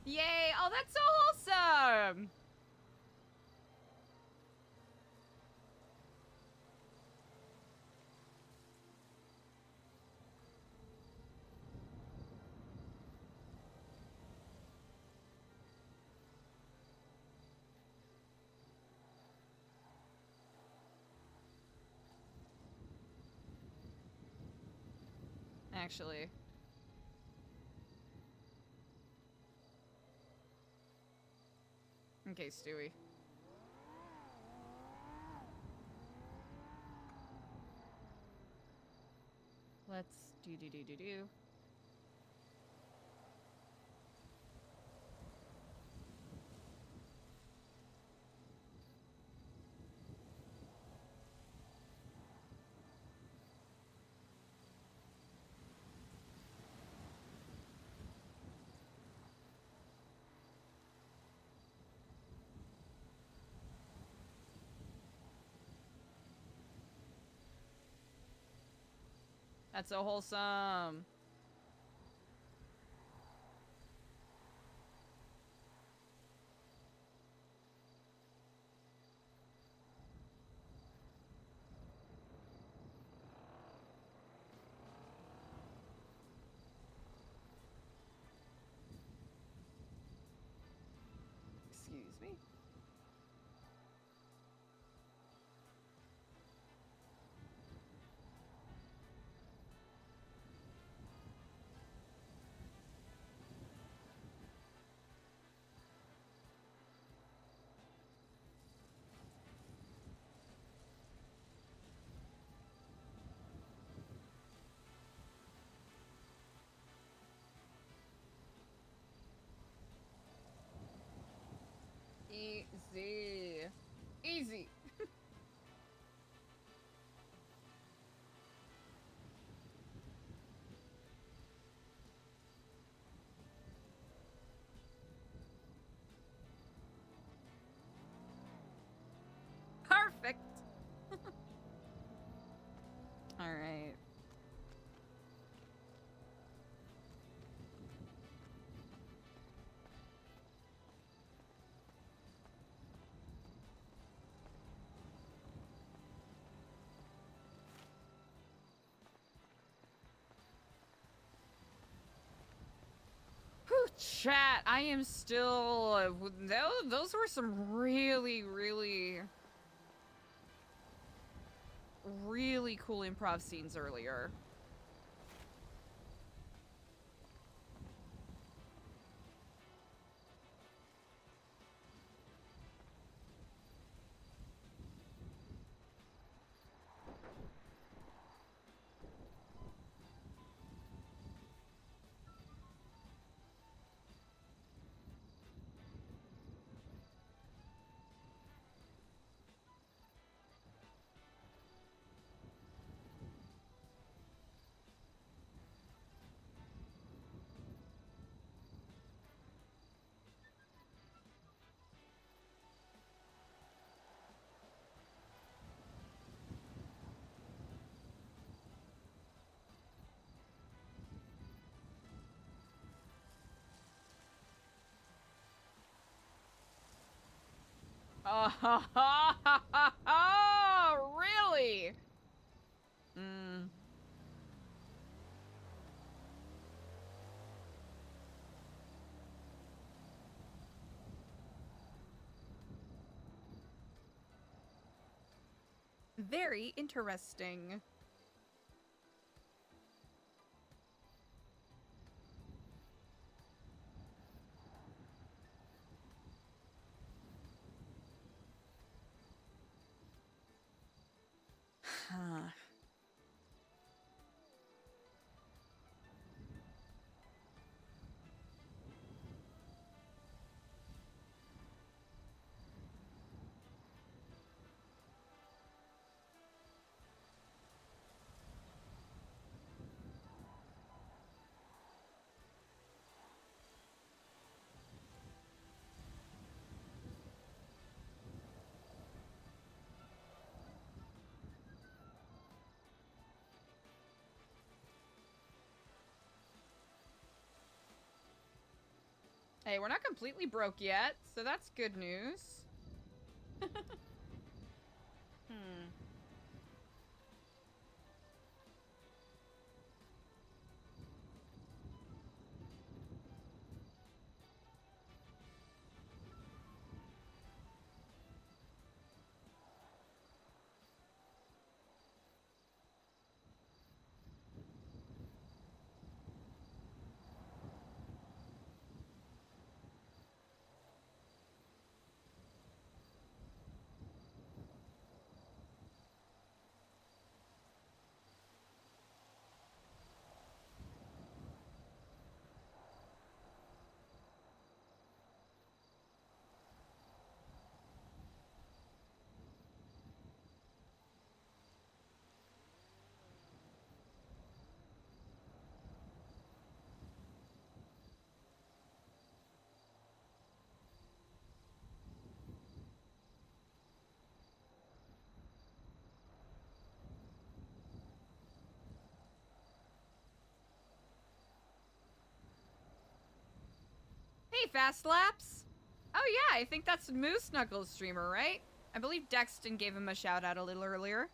Yay! Oh, that's so wholesome! Actually. Okay, Stewie. Let's do. That's so wholesome. Excuse me. Chat, I am still. Those were some really, really, really cool improv scenes earlier. Oh, really? Mm. Very interesting. Huh. Hey, we're not completely broke yet, so that's good news. Hey, Fast Laps! Oh yeah, I think that's Moose Knuckles streamer, right? I believe Dexton gave him a shout out a little earlier.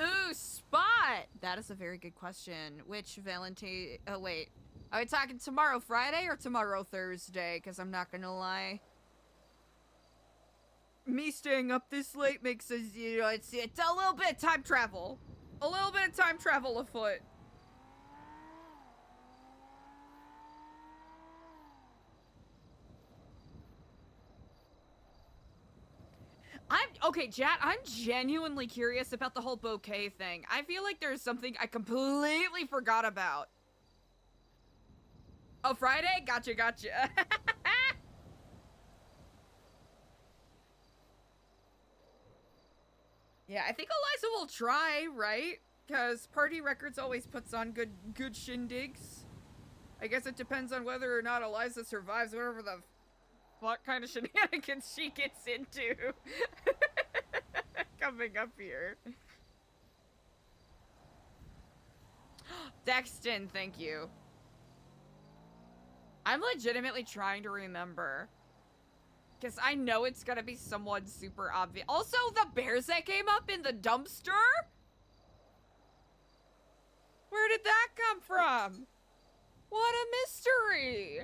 Ooh, Spot! That is a very good question. Which Valentine... Oh, wait. Are we talking tomorrow Friday or tomorrow Thursday? Because I'm not gonna lie. Me staying up this late makes us, you know, it's a little bit of time travel. A little bit of time travel afoot. Okay, Jat, I'm genuinely curious about the whole bouquet thing. I feel like there's something I completely forgot about. Oh, Friday? Gotcha. Yeah, I think Eliza will try, right? Because Party Records always puts on good shindigs. I guess it depends on whether or not Eliza survives whatever the fuck kind of shenanigans she gets into. Coming up here. Dexton, thank you. I'm legitimately trying to remember. Because I know it's gonna be somewhat super obvious. Also, the bears that came up in the dumpster? Where did that come from? What a mystery!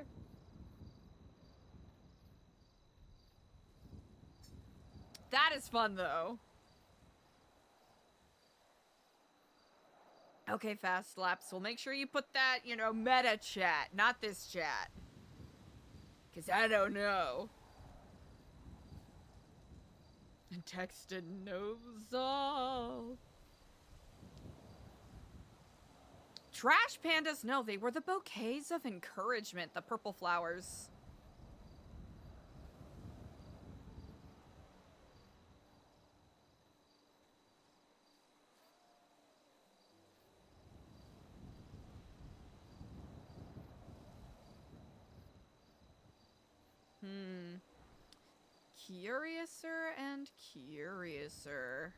That is fun, though. Okay, Fast Laps. We'll make sure you put that, you know, meta chat, not this chat. Because I don't know. And Texton knows all. Trash pandas? No, they were the bouquets of encouragement, the purple flowers. Curiouser and curiouser.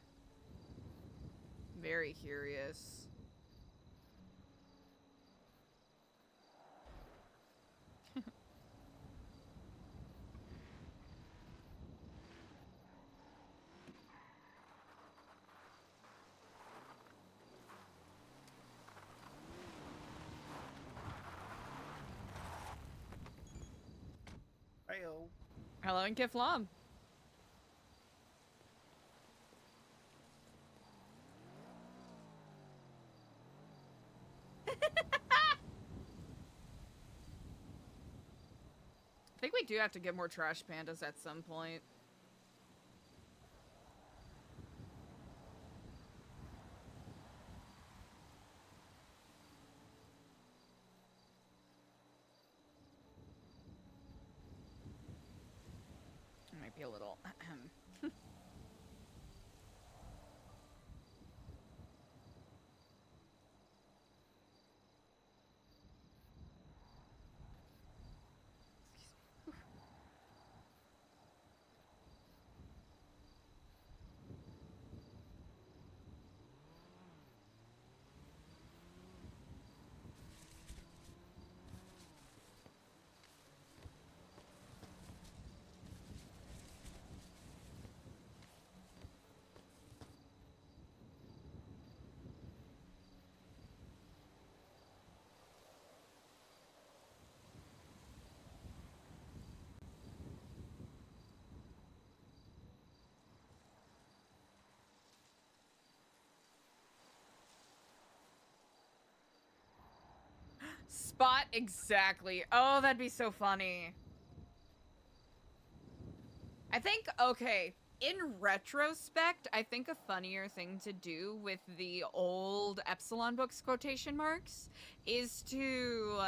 Very curious. Heyo. Hello and Kiflam. I think we do have to get more trash pandas at some point. It might be a little... Spot exactly. Oh, that'd be so funny. I think, okay, in retrospect, I think a funnier thing to do with the old Epsilon books quotation marks is to,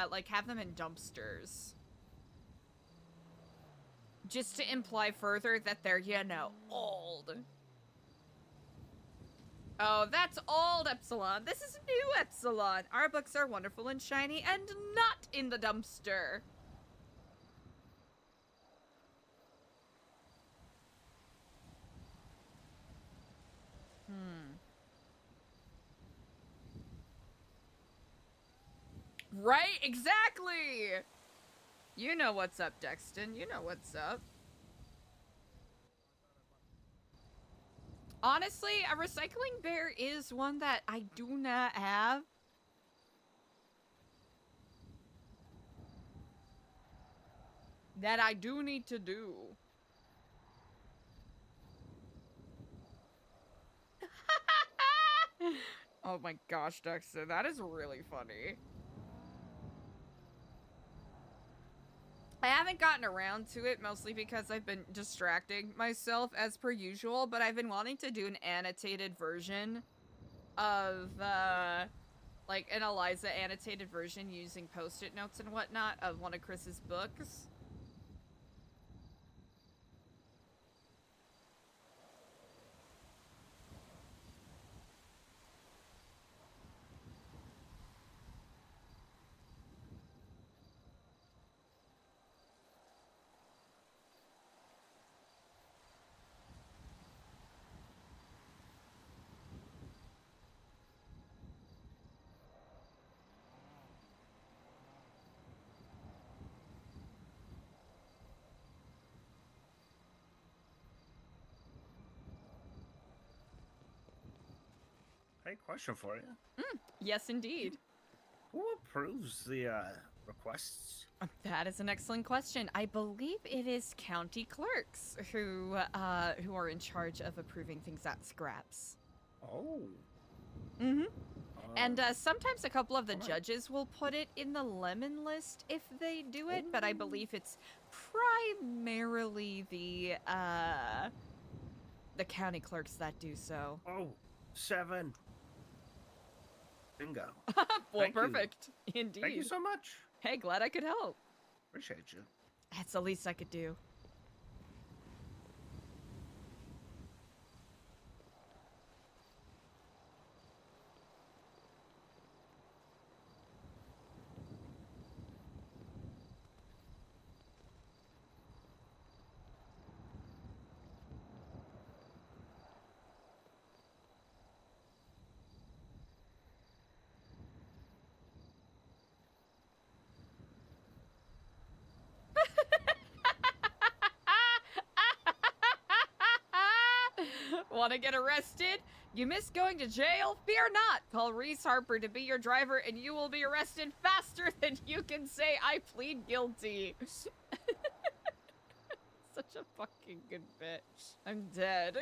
like, have them in dumpsters. Just to imply further that they're, you know, old. Oh, that's old Epsilon. This is new Epsilon. Our books are wonderful and shiny and not in the dumpster. Right? Exactly! You know what's up, Dexton. You know what's up. Honestly, a recycling bear is one that I do not have. That I do need to do. Oh my gosh, Dexter, that is really funny. I haven't gotten around to it, mostly because I've been distracting myself as per usual, but I've been wanting to do an annotated version of, like an ELIZA annotated version using post-it notes and whatnot of one of Chris's books. Hey, question for you. Yes, indeed. Who approves the requests? That is an excellent question. I believe it is county clerks who are in charge of approving things at scraps. Oh. Mm-hmm. And sometimes a couple of the judges will put it in the lemon list if they do it, but I believe it's primarily the county clerks that do so. Oh, 7. Bingo. Well, Thank you. perfect. Indeed. Thank you so much. Hey, glad I could help. Appreciate you. That's the least I could do. Want to get arrested? You miss going to jail? Fear not! Call Reese Harper to be your driver and you will be arrested faster than you can say, I plead guilty. Such a fucking good bit. I'm dead.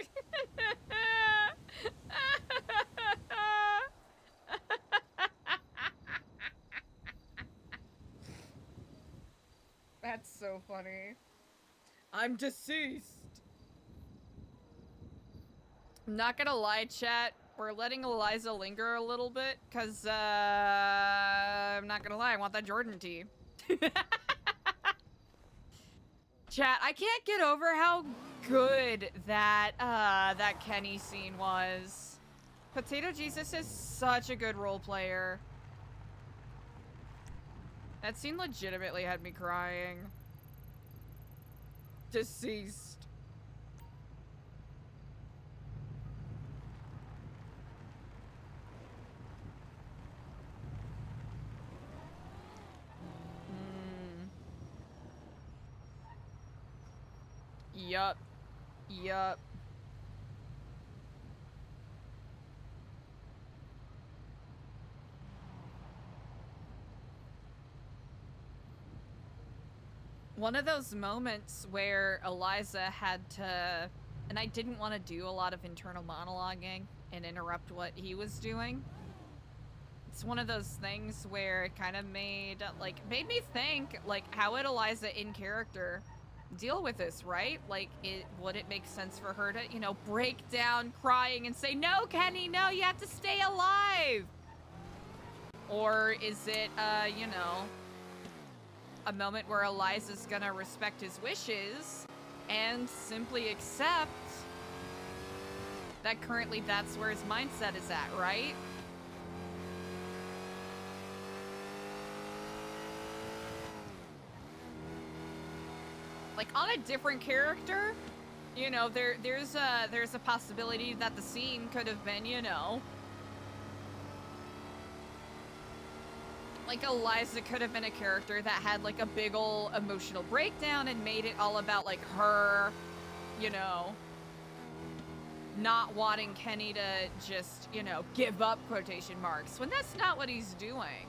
That's so funny. I'm deceased. I'm not gonna lie, chat. We're letting Eliza linger a little bit, because, I'm not gonna lie, I want that Jordan tea. Chat, I can't get over how good that, that Kenny scene was. Potato Jesus is such a good role player. That scene legitimately had me crying. Deceased. Yup. Yup. One of those moments where Eliza had to, and I didn't want to do a lot of internal monologuing and interrupt what he was doing. It's one of those things where it kind of made me think, like, how would Eliza in character deal with this, right? Like, would it make sense for her to, you know, break down crying and say, no, Kenny, no, you have to stay alive? Or is it, you know, a moment where Eliza's gonna respect his wishes and simply accept that currently that's where his mindset is at, right? Like, on a different character, you know, there's a possibility that the scene could have been, you know, like Eliza could have been a character that had like a big ol' emotional breakdown and made it all about like her, you know, not wanting Kenny to just, you know, give up quotation marks, when that's not what he's doing.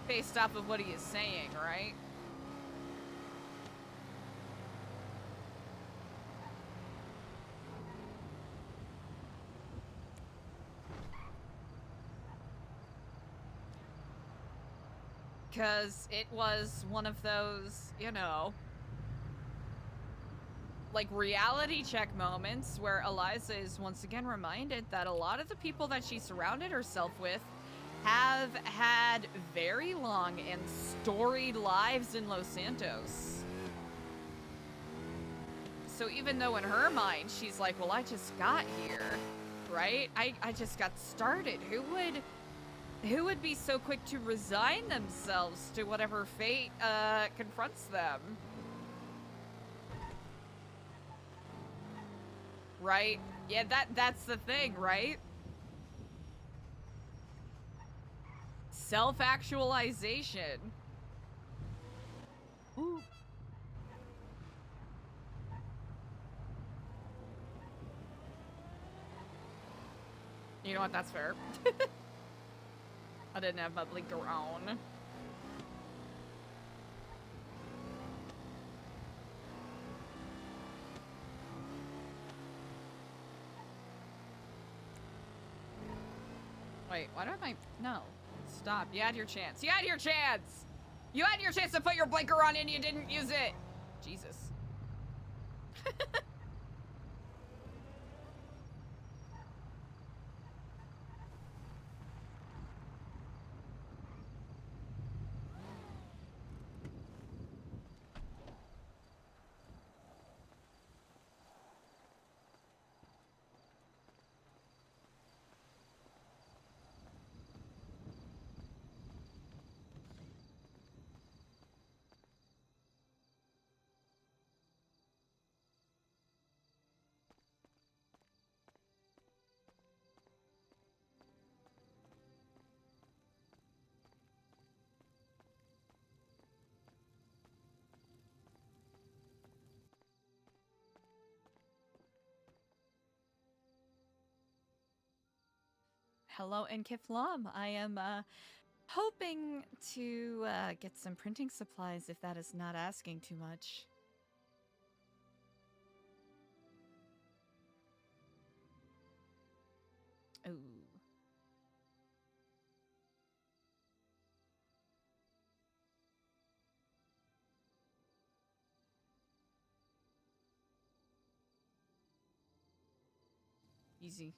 Based off of what he is saying, right? Because it was one of those, you know, like reality check moments where Eliza is once again reminded that a lot of the people that she surrounded herself with have had very long and storied lives in Los Santos. So even though in her mind she's like, well, I just got here, right? I just got started. Who would be so quick to resign themselves to whatever fate confronts them? Right? Yeah, that's the thing, right? Self-actualization. Ooh. You know what? That's fair. I didn't have my blinker on. Wait, why don't I... No. Stop. You had your chance. You had your chance! You had your chance to put your blinker on and you didn't use it! Jesus. Hello, Nkiflam. I am hoping to get some printing supplies if that is not asking too much. Ooh. Easy.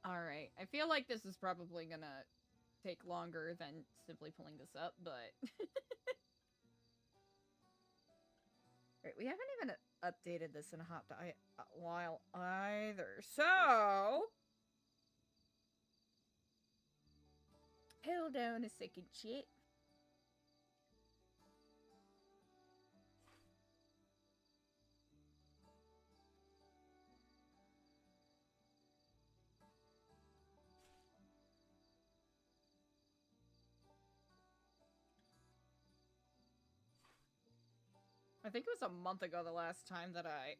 Alright, I feel like this is probably gonna take longer than simply pulling this up, but... Right, we haven't even updated this in a hot while either, so... Hold on a second, shit. I think it was a month ago the last time that I...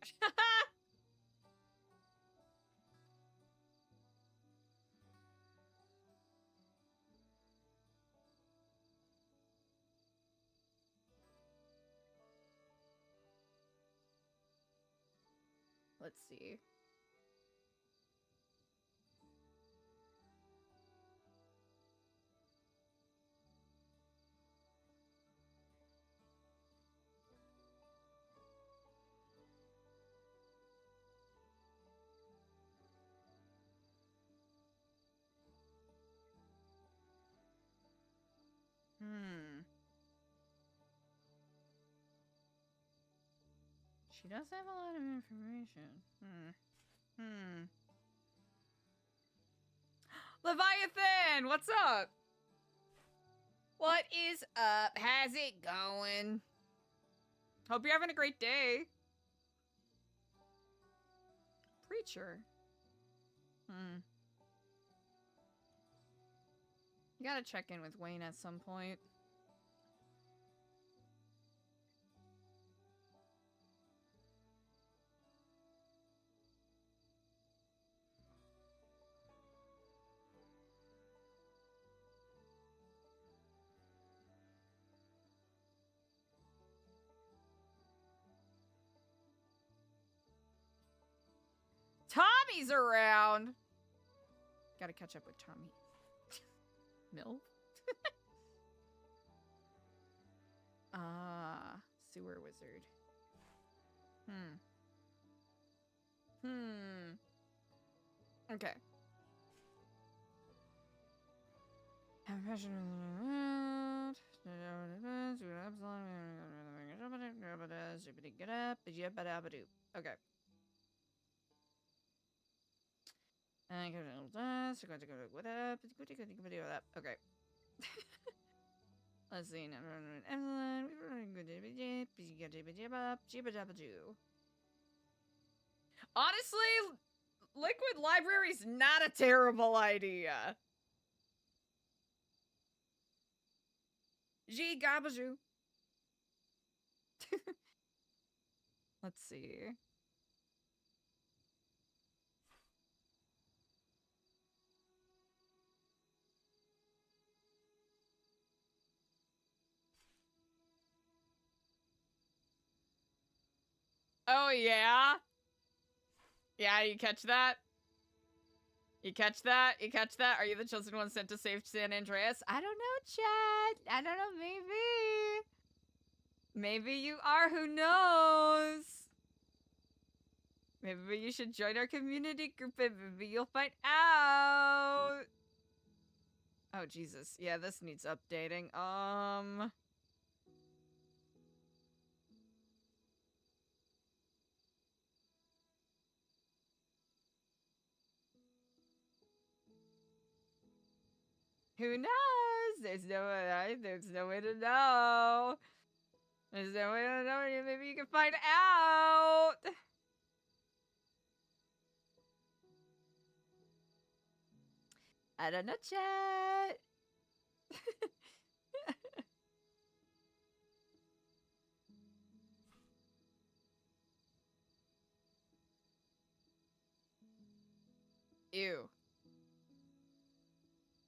Let's see. She does have a lot of information. Leviathan, what's up? What is up? How's it going? Hope you're having a great day. Preacher. You gotta check in with Wayne at some point. Tommy's around. Gotta catch up with Tommy. Mill? Sewer wizard. Okay. Okay. Okay. Let's see. Honestly, Liquid Library's not a terrible idea. G Gabajou. Let's see. Oh, yeah? Yeah, you catch that? You catch that? You catch that? Are you the chosen one sent to save San Andreas? I don't know, chat. I don't know, maybe. Maybe you are, who knows? Maybe you should join our community group and maybe you'll find out. Oh, Jesus. Yeah, this needs updating. Who knows? There's no way. There's no way to know. There's no way to know. Maybe you can find out. I don't know, chat. Ew.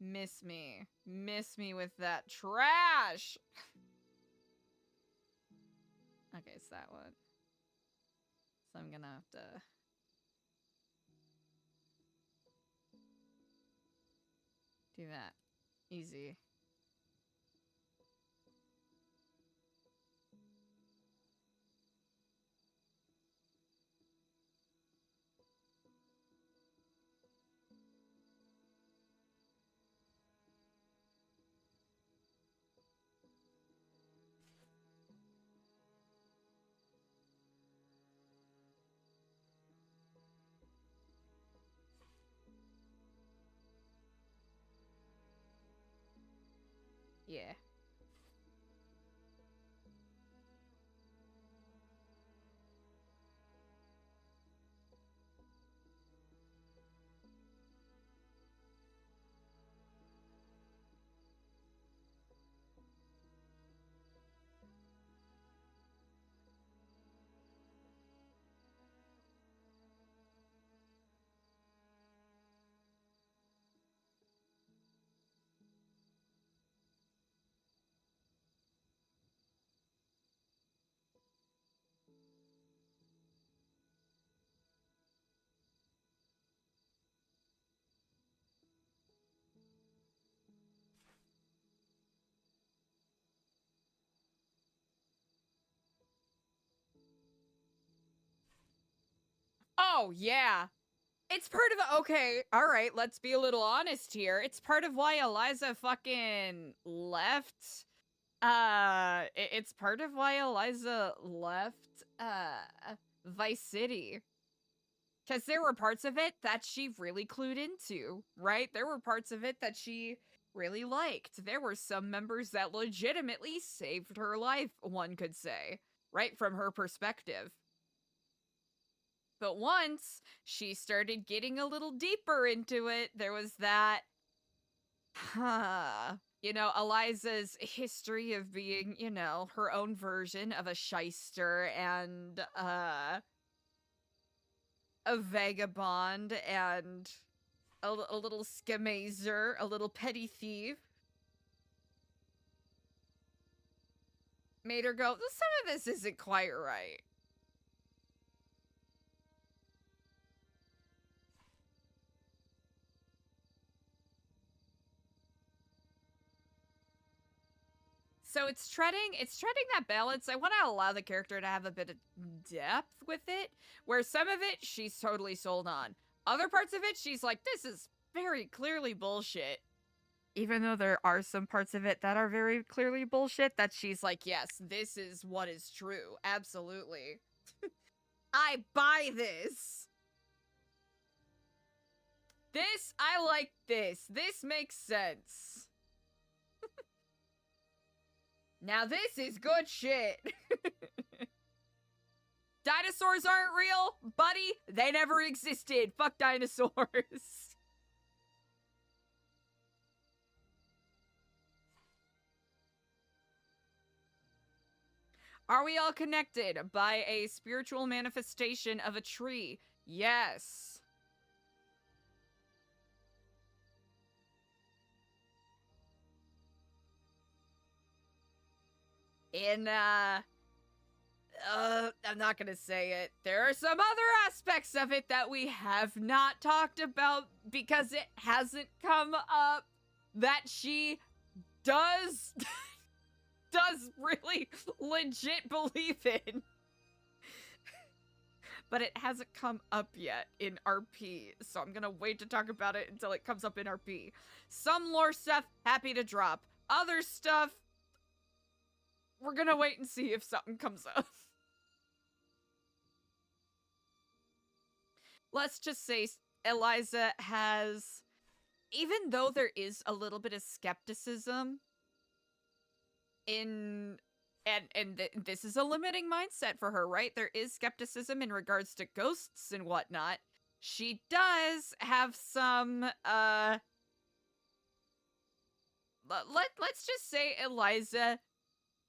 Miss me. Miss me with that trash. Okay, it's that one. So I'm gonna have to... do that. Easy. Yeah. Oh, yeah. It's part of... Okay, alright, let's be a little honest here. It's part of why ELIZA fucking left. It's part of why ELIZA left, Vice City. Because there were parts of it that she really clued into, right? There were parts of it that she really liked. There were some members that legitimately saved her life, one could say, right? From her perspective. But once she started getting a little deeper into it, there was that, you know, ELIZA's history of being, you know, her own version of a shyster and, a vagabond and a little schemazer, a little petty thief. Made her go, some of this isn't quite right. So it's treading that balance. I want to allow the character to have a bit of depth with it, where some of it she's totally sold on. Other parts of it she's like, this is very clearly bullshit. Even though there are some parts of it that are very clearly bullshit, that she's like, yes, this is what is true. Absolutely. I buy this. I like this. This makes sense. Now this is good shit. Dinosaurs aren't real, buddy. They never existed. Fuck dinosaurs. Are we all connected by a spiritual manifestation of a tree? Yes. I'm not gonna say it. There are some other aspects of it that we have not talked about because it hasn't come up that she does really legit believe in. But it hasn't come up yet in RP, so I'm gonna wait to talk about it until it comes up in RP. Some lore stuff, happy to drop. Other stuff, we're gonna wait and see if something comes up. Let's just say ELIZA has, even though there is a little bit of skepticism this is a limiting mindset for her, right? There is skepticism in regards to ghosts and whatnot. She does have some, let's just say ELIZA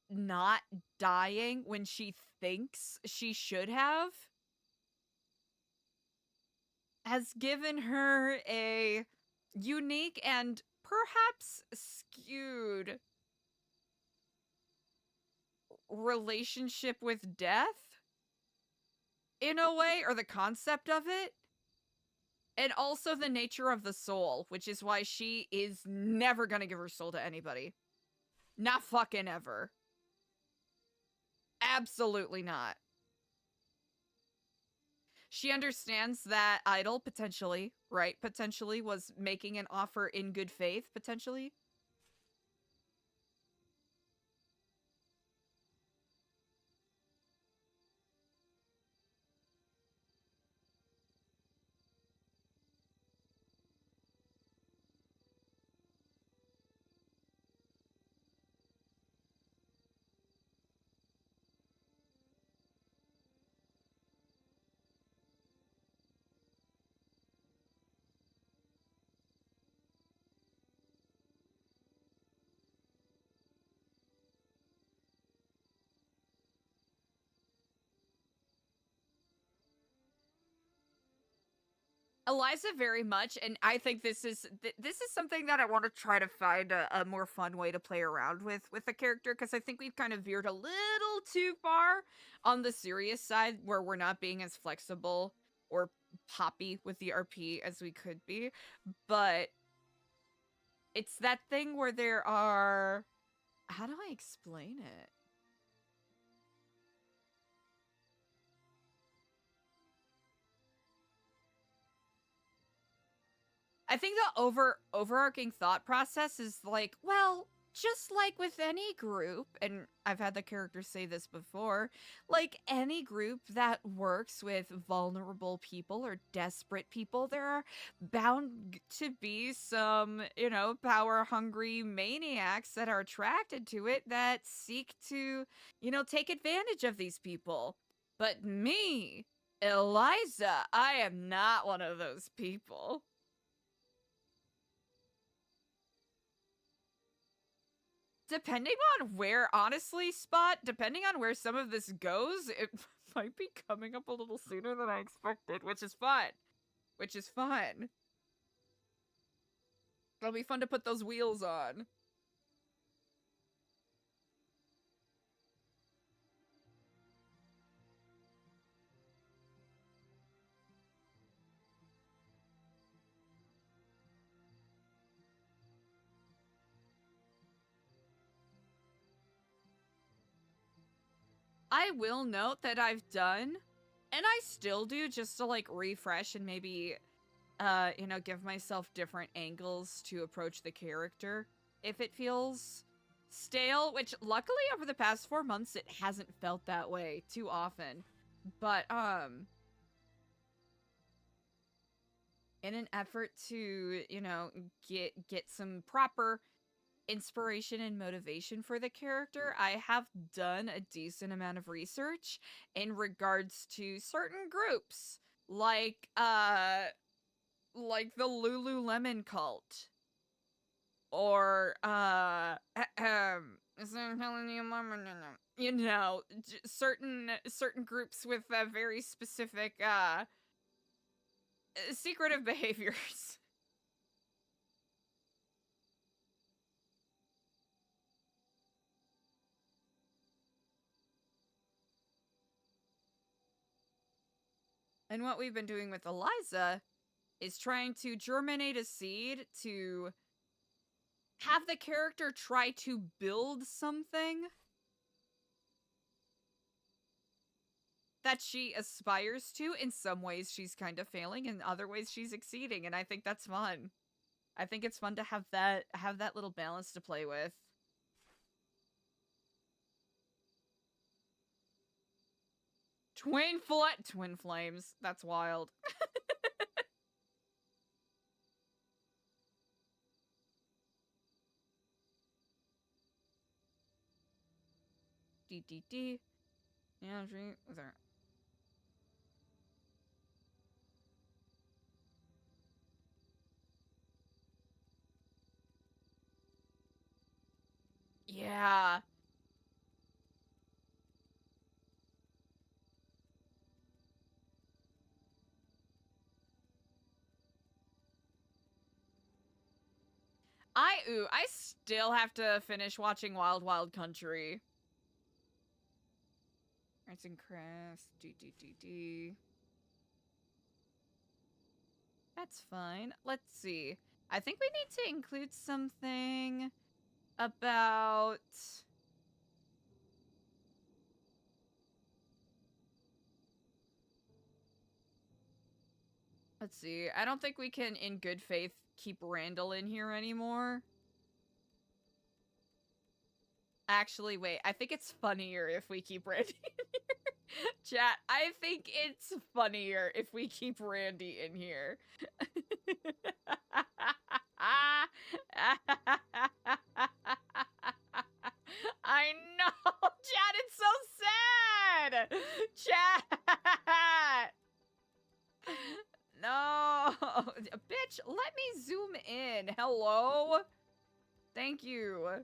not dying when she thinks she should have has given her a unique and perhaps skewed relationship with death in a way, or the concept of it, and also the nature of the soul, which is why she is never gonna give her soul to anybody. Not fucking ever. Absolutely not. She understands that Idol potentially, right, potentially was making an offer in good faith, potentially. ELIZA very much, and I think this is something that I want to try to find a more fun way to play around with the character, because I think we've kind of veered a little too far on the serious side, where we're not being as flexible or poppy with the RP as we could be. But it's that thing where there are, how do I explain it? I think the overarching thought process is like, well, just like with any group, and I've had the characters say this before, like any group that works with vulnerable people or desperate people, there are bound to be some, you know, power-hungry maniacs that are attracted to it that seek to, you know, take advantage of these people. But me, ELIZA, I am not one of those people. Depending on where, honestly, Spot, depending on where some of this goes, it might be coming up a little sooner than I expected, which is fun. Which is fun. It'll be fun to put those wheels on. I will note that I've done, and I still do, just to like refresh and maybe, you know, give myself different angles to approach the character if it feels stale, which luckily over the past 4 months it hasn't felt that way too often. But in an effort to, you know, get some proper inspiration and motivation for the character, I have done a decent amount of research in regards to certain groups, like the Lululemon cult, or you know, certain groups with very specific secretive behaviors. And what we've been doing with ELIZA is trying to germinate a seed to have the character try to build something that she aspires to. In some ways she's kind of failing, in other ways she's exceeding, and I think that's fun. I think it's fun to have that little balance to play with. Twin flames. That's wild. D. Yeah, was there? Yeah. I still have to finish watching Wild Wild Country. Arts and crafts. D. That's fine. Let's see. I think we need to include something about... Let's see. I don't think we can, in good faith, keep Randall in here anymore. Actually, wait. I think it's funnier if we keep Randy in here. Chat, I think it's funnier if we keep Randy in here. I know! Chat, it's so sad! Chat! No! Bitch, let me zoom in. Hello? Thank you.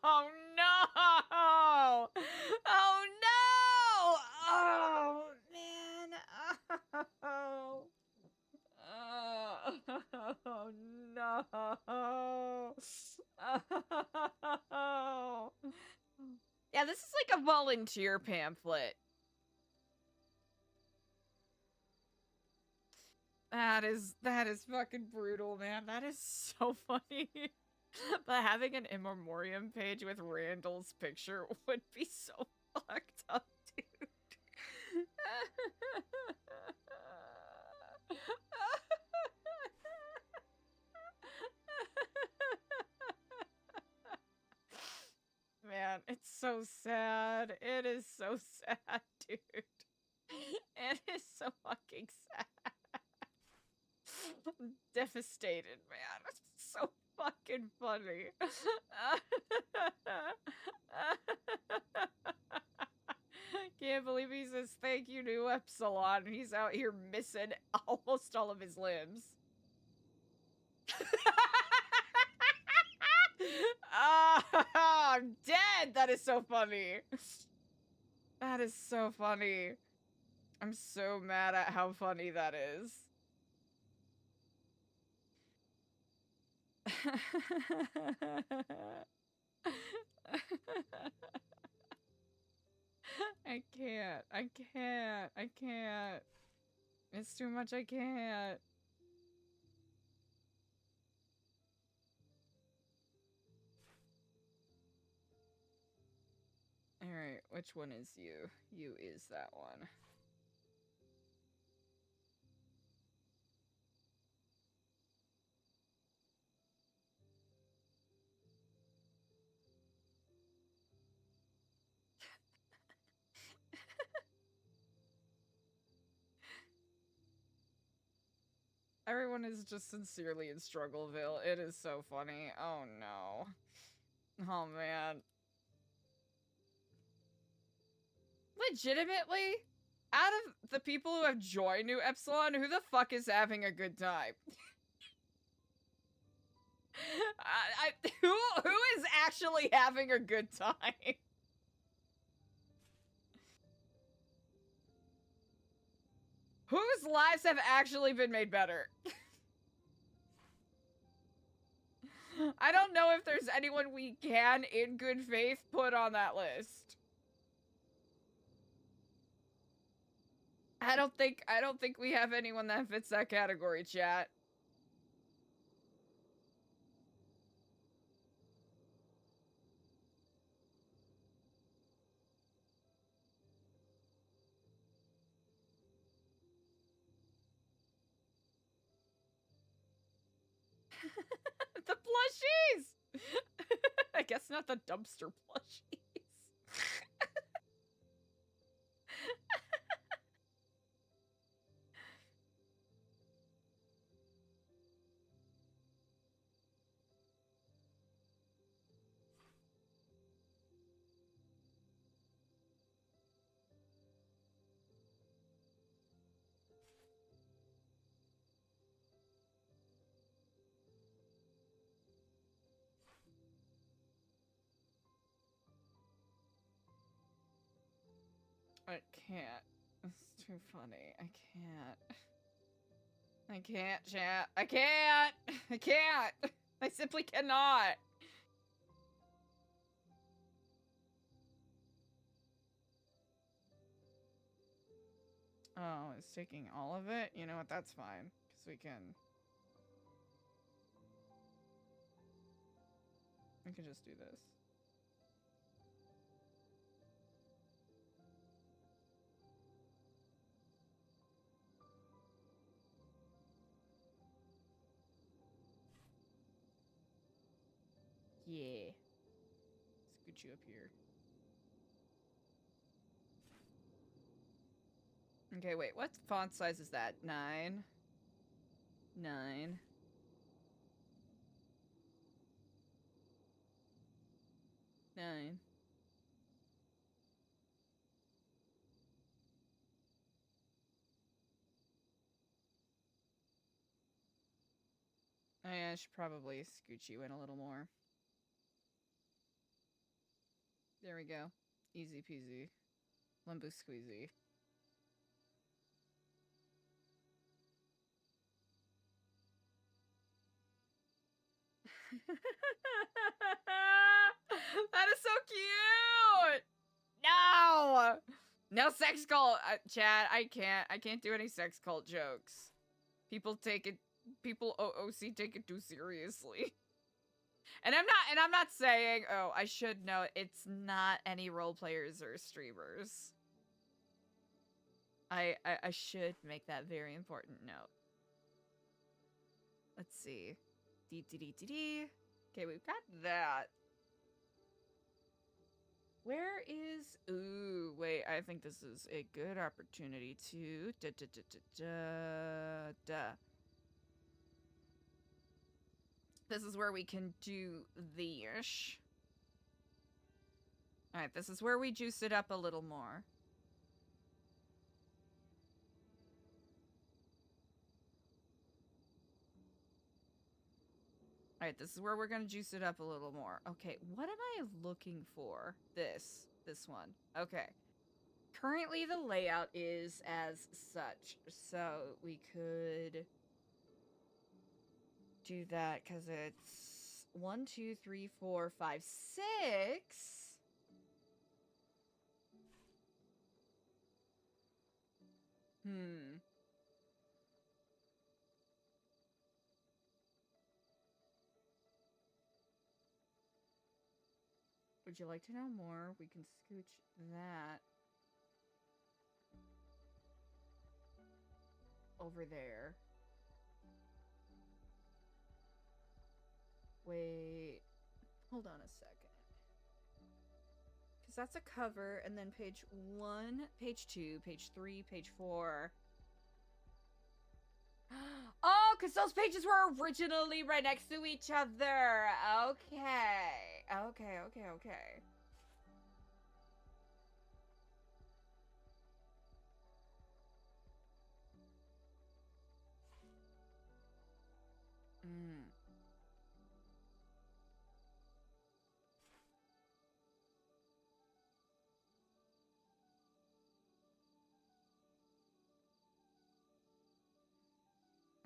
Oh no! Oh no! Oh man! Oh no! Oh. Yeah, this is like a volunteer pamphlet. That is fucking brutal, man. That is so funny. But having an in memoriam page with Randall's picture would be so fucked up, dude. Man, it's so sad. It is so sad, dude. It is so fucking sad. I'm devastated, man. It's so fucking funny. Can't believe he says thank you to Epsilon. He's out here missing almost all of his limbs. I'm dead. That is so funny. That is so funny. I'm so mad at how funny that is. I can't. It's too much, I can't. Alright, which one is you? You is that one. Everyone is just sincerely in Struggleville. It is so funny. Oh no. Oh man. Legitimately, out of the people who have joined New Epsilon, who the fuck is having a good time? Who is actually having a good time? Whose lives have actually been made better? I don't know if there's anyone we can, in good faith, put on that list. I don't think we have anyone that fits that category, chat. The plushies! I guess not the dumpster plushies. I can't. It's too funny. I can't. I can't, chat. I can't! I can't! I simply cannot! Oh, it's taking all of it? You know what? That's fine. Because we can just do this. Yeah. Scoot you up here. Okay, wait, what font size is that? 9. 9. Oh yeah, I should probably scoot you in a little more. There we go. Easy peasy. Limbo squeezy. That is so cute! No! No sex cult! Chat, I can't do any sex cult jokes. People OOC take it too seriously. And I'm not saying, oh, I should know, it's not any role players or streamers. I should make that very important note. Let's see. D. Okay, we've got that. Where is... Ooh, wait, I think this is a good opportunity to... This is where we can do the ish. Alright, this is where we juice it up a little more. Alright, this is where we're gonna juice it up a little more. Okay, what am I looking for? This one. Okay. Currently the layout is as such, so we could do that because it's 1, 2, 3, 4, 5, 6. Would you like to know more? We can scooch that over there. Wait, hold on a second. Because that's a cover, and then page 1, page 2, page 3, page 4. Oh, because those pages were originally right next to each other. Okay. Okay.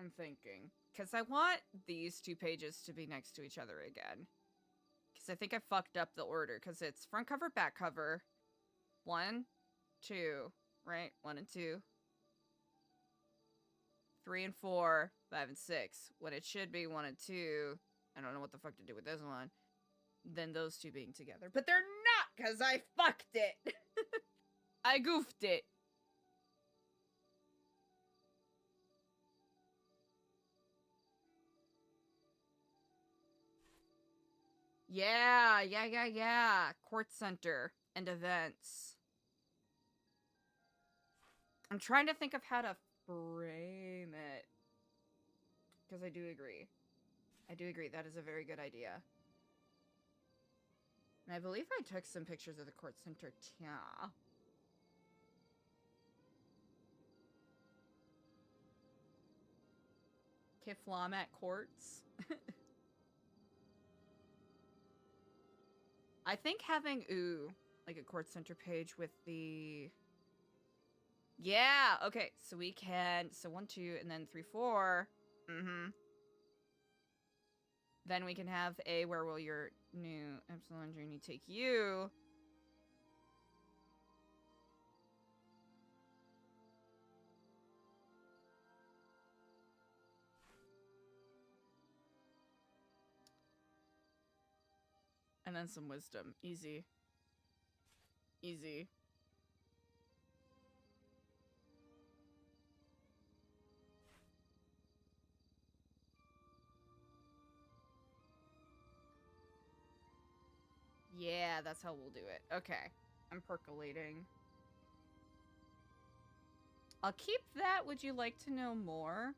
I'm thinking. Because I want these 2 pages to be next to each other again. Because I think I fucked up the order. Because it's front cover, back cover. 1, 2, right? 1 and 2. 3 and 4, 5 and 6. When it should be 1 and 2. I don't know what the fuck to do with this one. Then those 2 being together. But they're not, because I fucked it. I goofed it. Yeah. Court center and events. I'm trying to think of how to frame it. Because I do agree. That is a very good idea. And I believe I took some pictures of the court center, too. Kiflamat courts. I think having, like a court center page with the... Yeah, okay, so we can... So 1, 2, and then 3, 4. Then we can have a where will your new Epsilon journey take you? And then some wisdom. Easy. Yeah, that's how we'll do it. Okay. I'm percolating. I'll keep that. Would you like to know more?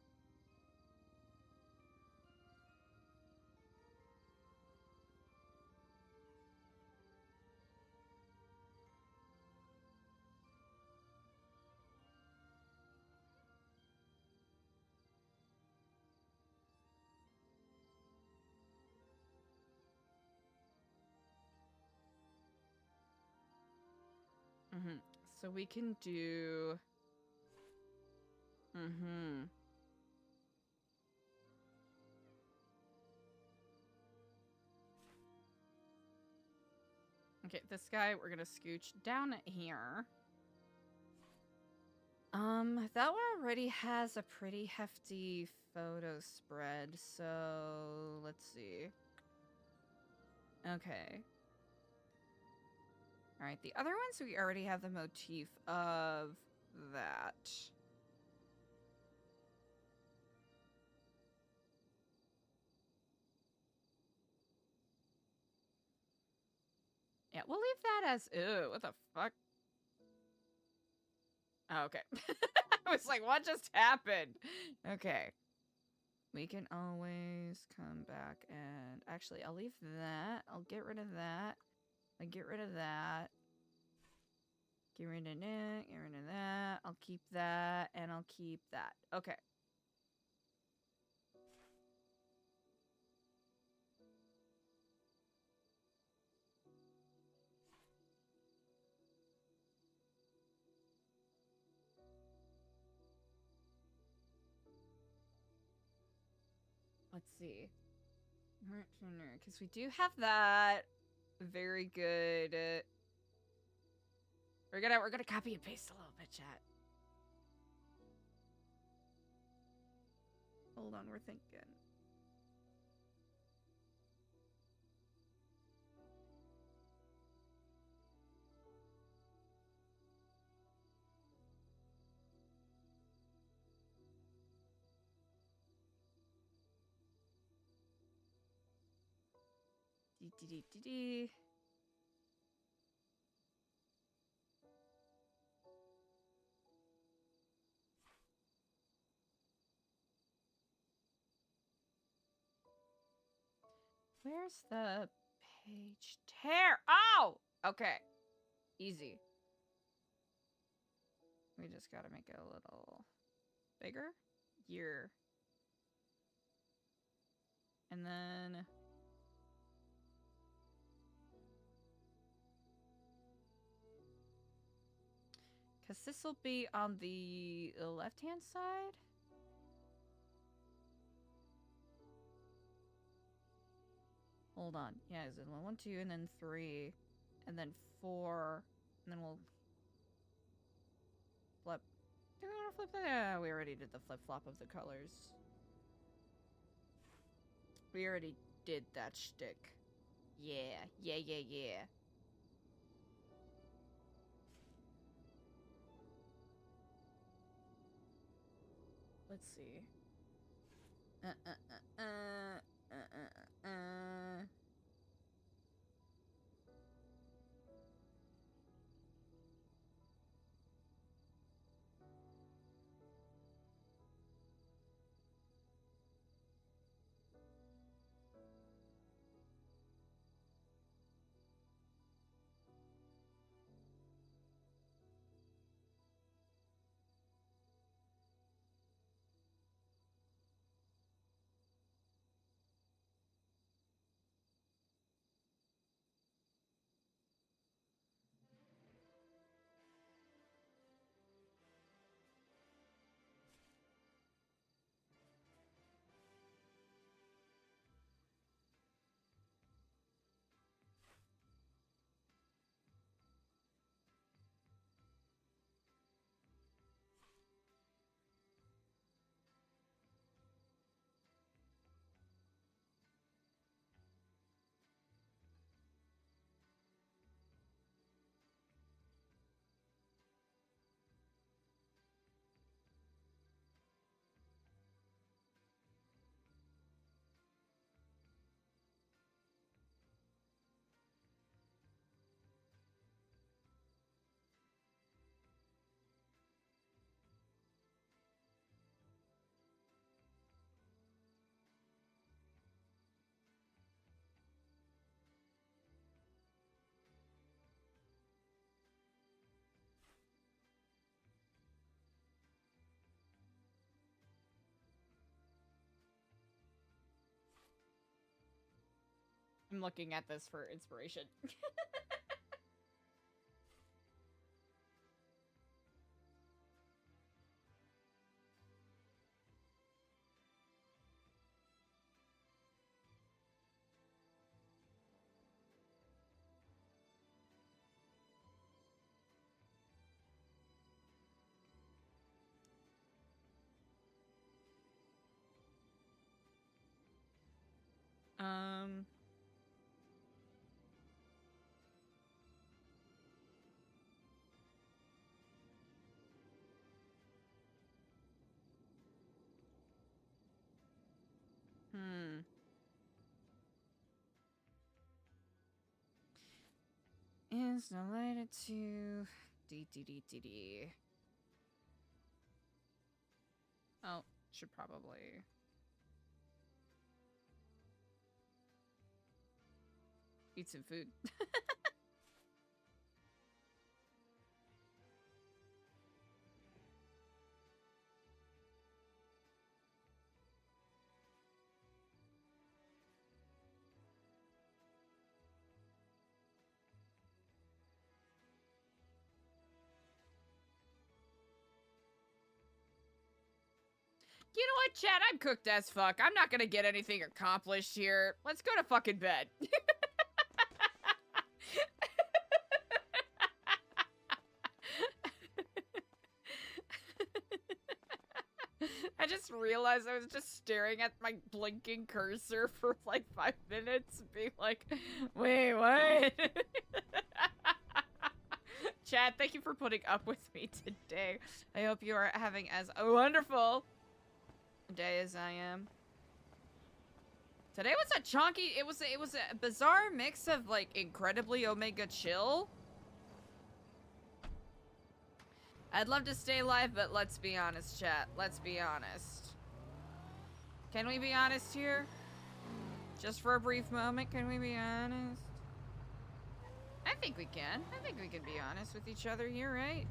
So we can do... Okay, this guy, we're gonna scooch down here. That one already has a pretty hefty photo spread, so let's see. Okay. Alright, the other ones, we already have the motif of that. Yeah, we'll leave that as... Ew, what the fuck? Oh, okay. I was like, what just happened? Okay. We can always come back and... Actually, I'll leave that. I'll get rid of that. I'll get rid of that. Get rid of that. Get rid of that. I'll keep that. And I'll keep that. Okay. Let's see. Because we do have that. Very good. We're gonna copy and paste a little bit, chat. Hold on, we're thinking. Dee-dee-dee-dee-dee. Where's the page tear? Oh! Okay. Easy. We just gotta make it a little bigger. Year. And then... Because this will be on the left-hand side. Hold on. Yeah, is it 1, 2, and then 3, and then 4, and then we'll flip. Do we want to flip that? Yeah, we already did the flip-flop of the colors. We already did that shtick. Yeah, yeah, yeah, yeah. Let's see. I'm looking at this for inspiration. Um... Is related to D. Oh, should probably eat some food. You know what, Chad? I'm cooked as fuck. I'm not gonna get anything accomplished here. Let's go to fucking bed. I just realized I was just staring at my blinking cursor for like 5 minutes, being like, wait, what? Chad, thank you for putting up with me today. I hope you are having as a wonderful day as I am. Today was a chunky, it was a bizarre mix of like incredibly omega chill. I'd love to stay live, but let's be honest, chat. Let's be honest. Can we be honest here? Just for a brief moment, can we be honest? I think we can. I think we can be honest with each other here, right?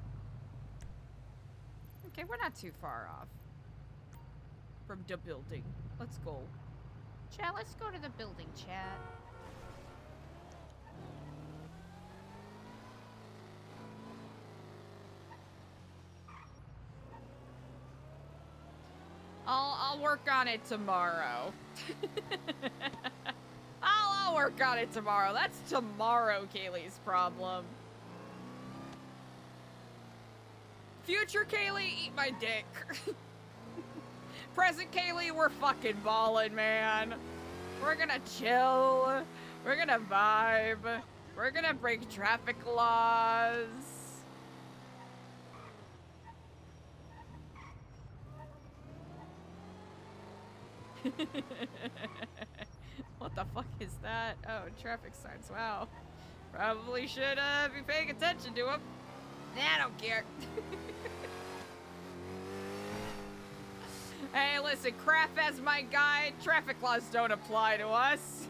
Okay, we're not too far off from the building. Let's go. Chat, let's go to the building, chat. I'll work on it tomorrow. I'll work on it tomorrow. That's tomorrow, Kaylee's problem. Future Kaylee, eat my dick. Present Kaylee, we're fucking ballin', man. We're gonna chill. We're gonna vibe. We're gonna break traffic laws. What the fuck is that? Oh, traffic signs. Wow. Probably should be paying attention to them. Nah, I don't care. Hey, listen, craft as my guide. Traffic laws don't apply to us.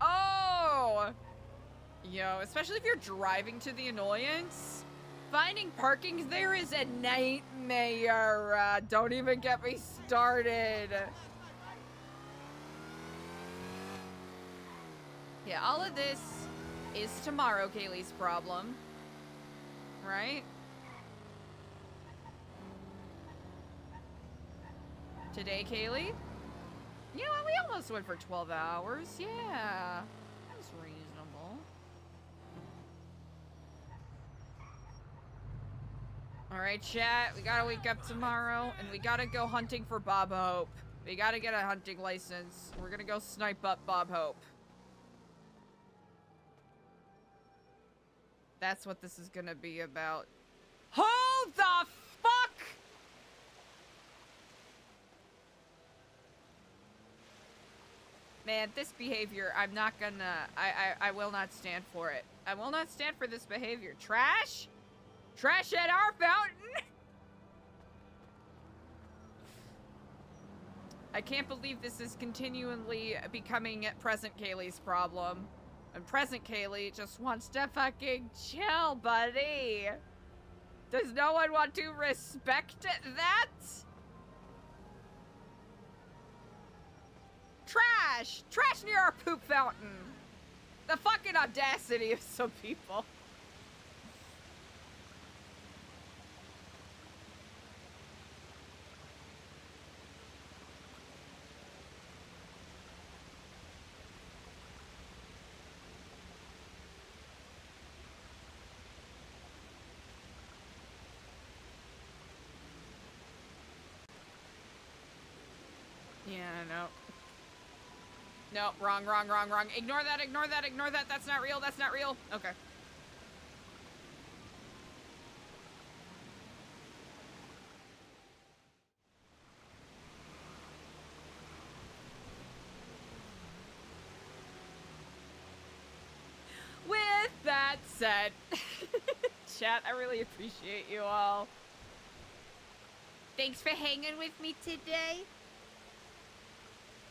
Oh! Yo, especially if you're driving to the annoyance, finding parking there is a nightmare. Don't even get me started. Yeah, all of this is tomorrow Kaylee's problem. Right? Today, Kaylee? You know what? We almost went for 12 hours. Yeah. That's reasonable. Alright, chat. We gotta wake up tomorrow, and we gotta go hunting for Bob Hope. We gotta get a hunting license. We're gonna go snipe up Bob Hope. That's what this is gonna be about. Who the fuck? Man, this behavior, I'm not gonna, I will not stand for it. I will not stand for this behavior. Trash? Trash at our fountain? I can't believe this is continually becoming present Kaylee's problem. And present Kaylee just wants to fucking chill, buddy. Does no one want to respect that? Trash! Trash near our poop fountain! The fucking audacity of some people. Yeah, no. No, wrong. Ignore that. That's not real. Okay. With that said, chat, I really appreciate you all. Thanks for hanging with me today.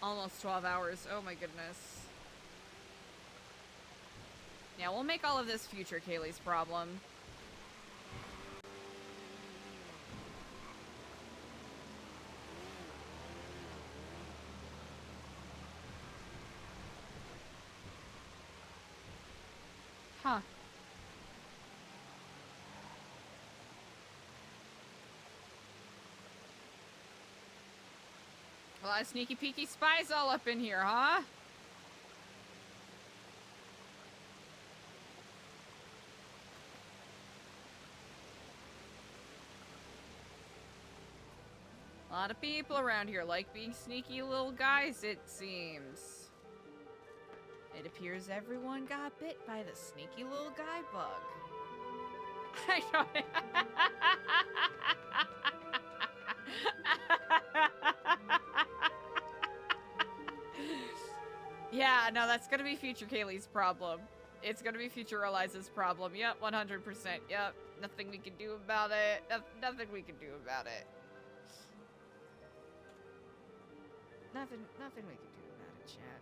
Almost 12 hours. Oh my goodness. Yeah, we'll make all of this future Kaylee's problem. Huh. A lot of sneaky peeky spies all up in here, huh? A lot of people around here like being sneaky little guys, it seems. It appears everyone got bit by the sneaky little guy bug. I know. Yeah, no, that's gonna be future Kaylee's problem. It's gonna be future ELIZA's problem. Yep, 100%. Yep, nothing we can do about it. Nothing we can do about it. Nothing we can do about it, chat.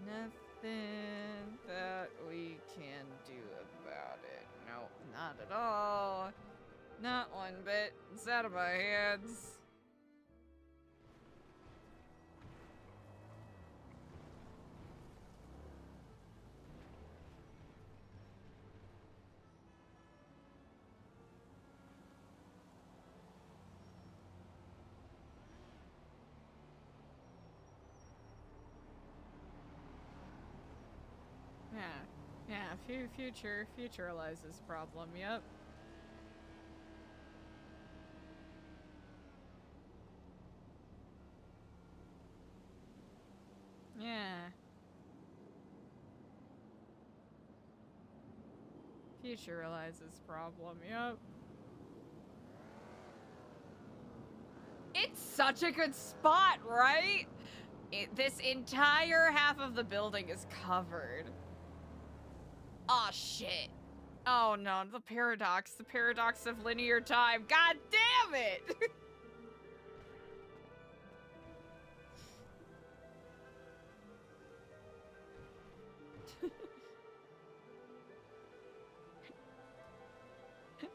Nothing that we can do about it. Nope, not at all. Not one bit. It's out of my hands. Yeah, future ELIZA's problem, yep. Yeah. Future ELIZA's problem, yep. It's such a good spot, right? This entire half of the building is covered. Aw, shit. Oh no, the paradox of linear time. God damn it!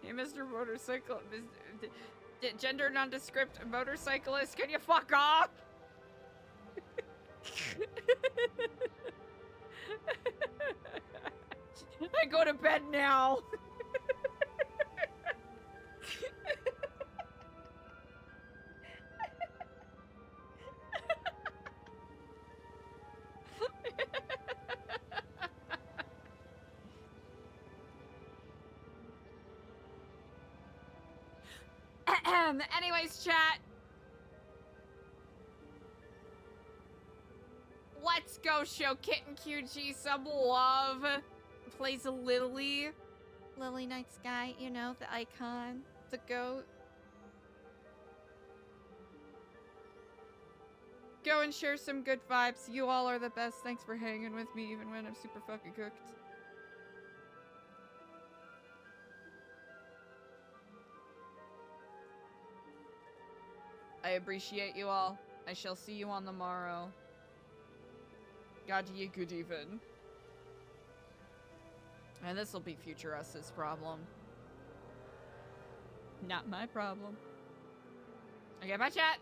Hey, Mr. Motorcycle, gender nondescript motorcyclist, can you fuck off? I go to bed now. Anyways, chat. Let's go show Kitten QG some love. Plays a Lily. Lily Night Sky, you know, the icon, the goat. Go and share some good vibes. You all are the best. Thanks for hanging with me even when I'm super fucking cooked. I appreciate you all. I shall see you on the morrow. God ye good even. And this will be future us's problem. Not my problem. Okay, bye chat.